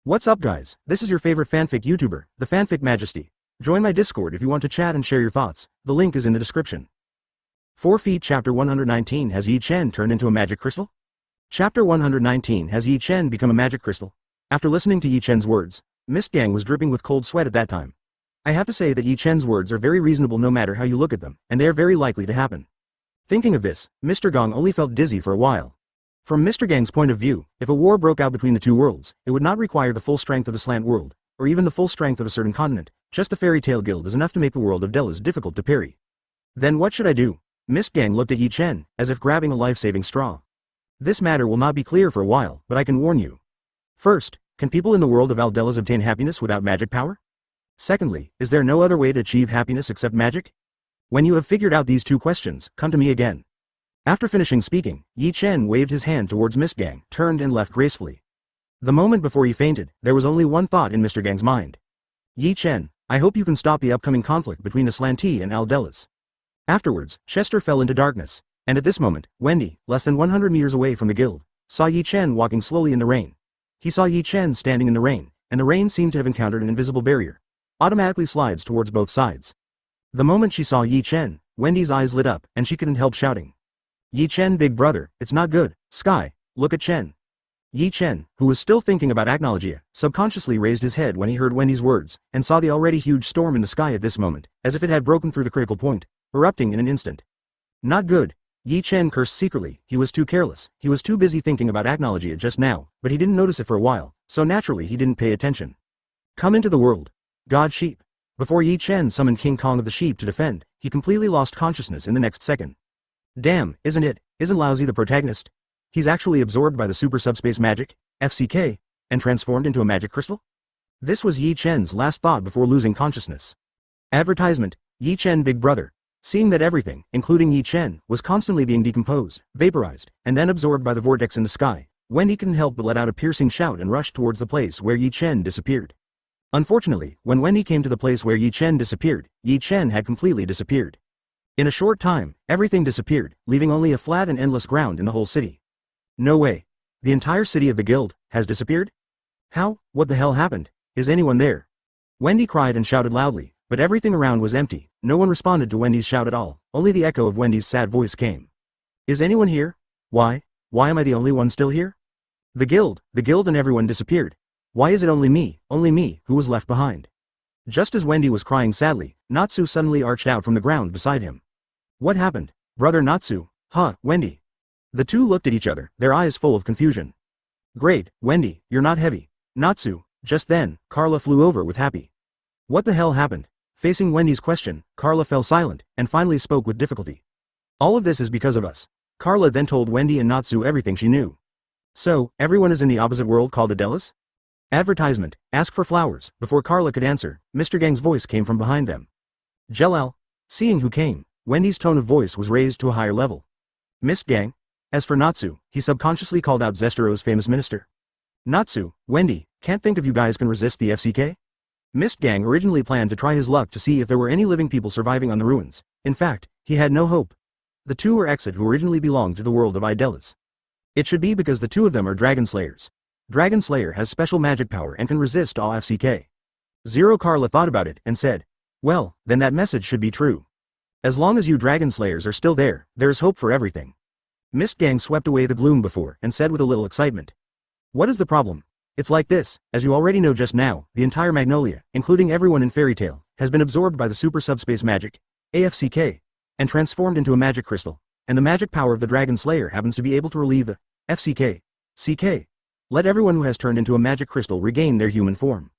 What's up guys, this is your favorite fanfic YouTuber, the Fanfic Majesty. Join my Discord if you want to chat and share your thoughts, the link is in the description. 4 Feet Chapter 119 Has Yi Chen turned into a magic crystal? Chapter 119 Has Yi Chen become a magic crystal? After listening to Yi Chen's words, Mystogan was dripping with cold sweat at that time. I have to say that Yi Chen's words are very reasonable no matter how you look at them, and they are very likely to happen. Thinking of this, Mr. Gong only felt dizzy for a while. From Mr. Gang's point of view, if a war broke out between the two worlds, it would not require the full strength of the slant world, or even the full strength of a certain continent. Just the fairy tale guild is enough to make the world of Edolas difficult to parry. Then what should I do? Mystogan looked at Yi Chen, as if grabbing a life-saving straw. This matter will not be clear for a while, but I can warn you. First, can people in the world of Edolas obtain happiness without magic power? Secondly, is there no other way to achieve happiness except magic? When you have figured out these two questions, come to me again. After finishing speaking, Yi Chen waved his hand towards Mystogan, turned and left gracefully. The moment before he fainted, there was only one thought in Mr. Gang's mind. Yi Chen, I hope you can stop the upcoming conflict between the Slanty and Edolas. Afterwards, Chester fell into darkness, and at this moment, Wendy, less than 100 meters away from the guild, saw Yi Chen walking slowly in the rain. He saw Yi Chen standing in the rain, and the rain seemed to have encountered an invisible barrier. Automatically slides towards both sides. The moment she saw Yi Chen, Wendy's eyes lit up, and she couldn't help shouting. Yi Chen, big brother, it's not good. Sky, look at Chen. Yi Chen, who was still thinking about Acronologia, subconsciously raised his head when he heard Wendy's words, and saw the already huge storm in the sky at this moment, as if it had broken through the critical point, erupting in an instant. Not good. Yi Chen cursed secretly. He was too careless, he was too busy thinking about Acronologia just now, but he didn't notice it for a while, so naturally he didn't pay attention. Come into the world. God sheep. Before Yi Chen summoned King Kong of the sheep to defend, he completely lost consciousness in the next second. Damn, isn't Lousy the protagonist? He's actually absorbed by the super subspace magic, FCK, and transformed into a magic crystal? This was Yi Chen's last thought before losing consciousness. Advertisement, Yi Chen big brother. Seeing that everything, including Yi Chen, was constantly being decomposed, vaporized, and then absorbed by the vortex in the sky, Wendy couldn't help but let out a piercing shout and rushed towards the place where Yi Chen disappeared. Unfortunately, when Wendy came to the place where Yi Chen disappeared, Yi Chen had completely disappeared. In a short time, everything disappeared, leaving only a flat and endless ground in the whole city. No way. The entire city of the guild has disappeared? How? What the hell happened? Is anyone there? Wendy cried and shouted loudly, but everything around was empty. No one responded to Wendy's shout at all, only the echo of Wendy's sad voice came. Is anyone here? Why am I the only one still here? The guild and everyone disappeared. Why is it only me, who was left behind? Just as Wendy was crying sadly, Natsu suddenly arched out from the ground beside him. What happened? Brother Natsu? Huh, Wendy. The two looked at each other, their eyes full of confusion. Great, Wendy, you're not heavy. Natsu. Just then, Carla flew over with Happy. What the hell happened? Facing Wendy's question, Carla fell silent, and finally spoke with difficulty. All of this is because of us. Carla then told Wendy and Natsu everything she knew. So, everyone is in the opposite world called Edolas? Advertisement, ask for flowers. Before Carla could answer, Mr. Gang's voice came from behind them. Jelal. Seeing who came, Wendy's tone of voice was raised to a higher level. Miss Gang. As for Natsu, he subconsciously called out Zestero's famous minister. Natsu, Wendy, can't think if you guys can resist the FCK? Mist Gang originally planned to try his luck to see if there were any living people surviving on the ruins. In fact, he had no hope. The two were exit who originally belonged to the world of Edolas. It should be because the two of them are Dragon Slayers. Dragon Slayer has special magic power and can resist all FCK. Zero Carla thought about it and said, well, then that message should be true. As long as you Dragon Slayers are still there, there is hope for everything. Mist Gang swept away the gloom before and said with a little excitement. What is the problem? It's like this, as you already know just now, the entire Magnolia, including everyone in Fairy Tale, has been absorbed by the super subspace magic, AFCK, and transformed into a magic crystal, and the magic power of the Dragon Slayer happens to be able to relieve the FCK, CK. Let everyone who has turned into a magic crystal regain their human form.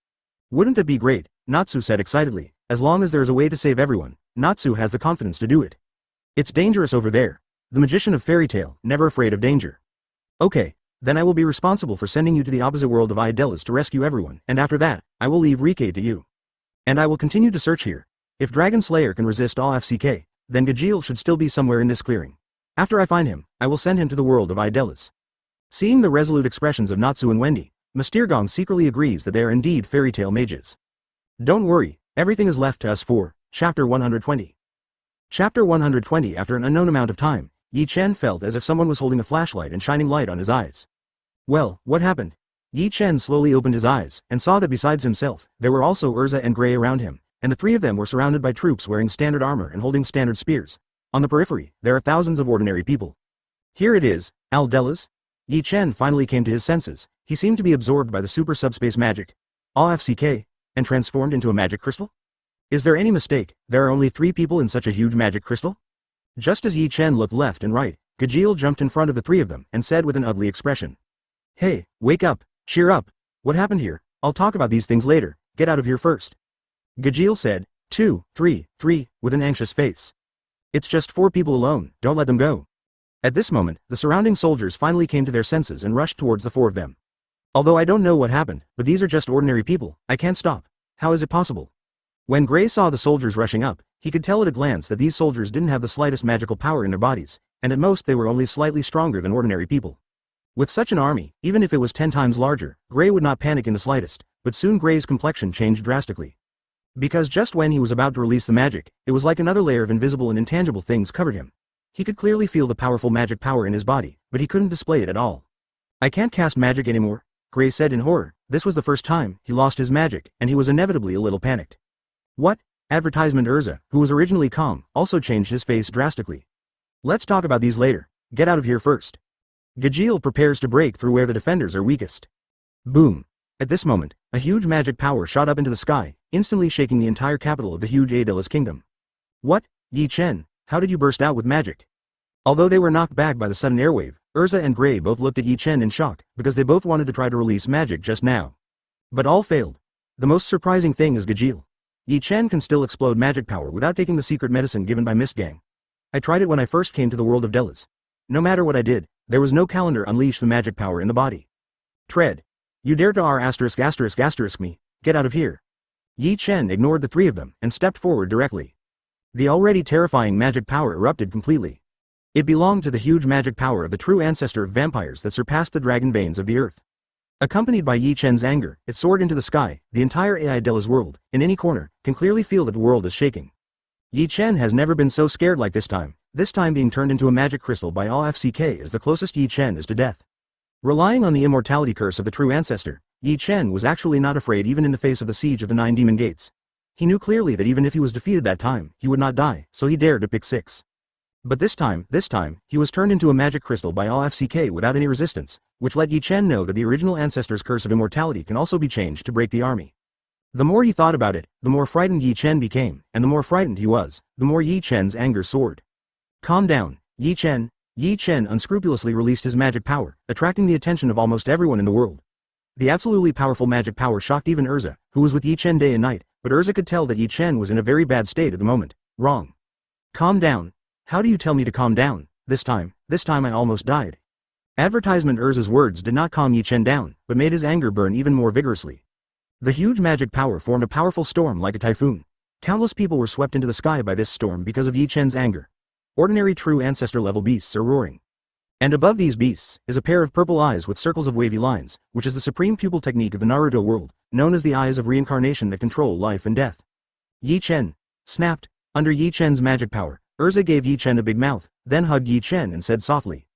Wouldn't that be great? Natsu said excitedly. As long as there is a way to save everyone, Natsu has the confidence to do it. It's dangerous over there. The magician of Fairy Tale, never afraid of danger. Okay, then I will be responsible for sending you to the opposite world of Edolas to rescue everyone, and after that, I will leave Rike to you. And I will continue to search here. If Dragon Slayer can resist all FCK, then Gajeel should still be somewhere in this clearing. After I find him, I will send him to the world of Edolas. Seeing the resolute expressions of Natsu and Wendy, Mr. Gong secretly agrees that they are indeed Fairy Tale mages. Don't worry, everything is left to us for Chapter 120. Chapter 120. After an unknown amount of time, Yi Chen felt as if someone was holding a flashlight and shining light on his eyes. Well, what happened? Yi Chen slowly opened his eyes, and saw that besides himself, there were also Erza and Grey around him, and the three of them were surrounded by troops wearing standard armor and holding standard spears. On the periphery, there are thousands of ordinary people. Here it is, Edolas. Yi Chen finally came to his senses. He seemed to be absorbed by the super subspace magic, AFCK, and transformed into a magic crystal? Is there any mistake? There are only 3 people in such a huge magic crystal? Just as Yi Chen looked left and right, Gajeel jumped in front of the 3 of them and said with an ugly expression. Hey, wake up, cheer up. What happened here? I'll talk about these things later, get out of here first. Gajeel said, 2, 3, 3, with an anxious face. It's just 4 people alone, don't let them go. At this moment, the surrounding soldiers finally came to their senses and rushed towards the 4 of them. Although I don't know what happened, but these are just ordinary people, I can't stop. How is it possible? When Grey saw the soldiers rushing up, he could tell at a glance that these soldiers didn't have the slightest magical power in their bodies, and at most they were only slightly stronger than ordinary people. With such an army, even if it was 10 times larger, Grey would not panic in the slightest, but soon Grey's complexion changed drastically. Because just when he was about to release the magic, it was like another layer of invisible and intangible things covered him. He could clearly feel the powerful magic power in his body, but he couldn't display it at all. I can't cast magic anymore, Grey said in horror. This was the first time he lost his magic, and he was inevitably a little panicked. What? Advertisement Erza, who was originally calm, also changed his face drastically. Let's talk about these later, get out of here first. Gajeel prepares to break through where the defenders are weakest. Boom. At this moment, a huge magic power shot up into the sky, instantly shaking the entire capital of the huge Edolas kingdom. What? Yi Chen, how did you burst out with magic? Although they were knocked back by the sudden airwave, Erza and Grey both looked at Yi Chen in shock, because they both wanted to try to release magic just now. But all failed. The most surprising thing is Gajeel. Yi Chen can still explode magic power without taking the secret medicine given by Mystogan. I tried it when I first came to the world of Edolas. No matter what I did, there was no calendar unleash the magic power in the body. Tread. You dare to R***** me, get out of here. Yi Chen ignored the 3 of them and stepped forward directly. The already terrifying magic power erupted completely. It belonged to the huge magic power of the true ancestor of vampires that surpassed the dragon veins of the earth. Accompanied by Yi Chen's anger, it soared into the sky. The entire Edolas world, in any corner, can clearly feel that the world is shaking. Yi Chen has never been so scared like this time being turned into a magic crystal by AFCK is the closest Yi Chen is to death. Relying on the immortality curse of the true ancestor, Yi Chen was actually not afraid even in the face of the siege of the 9 demon gates. He knew clearly that even if he was defeated that time, he would not die, so he dared to pick 6. But this time, he was turned into a magic crystal by AFCK without any resistance, which let Yi Chen know that the original ancestor's curse of immortality can also be changed to break the army. The more he thought about it, the more frightened Yi Chen became, and the more frightened he was, the more Yi Chen's anger soared. Calm down, Yi Chen. Yi Chen unscrupulously released his magic power, attracting the attention of almost everyone in the world. The absolutely powerful magic power shocked even Erza, who was with Yi Chen day and night, but Erza could tell that Yi Chen was in a very bad state at the moment. Wrong. Calm down. How do you tell me to calm down? This time I almost died. Advertisement Erza's words did not calm Yi Chen down, but made his anger burn even more vigorously. The huge magic power formed a powerful storm like a typhoon. Countless people were swept into the sky by this storm because of Yi Chen's anger. Ordinary true ancestor level beasts are roaring. And above these beasts is a pair of purple eyes with circles of wavy lines, which is the supreme pupil technique of the Naruto world, known as the eyes of reincarnation that control life and death. Yi Chen snapped. Under Yi Chen's magic power, Erza gave Yi Chen a big mouth, then hugged Yi Chen and said softly,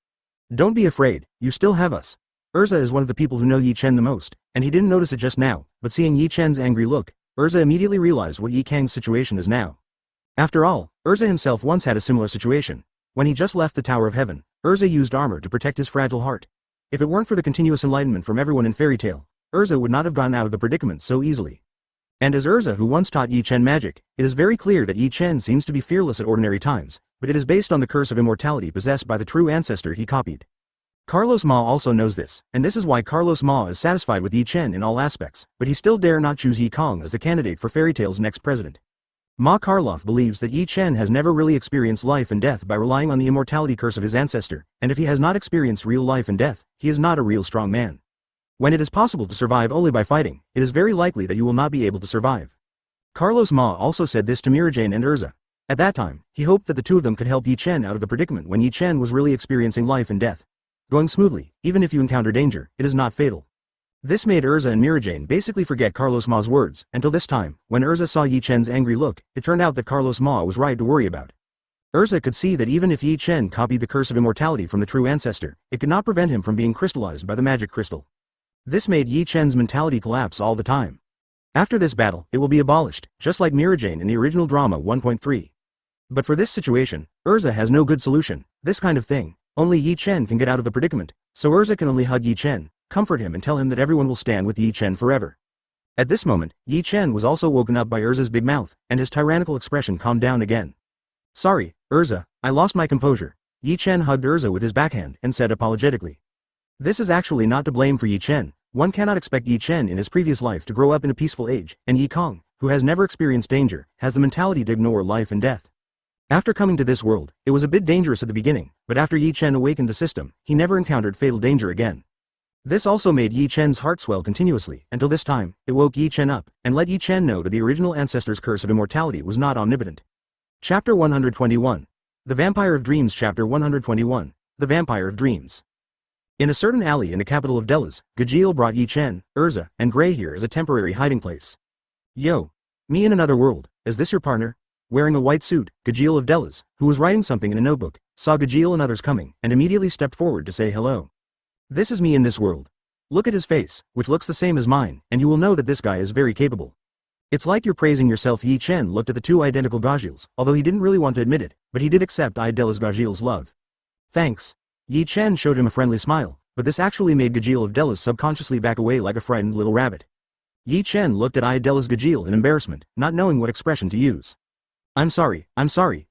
"Don't be afraid, you still have us." Erza is one of the people who know Yi Chen the most, and he didn't notice it just now, but seeing Yi Chen's angry look, Erza immediately realized what Yi Kang's situation is now. After all, Erza himself once had a similar situation. When he just left the Tower of Heaven, Erza used armor to protect his fragile heart. If it weren't for the continuous enlightenment from everyone in Fairy Tail, Erza would not have gotten out of the predicament so easily. And as Erza who once taught Yi Chen magic, it is very clear that Yi Chen seems to be fearless at ordinary times, but it is based on the curse of immortality possessed by the true ancestor he copied. Carlos Ma also knows this, and this is why Carlos Ma is satisfied with Yi Chen in all aspects, but he still dare not choose Yi Kong as the candidate for Fairy Tail's next president. Ma Karloff believes that Yi Chen has never really experienced life and death by relying on the immortality curse of his ancestor, and if he has not experienced real life and death, he is not a real strong man. When it is possible to survive only by fighting, it is very likely that you will not be able to survive. Carlos Ma also said this to Mirajane and Erza. At that time, he hoped that the 2 of them could help Yi Chen out of the predicament when Yi Chen was really experiencing life and death. Going smoothly, even if you encounter danger, it is not fatal. This made Erza and Mirajane basically forget Carlos Ma's words, until this time, when Erza saw Yi Chen's angry look, it turned out that Carlos Ma was right to worry about. Erza could see that even if Yi Chen copied the curse of immortality from the true ancestor, it could not prevent him from being crystallized by the magic crystal. This made Yi Chen's mentality collapse all the time. After this battle, it will be abolished, just like Mirajane in the original drama 1.3. But for this situation, Erza has no good solution. This kind of thing, only Yi Chen can get out of the predicament, so Erza can only hug Yi Chen, comfort him and tell him that everyone will stand with Yi Chen forever. At this moment, Yi Chen was also woken up by Erza's big mouth, and his tyrannical expression calmed down again. Sorry, Erza, I lost my composure. Yi Chen hugged Erza with his backhand and said apologetically. This is actually not to blame for Yi Chen. One cannot expect Yi Chen in his previous life to grow up in a peaceful age, and Yi Kong, who has never experienced danger, has the mentality to ignore life and death. After coming to this world, it was a bit dangerous at the beginning, but after Yi Chen awakened the system, he never encountered fatal danger again. This also made Yi Chen's heart swell continuously, until this time, it woke Yi Chen up, and let Yi Chen know that the original ancestor's curse of immortality was not omnipotent. Chapter 121. The Vampire of Dreams. Chapter 121. The Vampire of Dreams. In a certain alley in the capital of Edolas, Gajeel brought Yi Chen, Erza, and Grey here as a temporary hiding place. Yo. Me in another world, is this your partner? Wearing a white suit, Gajeel of Edolas, who was writing something in a notebook, saw Gajeel and others coming, and immediately stepped forward to say hello. This is me in this world. Look at his face, which looks the same as mine, and you will know that this guy is very capable. It's like you're praising yourself. Yi Chen looked at the two identical Gajeels, although he didn't really want to admit it, but he did accept Edolas Gajeel's love. Thanks. Yi Chen showed him a friendly smile, but this actually made Gajeel of Edolas subconsciously back away like a frightened little rabbit. Yi Chen looked at Edolas Gajeel in embarrassment, not knowing what expression to use. I'm sorry,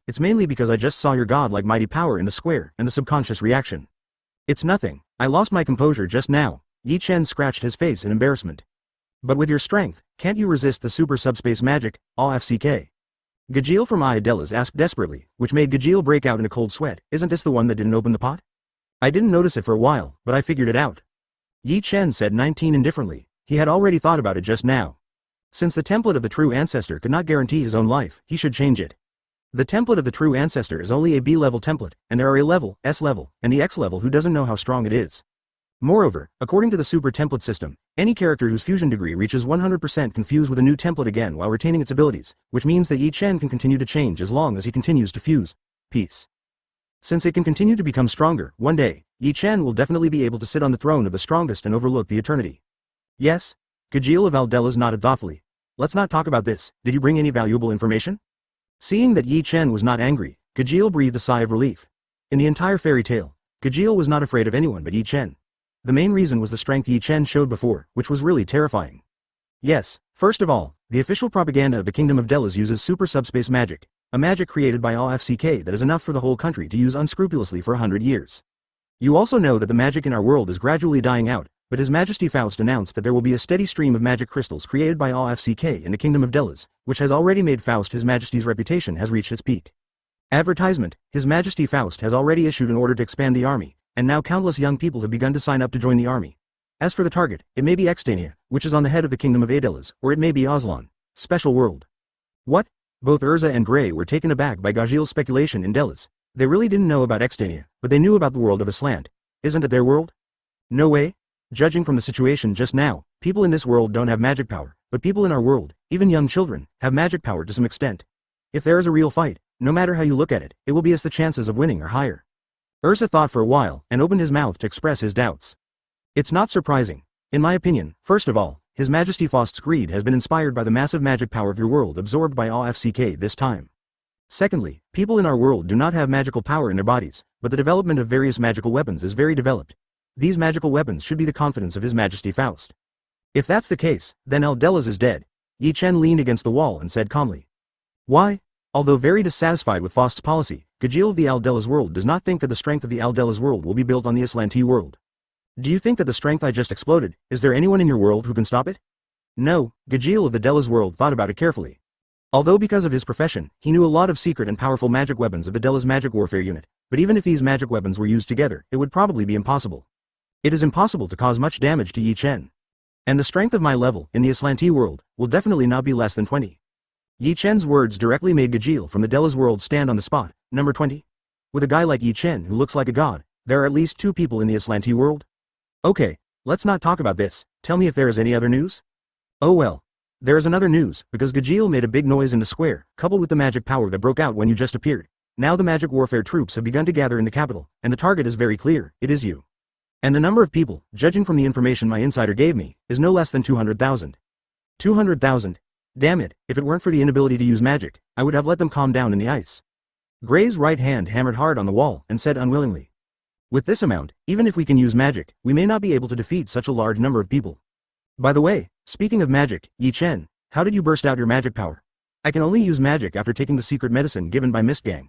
it's mainly because I just saw your godlike mighty power in the square, and the subconscious reaction. It's nothing, I lost my composure just now. Yi Chen scratched his face in embarrassment. But with your strength, can't you resist the super subspace magic, AFCK? Gajeel from Edolas asked desperately, which made Gajeel break out in a cold sweat. Isn't this the one that didn't open the pot? I didn't notice it for a while, but I figured it out. Yi Chen said 19 indifferently. He had already thought about it just now. Since the template of the true ancestor could not guarantee his own life, he should change it. The template of the true ancestor is only a B-level template, and there are A level, S level, and the X level who doesn't know how strong it is. Moreover, according to the super template system, any character whose fusion degree reaches 100% can fuse with a new template again while retaining its abilities, which means that Yi Chen can continue to change as long as he continues to fuse. Peace. Since it can continue to become stronger, one day, Yi Chen will definitely be able to sit on the throne of the strongest and overlook the eternity. Yes? Gajeel of Edolas nodded thoughtfully. Let's not talk about this. Did you bring any valuable information? Seeing that Yi Chen was not angry, Gajeel breathed a sigh of relief. In the entire fairy tale, Gajeel was not afraid of anyone but Yi Chen. The main reason was the strength Yi Chen showed before, which was really terrifying. Yes, first of all, the official propaganda of the Kingdom of Edolas uses super subspace magic, a magic created by AFCK that is enough for the whole country to use unscrupulously for 100 years. You also know that the magic in our world is gradually dying out, but His Majesty Faust announced that there will be a steady stream of magic crystals created by AFCK in the Kingdom of Edolas, which has already made Faust His Majesty's reputation has reached its peak. Advertisement: His Majesty Faust has already issued an order to expand the army, and now countless young people have begun to sign up to join the army. As for the target, it may be Extania, which is on the head of the Kingdom of Edolas, or it may be Aslan. Special world. What? Both Erza and Grey were taken aback by Gajeel's speculation in Edolas. They really didn't know about Extania, but they knew about the world of Aslan. Isn't it their world? No way. Judging from the situation just now, people in this world don't have magic power, but people in our world, even young children, have magic power to some extent. If there is a real fight, no matter how you look at it, it will be as the chances of winning are higher. Erza thought for a while, and opened his mouth to express his doubts. It's not surprising. In my opinion, first of all, His Majesty Faust's greed has been inspired by the massive magic power of your world absorbed by AFCK this time. Secondly, people in our world do not have magical power in their bodies, but the development of various magical weapons is very developed. These magical weapons should be the confidence of His Majesty Faust. If that's the case, then Edolas is dead. Yi Chen leaned against the wall and said calmly. Why? Although very dissatisfied with Faust's policy, Gajeel of the Edolas world does not think that the strength of the Edolas world will be built on the Aslanti world. Do you think that the strength I just exploded, is there anyone in your world who can stop it? No, Gajeel of the Edolas world thought about it carefully. Although because of his profession, he knew a lot of secret and powerful magic weapons of the Edolas magic warfare unit, but even if these magic weapons were used together, it would probably be impossible. It is impossible to cause much damage to Yi Chen. And the strength of my level, in the Aslanti world, will definitely not be less than 20. Yi Chen's words directly made Gajeel from the Edolas world stand on the spot. Number 20? With a guy like Yi Chen who looks like a god, there are at least 2 people in the Aslanti world? Okay, let's not talk about this. Tell me if there is any other news? Oh well. There is another news, because Gajeel made a big noise in the square, coupled with the magic power that broke out when you just appeared. Now the magic warfare troops have begun to gather in the capital, and the target is very clear, it is you. And the number of people, judging from the information my insider gave me, is no less than 200,000. 200,000? Damn it, if it weren't for the inability to use magic, I would have let them calm down in the ice. Gray's right hand hammered hard on the wall and said unwillingly. With this amount, even if we can use magic, we may not be able to defeat such a large number of people. By the way, speaking of magic, Yi Chen, how did you burst out your magic power? I can only use magic after taking the secret medicine given by Mystogan.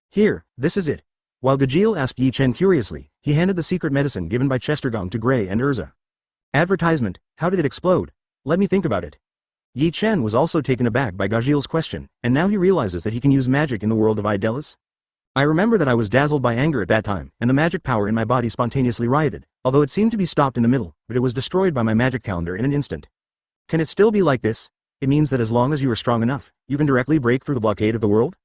Here, this is it. While Gajeel asked Yi Chen curiously, he handed the secret medicine given by Chestergong to Gray and Erza. Advertisement, how did it explode? Let me think about it. Yi Chen was also taken aback by Gajeel's question, and now he realizes that he can use magic in the world of Edolas. I remember that I was dazzled by anger at that time, and the magic power in my body spontaneously rioted, although it seemed to be stopped in the middle, but it was destroyed by my magic calendar in an instant. Can it still be like this? It means that as long as you are strong enough, you can directly break through the blockade of the world?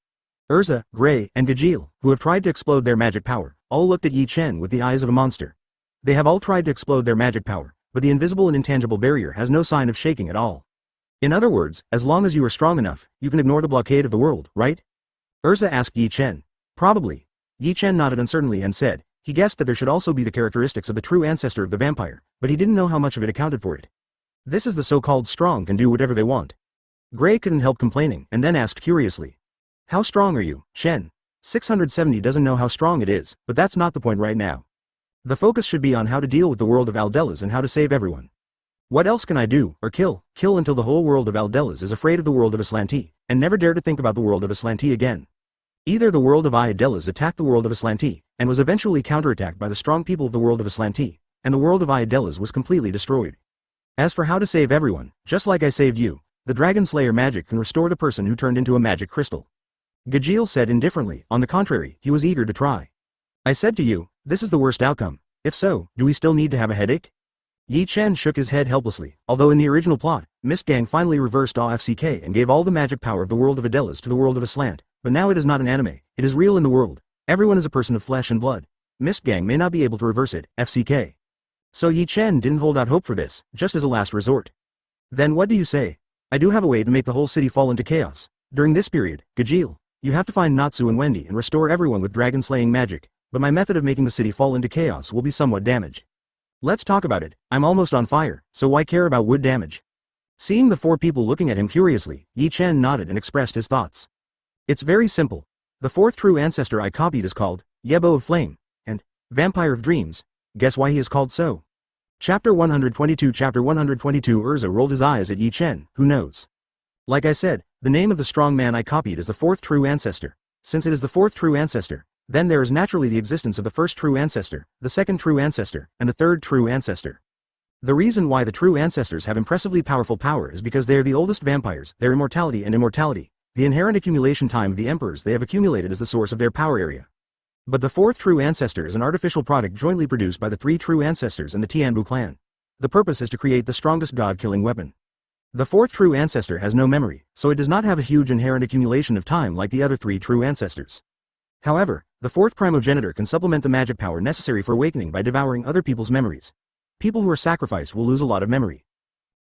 Erza, Gray, and Gajeel, who have tried to explode their magic power, all looked at Yi Chen with the eyes of a monster. They have all tried to explode their magic power, but the invisible and intangible barrier has no sign of shaking at all. In other words, as long as you are strong enough, you can ignore the blockade of the world, right? Erza asked Yi Chen. Probably. Yi Chen nodded uncertainly and said, he guessed that there should also be the characteristics of the true ancestor of the vampire, but he didn't know how much of it accounted for it. This is the so-called strong can do whatever they want. Gray couldn't help complaining and then asked curiously. How strong are you, Chen? 670 doesn't know how strong it is, but that's not the point right now. The focus should be on how to deal with the world of Edolas and how to save everyone. What else can I do, or kill until the whole world of Edolas is afraid of the world of Aslanti, and never dare to think about the world of Aslanti again? Either the world of Edolas attacked the world of Aslanti, and was eventually counterattacked by the strong people of the world of Aslanti, and the world of Edolas was completely destroyed. As for how to save everyone, just like I saved you, the Dragon Slayer magic can restore the person who turned into a magic crystal. Gajeel said indifferently, on the contrary, he was eager to try. I said to you, this is the worst outcome. If so, do we still need to have a headache? Yi Chen shook his head helplessly, although in the original plot, Mystogan finally reversed AFCK and gave all the magic power of the world of Edolas to the world of Aslant, but now it is not an anime, it is real in the world. Everyone is a person of flesh and blood. Mystogan may not be able to reverse it, FCK. So Yi Chen didn't hold out hope for this, just as a last resort. Then what do you say? I do have a way to make the whole city fall into chaos. During this period, Gajeel, you have to find Natsu and Wendy and restore everyone with dragon-slaying magic, but my method of making the city fall into chaos will be somewhat damaged. Let's talk about it. I'm almost on fire, so why care about wood damage? Seeing the four people looking at him curiously, Yi Chen nodded and expressed his thoughts. It's very simple. The fourth true ancestor I copied is called Yebo of Flame, and Vampire of Dreams. Guess why he is called so? Chapter 122 Erza rolled his eyes at Yi Chen, who knows. Like I said, the name of the strong man I copied is the fourth true ancestor. Since it is the fourth true ancestor, then there is naturally the existence of the first true ancestor, the second true ancestor, and the third true ancestor. The reason why the true ancestors have impressively powerful power is because they are the oldest vampires, their immortality and immortality, the inherent accumulation time of the emperors they have accumulated is the source of their power area. But the fourth true ancestor is an artificial product jointly produced by the three true ancestors and the Tianbu clan. The purpose is to create the strongest god-killing weapon. The fourth true ancestor has no memory, so it does not have a huge inherent accumulation of time like the other three true ancestors. However, the fourth primogenitor can supplement the magic power necessary for awakening by devouring other people's memories. People who are sacrificed will lose a lot of memory.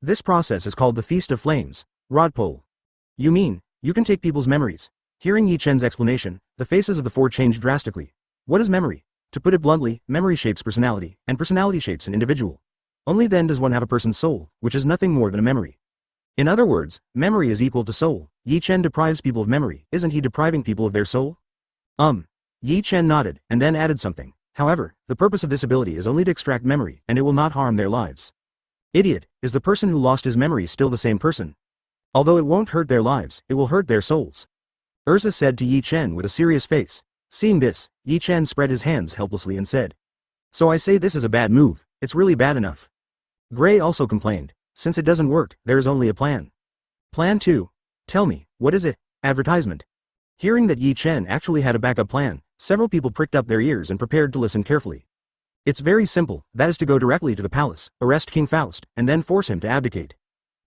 This process is called the Feast of Flames, Rodpole. You mean, you can take people's memories? Hearing Yi Chen's explanation, the faces of the four changed drastically. What is memory? To put it bluntly, memory shapes personality, and personality shapes an individual. Only then does one have a person's soul, which is nothing more than a memory. In other words, memory is equal to soul. Yi Chen deprives people of memory, isn't he depriving people of their soul? Yi Chen nodded, and then added something. However, the purpose of this ability is only to extract memory, and it will not harm their lives. Idiot, is the person who lost his memory still the same person? Although it won't hurt their lives, it will hurt their souls. Erza said to Yi Chen with a serious face. Seeing this, Yi Chen spread his hands helplessly and said. So I say this is a bad move, it's really bad enough. Gray also complained. Since it doesn't work, there is only a plan. Plan 2. Tell me, what is it? Advertisement. Hearing that Yi Chen actually had a backup plan, several people pricked up their ears and prepared to listen carefully. It's very simple, that is to go directly to the palace, arrest King Faust, and then force him to abdicate.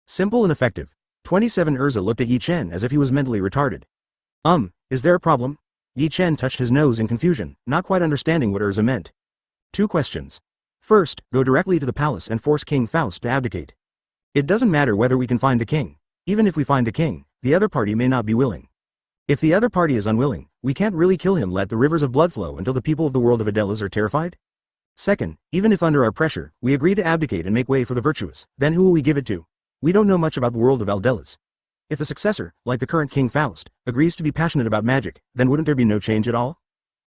Simple and effective. 27 Erza looked at Yi Chen as if he was mentally retarded. Is there a problem? Yi Chen touched his nose in confusion, not quite understanding what Erza meant. 2 questions. First, go directly to the palace and force King Faust to abdicate. It doesn't matter whether we can find the king. Even if we find the king, the other party may not be willing. If the other party is unwilling, we can't really kill him. Let the rivers of blood flow until the people of the world of Edolas are terrified? Second, even if under our pressure, we agree to abdicate and make way for the virtuous, then who will we give it to? We don't know much about the world of Edolas. If the successor, like the current King Faust, agrees to be passionate about magic, then wouldn't there be no change at all?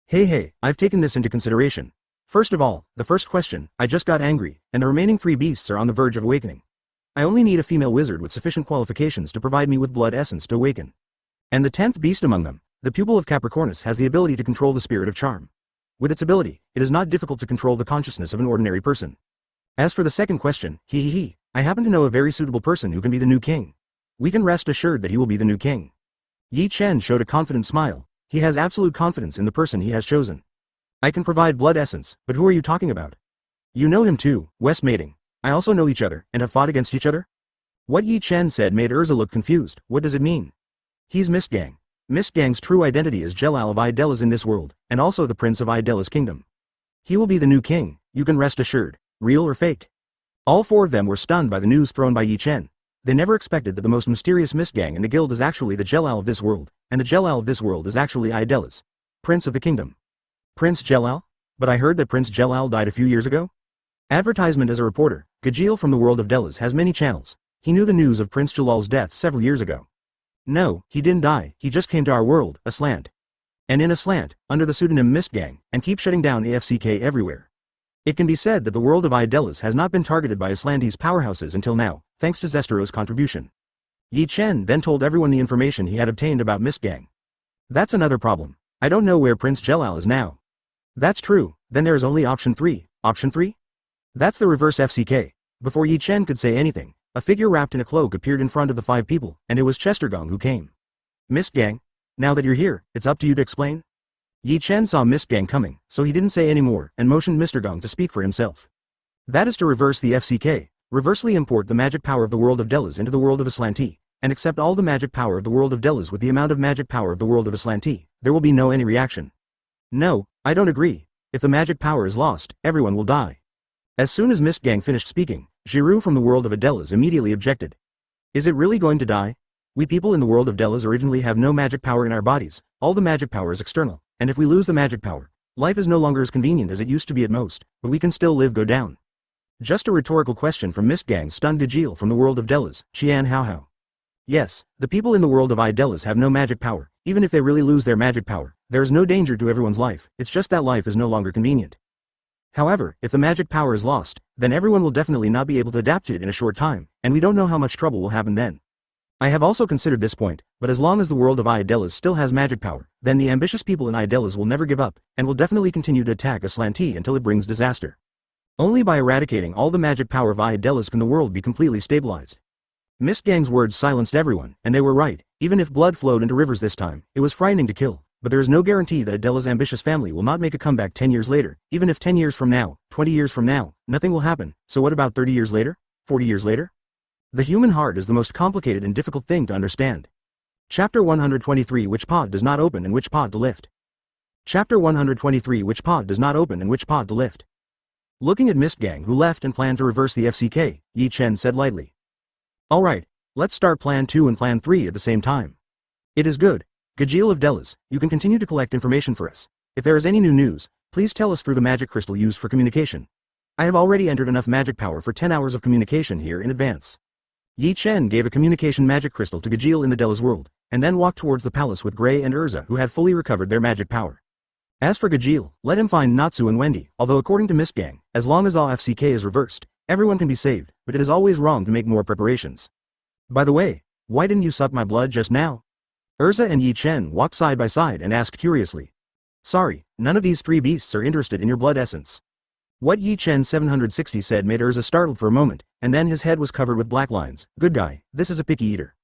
Hey, I've taken this into consideration. First of all, the first question, I just got angry, and the remaining 3 beasts are on the verge of awakening. I only need a female wizard with sufficient qualifications to provide me with blood essence to awaken. And the 10th beast among them, the pupil of Capricornus, has the ability to control the spirit of charm. With its ability, it is not difficult to control the consciousness of an ordinary person. As for the second question, I happen to know a very suitable person who can be the new king. We can rest assured that he will be the new king. Yi Chen showed a confident smile. He has absolute confidence in the person he has chosen. I can provide blood essence, but who are you talking about? You know him too, West Mating. I also know each other, and have fought against each other? What Yi Chen said made Erza look confused. What does it mean? He's Mystogan. Mystogan's true identity is Jelal of Edolas in this world, and also the prince of Edolas kingdom. He will be the new king, you can rest assured. Real or fake? All 4 of them were stunned by the news thrown by Yi Chen. They never expected that the most mysterious Mystogan in the guild is actually the Jelal of this world, and the Jelal of this world is actually Edolas, prince of the kingdom. Prince Jelal? But I heard that Prince Jelal died a few years ago? Advertisement as a reporter, Gajil from the world of Edolas has many channels. He knew the news of Prince Jalal's death several years ago. No, he didn't die, he just came to our world, aslant. And in aslant, under the pseudonym Mystogan, and keep shutting down AFCK everywhere. It can be said that the world of Edolas has not been targeted by Aslante's powerhouses until now, thanks to Zestero's contribution. Yi Chen then told everyone the information he had obtained about Mystogan. That's another problem. I don't know where Prince Jelal is now. That's true, then there is only option 3. Option 3? That's the reverse FCK. Before Yi Chen could say anything, a figure wrapped in a cloak appeared in front of the 5 people, and it was Chestergong who came. Mystogan? Now that you're here, it's up to you to explain? Yi Chen saw Mystogan coming, so he didn't say any more, and motioned Mr. Gong to speak for himself. That is to reverse the FCK, reversely import the magic power of the world of Edolas into the world of Aslanti, and accept all the magic power of the world of Edolas with the amount of magic power of the world of Aslanti. There will be no any reaction. No, I don't agree. If the magic power is lost, everyone will die. As soon as Mystogan finished speaking, Giroux from the world of Edolas immediately objected. Is it really going to die? We people in the world of Edolas originally have no magic power in our bodies, all the magic power is external, and if we lose the magic power, life is no longer as convenient as it used to be at most, but we can still live go down. Just a rhetorical question from Mystogan stunned Gajil from the world of Edolas, Qian Hao. Yes, the people in the world of Edolas have no magic power, even if they really lose their magic power, there is no danger to everyone's life, it's just that life is no longer convenient. However, if the magic power is lost, then everyone will definitely not be able to adapt to it in a short time, and we don't know how much trouble will happen then. I have also considered this point, but as long as the world of Edolas still has magic power, then the ambitious people in Edolas will never give up, and will definitely continue to attack Aslanti until it brings disaster. Only by eradicating all the magic power of Edolas can the world be completely stabilized. Mystogan's words silenced everyone, and they were right. Even if blood flowed into rivers this time, it was frightening to kill, but there is no guarantee that Edolas' ambitious family will not make a comeback 10 years later. Even if 10 years from now, 20 years from now, nothing will happen, so what about 30 years later? 40 years later? The human heart is the most complicated and difficult thing to understand. Chapter 123 Which pod does not open and which pod to lift? Chapter 123 Which pod does not open and which pod to lift? Looking at Mystogan who left and planned to reverse the FCK, Yi Chen said lightly. Alright, let's start plan 2 and plan 3 at the same time. It is good. Gajil of Edolas, you can continue to collect information for us. If there is any new news, please tell us through the magic crystal used for communication. I have already entered enough magic power for 10 hours of communication here in advance. Yi Chen gave a communication magic crystal to Gajil in the Edolas world, and then walked towards the palace with Gray and Erza who had fully recovered their magic power. As for Gajil, let him find Natsu and Wendy, although according to Mystogan, as long as all FCK is reversed, everyone can be saved, but it is always wrong to make more preparations. By the way, why didn't you suck my blood just now? Erza and Yi Chen walked side by side and asked curiously. Sorry, none of these 3 beasts are interested in your blood essence. What Yi Chen 760 said made Erza startled for a moment, and then his head was covered with black lines. Good guy, this is a picky eater.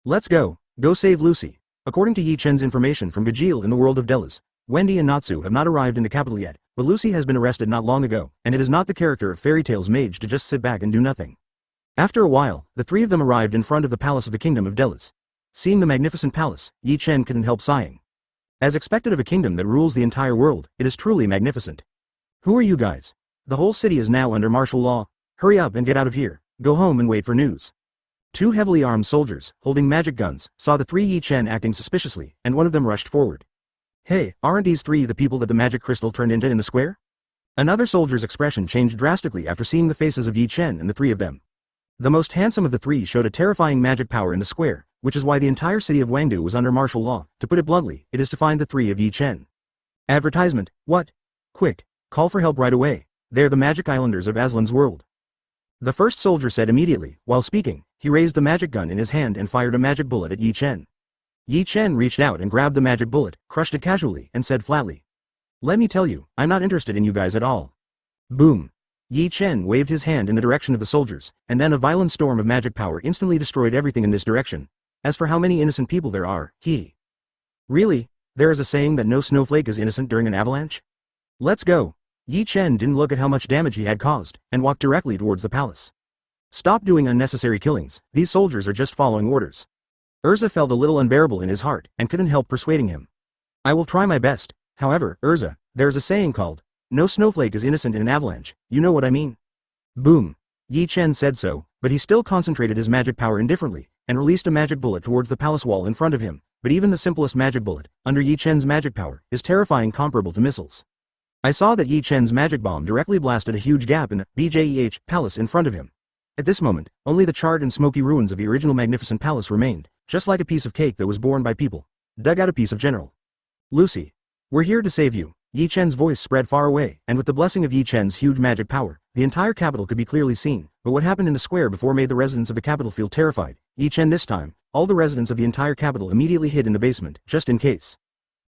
Let's go save Lucy. According to Yi Chen's information from Gajil in the world of Edolas, Wendy and Natsu have not arrived in the capital yet, but Lucy has been arrested not long ago, and it is not the character of fairy tales mage to just sit back and do nothing. After a while, the 3 of them arrived in front of the palace of the kingdom of Edolas. Seeing the magnificent palace, Yi Chen couldn't help sighing. As expected of a kingdom that rules the entire world, it is truly magnificent. Who are you guys? The whole city is now under martial law. Hurry up and get out of here. Go home and wait for news. 2 heavily armed soldiers, holding magic guns, saw the 3 Yi Chen acting suspiciously, and one of them rushed forward. Hey, aren't these 3 the people that the magic crystal turned into in the square? Another soldier's expression changed drastically after seeing the faces of Yi Chen and the three of them. The most handsome of the three showed a terrifying magic power in the square, which is why the entire city of Wangdu was under martial law. To put it bluntly, it is to find the three of Yi Chen. Advertisement, what? Quick, call for help right away, they're the magic islanders of Aslan's world. The first soldier said immediately. While speaking, he raised the magic gun in his hand and fired a magic bullet at Yi Chen. Yi Chen reached out and grabbed the magic bullet, crushed it casually, and said flatly, "Let me tell you, I'm not interested in you guys at all." Boom. Yi Chen waved his hand in the direction of the soldiers, and then a violent storm of magic power instantly destroyed everything in this direction. As for how many innocent people there are, Really? There is a saying that no snowflake is innocent during an avalanche? Let's go. Yi Chen didn't look at how much damage he had caused, and walked directly towards the palace. Stop doing unnecessary killings, these soldiers are just following orders. Erza felt a little unbearable in his heart, and couldn't help persuading him. I will try my best. However, Erza, there's a saying called, no snowflake is innocent in an avalanche, you know what I mean? Boom. Yi Chen said so, but he still concentrated his magic power indifferently, and released a magic bullet towards the palace wall in front of him, but even the simplest magic bullet, under Yi Chen's magic power, is terrifying comparable to missiles. I saw that Yi Chen's magic bomb directly blasted a huge gap in the BJEH palace in front of him. At this moment, only the charred and smoky ruins of the original magnificent palace remained, just like a piece of cake that was borne by people. Dug out a piece of General Lucy. We're here to save you. Yi Chen's voice spread far away, and with the blessing of Yi Chen's huge magic power, the entire capital could be clearly seen, but what happened in the square before made the residents of the capital feel terrified. Yi Chen this time, all the residents of the entire capital immediately hid in the basement, just in case.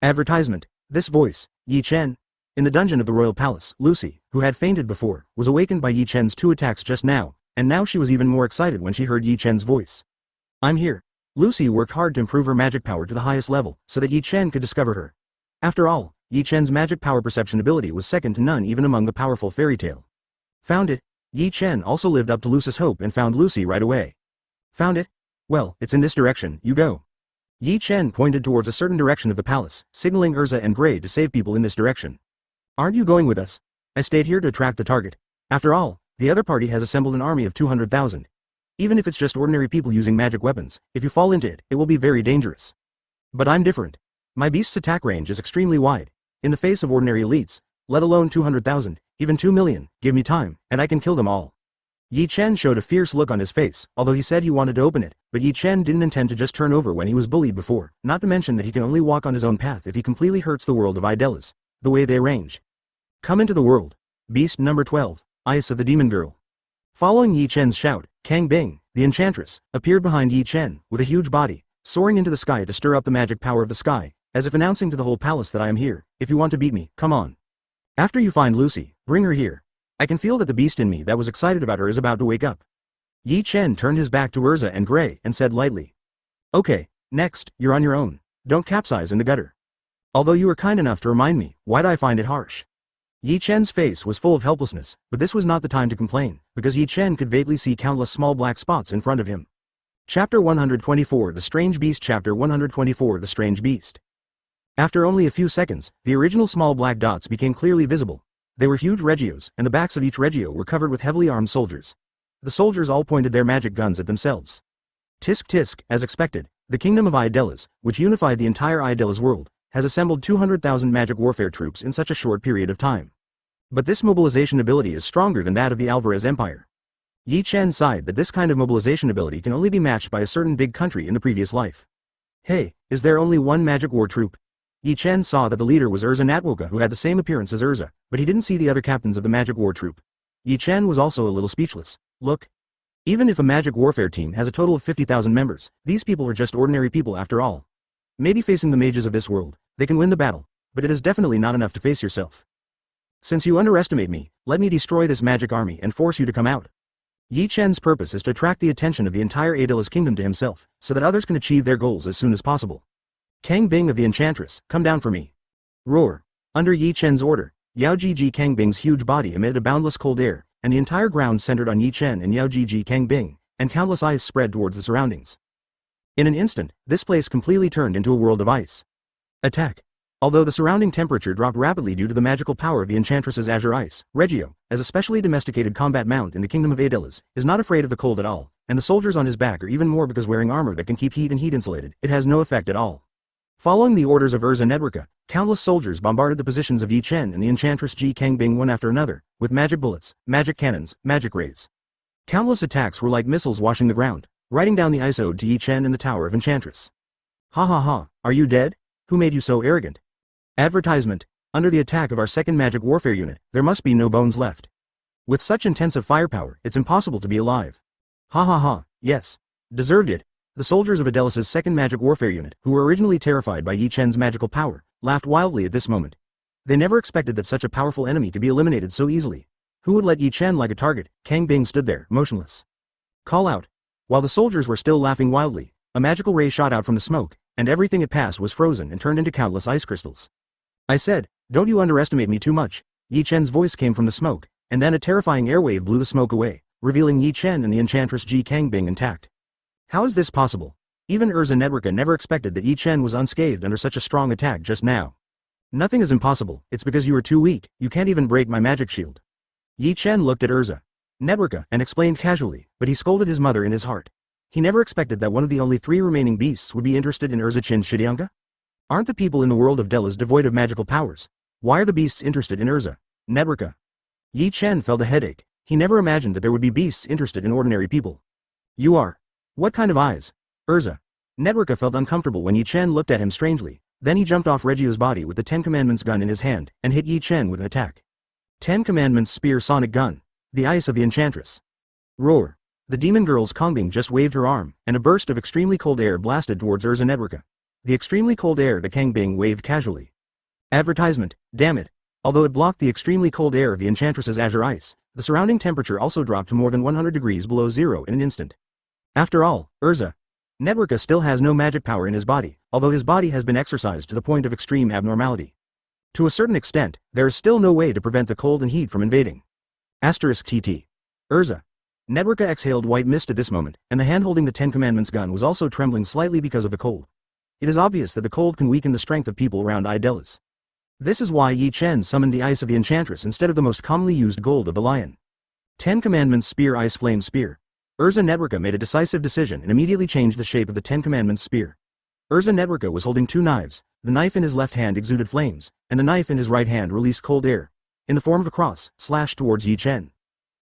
Advertisement. This voice, Yi Chen. In the dungeon of the royal palace, Lucy, who had fainted before, was awakened by Yi Chen's 2 attacks just now, and now she was even more excited when she heard Yi Chen's voice. I'm here. Lucy worked hard to improve her magic power to the highest level, so that Yi Chen could discover her. After all, Yi Chen's magic power perception ability was second to none even among the powerful fairy tale. Found it. Yi Chen also lived up to Lucy's hope and found Lucy right away. Found it? Well, it's in this direction, you go. Yi Chen pointed towards a certain direction of the palace, signaling Erza and Gray to save people in this direction. Aren't you going with us? I stayed here to attract the target. After all, the other party has assembled an army of 200,000. Even if it's just ordinary people using magic weapons, if you fall into it, it will be very dangerous. But I'm different. My beast's attack range is extremely wide. In the face of ordinary elites, let alone 200,000, even 2 million, give me time, and I can kill them all. Yi Chen showed a fierce look on his face, although he said he wanted to open it, but Yi Chen didn't intend to just turn over when he was bullied before, not to mention that he can only walk on his own path if he completely hurts the world of Edolas, the way they arrange. Come into the world. Beast number 12, Ice of the Demon Girl. Following Yi Chen's shout, Kang Bing, the enchantress, appeared behind Yi Chen, with a huge body, soaring into the sky to stir up the magic power of the sky, as if announcing to the whole palace that I am here. If you want to beat me, come on. After you find Lucy, bring her here. I can feel that the beast in me that was excited about her is about to wake up. Yi Chen turned his back to Erza and Gray and said lightly. Okay, next, you're on your own. Don't capsize in the gutter. Although you were kind enough to remind me, why'd I find it harsh? Yi Chen's face was full of helplessness, but this was not the time to complain, because Yi Chen could vaguely see countless small black spots in front of him. Chapter 124 The Strange Beast. Chapter 124 The Strange Beast. After only a few seconds, the original small black dots became clearly visible. They were huge regios, and the backs of each regio were covered with heavily armed soldiers. The soldiers all pointed their magic guns at themselves. Tisk tisk, as expected, the kingdom of Edolas, which unified the entire Edolas world, has assembled 200,000 magic warfare troops in such a short period of time. But this mobilization ability is stronger than that of the Alvarez Empire. Yi Chen sighed that this kind of mobilization ability can only be matched by a certain big country in the previous life. Hey, is there only one magic war troop? Yi Chen saw that the leader was Erza Natwoka, who had the same appearance as Erza, but he didn't see the other captains of the magic war troop. Yi Chen was also a little speechless. Look. Even if a magic warfare team has a total of 50,000 members, these people are just ordinary people after all. Maybe facing the mages of this world, they can win the battle, but it is definitely not enough to face yourself. Since you underestimate me, let me destroy this magic army and force you to come out. Yi Chen's purpose is to attract the attention of the entire Edolas kingdom to himself, so that others can achieve their goals as soon as possible. Kang Bing of the Enchantress, come down for me. Roar. Under Yi Chen's order, Yao Jiji Kang Bing's huge body emitted a boundless cold air, and the entire ground centered on Yi Chen and Yao Jiji Kang Bing, and countless ice spread towards the surroundings. In an instant, this place completely turned into a world of ice. Attack. Although the surrounding temperature dropped rapidly due to the magical power of the Enchantress's Azure Ice, Regio, as a specially domesticated combat mount in the kingdom of Edolas, is not afraid of the cold at all, and the soldiers on his back are even more because wearing armor that can keep heat and heat insulated, it has no effect at all. Following the orders of Erza Nedrika, Countless soldiers bombarded the positions of Yi Chen and the enchantress Ji Kangbing one after another, with magic bullets, magic cannons, magic rays. Countless attacks were like missiles washing the ground, writing down the ice ode to Yi Chen in the Tower of Enchantress. Ha ha ha, are you dead? Who made you so arrogant? Advertisement: under the attack of our second magic warfare unit, there must be no bones left. With such intensive firepower, it's impossible to be alive. Ha ha ha, yes. Deserved it. The soldiers of Edolas' second magic warfare unit, who were originally terrified by Yi Chen's magical power, laughed wildly at this moment. They never expected that such a powerful enemy could be eliminated so easily. Who would let Yi Chen like a target? Kangbing stood there, motionless. Call out. While the soldiers were still laughing wildly, a magical ray shot out from the smoke, and everything it passed was frozen and turned into countless ice crystals. I said, don't you underestimate me too much. Yi Chen's voice came from the smoke, and then a terrifying airwave blew the smoke away, revealing Yi Chen and the enchantress Ji Kangbing intact. How is this possible? Even Erza Networka never expected that Yi Chen was unscathed under such a strong attack just now. Nothing is impossible, it's because you are too weak, you can't even break my magic shield. Yi Chen looked at Erza Networka and explained casually, but he scolded his mother in his heart. He never expected that one of the only 3 remaining beasts would be interested in Erza Chin's Shidyanga? Aren't the people in the world of Edolas devoid of magical powers? Why are the beasts interested in Erza Networka? Yi Chen felt a headache. He never imagined that there would be beasts interested in ordinary people. You are. What kind of eyes? Erza Networka felt uncomfortable when Yi Chen looked at him strangely. Then he jumped off Reggio's body with the 10 Commandments gun in his hand, and hit Yi Chen with an attack. 10 Commandments Spear Sonic Gun. The ice of the Enchantress. Roar. The demon girl's Kangbing just waved her arm, and a burst of extremely cold air blasted towards Erza Networka. The extremely cold air the Kangbing waved casually. Advertisement, damn it. Although it blocked the extremely cold air of the Enchantress's azure ice, the surrounding temperature also dropped to more than 100 degrees below zero in an instant. After all, Erza Networka still has no magic power in his body, although his body has been exercised to the point of extreme abnormality. To a certain extent, there is still no way to prevent the cold and heat from invading. *TT. Erza Networka exhaled white mist at this moment, and the hand holding the 10 Commandments gun was also trembling slightly because of the cold. It is obvious that the cold can weaken the strength of people around Edolas. This is why Yi Chen summoned the ice of the Enchantress instead of the most commonly used gold of the lion. 10 Commandments Spear Ice Flame Spear. Erza Networka made a decisive decision and immediately changed the shape of the 10 Commandments spear. Erza Networka was holding 2 knives. The knife in his left hand exuded flames, and the knife in his right hand released cold air, in the form of a cross, slashed towards Yi Chen.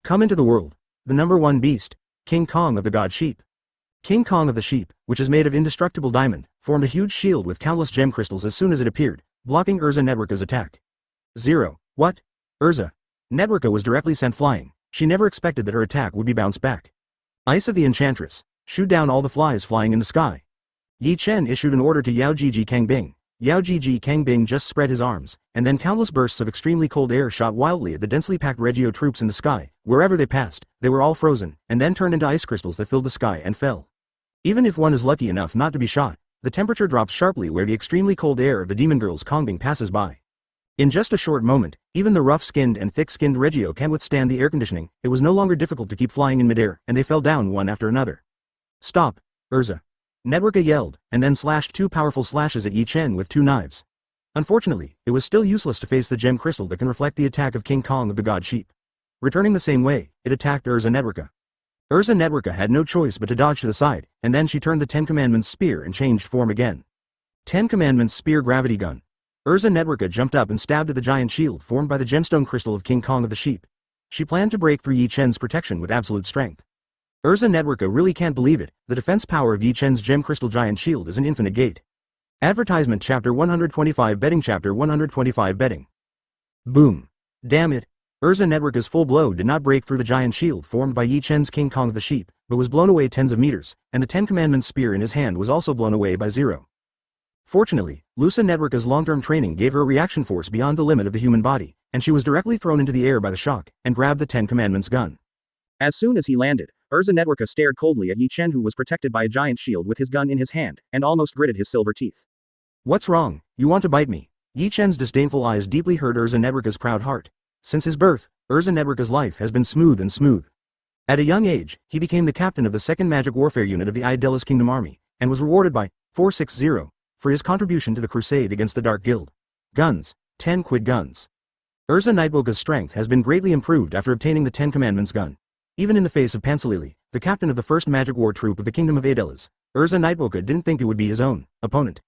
Come into the world. The number 1 beast, King Kong of the God Sheep. King Kong of the Sheep, which is made of indestructible diamond, formed a huge shield with countless gem crystals as soon as it appeared, blocking Erza Networka's attack. 0. What? Erza Networka was directly sent flying. She never expected that her attack would be bounced back. Ice of the Enchantress. Shoot down all the flies flying in the sky. Yi Chen issued an order to Yao Ji Kangbing. Yao Ji Kangbing just spread his arms, and then countless bursts of extremely cold air shot wildly at the densely packed Reggio troops in the sky. Wherever they passed, they were all frozen, and then turned into ice crystals that filled the sky and fell. Even if one is lucky enough not to be shot, the temperature drops sharply where the extremely cold air of the demon girl's Kangbing passes by. In just a short moment, even the rough-skinned and thick-skinned Reggio can't withstand the air conditioning. It was no longer difficult to keep flying in midair, and they fell down one after another. Stop, Erza Networka yelled, and then slashed 2 powerful slashes at Yi Chen with 2 knives. Unfortunately, it was still useless to face the gem crystal that can reflect the attack of King Kong of the God Sheep. Returning the same way, it attacked Erza Networka. Erza Networka had no choice but to dodge to the side, and then she turned the 10 Commandments spear and changed form again. 10 Commandments Spear Gravity Gun. Erza Networka jumped up and stabbed at the giant shield formed by the gemstone crystal of King Kong of the Sheep. She planned to break through Yi Chen's protection with absolute strength. Erza Networka really can't believe it. The defense power of Yi Chen's gem crystal giant shield is an infinite gate. Advertisement Chapter 125 Betting Chapter 125 Betting. Boom. Damn it. Erza Networka's full blow did not break through the giant shield formed by Yi Chen's King Kong of the Sheep, but was blown away tens of meters, and the 10 Commandments spear in his hand was also blown away by 0. Fortunately, Lusa Networka's long-term training gave her a reaction force beyond the limit of the human body, and she was directly thrown into the air by the shock, and grabbed the 10 Commandments gun. As soon as he landed, Erza Networka stared coldly at Yi Chen, who was protected by a giant shield with his gun in his hand, and almost gritted his silver teeth. What's wrong? You want to bite me? Yi Chen's disdainful eyes deeply hurt Erza Networka's proud heart. Since his birth, Erza Networka's life has been smooth and smooth. At a young age, he became the captain of the 2nd Magic Warfare Unit of the Edolas Kingdom Army, and was rewarded by 460 for his contribution to the crusade against the Dark Guild. Guns. 10 quid guns. Erza Networka's strength has been greatly improved after obtaining the 10 Commandments gun. Even in the face of Pansalili, the captain of the 1st Magic War Troop of the Kingdom of Edolas, Erza Networka didn't think it would be his own opponent.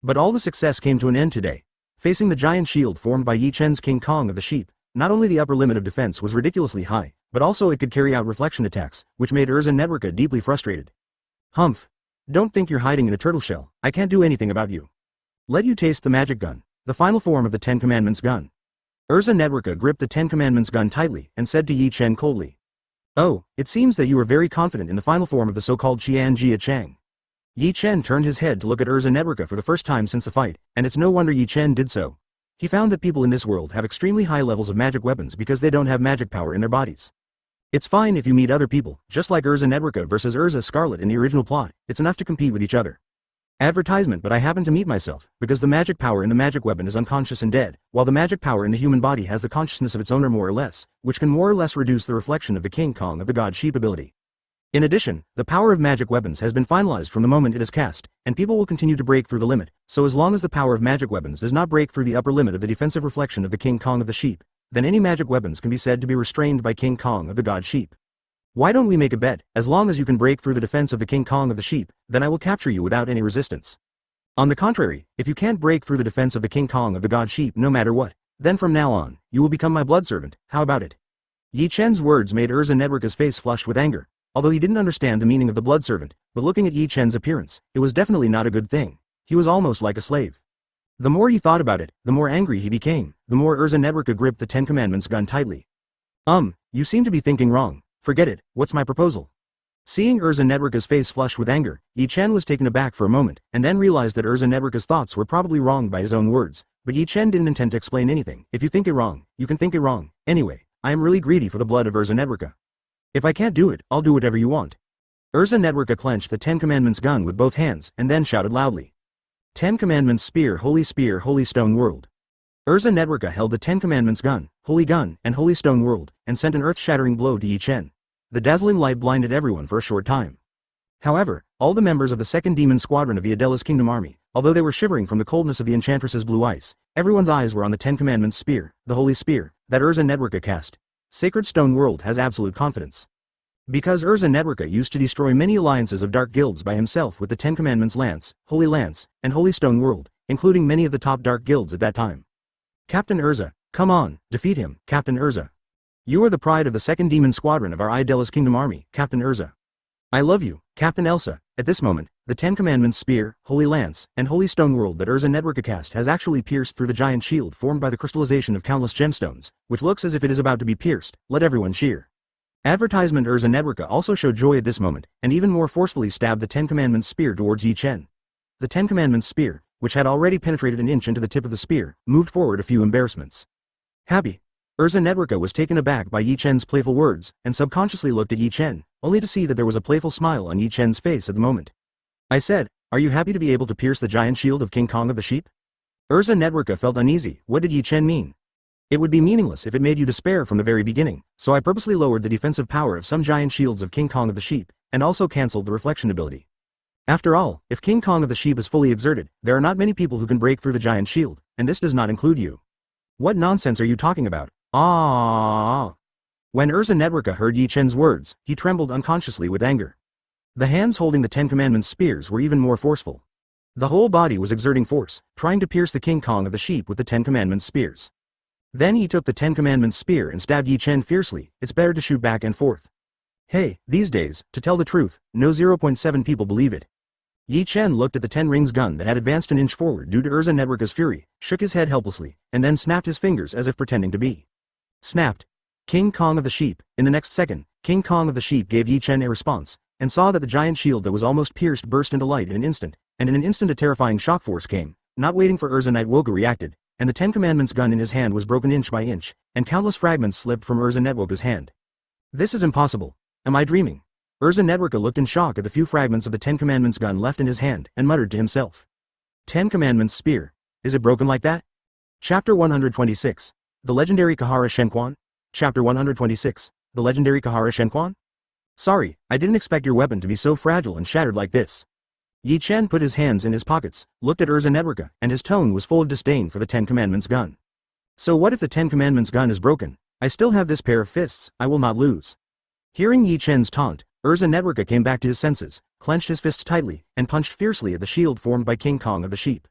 But all the success came to an end today. Facing the giant shield formed by Yi Chen's King Kong of the Sheep, not only the upper limit of defense was ridiculously high, but also it could carry out reflection attacks, which made Erza Networka deeply frustrated. Humph. Don't think you're hiding in a turtle shell, I can't do anything about you. Let you taste the magic gun, the final form of the Ten Commandments gun. Erza Networka gripped the Ten Commandments gun tightly and said to Yi Chen coldly. Oh, it seems that you are very confident in the final form of the so-called Qian Jia Chang. Yi Chen turned his head to look at Erza Networka for the first time since the fight, and it's no wonder Yi Chen did so. He found that people in this world have extremely high levels of magic weapons because they don't have magic power in their bodies. It's fine if you meet other people, just like Erza Networka versus Erza Scarlet in the original plot, it's enough to compete with each other. Advertisement, but I happen to meet myself, because the magic power in the magic weapon is unconscious and dead, while the magic power in the human body has the consciousness of its owner more or less, which can more or less reduce the reflection of the King Kong of the God Sheep ability. In addition, the power of magic weapons has been finalized from the moment it is cast, and people will continue to break through the limit, so as long as the power of magic weapons does not break through the upper limit of the defensive reflection of the King Kong of the Sheep, then any magic weapons can be said to be restrained by King Kong of the God Sheep. Why don't we make a bet, as long as you can break through the defense of the King Kong of the Sheep, then I will capture you without any resistance. On the contrary, if you can't break through the defense of the King Kong of the God Sheep no matter what, then from now on, you will become my blood servant, how about it? Yi Chen's words made Erza Networka's face flush with anger, although he didn't understand the meaning of the blood servant, but looking at Yi Chen's appearance, it was definitely not a good thing. He was almost like a slave. The more he thought about it, the more angry he became, the more Erza Networka gripped the Ten Commandments gun tightly. You seem to be thinking wrong. Forget it, what's my proposal? Seeing Erza Networka's face flush with anger, Yi Chen was taken aback for a moment, and then realized that Erza Networka's thoughts were probably wrong by his own words, but Yi Chen didn't intend to explain anything. If you think it wrong, you can think it wrong. Anyway, I am really greedy for the blood of Erza Networka. If I can't do it, I'll do whatever you want. Erza Networka clenched the Ten Commandments gun with both hands, and then shouted loudly. Ten Commandments Spear, Holy Stone World. Erza Networka held the Ten Commandments gun, and Holy Stone World, and sent an earth-shattering blow to Yi Chen. The dazzling light blinded everyone for a short time. However, all the members of the second demon squadron of the Edolas Kingdom Army, although they were shivering from the coldness of the Enchantress's blue ice, everyone's eyes were on the Ten Commandments spear, the Holy Spear, that Erza Networka cast. Sacred Stone World has absolute confidence. Because Erza Networka used to destroy many alliances of dark guilds by himself with the Ten Commandments Lance, and Holy Stone World, including many of the top dark guilds at that time. Captain Erza, come on, defeat him, Captain Erza. You are the pride of the second demon squadron of our Edolas Kingdom Army, Captain Erza. I love you, Captain Elsa. At this moment, the Ten Commandments spear, Holy Lance, and Holy Stone World that Erza Networka cast has actually pierced through the giant shield formed by the crystallization of countless gemstones, which looks as if it is about to be pierced. Let everyone cheer. Advertisement Erza Networka also showed joy at this moment, and even more forcefully stabbed the Ten Commandments spear towards Yi Chen. The Ten Commandments spear, which had already penetrated an inch into the tip of the spear, moved forward a few embarrassments. Happy. Erza Networka was taken aback by Yi Chen's playful words, and subconsciously looked at Yi Chen, only to see that there was a playful smile on Yi Chen's face at the moment. I said, are you happy to be able to pierce the giant shield of King Kong of the Sheep? Erza Networka felt uneasy. What did Yi Chen mean? It would be meaningless if it made you despair from the very beginning, so I purposely lowered the defensive power of some giant shields of King Kong of the Sheep, and also cancelled the reflection ability. After all, if King Kong of the Sheep is fully exerted, there are not many people who can break through the giant shield, and this does not include you. What nonsense are you talking about? When Erza Networka heard Yi Chen's words, he trembled unconsciously with anger. The hands holding the Ten Commandments spears were even more forceful. The whole body was exerting force, trying to pierce the King Kong of the Sheep with the Ten Commandments spears. Then he took the Ten Commandments spear and stabbed Yi Chen fiercely. It's better to shoot back and forth. Hey, these days, to tell the truth, no 0.7 people believe it. Yi Chen looked at the 10 rings gun that had advanced an inch forward due to Erza Networka's fury, shook his head helplessly, and then snapped his fingers as if pretending to be. Snapped. King Kong of the Sheep. In the next second, King Kong of the Sheep gave Yi Chen a response, and saw that the giant shield that was almost pierced burst into light in an instant, and in an instant a terrifying shock force came. Not waiting for Erza Networka reacted, and the Ten Commandments gun in his hand was broken inch by inch, and countless fragments slipped from Erza Networka's hand. This is impossible. Am I dreaming? Erza Networka looked in shock at the few fragments of the Ten Commandments gun left in his hand, and muttered to himself. Ten Commandments spear. Is it broken like that? Chapter 126. The Legendary Kahara Shenquan? Chapter 126. The Legendary Kahara Shenquan? Sorry, I didn't expect your weapon to be so fragile and shattered like this. Yi Chen put his hands in his pockets, looked at Erza Networka, and his tone was full of disdain for the Ten Commandments gun. So what if the Ten Commandments gun is broken? I still have this pair of fists, I will not lose. Hearing Yi Chen's taunt, Erza Networka came back to his senses, clenched his fists tightly, and punched fiercely at the shield formed by King Kong of the Sheep.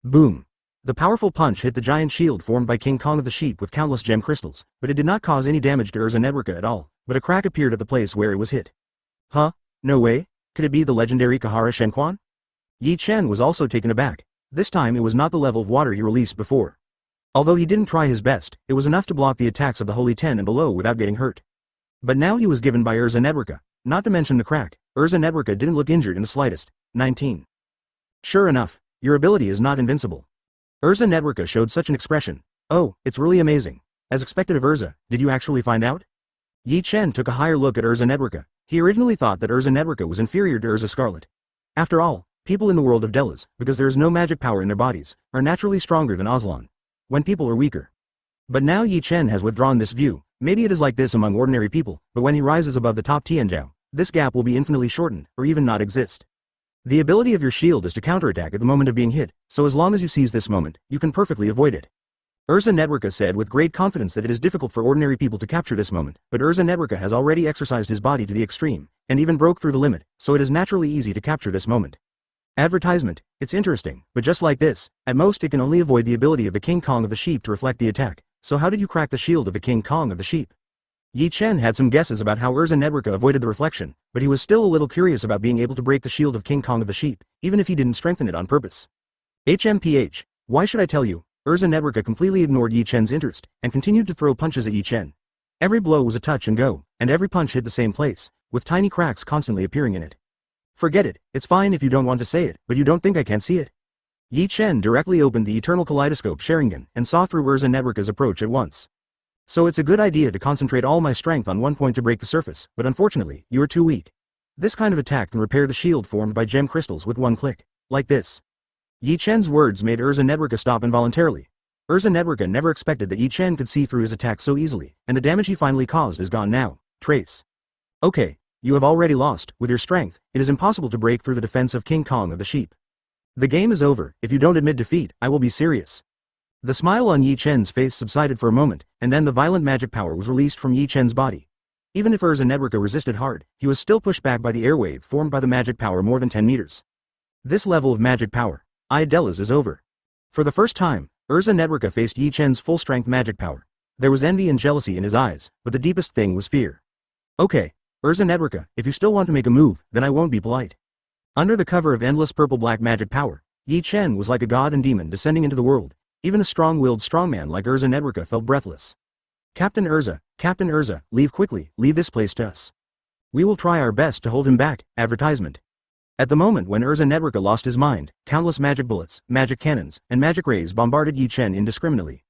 Boom. The powerful punch hit the giant shield formed by King Kong of the Sheep with countless gem crystals, but it did not cause any damage to Erza Networka at all, but a crack appeared at the place where it was hit. Huh? No way? Could it be the legendary Kahara Shenquan? Yi Chen was also taken aback. This time it was not the level of water he released before. Although he didn't try his best, it was enough to block the attacks of the Holy 10 and below without getting hurt. But now he was given by Erza Networka, not to mention the crack. Erza Networka didn't look injured in the slightest. 19. Sure enough, your ability is not invincible. Erza Networka showed such an expression. Oh, it's really amazing. As expected of Erza, did you actually find out? Yi Chen took a higher look at Erza Networka. He originally thought that Erza Networka was inferior to Erza Scarlet. After all, people in the world of Edolas, because there is no magic power in their bodies, are naturally stronger than Aslan. When people are weaker. But now Yi Chen has withdrawn this view. Maybe it is like this among ordinary people, but when he rises above the top Tianjiao, this gap will be infinitely shortened, or even not exist. The ability of your shield is to counterattack at the moment of being hit, so as long as you seize this moment, you can perfectly avoid it. Erza Networka said with great confidence that it is difficult for ordinary people to capture this moment, but Erza Networka has already exercised his body to the extreme, and even broke through the limit, so it is naturally easy to capture this moment. Advertisement, it's interesting, but just like this, at most it can only avoid the ability of the King Kong of the Sheep to reflect the attack, so how did you crack the shield of the King Kong of the Sheep? Yi Chen had some guesses about how Erza Networka avoided the reflection, but he was still a little curious about being able to break the shield of King Kong of the Sheep, even if he didn't strengthen it on purpose. HMPH, why should I tell you? Erza Networka completely ignored Yi Chen's interest, and continued to throw punches at Yi Chen. Every blow was a touch and go, and every punch hit the same place, with tiny cracks constantly appearing in it. Forget it, it's fine if you don't want to say it, but you don't think I can't see it? Yi Chen directly opened the Eternal Kaleidoscope Sharingan and saw through Erza Networka's approach at once. So it's a good idea to concentrate all my strength on one point to break the surface, but unfortunately, you are too weak. This kind of attack can repair the shield formed by gem crystals with one click. Like this. Yi Chen's words made Erza Networka stop involuntarily. Erza Networka never expected that Yi Chen could see through his attack so easily, and the damage he finally caused is gone now. Trace. Okay, you have already lost. With your strength, it is impossible to break through the defense of King Kong of the Sheep. The game is over. If you don't admit defeat, I will be serious. The smile on Yi Chen's face subsided for a moment, and then the violent magic power was released from Yi Chen's body. Even if Erza Networka resisted hard, he was still pushed back by the airwave formed by the magic power more than 10 meters. This level of magic power, Edolas, is over. For the first time, Erza Networka faced Yi Chen's full-strength magic power. There was envy and jealousy in his eyes, but the deepest thing was fear. Okay, Erza Networka, if you still want to make a move, then I won't be polite. Under the cover of endless purple-black magic power, Yi Chen was like a god and demon descending into the world. Even a strong-willed strongman like Erza Networka felt breathless. Captain Erza, leave quickly, leave this place to us. We will try our best to hold him back. Advertisement. At the moment when Erza Networka lost his mind, countless magic bullets, magic cannons, and magic rays bombarded Yi Chen indiscriminately.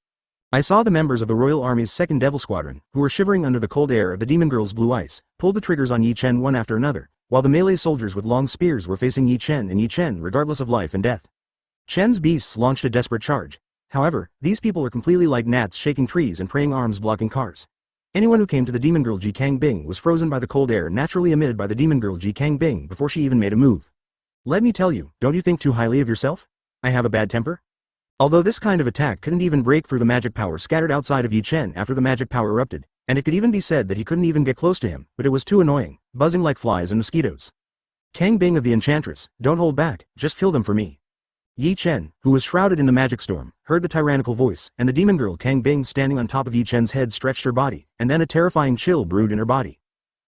I saw the members of the Royal Army's 2nd Devil Squadron, who were shivering under the cold air of the Demon Girl's blue ice, pulled the triggers on Yi Chen one after another, while the melee soldiers with long spears were facing Yi Chen regardless of life and death. Chen's beasts launched a desperate charge. However, these people are completely like gnats shaking trees and praying arms blocking cars. Anyone who came to the Demon Girl Ji Kang Bing was frozen by the cold air naturally emitted by the Demon Girl Ji Kang Bing before she even made a move. Let me tell you, don't you think too highly of yourself? I have a bad temper? Although this kind of attack couldn't even break through the magic power scattered outside of Yi Chen after the magic power erupted, and it could even be said that he couldn't even get close to him, but it was too annoying, buzzing like flies and mosquitoes. Kang Bing of the Enchantress, don't hold back, just kill them for me. Yi Chen, who was shrouded in the magic storm, heard the tyrannical voice, and the demon girl Kang Bing standing on top of Yi Chen's head stretched her body, and then a terrifying chill brewed in her body.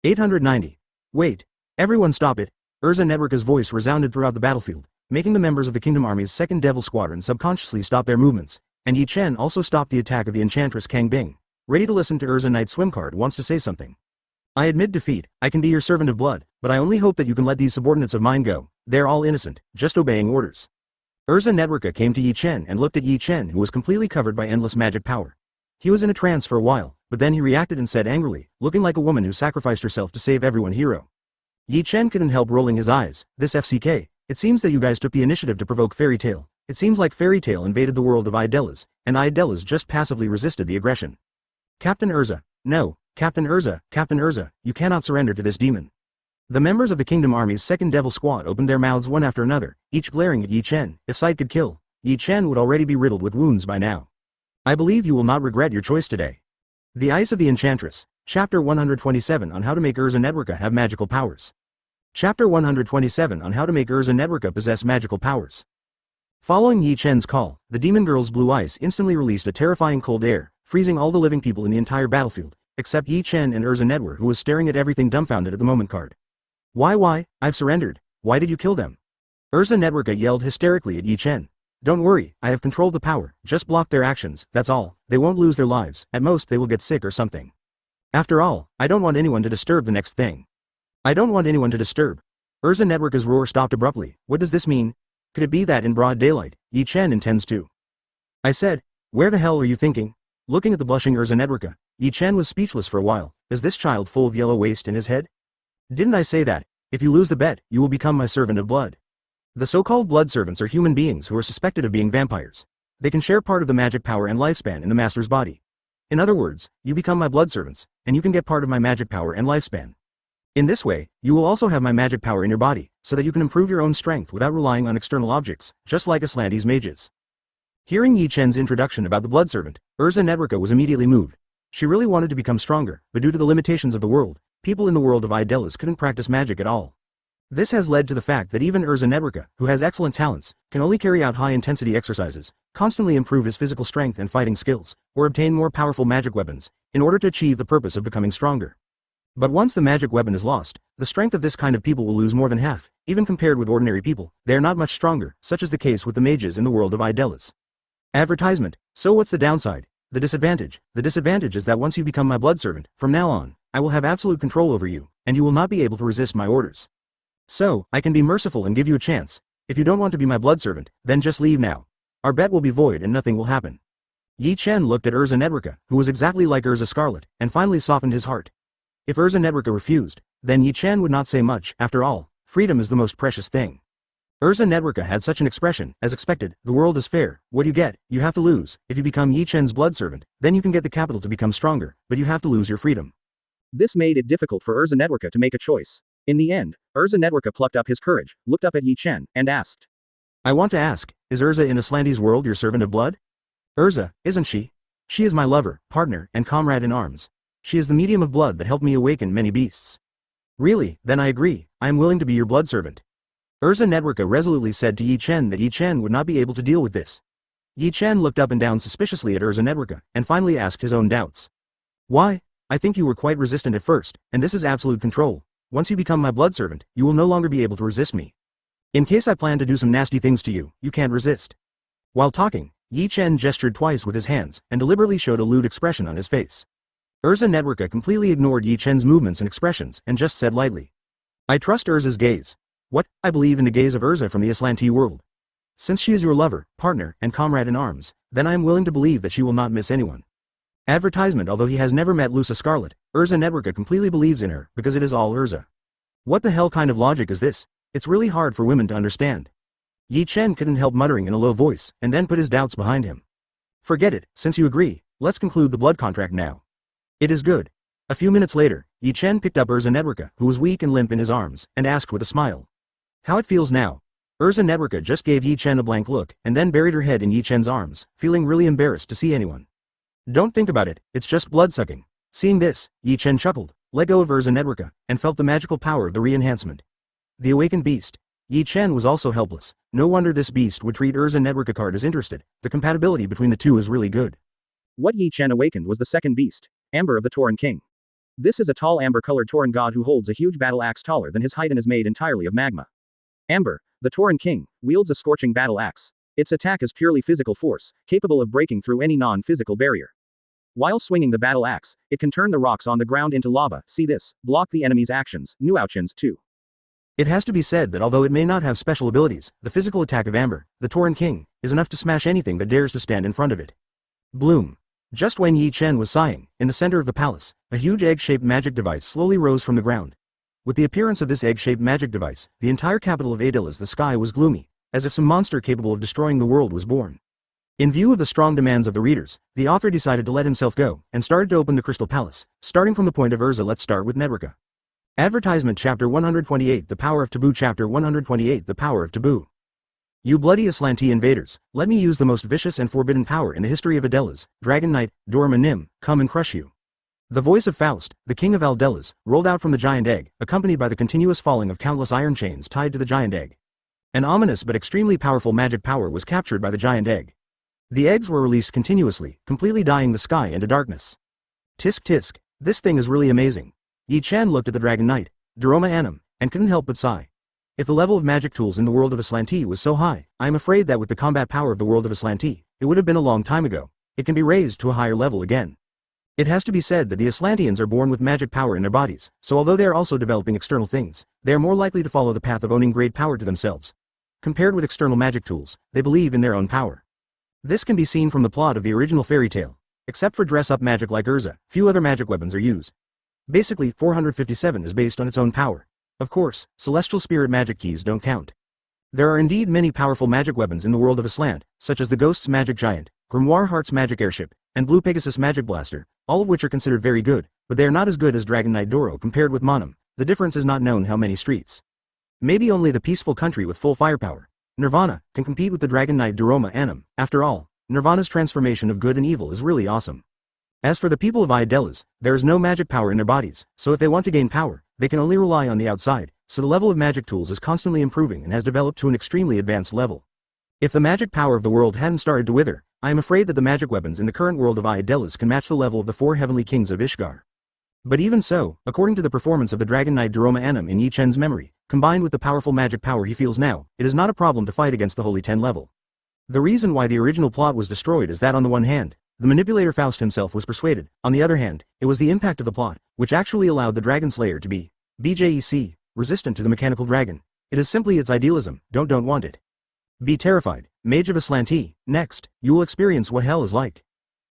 890. Wait. Everyone stop it. Erza Networka's voice resounded throughout the battlefield, making the members of the Kingdom Army's 2nd Devil Squadron subconsciously stop their movements, and Yi Chen also stopped the attack of the Enchantress Kang Bing. Ready to listen to Erza Knight Swimcard wants to say something. I admit defeat, I can be your servant of blood, but I only hope that you can let these subordinates of mine go. They're all innocent, just obeying orders. Erza Networka came to Yi Chen and looked at Yi Chen, who was completely covered by endless magic power. He was in a trance for a while, but then he reacted and said angrily, looking like a woman who sacrificed herself to save everyone hero. Yi Chen couldn't help rolling his eyes. This FCK, it seems that you guys took the initiative to provoke Fairy Tail. It seems like Fairy Tail invaded the world of Edolas, and Edolas just passively resisted the aggression. Captain Erza, no, Captain Erza, you cannot surrender to this demon. The members of the Kingdom Army's 2nd Devil Squad opened their mouths one after another, each glaring at Yi Chen. If sight could kill, Yi Chen would already be riddled with wounds by now. I believe you will not regret your choice today. The Ice of the Enchantress, Chapter 127 on how to make Erza Networka have magical powers. Chapter 127 on how to make Erza Networka possess magical powers. Following Yi Chen's call, the demon girl's blue ice instantly released a terrifying cold air, freezing all the living people in the entire battlefield, except Yi Chen and Erza Nedwer, who was staring at everything dumbfounded at the moment card. Why, I've surrendered. Why did you kill them? Erza Nedwer yelled hysterically at Yi Chen. Don't worry, I have controlled the power, just block their actions, that's all, they won't lose their lives, at most they will get sick or something. After all, I don't want anyone to disturb the next thing. I don't want anyone to disturb. Erza Nedwer's roar stopped abruptly. What does this mean? Could it be that in broad daylight, Yi Chen intends to? I said, where the hell are you thinking? Looking at the blushing Erza Nedwer, Yi Chen was speechless for a while. Is this child full of yellow waste in his head? Didn't I say that? If you lose the bet, you will become my servant of blood. The so-called blood servants are human beings who are suspected of being vampires. They can share part of the magic power and lifespan in the master's body. In other words, you become my blood servants, and you can get part of my magic power and lifespan. In this way, you will also have my magic power in your body, so that you can improve your own strength without relying on external objects, just like Aslante's mages. Hearing Yi Chen's introduction about the blood servant, Erza Nedwer was immediately moved. She really wanted to become stronger, but due to the limitations of the world, people in the world of Edolas couldn't practice magic at all. This has led to the fact that even Erza Nedwer, who has excellent talents, can only carry out high-intensity exercises, constantly improve his physical strength and fighting skills, or obtain more powerful magic weapons, in order to achieve the purpose of becoming stronger. But once the magic weapon is lost, the strength of this kind of people will lose more than half. Even compared with ordinary people, they are not much stronger, such is the case with the mages in the world of Edolas. Advertisement. So what's the downside? The disadvantage. The disadvantage is that once you become my blood servant, from now on, I will have absolute control over you, and you will not be able to resist my orders. So, I can be merciful and give you a chance. If you don't want to be my blood servant, then just leave now. Our bet will be void and nothing will happen. Yi Chen looked at Erza Nedwer, who was exactly like Erza Scarlet, and finally softened his heart. If Erza Nedwer refused, then Yi Chen would not say much. After all, freedom is the most precious thing. Erza Nedwer had such an expression. As expected, the world is fair. What you get, you have to lose. If you become Yi Chen's blood servant, then you can get the capital to become stronger, but you have to lose your freedom. This made it difficult for Erza Nedwer to make a choice. In the end, Erza Nedwer plucked up his courage, looked up at Yi Chen, and asked. I want to ask, is Erza in Aslante's world your servant of blood? Erza, isn't she? She is my lover, partner, and comrade in arms. She is the medium of blood that helped me awaken many beasts. Really, then I agree, I am willing to be your blood servant. Erza Nedwer resolutely said to Yi Chen that Yi Chen would not be able to deal with this. Yi Chen looked up and down suspiciously at Erza Nedwer, and finally asked his own doubts. Why? I think you were quite resistant at first, and this is absolute control. Once you become my blood servant, you will no longer be able to resist me. In case I plan to do some nasty things to you, you can't resist. While talking, Yi Chen gestured twice with his hands, and deliberately showed a lewd expression on his face. Erza Nedwer completely ignored Yi Chen's movements and expressions, and just said lightly. I trust Erza's gaze. What? I believe in the gaze of Erza from the Aslante world. Since she is your lover, partner, and comrade in arms, then I am willing to believe that she will not miss anyone. Advertisement. Although he has never met Lusa Scarlet, Erza Nedwer completely believes in her, because it is all Erza. What the hell kind of logic is this? It's really hard for women to understand. Yi Chen couldn't help muttering in a low voice, and then put his doubts behind him. Forget it, since you agree, let's conclude the blood contract now. It is good. A few minutes later, Yi Chen picked up Erza Nedwer, who was weak and limp in his arms, and asked with a smile. How it feels now? Erza Nedwer just gave Yi Chen a blank look, and then buried her head in Yi Chen's arms, feeling really embarrassed to see anyone. Don't think about it, it's just blood-sucking. Seeing this, Yi Chen chuckled, let go of Erza Nedwer, and felt the magical power of the re-enhancement. The awakened beast. Yi Chen was also helpless. No wonder this beast would treat Erza Nedwer card as interested. The compatibility between the two is really good. What Yi Chen awakened was the second beast, Amber of the Tauren King. This is a tall amber-colored Tauren god who holds a huge battle axe taller than his height and is made entirely of magma. Amber, the Tauren King, wields a scorching battle axe. Its attack is purely physical force, capable of breaking through any non-physical barrier. While swinging the battle axe, it can turn the rocks on the ground into lava. See this, block the enemy's actions, new actions too. It has to be said that although it may not have special abilities, the physical attack of Amber, the Tauren King, is enough to smash anything that dares to stand in front of it. Bloom. Just when Yi Chen was sighing, in the center of the palace, a huge egg-shaped magic device slowly rose from the ground. With the appearance of this egg-shaped magic device, the entire capital of Edolas, the sky was gloomy, as if some monster capable of destroying the world was born. In view of the strong demands of the readers, the author decided to let himself go, and started to open the Crystal Palace, starting from the point of Erza. Let's start with Nedwer. Advertisement. Chapter 128 The Power of Taboo. Chapter 128 The Power of Taboo. You bloody Aslante invaders, let me use the most vicious and forbidden power in the history of Edolas, Dragon Knight, Dorma Nim, come and crush you. The voice of Faust, the king of Edolas, rolled out from the giant egg, accompanied by the continuous falling of countless iron chains tied to the giant egg. An ominous but extremely powerful magic power was captured by the giant egg. The eggs were released continuously, completely dyeing the sky into darkness. Tisk tisk, this thing is really amazing. Yi Chen looked at the Dragon Knight, Daroma Anum, and couldn't help but sigh. If the level of magic tools in the world of Aslanti was so high, I am afraid that with the combat power of the world of Aslanti, it would have been a long time ago. It can be raised to a higher level again. It has to be said that the Aslanteans are born with magic power in their bodies, so although they are also developing external things, they are more likely to follow the path of owning great power to themselves. Compared with external magic tools, they believe in their own power. This can be seen from the plot of the original fairy tale. Except for dress-up magic like Erza, few other magic weapons are used. Basically, 457 is based on its own power. Of course, celestial spirit magic keys don't count. There are indeed many powerful magic weapons in the world of Aslant, such as the Ghost's Magic Giant, Grimoire Heart's Magic Airship, and Blue Pegasus Magic Blaster, all of which are considered very good, but they are not as good as Dragon Knight Doro compared with Monum. The difference is not known how many streets. Maybe only the peaceful country with full firepower, Nirvana, can compete with the Dragon Knight Daroma Anum. After all, Nirvana's transformation of good and evil is really awesome. As for the people of Edolas, there is no magic power in their bodies, so if they want to gain power, they can only rely on the outside, so the level of magic tools is constantly improving and has developed to an extremely advanced level. If the magic power of the world hadn't started to wither, I am afraid that the magic weapons in the current world of Edolas can match the level of the 4 heavenly kings of Ishgar. But even so, according to the performance of the Dragon Knight Daroma Anum in Yi Chen's memory, combined with the powerful magic power he feels now, it is not a problem to fight against the Holy 10 level. The reason why the original plot was destroyed is that on the one hand, the manipulator Faust himself was persuaded, on the other hand, it was the impact of the plot, which actually allowed the Dragon Slayer to be, BJEC, resistant to the mechanical dragon. It is simply its idealism, don't want it. Be terrified, Mage of Aslanti, next, you will experience what hell is like.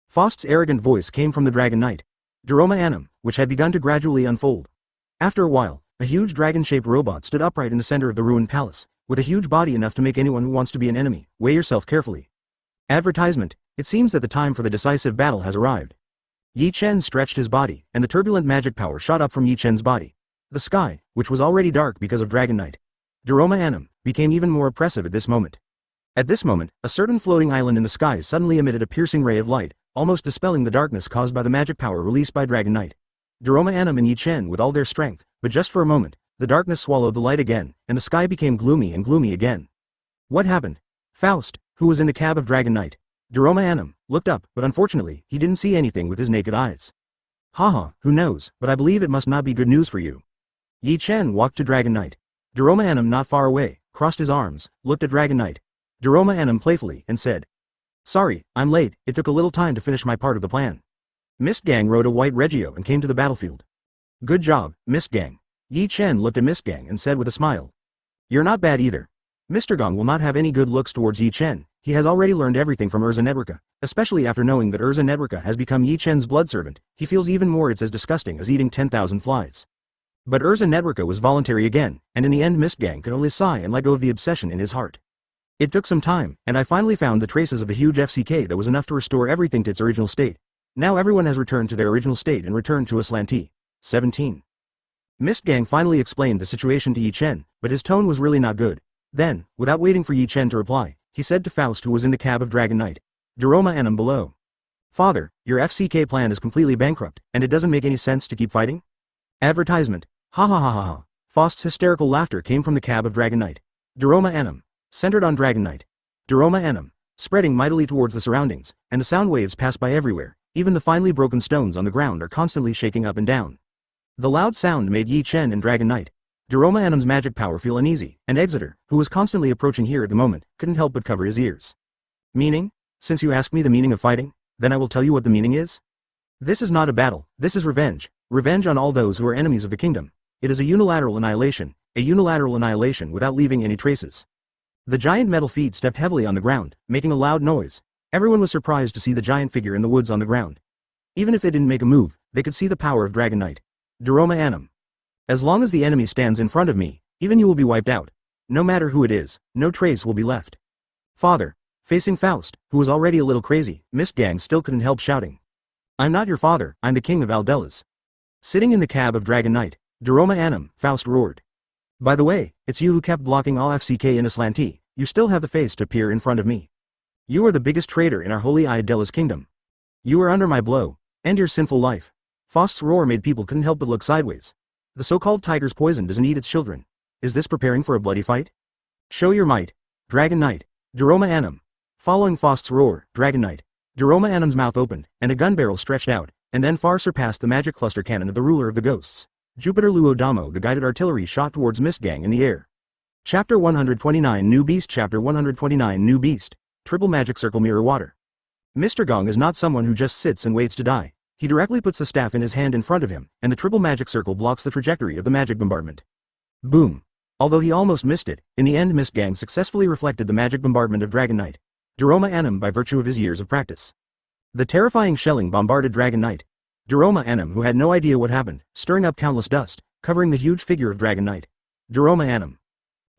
Faust's arrogant voice came from the Dragon Knight, Daroma Anum, which had begun to gradually unfold. After a while, a huge dragon-shaped robot stood upright in the center of the ruined palace, with a huge body enough to make anyone who wants to be an enemy, weigh yourself carefully. Advertisement. It seems that the time for the decisive battle has arrived. Yi Chen stretched his body, and the turbulent magic power shot up from Yi Chen's body. The sky, which was already dark because of Dragon Knight Daroma Anum, became even more oppressive at this moment. At this moment, a certain floating island in the sky suddenly emitted a piercing ray of light, almost dispelling the darkness caused by the magic power released by Dragon Knight Daroma Anum and Yi Chen with all their strength, but just for a moment, the darkness swallowed the light again, and the sky became gloomy and gloomy again. What happened? Faust, who was in the cab of Dragon Knight Daroma Anum, looked up, but unfortunately, he didn't see anything with his naked eyes. Haha, who knows, but I believe it must not be good news for you. Yi Chen walked to Dragon Knight Daroma Anum not far away, crossed his arms, looked at Dragon Knight Daroma Anum playfully, and said, "Sorry, I'm late, it took a little time to finish my part of the plan." Mistgang rode a white Regio and came to the battlefield. Good job, Mistgang. Yi Chen looked at Mistgang and said with a smile, "You're not bad either." Mr. will not have any good looks towards Yi Chen. He has already learned everything from Erza Nedrika, especially after knowing that Erza Nedrika has become Yi Chen's blood servant. He feels even more it's as disgusting as eating 10,000 flies. But Erza Nedrika was voluntary again, and in the end Mistgang could only sigh and let go of the obsession in his heart. It took some time, and I finally found the traces of the huge FCK that was enough to restore everything to its original state. Now everyone has returned to their original state and returned to Aslanti. 17. Mistgang finally explained the situation to Yi Chen, but his tone was really not good. Then, without waiting for Yi Chen to reply, he said to Faust, who was in the cab of Dragon Knight Daroma Anum below, "Father, your FCK plan is completely bankrupt, and it doesn't make any sense to keep fighting?" Advertisement. Ha ha ha ha ha. Faust's hysterical laughter came from the cab of Dragon Knight Daroma Anum, centered on Dragon Knight Daroma Anum, spreading mightily towards the surroundings, and the sound waves pass by everywhere. Even the finely broken stones on the ground are constantly shaking up and down. The loud sound made Yi Chen and Dragon Knight Daroma Anum's magic power feel uneasy, and Exeter, who was constantly approaching here at the moment, couldn't help but cover his ears. Meaning? Since you ask me the meaning of fighting, then I will tell you what the meaning is. This is not a battle, this is revenge. Revenge on all those who are enemies of the kingdom. It is a unilateral annihilation without leaving any traces. The giant metal feet stepped heavily on the ground, making a loud noise. Everyone was surprised to see the giant figure in the woods on the ground. Even if they didn't make a move, they could see the power of Dragon Knight Daroma Anum. As long as the enemy stands in front of me, even you will be wiped out. No matter who it is, no trace will be left. Father. Facing Faust, who was already a little crazy, Mistgang still couldn't help shouting, "I'm not your father, I'm the king of Edolas." Sitting in the cab of Dragon Knight Daroma Anum, Faust roared, "By the way, it's you who kept blocking all FCK in Aslanti. You still have the face to appear in front of me. You are the biggest traitor in our holy Edolas kingdom. You are under my blow. End your sinful life." Faust's roar made people couldn't help but look sideways. The so-called tiger's poison doesn't eat its children. Is this preparing for a bloody fight? Show your might. Dragon Knight. Duroma Anum. Following Faust's roar, Dragon Knight. Duroma Anum's mouth opened, and a gun barrel stretched out, and then far surpassed the magic cluster cannon of the ruler of the ghosts. Jupiter Luo Damo. The guided artillery shot towards Mystogan in the air. Chapter 129 New Beast. Chapter 129 New Beast. Triple Magic Circle Mirror Water. Mystogan is not someone who just sits and waits to die. He directly puts the staff in his hand in front of him, and the triple magic circle blocks the trajectory of the magic bombardment. Boom. Although he almost missed it, in the end Mystogan successfully reflected the magic bombardment of Dragon Knight. Duroma Anum by virtue of his years of practice. The terrifying shelling bombarded Dragon Knight. Duroma Anum, who had no idea what happened, stirring up countless dust, covering the huge figure of Dragon Knight. Duroma Anum.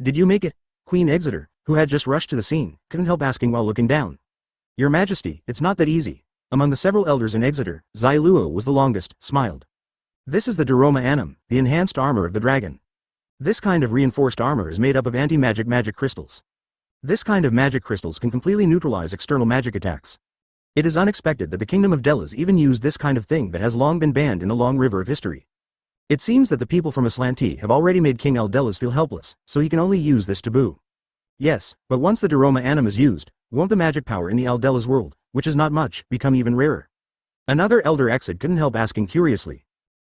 Did you make it? Queen Exeter, who had just rushed to the scene, couldn't help asking while looking down. Your Majesty, it's not that easy. Among the several elders in Exeter, Zai Luo was the longest, smiled. This is the Duroma Anum, the enhanced armor of the dragon. This kind of reinforced armor is made up of anti-magic crystals. This kind of magic crystals can completely neutralize external magic attacks. It is unexpected that the kingdom of Edolas even used this kind of thing that has long been banned in the long river of history. It seems that the people from Aslanti have already made King Edolas feel helpless, so he can only use this taboo. Yes, but once the Duroma Anum is used, won't the magic power in the Edolas world, which is not much, become even rarer? Another elder Exit couldn't help asking curiously.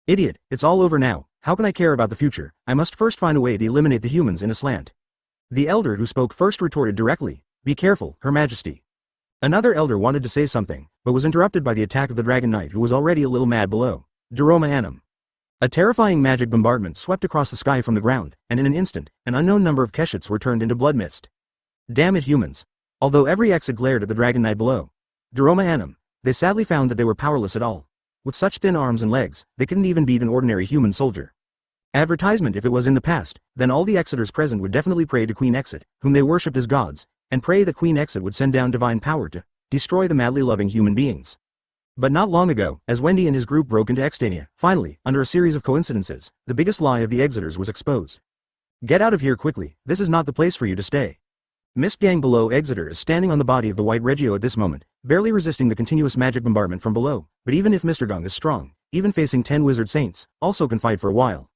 Idiot, it's all over now, how can I care about the future? I must first find a way to eliminate the humans in Aslant. The elder who spoke first retorted directly, be careful, Her Majesty. Another elder wanted to say something, but was interrupted by the attack of the Dragon Knight who was already a little mad below. Duroma Anum. A terrifying magic bombardment swept across the sky from the ground, and in an instant, an unknown number of Keshets were turned into blood mist. Damn it humans. Although every Exit glared at the Dragon Knight below. Duroma Anum, they sadly found that they were powerless at all. With such thin arms and legs, they couldn't even beat an ordinary human soldier. Advertisement if it was in the past, then all the Exeters present would definitely pray to Queen Exit, whom they worshipped as gods, and pray that Queen Exit would send down divine power to destroy the madly loving human beings. But not long ago, as Wendy and his group broke into Extania, finally, under a series of coincidences, the biggest lie of the Exeters was exposed. Get out of here quickly, this is not the place for you to stay. Mystogan below Exeter is standing on the body of the White Regio at this moment, barely resisting the continuous magic bombardment from below, but even if Mystogan is strong, even facing 10 wizard saints, also can fight for a while.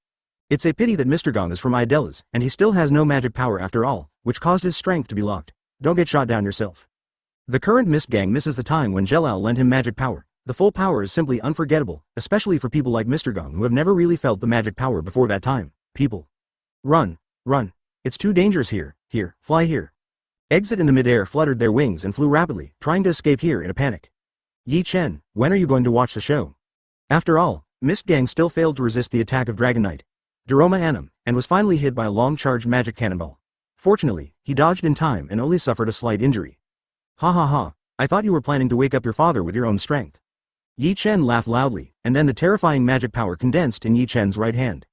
It's a pity that Mystogan is from Edolas, and he still has no magic power after all, which caused his strength to be locked. Don't get shot down yourself. The current Mystogan misses the time when Jelal lent him magic power. The full power is simply unforgettable, especially for people like Mystogan who have never really felt the magic power before that time. People. Run. Run. It's too dangerous here. Here. Fly here. Exit in the midair fluttered their wings and flew rapidly, trying to escape here in a panic. Yi Chen, when are you going to watch the show? After all, Mystogan still failed to resist the attack of Dragon Knight. Duroma Anum, and was finally hit by a long-charged magic cannonball. Fortunately, he dodged in time and only suffered a slight injury. Ha ha ha, I thought you were planning to wake up your father with your own strength. Yi Chen laughed loudly, and then the terrifying magic power condensed in Yi Chen's right hand.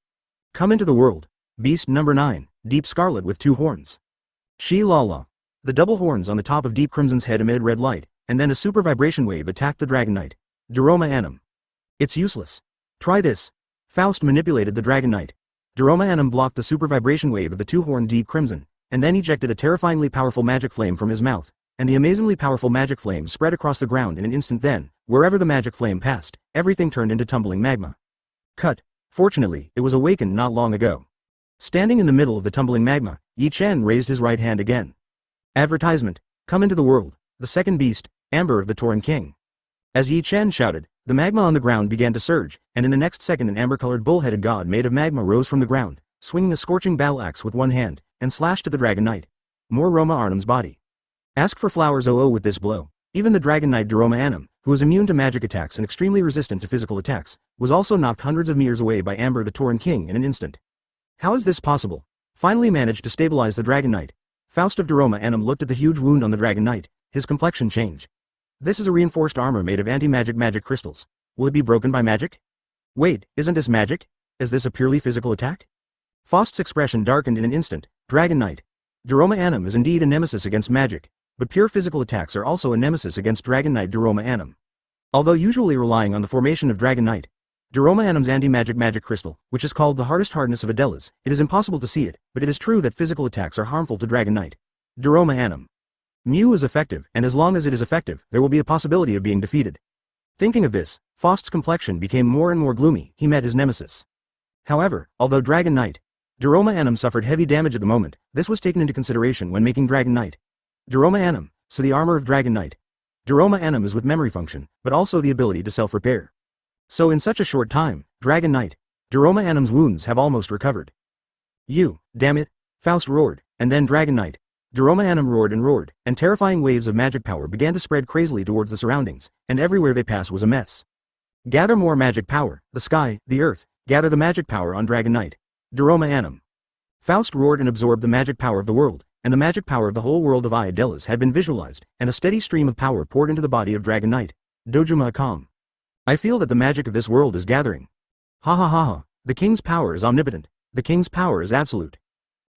Come into the world. Beast number 9, Deep Scarlet with 2 horns. Shi la la. The double horns on the top of Deep Crimson's head emitted red light, and then a super vibration wave attacked the Dragon Knight. Duroma Anum. It's useless. Try this. Faust manipulated the Dragon Knight. Duroma Anum blocked the super vibration wave of the 2-horned Deep Crimson, and then ejected a terrifyingly powerful magic flame from his mouth, and the amazingly powerful magic flame spread across the ground in an instant. Then, wherever the magic flame passed, everything turned into tumbling magma. Cut. Fortunately, it was awakened not long ago. Standing in the middle of the tumbling magma, Yi Chen raised his right hand again. Advertisement. Come into the world. The second beast, Amber of the Tauren King. As Yi Chen shouted, the magma on the ground began to surge, and in the next second an amber-colored bull-headed god made of magma rose from the ground, swinging a scorching battle axe with one hand, and slashed at the Dragon Knight. More Roma Arnum's body. Ask for flowers with this blow. Even the Dragon Knight Duroma Anum, who was immune to magic attacks and extremely resistant to physical attacks, was also knocked hundreds of meters away by Amber the Tauren King in an instant. How is this possible? Finally managed to stabilize the Dragon Knight. Faust of Duroma Anum looked at the huge wound on the Dragon Knight, his complexion changed. This is a reinforced armor made of anti-magic crystals. Will it be broken by magic? Wait, isn't this magic? Is this a purely physical attack? Faust's expression darkened in an instant. Dragon Knight. Duroma Anum is indeed a nemesis against magic, but pure physical attacks are also a nemesis against Dragon Knight Duroma Anum. Although usually relying on the formation of Dragon Knight, Duroma Anum's anti-magic crystal, which is called the hardest hardness of Edolas, it is impossible to see it, but it is true that physical attacks are harmful to Dragon Knight. Duroma Anum. Mu is effective, and as long as it is effective, there will be a possibility of being defeated. Thinking of this, Faust's complexion became more and more gloomy. He met his nemesis. However, although Dragon Knight, Duroma Anum suffered heavy damage at the moment. This was taken into consideration when making Dragon Knight. Duroma Anum, so the armor of Dragon Knight. Duroma Anum is with memory function, but also the ability to self-repair. So in such a short time, Dragon Knight, Duroma Anum's wounds have almost recovered. You, damn it, Faust roared, and then Dragon Knight. Duroma Anum roared, and terrifying waves of magic power began to spread crazily towards the surroundings, and everywhere they passed was a mess. Gather more magic power, the sky, the earth, gather the magic power on Dragon Knight. Duroma Anum. Faust roared and absorbed the magic power of the world, and the magic power of the whole world of Edolas had been visualized, and a steady stream of power poured into the body of Dragon Knight. Dojuma Akam. I feel that the magic of this world is gathering. Ha ha ha ha, the king's power is omnipotent. The king's power is absolute.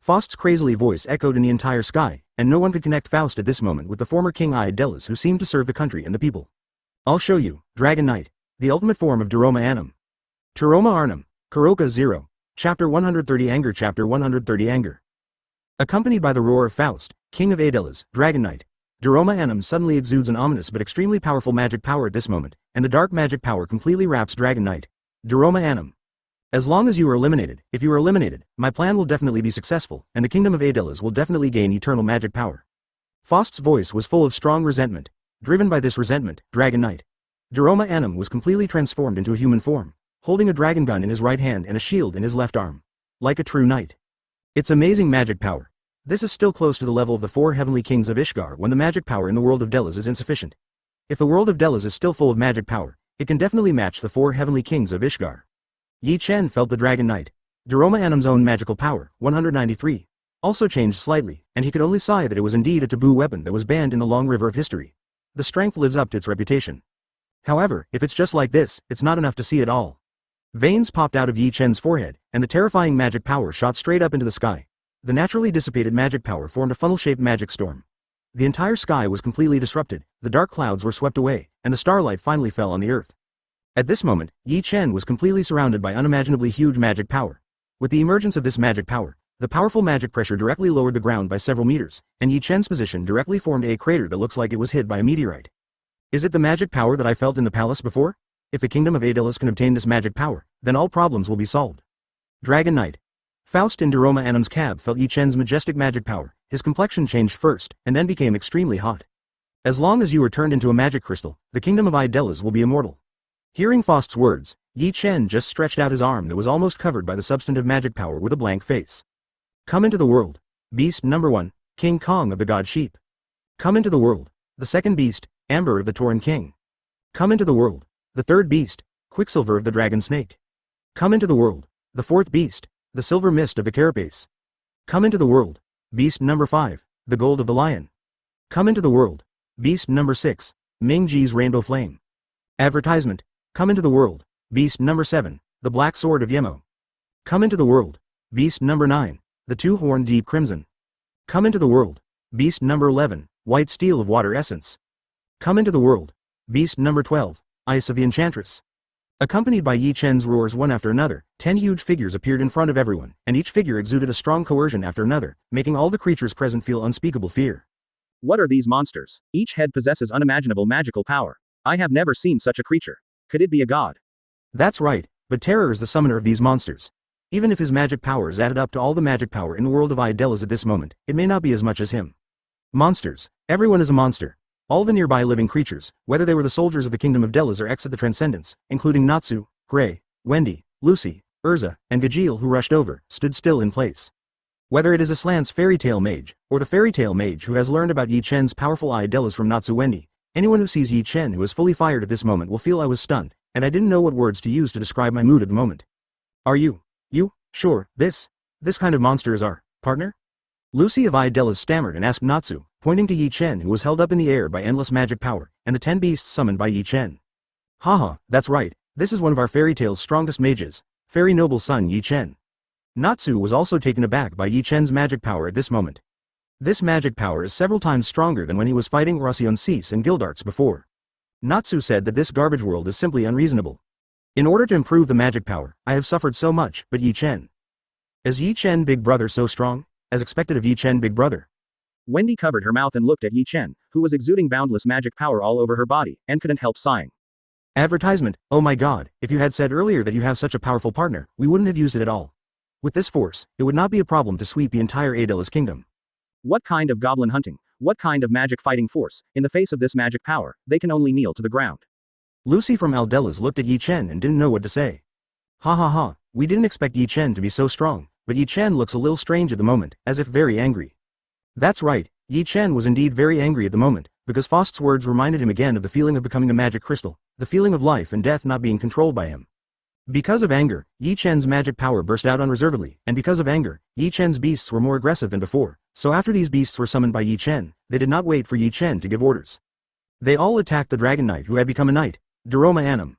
Faust's crazily voice echoed in the entire sky, and no one could connect Faust at this moment with the former King Edolas who seemed to serve the country and the people. I'll show you, Dragon Knight, the ultimate form of Duroma Anum. Turoma Arnum, Kuroka 0, Chapter 130 Anger Chapter 130 Anger. Accompanied by the roar of Faust, King of Edolas, Dragon Knight, Duroma Anum suddenly exudes an ominous but extremely powerful magic power at this moment, and the dark magic power completely wraps Dragon Knight. Duroma Anum. As long as you are eliminated, if you are eliminated, my plan will definitely be successful, and the kingdom of Edolas will definitely gain eternal magic power. Faust's voice was full of strong resentment. Driven by this resentment, Dragon Knight, Duroma Anum was completely transformed into a human form, holding a dragon gun in his right hand and a shield in his left arm. Like a true knight. It's amazing magic power. This is still close to the level of the 4 heavenly kings of Ishgar when the magic power in the world of Delos is insufficient. If the world of Delos is still full of magic power, it can definitely match the 4 heavenly kings of Ishgar. Yi Chen felt the Dragon Knight, Duroma Anum's own magical power, 193, also changed slightly, and he could only sigh that it was indeed a taboo weapon that was banned in the long river of history. The strength lives up to its reputation. However, if it's just like this, it's not enough to see it all. Veins popped out of Yi Chen's forehead, and the terrifying magic power shot straight up into the sky. The naturally dissipated magic power formed a funnel-shaped magic storm. The entire sky was completely disrupted, the dark clouds were swept away, and the starlight finally fell on the earth. At this moment, Yi Chen was completely surrounded by unimaginably huge magic power. With the emergence of this magic power, the powerful magic pressure directly lowered the ground by several meters, and Yi Chen's position directly formed a crater that looks like it was hit by a meteorite. Is it the magic power that I felt in the palace before? If the kingdom of Edolas can obtain this magic power, then all problems will be solved. Dragon Knight. Faust in Duroma Anum's cab felt Yi Chen's majestic magic power. His complexion changed first, and then became extremely hot. As long as you are turned into a magic crystal, the kingdom of Edolas will be immortal. Hearing Faust's words, Yi Chen just stretched out his arm that was almost covered by the substantive magic power with a blank face. Come into the world. Beast number 1, King Kong of the God Sheep. Come into the world. The second beast, Amber of the Tauren King. Come into the world. The third beast, Quicksilver of the Dragon Snake. Come into the world. The fourth beast, the Silver Mist of the Carapace. Come into the world. Beast number 5, the Gold of the Lion. Come into the world. Beast number 6, Ming Ji's Rainbow Flame. Advertisement. Come into the world. Beast number 7, the Black Sword of Yemo. Come into the world. Beast number 9, the Two-Horned Deep Crimson. Come into the world. Beast number 11, White Steel of Water Essence. Come into the world. Beast number 12, Ice of the Enchantress. Accompanied by Yi Chen's roars one after another, 10 huge figures appeared in front of everyone, and each figure exuded a strong coercion after another, making all the creatures present feel unspeakable fear. What are these monsters? Each head possesses unimaginable magical power. I have never seen such a creature. Could it be a god? That's right, but Terror is the summoner of these monsters. Even if his magic power is added up to all the magic power in the world of Edolas at this moment, it may not be as much as him. Monsters. Everyone is a monster. All the nearby living creatures, whether they were the soldiers of the kingdom of Delos or X of the Transcendence, including Natsu, Gray, Wendy, Lucy, Erza, and Gajeel who rushed over, stood still in place. Whether it is Aslan's fairy tale mage, or the fairy tale mage who has learned about Yi Chen's powerful Edolas from Natsu Wendy, anyone who sees Yi Chen who is fully fired at this moment will feel I was stunned, and I didn't know what words to use to describe my mood at the moment. Are you sure, this kind of monster is our partner? Lucy of Edolas stammered and asked Natsu, pointing to Yi Chen who was held up in the air by endless magic power, and the 10 beasts summoned by Yi Chen. Haha, that's right, this is one of our fairy tale's strongest mages, fairy noble son Yi Chen. Natsu was also taken aback by Yi Chen's magic power at this moment. This magic power is several times stronger than when he was fighting Rosion Cease and Gildarts before. Natsu said that this garbage world is simply unreasonable. In order to improve the magic power, I have suffered so much, but Yi Chen. Is Yi Chen big brother so strong? As expected of Yi Chen big brother. Wendy covered her mouth and looked at Yi Chen, who was exuding boundless magic power all over her body, and couldn't help sighing. Advertisement, oh my god, if you had said earlier that you have such a powerful partner, we wouldn't have used it at all. With this force, it would not be a problem to sweep the entire Edolas kingdom. What kind of goblin hunting? What kind of magic fighting force? In the face of this magic power, they can only kneel to the ground. Lucy from Aldelas looked at Yi Chen and didn't know what to say. Ha ha ha, we didn't expect Yi Chen to be so strong, but Yi Chen looks a little strange at the moment, as if very angry. That's right, Yi Chen was indeed very angry at the moment, because Faust's words reminded him again of the feeling of becoming a magic crystal, the feeling of life and death not being controlled by him. Because of anger, Yi Chen's magic power burst out unreservedly, and because of anger, Yi Chen's beasts were more aggressive than before, so after these beasts were summoned by Yi Chen, they did not wait for Yi Chen to give orders. They all attacked the Dragon Knight who had become a knight, Daroma Anum.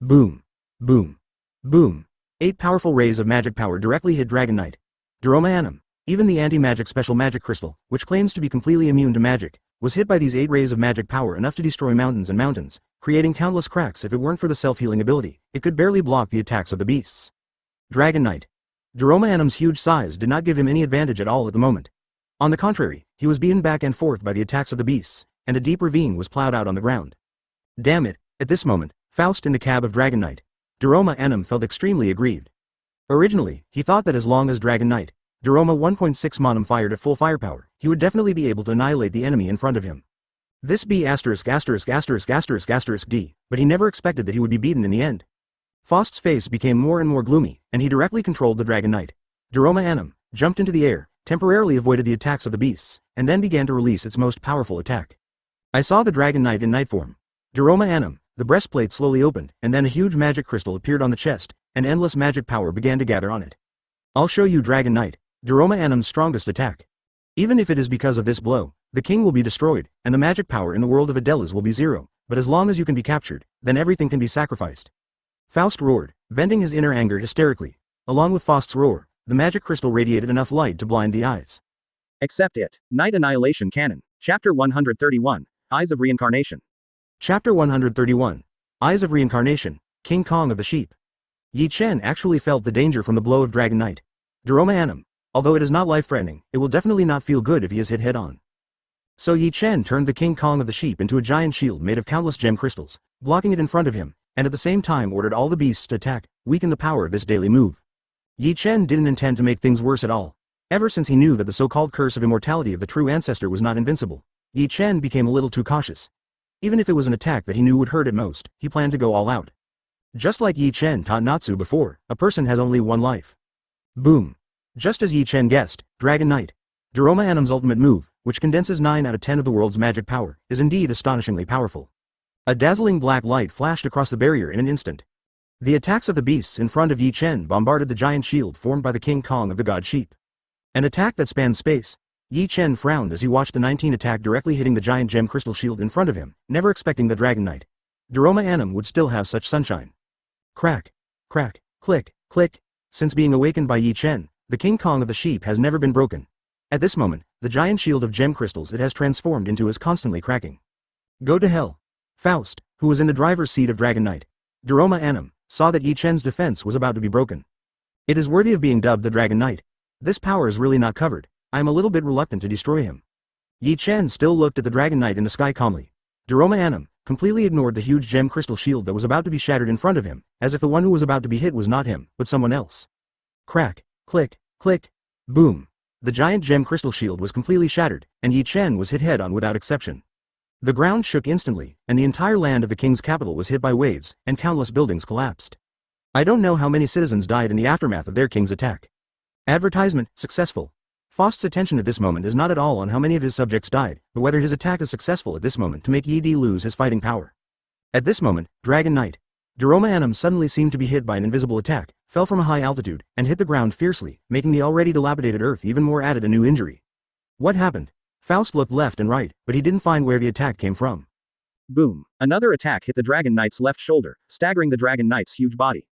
Boom. Boom. Boom. 8 powerful rays of magic power directly hit Dragon Knight. Daroma Anum. Even the anti-magic special magic crystal, which claims to be completely immune to magic, was hit by these 8 rays of magic power enough to destroy mountains and mountains, creating countless cracks. If it weren't for the self-healing ability, it could barely block the attacks of the beasts. Dragon Knight. Daroma Anum's huge size did not give him any advantage at all at the moment. On the contrary, he was beaten back and forth by the attacks of the beasts, and a deep ravine was plowed out on the ground. Damn it, at this moment, Faust in the cab of Dragon Knight. Daroma Anum felt extremely aggrieved. Originally, he thought that as long as Dragon Knight, Daroma 1.6 Monum fired at full firepower, he would definitely be able to annihilate the enemy in front of him. This B**************, D, but he never expected that he would be beaten in the end. Faust's face became more and more gloomy, and he directly controlled the Dragon Knight. Daroma Anum jumped into the air, temporarily avoided the attacks of the beasts, and then began to release its most powerful attack. I saw the Dragon Knight in night form. Daroma Anum, the breastplate slowly opened, and then a huge magic crystal appeared on the chest, and endless magic power began to gather on it. I'll show you Dragon Knight, Daroma Anum's strongest attack. Even if it is because of this blow, the king will be destroyed, and the magic power in the world of Edolas will be 0, but as long as you can be captured, then everything can be sacrificed. Faust roared, venting his inner anger hysterically. Along with Faust's roar, the magic crystal radiated enough light to blind the eyes. Accept it. Night Annihilation Canon. Chapter 131. Eyes of Reincarnation. Chapter 131. Eyes of Reincarnation, King Kong of the Sheep. Yi Chen actually felt the danger from the blow of Dragon Knight. Daroma Anum. Although it is not life-threatening, it will definitely not feel good if he is hit head-on. So Yi Chen turned the King Kong of the Sheep into a giant shield made of countless gem crystals, blocking it in front of him, and at the same time ordered all the beasts to attack, weaken the power of this daily move. Yi Chen didn't intend to make things worse at all. Ever since he knew that the so-called curse of immortality of the true ancestor was not invincible, Yi Chen became a little too cautious. Even if it was an attack that he knew would hurt at most, he planned to go all out. Just like Yi Chen taught Natsu before, a person has only one life. Boom. Just as Yi Chen guessed, Dragon Knight, Daroma Anum's ultimate move, which condenses 9 out of 10 of the world's magic power, is indeed astonishingly powerful. A dazzling black light flashed across the barrier in an instant. The attacks of the beasts in front of Yi Chen bombarded the giant shield formed by the King Kong of the God Sheep. An attack that spanned space. Yi Chen frowned as he watched the 19 attack directly hitting the giant gem crystal shield in front of him, never expecting the Dragon Knight, Daroma Anum, would still have such sunshine. Crack. Crack. Click. Click. Since being awakened by Yi Chen, the King Kong of the Sheep has never been broken. At this moment, the giant shield of gem crystals it has transformed into is constantly cracking. Go to hell. Faust, who was in the driver's seat of Dragon Knight, Daroma Anum, saw that Yi Chen's defense was about to be broken. It is worthy of being dubbed the Dragon Knight. This power is really not covered. I am a little bit reluctant to destroy him. Yi Chen still looked at the Dragon Knight in the sky calmly. Daroma Anum completely ignored the huge gem crystal shield that was about to be shattered in front of him, as if the one who was about to be hit was not him, but someone else. Crack. Click. Click. Boom. The giant gem crystal shield was completely shattered, and Yi Chen was hit head-on without exception. The ground shook instantly, and the entire land of the king's capital was hit by waves, and countless buildings collapsed. I don't know how many citizens died in the aftermath of their king's attack. Advertisement, successful. Faust's attention at this moment is not at all on how many of his subjects died, but whether his attack is successful at this moment to make Yi Di lose his fighting power. At this moment, Dragon Knight, Daroma Anum suddenly seemed to be hit by an invisible attack, fell from a high altitude, and hit the ground fiercely, making the already dilapidated earth even more added a new injury. What happened? Faust looked left and right, but he didn't find where the attack came from. Boom. Another attack hit the Dragon Knight's left shoulder, staggering the Dragon Knight's huge body.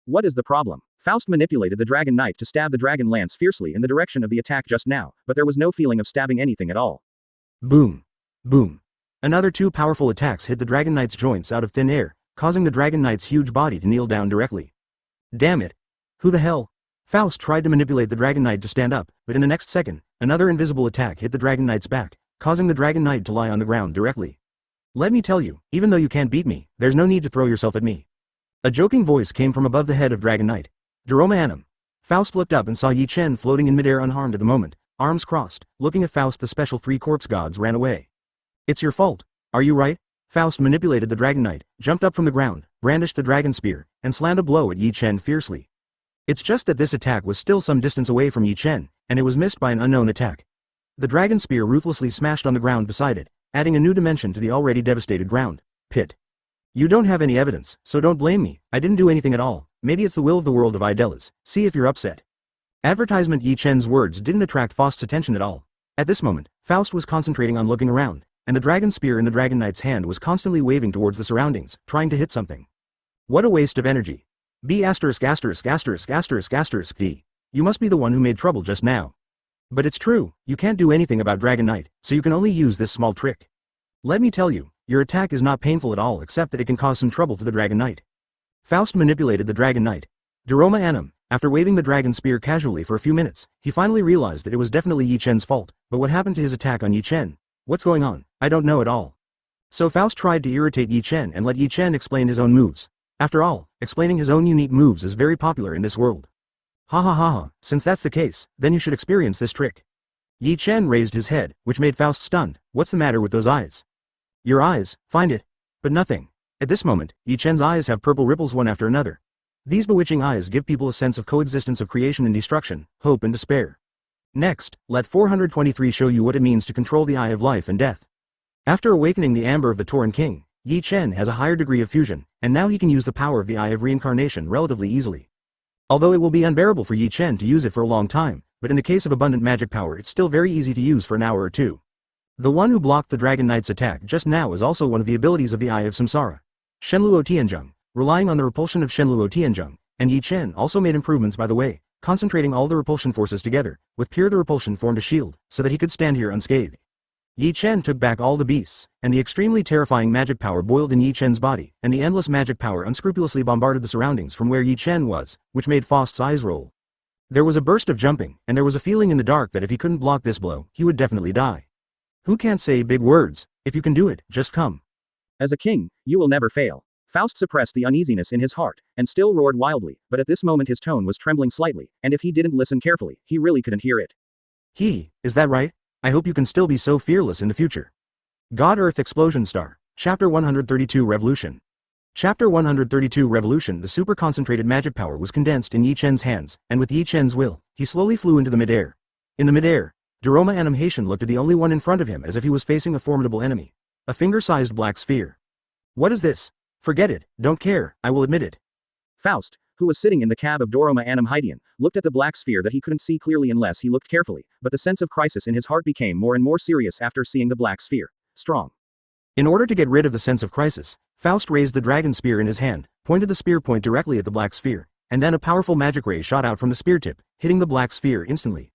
What is the problem? Faust manipulated the Dragon Knight to stab the Dragon Lance fiercely in the direction of the attack just now, but there was no feeling of stabbing anything at all. Boom. Boom. Another 2 powerful attacks hit the Dragon Knight's joints out of thin air, causing the Dragon Knight's huge body to kneel down directly. Damn it. Who the hell? Faust tried to manipulate the Dragon Knight to stand up, but in the next second, another invisible attack hit the Dragon Knight's back, causing the Dragon Knight to lie on the ground directly. Let me tell you, even though you can't beat me, there's no need to throw yourself at me. A joking voice came from above the head of Dragon Knight. Daroma Anum. Faust looked up and saw Yi Chen floating in midair unharmed at the moment, arms crossed. Looking at Faust, the special 3 corpse gods ran away. It's your fault. Are you right? Faust manipulated the Dragon Knight, jumped up from the ground, brandished the dragon spear, and slammed a blow at Yi Chen fiercely. It's just that this attack was still some distance away from Yi Chen, and it was missed by an unknown attack. The dragon spear ruthlessly smashed on the ground beside it, adding a new dimension to the already devastated ground pit. You don't have any evidence, so don't blame me. I didn't do anything at all. Maybe it's the will of the world of Edolas. See if you're upset. Advertisement. Yi Chen's words didn't attract Faust's attention at all. At this moment, Faust was concentrating on looking around, and the dragon spear in the Dragon Knight's hand was constantly waving towards the surroundings, trying to hit something. What a waste of energy. B****************. D. You must be the one who made trouble just now. But it's true, you can't do anything about Dragon Knight, so you can only use this small trick. Let me tell you, your attack is not painful at all except that it can cause some trouble to the Dragon Knight. Faust manipulated the Dragon Knight. Duroma Anum, after waving the dragon spear casually for a few minutes, he finally realized that it was definitely Yi Chen's fault, but what happened to his attack on Yi Chen? What's going on? I don't know at all. So Faust tried to irritate Yi Chen and let Yi Chen explain his own moves. After all, explaining his own unique moves is very popular in this world. Ha ha ha ha, since that's the case, then you should experience this trick. Yi Chen raised his head, which made Faust stunned. What's the matter with those eyes? Your eyes, find it. But nothing. At this moment, Yi Chen's eyes have purple ripples one after another. These bewitching eyes give people a sense of coexistence of creation and destruction, hope and despair. Next, let 423 show you what it means to control the Eye of Life and Death. After awakening the Amber of the Tauren King, Yi Chen has a higher degree of fusion, and now he can use the power of the Eye of Reincarnation relatively easily. Although it will be unbearable for Yi Chen to use it for a long time, but in the case of abundant magic power it's still very easy to use for an hour or two. The one who blocked the Dragon Knight's attack just now is also one of the abilities of the Eye of Samsara. Shenluo Tianzheng, relying on the repulsion of Shenluo Tianzheng, and Yi Chen also made improvements by the way, concentrating all the repulsion forces together, with pure the repulsion formed a shield, so that he could stand here unscathed. Yi Chen took back all the beasts, and the extremely terrifying magic power boiled in Yi Chen's body, and the endless magic power unscrupulously bombarded the surroundings from where Yi Chen was, which made Faust's eyes roll. There was a burst of jumping, and there was a feeling in the dark that if he couldn't block this blow, he would definitely die. Who can't say big words? If you can do it, just come. As a king, you will never fail. Faust suppressed the uneasiness in his heart, and still roared wildly, but at this moment his tone was trembling slightly, and if he didn't listen carefully, he really couldn't hear it. Is that right? I hope you can still be so fearless in the future. God Earth Explosion Star. Chapter 132 Revolution. Chapter 132 Revolution. The super concentrated magic power was condensed in Yi Chen's hands, and with Yi Chen's will, he slowly flew into the midair. In the midair, Duroma Animation looked at the only one in front of him as if he was facing a formidable enemy. A finger-sized black sphere. What is this? Forget it, don't care, I will admit it. Faust, who was sitting in the cab of Doroma Anum Hydian, looked at the black sphere that he couldn't see clearly unless he looked carefully, but the sense of crisis in his heart became more and more serious after seeing the black sphere. Strong. In order to get rid of the sense of crisis, Faust raised the dragon spear in his hand, pointed the spear point directly at the black sphere, and then a powerful magic ray shot out from the spear tip, hitting the black sphere instantly.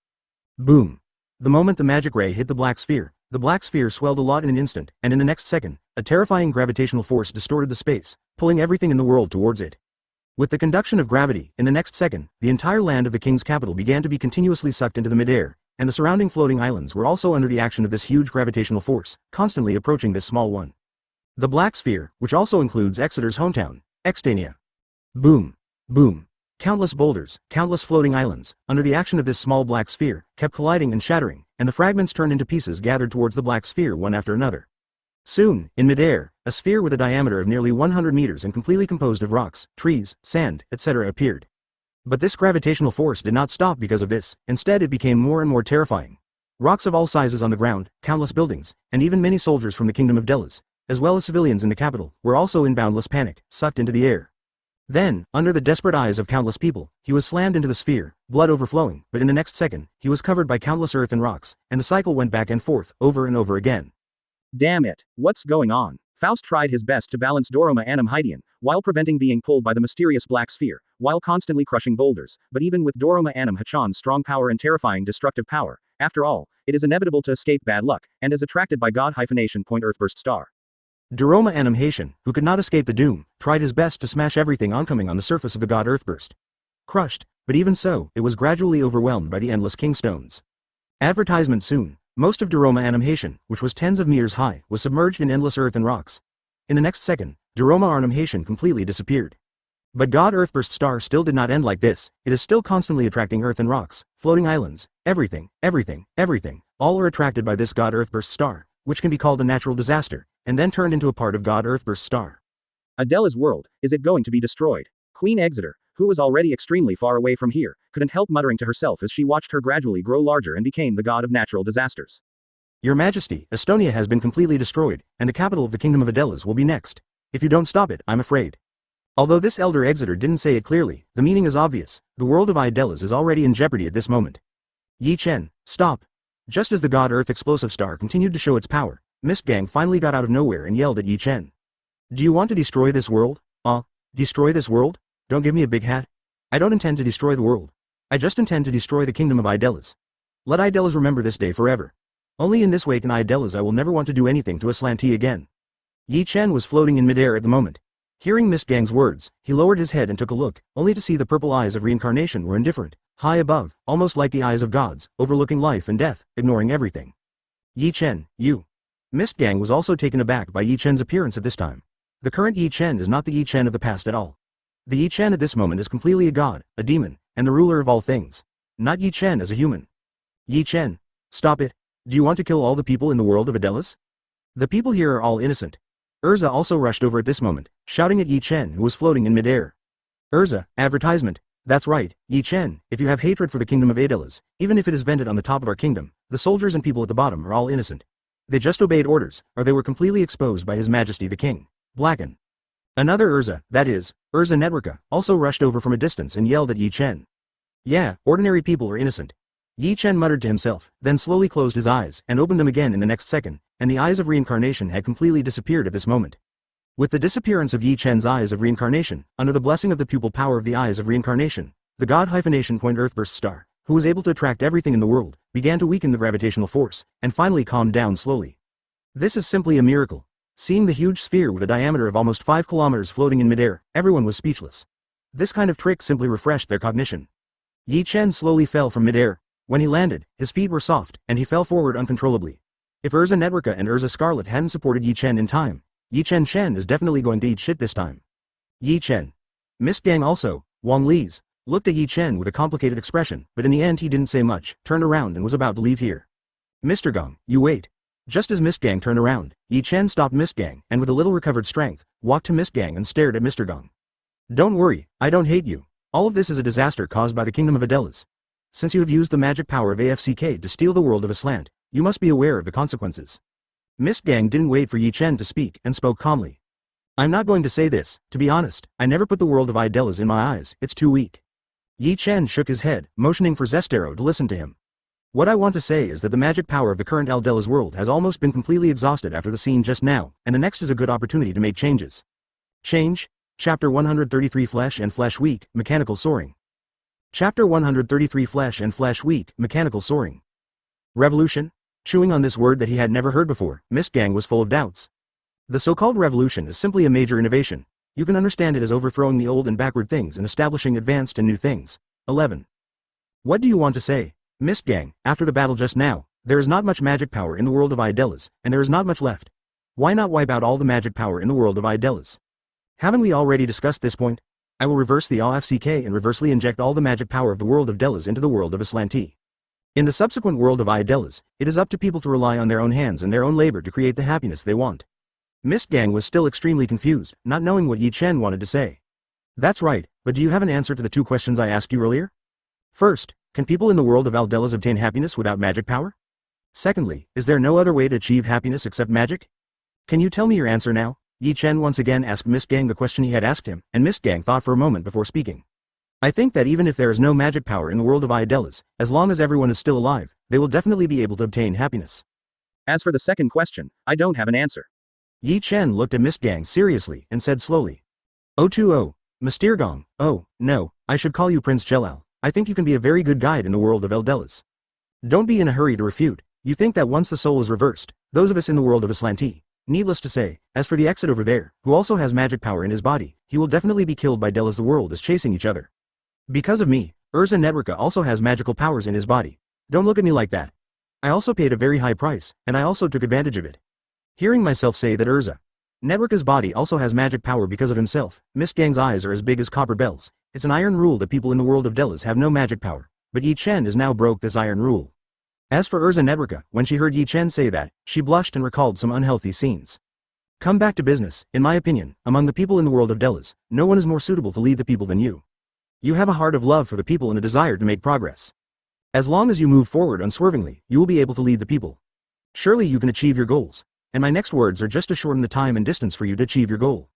Boom. The moment the magic ray hit the black sphere swelled a lot in an instant, and in the next second, a terrifying gravitational force distorted the space, pulling everything in the world towards it. With the conduction of gravity, in the next second, the entire land of the king's capital began to be continuously sucked into the midair, and the surrounding floating islands were also under the action of this huge gravitational force, constantly approaching this small one. The black sphere, which also includes Exeter's hometown, Extania. Boom. Boom. Countless boulders, countless floating islands, under the action of this small black sphere, kept colliding and shattering, and the fragments turned into pieces gathered towards the black sphere one after another. Soon, in midair, a sphere with a diameter of nearly 100 meters and completely composed of rocks, trees, sand, etc. appeared. But this gravitational force did not stop because of this, instead it became more and more terrifying. Rocks of all sizes on the ground, countless buildings, and even many soldiers from the kingdom of Edolas, as well as civilians in the capital, were also in boundless panic, sucked into the air. Then, under the desperate eyes of countless people, he was slammed into the sphere, blood overflowing, but in the next second, he was covered by countless earth and rocks, and the cycle went back and forth, over and over again. Damn it, what's going on? Faust tried his best to balance Doroma Anum Hydian, while preventing being pulled by the mysterious black sphere, while constantly crushing boulders, but even with Doroma Anum Hachan's strong power and terrifying destructive power, after all, it is inevitable to escape bad luck, and is attracted by God-hyphenation point Earthburst Star. Duroma Anum Haitian, who could not escape the doom, tried his best to smash everything oncoming on the surface of the god Earthburst. Crushed, but even so, it was gradually overwhelmed by the endless kingstones. Advertisement soon. Most of Duroma Anum Haitian, which was tens of meters high, was submerged in endless earth and rocks. In the next second, Duroma Arnhem Haitian completely disappeared. But God Earthburst Star still did not end like this. It is still constantly attracting earth and rocks, floating islands, everything, all are attracted by this God Earthburst Star, which can be called a natural disaster, and then turned into a part of God Earthburst Star. Edolas' world, is it going to be destroyed? Queen Exeter, who was already extremely far away from here, couldn't help muttering to herself as she watched her gradually grow larger and became the god of natural disasters. Your Majesty, Estonia has been completely destroyed, and the capital of the kingdom of Edolas will be next. If you don't stop it, I'm afraid. Although this elder Exeter didn't say it clearly, the meaning is obvious. The world of Edolas is already in jeopardy at this moment. Yi Chen, stop. Just as the God Earth Explosive Star continued to show its power, Mystogan finally got out of nowhere and yelled at Yi Chen. Do you want to destroy this world? Destroy this world? Don't give me a big hat. I don't intend to destroy the world. I just intend to destroy the kingdom of Edolas. Let Edolas remember this day forever. Only in this way can Edolas I will never want to do anything to Aslanti again. Yi Chen was floating in midair at the moment. Hearing Mystogan's words, he lowered his head and took a look, only to see the purple eyes of reincarnation were indifferent, high above, almost like the eyes of gods, overlooking life and death, ignoring everything. Yi Chen, you. Mystogan was also taken aback by Yi Chen's appearance at this time. The current Yi Chen is not the Yi Chen of the past at all. The Yi Chen at this moment is completely a god, a demon, and the ruler of all things. Not Yi Chen as a human. Yi Chen, stop it. Do you want to kill all the people in the world of Edolas? The people here are all innocent. Erza also rushed over at this moment, shouting at Yi Chen who was floating in midair. Erza, advertisement. That's right, Yi Chen, if you have hatred for the kingdom of Edolas, even if it is vented on the top of our kingdom, the soldiers and people at the bottom are all innocent. They just obeyed orders, or they were completely exposed by His Majesty the King. Blacken. Another Erza, that is, Erza Networka, also rushed over from a distance and yelled at Yi Chen. Yeah, ordinary people are innocent. Yi Chen muttered to himself, then slowly closed his eyes and opened them again in the next second, and the eyes of reincarnation had completely disappeared at this moment. With the disappearance of Yi Chen's eyes of reincarnation, under the blessing of the pupil power of the eyes of reincarnation, the god Earthburst Star, who was able to attract everything in the world, began to weaken the gravitational force, and finally calmed down slowly. This is simply a miracle. Seeing the huge sphere with a diameter of almost 5 kilometers floating in midair, everyone was speechless. This kind of trick simply refreshed their cognition. Yi Chen slowly fell from midair. When he landed, his feet were soft, and he fell forward uncontrollably. If Erza Networka and Erza Scarlet hadn't supported Yi Chen in time, Yi Chen is definitely going to eat shit this time. Yi Chen. Mystogan also, Wang Li's, looked at Yi Chen with a complicated expression, but in the end he didn't say much, turned around and was about to leave here. Mr. Gong, you wait. Just as Mystogan turned around, Yi Chen stopped Mystogan and with a little recovered strength, walked to Mystogan and stared at Mr. Gong. Don't worry, I don't hate you. All of this is a disaster caused by the kingdom of Edolas. Since you have used the magic power of AFCK to steal the world of Aslant, you must be aware of the consequences. Mystogan didn't wait for Yi Chen to speak and spoke calmly. I'm not going to say this, to be honest, I never put the world of Edolas in my eyes, it's too weak. Yi Chen shook his head, motioning for Zestero to listen to him. What I want to say is that the magic power of the current Edolas world has almost been completely exhausted after the scene just now, and the next is a good opportunity to make changes. Change? Chapter 133 Flesh and Flesh Weak, Mechanical Soaring. Chapter 133 Flesh and Flesh Weak, Mechanical Soaring. Revolution? Chewing on this word that he had never heard before, Mystogan was full of doubts. The so-called revolution is simply a major innovation. You can understand it as overthrowing the old and backward things and establishing advanced and new things. 11. What do you want to say? Mystogan, after the battle just now, there is not much magic power in the world of Edolas, and there is not much left. Why not wipe out all the magic power in the world of Edolas? Haven't we already discussed this point? I will reverse the AFCK and reversely inject all the magic power of the world of Edolas into the world of Aslanti. In the subsequent world of Edolas, it is up to people to rely on their own hands and their own labor to create the happiness they want. Mystogan was still extremely confused, not knowing what Yi Chen wanted to say. That's right, but do you have an answer to the two questions I asked you earlier? First, can people in the world of Edolas obtain happiness without magic power? Secondly, is there no other way to achieve happiness except magic? Can you tell me your answer now? Yi Chen once again asked Mystogan the question he had asked him, and Mystogan thought for a moment before speaking. I think that even if there is no magic power in the world of Edolas, as long as everyone is still alive, they will definitely be able to obtain happiness. As for the second question, I don't have an answer. Yi Chen looked at Mystogan seriously and said slowly. 020, Mystogan, oh, no, I should call you Prince Jelal. I think you can be a very good guide in the world of Edolas. Don't be in a hurry to refute. You think that once the soul is reversed, those of us in the world of Aslanti, needless to say, as for the exit over there, who also has magic power in his body, he will definitely be killed by Delas. The world is chasing each other. Because of me, Erza Networka also has magical powers in his body. Don't look at me like that. I also paid a very high price, and I also took advantage of it. Hearing myself say that Erza Netruka's body also has magic power because of himself. Mystogan's eyes are as big as copper bells. It's an iron rule that people in the world of Edolas have no magic power. But Yi Chen has now broke this iron rule. As for Erza Netruka, when she heard Yi Chen say that, she blushed and recalled some unhealthy scenes. Come back to business. In my opinion, among the people in the world of Edolas, no one is more suitable to lead the people than you. You have a heart of love for the people and a desire to make progress. As long as you move forward unswervingly, you will be able to lead the people. Surely you can achieve your goals. And my next words are just to shorten the time and distance for you to achieve your goal.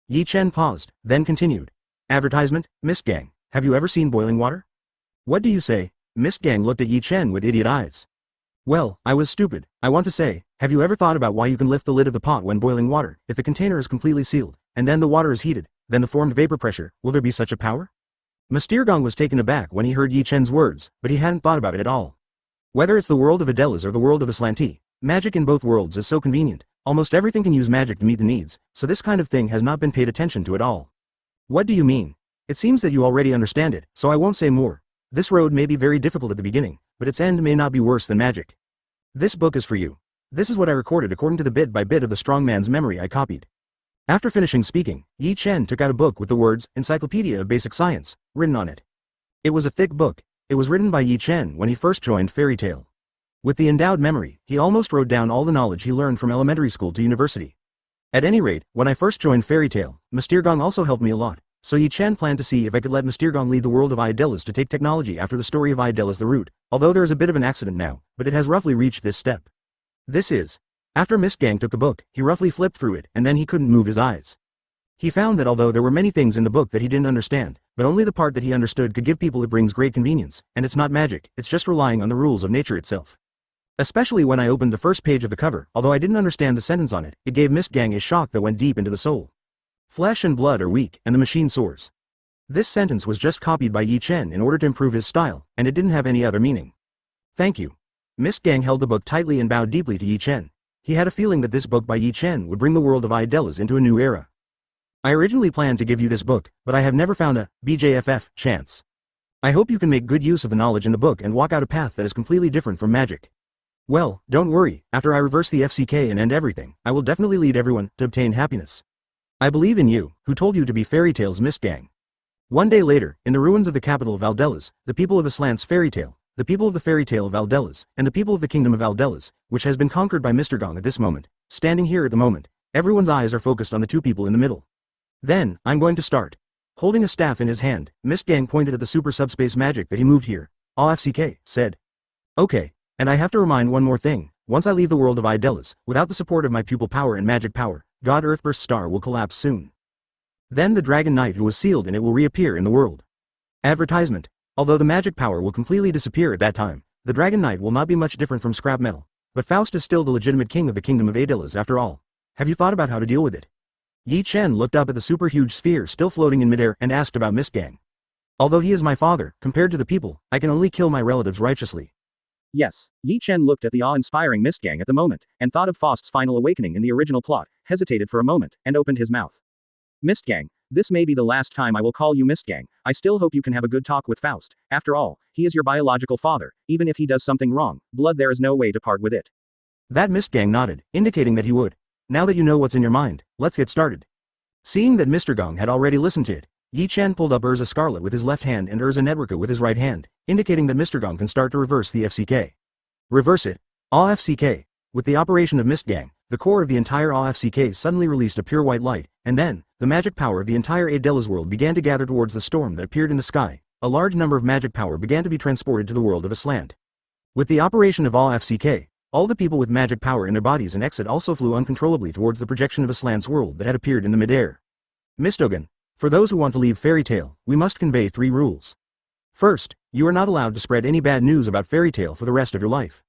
Yi Chen paused, then continued. Advertisement, Mystogan, have you ever seen boiling water? What do you say? Mystogan looked at Yi Chen with idiot eyes. Well, I was stupid. I want to say, have you ever thought about why you can lift the lid of the pot when boiling water, if the container is completely sealed, and then the water is heated, then the formed vapor pressure, will there be such a power? Mystogan was taken aback when he heard Yi Chen's words, but he hadn't thought about it at all. Whether it's the world of Edolas or the world of Aslanti, magic in both worlds is so convenient. Almost everything can use magic to meet the needs, so this kind of thing has not been paid attention to at all. What do you mean? It seems that you already understand it, so I won't say more. This road may be very difficult at the beginning, but its end may not be worse than magic. This book is for you. This is what I recorded according to the bit by bit of the strong man's memory I copied. After finishing speaking, Yi Chen took out a book with the words, Encyclopedia of Basic Science, written on it. It was a thick book. It was written by Yi Chen when he first joined Fairy Tail. With the endowed memory, he almost wrote down all the knowledge he learned from elementary school to university. At any rate, when I first joined Fairy Tail, Mystogan also helped me a lot, so Yi Chen planned to see if I could let Mystogan lead the world of Edolas to take technology after the story of Edolas the root, although there is a bit of an accident now, but it has roughly reached this step. This is. After Mystogan took the book, he roughly flipped through it and then he couldn't move his eyes. He found that although there were many things in the book that he didn't understand, but only the part that he understood could give people it brings great convenience, and it's not magic, it's just relying on the rules of nature itself. Especially when I opened the first page of the cover, although I didn't understand the sentence on it, it gave Mystogan a shock that went deep into the soul. Flesh and blood are weak, and the machine soars. This sentence was just copied by Yi Chen in order to improve his style, and it didn't have any other meaning. Thank you. Mystogan held the book tightly and bowed deeply to Yi Chen. He had a feeling that this book by Yi Chen would bring the world of Edolas into a new era. I originally planned to give you this book, but I have never found a BJFF chance. I hope you can make good use of the knowledge in the book and walk out a path that is completely different from magic. Well, don't worry, after I reverse the FCK and end everything, I will definitely lead everyone to obtain happiness. I believe in you, who told you to be Fairy Tail's Mystogan. One day later, in the ruins of the capital of Edolas, the people of Aslant's fairy tale, the people of the fairy tale of Edolas, and the people of the kingdom of Edolas, which has been conquered by Mystogan at this moment, standing here at the moment, everyone's eyes are focused on the two people in the middle. Then, I'm going to start. Holding a staff in his hand, Mystogan pointed at the super subspace magic that he moved here. AFCK said. Okay. And I have to remind one more thing, once I leave the world of Edolas, without the support of my pupil power and magic power, God Earthburst Star will collapse soon. Then the Dragon Knight who was sealed in it will reappear in the world. Advertisement. Although the magic power will completely disappear at that time, the Dragon Knight will not be much different from scrap metal. But Faust is still the legitimate king of the kingdom of Edolas after all. Have you thought about how to deal with it? Yi Chen looked up at the super huge sphere still floating in midair and asked about Mystogan. Although he is my father, compared to the people, I can only kill my relatives righteously. Yes, Yi Chen looked at the awe-inspiring Mystogan at the moment, and thought of Faust's final awakening in the original plot, hesitated for a moment, and opened his mouth. Mystogan, this may be the last time I will call you Mystogan. I still hope you can have a good talk with Faust. After all, he is your biological father. Even if he does something wrong, blood there is no way to part with it. That Mystogan nodded, indicating that he would. Now that you know what's in your mind, let's get started. Seeing that Mr. Gong had already listened to it, Yi Chen pulled up Erza Scarlet with his left hand and Erza Netruka with his right hand, indicating that Mr. Gong can start to reverse the FCK. Reverse it. AFCK. With the operation of Mystogan, the core of the entire AFCK suddenly released a pure white light, and then, the magic power of the entire Edolas world began to gather towards the storm that appeared in the sky. A large number of magic power began to be transported to the world of Aslant. With the operation of AFCK, all the people with magic power in their bodies and exit also flew uncontrollably towards the projection of Aslant's world that had appeared in the midair. Mystogan. For those who want to leave Fairy Tail, we must convey 3 rules. First, you are not allowed to spread any bad news about Fairy Tail for the rest of your life.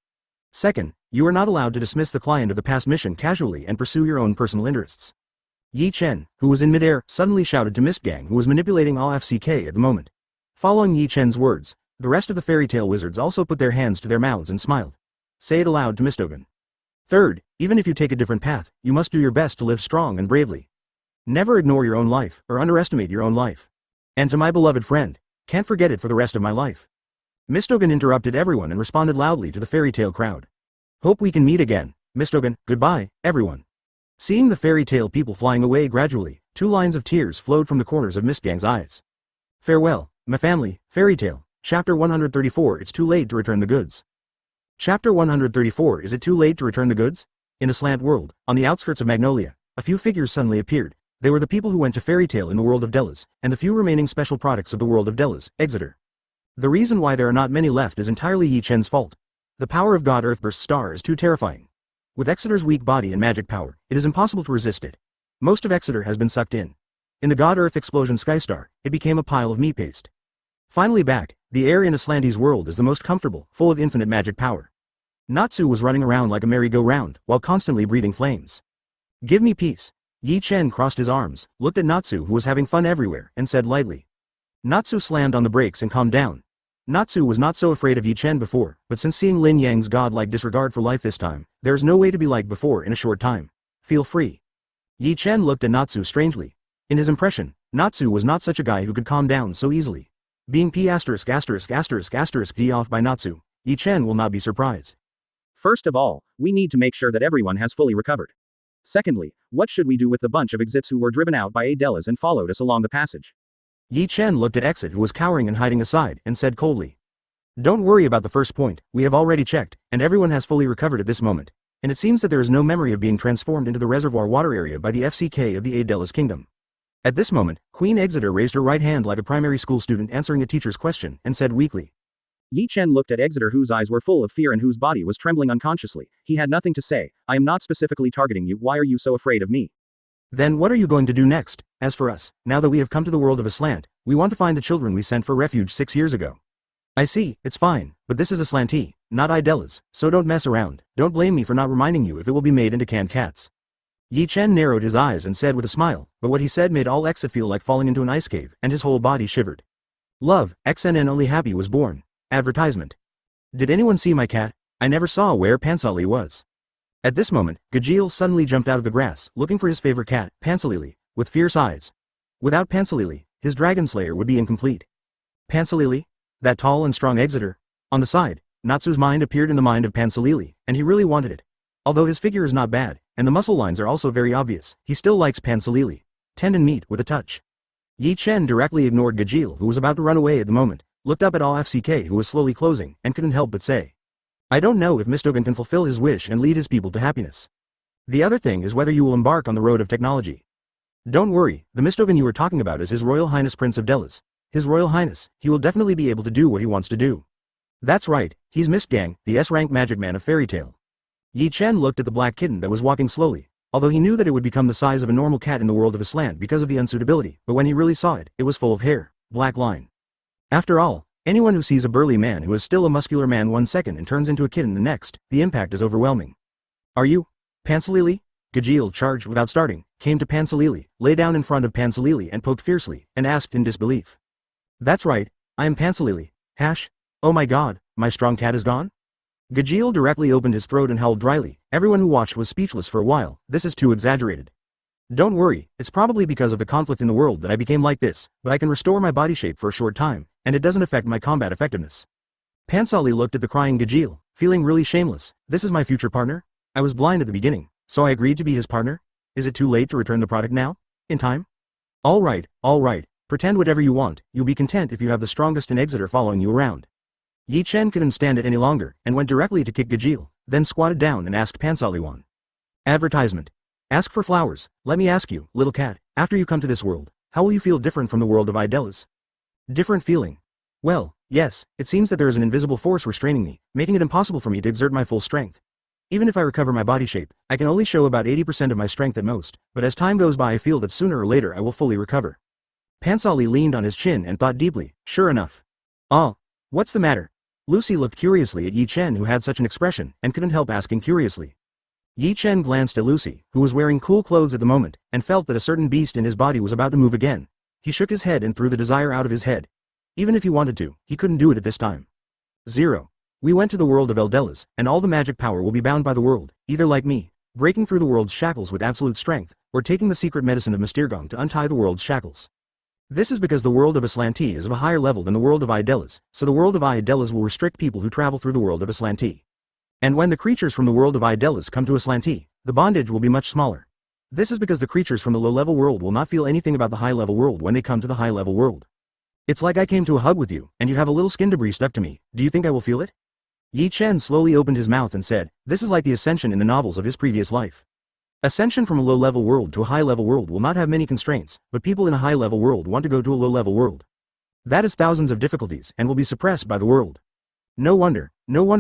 Second, you are not allowed to dismiss the client of the past mission casually and pursue your own personal interests. Yi Chen, who was in midair, suddenly shouted to Mystogan who was manipulating AFCK at the moment. Following Yi Chen's words, the rest of the Fairy Tail wizards also put their hands to their mouths and smiled. Say it aloud to Mystogan. Third, even if you take a different path, you must do your best to live strong and bravely. Never ignore your own life, or underestimate your own life. And to my beloved friend, can't forget it for the rest of my life. Mystogan interrupted everyone and responded loudly to the Fairy Tail crowd. Hope we can meet again. Mystogan, goodbye, everyone. Seeing the fairy tale people flying away gradually, 2 lines of tears flowed from the corners of Mistgang's eyes. Farewell, my family, fairy tale. Chapter 134 It's too late to return the goods. Chapter 134 Is it too late to return the goods? In a slant world, on the outskirts of Magnolia, a few figures suddenly appeared. They were the people who went to fairy tale in the world of Delas, and the few remaining special products of the world of Delas, Exeter. The reason why there are not many left is entirely Yi Chen's fault. The power of God Earthburst Star is too terrifying. With Exeter's weak body and magic power, it is impossible to resist it. Most of Exeter has been sucked in. In the God Earth Explosion Skystar, it became a pile of meat paste. Finally back, the air in Aslante's world is the most comfortable, full of infinite magic power. Natsu was running around like a merry-go-round, while constantly breathing flames. Give me peace. Yi Chen crossed his arms, looked at Natsu who was having fun everywhere, and said lightly. Natsu slammed on the brakes and calmed down. Natsu was not so afraid of Yi Chen before, but since seeing Lin Yang's godlike disregard for life this time, there is no way to be like before in a short time. Feel free. Yi Chen looked at Natsu strangely. In his impression, Natsu was not such a guy who could calm down so easily. Being d off by Natsu, Yi Chen will not be surprised. First of all, we need to make sure that everyone has fully recovered. Secondly, what should we do with the bunch of exits who were driven out by Edolas and followed us along the passage? Yi Chen looked at Exit who was cowering and hiding aside, and said coldly. Don't worry about the first point, we have already checked, and everyone has fully recovered at this moment. And it seems that there is no memory of being transformed into the reservoir water area by the FCK of the Edolas kingdom. At this moment, Queen Exeter raised her right hand like a primary school student answering a teacher's question, and said weakly. Yi Chen looked at Exeter whose eyes were full of fear and whose body was trembling unconsciously. He had nothing to say. I am not specifically targeting you, why are you so afraid of me? Then what are you going to do next? As for us, now that we have come to the world of Aslant, we want to find the children we sent for refuge 6 years ago. I see, it's fine, but this is Aslanti, not Edolas, so don't mess around. Don't blame me for not reminding you if it will be made into canned cats. Yi Chen narrowed his eyes and said with a smile, but what he said made all Exit feel like falling into an ice cave, and his whole body shivered. Love, XNN only happy was born. Advertisement. Did anyone see my cat? I never saw where Pansalili was. At this moment, Gajeel suddenly jumped out of the grass, looking for his favorite cat, Pansalili, with fierce eyes. Without Pansalili, his dragon slayer would be incomplete. Pansalili? That tall and strong Exeter? On the side, Natsu's mind appeared in the mind of Pansalili, and he really wanted it. Although his figure is not bad, and the muscle lines are also very obvious, he still likes Pansalili. Tendon meat with a touch. Yi Chen directly ignored Gajeel who was about to run away at the moment, looked up at all FCK who was slowly closing, and couldn't help but say. I don't know if Mystogan can fulfill his wish and lead his people to happiness. The other thing is whether you will embark on the road of technology. Don't worry, the Mystogan you were talking about is His Royal Highness Prince of Delas. His Royal Highness, he will definitely be able to do what he wants to do. That's right, he's Mistgang, the S-rank magic man of fairy tale. Yi Chen looked at the black kitten that was walking slowly, although he knew that it would become the size of a normal cat in the world of Aslant because of the unsuitability, but when he really saw it, it was full of hair, black line. After all, anyone who sees a burly man who is still a muscular man 1 second and turns into a kitten the next, the impact is overwhelming. Are you? Pansalili? Gajeel charged without starting, came to Pansalili, lay down in front of Pansalili and poked fiercely, and asked in disbelief. That's right, I am Pansalili. Hash? Oh my god, my strong cat is gone? Gajeel directly opened his throat and howled dryly. Everyone who watched was speechless for a while. This is too exaggerated. Don't worry, it's probably because of the conflict in the world that I became like this, but I can restore my body shape for a short time, and it doesn't affect my combat effectiveness. Pansali looked at the crying Gajeel, feeling really shameless. This is my future partner? I was blind at the beginning, so I agreed to be his partner? Is it too late to return the product now? In time? Alright, pretend whatever you want, you'll be content if you have the strongest in Exeter following you around. Yi Chen couldn't stand it any longer, and went directly to kick Gajeel, then squatted down and asked Pansaliwan. Advertisement. Ask for flowers. Let me ask you, little cat, after you come to this world, how will you feel different from the world of Edolas? Different feeling. Well, yes, it seems that there is an invisible force restraining me, making it impossible for me to exert my full strength. Even if I recover my body shape, I can only show about 80% of my strength at most, but as time goes by I feel that sooner or later I will fully recover. Pansali leaned on his chin and thought deeply, sure enough. Oh, what's the matter? Lucy looked curiously at Yi Chen who had such an expression, and couldn't help asking curiously. Yi Chen glanced at Lucy, who was wearing cool clothes at the moment, and felt that a certain beast in his body was about to move again. He shook his head and threw the desire out of his head. Even if he wanted to, he couldn't do it at this time. 0. We went to the world of Edolas, and all the magic power will be bound by the world, either like me, breaking through the world's shackles with absolute strength, or taking the secret medicine of Mystogan to untie the world's shackles. This is because the world of Aslanti is of a higher level than the world of Edolas, so the world of Edolas will restrict people who travel through the world of Aslanti. And when the creatures from the world of Edolas come to Aslanti, the bondage will be much smaller. This is because the creatures from the low-level world will not feel anything about the high-level world when they come to the high-level world. It's like I came to a hug with you, and you have a little skin debris stuck to me. Do you think I will feel it? Yi Chen slowly opened his mouth and said, this is like the ascension in the novels of his previous life. Ascension from a low-level world to a high-level world will not have many constraints, but people in a high-level world want to go to a low-level world. That is thousands of difficulties and will be suppressed by the world. No wonder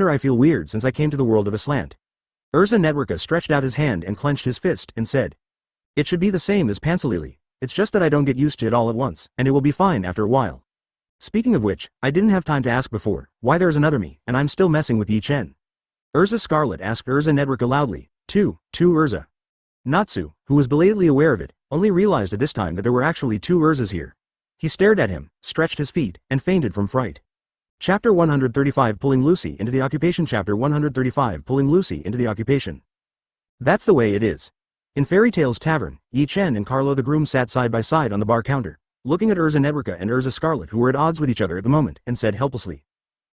I feel weird since I came to the world of Aslant. Erza Networka stretched out his hand and clenched his fist and said, it should be the same as Pansalili. It's just that I don't get used to it all at once, and it will be fine after a while. Speaking of which, I didn't have time to ask before, why there's another me, and I'm still messing with Yi Chen. Erza Scarlet asked Erza Networka loudly, two Erza. Natsu, who was belatedly aware of it, only realized at this time that there were actually two Erzas here. He stared at him, stretched his feet, and fainted from fright. Chapter 135 Pulling Lucy into the Occupation. Chapter 135 Pulling Lucy into the Occupation. That's the way it is. In Fairy Tale's tavern, Yi Chen and Carlo the groom sat side by side on the bar counter, looking at Erza Networka and Erza Scarlet, who were at odds with each other at the moment, and said helplessly.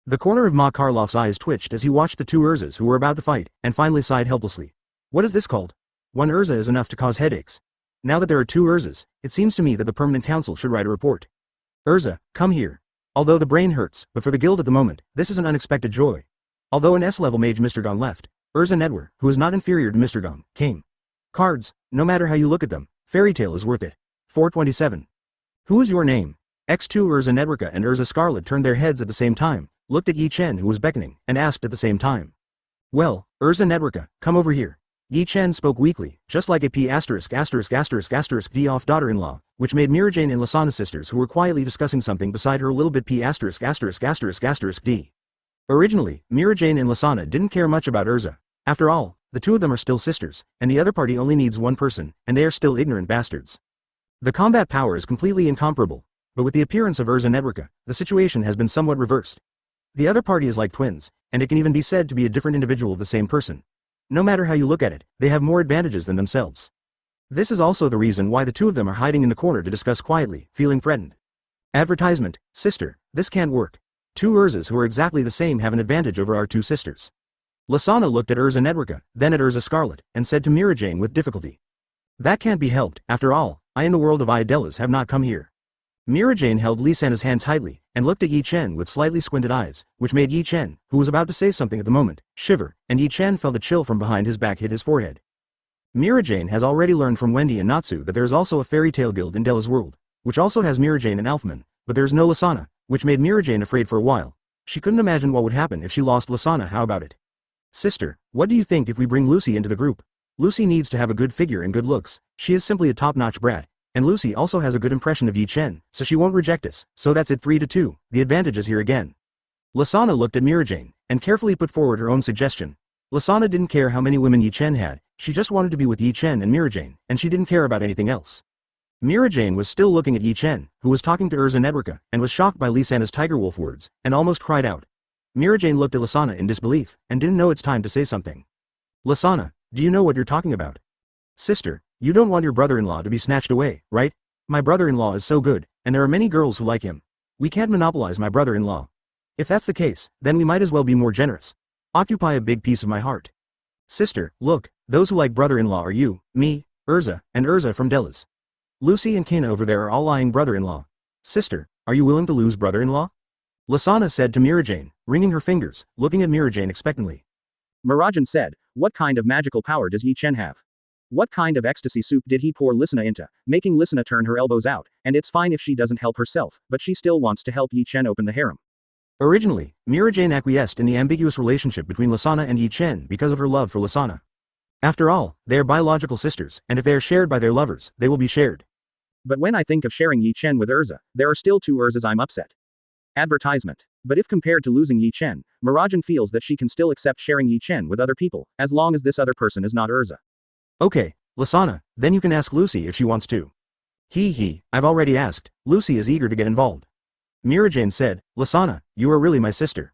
The corner of Ma Karloff's eyes twitched as he watched the two Erzas who were about to fight, and finally sighed helplessly. What is this called? One Erza is enough to cause headaches. Now that there are two Erzas, it seems to me that the Permanent Council should write a report. Erza, come here. Although the brain hurts, but for the guild at the moment, this is an unexpected joy. Although an S-level mage Mystogan left, Erza Netwer, who is not inferior to Mystogan, came. Cards, no matter how you look at them, Fairy Tale is worth it. 427. Who is your name? X2 Erza Networka and Erza Scarlet turned their heads at the same time, looked at Yi Chen who was beckoning, and asked at the same time. Well, Erza Networka, come over here. Yi Chen spoke weakly, just like a P********** D off daughter-in-law, which made Mirajane and Lasana sisters who were quietly discussing something beside her a little bit P*************. D. Originally, Mirajane and Lasana didn't care much about Erza. After all, the two of them are still sisters, and the other party only needs one person, and they are still ignorant bastards. The combat power is completely incomparable, but with the appearance of Erza Networka, the situation has been somewhat reversed. The other party is like twins, and it can even be said to be a different individual of the same person. No matter how you look at it, they have more advantages than themselves. This is also the reason why the two of them are hiding in the corner to discuss quietly, feeling threatened. Advertisement, sister, this can't work. Two Erzas who are exactly the same have an advantage over our two sisters. Lasana looked at Erza Networka, then at Erza Scarlet, and said to Mirajane with difficulty. That can't be helped, after all, I in the world of Edolas have not come here. Mirajane held Lisana's hand tightly, and looked at Yi Chen with slightly squinted eyes, which made Yi Chen, who was about to say something at the moment, shiver, and Yi Chen felt a chill from behind his back hit his forehead. Mirajane has already learned from Wendy and Natsu that there is also a fairy tale guild in Della's world, which also has Mirajane and Alphaman, but there is no Lasana, which made Mirajane afraid for a while. She couldn't imagine what would happen if she lost Lasana. How about it? Sister, what do you think if we bring Lucy into the group? Lucy needs to have a good figure and good looks, she is simply a top-notch brat, and Lucy also has a good impression of Yi Chen, so she won't reject us, so that's it 3-2, the advantage is here again. Lasana looked at Mirajane, and carefully put forward her own suggestion. Lasana didn't care how many women Yi Chen had, she just wanted to be with Yi Chen and Mirajane, and she didn't care about anything else. Mirajane was still looking at Yi Chen, who was talking to Erza Networka, and was shocked by Lisana's tiger wolf words, and almost cried out. Mirajane looked at Lasana in disbelief, and didn't know it's time to say something. Lasana, do you know what you're talking about? Sister, you don't want your brother-in-law to be snatched away, right? My brother-in-law is so good, and there are many girls who like him. We can't monopolize my brother-in-law. If that's the case, then we might as well be more generous. Occupy a big piece of my heart. Sister, look, those who like brother-in-law are you, me, Erza, and Erza from Della's. Lucy and Kana over there are all lying brother-in-law. Sister, are you willing to lose brother-in-law? Lasana said to Mirajane, wringing her fingers, looking at Mirajane expectantly. Mirajane said, what kind of magical power does Yi Chen have? What kind of ecstasy soup did he pour Lisana into, making Lisana turn her elbows out, and it's fine if she doesn't help herself, but she still wants to help Yi Chen open the harem. Originally, Mirajane acquiesced in the ambiguous relationship between Lasana and Yi Chen because of her love for Lasana. After all, they are biological sisters, and if they are shared by their lovers, they will be shared. But when I think of sharing Yi Chen with Erza, there are still two Erzas I'm upset. Advertisement. But if compared to losing Yi Chen, Mirajane feels that she can still accept sharing Yi Chen with other people, as long as this other person is not Erza. Okay, Lasana, then you can ask Lucy if she wants to. I've already asked, Lucy is eager to get involved. Mirajane said, Lasana, you are really my sister.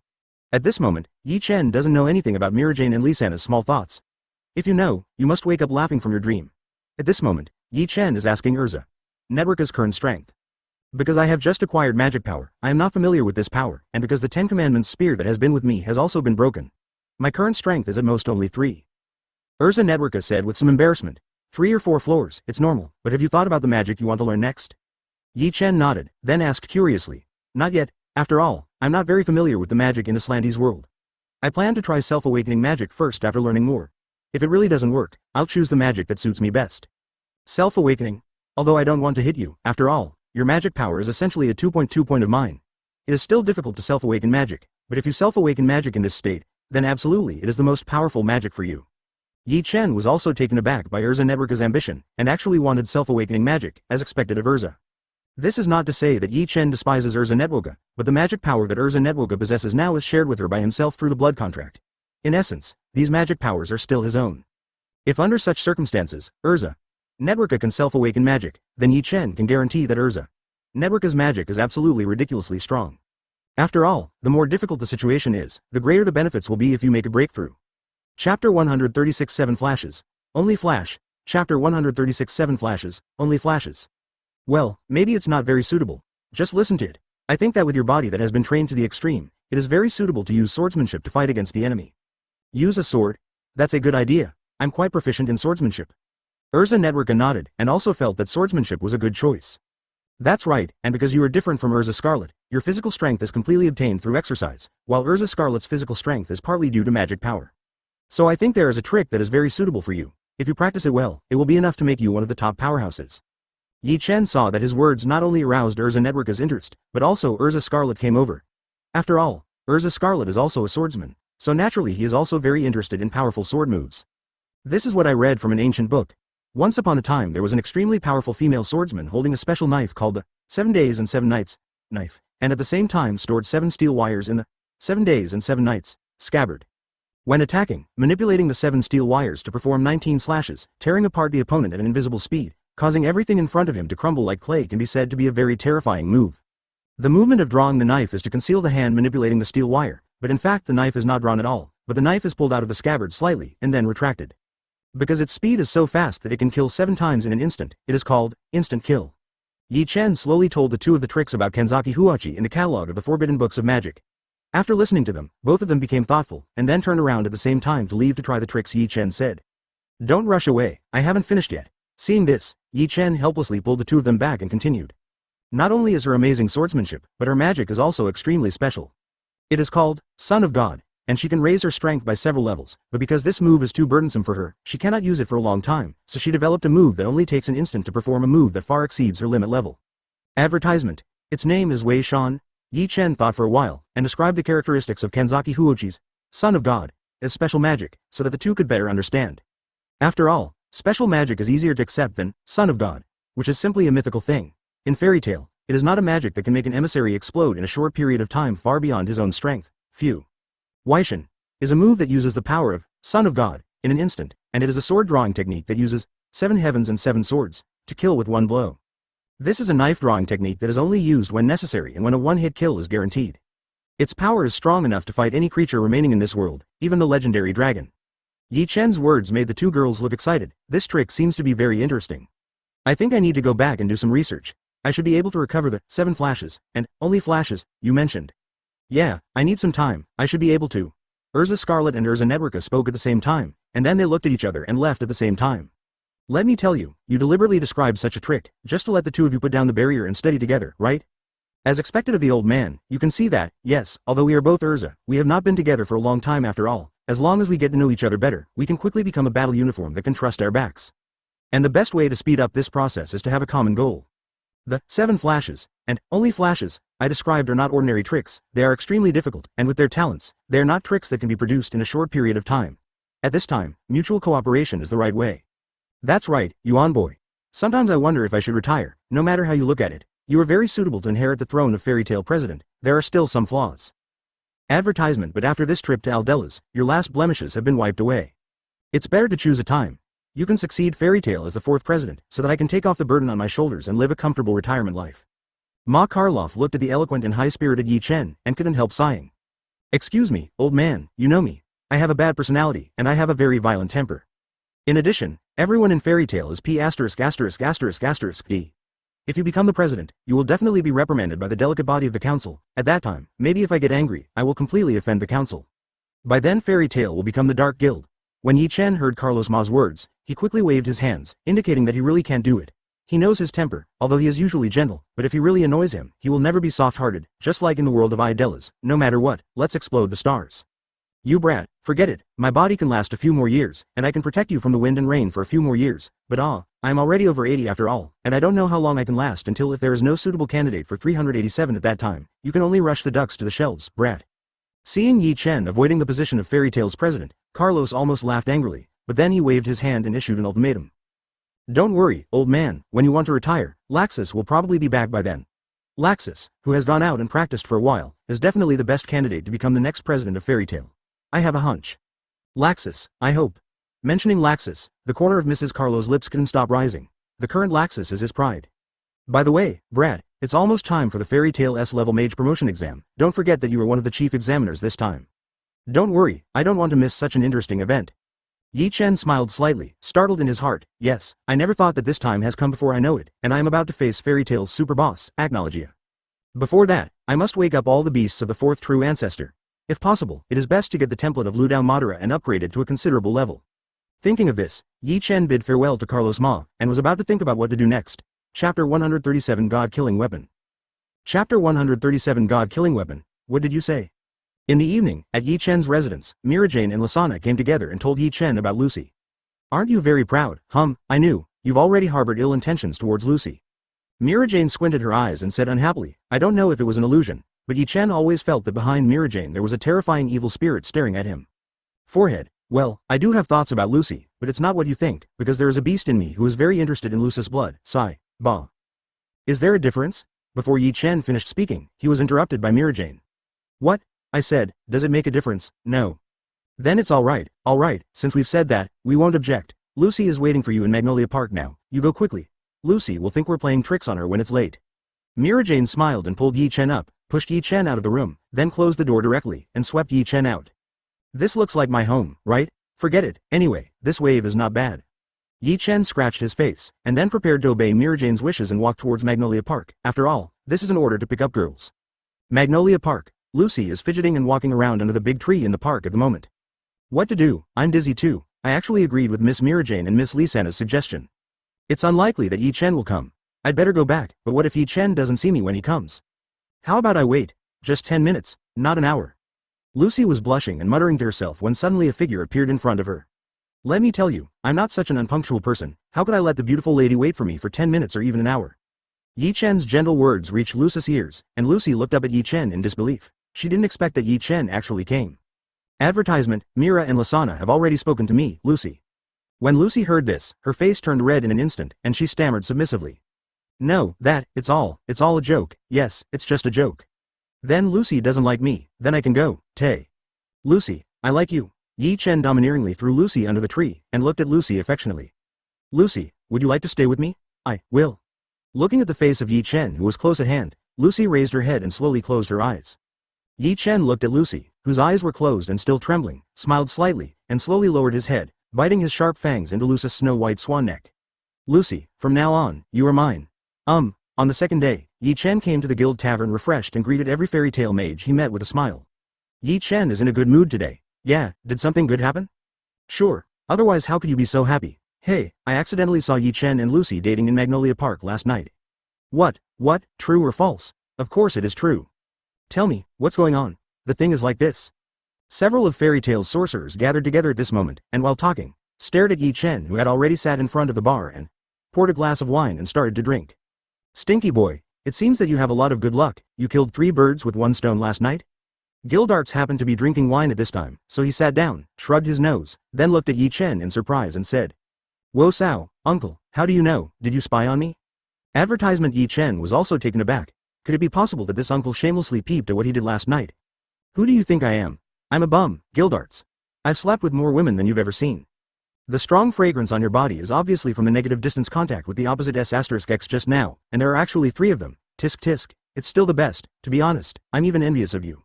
At this moment, Yi Chen doesn't know anything about Mirajane and Lisana's small thoughts. If you know, you must wake up laughing from your dream. At this moment, Yi Chen is asking Erza. Networka's current strength. Because I have just acquired magic power, I am not familiar with this power, and because the 10 Commandments spear that has been with me has also been broken. My current strength is at most only 3. Erza Networka said with some embarrassment, 3 or 4 floors, it's normal, but have you thought about the magic you want to learn next? Yi Chen nodded, then asked curiously. Not yet, after all, I'm not very familiar with the magic in Islandi's world. I plan to try self-awakening magic first after learning more. If it really doesn't work, I'll choose the magic that suits me best. Self-awakening? Although I don't want to hit you, after all, your magic power is essentially a 2.2 point of mine. It is still difficult to self-awaken magic, but if you self-awaken magic in this state, then absolutely it is the most powerful magic for you. Yi Chen was also taken aback by Erza Networka's ambition, and actually wanted self-awakening magic, as expected of Erza. This is not to say that Yi Chen despises Erza Networka, but the magic power that Erza Networka possesses now is shared with her by himself through the blood contract. In essence, these magic powers are still his own. If under such circumstances, Erza Networka can self-awaken magic, then Yi Chen can guarantee that Erza Networka's magic is absolutely ridiculously strong. After all, the more difficult the situation is, the greater the benefits will be if you make a breakthrough. Chapter 136 7 Flashes. Only Flash. Chapter 136 7 Flashes. Only Flashes. Well, maybe it's not very suitable. Just listen to it. I think that with your body that has been trained to the extreme, it is very suitable to use swordsmanship to fight against the enemy. Use a sword? That's a good idea. I'm quite proficient in swordsmanship. Erza Networka nodded, and also felt that swordsmanship was a good choice. That's right, and because you are different from Erza Scarlet, your physical strength is completely obtained through exercise, while Erza Scarlet's physical strength is partly due to magic power. So I think there is a trick that is very suitable for you. If you practice it well, it will be enough to make you one of the top powerhouses. Yi Chen saw that his words not only aroused Erza Networka's interest, but also Erza Scarlet came over. After all, Erza Scarlet is also a swordsman, so naturally he is also very interested in powerful sword moves. This is what I read from an ancient book. Once upon a time there was an extremely powerful female swordsman holding a special knife called the 7 Days and 7 Nights knife, and at the same time stored 7 steel wires in the 7 Days and 7 Nights scabbard. When attacking, manipulating the 7 steel wires to perform 19 slashes, tearing apart the opponent at an invisible speed, causing everything in front of him to crumble like clay can be said to be a very terrifying move. The movement of drawing the knife is to conceal the hand manipulating the steel wire, but in fact the knife is not drawn at all, but the knife is pulled out of the scabbard slightly and then retracted. Because its speed is so fast that it can kill 7 times in an instant, it is called instant kill. Yi Chen slowly told the two of the tricks about Kanzaki Huachi in the catalog of the Forbidden Books of Magic. After listening to them, both of them became thoughtful, and then turned around at the same time to leave to try the tricks. Yi Chen said. Don't rush away, I haven't finished yet. Seeing this, Yi Chen helplessly pulled the two of them back and continued. Not only is her amazing swordsmanship, but her magic is also extremely special. It is called Son of God, and she can raise her strength by several levels, but because this move is too burdensome for her, she cannot use it for a long time, so she developed a move that only takes an instant to perform a move that far exceeds her limit level. Advertisement. Its name is Wei Shan. Yi Chen thought for a while, and described the characteristics of Kanzaki Huochi's Son of God as special magic, so that the two could better understand. After all, special magic is easier to accept than Son of God, which is simply a mythical thing. In fairy tale, it is not a magic that can make an emissary explode in a short period of time far beyond his own strength. Phew. Wei Shan is a move that uses the power of Son of God in an instant, and it is a sword drawing technique that uses 7 heavens and 7 swords to kill with one blow. This is a knife drawing technique that is only used when necessary and when a one-hit kill is guaranteed. Its power is strong enough to fight any creature remaining in this world, even the legendary dragon. Yi Chen's words made the two girls look excited. This trick seems to be very interesting. I think I need to go back and do some research. I should be able to recover the 7 flashes, and only flashes, you mentioned. Yeah, I need some time, I should be able to. Erza Scarlet and Erza Networka spoke at the same time, and then they looked at each other and left at the same time. Let me tell you, you deliberately described such a trick, just to let the two of you put down the barrier and study together, right? As expected of the old man, you can see that, yes, although we are both Erza, we have not been together for a long time after all. As long as we get to know each other better, we can quickly become a battle uniform that can trust our backs. And the best way to speed up this process is to have a common goal. The 7 flashes, and only flashes, I described are not ordinary tricks, they are extremely difficult, and with their talents, they are not tricks that can be produced in a short period of time. At this time, mutual cooperation is the right way. That's right, Yuan boy. Sometimes I wonder if I should retire. No matter how you look at it, you are very suitable to inherit the throne of Fairy Tale President. There are still some flaws. Advertisement. But after this trip to Edolas, your last blemishes have been wiped away. It's better to choose a time. You can succeed Fairy Tale as the 4th president, so that I can take off the burden on my shoulders and live a comfortable retirement life. Ma Karloff looked at the eloquent and high-spirited Yi Chen, and couldn't help sighing. Excuse me, old man, you know me. I have a bad personality, and I have a very violent temper. In addition, everyone in Fairy Tale is P***************. If you become the president, you will definitely be reprimanded by the delicate body of the council. At that time, maybe if I get angry, I will completely offend the council. By then Fairy Tale will become the Dark Guild. When Yi Chen heard Carlos Ma's words, he quickly waved his hands, indicating that he really can't do it. He knows his temper, although he is usually gentle, but if he really annoys him, he will never be soft-hearted, just like in the world of Edolas. No matter what, let's explode the stars. You brat, forget it, my body can last a few more years, and I can protect you from the wind and rain for a few more years, but I'm already over 80 after all, and I don't know how long I can last until if there is no suitable candidate for 387 at that time, you can only rush the ducks to the shelves, brat. Seeing Yi Chen avoiding the position of Fairy Tail's president, Carlos almost laughed angrily, but then he waved his hand and issued an ultimatum. Don't worry, old man, when you want to retire, Laxus will probably be back by then. Laxus, who has gone out and practiced for a while, is definitely the best candidate to become the next president of Fairy Tail. I have a hunch. Laxus, I hope. Mentioning Laxus, the corner of Mrs. Carlos' lips couldn't stop rising. The current Laxus is his pride. By the way, Brad, it's almost time for the Fairy Tail S-level mage promotion exam. Don't forget that you are one of the chief examiners this time. Don't worry, I don't want to miss such an interesting event. Yi Chen smiled slightly, startled in his heart. Yes, I never thought that this time has come before I know it, and I am about to face Fairy Tail's super boss, Acronologia. Before that, I must wake up all the beasts of the fourth true ancestor. If possible, it is best to get the template of Ludao Madara and upgrade it to a considerable level. Thinking of this, Yi Chen bid farewell to Carlos Ma, and was about to think about what to do next. Chapter 137 God-Killing Weapon. Chapter 137 God-Killing Weapon. What did you say? In the evening, at Yi Chen's residence, Mirajane and Lasana came together and told Yi Chen about Lucy. Aren't you very proud? I knew, you've already harbored ill intentions towards Lucy. Mirajane squinted her eyes and said unhappily, I don't know if it was an illusion, but Yi Chen always felt that behind Mirajane there was a terrifying evil spirit staring at him. Forehead. Well, I do have thoughts about Lucy, but it's not what you think, because there is a beast in me who is very interested in Lucy's blood. Sigh. Bah. Is there a difference? Before Yi Chen finished speaking, he was interrupted by Mirajane. What? I said, does it make a difference? No. Then it's alright, since we've said that, we won't object. Lucy is waiting for you in Magnolia Park now, you go quickly. Lucy will think we're playing tricks on her when it's late. Mirajane smiled and pulled Yi Chen up, pushed Yi Chen out of the room, then closed the door directly, and swept Yi Chen out. This looks like my home, right? Forget it, anyway, this wave is not bad. Yi Chen scratched his face, and then prepared to obey Mirajane's wishes and walk towards Magnolia Park. After all, this is an order to pick up girls. Magnolia Park. Lucy is fidgeting and walking around under the big tree in the park at the moment. What to do? I'm dizzy too. I actually agreed with Miss Mirajane and Miss Lisana's suggestion. It's unlikely that Yi Chen will come. I'd better go back, but what if Yi Chen doesn't see me when he comes? How about I wait? Just 10 minutes, not an hour. Lucy was blushing and muttering to herself when suddenly a figure appeared in front of her. Let me tell you, I'm not such an unpunctual person. How could I let the beautiful lady wait for me for 10 minutes or even an hour? Yi Chen's gentle words reached Lucy's ears, and Lucy looked up at Yi Chen in disbelief. She didn't expect that Yi Chen actually came. Advertisement, Mira and Lasana have already spoken to me, Lucy. When Lucy heard this, her face turned red in an instant, and she stammered submissively. No, it's all a joke. Yes, it's just a joke. Then Lucy doesn't like me, then I can go, Tay. Lucy, I like you. Yi Chen domineeringly threw Lucy under the tree, and looked at Lucy affectionately. Lucy, would you like to stay with me? I will. Looking at the face of Yi Chen who was close at hand, Lucy raised her head and slowly closed her eyes. Yi Chen looked at Lucy, whose eyes were closed and still trembling, smiled slightly, and slowly lowered his head, biting his sharp fangs into Lucy's snow-white swan neck. Lucy, from now on, you are mine. On the second day, Yi Chen came to the guild tavern refreshed and greeted every fairy tale mage he met with a smile. Yi Chen is in a good mood today. Yeah, did something good happen? Sure, otherwise how could you be so happy? Hey, I accidentally saw Yi Chen and Lucy dating in Magnolia Park last night. What, true or false? Of course it is true. Tell me, what's going on? The thing is like this. Several of Fairy Tale's sorcerers gathered together at this moment, and while talking, stared at Yi Chen who had already sat in front of the bar and poured a glass of wine and started to drink. Stinky boy, it seems that you have a lot of good luck. You killed 3 birds with 1 stone last night? Gildarts happened to be drinking wine at this time, so he sat down, shrugged his nose, then looked at Yi Chen in surprise and said, Wo Sao, uncle, how do you know? Did you spy on me? Advertisement. Yi Chen was also taken aback. Could it be possible that this uncle shamelessly peeped at what he did last night? Who do you think I am? I'm a bum, Gildarts. I've slept with more women than you've ever seen. The strong fragrance on your body is obviously from the negative distance contact with the opposite S**X just now, and there are actually 3 of them. Tisk tisk, it's still the best, to be honest, I'm even envious of you.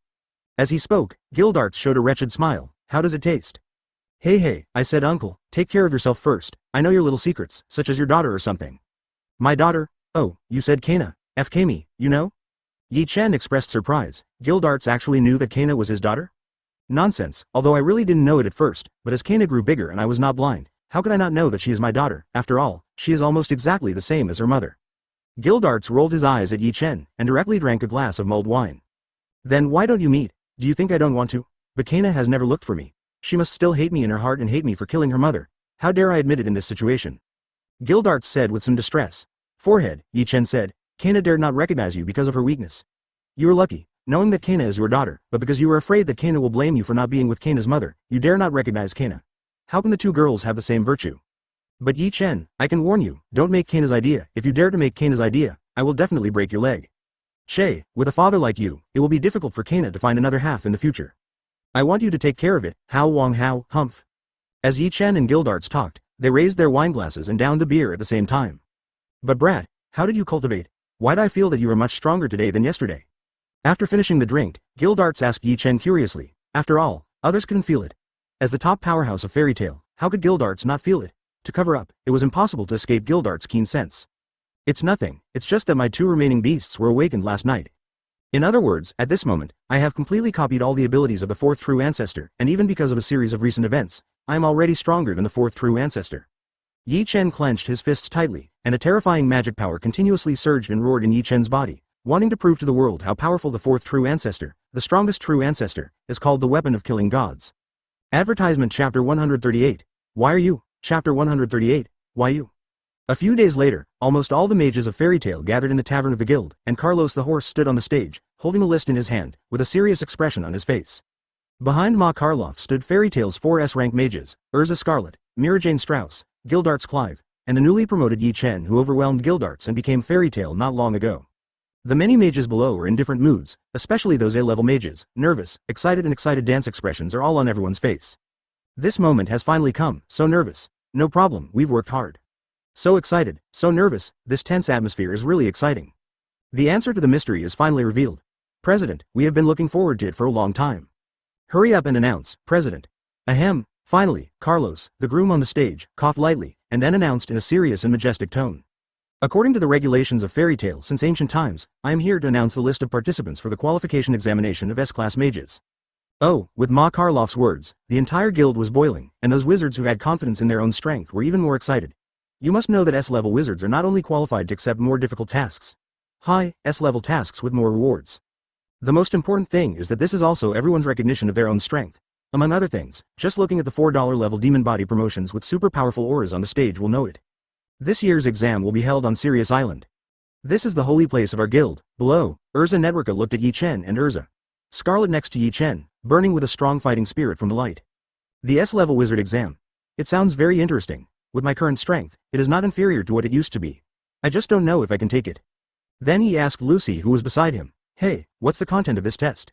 As he spoke, Gildarts showed a wretched smile. How does it taste? Hey, I said uncle, take care of yourself first. I know your little secrets, such as your daughter or something. My daughter? Oh, you said Kana. FK me, you know? Yi Chen expressed surprise. Gildarts actually knew that Kana was his daughter? Nonsense, although I really didn't know it at first, but as Kana grew bigger and I was not blind, how could I not know that she is my daughter? After all, she is almost exactly the same as her mother. Gildarts rolled his eyes at Yi Chen, and directly drank a glass of mulled wine. Then why don't you meet? Do you think I don't want to? But Kana has never looked for me. She must still hate me in her heart and hate me for killing her mother. How dare I admit it in this situation? Gildarts said with some distress. Forehead, Yi Chen said, Kana dared not recognize you because of her weakness. You are lucky, knowing that Kana is your daughter, but because you are afraid that Kana will blame you for not being with Kana's mother, you dare not recognize Kana. How can the two girls have the same virtue? But Yi Chen, I can warn you, don't make Kana's idea. If you dare to make Kana's idea, I will definitely break your leg. Che, with a father like you, it will be difficult for Kana to find another half in the future. I want you to take care of it, Hao Wang Hao, humph. As Yi Chen and Gildarts talked, they raised their wineglasses and downed the beer at the same time. But Brat, how did you cultivate? Why'd I feel that you are much stronger today than yesterday? After finishing the drink, Gildarts asked Yi Chen curiously. After all, others couldn't feel it. As the top powerhouse of fairy tale, how could Gildarts not feel it? To cover up, it was impossible to escape Gildarts' keen sense. It's nothing, it's just that my two remaining beasts were awakened last night. In other words, at this moment, I have completely copied all the abilities of the fourth true ancestor, and even because of a series of recent events, I am already stronger than the fourth true ancestor. Yi Chen clenched his fists tightly, and a terrifying magic power continuously surged and roared in Yi Chen's body, wanting to prove to the world how powerful the fourth true ancestor, the strongest true ancestor, is called the weapon of killing gods. Advertisement Chapter 138. Why are you? Chapter 138. Why you? A few days later, almost all the mages of Fairy Tale gathered in the tavern of the guild, and Carlos the horse stood on the stage, holding a list in his hand, with a serious expression on his face. Behind Ma Karloff stood Fairy Tale's 4 S-rank mages, Erza Scarlet, Mirajane Strauss, Gildarts Clive, and the newly promoted Yi Chen who overwhelmed Gildarts and became Fairy Tale not long ago. The many mages below are in different moods, especially those A-level mages, nervous, excited and excited dance expressions are all on everyone's face. This moment has finally come, so nervous. No problem, we've worked hard. So excited, so nervous, this tense atmosphere is really exciting. The answer to the mystery is finally revealed. President, we have been looking forward to it for a long time. Hurry up and announce, President. Ahem, finally, Carlos, the groom on the stage, coughed lightly, and then announced in a serious and majestic tone. According to the regulations of Fairy Tale since ancient times, I am here to announce the list of participants for the qualification examination of S-class mages. Oh, with Ma Karloff's words, the entire guild was boiling, and those wizards who had confidence in their own strength were even more excited. You must know that S-level wizards are not only qualified to accept more difficult tasks. High, S-level tasks with more rewards. The most important thing is that this is also everyone's recognition of their own strength. Among other things, just looking at the $4 level demon body promotions with super powerful auras on the stage will know it. This year's exam will be held on Sirius Island. This is the holy place of our guild. Below, Erza Networka looked at Yi Chen and Erza Scarlet next to Yi Chen, burning with a strong fighting spirit from the light. The S-level wizard exam. It sounds very interesting. With my current strength, it is not inferior to what it used to be. I just don't know if I can take it. Then he asked Lucy who was beside him, hey, what's the content of this test?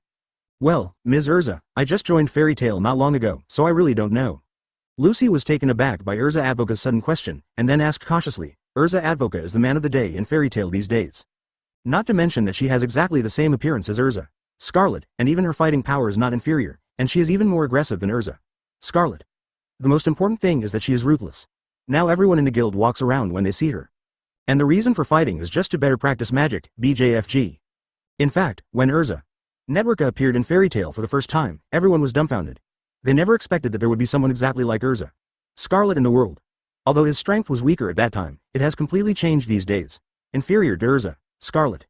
Well, Ms. Erza, I just joined Fairy Tale not long ago, so I really don't know. Lucy was taken aback by Erza Advoca's sudden question, and then asked cautiously, Erza Advoca is the man of the day in Fairy Tale these days. Not to mention that she has exactly the same appearance as Erza Scarlet, and even her fighting power is not inferior, and she is even more aggressive than Erza Scarlet. The most important thing is that she is ruthless. Now everyone in the guild walks around when they see her. And the reason for fighting is just to better practice magic, BJFG. In fact, when Erza Networka appeared in Fairy Tale for the first time, everyone was dumbfounded. They never expected that there would be someone exactly like Erza Scarlet in the world. Although his strength was weaker at that time, it has completely changed these days. Inferior to Erza Scarlet.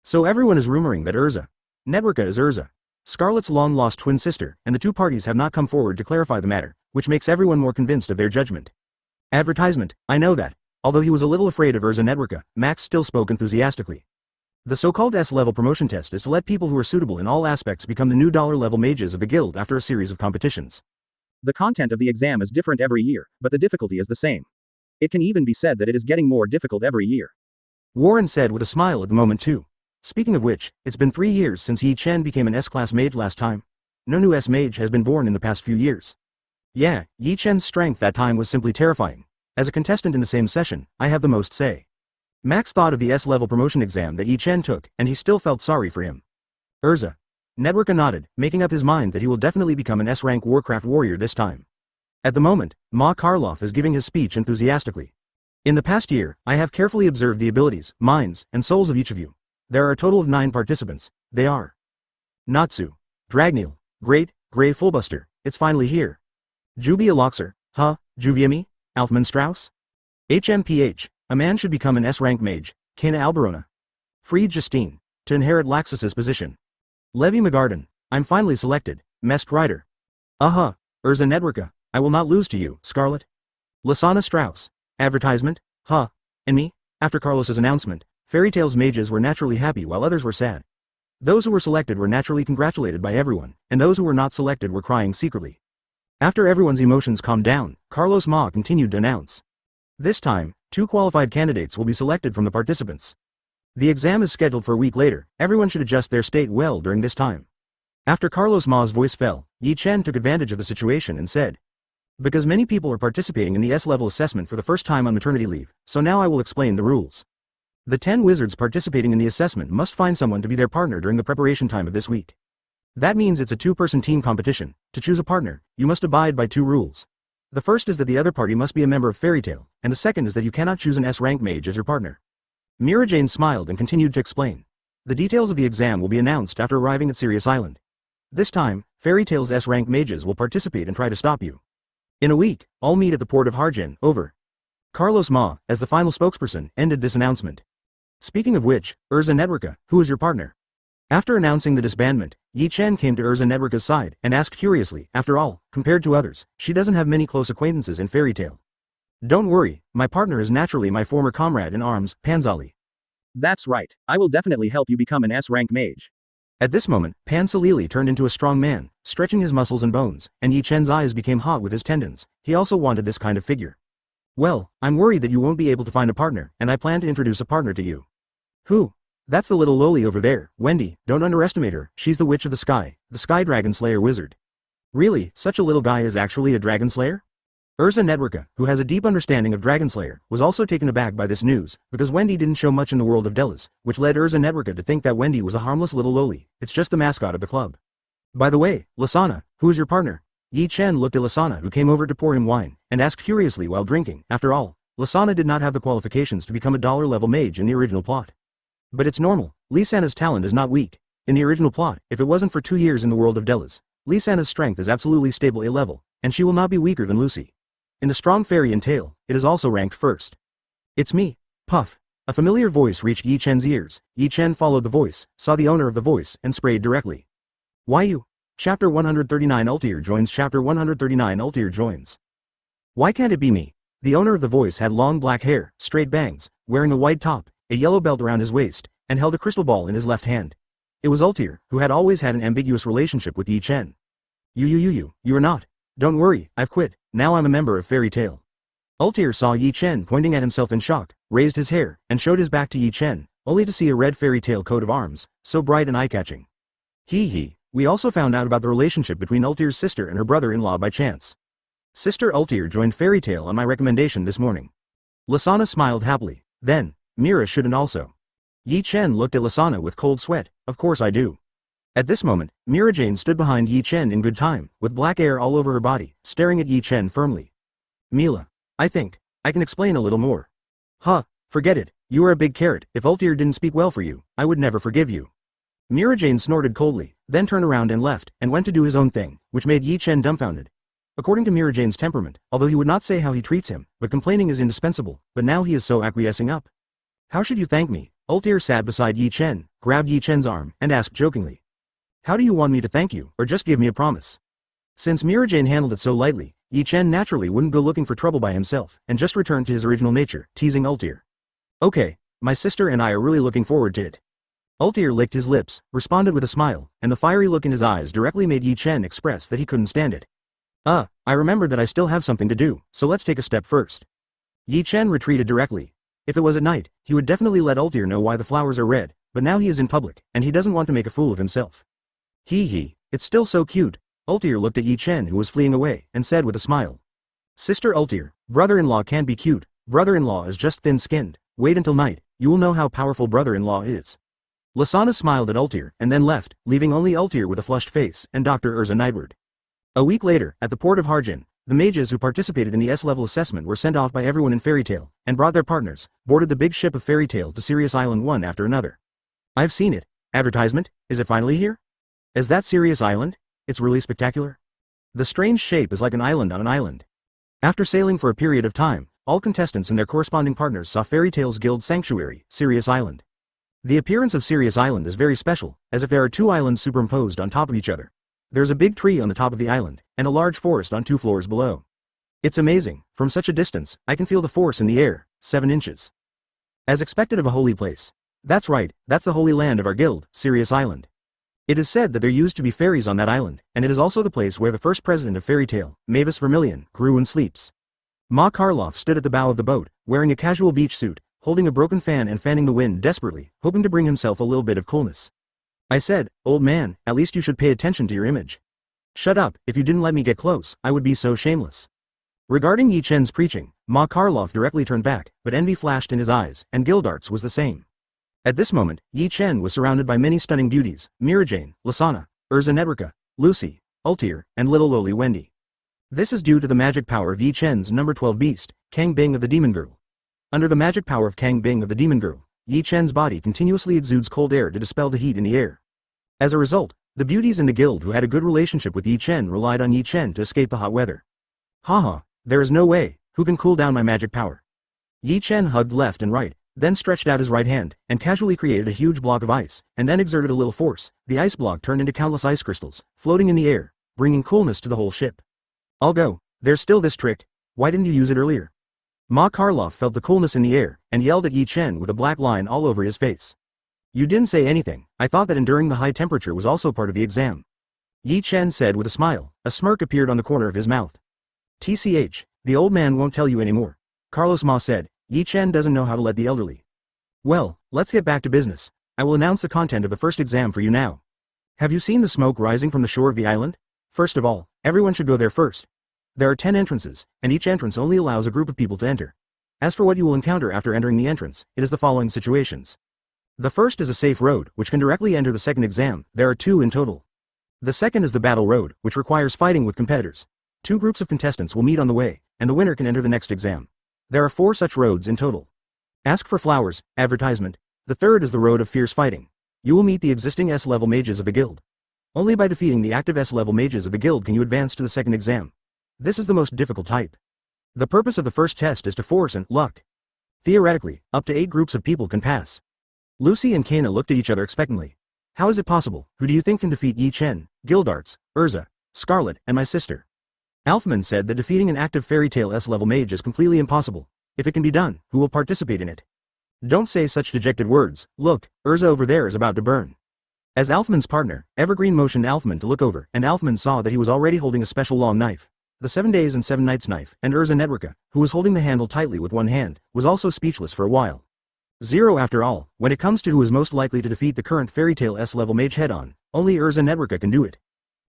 So everyone is rumoring that Erza Networka is Erza Scarlet's long-lost twin sister, and the two parties have not come forward to clarify the matter, which makes everyone more convinced of their judgment. Advertisement, I know that. Although he was a little afraid of Erza Networka, Max still spoke enthusiastically. The so-called S-level promotion test is to let people who are suitable in all aspects become the new $level mages of the guild after a series of competitions. The content of the exam is different every year, but the difficulty is the same. It can even be said that it is getting more difficult every year. Warren said with a smile at the moment too. Speaking of which, it's been 3 years since Yi Chen became an S-class mage last time. No new S-mage has been born in the past few years. Yeah, Yi Chen's strength that time was simply terrifying. As a contestant in the same session, I have the most say. Max thought of the S-level promotion exam that Yi Chen took, and he still felt sorry for him. Erza Networka nodded, making up his mind that he will definitely become an S-rank Warcraft warrior this time. At the moment, Ma Karloff is giving his speech enthusiastically. In the past year, I have carefully observed the abilities, minds, and souls of each of you. There are a total of 9 participants. They are Natsu, Dragneel, Great Grey Fullbuster, it's finally here. Jubi Aloxer, huh, Juviemi, Alfman Strauss? HMPH, a man should become an S-rank mage, Kana Alberona. Freed Justine, to inherit Laxus's position. Levi Magarden, I'm finally selected, Mest Rider. Erza Nedwerka, I will not lose to you, Scarlet. Lasana Strauss, advertisement, huh, and me? After Carlos's announcement, Fairy Tale's mages were naturally happy while others were sad. Those who were selected were naturally congratulated by everyone, and those who were not selected were crying secretly. After everyone's emotions calmed down, Carlos Ma continued to announce. This time, 2 qualified candidates will be selected from the participants. The exam is scheduled for a week later, everyone should adjust their state well during this time. After Carlos Ma's voice fell, Yi Chen took advantage of the situation and said, because many people are participating in the S-level assessment for the first time on maternity leave, so now I will explain the rules. The 10 wizards participating in the assessment must find someone to be their partner during the preparation time of this week. That means it's a 2-person team competition. To choose a partner, you must abide by 2 rules. The first is that the other party must be a member of Fairy Tale, and the second is that you cannot choose an S-rank mage as your partner. Mirajane smiled and continued to explain. The details of the exam will be announced after arriving at Sirius Island. This time, Fairy Tale's S-rank mages will participate and try to stop you. In a week, all meet at the port of Harjin, over. Carlos Ma, as the final spokesperson, ended this announcement. Speaking of which, Erza Nedwerka, who is your partner? After announcing the disbandment, Yi Chen came to Erza Nedwerka's side and asked curiously, after all, compared to others, she doesn't have many close acquaintances in Fairy Tale. Don't worry, my partner is naturally my former comrade in arms, Panzali. That's right, I will definitely help you become an S-rank mage. At this moment, Pansalili turned into a strong man, stretching his muscles and bones, and Yi Chen's eyes became hot with his tendons. He also wanted this kind of figure. Well, I'm worried that you won't be able to find a partner, and I plan to introduce a partner to you. Who? That's the little loli over there, Wendy, don't underestimate her, she's the Witch of the Sky, the Sky Dragon Slayer wizard. Really, such a little guy is actually a Dragon Slayer? Erza Nedwerka, who has a deep understanding of Dragon Slayer, was also taken aback by this news, because Wendy didn't show much in the world of Edolas, which led Erza Nedwerka to think that Wendy was a harmless little loli, it's just the mascot of the club. By the way, Lasana, who is your partner? Yi Chen looked at Lasana who came over to pour him wine, and asked curiously while drinking, after all, Lasana did not have the qualifications to become a $level mage in the original plot. But it's normal, Lisana's talent is not weak. In the original plot, if it wasn't for 2 years in the world of Edolas, Lisana's strength is absolutely stable A level, and she will not be weaker than Lucy. In the Strong Fairy and Tale, it is also ranked first. It's me, Puff. A familiar voice reached Yi Chen's ears. Yi Chen followed the voice, saw the owner of the voice, and sprayed directly. Why you? Chapter 139 Ultier joins. Chapter 139 Ultier joins. Why can't it be me? The owner of the voice had long black hair, straight bangs, wearing a white top, a yellow belt around his waist, and held a crystal ball in his left hand. It was Ultier, who had always had an ambiguous relationship with Yi Chen. You are not. Don't worry, I've quit, now I'm a member of Fairy Tale. Ultier saw Yi Chen pointing at himself in shock, raised his hair, and showed his back to Yi Chen, only to see a red Fairy Tale coat of arms, so bright and eye-catching. We also found out about the relationship between Ultier's sister and her brother-in-law by chance. Sister Ultier joined Fairy Tale on my recommendation this morning. Lasana smiled happily. Then, Mira shouldn't also. Yi Chen looked at Lasana with cold sweat. Of course I do. At this moment, Mirajane stood behind Yi Chen in good time, with black hair all over her body, staring at Yi Chen firmly. Mila. I think I can explain a little more. Forget it, you are a big carrot, if Ultier didn't speak well for you, I would never forgive you. Mirajane snorted coldly, then turned around and left, and went to do his own thing, which made Yi Chen dumbfounded. According to Mirajane's temperament, although he would not say how he treats him, but complaining is indispensable, but now he is so acquiescing up. How should you thank me? Ultier sat beside Yi Chen, grabbed Yi Chen's arm, and asked jokingly. How do you want me to thank you, or just give me a promise? Since Mirajane handled it so lightly, Yi Chen naturally wouldn't go looking for trouble by himself, and just returned to his original nature, teasing Ultier. Okay, my sister and I are really looking forward to it. Ultier licked his lips, responded with a smile, and the fiery look in his eyes directly made Yi Chen express that he couldn't stand it. I remembered that I still have something to do, so let's take a step first. Yi Chen retreated directly. If it was at night, he would definitely let Ultier know why the flowers are red, but now he is in public, and he doesn't want to make a fool of himself. It's still so cute. Ultier looked at Yi Chen who was fleeing away, and said with a smile. Sister Ultier, brother-in-law can't be cute, brother-in-law is just thin-skinned, wait until night, you will know how powerful brother-in-law is. Lasana smiled at Ultier, and then left, leaving only Ultier with a flushed face, and Dr. Erza nightward. A week later, at the port of Harjin, the mages who participated in the S-level assessment were sent off by everyone in Fairy Tale, and brought their partners, boarded the big ship of Fairy Tale to Sirius Island one after another. I've seen it. Advertisement, is it finally here? Is that Sirius Island? It's really spectacular. The strange shape is like an island on an island. After sailing for a period of time, all contestants and their corresponding partners saw Fairy Tale's guild sanctuary, Sirius Island. The appearance of Sirius Island is very special, as if there are two islands superimposed on top of each other. There's a big tree on the top of the island, and a large forest on 2 floors below. It's amazing, from such a distance, I can feel the force in the air, 7 inches. As expected of a holy place. That's right, that's the holy land of our guild, Sirius Island. It is said that there used to be fairies on that island, and it is also the place where the first president of Fairy Tale, Mavis Vermilion, grew and sleeps. Ma Karloff stood at the bow of the boat, wearing a casual beach suit, holding a broken fan and fanning the wind desperately, hoping to bring himself a little bit of coolness. I said, "Old man, at least you should pay attention to your image." "Shut up, if you didn't let me get close, I would be so shameless." Regarding Yi Chen's preaching, Ma Karloff directly turned back, but envy flashed in his eyes, and Gildarts was the same. At this moment, Yi Chen was surrounded by many stunning beauties, Mirajane, Lasana, Erza Nedrika, Lucy, Ultir, and little lowly Wendy. This is due to the magic power of Yi Chen's number 12 beast, Kang Bing of the Demon Girl. Under the magic power of Kang Bing of the Demon Girl, Yi Chen's body continuously exudes cold air to dispel the heat in the air. As a result, the beauties in the guild who had a good relationship with Yi Chen relied on Yi Chen to escape the hot weather. Haha, there is no way, who can cool down my magic power? Yi Chen hugged left and right, then stretched out his right hand, and casually created a huge block of ice, and then exerted a little force. The ice block turned into countless ice crystals, floating in the air, bringing coolness to the whole ship. I'll go, there's still this trick, why didn't you use it earlier? Ma Karloff felt the coolness in the air, and yelled at Yi Chen with a black line all over his face. You didn't say anything, I thought that enduring the high temperature was also part of the exam. Yi Chen said with a smile, a smirk appeared on the corner of his mouth. TCH, the old man won't tell you anymore. Carlos Ma said, Yi Chen doesn't know how to let the elderly. Well, let's get back to business. I will announce the content of the first exam for you now. Have you seen the smoke rising from the shore of the island? First of all, everyone should go there first. There are 10 entrances, and each entrance only allows a group of people to enter. As for what you will encounter after entering the entrance, it is the following situations. The first is a safe road, which can directly enter the second exam. There are 2 in total. The second is the battle road, which requires fighting with competitors. 2 groups of contestants will meet on the way, and the winner can enter the next exam. There are 4 such roads in total. Ask for flowers, advertisement. The third is the road of fierce fighting. You will meet the existing S-level mages of the guild. Only by defeating the active S-level mages of the guild can you advance to the second exam. This is the most difficult type. The purpose of the first test is to force and luck. Theoretically, up to 8 groups of people can pass. Lucy and Kana looked at each other expectantly. How is it possible? Who do you think can defeat Yi Chen, Gildarts, Erza, Scarlet, and my sister? Alfman said that defeating an active Fairy Tale S-level mage is completely impossible. If it can be done, who will participate in it? Don't say such dejected words. Look, Erza over there is about to burn. As Alfman's partner, Evergreen motioned Alfman to look over, and Alfman saw that he was already holding a special long knife. The 7 days and 7 nights knife, and Erza Nedrika, who was holding the handle tightly with one hand, was also speechless for a while. 0 after all, when it comes to who is most likely to defeat the current Fairy Tale S-level mage head-on, only Erza Nedrika can do it.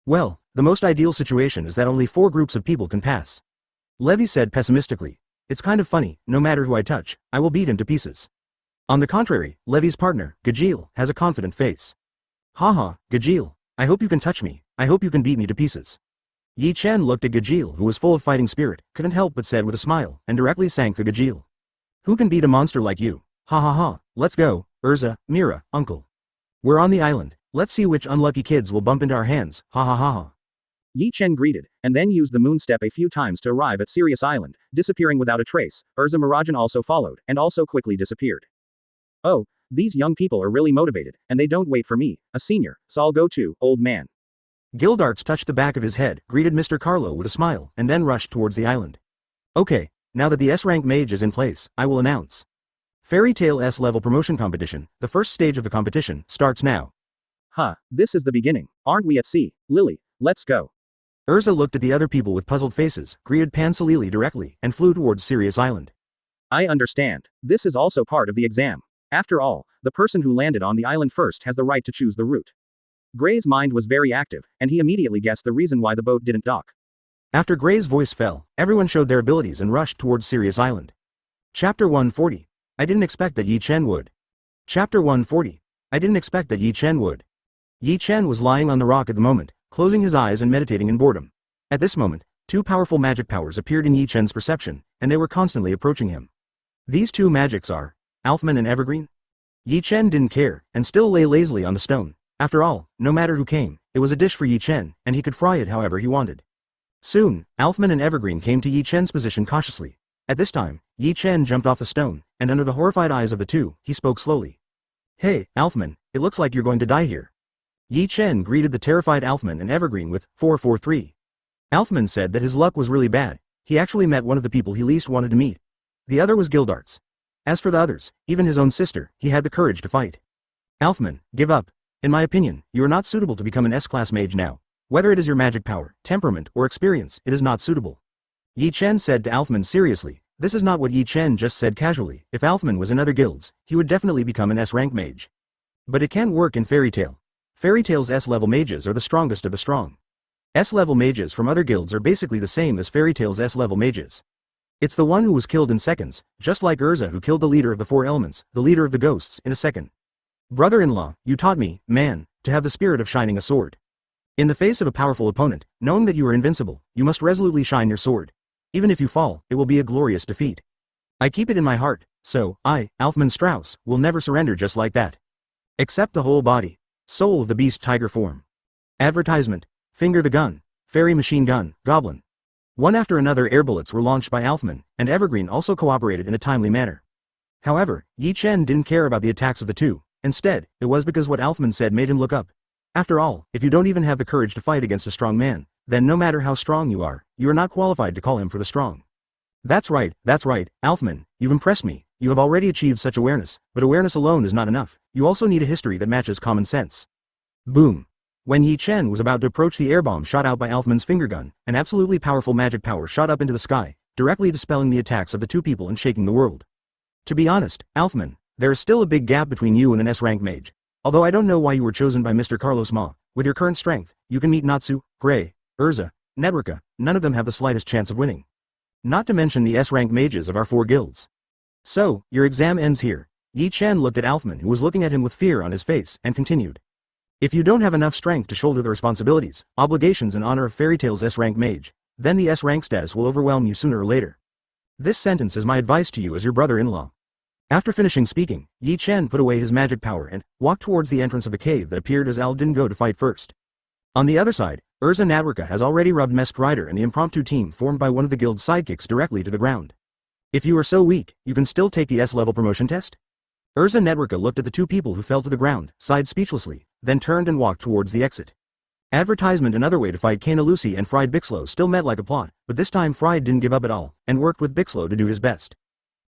Well, the most ideal situation is that only 4 groups of people can pass. Levy said pessimistically. It's kind of funny, no matter who I touch, I will beat him to pieces. On the contrary, Levy's partner, Gajeel, has a confident face. Haha, Gajeel, I hope you can touch me, I hope you can beat me to pieces. Yi Chen looked at Gajeel, who was full of fighting spirit, couldn't help but said with a smile, and directly sank the Gajeel. Who can beat a monster like you? Ha ha ha, let's go, Erza, Mira, uncle. We're on the island, let's see which unlucky kids will bump into our hands, ha ha ha ha. Yi Chen greeted, and then used the moon step a few times to arrive at Sirius Island, disappearing without a trace. Erza Mirajane also followed, and also quickly disappeared. Oh, these young people are really motivated, and they don't wait for me, a senior, so I'll go too, old man. Gildarts touched the back of his head, greeted Mr. Carlo with a smile, and then rushed towards the island. Okay, now that the S-rank mage is in place, I will announce. Fairy Tale S-level promotion competition, the first stage of the competition, starts now. Huh, this is the beginning, aren't we at sea, Lily, let's go. Erza looked at the other people with puzzled faces, greeted Pansalili directly, and flew towards Sirius Island. I understand, this is also part of the exam. After all, the person who landed on the island first has the right to choose the route. Gray's mind was very active, and he immediately guessed the reason why the boat didn't dock. After Gray's voice fell, everyone showed their abilities and rushed towards Sirius Island. Chapter 140. I didn't expect that Yi Chen would. Chapter 140. I didn't expect that Yi Chen would. Yi Chen was lying on the rock at the moment, closing his eyes and meditating in boredom. At this moment, 2 powerful magic powers appeared in Yi Chen's perception, and they were constantly approaching him. These 2 magics are Alfman and Evergreen? Yi Chen didn't care, and still lay lazily on the stone. After all, no matter who came, it was a dish for Yi Chen, and he could fry it however he wanted. Soon, Alfman and Evergreen came to Yi Chen's position cautiously. At this time, Yi Chen jumped off the stone, and under the horrified eyes of the two, he spoke slowly. "Hey, Alfman, it looks like you're going to die here." Yi Chen greeted the terrified Alfman and Evergreen with 443. Alfman said that his luck was really bad. He actually met one of the people he least wanted to meet. The other was Gildarts. As for the others, even his own sister, he had the courage to fight. "Alfman, give up. In my opinion, you are not suitable to become an S-class mage now. Whether it is your magic power, temperament, or experience, it is not suitable." Yi Chen said to Alfman seriously. This is not what Yi Chen just said casually. If Alfman was in other guilds, he would definitely become an S-rank mage. But it can work in Fairy Tail. Fairy Tail's S-level mages are the strongest of the strong. S-level mages from other guilds are basically the same as Fairy Tail's S-level mages. It's the one who was killed in seconds, just like Erza who killed the leader of the four elements, the leader of the ghosts, in a second. "Brother-in-law, you taught me, man, to have the spirit of shining a sword. In the face of a powerful opponent, knowing that you are invincible, you must resolutely shine your sword. Even if you fall, it will be a glorious defeat. I keep it in my heart, so, I, Alfman Strauss, will never surrender just like that. Accept the whole body. Soul of the beast tiger form. Advertisement. Finger the gun. Fairy machine gun, goblin." One after another air bullets were launched by Alfman, and Evergreen also cooperated in a timely manner. However, Yi Chen didn't care about the attacks of the two. Instead, it was because what Alfman said made him look up. After all, if you don't even have the courage to fight against a strong man, then no matter how strong you are not qualified to call him for the strong. That's right, Alfman, you've impressed me. You have already achieved such awareness, but awareness alone is not enough. You also need a history that matches common sense. Boom. When Yi Chen was about to approach, the air bomb shot out by Alfman's finger gun, an absolutely powerful magic power shot up into the sky, directly dispelling the attacks of the two people and shaking the world. To be honest, Alfman, there is still a big gap between you and an S-rank mage. Although I don't know why you were chosen by Mr. Carlos Ma, with your current strength, you can meet Natsu, Gray, Erza, Nedrika, none of them have the slightest chance of winning. Not to mention the S-rank mages of our four guilds. So, your exam ends here. Yi Chen looked at Alfman, who was looking at him with fear on his face, and continued. If you don't have enough strength to shoulder the responsibilities, obligations and honor of Fairy Tail's S-rank mage, then the S-rank status will overwhelm you sooner or later. This sentence is my advice to you as your brother-in-law. After finishing speaking, Yi Chen put away his magic power and walked towards the entrance of the cave that appeared as Al didn't go to fight first. On the other side, Erza Nadrika has already rubbed Mesk Rider and the impromptu team formed by one of the guild's sidekicks directly to the ground. If you are so weak, you can still take the S-level promotion test? Erza Nedrika looked at the two people who fell to the ground, sighed speechlessly, then turned and walked towards the exit. Advertisement. Another way to fight Kana. Lucy and Fried Bixlow still met like a plot, but this time Fried didn't give up at all, and worked with Bixlow to do his best.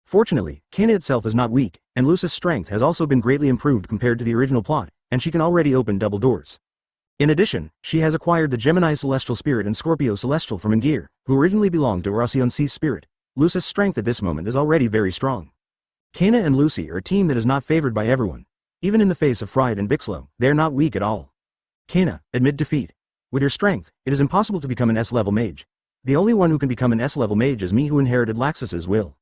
Fortunately, Kana itself is not weak, and Lucy's strength has also been greatly improved compared to the original plot, and she can already open double doors. In addition, she has acquired the Gemini Celestial Spirit and Scorpio Celestial from Ingir, who originally belonged to Oracion C's spirit. Lucy's strength at this moment is already very strong. Kana and Lucy are a team that is not favored by everyone. Even in the face of Fried and Bixlow, they are not weak at all. Kana, admit defeat. With your strength, it is impossible to become an S-level mage. The only one who can become an S-level mage is me, who inherited Laxus's will.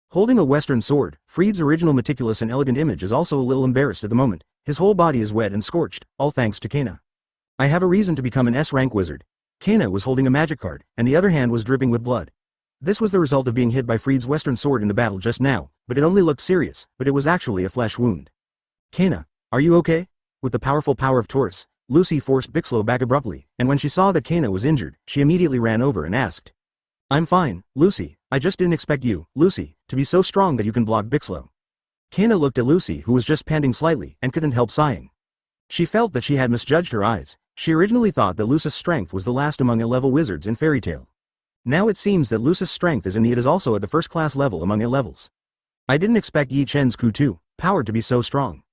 Holding a western sword, Fried's original meticulous and elegant image is also a little embarrassed at the moment. His whole body is wet and scorched, all thanks to Kana. I have a reason to become an S-rank wizard. Kana was holding a magic card, and the other hand was dripping with blood. This was the result of being hit by Fried's western sword in the battle just now, but it only looked serious, but it was actually a flesh wound. Kana, are you okay? With the powerful power of Taurus, Lucy forced Bixlow back abruptly, and when she saw that Kana was injured, she immediately ran over and asked. I'm fine, Lucy, I just didn't expect you, Lucy, to be so strong that you can block Bixlow. Kana looked at Lucy, who was just panting slightly, and couldn't help sighing. She felt that she had misjudged her eyes. She originally thought that Lucy's strength was the last among A-level wizards in Fairy Tail. Now it seems that Lucy's strength is indeed also at the first-class level among A-levels. I didn't expect Yi Chen's Ku-2 power to be so strong.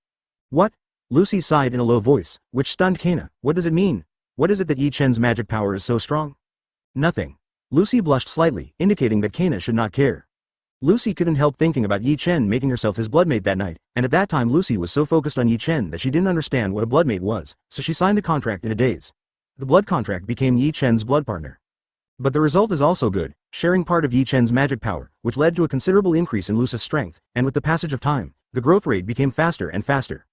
What? Lucy sighed in a low voice, which stunned Kana. What does it mean? What is it that Yi Chen's magic power is so strong? Nothing. Lucy blushed slightly, indicating that Kana should not care. Lucy couldn't help thinking about Yi Chen making herself his bloodmate that night, and at that time Lucy was so focused on Yi Chen that she didn't understand what a bloodmate was, so she signed the contract in a daze. The blood contract became Yi Chen's blood partner. But the result is also good, sharing part of Yi Chen's magic power, which led to a considerable increase in Lucy's strength, and with the passage of time, the growth rate became faster and faster.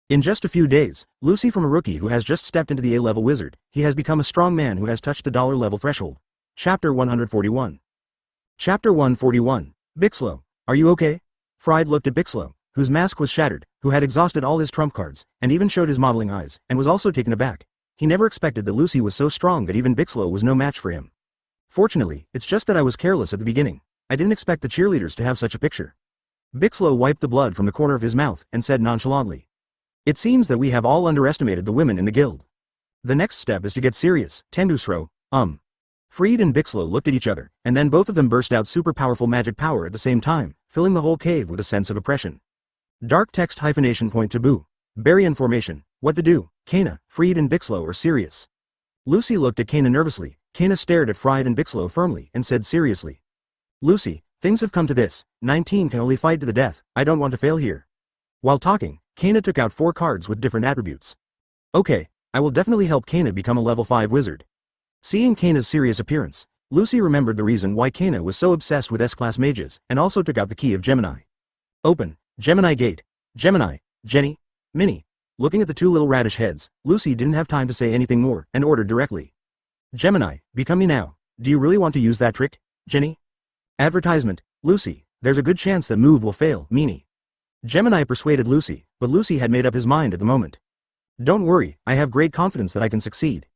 In just a few days, Lucy, from a rookie who has just stepped into the A-level wizard, he has become a strong man who has touched the $level threshold. Chapter 141. Chapter 141. Bixlow, are you okay? Fried looked at Bixlow. whose mask was shattered, who had exhausted all his trump cards, and even showed his modeling eyes, and was also taken aback. He never expected that Lucy was so strong that even Bixlo was no match for him. Fortunately, it's just that I was careless at the beginning. I didn't expect the cheerleaders to have such a picture. Bixlo wiped the blood from the corner of his mouth and said nonchalantly. It seems that we have all underestimated the women in the guild. The next step is to get Sirius, Tendusro, Freed and Bixlo looked at each other, and then both of them burst out super powerful magic power at the same time, filling the whole cave with a sense of oppression. Dark text hyphenation point taboo. Baryon formation. What to do? Kana, Freed and Bixlo or Sirius? Lucy looked at Kana nervously. Kana stared at Fried and Bixlo firmly and said seriously. Lucy, things have come to this. 19 can only fight to the death. I don't want to fail here. While talking, Kana took out 4 cards with different attributes. Okay, I will definitely help Kana become a level 5 wizard. Seeing Kana's serious appearance, Lucy remembered the reason why Kana was so obsessed with S-class mages, and also took out the key of Gemini. Open, Gemini gate. Gemini, Jenny, Minnie. Looking at the 2 little radish heads, Lucy didn't have time to say anything more, and ordered directly. Gemini, become me now. Do you really want to use that trick, Jenny? Advertisement, Lucy, there's a good chance that move will fail, Minnie. Gemini persuaded Lucy, but Lucy had made up his mind at the moment. Don't worry, I have great confidence that I can succeed.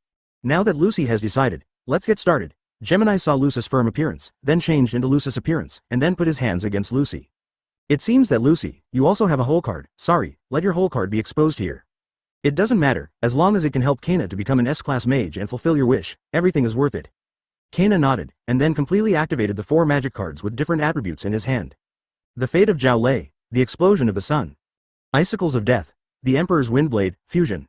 Now that Lucy has decided, let's get started. Gemini saw Lucy's firm appearance, then changed into Lucy's appearance, and then put his hands against Lucy. It seems that Lucy, you also have a hole card. Sorry, let your hole card be exposed here. It doesn't matter, as long as it can help Kana to become an S-class mage and fulfill your wish, everything is worth it. Kana nodded, and then completely activated the 4 magic cards with different attributes in his hand. The Fate of Zhao Lei, the Explosion of the Sun. Icicles of Death, the Emperor's Windblade, Fusion.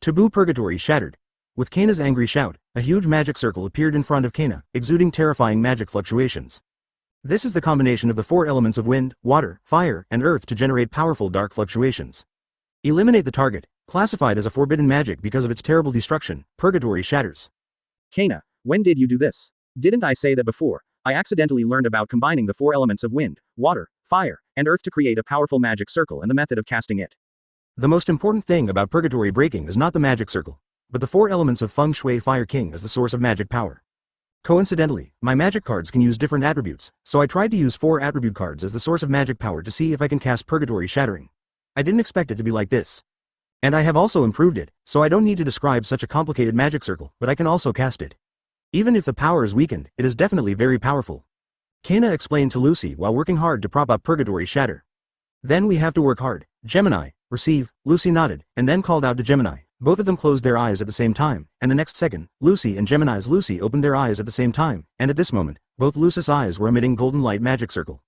Taboo Purgatory shattered. With Kana's angry shout, a huge magic circle appeared in front of Kana, exuding terrifying magic fluctuations. This is the combination of the 4 elements of wind, water, fire, and earth to generate powerful dark fluctuations. Eliminate the target, classified as a forbidden magic because of its terrible destruction, Purgatory shatters. Kana, when did you do this? Didn't I say that before? I accidentally learned about combining the 4 elements of wind, water, fire, and earth to create a powerful magic circle and the method of casting it. The most important thing about Purgatory breaking is not the magic circle, but the 4 elements of Feng Shui Fire King as the source of magic power. Coincidentally, my magic cards can use different attributes, so I tried to use 4 attribute cards as the source of magic power to see if I can cast Purgatory Shattering. I didn't expect it to be like this. And I have also improved it, so I don't need to describe such a complicated magic circle, but I can also cast it. Even if the power is weakened, it is definitely very powerful. Kana explained to Lucy while working hard to prop up Purgatory Shatter. Then we have to work hard. Gemini, receive. Lucy nodded, and then called out to Gemini. Both of them closed their eyes at the same time, and the next second, Lucy and Gemini's Lucy opened their eyes at the same time, and at this moment, both Lucy's eyes were emitting golden light magic circle.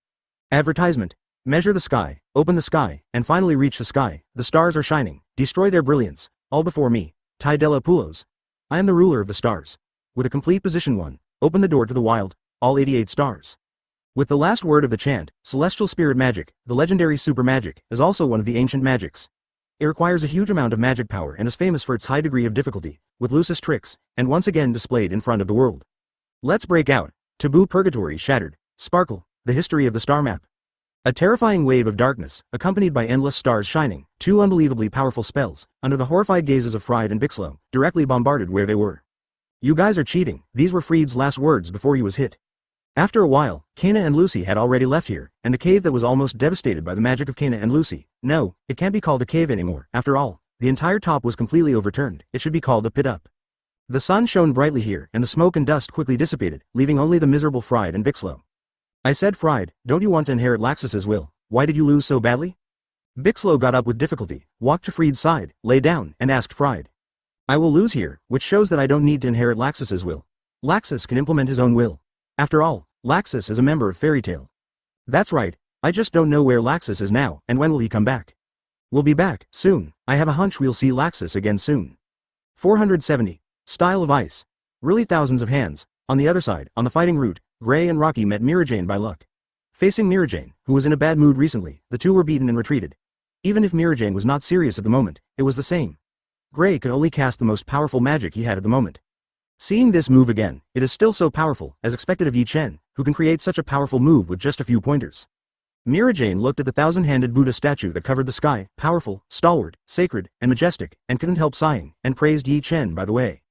Advertisement. Measure the sky, open the sky, and finally reach the sky. The stars are shining. Destroy their brilliance. All before me. Tai Della Pulos. I am the ruler of the stars. With a complete position 1, open the door to the wild, all 88 stars. With the last word of the chant, Celestial Spirit Magic, the legendary super magic, is also one of the ancient magics. It requires a huge amount of magic power and is famous for its high degree of difficulty, with Lucis tricks, and once again displayed in front of the world. Let's break out. Taboo Purgatory Shattered. Sparkle, the history of the star map. A terrifying wave of darkness, accompanied by endless stars shining, 2 unbelievably powerful spells, under the horrified gazes of Fried and Bixlo, directly bombarded where they were. You guys are cheating. These were Fried's last words before he was hit. After a while, Kana and Lucy had already left here, and the cave that was almost devastated by the magic of Kana and Lucy. No, it can't be called a cave anymore. After all, the entire top was completely overturned. It should be called a pit up. The sun shone brightly here, and the smoke and dust quickly dissipated, leaving only the miserable Fried and Bixlo. I said, Fried, don't you want to inherit Laxus's will? Why did you lose so badly? Bixlo got up with difficulty, walked to Fried's side, lay down, and asked Fried. I will lose here, which shows that I don't need to inherit Laxus's will. Laxus can implement his own will. After all, Laxus is a member of Fairy Tail. That's right, I just don't know where Laxus is now, and when will he come back? We'll be back, soon. I have a hunch we'll see Laxus again soon. 470. Style of Ice. Really thousands of hands. On the other side, on the fighting route, Gray and Rocky met Mirajane by luck. Facing Mirajane, who was in a bad mood recently, the 2 were beaten and retreated. Even if Mirajane was not serious at the moment, it was the same. Gray could only cast the most powerful magic he had at the moment. Seeing this move again, it is still so powerful, as expected of Yi Chen, who can create such a powerful move with just a few pointers. Mirajane looked at the 1,000-handed Buddha statue that covered the sky, powerful, stalwart, sacred, and majestic, and couldn't help sighing, and praised Yi Chen by the way.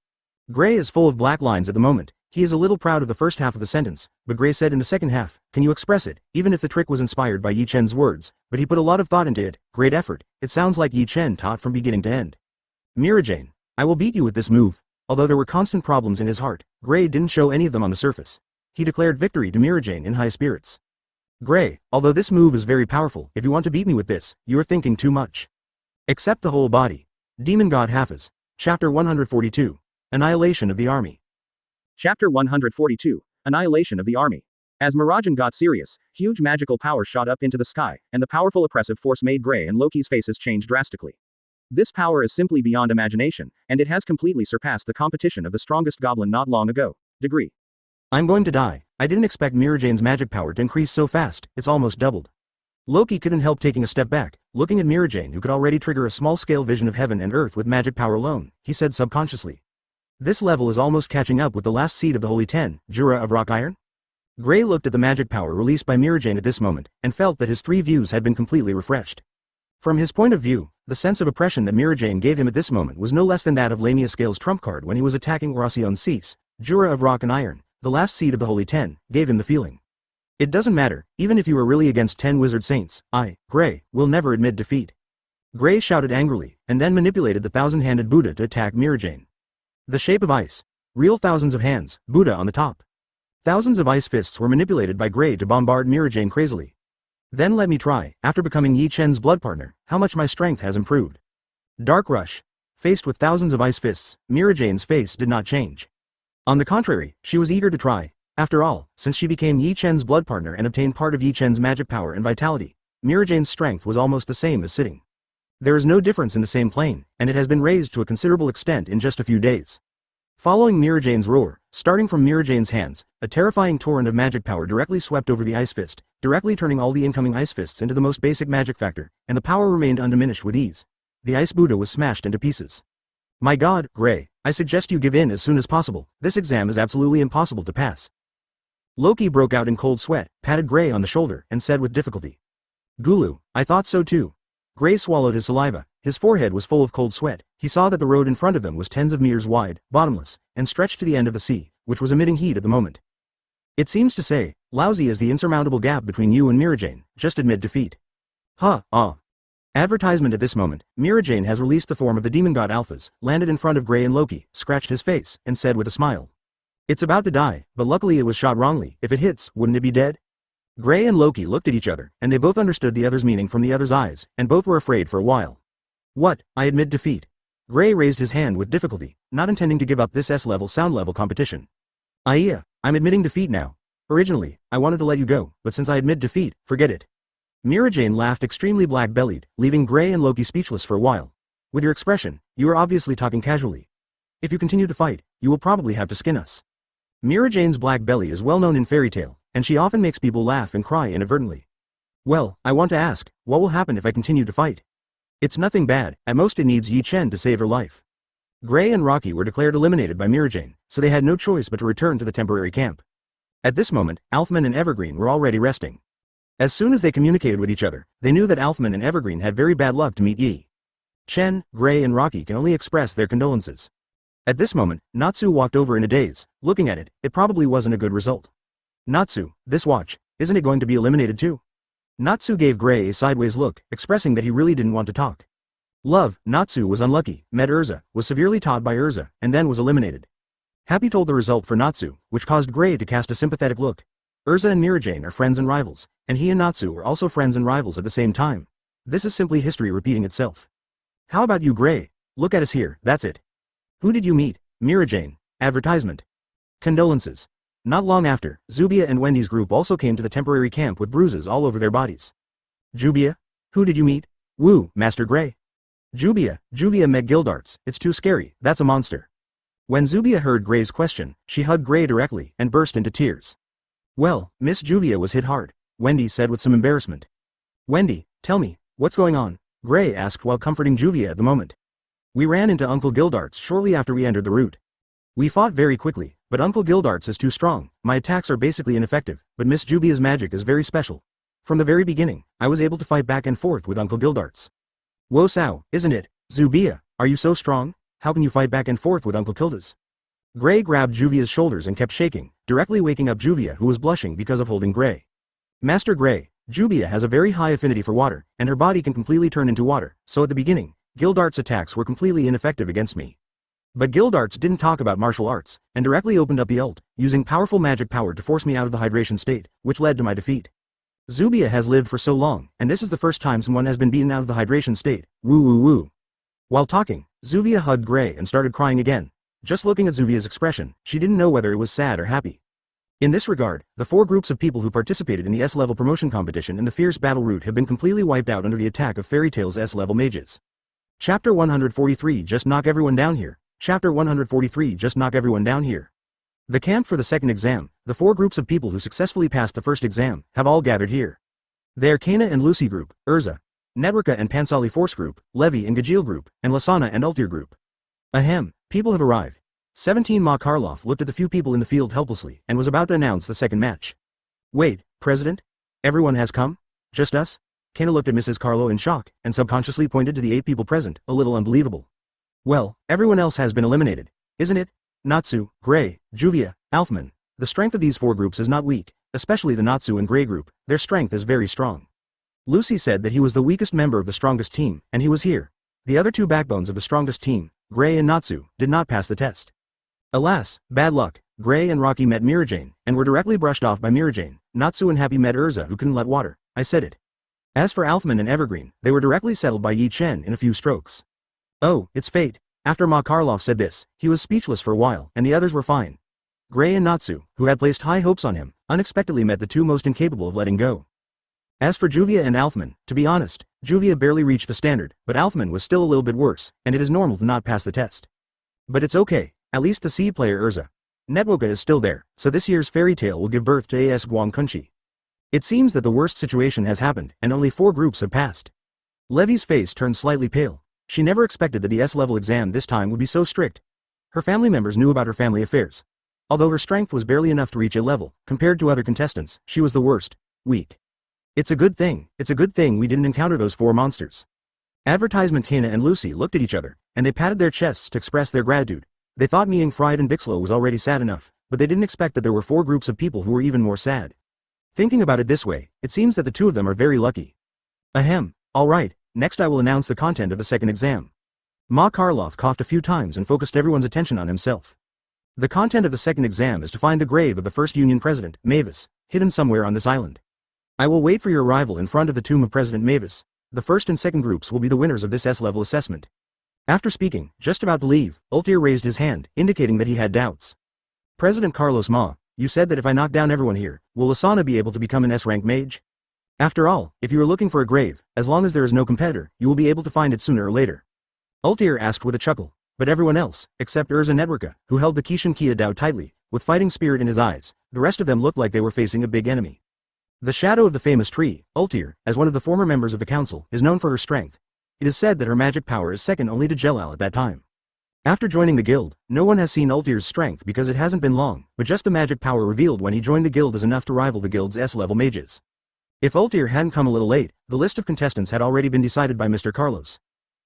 Gray is full of black lines at the moment. He is a little proud of the first half of the sentence, but Gray said in the second half, can you express it, even if the trick was inspired by Yi Chen's words, but he put a lot of thought into it, great effort, it sounds like Yi Chen taught from beginning to end. Mirajane, I will beat you with this move. Although there were constant problems in his heart, Gray didn't show any of them on the surface. He declared victory to Mirajane in high spirits. Gray, although this move is very powerful, if you want to beat me with this, you are thinking too much. Accept the whole body. Demon God Hafiz. Chapter 142. Annihilation of the Army. Chapter 142. Annihilation of the Army. As Mirajane got serious, huge magical power shot up into the sky, and the powerful oppressive force made Gray and Loki's faces change drastically. This power is simply beyond imagination, and it has completely surpassed the competition of the strongest goblin not long ago. Degree. I'm going to die. I didn't expect Mirajane's magic power to increase so fast, it's almost doubled. Loki couldn't help taking a step back, looking at Mirajane who could already trigger a small-scale vision of heaven and earth with magic power alone, he said subconsciously. This level is almost catching up with the last seed of the Holy Ten, Jura of Rock Iron? Gray looked at the magic power released by Mirajane at this moment, and felt that his 3 views had been completely refreshed. From his point of view, the sense of oppression that Mirajane gave him at this moment was no less than that of Lamia Scale's trump card when he was attacking Oracion Cease, Jura of Rock and Iron, the last seed of the Holy Ten, gave him the feeling. It doesn't matter, even if you are really against 10 wizard saints, I, Gray, will never admit defeat. Gray shouted angrily, and then manipulated the thousand-handed Buddha to attack Mirajane. The shape of ice. Real thousands of hands, Buddha on the top. Thousands of ice fists were manipulated by Gray to bombard Mirajane crazily. Then let me try, after becoming Yi Chen's blood partner, how much my strength has improved. Dark Rush. Faced with thousands of ice fists, Mirajane's face did not change. On the contrary, she was eager to try. After all, since she became Yi Chen's blood partner and obtained part of Yi Chen's magic power and vitality, Mirajane's strength was almost the same as sitting. There is no difference in the same plane, and it has been raised to a considerable extent in just a few days. Following Mirajane's roar, starting from Mirajane's hands, a terrifying torrent of magic power directly swept over the ice fist, directly turning all the incoming ice fists into the most basic magic factor, and the power remained undiminished with ease. The ice Buddha was smashed into pieces. My God, Gray, I suggest you give in as soon as possible, this exam is absolutely impossible to pass. Loki broke out in cold sweat, patted Gray on the shoulder, and said with difficulty. Gulu, I thought so too. Gray swallowed his saliva, his forehead was full of cold sweat, he saw that the road in front of them was tens of meters wide, bottomless, and stretched to the end of the sea, which was emitting heat at the moment. It seems to say, lousy is the insurmountable gap between you and Mirajane, just admit defeat. Advertisement at this moment, Mirajane has released the form of the demon god Alphas, landed in front of Gray and Loki, scratched his face, and said with a smile. It's about to die, but luckily it was shot wrongly, if it hits, wouldn't it be dead? Gray and Loki looked at each other, and they both understood the other's meaning from the other's eyes, and both were afraid for a while. What, I admit defeat. Gray raised his hand with difficulty, not intending to give up this S-level sound level competition. I'm admitting defeat now. Originally, I wanted to let you go, but since I admit defeat, forget it. Mirajane laughed extremely black-bellied, leaving Gray and Loki speechless for a while. With your expression, you are obviously talking casually. If you continue to fight, you will probably have to skin us. Mirajane's black belly is well known in fairy tale, and she often makes people laugh and cry inadvertently. Well, I want to ask, what will happen if I continue to fight? It's nothing bad, at most it needs Yi Chen to save her life. Gray and Rocky were declared eliminated by Mirajane, so they had no choice but to return to the temporary camp. At this moment, Alfman and Evergreen were already resting. As soon as they communicated with each other, they knew that Alfman and Evergreen had very bad luck to meet Yi Chen. Gray and Rocky can only express their condolences. At this moment, Natsu walked over in a daze, looking at it, it probably wasn't a good result. Natsu, this watch, isn't it going to be eliminated too? Natsu gave Gray a sideways look, expressing that he really didn't want to talk. Love, Natsu was unlucky, met Erza, was severely taught by Erza, and then was eliminated. Happy told the result for Natsu, which caused Gray to cast a sympathetic look. Erza and Mirajane are friends and rivals, and he and Natsu are also friends and rivals at the same time. This is simply history repeating itself. How about you, Gray? Look at us here, that's it. Who did you meet? Mirajane. Advertisement. Condolences. Not long after, Zubia and Wendy's group also came to the temporary camp with bruises all over their bodies. Jubia? Who did you meet? Woo, Master Gray. Jubia met Gildarts, it's too scary, that's a monster. When Zubia heard Gray's question, she hugged Gray directly and burst into tears. Well, Miss Jubia was hit hard, Wendy said with some embarrassment. Wendy, tell me, what's going on? Gray asked while comforting Jubia at the moment. We ran into Uncle Gildarts shortly after we entered the route. We fought very quickly, but Uncle Gildarts is too strong, my attacks are basically ineffective, but Miss Jubia's magic is very special. From the very beginning, I was able to fight back and forth with Uncle Gildarts. Whoa Sao, isn't it? Zubia, are you so strong? How can you fight back and forth with Uncle Kildas? Gray grabbed Juvia's shoulders and kept shaking, directly waking up Juvia, who was blushing because of holding Gray. Master Gray, Juvia has a very high affinity for water, and her body can completely turn into water, so at the beginning, Gildarts' attacks were completely ineffective against me. But Gildarts didn't talk about martial arts, and directly opened up the ult, using powerful magic power to force me out of the hydration state, which led to my defeat. Zubia has lived for so long, and this is the first time someone has been beaten out of the hydration state, woo woo woo. While talking, Zuvia hugged Gray and started crying again. Just looking at Zuvia's expression, she didn't know whether it was sad or happy. In this regard, the 4 groups of people who participated in the S-level promotion competition in the fierce battle route have been completely wiped out under the attack of Fairy Tail's S-level mages. Chapter 143 Just knock everyone down here. Chapter 143 Just knock everyone down here. The camp for the second exam, the 4 groups of people who successfully passed the first exam, have all gathered here. They are Kana and Lucy group, Erza, Netruka and Pansali Force group, Levi and Gajil group, and Lasana and Ultir group. Ahem, people have arrived. 17 Ma Karloff looked at the few people in the field helplessly and was about to announce the second match. Wait, President? Everyone has come? Just us? Kana looked at Mrs. Carlo in shock, and subconsciously pointed to the 8 people present, a little unbelievable. Well, everyone else has been eliminated, isn't it? Natsu, Gray, Juvia, Alfman. The strength of these 4 groups is not weak, especially the Natsu and Gray group, their strength is very strong. Lucy said that he was the weakest member of the strongest team, and he was here. The other 2 backbones of the strongest team, Gray and Natsu, did not pass the test. Alas, bad luck, Gray and Rocky met Mirajane, and were directly brushed off by Mirajane. Natsu and Happy met Erza, who couldn't let water, I said it. As for Alfman and Evergreen, they were directly settled by Yi Chen in a few strokes. Oh, it's fate. After Ma Karloff said this, he was speechless for a while, and the others were fine. Gray and Natsu, who had placed high hopes on him, unexpectedly met the 2 most incapable of letting go. As for Juvia and Alfman, to be honest, Juvia barely reached the standard, but Alfman was still a little bit worse, and it is normal to not pass the test. But it's okay, at least the seed player Erza. Netwoka is still there, so this year's Fairy Tail will give birth to AS Guang Kunchi. It seems that the worst situation has happened, and only 4 groups have passed. Levi's face turned slightly pale. She never expected that the S-level exam this time would be so strict. Her family members knew about her family affairs. Although her strength was barely enough to reach A level, compared to other contestants, she was the worst, weak. It's a good thing we didn't encounter those 4 monsters. Advertisement Kana and Lucy looked at each other, and they patted their chests to express their gratitude. They thought meeting Fried and Bixlow was already sad enough, but they didn't expect that there were 4 groups of people who were even more sad. Thinking about it this way, it seems that the 2 of them are very lucky. Ahem, alright, next I will announce the content of the second exam. Ma Karloff coughed a few times and focused everyone's attention on himself. The content of the second exam is to find the grave of the first Union President, Mavis, hidden somewhere on this island. I will wait for your arrival in front of the tomb of President Mavis. The first and second groups will be the winners of this S-level assessment. After speaking, just about to leave, Ultir raised his hand, indicating that he had doubts. President Carlos Ma, you said that if I knock down everyone here, will Lasana be able to become an S-rank mage? After all, if you are looking for a grave, as long as there is no competitor, you will be able to find it sooner or later. Ultir asked with a chuckle, but everyone else, except Erza Netruka, who held the Kishin Kia Dao tightly, with fighting spirit in his eyes, the rest of them looked like they were facing a big enemy. The shadow of the famous tree, Ultir, as one of the former members of the council, is known for her strength. It is said that her magic power is second only to Jelal at that time. After joining the guild, no one has seen Ultir's strength because it hasn't been long, but just the magic power revealed when he joined the guild is enough to rival the guild's S-level mages. If Ultir hadn't come a little late, the list of contestants had already been decided by Mr. Carlos.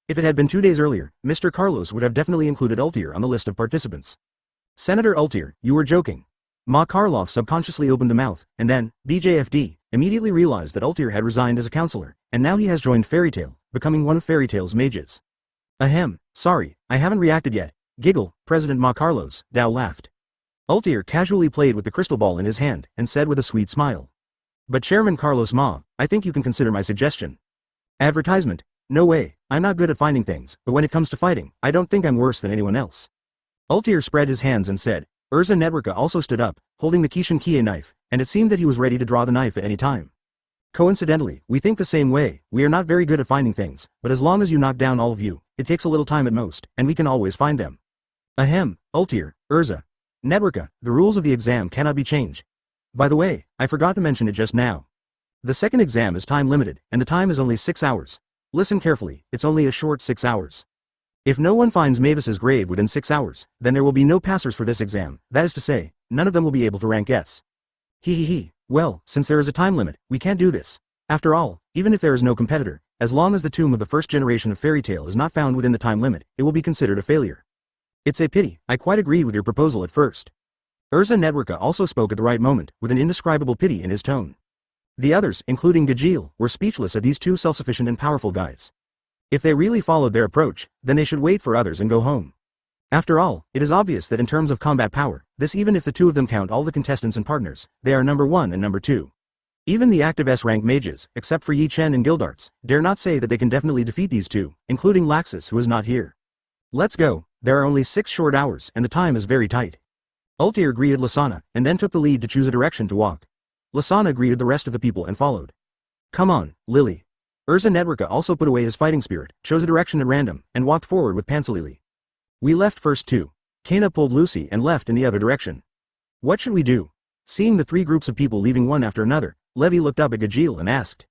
If it had been 2 days earlier, Mr. Carlos would have definitely included Ultir on the list of participants. Senator Ultir, you were joking. Ma Karloff subconsciously opened a mouth, and then, BJFD, immediately realized that Ultir had resigned as a counselor, and now he has joined Fairy Tail, becoming one of Fairy Tail's mages. Ahem, sorry, I haven't reacted yet. Giggle, President Ma Carlos, Dao laughed. Ultir casually played with the crystal ball in his hand, and said with a sweet smile. But Chairman Carlos Ma, I think you can consider my suggestion. Advertisement, no way, I'm not good at finding things, but when it comes to fighting, I don't think I'm worse than anyone else. Ultir spread his hands and said. Erza Netruka also stood up, holding the Kishin Kie knife, and it seemed that he was ready to draw the knife at any time. Coincidentally, we think the same way, we are not very good at finding things, but as long as you knock down all of you, it takes a little time at most, and we can always find them. Ahem, Ultir, Erza. Netruka, the rules of the exam cannot be changed. By the way, I forgot to mention it just now. The second exam is time limited, and the time is only 6 hours. Listen carefully, it's only a short 6 hours. If no one finds Mavis's grave within 6 hours, then there will be no passers for this exam, that is to say, none of them will be able to rank S. Well, since there is a time limit, we can't do this. After all, even if there is no competitor, as long as the tomb of the first generation of Fairy Tail is not found within the time limit, it will be considered a failure. It's a pity, I quite agreed with your proposal at first. Erza Networka also spoke at the right moment, with an indescribable pity in his tone. The others, including Gajil, were speechless at these two self-sufficient and powerful guys. If they really followed their approach, then they should wait for others and go home. After all, it is obvious that in terms of combat power, this even if the two of them count all the contestants and partners, they are number 1 and number 2. Even the active S-rank mages, except for Yi Chen and Gildarts, dare not say that they can definitely defeat these two, including Laxus who is not here. Let's go, there are only 6 short hours and the time is very tight. Ultir greeted Lasana, and then took the lead to choose a direction to walk. Lasana greeted the rest of the people and followed. Come on, Lily. Erza Networka also put away his fighting spirit, chose a direction at random, and walked forward with Pansalili. We left first too. Kana pulled Lucy and left in the other direction. What should we do? Seeing the 3 groups of people leaving one after another, Levi looked up at Gajil and asked.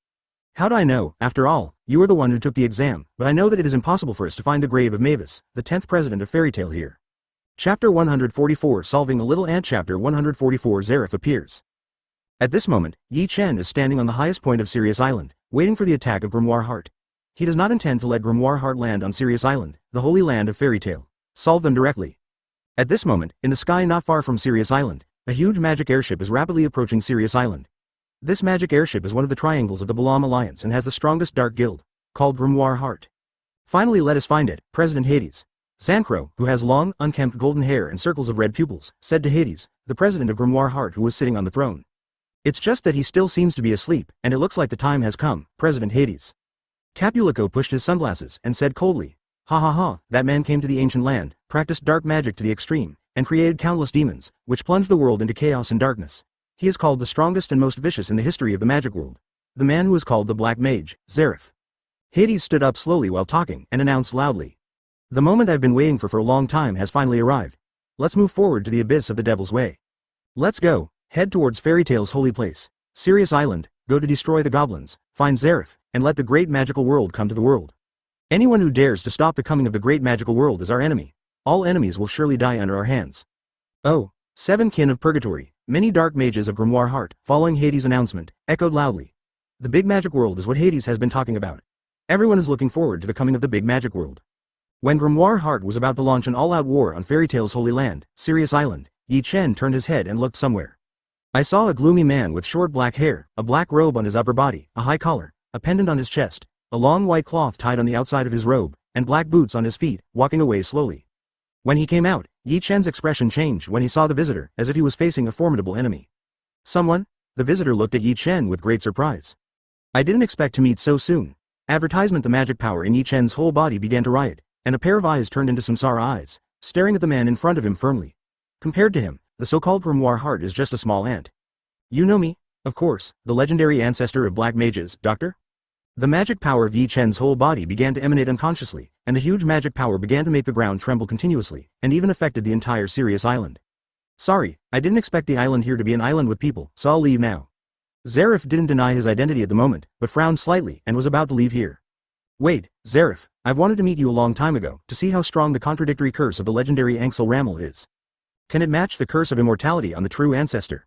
How do I know? After all, you are the one who took the exam, but I know that it is impossible for us to find the grave of Mavis, the 10th president of Fairy Tale here. Chapter 144 Solving a Little Ant. Chapter 144 Zeref appears. At this moment, Yi Chen is standing on the highest point of Sirius Island, waiting for the attack of Grimoire Heart. He does not intend to let Grimoire Heart land on Sirius Island, the holy land of Fairy Tale. Solve them directly. At this moment, in the sky not far from Sirius Island, a huge magic airship is rapidly approaching Sirius Island. This magic airship is one of the triangles of the Balam Alliance and has the strongest dark guild, called Grimoire Heart. Finally let us find it, President Hades. Zancro, who has long, unkempt golden hair and circles of red pupils, said to Hades, the president of Grimoire Heart who was sitting on the throne. It's just that he still seems to be asleep, and it looks like the time has come, President Hades. Capulico pushed his sunglasses and said coldly, ha ha ha, that man came to the ancient land, practiced dark magic to the extreme, and created countless demons, which plunged the world into chaos and darkness. He is called the strongest and most vicious in the history of the magic world. The man who is called the Black Mage, Zeref. Hades stood up slowly while talking and announced loudly. The moment I've been waiting for a long time has finally arrived. Let's move forward to the abyss of the Devil's Way. Let's go, head towards Fairy Tale's holy place, Sirius Island, go to destroy the goblins, find Zeref, and let the great magical world come to the world. Anyone who dares to stop the coming of the great magical world is our enemy. All enemies will surely die under our hands. Oh, 7 kin of purgatory, many dark mages of Grimoire Heart, following Hades' announcement, echoed loudly. The big magic world is what Hades has been talking about. Everyone is looking forward to the coming of the big magic world. When Grimoire Heart was about to launch an all-out war on Fairy Tale's holy land, Sirius Island, Yi Chen turned his head and looked somewhere. I saw a gloomy man with short black hair, a black robe on his upper body, a high collar, a pendant on his chest, a long white cloth tied on the outside of his robe, and black boots on his feet, walking away slowly. When he came out, Yi Chen's expression changed when he saw the visitor, as if he was facing a formidable enemy. Someone? The visitor looked at Yi Chen with great surprise. I didn't expect to meet so soon. Advertisement. The magic power in Yi Chen's whole body began to riot, and a pair of eyes turned into samsara eyes, staring at the man in front of him firmly. Compared to him, the so-called Grimoire Heart is just a small ant. You know me? Of course, the legendary ancestor of black mages, Doctor? The magic power of Yi Chen's whole body began to emanate unconsciously, and the huge magic power began to make the ground tremble continuously, and even affected the entire Sirius Island. Sorry, I didn't expect the island here to be an island with people, so I'll leave now. Zeref didn't deny his identity at the moment, but frowned slightly and was about to leave here. Wait, Zeref, I've wanted to meet you a long time ago, to see how strong the contradictory curse of the legendary Anxel Ramel is. Can it match the curse of immortality on the true ancestor?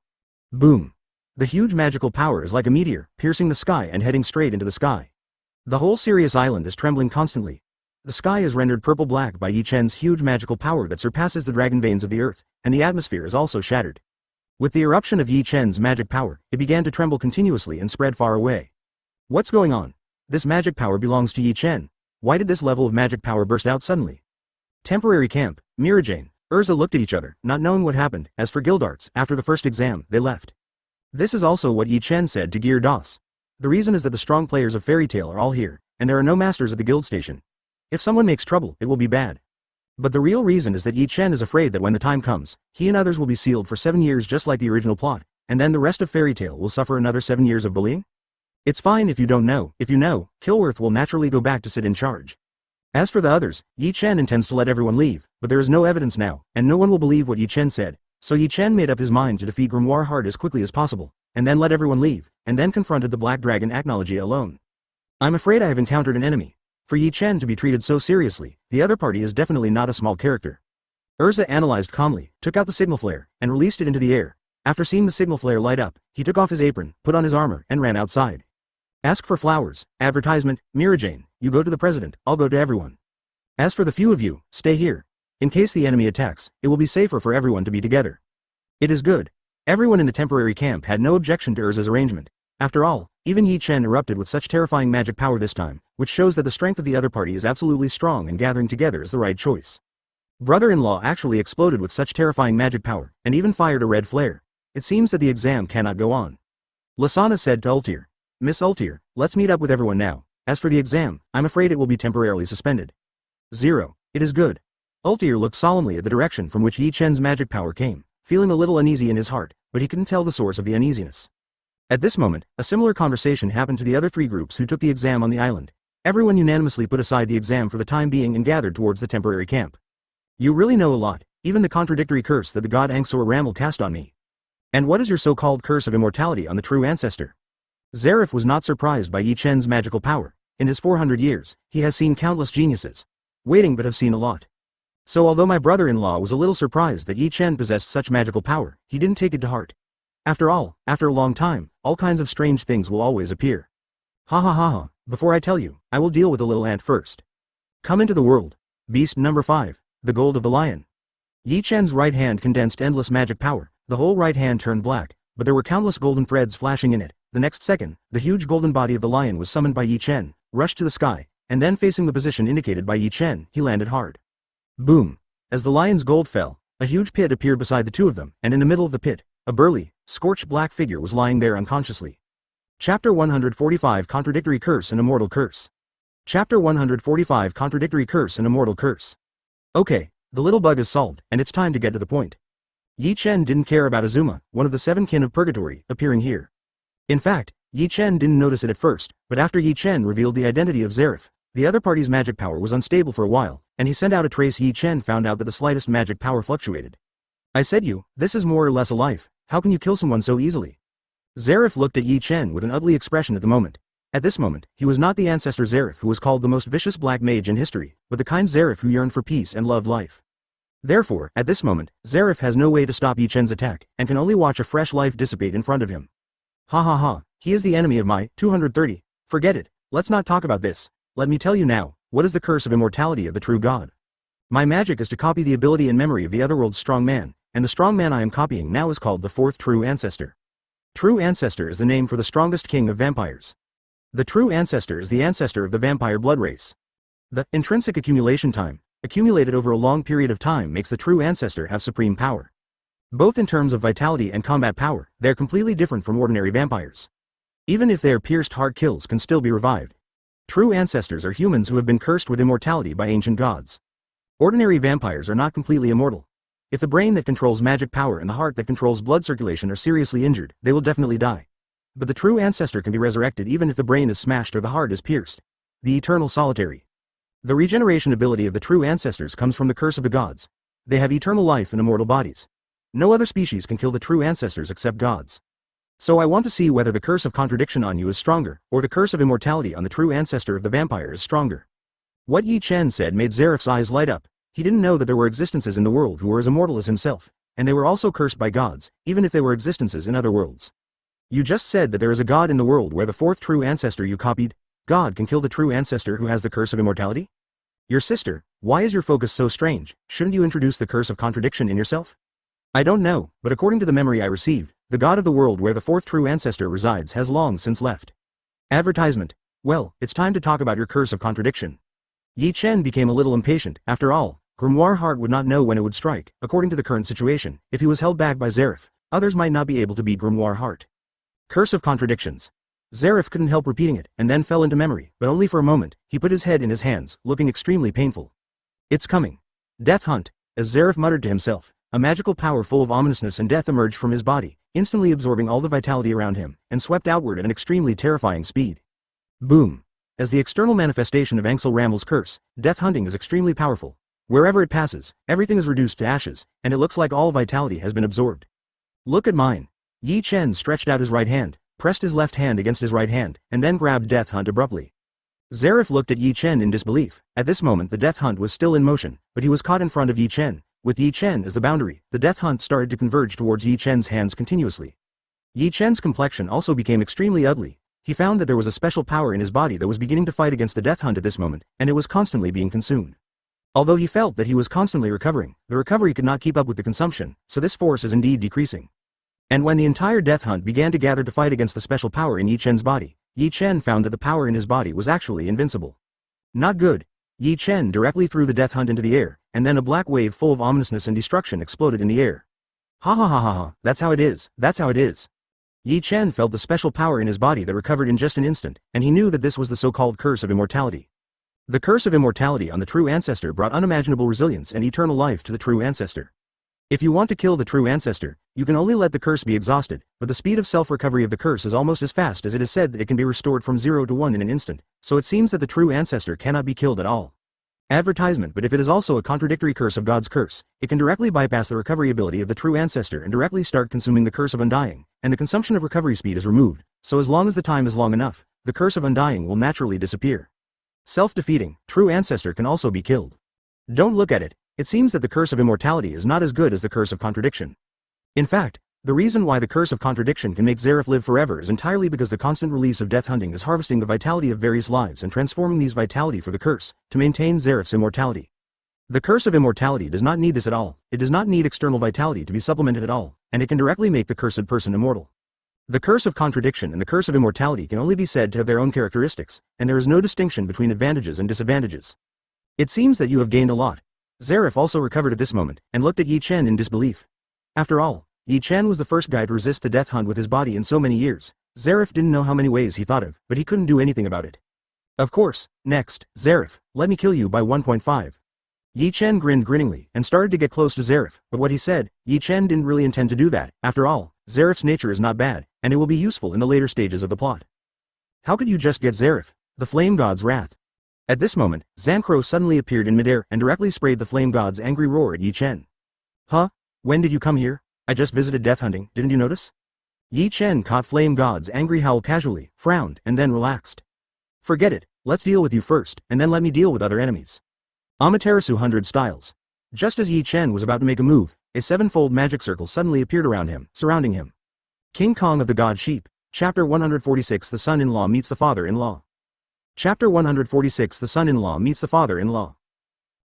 Boom. The huge magical power is like a meteor, piercing the sky and heading straight into the sky. The whole Sirius Island is trembling constantly. The sky is rendered purple-black by Yi Chen's huge magical power that surpasses the dragon veins of the earth, and the atmosphere is also shattered. With the eruption of Yi Chen's magic power, it began to tremble continuously and spread far away. What's going on? This magic power belongs to Yi Chen. Why did this level of magic power burst out suddenly? Temporary camp, Mirajane, Erza looked at each other, not knowing what happened. As for Gildarts, after the first exam, they left. This is also what Yi Chen said to Gildarts. The reason is that the strong players of Fairy Tale are all here, and there are no masters at the guild station. If someone makes trouble, it will be bad. But the real reason is that Yi Chen is afraid that when the time comes, he and others will be sealed for 7 years just like the original plot, and then the rest of Fairy Tale will suffer another 7 years of bullying? It's fine if you don't know. If you know, Kilworth will naturally go back to sit in charge. As for the others, Yi Chen intends to let everyone leave, but there is no evidence now, and no one will believe what Yi Chen said. So Yi Chen made up his mind to defeat Grimoire Heart as quickly as possible, and then let everyone leave, and then confronted the Black Dragon Acronologia alone. I'm afraid I have encountered an enemy. For Yi Chen to be treated so seriously, the other party is definitely not a small character. Erza analyzed calmly, took out the signal flare, and released it into the air. After seeing the signal flare light up, he took off his apron, put on his armor, and ran outside. Ask for flowers, advertisement, Mirajane, you go to the president, I'll go to everyone. As for the few of you, stay here. In case the enemy attacks, it will be safer for everyone to be together. It is good. Everyone in the temporary camp had no objection to Erza's arrangement. After all, even Yi Chen erupted with such terrifying magic power this time, which shows that the strength of the other party is absolutely strong and gathering together is the right choice. Brother-in-law actually exploded with such terrifying magic power, and even fired a red flare. It seems that the exam cannot go on. Lasana said to Ultir. Miss Ultir, let's meet up with everyone now. As for the exam, I'm afraid it will be temporarily suspended. 0. It is good. Ultir looked solemnly at the direction from which Yi Chen's magic power came, feeling a little uneasy in his heart, but he couldn't tell the source of the uneasiness. At this moment, a similar conversation happened to the other 3 groups who took the exam on the island. Everyone unanimously put aside the exam for the time being and gathered towards the temporary camp. You really know a lot, even the contradictory curse that the god Anxor Ramel cast on me. And what is your so-called curse of immortality on the true ancestor? Zeref was not surprised by Yi Chen's magical power. In his 400 years, he has seen countless geniuses. Waiting but have seen a lot. So although my brother-in-law was a little surprised that Yi Chen possessed such magical power, he didn't take it to heart. After all, after a long time, all kinds of strange things will always appear. Ha ha ha ha, before I tell you, I will deal with the little ant first. Come into the world. Beast number 5, the gold of the lion. Yi Chen's right hand condensed endless magic power, the whole right hand turned black, but there were countless golden threads flashing in it. The next second, the huge golden body of the lion was summoned by Yi Chen, rushed to the sky, and then facing the position indicated by Yi Chen, he landed hard. Boom. As the lion's gold fell, a huge pit appeared beside the 2 of them, and in the middle of the pit, a burly, scorched black figure was lying there unconsciously. Chapter 145 Contradictory Curse and Immortal Curse. Chapter 145 Contradictory Curse and Immortal Curse. Okay, the little bug is solved, and it's time to get to the point. Yi Chen didn't care about Azuma, one of the 7 kin of purgatory, appearing here. In fact, Yi Chen didn't notice it at first, but after Yi Chen revealed the identity of Zeref, the other party's magic power was unstable for a while, and he sent out a trace. Yi Chen found out that the slightest magic power fluctuated. I said this is more or less a life, how can you kill someone so easily? Zeref looked at Yi Chen with an ugly expression at the moment. At this moment, he was not the ancestor Zeref who was called the most vicious black mage in history, but the kind Zeref who yearned for peace and loved life. Therefore, at this moment, Zeref has no way to stop Yi Chen's attack, and can only watch a fresh life dissipate in front of him. Ha ha ha, he is the enemy of my 230. Forget it, let's not talk about this. Let me tell you now, what is the curse of immortality of the true god? My magic is to copy the ability and memory of the otherworld's strong man, and the strong man I am copying now is called the 4th true ancestor. True ancestor is the name for the strongest king of vampires. The true ancestor is the ancestor of the vampire blood race. The intrinsic accumulation time, accumulated over a long period of time, makes the true ancestor have supreme power. Both in terms of vitality and combat power, they are completely different from ordinary vampires. Even if their pierced heart kills can still be revived. True ancestors are humans who have been cursed with immortality by ancient gods. Ordinary vampires are not completely immortal. If the brain that controls magic power and the heart that controls blood circulation are seriously injured, they will definitely die. But the true ancestor can be resurrected even if the brain is smashed or the heart is pierced. The eternal solitary. The regeneration ability of the true ancestors comes from the curse of the gods. They have eternal life and immortal bodies. No other species can kill the true ancestors except gods. So I want to see whether the curse of contradiction on you is stronger, or the curse of immortality on the true ancestor of the vampire is stronger. What Yi Chen said made Zeref's eyes light up. He didn't know that there were existences in the world who were as immortal as himself, and they were also cursed by gods, even if they were existences in other worlds. You just said that there is a god in the world where the 4th true ancestor you copied, God can kill the true ancestor who has the curse of immortality? Your sister, why is your focus so strange? Shouldn't you introduce the curse of contradiction in yourself? I don't know, but according to the memory I received, the god of the world where the 4th true ancestor resides has long since left. Advertisement. Well, it's time to talk about your curse of contradiction. Yi Chen became a little impatient. After all, Grimoire Heart would not know when it would strike. According to the current situation, if he was held back by Zeref, others might not be able to beat Grimoire Heart. Curse of contradictions. Zeref couldn't help repeating it, and then fell into memory, but only for a moment. He put his head in his hands, looking extremely painful. It's coming. Death hunt. As Zeref muttered to himself, a magical power full of ominousness and death emerged from his body, instantly absorbing all the vitality around him, and swept outward at an extremely terrifying speed. Boom. As the external manifestation of Anxor Ramel's curse, death hunting is extremely powerful. Wherever it passes, everything is reduced to ashes, and it looks like all vitality has been absorbed. Look at mine. Yi Chen stretched out his right hand, pressed his left hand against his right hand, and then grabbed Death Hunt abruptly. Zeref looked at Yi Chen in disbelief. At this moment the Death Hunt was still in motion, but he was caught in front of Yi Chen. With Yi Chen as the boundary, the Death Hunt started to converge towards Yi Chen's hands continuously. Yi Chen's complexion also became extremely ugly. He found that there was a special power in his body that was beginning to fight against the Death Hunt at this moment, and it was constantly being consumed. Although he felt that he was constantly recovering, the recovery could not keep up with the consumption, so this force is indeed decreasing. And when the entire death hunt began to gather to fight against the special power in Yi Chen's body, Yi Chen found that the power in his body was actually invincible. Not good. Yi Chen directly threw the death hunt into the air, and then a black wave full of ominousness and destruction exploded in the air. Ha ha ha ha ha, that's how it is, that's how it is. Yi Chen felt the special power in his body that recovered in just an instant, and he knew that this was the so-called curse of immortality. The curse of immortality on the true ancestor brought unimaginable resilience and eternal life to the true ancestor. If you want to kill the true ancestor, you can only let the curse be exhausted, but the speed of self-recovery of the curse is almost as fast as it is said that it can be restored from 0 to 1 in an instant, so it seems that the true ancestor cannot be killed at all. Advertisement. But if it is also a contradictory curse of God's curse, it can directly bypass the recovery ability of the true ancestor and directly start consuming the curse of undying, and the consumption of recovery speed is removed, so as long as the time is long enough, the curse of undying will naturally disappear. Self-defeating, true ancestor can also be killed. Don't look at it. It seems that the curse of immortality is not as good as the curse of contradiction. In fact, the reason why the curse of contradiction can make Zeref live forever is entirely because the constant release of death hunting is harvesting the vitality of various lives and transforming these vitality for the curse, to maintain Zeref's immortality. The curse of immortality does not need this at all, it does not need external vitality to be supplemented at all, and it can directly make the cursed person immortal. The curse of contradiction and the curse of immortality can only be said to have their own characteristics, and there is no distinction between advantages and disadvantages. It seems that you have gained a lot. Zeref also recovered at this moment, and looked at Yi Chen in disbelief. After all, Yi Chen was the first guy to resist the death hunt with his body in so many years. Zeref didn't know how many ways he thought of, but he couldn't do anything about it. Of course, next, Zeref, let me kill you by 1.5. Yi Chen grinned grinningly, and started to get close to Zeref, but what he said, Yi Chen didn't really intend to do that. After all, Zeref's nature is not bad, and it will be useful in the later stages of the plot. How could you just get Zeref? The flame god's wrath. At this moment, Zancro suddenly appeared in midair and directly sprayed the flame god's angry roar at Yi Chen. Huh? When did you come here? I just visited death hunting, didn't you notice? Yi Chen caught flame god's angry howl casually, frowned, and then relaxed. Forget it, let's deal with you first, and then let me deal with other enemies. Amaterasu 100 styles. Just as Yi Chen was about to make a move, a sevenfold magic circle suddenly appeared around him, surrounding him. King Kong of the God Sheep, Chapter 146. The son-in-law meets the father-in-law. Chapter 146. The son-in-law meets the father-in-law.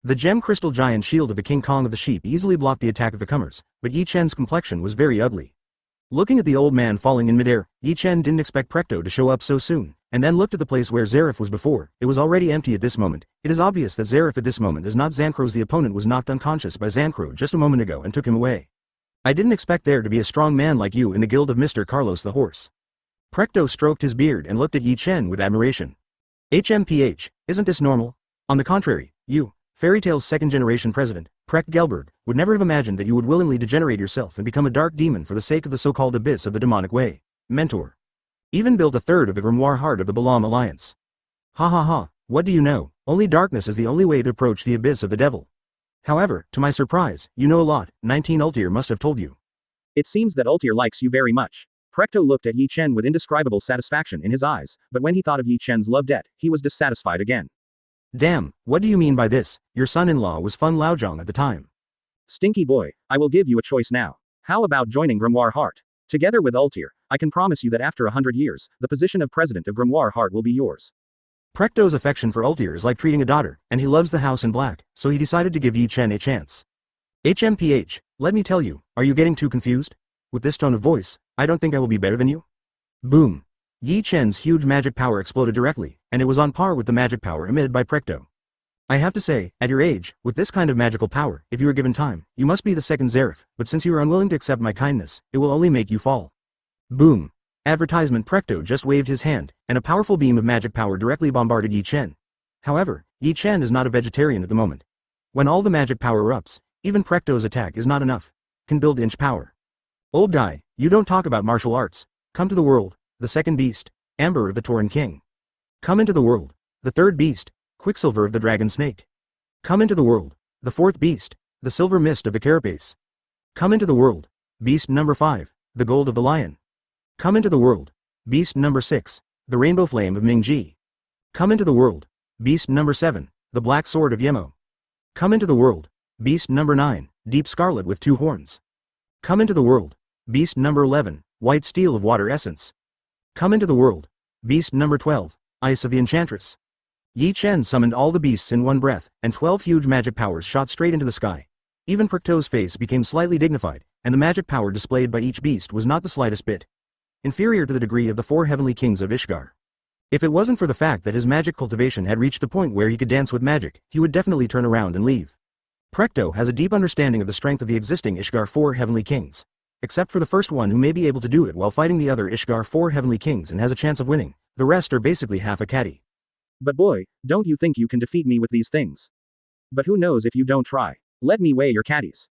The gem crystal giant shield of the King Kong of the Sheep easily blocked the attack of the comers, but Yi Chen's complexion was very ugly. Looking at the old man falling in midair, Yi Chen didn't expect Precht to show up so soon, and then looked at the place where Zeref was before. It was already empty at this moment. It is obvious that Zeref at this moment is not Zancro's. The opponent was knocked unconscious by Zancro just a moment ago and took him away. I didn't expect there to be a strong man like you in the guild of Mr. Carlos the Horse. Precht stroked his beard and looked at Yi Chen with admiration. HMPH, isn't this normal? On the contrary, you, Fairy Tail's second-generation president, Precht Gelberg, would never have imagined that you would willingly degenerate yourself and become a dark demon for the sake of the so-called abyss of the demonic way. Mentor. Even built a third of the Grimoire Heart of the Balam Alliance. Ha ha ha, what do you know? Only darkness is the only way to approach the abyss of the devil. However, to my surprise, you know a lot. 19 Ultir must have told you. It seems that Ultir likes you very much. Precht looked at Yi Chen with indescribable satisfaction in his eyes, but when he thought of Yi Chen's love debt, he was dissatisfied again. Damn, what do you mean by this? Your son-in-law was Fun Laozhong at the time. Stinky boy, I will give you a choice now. How about joining Grimoire Heart? Together with Ultir, I can promise you that after 100 years, the position of president of Grimoire Heart will be yours. Precht's affection for Ultir is like treating a daughter, and he loves the house in black, so he decided to give Yi Chen a chance. HMPH, let me tell you, are you getting too confused? With this tone of voice, I don't think I will be better than you. Boom. Yi Chen's huge magic power exploded directly, and it was on par with the magic power emitted by Precht. I have to say, at your age, with this kind of magical power, if you are given time, you must be the second Zeref, but since you are unwilling to accept my kindness, it will only make you fall. Boom. Advertisement. Precht just waved his hand, and a powerful beam of magic power directly bombarded Yi Chen. However, Yi Chen is not a vegetarian at the moment. When all the magic power erupts, even Precht's attack is not enough. Can build inch power. Old guy, you don't talk about martial arts. Come to the world, the second beast, Amber of the Tauren King. Come into the world, the third beast, Quicksilver of the Dragon Snake. Come into the world, the fourth beast, the Silver Mist of the Carapace. Come into the world, beast number 5, the Gold of the Lion. Come into the world, beast number 6, the Rainbow Flame of Mingji. Come into the world, beast number 7, the Black Sword of Yemo. Come into the world, beast number 9, Deep Scarlet with 2 horns. Come into the world, beast number 11, White Steel of Water Essence. Come into the world, beast number 12, Ice of the Enchantress. Yi Chen summoned all the beasts in one breath, and 12 huge magic powers shot straight into the sky. Even Precht's face became slightly dignified, and the magic power displayed by each beast was not the slightest bit inferior to the degree of the 4 heavenly kings of Ishgard. If it wasn't for the fact that his magic cultivation had reached the point where he could dance with magic, he would definitely turn around and leave. Precht has a deep understanding of the strength of the existing Ishgard 4 heavenly kings. Except for the first one who may be able to do it while fighting the other Ishgard 4 heavenly kings and has a chance of winning, the rest are basically half a caddy. But boy, don't you think you can defeat me with these things? But who knows if you don't try. Let me weigh your caddies.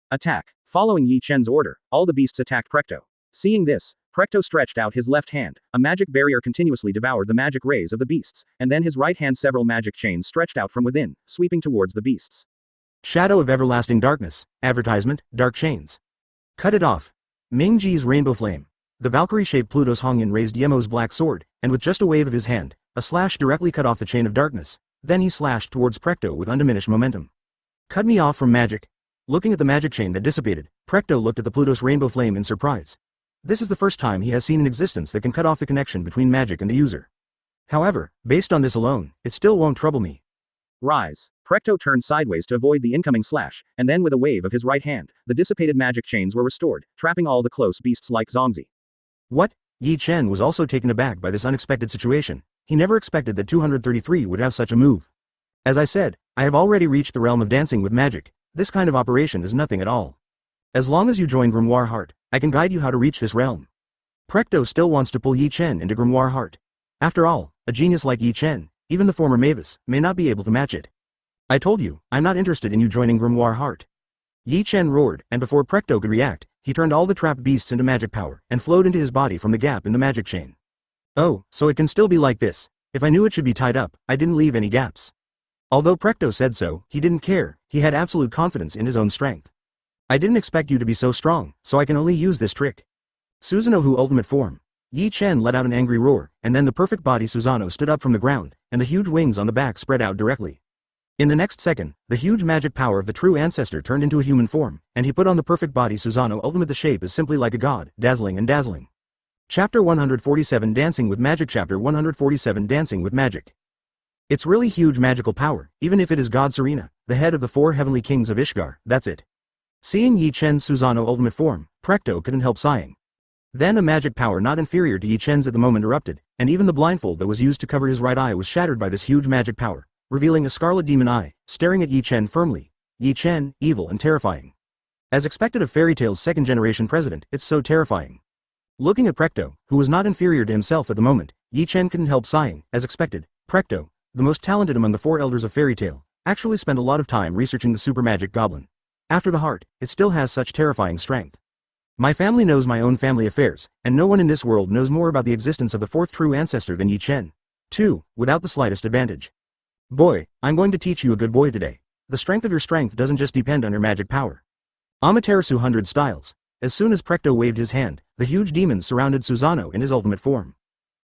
Attack. Following Yi Chen's order, all the beasts attacked Precht. Seeing this, Precht stretched out his left hand, a magic barrier continuously devoured the magic rays of the beasts, and then his right hand several magic chains stretched out from within, sweeping towards the beasts. Shadow of everlasting darkness, advertisement, dark chains. Cut it off. Ming Ji's rainbow flame. The Valkyrie-shaped Pluto's Hongyan raised Yemo's black sword, and with just a wave of his hand, a slash directly cut off the chain of darkness, then he slashed towards Precht with undiminished momentum. Cut me off from magic. Looking at the magic chain that dissipated, Precht looked at the Pluto's rainbow flame in surprise. This is the first time he has seen an existence that can cut off the connection between magic and the user. However, based on this alone, it still won't trouble me. Rise. Precht turned sideways to avoid the incoming slash, and then with a wave of his right hand, the dissipated magic chains were restored, trapping all the close beasts like Zongzi. What? Yi Chen was also taken aback by this unexpected situation. He never expected that 233 would have such a move. As I said, I have already reached the realm of dancing with magic. This kind of operation is nothing at all. As long as you join Grimoire Heart, I can guide you how to reach this realm. Precht still wants to pull Yi Chen into Grimoire Heart. After all, a genius like Yi Chen, even the former Mavis, may not be able to match it. I told you, I'm not interested in you joining Grimoire Heart. Yi Chen roared, and before Precht could react, he turned all the trapped beasts into magic power, and flowed into his body from the gap in the magic chain. Oh, so it can still be like this. If I knew it should be tied up, I didn't leave any gaps. Although Precht said so, he didn't care, he had absolute confidence in his own strength. I didn't expect you to be so strong, so I can only use this trick. Susanoo ultimate form. Yi Chen let out an angry roar, and then the perfect body Susanoo stood up from the ground, and the huge wings on the back spread out directly. In the next second, the huge magic power of the true ancestor turned into a human form, and he put on the perfect body Susanoo ultimate. The shape is simply like a god, dazzling and dazzling. Chapter 147 Dancing with Magic. Chapter 147 Dancing with Magic. It's really huge magical power, even if it is God Serena, the head of the 4 heavenly kings of Ishgard, that's it. Seeing Yi Chen's Susanoo ultimate form, Precht couldn't help sighing. Then a magic power not inferior to Yi Chen's at the moment erupted, and even the blindfold that was used to cover his right eye was shattered by this huge magic power, revealing a scarlet demon eye, staring at Yi Chen firmly. Yi Chen, evil and terrifying. As expected of Fairy Tail's second-generation president, it's so terrifying. Looking at Precht, who was not inferior to himself at the moment, Yi Chen couldn't help sighing. As expected, Precht, the most talented among the 4 elders of Fairy Tail, actually spent a lot of time researching the super magic goblin. After the heart, it still has such terrifying strength. My family knows my own family affairs, and no one in this world knows more about the existence of the 4th true ancestor than Yi Chen. 2. Without the slightest advantage. Boy, I'm going to teach you a good boy today. The strength of your strength doesn't just depend on your magic power. Amaterasu 100 styles. As soon as Precht waved his hand, the huge demons surrounded Susanoo in his ultimate form.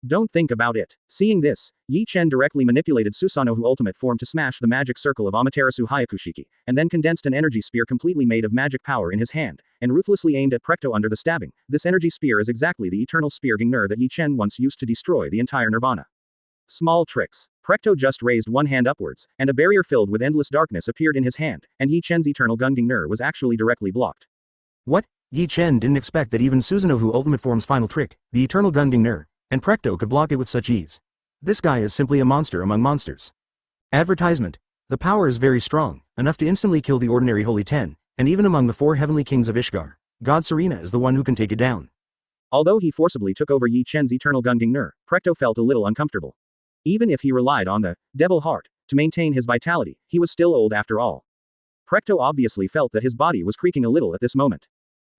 Don't think about it. Seeing this, Yi Chen directly manipulated Susanoo ultimate form to smash the magic circle of Amaterasu Hyakushiki, and then condensed an energy spear completely made of magic power in his hand, and ruthlessly aimed at Precht under the stabbing. This energy spear is exactly the eternal spear Gingnir that Yi Chen once used to destroy the entire Nirvana. Small tricks. Precht just raised one hand upwards, and a barrier filled with endless darkness appeared in his hand, and Yi Chen's eternal gun Gingnir was actually directly blocked. What? Yi Chen didn't expect that even Susanoo ultimate form's final trick, the eternal gun Gingnir, and Precht could block it with such ease. This guy is simply a monster among monsters. Advertisement. The power is very strong, enough to instantly kill the ordinary Holy 10, and even among the 4 heavenly kings of Ishgard, God Serena is the one who can take it down. Although he forcibly took over Yi Chen's eternal gun Gingnir, Precht felt a little uncomfortable. Even if he relied on the devil heart to maintain his vitality, he was still old after all. Precht obviously felt that his body was creaking a little at this moment.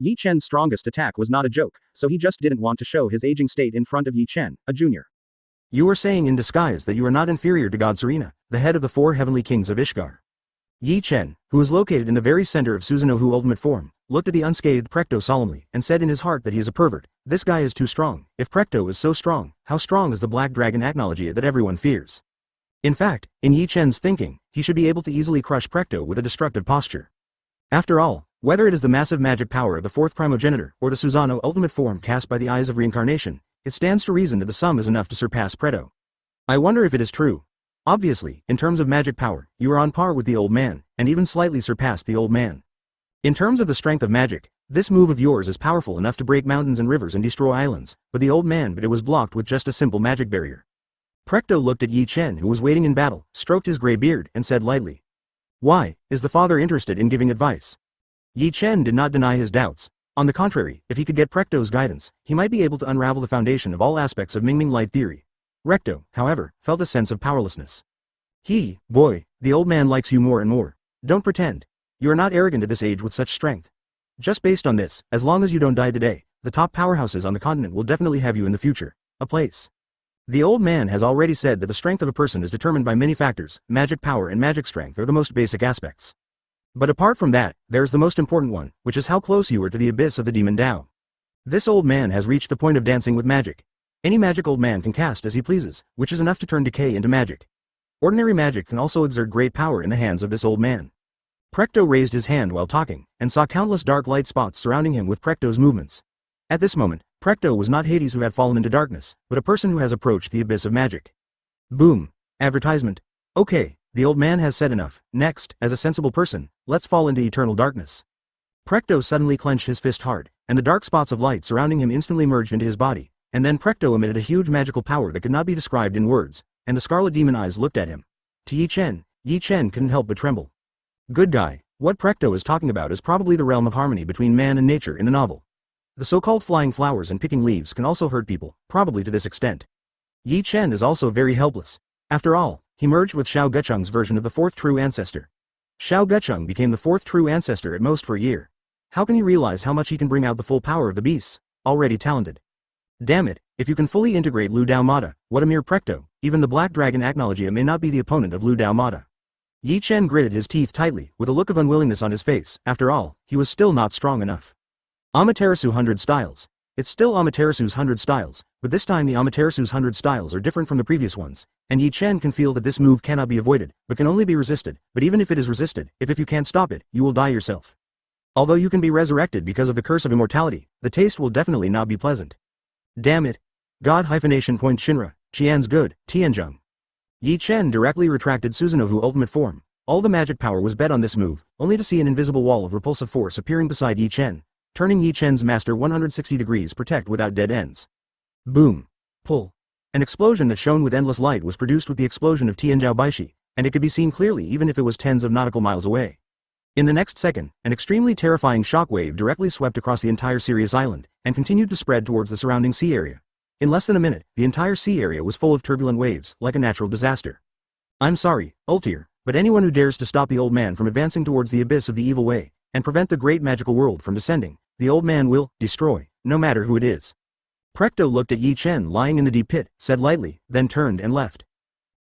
Yi Chen's strongest attack was not a joke, so he just didn't want to show his aging state in front of Yi Chen, a junior. You are saying in disguise that you are not inferior to God Serena, the head of the 4 heavenly kings of Ishgard. Yi Chen, who was located in the very center of Susanoo ultimate form, looked at the unscathed Precht solemnly, and said in his heart that he is a pervert. This guy is too strong. If Precht is so strong, how strong is the black dragon Acronologia that everyone fears? In fact, in Yi Chen's thinking, he should be able to easily crush Precht with a destructive posture. After all, whether it is the massive magic power of the 4th primogenitor, or the Susanoo ultimate form cast by the eyes of reincarnation, it stands to reason that the sum is enough to surpass Precht. I wonder if it is true. Obviously, in terms of magic power, you are on par with the old man, and even slightly surpassed the old man. In terms of the strength of magic, this move of yours is powerful enough to break mountains and rivers and destroy islands, but it was blocked with just a simple magic barrier. Precht looked at Yi Chen, who was waiting in battle, stroked his gray beard, and said lightly, "Why, is the father interested in giving advice?" Yi Chen did not deny his doubts. On the contrary, if he could get Prechto's guidance, he might be able to unravel the foundation of all aspects of Mingming light theory. Recto, however, felt a sense of powerlessness. Boy, the old man likes you more and more. Don't pretend. You are not arrogant at this age with such strength. Just based on this, as long as you don't die today, the top powerhouses on the continent will definitely have you in the future. A place. The old man has already said that the strength of a person is determined by many factors. Magic power and magic strength are the most basic aspects. But apart from that, there's the most important one, which is how close you are to the abyss of the demon Tao. This old man has reached the point of dancing with magic. Any magic old man can cast as he pleases, which is enough to turn decay into magic. Ordinary magic can also exert great power in the hands of this old man. Prechto raised his hand while talking, and saw countless dark light spots surrounding him with Prechto's movements. At this moment, Prechto was not Hades who had fallen into darkness, but a person who has approached the abyss of magic. Boom. Advertisement. Okay, the old man has said enough. Next, as a sensible person, let's fall into eternal darkness. Prechto suddenly clenched his fist hard, and the dark spots of light surrounding him instantly merged into his body, and then Prechto emitted a huge magical power that could not be described in words, and the scarlet demon eyes looked at him. To Yi Chen couldn't help but tremble. Good guy, what Prechto is talking about is probably the realm of harmony between man and nature in the novel. The so-called flying flowers and picking leaves can also hurt people, probably to this extent. Yi Chen is also very helpless. After all, he merged with Xiao Gucheng's version of the fourth true ancestor. Xiao Gucheng became the fourth true ancestor at most for a year. How can he realize how much he can bring out the full power of the beasts, already talented? Damn it, if you can fully integrate Lu Dao Mata, what a mere Prechto, even the Black Dragon Acronologia may not be the opponent of Lu Dao Mata. Yi Chen gritted his teeth tightly, with a look of unwillingness on his face. After all, he was still not strong enough. Amaterasu 100 Styles. It's still Amaterasu's 100 Styles, but this time the Amaterasu's 100 Styles are different from the previous ones, and Yi Chen can feel that this move cannot be avoided, but can only be resisted, but even if it is resisted, if you can't stop it, you will die yourself. Although you can be resurrected because of the curse of immortality, the taste will definitely not be pleasant. Damn it. God hyphenation point Shinra, Qian's good, Tianzheng. Yi Chen directly retracted Suzunovu ultimate form. All the magic power was bet on this move, only to see an invisible wall of repulsive force appearing beside Yi Chen, turning Yi Chen's master 160 degrees Protect without dead ends. Boom. Pull. An explosion that shone with endless light was produced with the explosion of Tianzhao Baishi, and it could be seen clearly even if it was tens of nautical miles away. In the next second, an extremely terrifying shockwave directly swept across the entire Sirius island, and continued to spread towards the surrounding sea area. In less than a minute, the entire sea area was full of turbulent waves, like a natural disaster. I'm sorry, Ultir, but anyone who dares to stop the old man from advancing towards the abyss of the evil way, and prevent the great magical world from descending, the old man will destroy, no matter who it is. Prechto looked at Yi Chen lying in the deep pit, said lightly, then turned and left.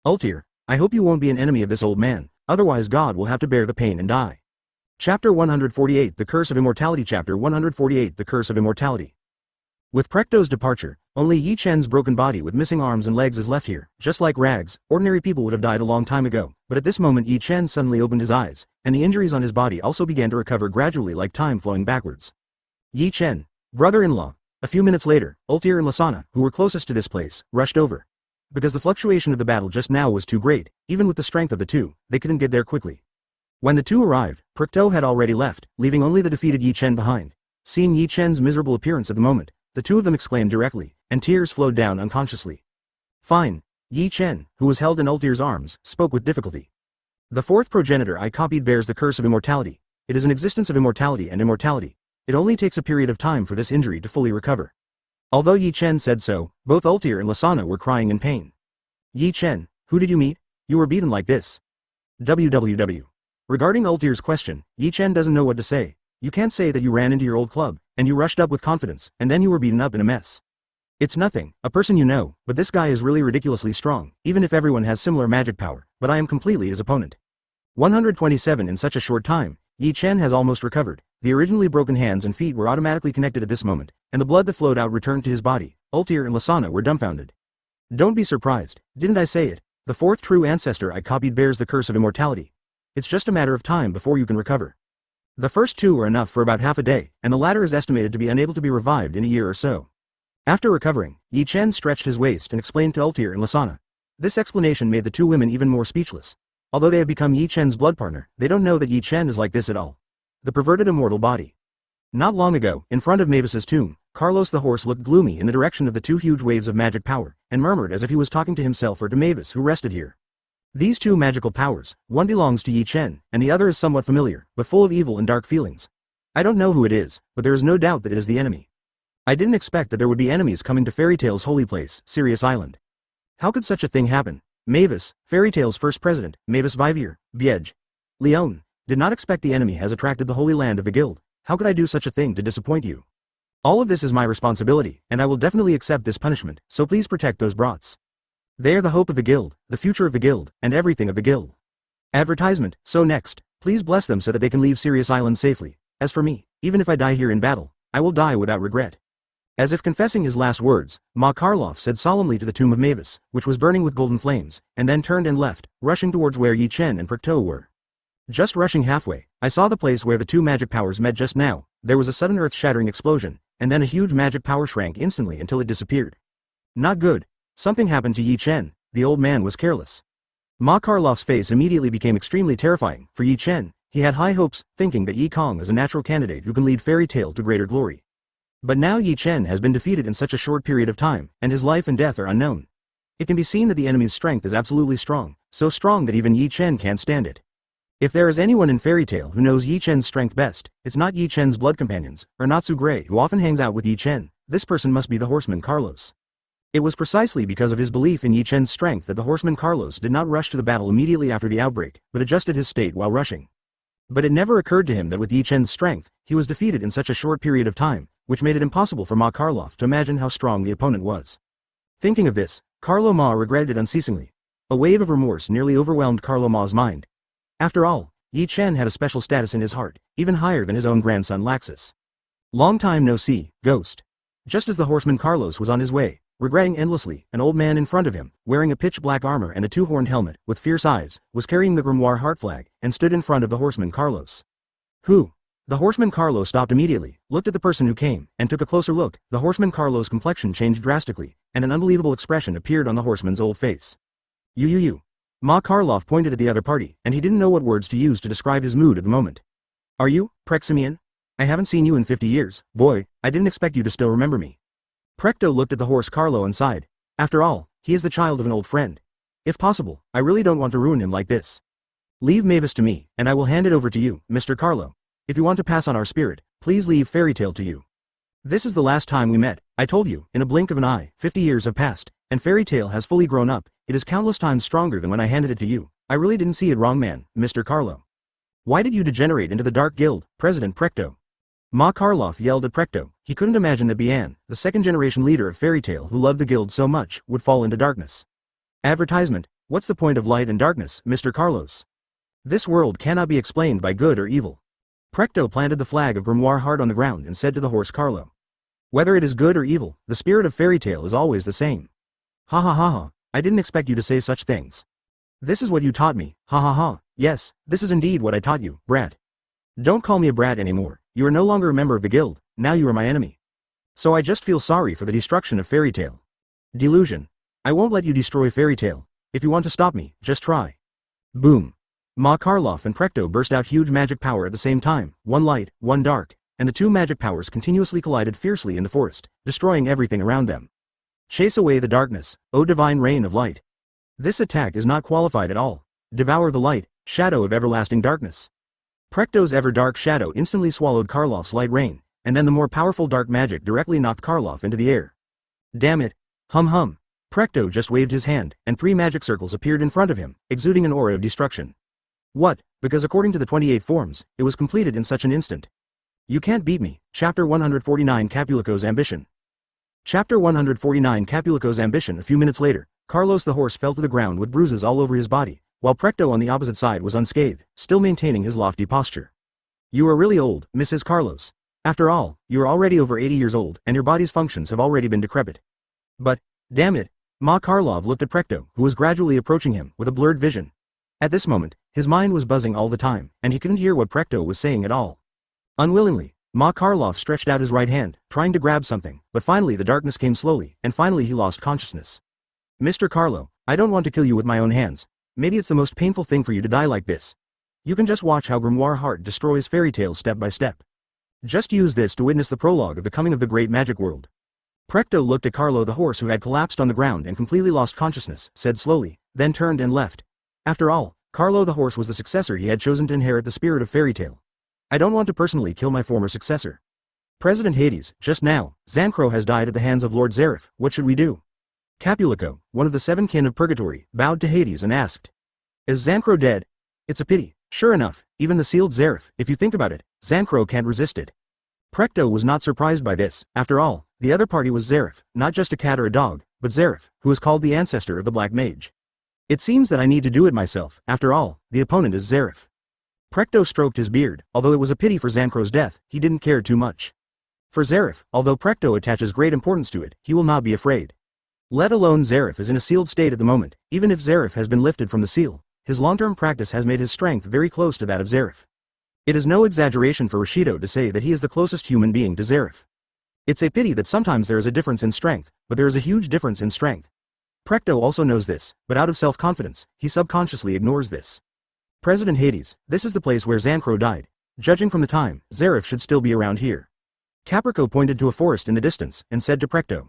Ultir, I hope you won't be an enemy of this old man, otherwise God will have to bear the pain and die. Chapter 148 The Curse of Immortality Chapter 148 The Curse of Immortality. With Prechto's departure, only Yi Chen's broken body with missing arms and legs is left here. Just like rags, ordinary people would have died a long time ago, but at this moment Yi Chen suddenly opened his eyes, and the injuries on his body also began to recover gradually like time flowing backwards. Yi Chen, brother-in-law. A few minutes later, Ultir and Lasana, who were closest to this place, rushed over. Because the fluctuation of the battle just now was too great, even with the strength of the two, they couldn't get there quickly. When the two arrived, Prechto had already left, leaving only the defeated Yi Chen behind. Seeing Yi Chen's miserable appearance at the moment, the two of them exclaimed directly, and tears flowed down unconsciously. Fine. Yi Chen, who was held in Ultir's arms, spoke with difficulty. The fourth progenitor I copied bears the curse of immortality. It is an existence of immortality and immortality. It only takes a period of time for this injury to fully recover. Although Yi Chen said so, both Ultir and Lasana were crying in pain. Yi Chen, who did you meet? You were beaten like this. WWW. Regarding Ultir's question, Yi Chen doesn't know what to say. You can't say that you ran into your old club, and you rushed up with confidence, and then you were beaten up in a mess. It's nothing, a person you know, but this guy is really ridiculously strong, even if everyone has similar magic power, but I am completely his opponent. 127 in such a short time, Yi Chen has almost recovered. The originally broken hands and feet were automatically connected at this moment, and the blood that flowed out returned to his body. Ultir and Lasana were dumbfounded. Don't be surprised, didn't I say it? The fourth true ancestor I copied bears the curse of immortality. It's just a matter of time before you can recover. The first two are enough for about half a day, and the latter is estimated to be unable to be revived in a year or so. After recovering, Yi Chen stretched his waist and explained to Ultir and Lasana. This explanation made the two women even more speechless. Although they have become Yi Chen's blood partner, they don't know that Yi Chen is like this at all. The perverted immortal body. Not long ago, in front of Mavis's tomb, Carlos the horse looked gloomy in the direction of the two huge waves of magic power, and murmured as if he was talking to himself or to Mavis who rested here. These two magical powers, one belongs to Yi Chen, and the other is somewhat familiar, but full of evil and dark feelings. I don't know who it is, but there is no doubt that it is the enemy. I didn't expect that there would be enemies coming to Fairy Tail's holy place, Sirius Island. How could such a thing happen? Mavis, Fairy Tail's first president, Mavis Vivier, Biege. Leone, did not expect the enemy has attracted the holy land of the guild. How could I do such a thing to disappoint you? All of this is my responsibility, and I will definitely accept this punishment, so please protect those brats. They are the hope of the guild, the future of the guild, and everything of the guild. Advertisement, so next, please bless them so that they can leave Sirius Island safely. As for me, even if I die here in battle, I will die without regret. As if confessing his last words, Ma Karloff said solemnly to the tomb of Mavis, which was burning with golden flames, and then turned and left, rushing towards where Yi Chen and Precht were. Just rushing halfway, I saw the place where the two magic powers met just now. There was a sudden earth-shattering explosion, and then a huge magic power shrank instantly until it disappeared. Not good. Something happened to Yi Chen. The old man was careless. Ma Karloff's face immediately became extremely terrifying. For Yi Chen, he had high hopes, thinking that Yi Kong is a natural candidate who can lead Fairy Tail to greater glory. But now Yi Chen has been defeated in such a short period of time, and his life and death are unknown. It can be seen that the enemy's strength is absolutely strong, so strong that even Yi Chen can't stand it. If there is anyone in Fairy Tail who knows Yi Chen's strength best, it's not Yi Chen's blood companions, or Natsu Gray who often hangs out with Yi Chen. This person must be the horseman Carlos. It was precisely because of his belief in Yi Chen's strength that the horseman Carlos did not rush to the battle immediately after the outbreak, but adjusted his state while rushing. But it never occurred to him that with Yi Chen's strength, he was defeated in such a short period of time, which made it impossible for Ma Karloff to imagine how strong the opponent was. Thinking of this, Carlo Ma regretted it unceasingly. A wave of remorse nearly overwhelmed Carlo Ma's mind. After all, Yi Chen had a special status in his heart, even higher than his own grandson Laxus. Long time no see, ghost. Just as the horseman Carlos was on his way, regretting endlessly, an old man in front of him, wearing a pitch-black armor and a two-horned helmet, with fierce eyes, was carrying the Grimoire Heart flag, and stood in front of the horseman Carlos. Who? The horseman Carlos stopped immediately, looked at the person who came, and took a closer look. The horseman Carlos' complexion changed drastically, and an unbelievable expression appeared on the horseman's old face. You. Ma Karloff pointed at the other party, and he didn't know what words to use to describe his mood at the moment. Are you, Precht Simeon? I haven't seen you in 50 years, boy, I didn't expect you to still remember me. Precht looked at the horse Carlo and sighed. After all, he is the child of an old friend. If possible, I really don't want to ruin him like this. Leave Mavis to me, and I will hand it over to you, Mr. Carlo. If you want to pass on our spirit, please leave Fairy Tail to you. This is the last time we met, I told you, in a blink of an eye, 50 years have passed, and Fairy Tail has fully grown up. It is countless times stronger than when I handed it to you. I really didn't see it wrong, man, Mr. Carlo. Why did you degenerate into the Dark Guild, President Precht? Ma Karloff yelled at Precht. He couldn't imagine that Bian, the second-generation leader of Fairy Tail who loved the guild so much, would fall into darkness. Advertisement, what's the point of light and darkness, Mr. Carlos? This world cannot be explained by good or evil. Precht planted the flag of Grimoire Heart on the ground and said to the horse Carlo. Whether it is good or evil, the spirit of Fairy Tail is always the same. Ha ha ha ha, I didn't expect you to say such things. This is what you taught me, ha ha ha, yes, this is indeed what I taught you, brat. Don't call me a brat anymore, you are no longer a member of the guild, now you are my enemy. So I just feel sorry for the destruction of Fairy Tail. Delusion. I won't let you destroy Fairy Tail. If you want to stop me, just try. Boom. Ma Karloff and Precht burst out huge magic power at the same time, one light, one dark, and the two magic powers continuously collided fiercely in the forest, destroying everything around them. Chase away the darkness, O divine rain of light. This attack is not qualified at all. Devour the light, shadow of everlasting darkness. Precht's ever-dark shadow instantly swallowed Karloff's light rain, and then the more powerful dark magic directly knocked Karloff into the air. Damn it. Hum. Precht just waved his hand, and 3 magic circles appeared in front of him, exuding an aura of destruction. What? Because according to the 28 forms, it was completed in such an instant. You can't beat me. Chapter 149 Capulico's Ambition. Chapter 149 Capulico's Ambition. A few minutes later, Carlos the horse fell to the ground with bruises all over his body, while Precht on the opposite side was unscathed, still maintaining his lofty posture. You are really old, Mrs. Carlos. After all, you are already over 80 years old, and your body's functions have already been decrepit. But, damn it, Ma Karloff looked at Precht, who was gradually approaching him, with a blurred vision. At this moment, his mind was buzzing all the time, and he couldn't hear what Precht was saying at all. Unwillingly, Ma Karloff stretched out his right hand, trying to grab something, but finally the darkness came slowly, and finally he lost consciousness. Mr. Carlo, I don't want to kill you with my own hands. Maybe it's the most painful thing for you to die like this. You can just watch how Grimoire Heart destroys fairy tales step by step. Just use this to witness the prologue of the coming of the great magic world. Precht looked at Carlo the horse who had collapsed on the ground and completely lost consciousness, said slowly, then turned and left. After all, Carlo the horse was the successor he had chosen to inherit the spirit of fairy tale. I don't want to personally kill my former successor. President Hades, just now, Zancro has died at the hands of Lord Zeref. What should we do? Capulico, one of the seven kin of purgatory, bowed to Hades and asked. Is Zancro dead? It's a pity. Sure enough, even the sealed Zeref, if you think about it, Zancro can't resist it. Precht was not surprised by this. After all, the other party was Zeref, not just a cat or a dog, but Zeref, who is called the ancestor of the Black Mage. It seems that I need to do it myself. After all, the opponent is Zeref. Precht stroked his beard. Although it was a pity for Zancro's death, he didn't care too much. For Zeref, although Precht attaches great importance to it, he will not be afraid. Let alone Zeref is in a sealed state at the moment. Even if Zeref has been lifted from the seal, his long-term practice has made his strength very close to that of Zeref. It is no exaggeration for Rashido to say that he is the closest human being to Zeref. It's a pity that sometimes there is a difference in strength, but there is a huge difference in strength. Precht also knows this, but out of self-confidence, he subconsciously ignores this. President Hades, this is the place where Zancro died. Judging from the time, Zeref should still be around here. Caprico pointed to a forest in the distance, and said to Precht.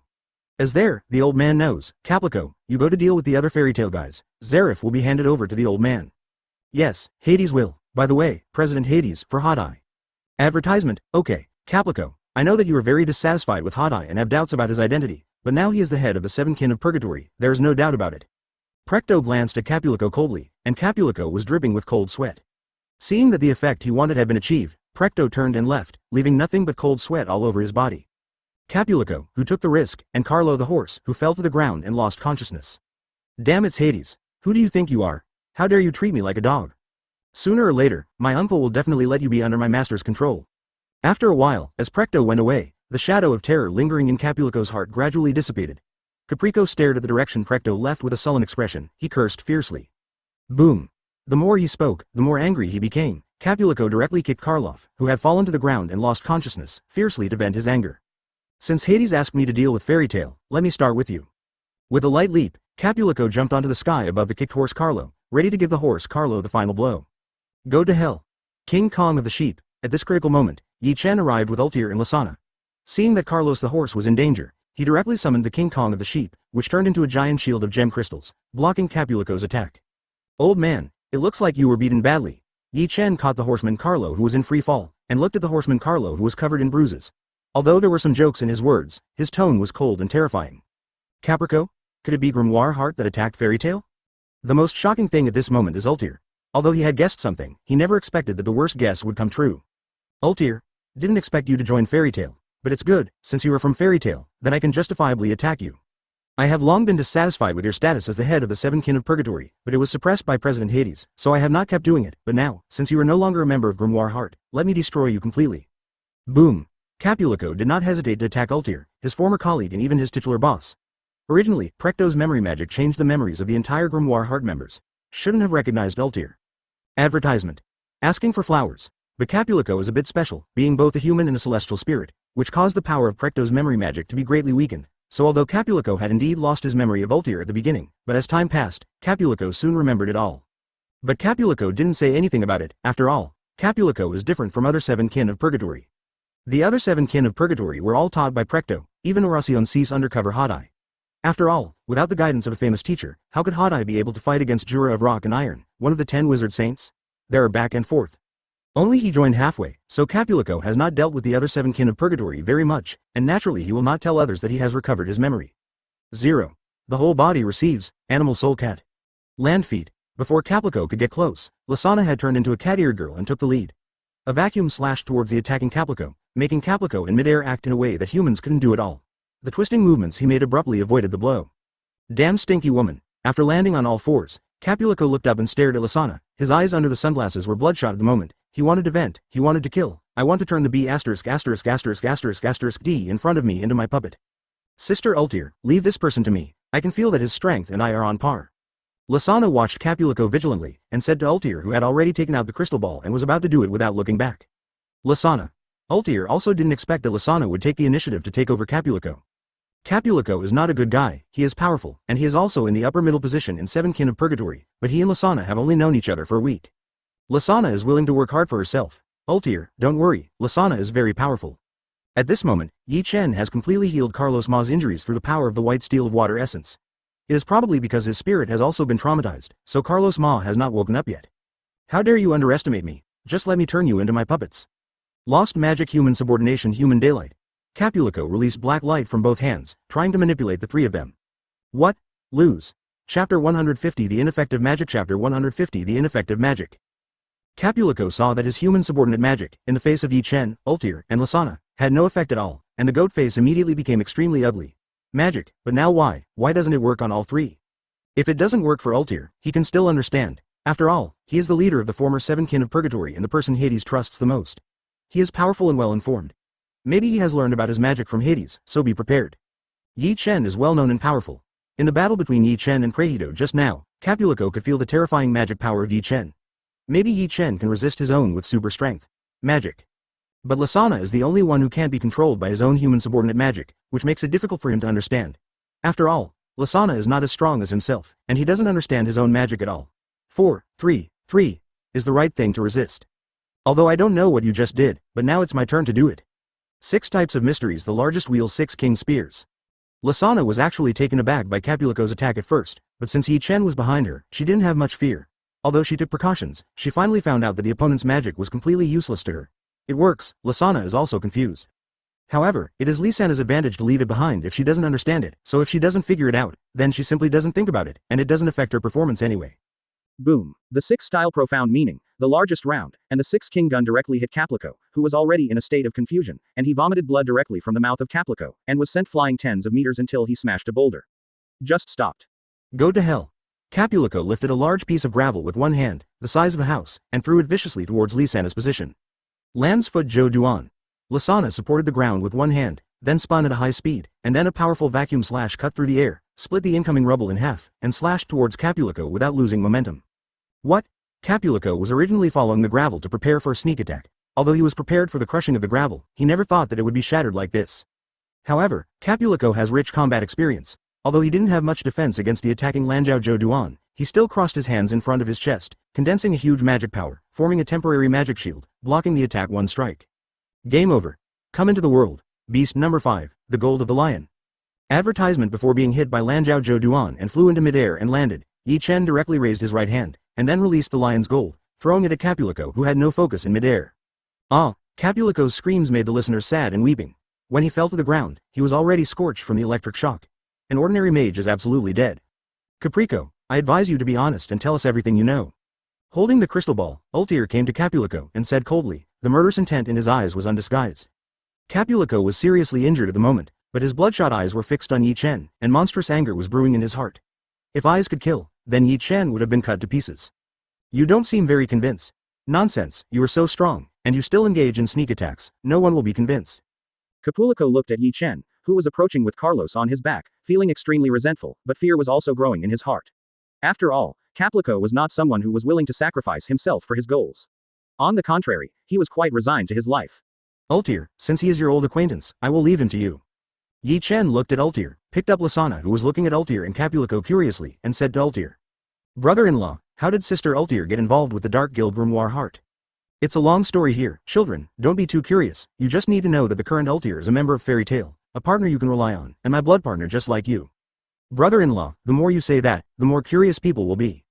As there, the old man knows. Caprico, you go to deal with the other fairy tale guys. Zeref will be handed over to the old man. Yes, Hades will. By the way, President Hades, for Hot Eye. Advertisement, okay, Caprico, I know that you are very dissatisfied with Hot Eye and have doubts about his identity, but now he is the head of the seven kin of purgatory, there is no doubt about it. Precht glanced at Capulico coldly, and Capulico was dripping with cold sweat. Seeing that the effect he wanted had been achieved, Precht turned and left, leaving nothing but cold sweat all over his body. Capulico, who took the risk, and Carlo the horse, who fell to the ground and lost consciousness. Damn, it's Hades. Who do you think you are? How dare you treat me like a dog? Sooner or later, my uncle will definitely let you be under my master's control. After a while, as Precht went away, the shadow of terror lingering in Capulico's heart gradually dissipated. Caprico stared at the direction Precht left with a sullen expression. He cursed fiercely. Boom. The more he spoke, the more angry he became. Capulico directly kicked Karloff, who had fallen to the ground and lost consciousness, fiercely to vent his anger. Since Hades asked me to deal with fairy tale, let me start with you. With a light leap, Capulico jumped onto the sky above the kicked horse Carlo, ready to give the horse Carlo the final blow. Go to hell. King Kong of the sheep. At this critical moment, Yi Chen arrived with Ultir and Lasana. Seeing that Carlos the horse was in danger, he directly summoned the King Kong of the sheep, which turned into a giant shield of gem crystals, blocking Capulico's attack. Old man, it looks like you were beaten badly. Yi Chen caught the horseman Carlo who was in free fall, and looked at the horseman Carlo who was covered in bruises. Although there were some jokes in his words, his tone was cold and terrifying. Caprico? Could it be Grimoire Heart that attacked Fairy Tale? The most shocking thing at this moment is Ultir. Although he had guessed something, he never expected that the worst guess would come true. Ultir, didn't expect you to join Fairy Tale, but it's good, since you are from Fairy Tale, then I can justifiably attack you. I have long been dissatisfied with your status as the head of the seven kin of purgatory, but it was suppressed by President Hades, so I have not kept doing it, but now, since you are no longer a member of Grimoire Heart, let me destroy you completely. Boom. Capulico did not hesitate to attack Ultir, his former colleague and even his titular boss. Originally, Precht's memory magic changed the memories of the entire Grimoire Heart members. Shouldn't have recognized Ultir. Advertisement. Asking for flowers. But Capulico is a bit special, being both a human and a celestial spirit, which caused the power of Precht's memory magic to be greatly weakened. So although Capulico had indeed lost his memory of Ultir at the beginning, but as time passed, Capulico soon remembered it all. But Capulico didn't say anything about it. After all, Capulico is different from other seven kin of purgatory. The other seven kin of purgatory were all taught by Precht, even Horacion Cease undercover Hot Eye. After all, without the guidance of a famous teacher, how could Hot Eye be able to fight against Jura of Rock and Iron, one of the 10 wizard saints? There are back and forth. Only he joined halfway, so Capulico has not dealt with the other seven kin of purgatory very much, and naturally he will not tell others that he has recovered his memory. 0. The whole body receives, animal soul cat. Land feet. Before Capulico could get close, Lasana had turned into a cat-eared girl and took the lead. A vacuum slashed towards the attacking Capulico, making Capulico in midair act in a way that humans couldn't do at all. The twisting movements he made abruptly avoided the blow. Damn stinky woman. After landing on all fours, Capulico looked up and stared at Lasana. His eyes under the sunglasses were bloodshot at the moment. He wanted to vent, he wanted to kill. I want to turn the B********* D in front of me into my puppet. Sister Ultir, leave this person to me. I can feel that his strength and I are on par. Lasana watched Capulico vigilantly, and said to Ultir, who had already taken out the crystal ball and was about to do it without looking back. Lasana. Ultir also didn't expect that Lasana would take the initiative to take over Capulico. Capulico is not a good guy, he is powerful, and he is also in the upper middle position in Seven Kin of Purgatory, but he and Lasana have only known each other for a week. Lasana is willing to work hard for herself. Ultir, don't worry, Lasana is very powerful. At this moment, Yi Chen has completely healed Carlos Ma's injuries through the power of the white steel of water essence. It is probably because his spirit has also been traumatized, so Carlos Ma has not woken up yet. How dare you underestimate me? Just let me turn you into my puppets. Lost magic human subordination human daylight. Capulico released black light from both hands, trying to manipulate the three of them. What? Lose. Chapter 150 The Ineffective Magic Chapter 150 The Ineffective Magic. Capulico saw that his human subordinate magic, in the face of Yi Chen, Ultir, and Lasana, had no effect at all, and the goat face immediately became extremely ugly. Magic, but now why? Why doesn't it work on all three? If it doesn't work for Ultir, he can still understand. After all, he is the leader of the former Seven Kin of Purgatory and the person Hades trusts the most. He is powerful and well informed. Maybe he has learned about his magic from Hades, so be prepared. Yi Chen is well known and powerful. In the battle between Yi Chen and Precht just now, Capulico could feel the terrifying magic power of Yi Chen. Maybe Yi Chen can resist his own with super strength. Magic. But Lasana is the only one who can't be controlled by his own human subordinate magic, which makes it difficult for him to understand. After all, Lasana is not as strong as himself, and he doesn't understand his own magic at all. 4, 3, 3 is the right thing to resist. Although I don't know what you just did, but now it's my turn to do it. 6 types of mysteries. The largest wield 6 king spears. Lasana was actually taken aback by Capulico's attack at first, but since Yi Chen was behind her, she didn't have much fear. Although she took precautions, she finally found out that the opponent's magic was completely useless to her. It works, Lasana is also confused. However, it is Lisana's advantage to leave it behind if she doesn't understand it, so if she doesn't figure it out, then she simply doesn't think about it, and it doesn't affect her performance anyway. Boom. The 6 style profound meaning, the largest round, and the 6 king gun directly hit Capulico, who was already in a state of confusion, and he vomited blood directly from the mouth of Capulico, and was sent flying tens of meters until he smashed a boulder. Just stopped. Go to hell. Capulico lifted a large piece of gravel with one hand, the size of a house, and threw it viciously towards Lisana's position. Land's foot Zhou Duan. Lasana supported the ground with one hand, then spun at a high speed, and then a powerful vacuum slash cut through the air, split the incoming rubble in half, and slashed towards Capulico without losing momentum. What? Capulico was originally following the gravel to prepare for a sneak attack. Although he was prepared for the crushing of the gravel, he never thought that it would be shattered like this. However, Capulico has rich combat experience. Although he didn't have much defense against the attacking Lanzhao Zhou Duan, he still crossed his hands in front of his chest, condensing a huge magic power, forming a temporary magic shield, blocking the attack one strike. Game over. Come into the world. Beast number 5, the Gold of the Lion. Advertisement before being hit by Lanzhao Zhou Duan and flew into midair and landed. Yi Chen directly raised his right hand, and then released the lion's gold, throwing it at Capulico who had no focus in midair. Ah! Capulico's screams made the listeners sad and weeping. When he fell to the ground, he was already scorched from the electric shock. An ordinary mage is absolutely dead. Caprico, I advise you to be honest and tell us everything you know. Holding the crystal ball, Ultir came to Capulico and said coldly, the murderous intent in his eyes was undisguised. Capulico was seriously injured at the moment, but his bloodshot eyes were fixed on Yi Chen, and monstrous anger was brewing in his heart. If eyes could kill, then Yi Chen would have been cut to pieces. You don't seem very convinced. Nonsense, you are so strong, and you still engage in sneak attacks, no one will be convinced. Capulico looked at Yi Chen, who was approaching with Carlos on his back, feeling extremely resentful, but fear was also growing in his heart. After all, Capulico was not someone who was willing to sacrifice himself for his goals. On the contrary, he was quite resigned to his life. Ultir, since he is your old acquaintance, I will leave him to you. Yi Chen looked at Ultir, picked up Lasana who was looking at Ultir and Capulico curiously, and said to Ultir. Brother-in-law, how did Sister Ultir get involved with the Dark Guild Grimoire Heart? It's a long story here, children, don't be too curious, you just need to know that the current Ultir is a member of Fairy Tail, a partner you can rely on, and my blood partner just like you. Brother-in-law, the more you say that, the more curious people will be.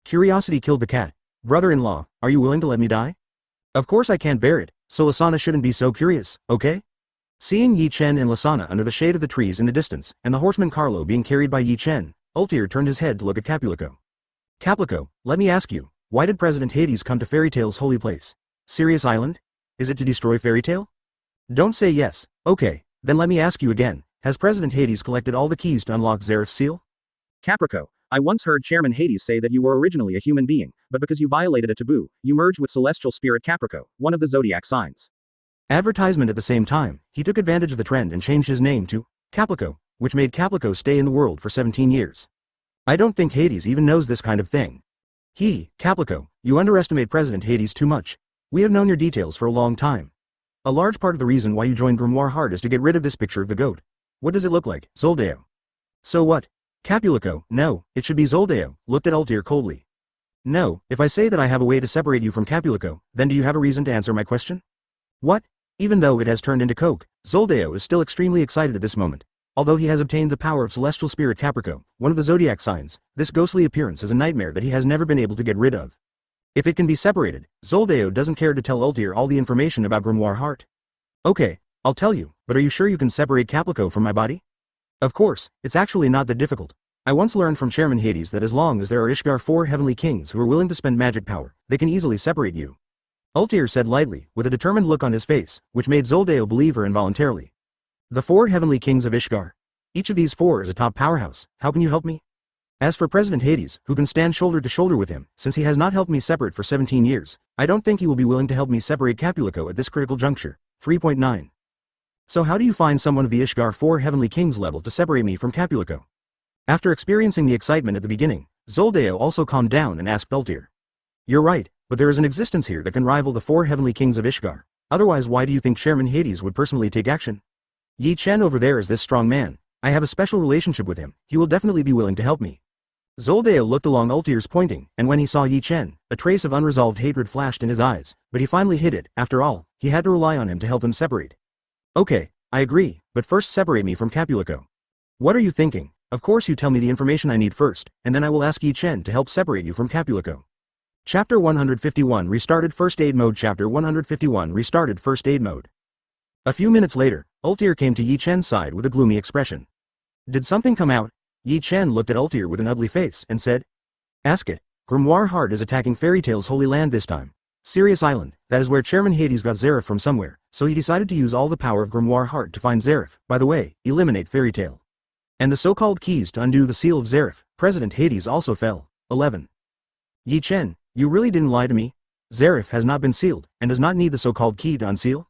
Curiosity killed the cat. Brother-in-law, are you willing to let me die? Of course I can't bear it, so Lasana shouldn't be so curious, okay? Seeing Yi Chen and Lasana under the shade of the trees in the distance, and the horseman Carlo being carried by Yi Chen, Ultir turned his head to look at Capulico. Capulico, let me ask you, why did President Hades come to Fairy Tail's holy place? Sirius Island? Is it to destroy Fairy Tail? Don't say yes, okay, then let me ask you again, has President Hades collected all the keys to unlock Zeref's seal? Caprico, I once heard Chairman Hades say that you were originally a human being, but because you violated a taboo, you merged with celestial spirit Caprico, one of the zodiac signs. Advertisement at the same time, he took advantage of the trend and changed his name to Caplico, which made Caplico stay in the world for 17 years. I don't think Hades even knows this kind of thing. Caplico, you underestimate President Hades too much. We have known your details for a long time. A large part of the reason why you joined Grimoire Heart is to get rid of this picture of the goat. What does it look like, Zoldeo? So what? Capulico, no, it should be Zoldeo, looked at Altair coldly. No, if I say that I have a way to separate you from Capulico, then do you have a reason to answer my question? What? Even though it has turned into coke, Zoldeo is still extremely excited at this moment. Although he has obtained the power of celestial spirit Caprico, one of the zodiac signs, this ghostly appearance is a nightmare that he has never been able to get rid of. If it can be separated, Zoldeo doesn't care to tell Altair all the information about Grimoire Heart. Okay, I'll tell you, but are you sure you can separate Caprico from my body? Of course, it's actually not that difficult. I once learned from Chairman Hades that as long as there are Ishgar 4 heavenly kings who are willing to spend magic power, they can easily separate you. Altair said lightly, with a determined look on his face, which made Zoldeo believe her involuntarily. The 4 heavenly kings of Ishgar. Each of these 4 is a top powerhouse, how can you help me? As for President Hades, who can stand shoulder to shoulder with him, since he has not helped me separate for 17 years, I don't think he will be willing to help me separate Capulico at this critical juncture. 3.9. So how do you find someone of the Ishgar 4 heavenly kings level to separate me from Capulico? After experiencing the excitement at the beginning, Zoldeo also calmed down and asked Altair. You're right, but there is an existence here that can rival the 4 heavenly kings of Ishgar. Otherwise, why do you think Chairman Hades would personally take action? Yi Chen over there is this strong man. I have a special relationship with him, he will definitely be willing to help me. Zoldeo looked along Altair's pointing, and when he saw Yi Chen, a trace of unresolved hatred flashed in his eyes, but he finally hid it. After all, he had to rely on him to help him separate. Okay, I agree, but first separate me from Capulico. What are you thinking? Of course you tell me the information I need first, and then I will ask Yi Chen to help separate you from Capulico. Chapter 151 Restarted First Aid Mode. Chapter 151 Restarted First Aid Mode. A few minutes later, Altair came to Yi Chen's side with a gloomy expression. Did something come out? Yi Chen looked at Altair with an ugly face and said. Ask it. Grimoire Heart is attacking Fairy Tail's holy land this time. Sirius Island, that is where Chairman Hades got Zeref from somewhere, so he decided to use all the power of Grimoire Heart to find Zeref. By the way, eliminate Fairy Tail. And the so-called keys to undo the seal of Zeref, President Hades also fell. 11. Yi Chen, you really didn't lie to me? Zeref has not been sealed, and does not need the so-called key to unseal?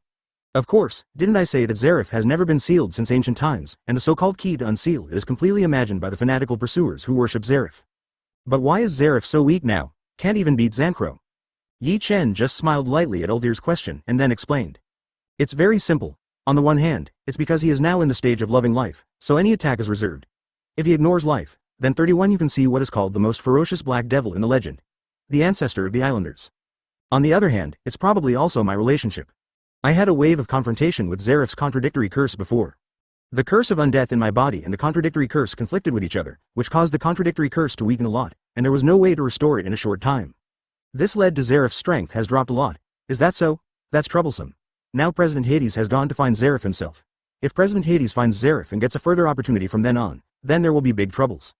Of course, didn't I say that Zeref has never been sealed since ancient times, and the so-called key to unseal is completely imagined by the fanatical pursuers who worship Zeref. But why is Zeref so weak now? Can't even beat Zancro. Yi Chen just smiled lightly at Altair's question and then explained. It's very simple. On the one hand, it's because he is now in the stage of loving life, so any attack is reserved. If he ignores life, then 31 you can see what is called the most ferocious black devil in the legend. The ancestor of the islanders. On the other hand, it's probably also my relationship. I had a wave of confrontation with Zeref's contradictory curse before. The curse of undeath in my body and the contradictory curse conflicted with each other, which caused the contradictory curse to weaken a lot, and there was no way to restore it in a short time. This led to Zeref's strength has dropped a lot. Is that so? That's troublesome. Now President Hades has gone to find Zeref himself. If President Hades finds Zeref and gets a further opportunity from then on, then there will be big troubles.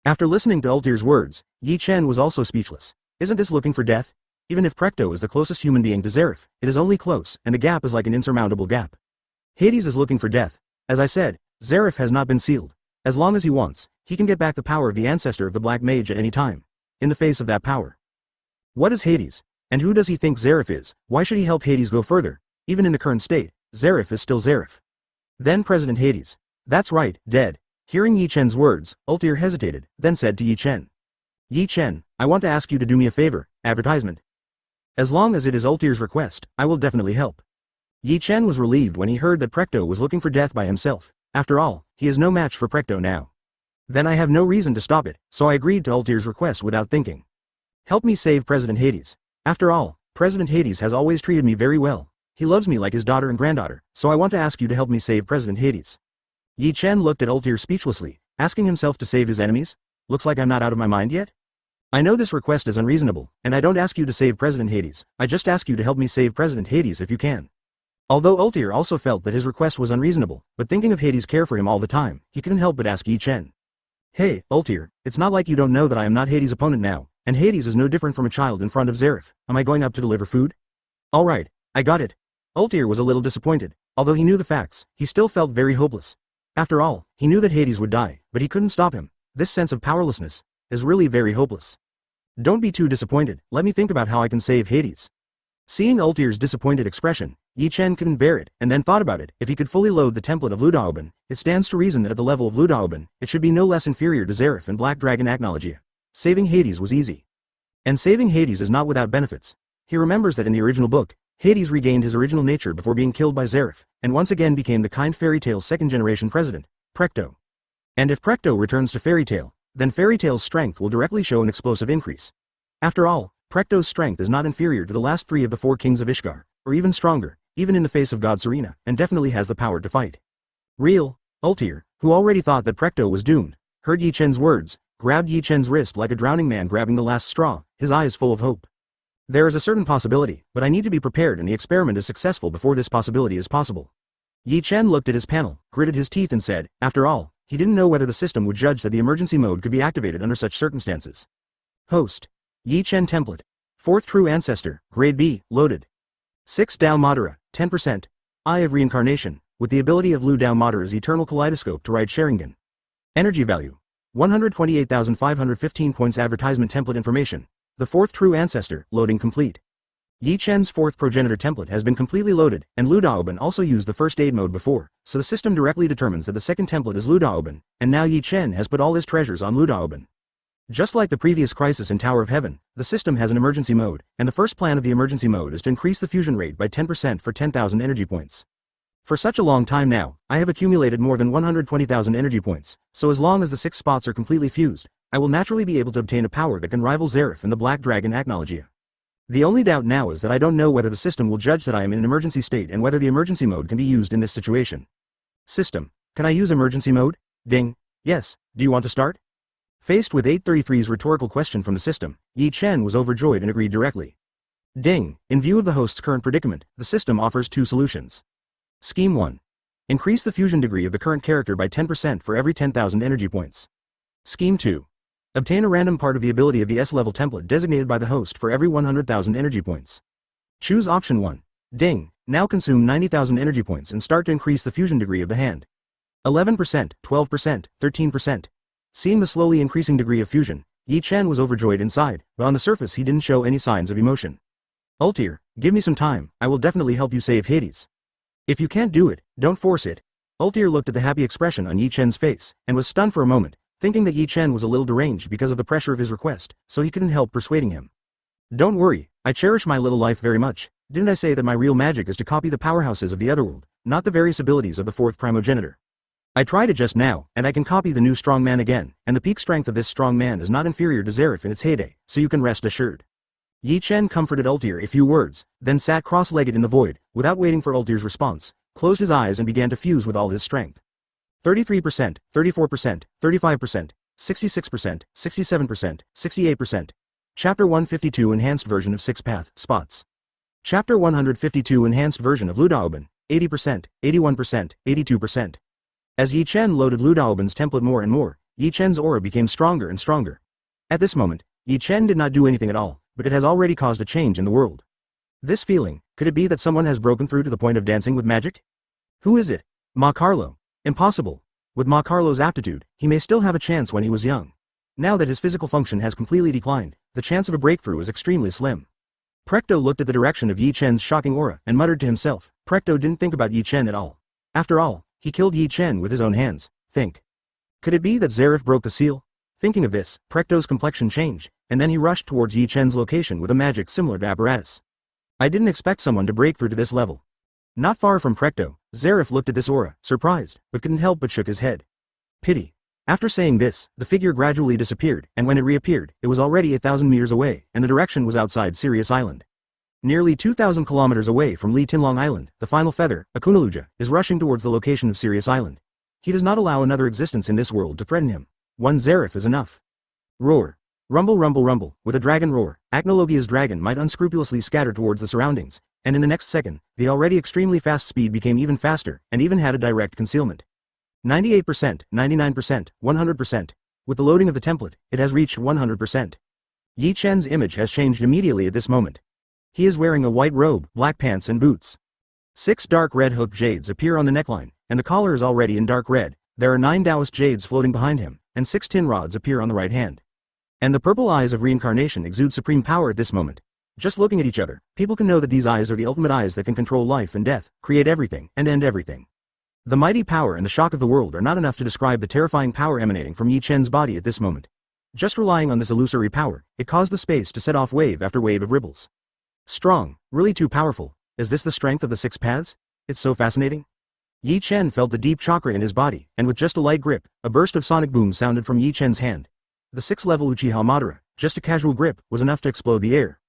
After listening to Altair's words, Yi Chen was also speechless. Isn't this looking for death? Even if Precht is the closest human being to Zeref, it is only close, and the gap is like an insurmountable gap. Hades is looking for death. As I said, Zeref has not been sealed. As long as he wants, he can get back the power of the ancestor of the Black Mage at any time. In the face of that power. What is Hades? And who does he think Zeref is? Why should he help Hades go further? Even in the current state, Zeref is still Zeref. Then President Hades. That's right, dead. Hearing Yi Chen's words, Altair hesitated, then said to Yi Chen. Yi Chen, I want to ask you to do me a favor, advertisement. As long as it is Altair's request, I will definitely help. Yi Chen was relieved when he heard that Precht was looking for death by himself. After all, he is no match for Precht now. Then I have no reason to stop it, so I agreed to Altair's request without thinking. Help me save President Hades. After all, President Hades has always treated me very well. He loves me like his daughter and granddaughter, so I want to ask you to help me save President Hades. Yi Chen looked at Altair speechlessly, asking himself to save his enemies? Looks like I'm not out of my mind yet? I know this request is unreasonable, and I don't ask you to save President Hades, I just ask you to help me save President Hades if you can. Although Altair also felt that his request was unreasonable, but thinking of Hades' care for him all the time, he couldn't help but ask Yi Chen. Hey, Altair, it's not like you don't know that I am not Hades' opponent now, and Hades is no different from a child in front of Zeref. Am I going up to deliver food? Alright, I got it. Altair was a little disappointed. Although he knew the facts, he still felt very hopeless. After all, he knew that Hades would die, but he couldn't stop him. This sense of powerlessness is really very hopeless. Don't be too disappointed, let me think about how I can save Hades. Seeing Altair's disappointed expression, Yi Chen couldn't bear it, and then thought about it. If he could fully load the template of Ludaoban, it stands to reason that at the level of Ludaoban, it should be no less inferior to Zeref and Black Dragon Acronologia. Saving Hades was easy. And saving Hades is not without benefits. He remembers that in the original book, Hades regained his original nature before being killed by Zeref, and once again became the kind Fairy Tail's second-generation president, Precht. And if Precht returns to Fairy Tail, then Fairy Tail's strength will directly show an explosive increase. After all, Precht's strength is not inferior to the last 3 of the 4 kings of Ishgard, or even stronger, even in the face of God Serena, and definitely has the power to fight. Real, Ultir, who already thought that Precht was doomed, heard Yi Chen's words, grabbed Yi Chen's wrist like a drowning man grabbing the last straw, his eyes full of hope. There is a certain possibility, but I need to be prepared and the experiment is successful before this possibility is possible. Yi Chen looked at his panel, gritted his teeth and said, after all, he didn't know whether the system would judge that the emergency mode could be activated under such circumstances. Host. Yi Chen template. 4th True Ancestor, Grade B, loaded. 6 Dao Madara, 10%. Eye of Reincarnation, with the ability of Lu Dao Madara's Eternal Kaleidoscope to ride Sharingan. Energy value. 128,515 points. Advertisement template information. The 4th True Ancestor, loading complete. Yi Chen's 4th Progenitor template has been completely loaded, and Lu Daoban also used the first aid mode before, so the system directly determines that the second template is Lu Daoban, and now Yi Chen has put all his treasures on Lu Daoban. Just like the previous crisis in Tower of Heaven, the system has an emergency mode, and the first plan of the emergency mode is to increase the fusion rate by 10% for 10,000 energy points. For such a long time now, I have accumulated more than 120,000 energy points, so as long as the 6 spots are completely fused, I will naturally be able to obtain a power that can rival Zeref and the Black Dragon Acronologia. The only doubt now is that I don't know whether the system will judge that I am in an emergency state and whether the emergency mode can be used in this situation. System, can I use emergency mode? Ding. Yes, do you want to start? Faced with 833's rhetorical question from the system, Yi Chen was overjoyed and agreed directly. Ding, in view of the host's current predicament, the system offers 2 solutions. Scheme 1. Increase the fusion degree of the current character by 10% for every 10,000 energy points. Scheme 2. Obtain a random part of the ability of the S-level template designated by the host for every 100,000 energy points. Choose option 1. Ding, now consume 90,000 energy points and start to increase the fusion degree of the hand. 11%, 12%, 13%. Seeing the slowly increasing degree of fusion, Yi Chen was overjoyed inside, but on the surface he didn't show any signs of emotion. Ultir, give me some time, I will definitely help you save Hades. If you can't do it, don't force it. Ultir looked at the happy expression on Yi Chen's face, and was stunned for a moment, thinking that Yi Chen was a little deranged because of the pressure of his request, so he couldn't help persuading him. Don't worry, I cherish my little life very much. Didn't I say that my real magic is to copy the powerhouses of the otherworld, not the various abilities of the 4th primogenitor? I tried it just now, and I can copy the new strong man again, and the peak strength of this strong man is not inferior to Zeref in its heyday, so you can rest assured. Yi Chen comforted Ultir a few words, then sat cross-legged in the void, without waiting for Ultir's response, closed his eyes and began to fuse with all his strength. 33%, 34%, 35%, 66%, 67%, 68%. Chapter 152 Enhanced version of 6-path, spots. Chapter 152 Enhanced version of Lu Daoban, 80%, 81%, 82%. As Yi Chen loaded Lu Daoban's template more and more, Yi Chen's aura became stronger and stronger. At this moment, Yi Chen did not do anything at all, but it has already caused a change in the world. This feeling, could it be that someone has broken through to the point of dancing with magic? Who is it? Ma Carlo. Impossible. With Ma Carlo's aptitude, he may still have a chance when he was young. Now that his physical function has completely declined, the chance of a breakthrough is extremely slim. Precht looked at the direction of Yi Chen's shocking aura and muttered to himself. Precht didn't think about Yi Chen at all. After all, he killed Yi Chen with his own hands. Think. Could it be that Zeref broke the seal? Thinking of this, Precht's complexion changed, and then he rushed towards Yi Chen's location with a magic similar to apparatus. I didn't expect someone to break through to this level. Not far from Precht, Zeref looked at this aura, surprised, but couldn't help but shook his head. Pity. After saying this, the figure gradually disappeared, and when it reappeared, it was already 1,000 meters away, and the direction was outside Sirius Island. Nearly 2,000 kilometers away from Li Tinlong Island, the final feather, Acronologia, is rushing towards the location of Sirius Island. He does not allow another existence in this world to threaten him. One Zeref is enough. Roar. Rumble rumble rumble, with a dragon roar, Acronologia's dragon might unscrupulously scatter towards the surroundings, and in the next second, the already extremely fast speed became even faster, and even had a direct concealment. 98%, 99%, 100%. With the loading of the template, it has reached 100%. Yi Chen's image has changed immediately at this moment. He is wearing a white robe, black pants and boots. 6 dark red hooked jades appear on the neckline, and the collar is already in dark red. There are 9 Taoist jades floating behind him, and 6 tin rods appear on the right hand. And the purple eyes of reincarnation exude supreme power at this moment. Just looking at each other, people can know that these eyes are the ultimate eyes that can control life and death, create everything, and end everything. The mighty power and the shock of the world are not enough to describe the terrifying power emanating from Yi Chen's body at this moment. Just relying on this illusory power, it caused the space to set off wave after wave of ripples. Strong, really too powerful. Is this the strength of the six paths? It's so fascinating. Yi Chen felt the deep chakra in his body, and with just a light grip, a burst of sonic boom sounded from Yi Chen's hand. The 6th level Uchiha Madara, just a casual grip, was enough to explode the air.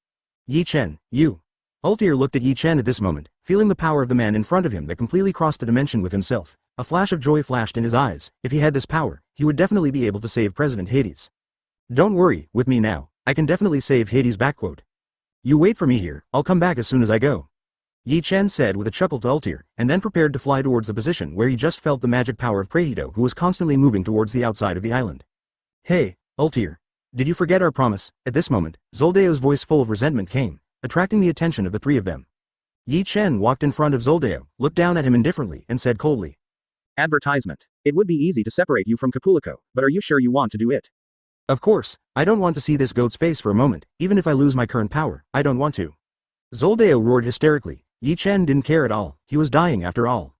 Yi Chen, you. Altair looked at Yi Chen at this moment, feeling the power of the man in front of him that completely crossed the dimension with himself. A flash of joy flashed in his eyes. If he had this power, he would definitely be able to save President Hades. Don't worry, with me now, I can definitely save Hades backquote. You wait for me here, I'll come back as soon as I go. Yi Chen said with a chuckle to Altair, and then prepared to fly towards the position where he just felt the magic power of Precht, who was constantly moving towards the outside of the island. Hey, Altair. Did you forget our promise? At this moment, Zoldeo's voice full of resentment came, attracting the attention of the three of them. Yi Chen walked in front of Zoldeo, looked down at him indifferently, and said coldly. Advertisement. It would be easy to separate you from Capulco, but are you sure you want to do it? Of course, I don't want to see this goat's face for a moment, even if I lose my current power, I don't want to. Zoldeo roared hysterically. Yi Chen didn't care at all, he was dying after all.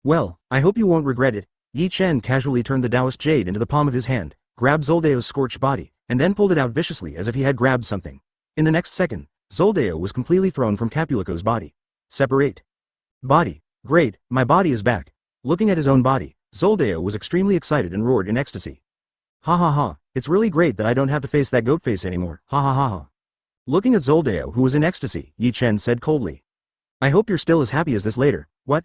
Well, I hope you won't regret it. Yi Chen casually turned the Taoist jade into the palm of his hand, grabbed Zoldeo's scorched body, and then pulled it out viciously as if he had grabbed something. In the next second, Zoldeo was completely thrown from Capulco's body. Separate. Body. Great, my body is back. Looking at his own body, Zoldeo was extremely excited and roared in ecstasy. Ha ha ha, it's really great that I don't have to face that goat face anymore, ha ha ha ha. Looking at Zoldeo, who was in ecstasy, Yi Chen said coldly. I hope you're still as happy as this later, what?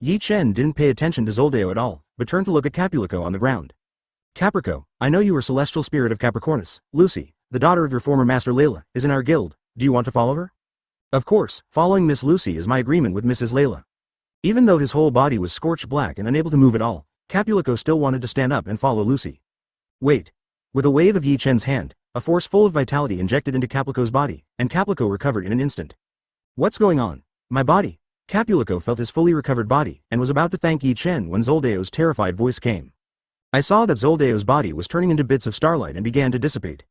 Yi Chen didn't pay attention to Zoldeo at all, but turned to look at Capulco on the ground. Caprico, I know you are celestial spirit of Capricornus. Lucy, the daughter of your former master Layla, is in our guild. Do you want to follow her? Of course, following Miss Lucy is my agreement with Mrs. Layla. Even though his whole body was scorched black and unable to move at all, Capulco still wanted to stand up and follow Lucy. Wait. With a wave of Yi Chen's hand, a force full of vitality injected into Capulco's body, and Capulco recovered in an instant. What's going on? My body. Capulco felt his fully recovered body, and was about to thank Yi Chen when Zoldeo's terrified voice came. I saw that Zoldeo's body was turning into bits of starlight and began to dissipate.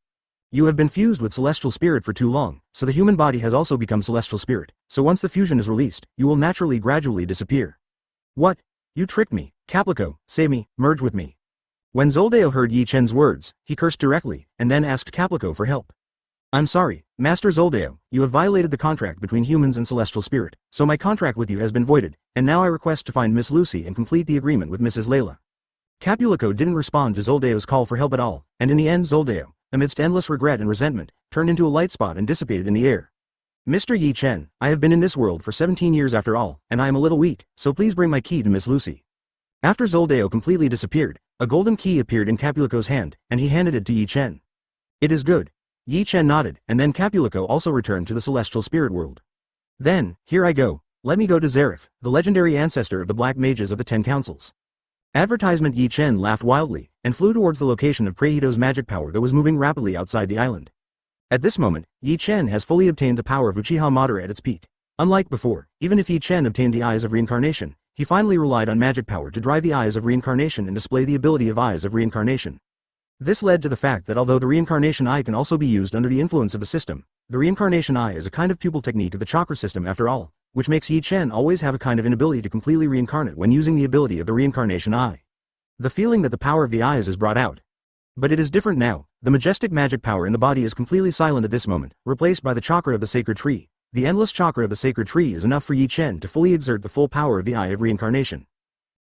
You have been fused with celestial spirit for too long, so the human body has also become celestial spirit, so once the fusion is released, you will naturally gradually disappear. What? You tricked me, Capulco, save me, merge with me. When Zoldeo heard Yi Chen's words, he cursed directly, and then asked Capulco for help. I'm sorry, Master Zoldeo, you have violated the contract between humans and celestial spirit, so my contract with you has been voided, and now I request to find Miss Lucy and complete the agreement with Mrs. Layla. Capulco didn't respond to Zoldeo's call for help at all, and in the end Zoldeo, amidst endless regret and resentment, turned into a light spot and dissipated in the air. Mr. Yi Chen, I have been in this world for 17 years after all, and I am a little weak, so please bring my key to Miss Lucy. After Zoldeo completely disappeared, a golden key appeared in Capulco's hand, and he handed it to Yi Chen. It is good. Yi Chen nodded, and then Capulco also returned to the celestial spirit world. Then, here I go. Let me go to Zeref, the legendary ancestor of the Black Mages of the 10 Councils. Advertisement. Yi Chen laughed wildly, and flew towards the location of Prehito's magic power that was moving rapidly outside the island. At this moment, Yi Chen has fully obtained the power of Uchiha Madara at its peak. Unlike before, even if Yi Chen obtained the Eyes of Reincarnation, he finally relied on magic power to drive the Eyes of Reincarnation and display the ability of Eyes of Reincarnation. This led to the fact that although the Reincarnation Eye can also be used under the influence of the system, the Reincarnation Eye is a kind of pupil technique of the chakra system after all, which makes Yi Chen always have a kind of inability to completely reincarnate when using the ability of the Reincarnation Eye. The feeling that the power of the eyes is brought out. But it is different now. The majestic magic power in the body is completely silent at this moment, replaced by the chakra of the sacred tree. The endless chakra of the sacred tree is enough for Yi Chen to fully exert the full power of the Eye of Reincarnation.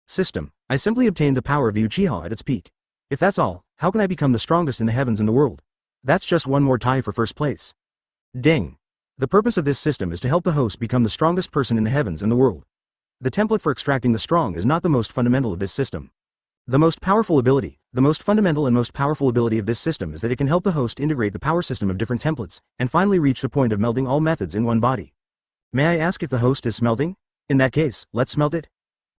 System. I simply obtained the power of the Uchiha at its peak. If that's all, how can I become the strongest in the heavens and the world? That's just one more tie for first place. Ding. The purpose of this system is to help the host become the strongest person in the heavens and the world. The template for extracting the strong is not the most fundamental of this system. The most powerful ability, the most fundamental and most powerful ability of this system is that it can help the host integrate the power system of different templates, and finally reach the point of melding all methods in one body. May I ask if the host is smelting? In that case, let's smelt it.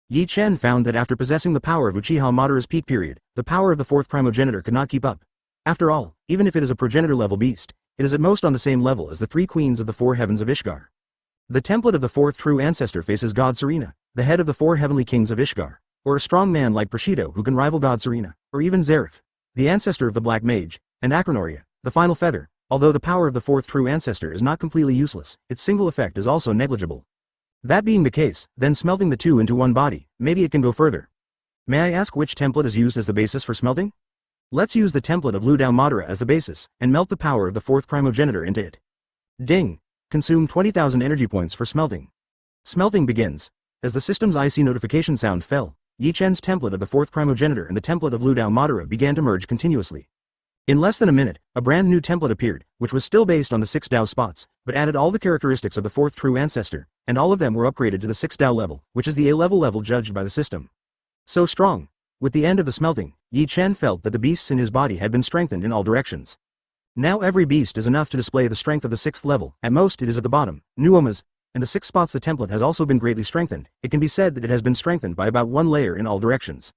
Yi Chen found that after possessing the power of Uchiha Madara's peak period, the power of the fourth primogenitor could not keep up. After all, even if it is a progenitor-level beast, it is at most on the same level as the three queens of the four heavens of Ishgar. The template of the fourth true ancestor faces God Serena, the head of the four heavenly kings of Ishgar, or a strong man like Precht who can rival God Serena, or even Zeref, the ancestor of the Black Mage, and Acronologia, the final feather. Although the power of the fourth true ancestor is not completely useless, its single effect is also negligible. That being the case, then smelting the two into one body, maybe it can go further. May I ask which template is used as the basis for smelting? Let's use the template of Ludao Madara as the basis, and melt the power of the fourth primogenitor into it. Ding! Consume 20,000 energy points for smelting. Smelting begins. As the system's icy notification sound fell, Yi Chen's template of the fourth primogenitor and the template of Ludao Madara began to merge continuously. In less than a minute, a brand new template appeared, which was still based on the 6 Dao spots, but added all the characteristics of the fourth true ancestor, and all of them were upgraded to the 6 Dao level, which is the A level judged by the system. So strong. With the end of the smelting, Yi Chen felt that the beasts in his body had been strengthened in all directions. Now every beast is enough to display the strength of the 6th level, at most it is at the bottom, Nuomas, and the 6 spots the template has also been greatly strengthened. It can be said that it has been strengthened by about 1 layer in all directions.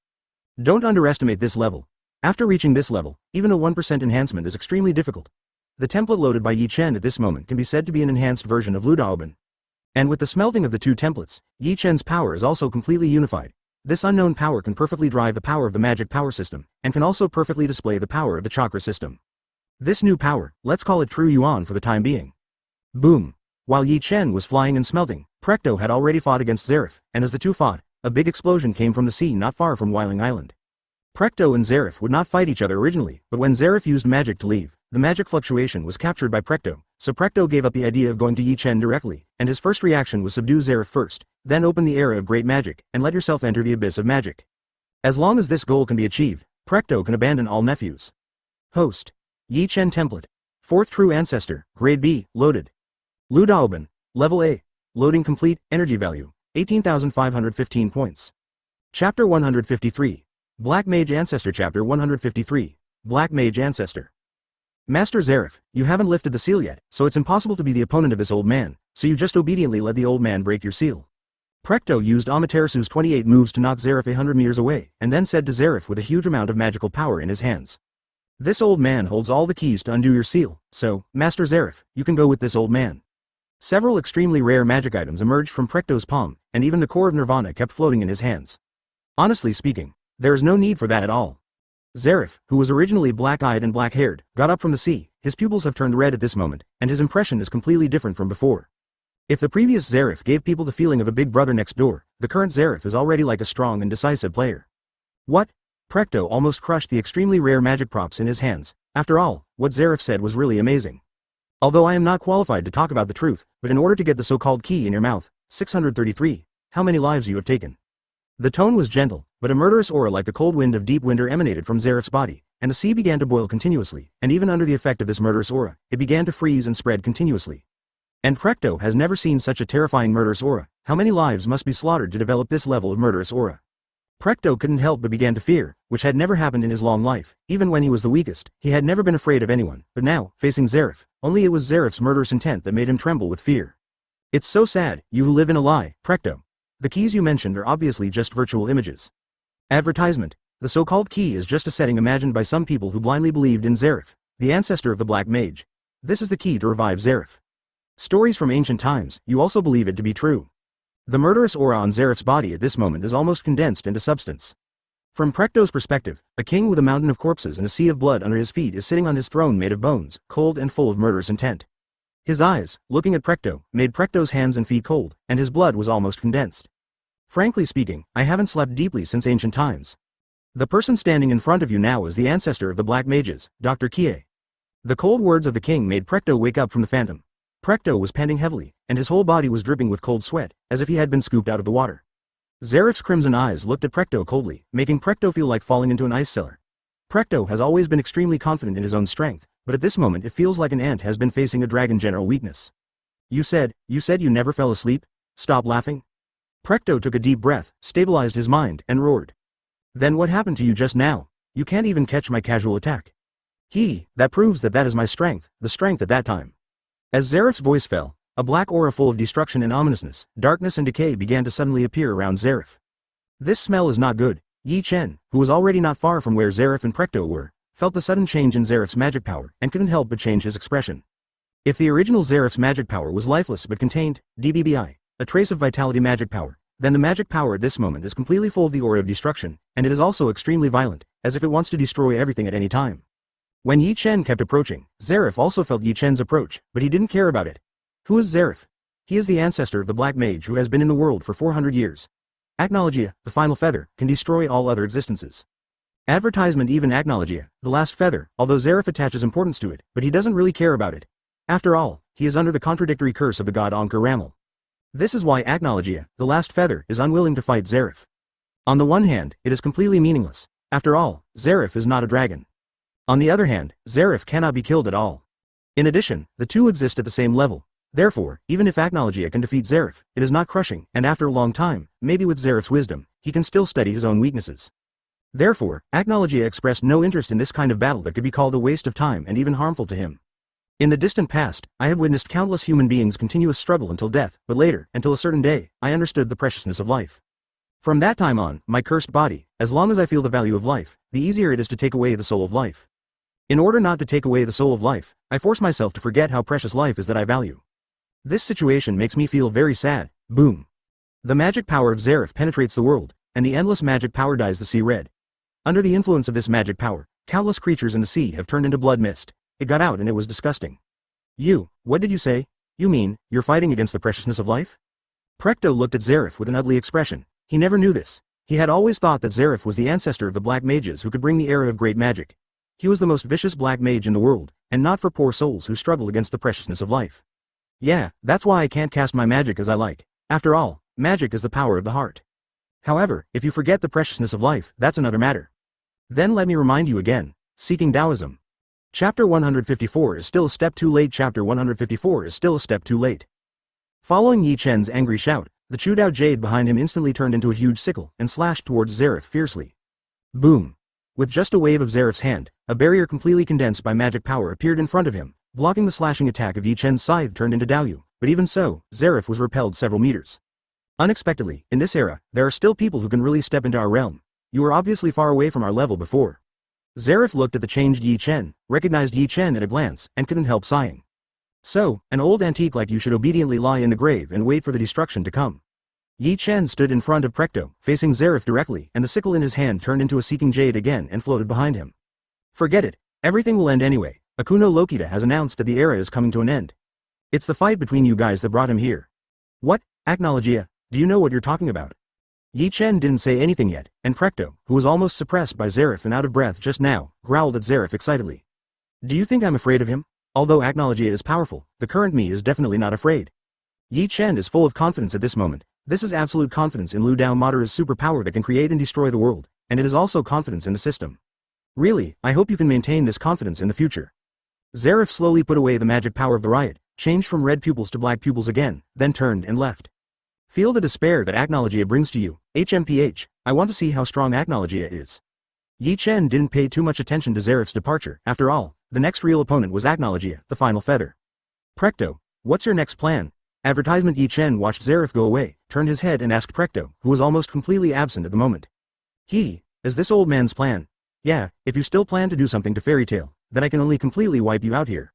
Don't underestimate this level. After reaching this level, even a 1% enhancement is extremely difficult. The template loaded by Yi Chen at this moment can be said to be an enhanced version of Ludaoban. And with the smelting of the 2 templates, Yi Chen's power is also completely unified. This unknown power can perfectly drive the power of the magic power system, and can also perfectly display the power of the chakra system. This new power, let's call it True Yuan for the time being. Boom! While Yi Chen was flying and smelting, Precht had already fought against Zeref, and as the two fought, a big explosion came from the sea not far from Wiling Island. Precht and Zeref would not fight each other originally, but when Zeref used magic to leave, the magic fluctuation was captured by Precht, so Precht gave up the idea of going to Yi Chen directly, and his first reaction was subdue Zeref first, then open the era of great magic, and let yourself enter the abyss of magic. As long as this goal can be achieved, Precht can abandon all nephews. Host. Yi Chen template. 4th true ancestor, grade B, loaded. Ludaoban, level A, loading complete, energy value, 18,515 points. Chapter 153. Black Mage Ancestor. Chapter 153. Black Mage Ancestor. Master Zeref, you haven't lifted the seal yet, so it's impossible to be the opponent of this old man, so you just obediently let the old man break your seal. Precht used Amaterasu's 28 moves to knock Zeref 100 meters away, and then said to Zeref with a huge amount of magical power in his hands. This old man holds all the keys to undo your seal, so, Master Zeref, you can go with this old man. Several extremely rare magic items emerged from Precht's palm, and even the core of Nirvana kept floating in his hands. Honestly speaking, there is no need for that at all. Zeref, who was originally black-eyed and black-haired, got up from the sea. His pupils have turned red at this moment, and his impression is completely different from before. If the previous Zeref gave people the feeling of a big brother next door, the current Zeref is already like a strong and decisive player. What? Precht almost crushed the extremely rare magic props in his hands. After all, what Zeref said was really amazing. Although I am not qualified to talk about the truth, but in order to get the so-called key in your mouth, 633, how many lives you have taken? The tone was gentle, but a murderous aura like the cold wind of deep winter emanated from Zeref's body, and the sea began to boil continuously, and even under the effect of this murderous aura, it began to freeze and spread continuously. And Precht has never seen such a terrifying murderous aura. How many lives must be slaughtered to develop this level of murderous aura? Precht couldn't help but began to fear, which had never happened in his long life. Even when he was the weakest, he had never been afraid of anyone, but now, facing Zeref, only it was Zeref's murderous intent that made him tremble with fear. It's so sad, you who live in a lie, Precht. The keys you mentioned are obviously just virtual images. Advertisement. The so-called key is just a setting imagined by some people who blindly believed in Zeref, the ancestor of the Black Mage. This is the key to revive Zeref. Stories from ancient times, you also believe it to be true. The murderous aura on Zeref's body at this moment is almost condensed into substance. From Precht's perspective, a king with a mountain of corpses and a sea of blood under his feet is sitting on his throne made of bones, cold and full of murderous intent. His eyes, looking at Precht, made Precht's hands and feet cold, and his blood was almost condensed. Frankly speaking, I haven't slept deeply since ancient times. The person standing in front of you now is the ancestor of the Black Mages, Dr. Kie. The cold words of the king made Precht wake up from the phantom. Precht was panting heavily, and his whole body was dripping with cold sweat, as if he had been scooped out of the water. Zeref's crimson eyes looked at Precht coldly, making Precht feel like falling into an ice cellar. Precht has always been extremely confident in his own strength, but at this moment it feels like an ant has been facing a dragon general weakness. You said you never fell asleep? Stop laughing. Precht took a deep breath, stabilized his mind, and roared. Then what happened to you just now? You can't even catch my casual attack. That proves that is my strength, the strength at that time. As Zeref's voice fell, a black aura full of destruction and ominousness, darkness and decay began to suddenly appear around Zeref. This smell is not good. Yi Chen, who was already not far from where Zeref and Precht were, felt the sudden change in Zeref's magic power, and couldn't help but change his expression. If the original Zeref's magic power was lifeless but contained, DBBI, a trace of vitality magic power, then the magic power at this moment is completely full of the aura of destruction, and it is also extremely violent, as if it wants to destroy everything at any time. When Yi Chen kept approaching, Zeref also felt Yi Chen's approach, but he didn't care about it. Who is Zeref? He is the ancestor of the Black Mage who has been in the world for 400 years. Acronologia, the final feather, can destroy all other existences. Advertisement. Even Acronologia, the last feather, although Zeref attaches importance to it, but he doesn't really care about it. After all, he is under the contradictory curse of the god Ankur Ramal. This is why Acronologia, the last feather, is unwilling to fight Zeref. On the one hand, it is completely meaningless. After all, Zeref is not a dragon. On the other hand, Zeref cannot be killed at all. In addition, the two exist at the same level. Therefore, even if Acronologia can defeat Zeref, it is not crushing, and after a long time, maybe with Zeref's wisdom, he can still study his own weaknesses. Therefore, Acronologia expressed no interest in this kind of battle that could be called a waste of time and even harmful to him. In the distant past, I have witnessed countless human beings' continuous struggle until death, but later, until a certain day, I understood the preciousness of life. From that time on, my cursed body, as long as I feel the value of life, the easier it is to take away the soul of life. In order not to take away the soul of life, I force myself to forget how precious life is that I value. This situation makes me feel very sad. Boom. The magic power of Zeref penetrates the world, and the endless magic power dyes the sea red. Under the influence of this magic power, countless creatures in the sea have turned into blood mist. It got out and it was disgusting. What did you say? You mean, you're fighting against the preciousness of life? Precht looked at Zeref with an ugly expression. He never knew this. He had always thought that Zeref was the ancestor of the black mages who could bring the era of great magic. He was the most vicious black mage in the world, and not for poor souls who struggle against the preciousness of life. Yeah, that's why I can't cast my magic as I like. After all, magic is the power of the heart. However, if you forget the preciousness of life, that's another matter. Then let me remind you again, seeking Taoism. Chapter 154 is still a step too late. Chapter 154 is still a step too late. Following Yi Chen's angry shout, the Chudao jade behind him instantly turned into a huge sickle and slashed towards Zeref fiercely. Boom. With just a wave of Zeref's hand, a barrier completely condensed by magic power appeared in front of him, blocking the slashing attack of Yi Chen's scythe turned into Daoyu, but even so, Zeref was repelled several meters. Unexpectedly, in this era, there are still people who can really step into our realm. You were obviously far away from our level before. Zeref looked at the changed Yi Chen, recognized Yi Chen at a glance, and couldn't help sighing. So, an old antique like you should obediently lie in the grave and wait for the destruction to come. Yi Chen stood in front of Precht, facing Zeref directly, and the sickle in his hand turned into a seeking jade again and floated behind him. Forget it. Everything will end anyway. Acronologia has announced that the era is coming to an end. It's the fight between you guys that brought him here. What? Acronologia? Do you know what you're talking about? Yi Chen didn't say anything yet, and Precht, who was almost suppressed by Zeref and out of breath just now, growled at Zeref excitedly. Do you think I'm afraid of him? Although Acronologia is powerful, the current me is definitely not afraid. Yi Chen is full of confidence at this moment. This is absolute confidence in Lu Dao Madara's superpower that can create and destroy the world, and it is also confidence in the system. Really, I hope you can maintain this confidence in the future. Zeref slowly put away the magic power of the riot, changed from red pupils to black pupils again, then turned and left. Feel the despair that Acronologia brings to you. HMPH, I want to see how strong Acronologia is. Yi Chen didn't pay too much attention to Zeref's departure. After all, the next real opponent was Acronologia, the final feather. Precht, what's your next plan? Advertisement. Yi Chen watched Zeref go away, turned his head and asked Precht, who was almost completely absent at the moment. Is this old man's plan? Yeah, if you still plan to do something to Fairy Tail, then I can only completely wipe you out here.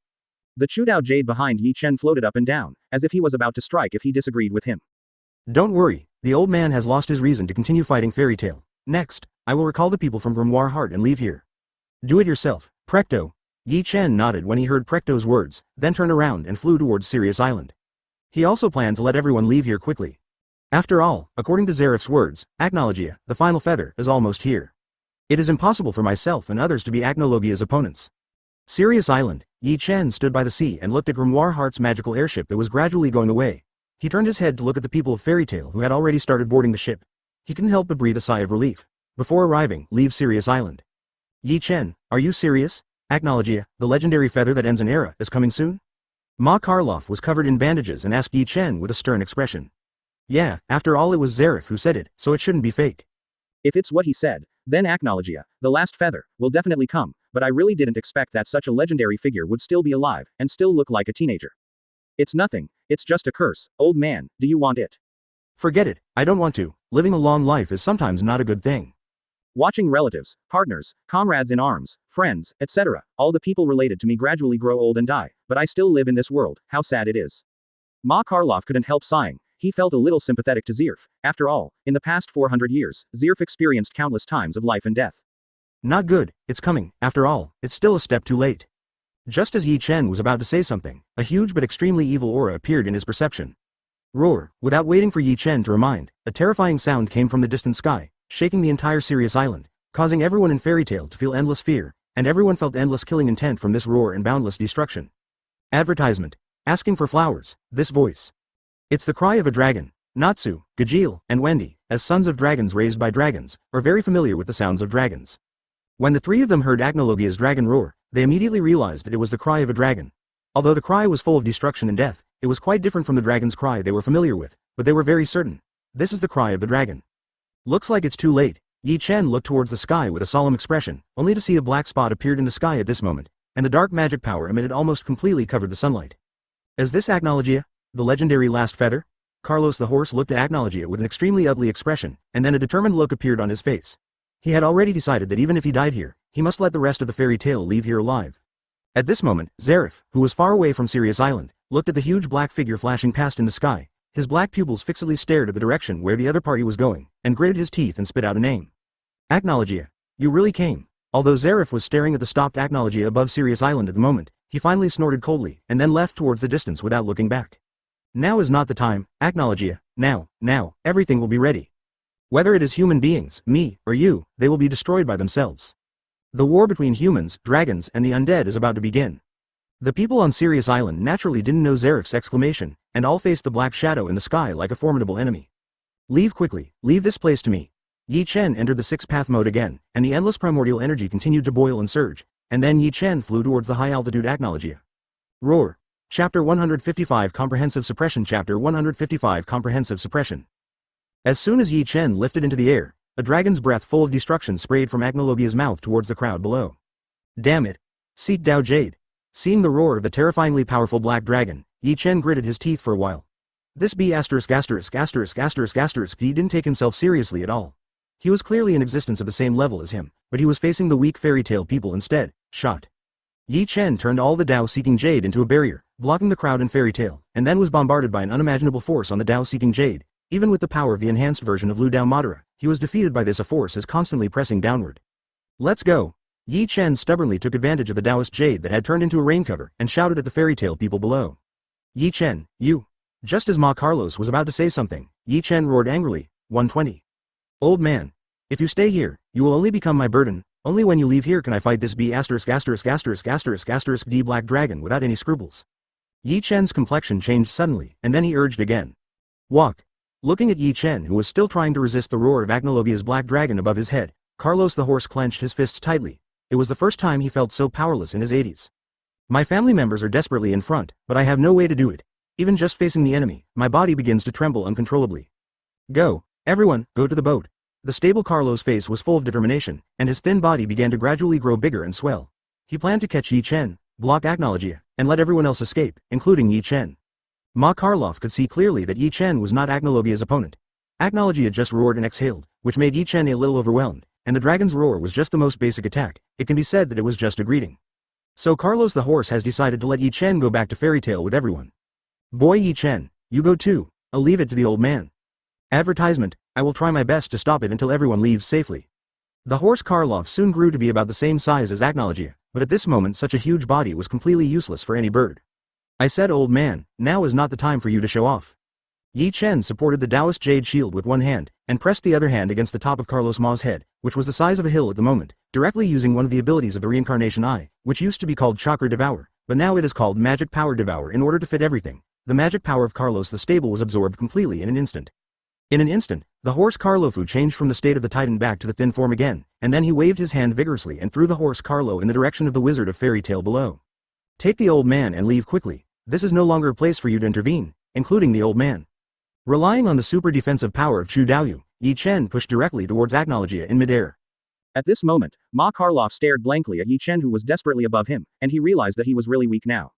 The Chudao jade behind Yi Chen floated up and down, as if he was about to strike if he disagreed with him. Don't worry, the old man has lost his reason to continue fighting Fairy Tail. Next, I will recall the people from Grimoire Heart and leave here. Do it yourself, Precht. Yi Chen nodded when he heard Precht's words, then turned around and flew towards Sirius Island. He also planned to let everyone leave here quickly. After all, according to Zeref's words, Acronologia, the final feather, is almost here. It is impossible for myself and others to be Acronologia's opponents. Sirius Island, Yi Chen stood by the sea and looked at Grimoire Heart's magical airship that was gradually going away. He turned his head to look at the people of Fairy Tail who had already started boarding the ship. He couldn't help but breathe a sigh of relief. Before arriving, leave Sirius Island. Yi Chen, are you serious? Acronologia, the legendary feather that ends an era, is coming soon? Ma Karloff was covered in bandages and asked Yi Chen with a stern expression. Yeah, after all it was Zeref who said it, so it shouldn't be fake. If it's what he said, then Acronologia, the last feather, will definitely come, but I really didn't expect that such a legendary figure would still be alive, and still look like a teenager. It's nothing, it's just a curse, old man, do you want it? Forget it, I don't want to. Living a long life is sometimes not a good thing. Watching relatives, partners, comrades in arms, friends, etc., all the people related to me gradually grow old and die, but I still live in this world, how sad it is. Ma Karloff couldn't help sighing. He felt a little sympathetic to Zeref. After all, in the past 400 years, Zeref experienced countless times of life and death. Not good, it's coming. After all, it's still a step too late. Just as Yi Chen was about to say something, a huge but extremely evil aura appeared in his perception. Roar! Without waiting for Yi Chen to remind, a terrifying sound came from the distant sky, shaking the entire Sirius Island, causing everyone in Fairy Tail to feel endless fear, and everyone felt endless killing intent from this roar and boundless destruction. Advertisement. Asking for flowers. This voice. It's the cry of a dragon. Natsu, Gajeel, and Wendy, as sons of dragons raised by dragons, are very familiar with the sounds of dragons. When the three of them heard Acronologia's dragon roar, they immediately realized that it was the cry of a dragon. Although the cry was full of destruction and death, it was quite different from the dragon's cry they were familiar with, but they were very certain. This is the cry of the dragon. Looks like it's too late. Yi Chen looked towards the sky with a solemn expression, only to see a black spot appeared in the sky at this moment, and the dark magic power emitted almost completely covered the sunlight. Is this Acronologia? The legendary last feather? Carlos the horse looked at Acronologia with an extremely ugly expression, and then a determined look appeared on his face. He had already decided that even if he died here, he must let the rest of the fairy tale leave here alive. At this moment, Zeref, who was far away from Sirius Island, looked at the huge black figure flashing past in the sky. His black pupils fixedly stared at the direction where the other party was going, and gritted his teeth and spit out a name. Acronologia. You really came. Although Zeref was staring at the stopped Acronologia above Sirius Island at the moment, he finally snorted coldly, and then left towards the distance without looking back. Now is not the time, Acronologia. Now, everything will be ready. Whether it is human beings, me, or you, they will be destroyed by themselves. The war between humans, dragons, and the undead is about to begin. The people on Sirius Island naturally didn't know Zeref's exclamation, and all faced the black shadow in the sky like a formidable enemy. Leave quickly, leave this place to me. Yi Chen entered the six-path mode again, and the endless primordial energy continued to boil and surge, and then Yi Chen flew towards the high-altitude Acronologia. Roar. Chapter 155 Comprehensive Suppression Chapter 155 Comprehensive Suppression. As soon as Yi Chen lifted into the air, a dragon's breath full of destruction sprayed from Acronologia's mouth towards the crowd below. Damn it. Seek Dao Jade. Seeing the roar of the terrifyingly powerful black dragon, Yi Chen gritted his teeth for a while. This he didn't take himself seriously at all. He was clearly in existence of the same level as him, but he was facing the weak fairy tale people instead. Shot. Yi Chen turned all the Dao-seeking jade into a barrier, blocking the crowd and fairy tale, and then was bombarded by an unimaginable force on the Dao-seeking jade. Even with the power of the enhanced version of Lu Dao Madara, he was defeated by this force as constantly pressing downward. Let's go. Yi Chen stubbornly took advantage of the Taoist jade that had turned into a rain cover and shouted at the fairy tale people below. Yi Chen, you. Just as Ma Carlos was about to say something, Yi Chen roared angrily. 120. Old man. If you stay here, you will only become my burden. Only when you leave here can I fight this D black dragon without any scruples. Yi Chen's complexion changed suddenly, and then he urged again. Walk. Looking at Yi Chen, who was still trying to resist the roar of Acronologia's black dragon above his head, Carlos the horse clenched his fists tightly. It was the first time he felt so powerless in his 80s. My family members are desperately in front, but I have no way to do it. Even just facing the enemy, my body begins to tremble uncontrollably. Go. Everyone, go to the boat. The stable Carlos' face was full of determination, and his thin body began to gradually grow bigger and swell. He planned to catch Yi Chen, block Acronologia, and let everyone else escape, including Yi Chen. Ma Karloff could see clearly that Yi Chen was not Acronologia's opponent. Acronologia just roared and exhaled, which made Yi Chen a little overwhelmed, and the dragon's roar was just the most basic attack. It can be said that it was just a greeting. So Carlos the horse has decided to let Yi Chen go back to fairy tale with everyone. Boy Yi Chen, you go too. I'll leave it to the old man. Advertisement, I will try my best to stop it until everyone leaves safely. The horse Karloff soon grew to be about the same size as Acronologia, but at this moment such a huge body was completely useless for any bird. I said old man, now is not the time for you to show off. Yi Chen supported the Taoist jade shield with one hand, and pressed the other hand against the top of Carlos Ma's head, which was the size of a hill at the moment, directly using one of the abilities of the reincarnation eye, which used to be called Chakra Devour, but now it is called Magic Power Devour in order to fit everything. The magic power of Carlos the stable was absorbed completely in an instant. In an instant, the horse Carlofu changed from the state of the Titan back to the thin form again, and then he waved his hand vigorously and threw the horse Carlo in the direction of the wizard of fairy tale below. Take the old man and leave quickly. This is no longer a place for you to intervene, including the old man. Relying on the super defensive power of Chu Daoyu, Yi Chen pushed directly towards Acronologia in midair. At this moment, Ma Karloff stared blankly at Yi Chen, who was desperately above him, and he realized that he was really weak now.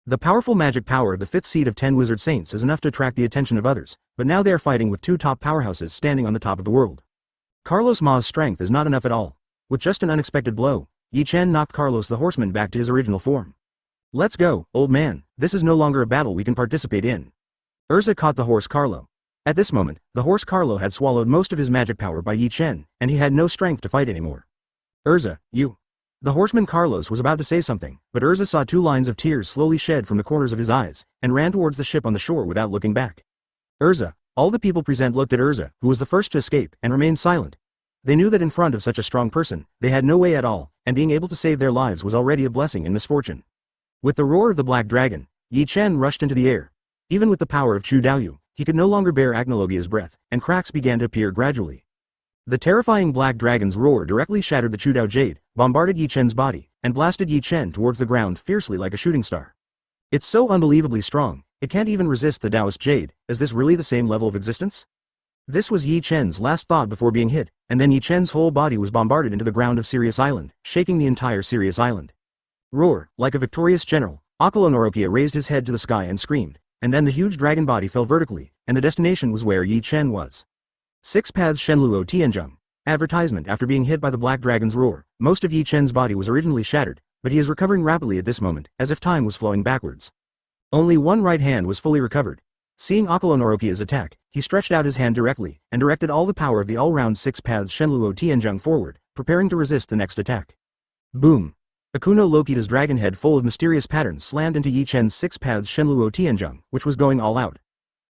The powerful magic power of the fifth seed of 10 wizard saints is enough to attract the attention of others, but now they are fighting with two top powerhouses standing on the top of the world. Carlos Ma's strength is not enough at all. With just an unexpected blow, Yi Chen knocked Carlos the horseman back to his original form. Let's go, old man, this is no longer a battle we can participate in. Erza caught the horse Carlo. At this moment, the horse Carlo had swallowed most of his magic power by Yi Chen, and he had no strength to fight anymore. Erza, you. The horseman Carlos was about to say something, but Erza saw two lines of tears slowly shed from the corners of his eyes, and ran towards the ship on the shore without looking back. Erza, all the people present looked at Erza, who was the first to escape, and remained silent. They knew that in front of such a strong person, they had no way at all, and being able to save their lives was already a blessing in misfortune. With the roar of the black dragon, Yi Chen rushed into the air. Even with the power of Chu Daoyu, he could no longer bear Acronologia's breath, and cracks began to appear gradually. The terrifying black dragon's roar directly shattered the Chu Dao jade, bombarded Yi Chen's body, and blasted Yi Chen towards the ground fiercely like a shooting star. It's so unbelievably strong, it can't even resist the Taoist jade. Is this really the same level of existence? This was Yi Chen's last thought before being hit, and then Yi Chen's whole body was bombarded into the ground of Sirius Island, shaking the entire Sirius Island. Roar, like a victorious general, Acronologia raised his head to the sky and screamed, and then the huge dragon body fell vertically, and the destination was where Yi Chen was. 6 Paths Shenluo Tianzheng. Advertisement. After being hit by the black dragon's roar, most of Yi Chen's body was originally shattered, but he is recovering rapidly at this moment, as if time was flowing backwards. Only one right hand was fully recovered. Seeing Acronologia's attack, he stretched out his hand directly, and directed all the power of the all-round 6 Paths Shenluo Tianzheng forward, preparing to resist the next attack. Boom! Akuno Lokita's dragon head full of mysterious patterns slammed into Yi Chen's 6 Paths Shenluo Tianzheng, which was going all out.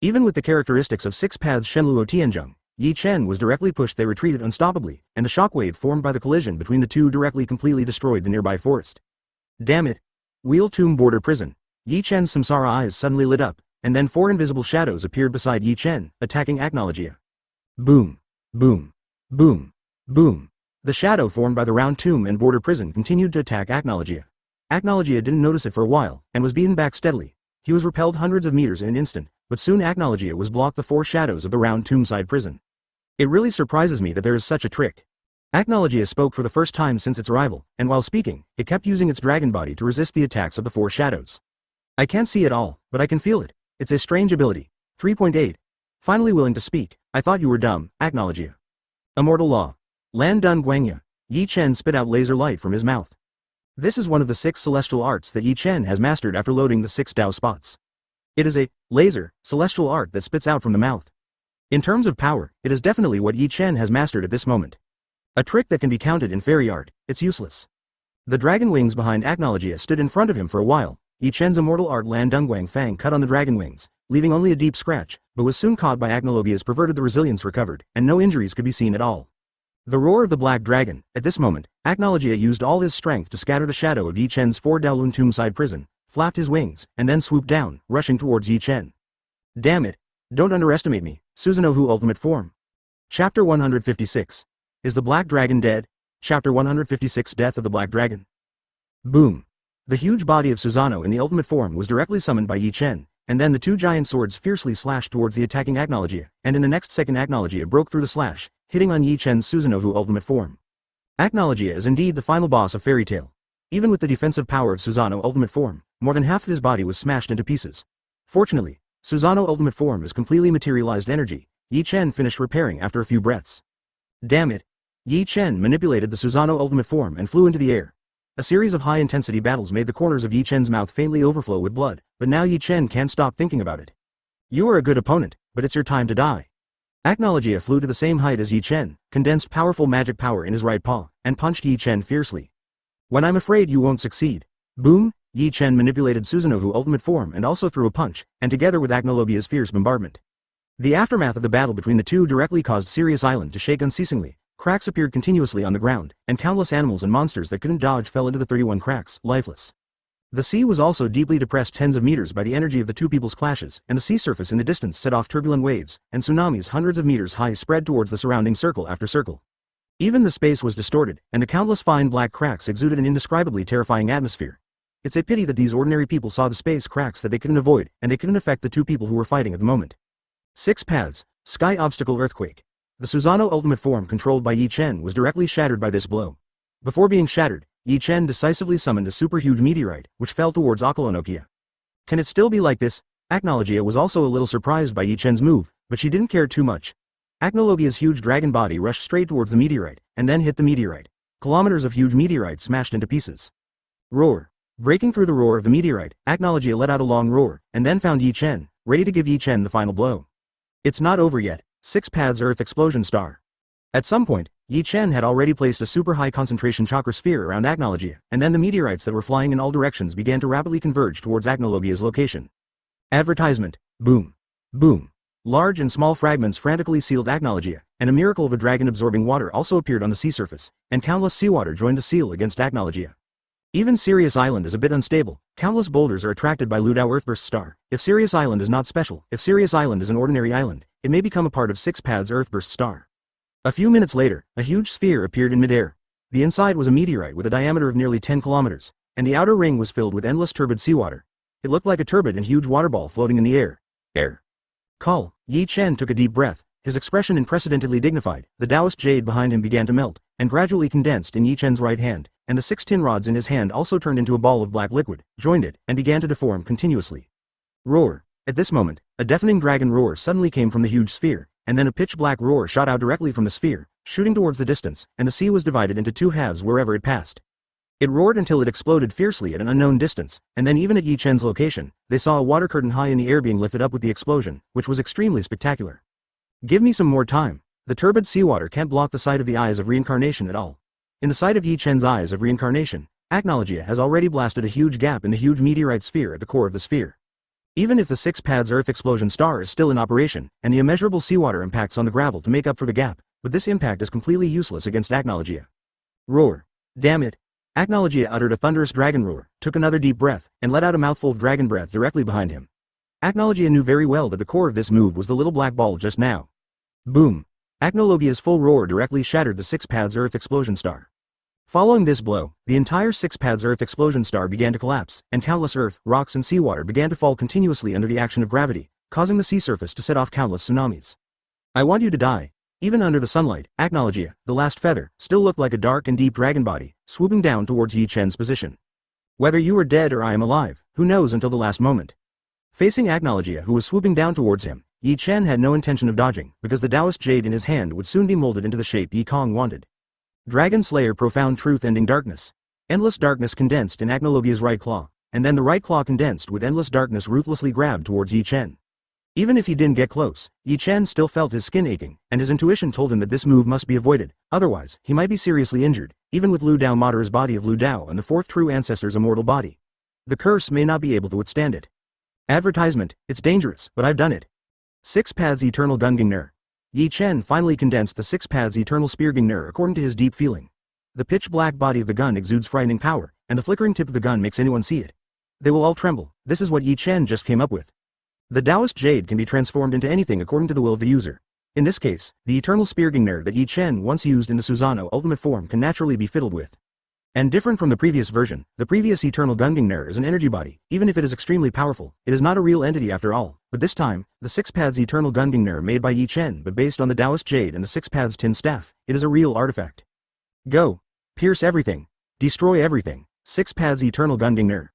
Even with the characteristics of 6 Paths Shenluo Tianzheng, Yi Chen was directly pushed. They retreated unstoppably, and the shockwave formed by the collision between the two directly completely destroyed the nearby forest. Damn it! Wheel Tomb Border Prison. Yi Chen's samsara eyes suddenly lit up, and then 4 invisible shadows appeared beside Yi Chen, attacking Acronologia. Boom! Boom! Boom! Boom! The shadow formed by the round tomb and border prison continued to attack Acronologia. Acronologia didn't notice it for a while, and was beaten back steadily. He was repelled hundreds of meters in an instant, but soon Acronologia was blocked the 4 shadows of the round tomb-side prison. It really surprises me that there is such a trick. Acronologia spoke for the first time since its arrival, and while speaking, it kept using its dragon body to resist the attacks of the 4 shadows. I can't see it all, but I can feel it. It's a strange ability. 3.8. Finally willing to speak. I thought you were dumb, Acronologia. Immortal Law. Lan Dun Guangya. Yi Chen spit out laser light from his mouth. This is one of the 6 celestial arts that Yi Chen has mastered after loading the 6 Dao spots. It is a laser, celestial art that spits out from the mouth. In terms of power, it is definitely what Yi Chen has mastered at this moment. A trick that can be counted in fairy art. It's useless. The dragon wings behind Acronologia stood in front of him for a while. Yi Chen's immortal art Lan Dunguang Fang cut on the dragon wings, leaving only a deep scratch, but was soon caught by Acronologia's perverted. The resilience recovered, and no injuries could be seen at all. The roar of the black dragon. At this moment, Acronologia used all his strength to scatter the shadow of Yi Chen's 4 Daolun tomb-side prison, flapped his wings, and then swooped down, rushing towards Yi Chen. Damn it! Don't underestimate me, Susanoo Ultimate Form. Chapter 156. Is the Black Dragon dead? Chapter 156 Death of the Black Dragon. Boom. The huge body of Susanoo in the ultimate form was directly summoned by Yi Chen, and then the 2 giant swords fiercely slashed towards the attacking Acronologia, and in the next second Acronologia broke through the slash, hitting on Yi Chen's Susanoo ultimate form. Acronologia is indeed the final boss of Fairy Tail. Even with the defensive power of Susanoo ultimate form, more than half of his body was smashed into pieces. Fortunately, Susanoo ultimate form is completely materialized energy. Yi Chen finished repairing after a few breaths. Damn it! Yi Chen manipulated the Susanoo ultimate form and flew into the air. A series of high-intensity battles made the corners of Yi Chen's mouth faintly overflow with blood, but now Yi Chen can't stop thinking about it. You are a good opponent, but it's your time to die. Acronologia flew to the same height as Yi Chen, condensed powerful magic power in his right paw, and punched Yi Chen fiercely. When I'm afraid you won't succeed. Boom! Yi Chen manipulated Susanoo ultimate form and also threw a punch, and together with Acronologia's fierce bombardment. The aftermath of the battle between the two directly caused Sirius Island to shake unceasingly. Cracks appeared continuously on the ground, and countless animals and monsters that couldn't dodge fell into the 31 cracks, lifeless. The sea was also deeply depressed tens of meters by the energy of the two people's clashes, and the sea surface in the distance set off turbulent waves, and tsunamis hundreds of meters high spread towards the surrounding circle after circle. Even the space was distorted, and the countless fine black cracks exuded an indescribably terrifying atmosphere. It's a pity that these ordinary people saw the space cracks that they couldn't avoid, and they couldn't affect the two people who were fighting at the moment. 6 Paths, Sky Obstacle Earthquake. The Susanoo ultimate form controlled by Yi Chen was directly shattered by this blow. Before being shattered, Yi Chen decisively summoned a super huge meteorite, which fell towards Acronologia. Can it still be like this? Acronologia was also a little surprised by Yi Chen's move, but she didn't care too much. Acronologia's huge dragon body rushed straight towards the meteorite, and then hit the meteorite. Kilometers of huge meteorite smashed into pieces. Roar. Breaking through the roar of the meteorite, Acronologia let out a long roar, and then found Yi Chen, ready to give Yi Chen the final blow. It's not over yet. 6 Paths Earth Explosion Star. At some point, Yi Chen had already placed a super high concentration chakra sphere around Acronologia, and then the meteorites that were flying in all directions began to rapidly converge towards Acronologia's location. Advertisement. Boom. Boom. Large and small fragments frantically sealed Acronologia, and a miracle of a dragon absorbing water also appeared on the sea surface, and countless seawater joined the seal against Acronologia. Even Sirius Island is a bit unstable. Countless boulders are attracted by Ludao Earthburst Star. If Sirius Island is not special, if Sirius Island is an ordinary island, it may become a part of 6 Paths Earthburst Star. A few minutes later, a huge sphere appeared in midair. The inside was a meteorite with a diameter of nearly 10 kilometers, and the outer ring was filled with endless turbid seawater. It looked like a turbid and huge water ball floating in the air. Call. Yi Chen took a deep breath, his expression unprecedentedly dignified. The Taoist jade behind him began to melt, and gradually condensed in Yi Chen's right hand, and the 6 tin rods in his hand also turned into a ball of black liquid, joined it, and began to deform continuously. Roar. At this moment, a deafening dragon roar suddenly came from the huge sphere, and then a pitch-black roar shot out directly from the sphere, shooting towards the distance, and the sea was divided into 2 halves wherever it passed. It roared until it exploded fiercely at an unknown distance, and then even at Yi Chen's location, they saw a water curtain high in the air being lifted up with the explosion, which was extremely spectacular. Give me some more time. The turbid seawater can't block the sight of the eyes of reincarnation at all. In the sight of Yi Chen's eyes of reincarnation, Acronologia has already blasted a huge gap in the huge meteorite sphere at the core of the sphere. Even if the 6 Paths Earth Explosion Star is still in operation, and the immeasurable seawater impacts on the gravel to make up for the gap, but this impact is completely useless against Acronologia. Roar. Damn it. Acronologia uttered a thunderous dragon roar, took another deep breath, and let out a mouthful of dragon breath directly behind him. Acronologia knew very well that the core of this move was the little black ball just now. Boom. Acronologia's full roar directly shattered the 6 Paths Earth Explosion Star. Following this blow, the entire 6 Paths Earth Explosion Star began to collapse, and countless earth, rocks and seawater began to fall continuously under the action of gravity, causing the sea surface to set off countless tsunamis. I want you to die. Even under the sunlight, Acronologia, the last feather, still looked like a dark and deep dragon body, swooping down towards Yi Chen's position. Whether you are dead or I am alive, who knows until the last moment. Facing Acronologia, who was swooping down towards him, Yi Chen had no intention of dodging, because the Taoist jade in his hand would soon be molded into the shape Yi Kong wanted. Dragon Slayer Profound Truth Ending Darkness. Endless darkness condensed in Acronologia's right claw, and then the right claw condensed with endless darkness ruthlessly grabbed towards Yi Chen. Even if he didn't get close, Yi Chen still felt his skin aching, and his intuition told him that this move must be avoided, otherwise, he might be seriously injured, even with Lu Dao Madara's body of Lu Dao and the 4th true ancestor's immortal body. The curse may not be able to withstand it. Advertisement, it's dangerous, but I've done it. 6 Paths Eternal Gungnir. Yi Chen finally condensed the 6 Paths Eternal Speargnir according to his deep feeling. The pitch-black body of the gun exudes frightening power, and the flickering tip of the gun makes anyone see it. They will all tremble. This is what Yi Chen just came up with. The Taoist jade can be transformed into anything according to the will of the user. In this case, the Eternal Speargnir that Yi Chen once used in the Susanoo ultimate form can naturally be fiddled with. And different from the previous version, the previous Eternal Gungnir is an energy body. Even if it is extremely powerful, it is not a real entity after all, but this time, the 6 Paths Eternal Gungnir made by Yi Chen but based on the Taoist jade and the 6 Paths Tin Staff, it is a real artifact. Go. Pierce everything. Destroy everything. 6 Paths Eternal Gungnir.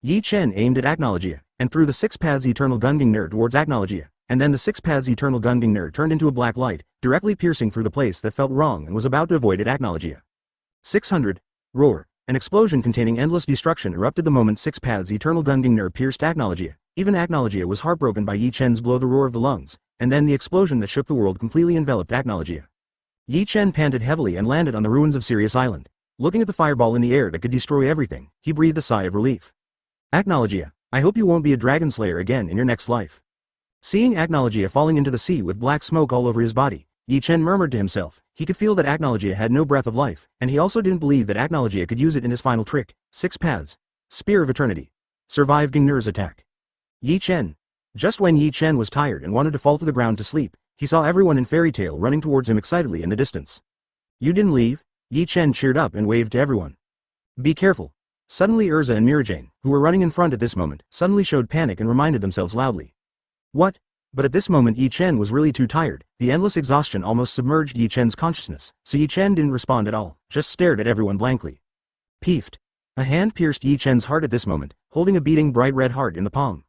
Yi Chen aimed at Acronologia, and threw the 6 Paths Eternal Gungnir towards Acronologia, and then the 6 Paths Eternal Gungnir turned into a black light, directly piercing through the place that felt wrong and was about to avoid at Acronologia. 600. Roar. An explosion containing endless destruction erupted the moment 6 Paths Eternal Gungnir pierced Acronologia. Even Acronologia was heartbroken by Yi Chen's blow, the roar of the lungs, and then the explosion that shook the world completely enveloped Acronologia. Yi Chen panted heavily and landed on the ruins of Sirius Island. Looking at the fireball in the air that could destroy everything, he breathed a sigh of relief. Acronologia, I hope you won't be a dragon slayer again in your next life. Seeing Acronologia falling into the sea with black smoke all over his body, Yi Chen murmured to himself. He could feel that Acronologia had no breath of life, and he also didn't believe that Acronologia could use it in his final trick. 6 Paths. Spear of Eternity. Survive Gungnir's attack. Yi Chen. Just when Yi Chen was tired and wanted to fall to the ground to sleep, he saw everyone in Fairy Tail running towards him excitedly in the distance. You didn't leave? Yi Chen cheered up and waved to everyone. Be careful. Suddenly Erza and Mirajane, who were running in front at this moment, suddenly showed panic and reminded themselves loudly. What? But at this moment Yi Chen was really too tired. The endless exhaustion almost submerged Yi Chen's consciousness, so Yi Chen didn't respond at all, just stared at everyone blankly. Peeved. A hand pierced Yi Chen's heart at this moment, holding a beating bright red heart in the palm.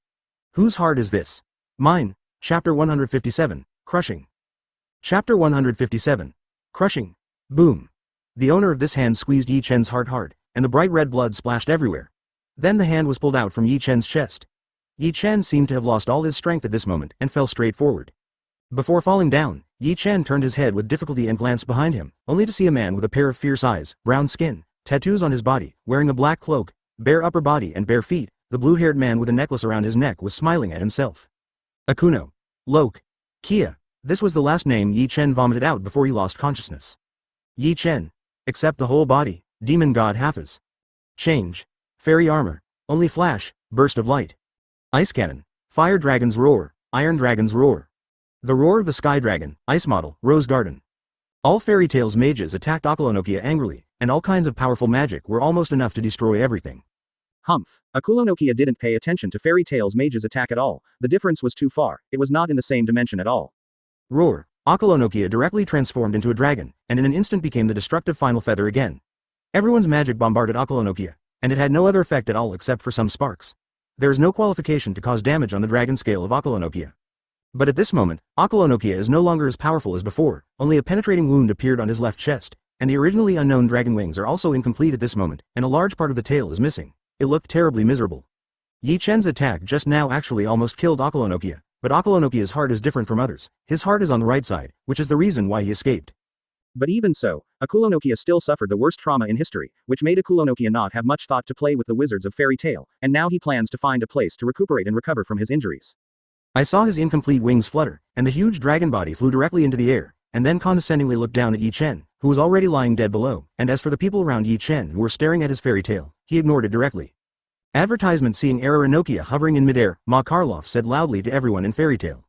Whose heart is this? Mine. Chapter 157, Crushing. Chapter 157. Crushing. Boom. The owner of this hand squeezed Yi Chen's heart hard, and the bright red blood splashed everywhere. Then the hand was pulled out from Yi Chen's chest. Yi Chen seemed to have lost all his strength at this moment and fell straight forward. Before falling down, Yi Chen turned his head with difficulty and glanced behind him, only to see a man with a pair of fierce eyes, brown skin, tattoos on his body, wearing a black cloak, bare upper body and bare feet. The blue-haired man with a necklace around his neck was smiling at himself. Akuno. Loke. Kia. This was the last name Yi Chen vomited out before he lost consciousness. Yi Chen. Except the whole body, demon god Hafiz. Change. Fairy armor. Only flash, burst of light. Ice cannon. Fire dragon's roar, iron dragon's roar. The roar of the sky dragon, ice model, rose garden. All fairy tales mages attacked Acronologia angrily, and all kinds of powerful magic were almost enough to destroy everything. Humph. Acronologia didn't pay attention to fairy tales mages attack at all, the difference was too far, it was not in the same dimension at all. Roar. Acronologia directly transformed into a dragon, and in an instant became the destructive final feather again. Everyone's magic bombarded Acronologia, and it had no other effect at all except for some sparks. There is no qualification to cause damage on the dragon scale of Acronologia. But at this moment, Acronologia is no longer as powerful as before, only a penetrating wound appeared on his left chest, and the originally unknown dragon wings are also incomplete at this moment, and a large part of the tail is missing. It looked terribly miserable. Yi Chen's attack just now actually almost killed Acronologia, but Acronologia's heart is different from others. His heart is on the right side, which is the reason why he escaped. But even so, Acronologia still suffered the worst trauma in history, which made Acronologia not have much thought to play with the wizards of fairy tale, and now he plans to find a place to recuperate and recover from his injuries. I saw his incomplete wings flutter, and the huge dragon body flew directly into the air, and then condescendingly looked down at Yi Chen, who was already lying dead below, and as for the people around Yi Chen who were staring at his fairy tale, he ignored it directly. Advertisement seeing Erza hovering in midair, Ma Karloff said loudly to everyone in fairy tale.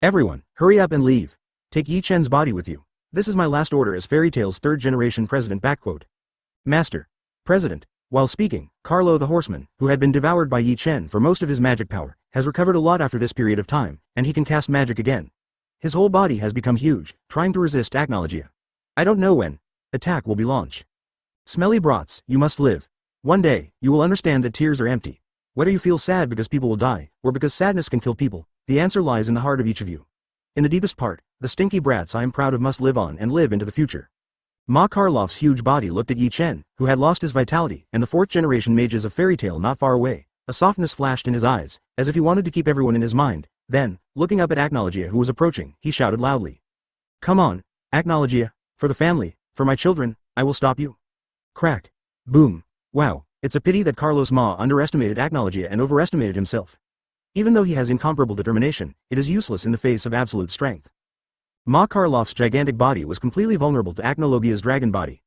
Everyone, hurry up and leave. Take Yi Chen's body with you. This is my last order as fairy tale's third-generation president. Master. President. While speaking, Carlo the horseman, who had been devoured by Yi Chen for most of his magic power, has recovered a lot after this period of time, and he can cast magic again. His whole body has become huge, trying to resist Acronologia. I don't know when attack will be launched. Smelly brats, you must live. One day, you will understand that tears are empty. Whether you feel sad because people will die, or because sadness can kill people, the answer lies in the heart of each of you. In the deepest part, the stinky brats I am proud of must live on and live into the future. Ma Karloff's huge body looked at Yi Chen, who had lost his vitality, and the fourth-generation mages of fairy tale not far away. A softness flashed in his eyes, as if he wanted to keep everyone in his mind. Then, looking up at Acronologia who was approaching, he shouted loudly. Come on, Acronologia, for the family, for my children, I will stop you. Crack. Boom. Wow, it's a pity that Carlos Ma underestimated Acronologia and overestimated himself. Even though he has incomparable determination, it is useless in the face of absolute strength. Ma Karloff's gigantic body was completely vulnerable to Acronologia's dragon body.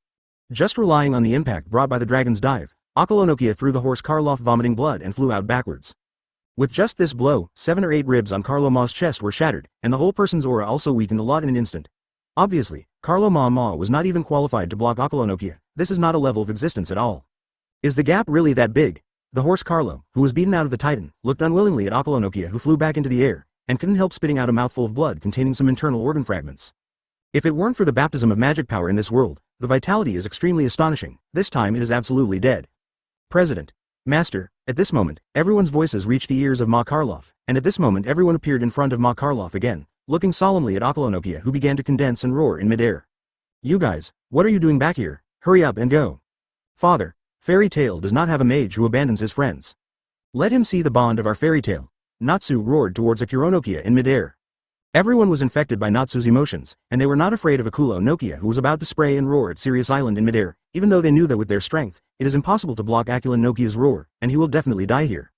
Just relying on the impact brought by the dragon's dive, Acronologia threw the horse Karloff vomiting blood and flew out backwards. With just this blow, 7 or 8 ribs on Carlo Ma's chest were shattered, and the whole person's aura also weakened a lot in an instant. Obviously, Carlo Ma was not even qualified to block Acronologia. This is not a level of existence at all. Is the gap really that big? The horse Carlo, who was beaten out of the Titan, looked unwillingly at Acronologia who flew back into the air, and couldn't help spitting out a mouthful of blood containing some internal organ fragments. If it weren't for the baptism of magic power in this world, the vitality is extremely astonishing. This time it is absolutely dead. President. Master. At this moment, everyone's voices reached the ears of Ma Karloff, and at this moment everyone appeared in front of Ma Karloff again, looking solemnly at Acronologia who began to condense and roar in midair. You guys, what are you doing back here? Hurry up and go. Father. Fairy tale does not have a mage who abandons his friends. Let him see the bond of our fairy tale. Natsu roared towards Acronologia in midair. Everyone was infected by Natsu's emotions, and they were not afraid of Acronologia who was about to spray and roar at Sirius Island in midair, even though they knew that with their strength, it is impossible to block Acronologia's roar, and he will definitely die here.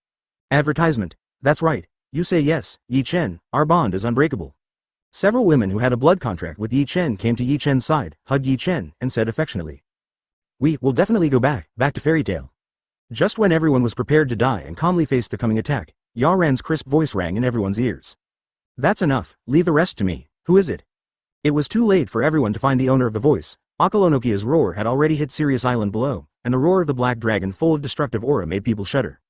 Advertisement. That's right. You say yes, Yi Chen, our bond is unbreakable. Several women who had a blood contract with Yi Chen came to Yi Chen's side, hugged Yi Chen, and said affectionately. We will definitely go back to fairy tale. Just when everyone was prepared to die and calmly faced the coming attack, Yaran's crisp voice rang in everyone's ears. That's enough, leave the rest to me. Who is it? It was too late for everyone to find the owner of the voice. Acronologia's roar had already hit Sirius Island below, and the roar of the black dragon full of destructive aura made people shudder.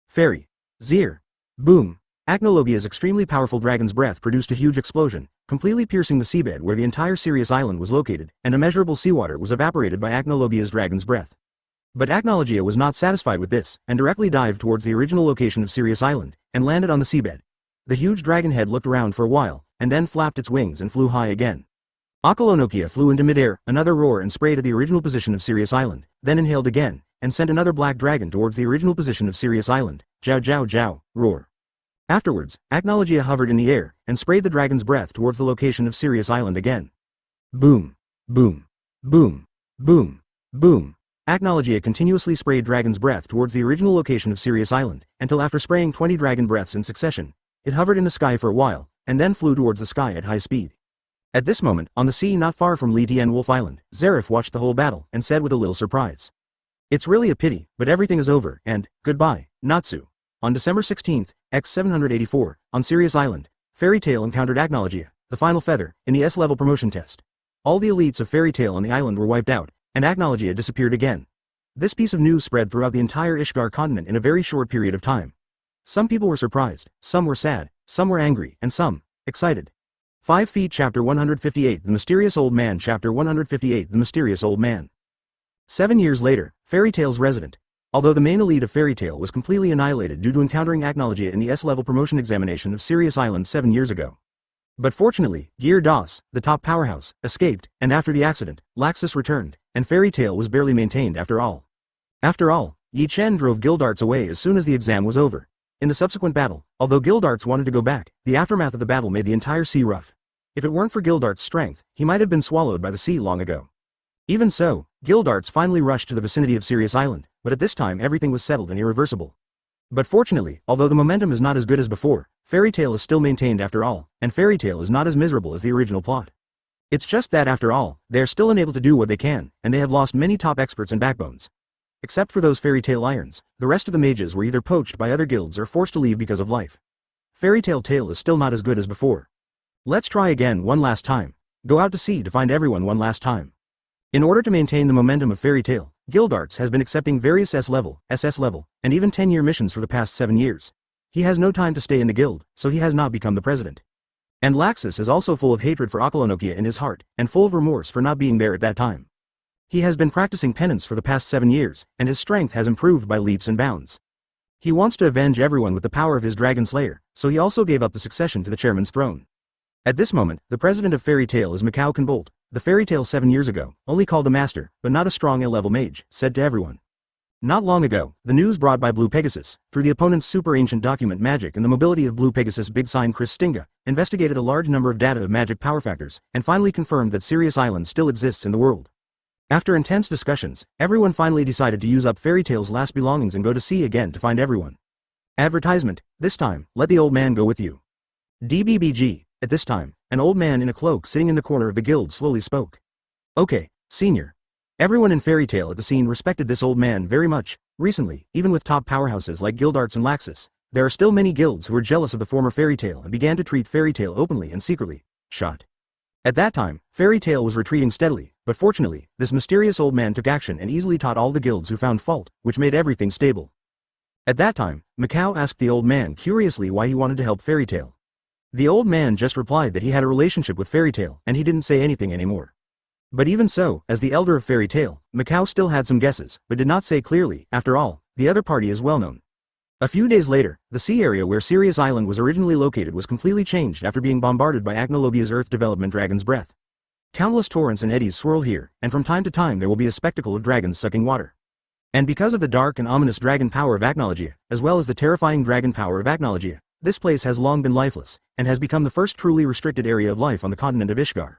Fairy. Zir. Boom. Acronologia's extremely powerful dragon's breath produced a huge explosion, completely piercing the seabed where the entire Sirius Island was located, and immeasurable seawater was evaporated by Acronologia's dragon's breath. But Acronologia was not satisfied with this, and directly dived towards the original location of Sirius Island, and landed on the seabed. The huge dragon head looked around for a while, and then flapped its wings and flew high again. Acronologia flew into midair, another roar and sprayed at the original position of Sirius Island, then inhaled again, and sent another black dragon towards the original position of Sirius Island. Jow jow jow, roar. Afterwards, Acronologia hovered in the air, and sprayed the dragon's breath towards the location of Sirius Island again. Boom. Boom. Boom. Boom. Boom. Acronologia continuously sprayed dragon's breath towards the original location of Sirius Island, until after spraying 20 dragon breaths in succession, it hovered in the sky for a while, and then flew towards the sky at high speed. At this moment, on the sea not far from Li Tian Wolf Island, Zeref watched the whole battle, and said with a little surprise. It's really a pity, but everything is over, and, goodbye, Natsu. On December 16th, X784, on Sirius Island, Fairy Tail encountered Acronologia, the final feather, in the S-level promotion test. All the elites of Fairy Tail on the island were wiped out, and Acronologia disappeared again. This piece of news spread throughout the entire Ishgard continent in a very short period of time. Some people were surprised, some were sad, some were angry, and some, excited. 5 feet Chapter 158 The Mysterious Old Man Chapter 158 The Mysterious Old Man. 7 years later, Fairy Tail's resident. Although the main elite of Fairy Tail was completely annihilated due to encountering Acronologia in the S-level promotion examination of Sirius Island 7 years ago. But fortunately, Gildarts, the top powerhouse, escaped, and after the accident, Laxus returned, and Fairy Tail was barely maintained after all. After all, Yi Chen drove Gildarts away as soon as the exam was over. In the subsequent battle, although Gildarts wanted to go back, the aftermath of the battle made the entire sea rough. If it weren't for Gildarts' strength, he might have been swallowed by the sea long ago. Even so, Gildarts finally rushed to the vicinity of Sirius Island, but at this time everything was settled and irreversible. But fortunately, although the momentum is not as good as before, Fairy Tail is still maintained after all, and Fairy Tail is not as miserable as the original plot. It's just that after all, they are still unable to do what they can, and they have lost many top experts and backbones. Except for those Fairy Tail Irons, the rest of the mages were either poached by other guilds or forced to leave because of life. Fairy Tail is still not as good as before. Let's try again one last time. Go out to sea to find everyone one last time. In order to maintain the momentum of Fairy Tail, Gildarts has been accepting various S-level, SS-level, and even 10-year missions for the past 7 years. He has no time to stay in the guild, so he has not become the president. And Laxus is also full of hatred for Acronologia in his heart, and full of remorse for not being there at that time. He has been practicing penance for the past 7 years, and his strength has improved by leaps and bounds. He wants to avenge everyone with the power of his Dragon Slayer, so he also gave up the succession to the chairman's throne. At this moment, the president of Fairy Tail is Mikao Kanbolt, the Fairy Tail 7 years ago, only called a master, but not a strong A-level mage, said to everyone. Not long ago, the news brought by Blue Pegasus, through the opponent's super ancient document magic and the mobility of Blue Pegasus big sign Chris Stinga, investigated a large number of data of magic power factors, and finally confirmed that Sirius Island still exists in the world. After intense discussions, everyone finally decided to use up Fairy Tail's last belongings and go to sea again to find everyone. Advertisement, this time, let the old man go with you. DBBG, at this time, an old man in a cloak sitting in the corner of the guild slowly spoke. Okay, senior. Everyone in Fairy Tail at the scene respected this old man very much. Recently, even with top powerhouses like Gildarts and Laxus, there are still many guilds who were jealous of the former Fairy Tail and began to treat Fairy Tail openly and secretly. Shot. At that time, Fairy Tail was retreating steadily, but fortunately, this mysterious old man took action and easily taught all the guilds who found fault, which made everything stable. At that time, Mikao asked the old man curiously why he wanted to help Fairy Tail. The old man just replied that he had a relationship with Fairy Tail, and he didn't say anything anymore. But even so, as the elder of Fairy Tail, Mikao still had some guesses, but did not say clearly. After all, the other party is well known. A few days later, the sea area where Sirius Island was originally located was completely changed after being bombarded by Acronologia's Earth Development Dragon's Breath. Countless torrents and eddies swirl here, and from time to time there will be a spectacle of dragons sucking water. And because of the dark and ominous dragon power of Acronologia, as well as the terrifying dragon power of Acronologia, this place has long been lifeless, and has become the first truly restricted area of life on the continent of Ishgard.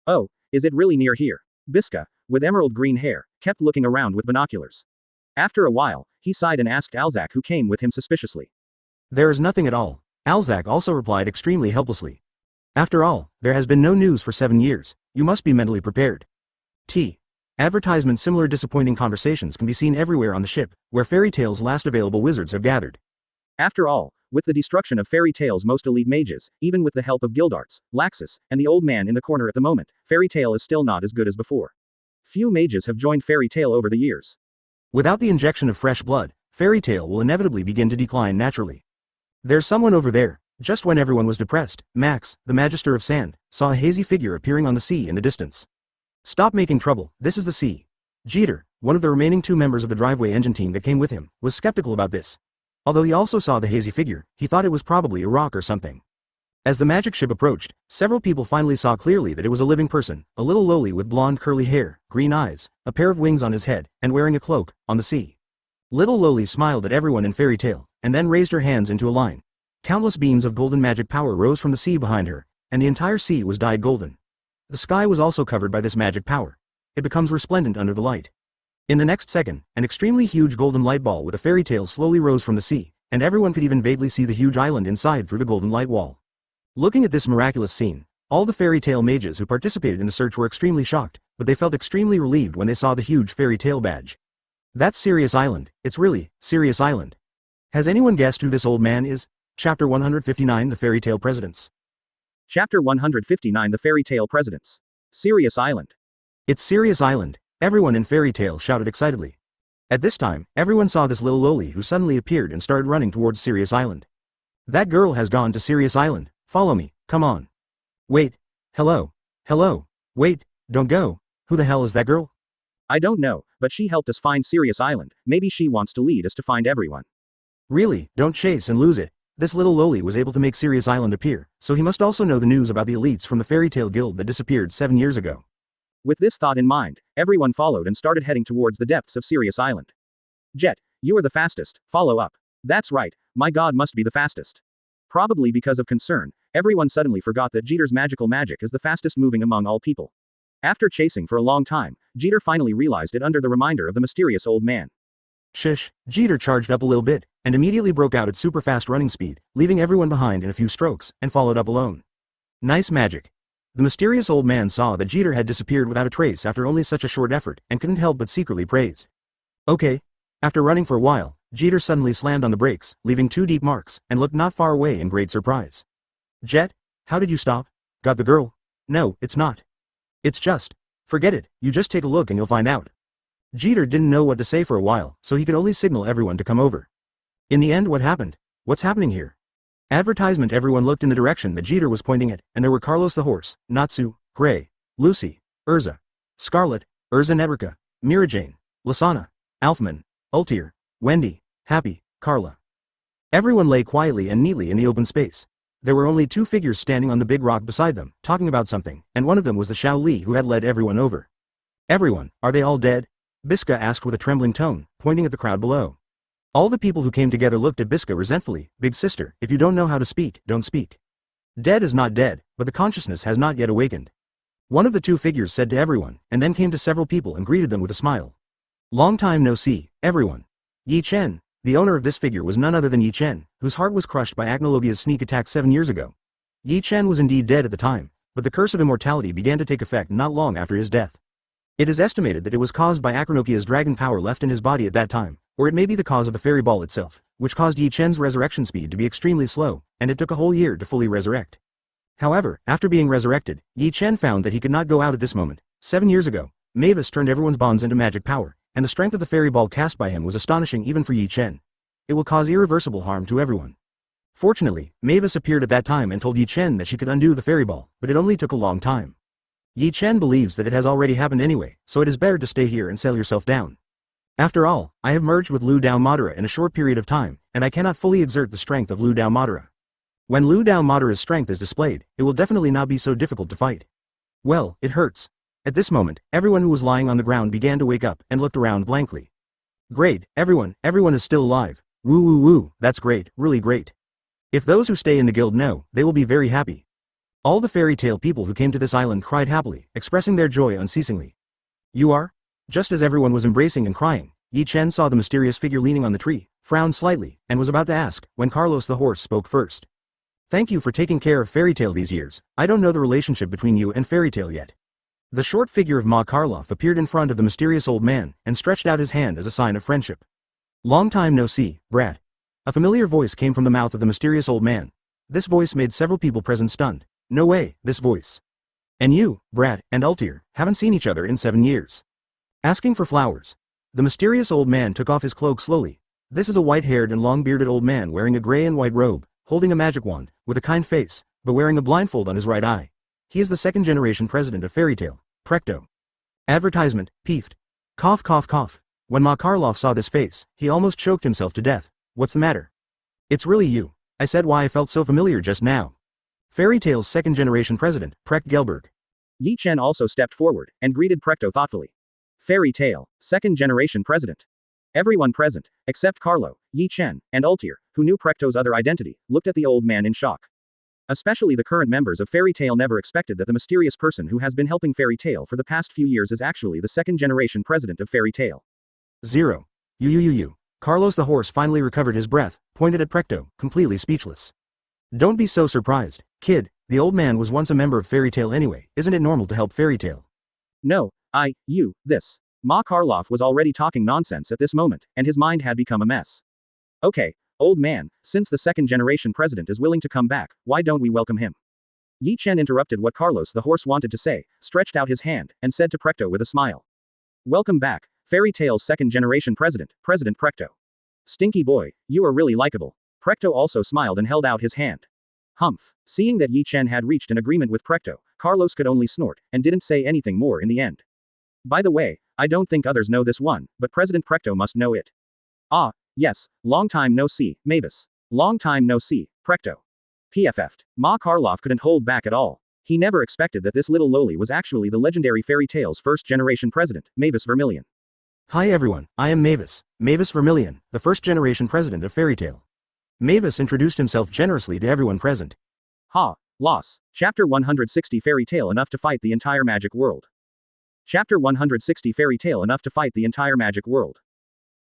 Oh, is it really near here? Biska, with emerald green hair, kept looking around with binoculars. After a while, he sighed and asked Alzak who came with him suspiciously. There is nothing at all. Alzak also replied extremely helplessly. After all, there has been no news for 7 years. You must be mentally prepared. Advertisement. Similar disappointing conversations can be seen everywhere on the ship, where Fairy Tail's last available wizards have gathered. After all, with the destruction of Fairy Tail's most elite mages, even with the help of Gildarts, Laxus, and the old man in the corner at the moment, Fairy Tail is still not as good as before. Few mages have joined Fairy Tail over the years. Without the injection of fresh blood, Fairy Tail will inevitably begin to decline naturally. There's someone over there. Just when everyone was depressed, Max, the Magister of Sand, saw a hazy figure appearing on the sea in the distance. Stop making trouble, this is the sea. Jeter, one of the remaining 2 members of the driveway engine team that came with him, was skeptical about this. Although he also saw the hazy figure, he thought it was probably a rock or something. As the magic ship approached, several people finally saw clearly that it was a living person, a little lowly with blonde curly hair, green eyes, a pair of wings on his head, and wearing a cloak, on the sea. Little Lowly smiled at everyone in Fairy Tail, and then raised her hands into a line. Countless beams of golden magic power rose from the sea behind her, and the entire sea was dyed golden. The sky was also covered by this magic power. It becomes resplendent under the light. In the next second, an extremely huge golden light ball with a fairy tail slowly rose from the sea, and everyone could even vaguely see the huge island inside through the golden light wall. Looking at this miraculous scene, all the fairy tale mages who participated in the search were extremely shocked, but they felt extremely relieved when they saw the huge fairy tale badge. That's Sirius Island, it's really, Sirius Island. Has anyone guessed who this old man is? Chapter 159 The Fairy Tale Presidents. Chapter 159 The Fairy Tale Presidents. Sirius Island. It's Sirius Island, everyone in Fairy Tale shouted excitedly. At this time, everyone saw this little loli who suddenly appeared and started running towards Sirius Island. That girl has gone to Sirius Island, follow me, come on. Wait, hello, wait, don't go, who the hell is that girl? I don't know, but she helped us find Sirius Island, maybe she wants to lead us to find everyone. Really, don't chase and lose it. This little loli was able to make Sirius Island appear, so he must also know the news about the elites from the Fairy Tale Guild that disappeared 7 years ago. With this thought in mind, everyone followed and started heading towards the depths of Sirius Island. Jet, you are the fastest, follow up. That's right, my god must be the fastest. Probably because of concern, everyone suddenly forgot that Jeter's magical magic is the fastest moving among all people. After chasing for a long time, Jeter finally realized it under the reminder of the mysterious old man. Shish, Jeter charged up a little bit, and immediately broke out at super fast running speed, leaving everyone behind in a few strokes, and followed up alone. Nice magic. The mysterious old man saw that Jeter had disappeared without a trace after only such a short effort, and couldn't help but secretly praise. Okay. After running for a while, Jeter suddenly slammed on the brakes, leaving 2 deep marks, and looked not far away in great surprise. Jet, how did you stop? Got the girl? No, it's not. It's just. Forget it, you just take a look and you'll find out. Jeter didn't know what to say for a while, so he could only signal everyone to come over. In the end, what happened? What's happening here? Advertisement. Everyone looked in the direction that Jeter was pointing at, and there were Carlos the horse, Natsu, Gray, Lucy, Erza, Scarlet, Erza Nedrica, Mirajane, Lasana, Alfman, Ultier, Wendy, Happy, Carla. Everyone lay quietly and neatly in the open space. There were only 2 figures standing on the big rock beside them, talking about something, and one of them was the Xiao Li who had led everyone over. Everyone, are they all dead? Biska asked with a trembling tone, pointing at the crowd below. All the people who came together looked at Biska resentfully. Big sister, if you don't know how to speak, don't speak. Dead is not dead, but the consciousness has not yet awakened. One of the 2 figures said to everyone, and then came to several people and greeted them with a smile. Long time no see, everyone. Yi Chen, the owner of this figure, was none other than Yi Chen, whose heart was crushed by Acronologia's sneak attack 7 years ago. Yi Chen was indeed dead at the time, but the curse of immortality began to take effect not long after his death. It is estimated that it was caused by Acronologia's dragon power left in his body at that time, or it may be the cause of the fairy ball itself, which caused Yi Chen's resurrection speed to be extremely slow, and it took a whole year to fully resurrect. However, after being resurrected, Yi Chen found that he could not go out at this moment. 7 years ago, Mavis turned everyone's bonds into magic power, and the strength of the fairy ball cast by him was astonishing even for Yi Chen. It will cause irreversible harm to everyone. Fortunately, Mavis appeared at that time and told Yi Chen that she could undo the fairy ball, but it only took a long time. Yi Chen believes that it has already happened anyway, so it is better to stay here and sell yourself down. After all, I have merged with Lu Dao Madara in a short period of time, and I cannot fully exert the strength of Lu Dao Madara. When Lu Dao Madara's strength is displayed, it will definitely not be so difficult to fight. Well, it hurts. At this moment, everyone who was lying on the ground began to wake up and looked around blankly. Great, everyone is still alive. Woo woo woo, that's great, really great. If those who stay in the guild know, they will be very happy. All the fairy tale people who came to this island cried happily, expressing their joy unceasingly. You are? Just as everyone was embracing and crying, Yi Chen saw the mysterious figure leaning on the tree, frowned slightly, and was about to ask, when Carlos the horse spoke first. Thank you for taking care of Fairy Tale these years. I don't know the relationship between you and Fairy Tale yet. The short figure of Ma Karloff appeared in front of the mysterious old man, and stretched out his hand as a sign of friendship. Long time no see, brat. A familiar voice came from the mouth of the mysterious old man. This voice made several people present stunned. No way, this voice. And you, brat, and Ultier, haven't seen each other in 7 years. Asking for flowers. The mysterious old man took off his cloak slowly. This is a white-haired and long-bearded old man wearing a gray and white robe, holding a magic wand, with a kind face, but wearing a blindfold on his right eye. He is the second-generation president of Fairy Tale, Prechto. Advertisement, peeved. Cough cough cough. When Ma Karloff saw this face, he almost choked himself to death. What's the matter? It's really you. I said why I felt so familiar just now. Fairy Tale's second-generation president, Precht Gelberg. Yi Chen also stepped forward, and greeted Prechto thoughtfully. Fairy Tale, second-generation president. Everyone present, except Carlo, Yi Chen, and Ultier, who knew Prechto's other identity, looked at the old man in shock. Especially the current members of Fairy Tale never expected that the mysterious person who has been helping Fairy Tale for the past few years is actually the second-generation president of Fairy Tale. 0. You. Carlos the horse finally recovered his breath, pointed at Prechto, completely speechless. Don't be so surprised, kid, the old man was once a member of Fairy Tale anyway, isn't it normal to help Fairy Tale? No, this. Ma Karloff was already talking nonsense at this moment, and his mind had become a mess. Okay, old man, since the second-generation president is willing to come back, why don't we welcome him? Yi Chen interrupted what Carlos the horse wanted to say, stretched out his hand, and said to Precht with a smile. Welcome back, Fairy Tail's second-generation president, President Precht. Stinky boy, you are really likable. Precht also smiled and held out his hand. Humph. Seeing that Yi Chen had reached an agreement with Precht, Carlos could only snort, and didn't say anything more in the end. By the way, I don't think others know this one, but President Precht must know it. Ah, yes, long time no see, Mavis. Long time no see, Precht. PFF'd. Ma Karloff couldn't hold back at all. He never expected that this little loli was actually the legendary Fairy Tail's first-generation president, Mavis Vermilion. Hi everyone, I am Mavis Vermilion, the first-generation president of Fairy Tail. Mavis introduced himself generously to everyone present. Ha, loss. Chapter 160 Fairy Tail enough to fight the entire magic world. Chapter 160 Fairy Tail enough to fight the entire magic world.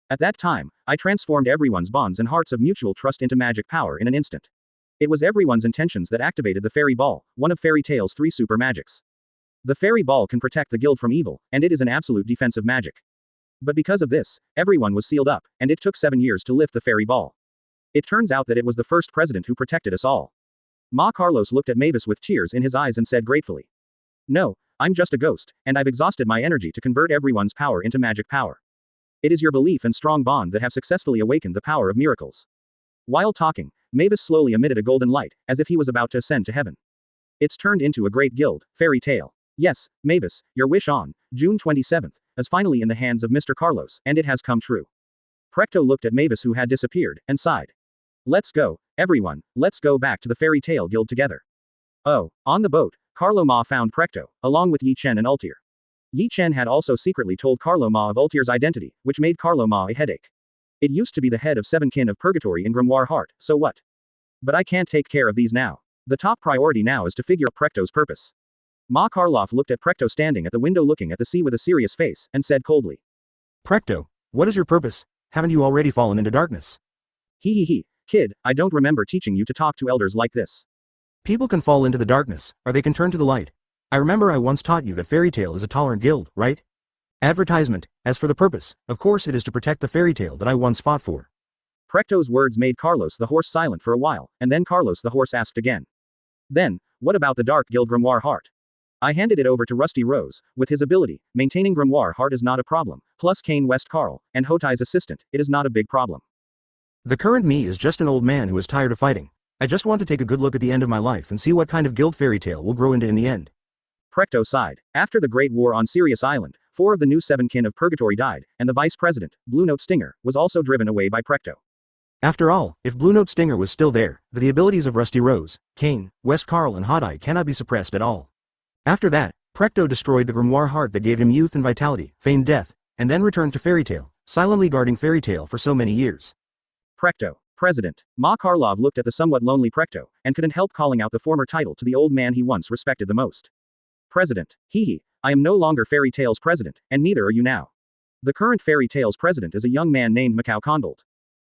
At that time, I transformed everyone's bonds and hearts of mutual trust into magic power in an instant. It was everyone's intentions that activated the Fairy Ball, one of Fairy Tail's 3 super magics. The Fairy Ball can protect the guild from evil, and it is an absolute defensive magic. But because of this, everyone was sealed up, and it took 7 years to lift the Fairy Ball. It turns out that it was the first president who protected us all. Ma Carlos looked at Mavis with tears in his eyes and said gratefully. No, I'm just a ghost, and I've exhausted my energy to convert everyone's power into magic power. It is your belief and strong bond that have successfully awakened the power of miracles. While talking, Mavis slowly emitted a golden light, as if he was about to ascend to heaven. It's turned into a great guild, Fairy Tail. Yes, Mavis, your wish on June 27th is finally in the hands of Mr. Carlos, and it has come true. Precht looked at Mavis who had disappeared, and sighed. Let's go, everyone, let's go back to the Fairy Tail Guild together. Oh, on the boat, Carlo Ma found Precht, along with Yi Chen and Ultir. Yi Chen had also secretly told Carlo Ma of Ultir's identity, which made Carlo Ma a headache. It used to be the head of 7 kin of Purgatory in Grimoire Heart, so what? But I can't take care of these now. The top priority now is to figure out Precht's purpose. Ma Karloff looked at Precht standing at the window looking at the sea with a serious face, and said coldly. Precht, what is your purpose? Haven't you already fallen into darkness? He, kid, I don't remember teaching you to talk to elders like this. People can fall into the darkness, or they can turn to the light. I remember I once taught you that Fairy Tail is a tolerant guild, right? Advertisement. As for the purpose, of course it is to protect the Fairy Tail that I once fought for. Precht's words made Carlos the horse silent for a while, and then Carlos the horse asked again. Then, what about the Dark Guild Grimoire Heart? I handed it over to Rusty Rose. With his ability, maintaining Grimoire Heart is not a problem, plus Kane West Carl, and Hotai's assistant, it is not a big problem. The current me is just an old man who is tired of fighting. I just want to take a good look at the end of my life and see what kind of guild Fairy Tail will grow into in the end. Precht sighed. After the Great War on Sirius Island, 4 of the new 7 kin of Purgatory died, and the vice president, Blue Note Stinger, was also driven away by Precht. After all, if Blue Note Stinger was still there, the abilities of Rusty Rose, Kane, West Carl and Hotai cannot be suppressed at all. After that, Precht destroyed the Grimoire Heart that gave him youth and vitality, feigned death, and then returned to Fairy Tail, silently guarding Fairy Tail for so many years. Precht, President. Ma Karlov looked at the somewhat lonely Precht, and couldn't help calling out the former title to the old man he once respected the most. President. I am no longer Fairy Tail's president, and neither are you now. The current Fairy Tail's president is a young man named Macau Condolt.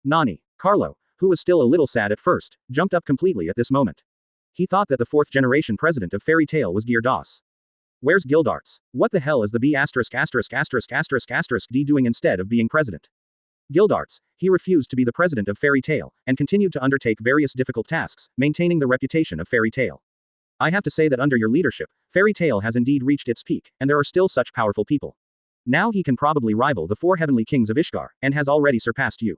Nani. Carlo, who was still a little sad at first, jumped up completely at this moment. He thought that the 4th generation president of Fairy Tail was Gildarts. Where's Gildarts? What the hell is the B****** D doing instead of being president? Gildarts, he refused to be the president of Fairy Tail, and continued to undertake various difficult tasks, maintaining the reputation of Fairy Tail. I have to say that under your leadership, Fairy Tail has indeed reached its peak, and there are still such powerful people. Now he can probably rival the 4 heavenly kings of Ishgard, and has already surpassed you.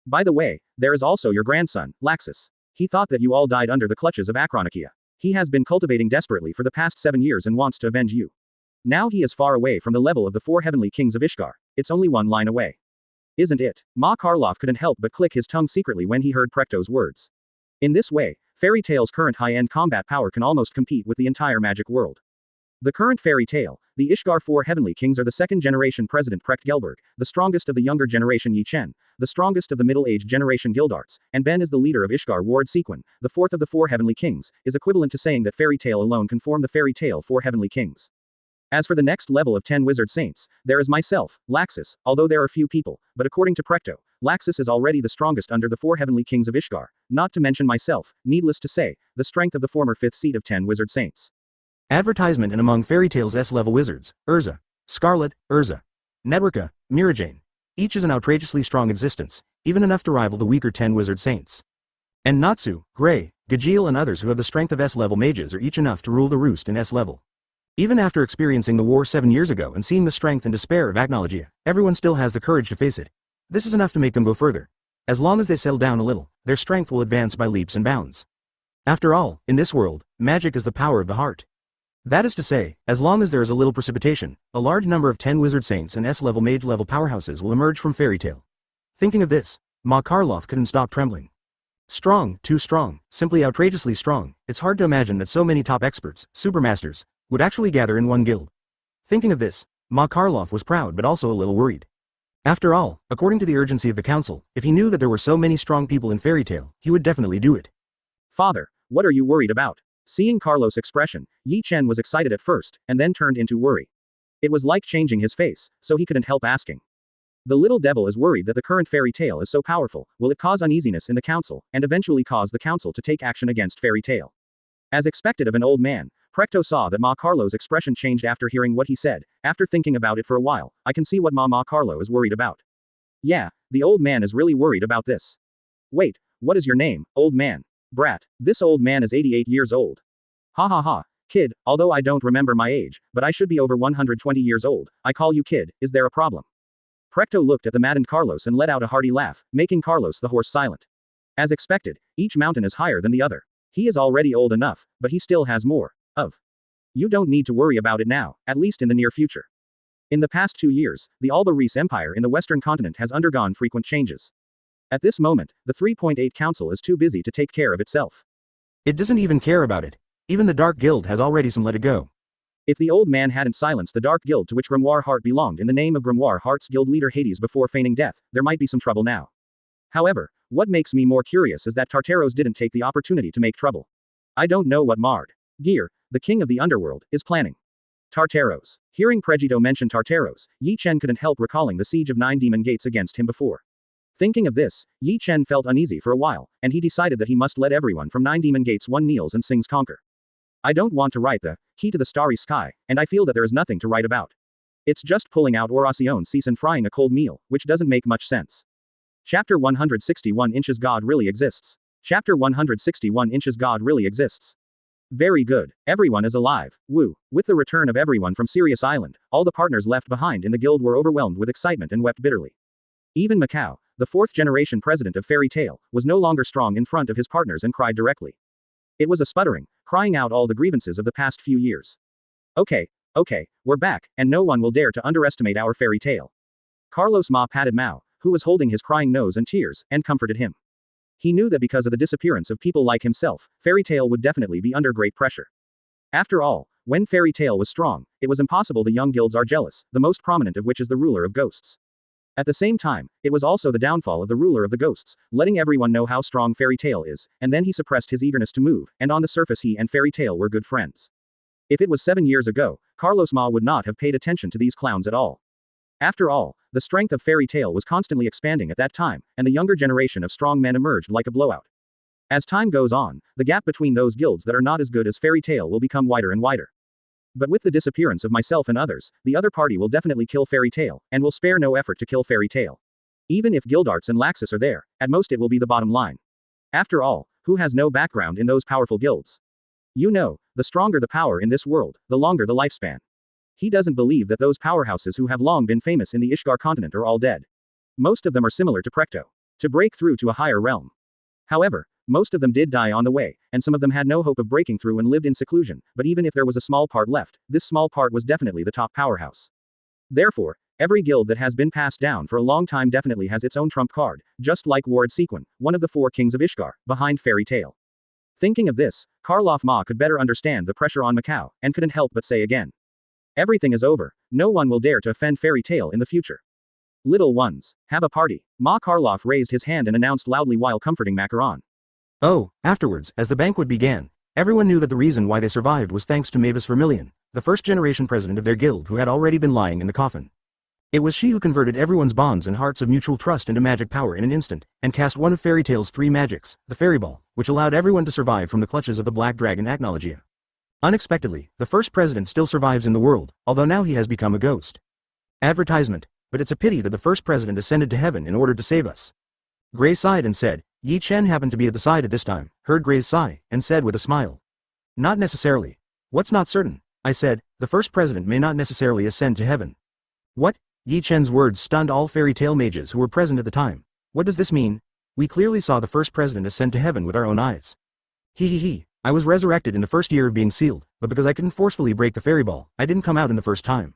By the way, there is also your grandson, Laxus. He thought that you all died under the clutches of Acronologia. He has been cultivating desperately for the past 7 years and wants to avenge you. Now he is far away from the level of the 4 heavenly kings of Ishgard. It's only one line away. Isn't it? Ma Karloff couldn't help but click his tongue secretly when he heard Precht's words. In this way, Fairy Tail's current high-end combat power can almost compete with the entire magic world. The current Fairy Tail, the Ishgard 4 heavenly kings are the 2nd generation president Precht Gelberg, the strongest of the younger generation Yi Chen, the strongest of the middle-aged generation Gildarts, and Ben is the leader of Ishgard Ward Sequin, the 4th of the 4 heavenly kings, is equivalent to saying that Fairy Tail alone can form the Fairy Tail 4 heavenly kings. As for the next level of 10 wizard saints, there is myself, Laxus, although there are few people, but according to Precht, Laxus is already the strongest under the 4 heavenly kings of Ishgard, not to mention myself, needless to say, the strength of the former 5th seat of 10 wizard saints. Advertisement and among Fairy Tail's S-level wizards, Erza. Scarlet, Erza. Networka, Mirajane. Each is an outrageously strong existence, even enough to rival the weaker 10 wizard saints. And Natsu, Gray, Gajeel and others who have the strength of S-level mages are each enough to rule the roost in S-level. Even after experiencing the war 7 years ago and seeing the strength and despair of Acronologia, everyone still has the courage to face it. This is enough to make them go further. As long as they settle down a little, their strength will advance by leaps and bounds. After all, in this world, magic is the power of the heart. That is to say, as long as there is a little precipitation, a large number of 10 wizard saints and S-level mage-level powerhouses will emerge from Fairy Tail. Thinking of this, Ma Karloff couldn't stop trembling. Strong, too strong, simply outrageously strong. It's hard to imagine that so many top experts, supermasters, would actually gather in one guild. Thinking of this, Ma Karloff was proud but also a little worried. After all, according to the urgency of the council, if he knew that there were so many strong people in Fairy Tail, he would definitely do it. Father, what are you worried about? Seeing Carlos' expression, Yi Chen was excited at first, and then turned into worry. It was like changing his face, so he couldn't help asking. The little devil is worried that the current Fairy Tail is so powerful, will it cause uneasiness in the council, and eventually cause the council to take action against Fairy Tail. As expected of an old man, Precht saw that Ma Carlo's expression changed after hearing what he said. After thinking about it for a while, I can see what Ma Carlo is worried about. Yeah, the old man is really worried about this. Wait, what is your name, old man? Brat, this old man is 88 years old. Ha ha ha, kid, although I don't remember my age, but I should be over 120 years old, I call you kid, is there a problem? Precht looked at the maddened Carlos and let out a hearty laugh, making Carlos the horse silent. As expected, each mountain is higher than the other. He is already old enough, but he still has more. You don't need to worry about it now, at least in the near future. In the past 2 years, the Alba Reese Empire in the Western continent has undergone frequent changes. At this moment, the 3.8 Council is too busy to take care of itself. It doesn't even care about it. Even the Dark Guild has already some let it go. If the old man hadn't silenced the Dark Guild to which Grimoire Heart belonged in the name of Grimoire Heart's guild leader Hades before feigning death, there might be some trouble now. However, what makes me more curious is that Tartaros didn't take the opportunity to make trouble. I don't know what Mard Gear, the king of the underworld, is planning. Tartaros. Hearing Pregito mention Tartaros, Yi Chen couldn't help recalling the siege of 9 demon gates against him before. Thinking of this, Yi Chen felt uneasy for a while, and he decided that he must let everyone from 9 demon gates one kneels and sings conquer. I don't want to write the key to the starry sky, and I feel that there is nothing to write about. It's just pulling out Oracion cease and frying a cold meal, which doesn't make much sense. Chapter 161 Inches God Really Exists. Chapter 161 Inches God Really Exists. Very good. Everyone is alive. Woo. With the return of everyone from Sirius Island, all the partners left behind in the guild were overwhelmed with excitement and wept bitterly. Even Macau, the 4th generation president of Fairy Tail, was no longer strong in front of his partners and cried directly. It was a sputtering, crying out all the grievances of the past few years. Okay, we're back, and no one will dare to underestimate our Fairy Tail. Carlos Ma patted Mao, who was holding his crying nose and tears, and comforted him. He knew that because of the disappearance of people like himself, Fairy Tail would definitely be under great pressure. After all, when Fairy Tail was strong, it was impossible the young guilds are jealous, the most prominent of which is the ruler of ghosts. At the same time, it was also the downfall of the ruler of the ghosts, letting everyone know how strong Fairy Tail is, and then he suppressed his eagerness to move, and on the surface he and Fairy Tail were good friends. If it was 7 years ago, Carlos Ma would not have paid attention to these clowns at all. After all, the strength of Fairy Tail was constantly expanding at that time, and the younger generation of strong men emerged like a blowout. As time goes on, the gap between those guilds that are not as good as Fairy Tail will become wider and wider. But with the disappearance of myself and others, the other party will definitely kill Fairy Tail, and will spare no effort to kill Fairy Tail. Even if Gildarts and Laxus are there, at most it will be the bottom line. After all, who has no background in those powerful guilds? You know, the stronger the power in this world, the longer the lifespan. He doesn't believe that those powerhouses who have long been famous in the Ishgar continent are all dead. Most of them are similar to Precht. To break through to a higher realm. However, most of them did die on the way, and some of them had no hope of breaking through and lived in seclusion, but even if there was a small part left, this small part was definitely the top powerhouse. Therefore, every guild that has been passed down for a long time definitely has its own trump card, just like Ward Sequin, one of the 4 kings of Ishgar, behind Fairy Tail. Thinking of this, Karloff Ma could better understand the pressure on Macau, and couldn't help but say again. Everything is over, no one will dare to offend Fairy Tail in the future. Little ones, have a party. Ma Karloff raised his hand and announced loudly while comforting Macaron. Oh, afterwards, as the banquet began, everyone knew that the reason why they survived was thanks to Mavis Vermilion, the 1st generation president of their guild who had already been lying in the coffin. It was she who converted everyone's bonds and hearts of mutual trust into magic power in an instant, and cast one of Fairy Tail's 3 magics, the Fairy Ball, which allowed everyone to survive from the clutches of the Black Dragon Acronologia. Unexpectedly, the 1st president still survives in the world, although now he has become a ghost. Advertisement. but it's a pity that the first president ascended to heaven in order to save us. Gray sighed and said, Yi Chen happened to be at the side at this time, heard Gray's sigh, and said with a smile. Not necessarily. What's not certain? I said, the first president may not necessarily ascend to heaven. What? Yi Chen's words stunned all fairy tale mages who were present at the time. What does this mean? We clearly saw the first president ascend to heaven with our own eyes. He. I was resurrected in the first year of being sealed, but because I couldn't forcefully break the fairy ball, I didn't come out in the first time.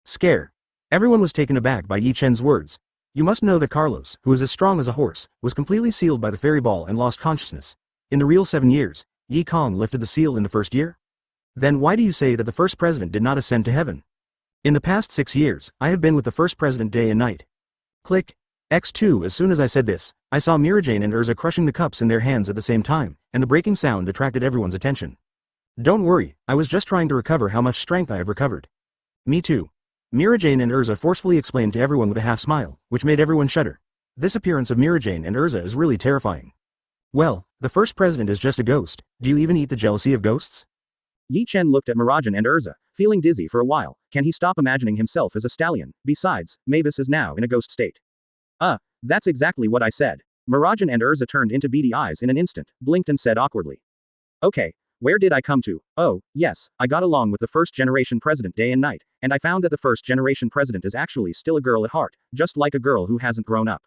Scare. Everyone was taken aback by Yi Chen's words. You must know that Carlos, who is as strong as a horse, was completely sealed by the fairy ball and lost consciousness. In the real 7 years, Yi Kong lifted the seal in the first year? Then why do you say that the first president did not ascend to heaven? In the past 6 years, I have been with the first president day and night. Click. X2. As soon as I said this, I saw Mirajane and Erza crushing the cups in their hands at the same time, and the breaking sound attracted everyone's attention. Don't worry, I was just trying to recover how much strength I have recovered. Me too. Mirajane and Erza forcefully explained to everyone with a half smile, which made everyone shudder. This appearance of Mirajane and Erza is really terrifying. Well, the first president is just a ghost. Do you even eat the jealousy of ghosts? Yi Chen looked at Mirajane and Erza, feeling dizzy for a while. Can he stop imagining himself as a stallion? Besides, Mavis is now in a ghost state. That's exactly what I said. Mirajane and Erza turned into beady eyes in an instant, blinked and said awkwardly. Okay, where did I come to? Oh, yes, I got along with the first generation president day and night, and I found that the first generation president is actually still a girl at heart, just like a girl who hasn't grown up.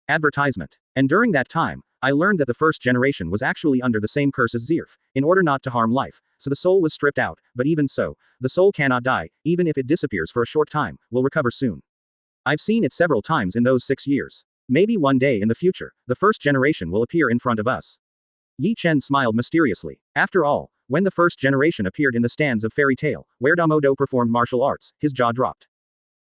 Advertisement. And during that time, I learned that the first generation was actually under the same curse as Zeref, in order not to harm life, so the soul was stripped out, but even so, the soul cannot die, even if it disappears for a short time, will recover soon. I've seen it several times in those 6 years. Maybe one day in the future, the first generation will appear in front of us. Yi Chen smiled mysteriously. After all, when the first generation appeared in the stands of fairy tale, where Damodo performed martial arts, his jaw dropped.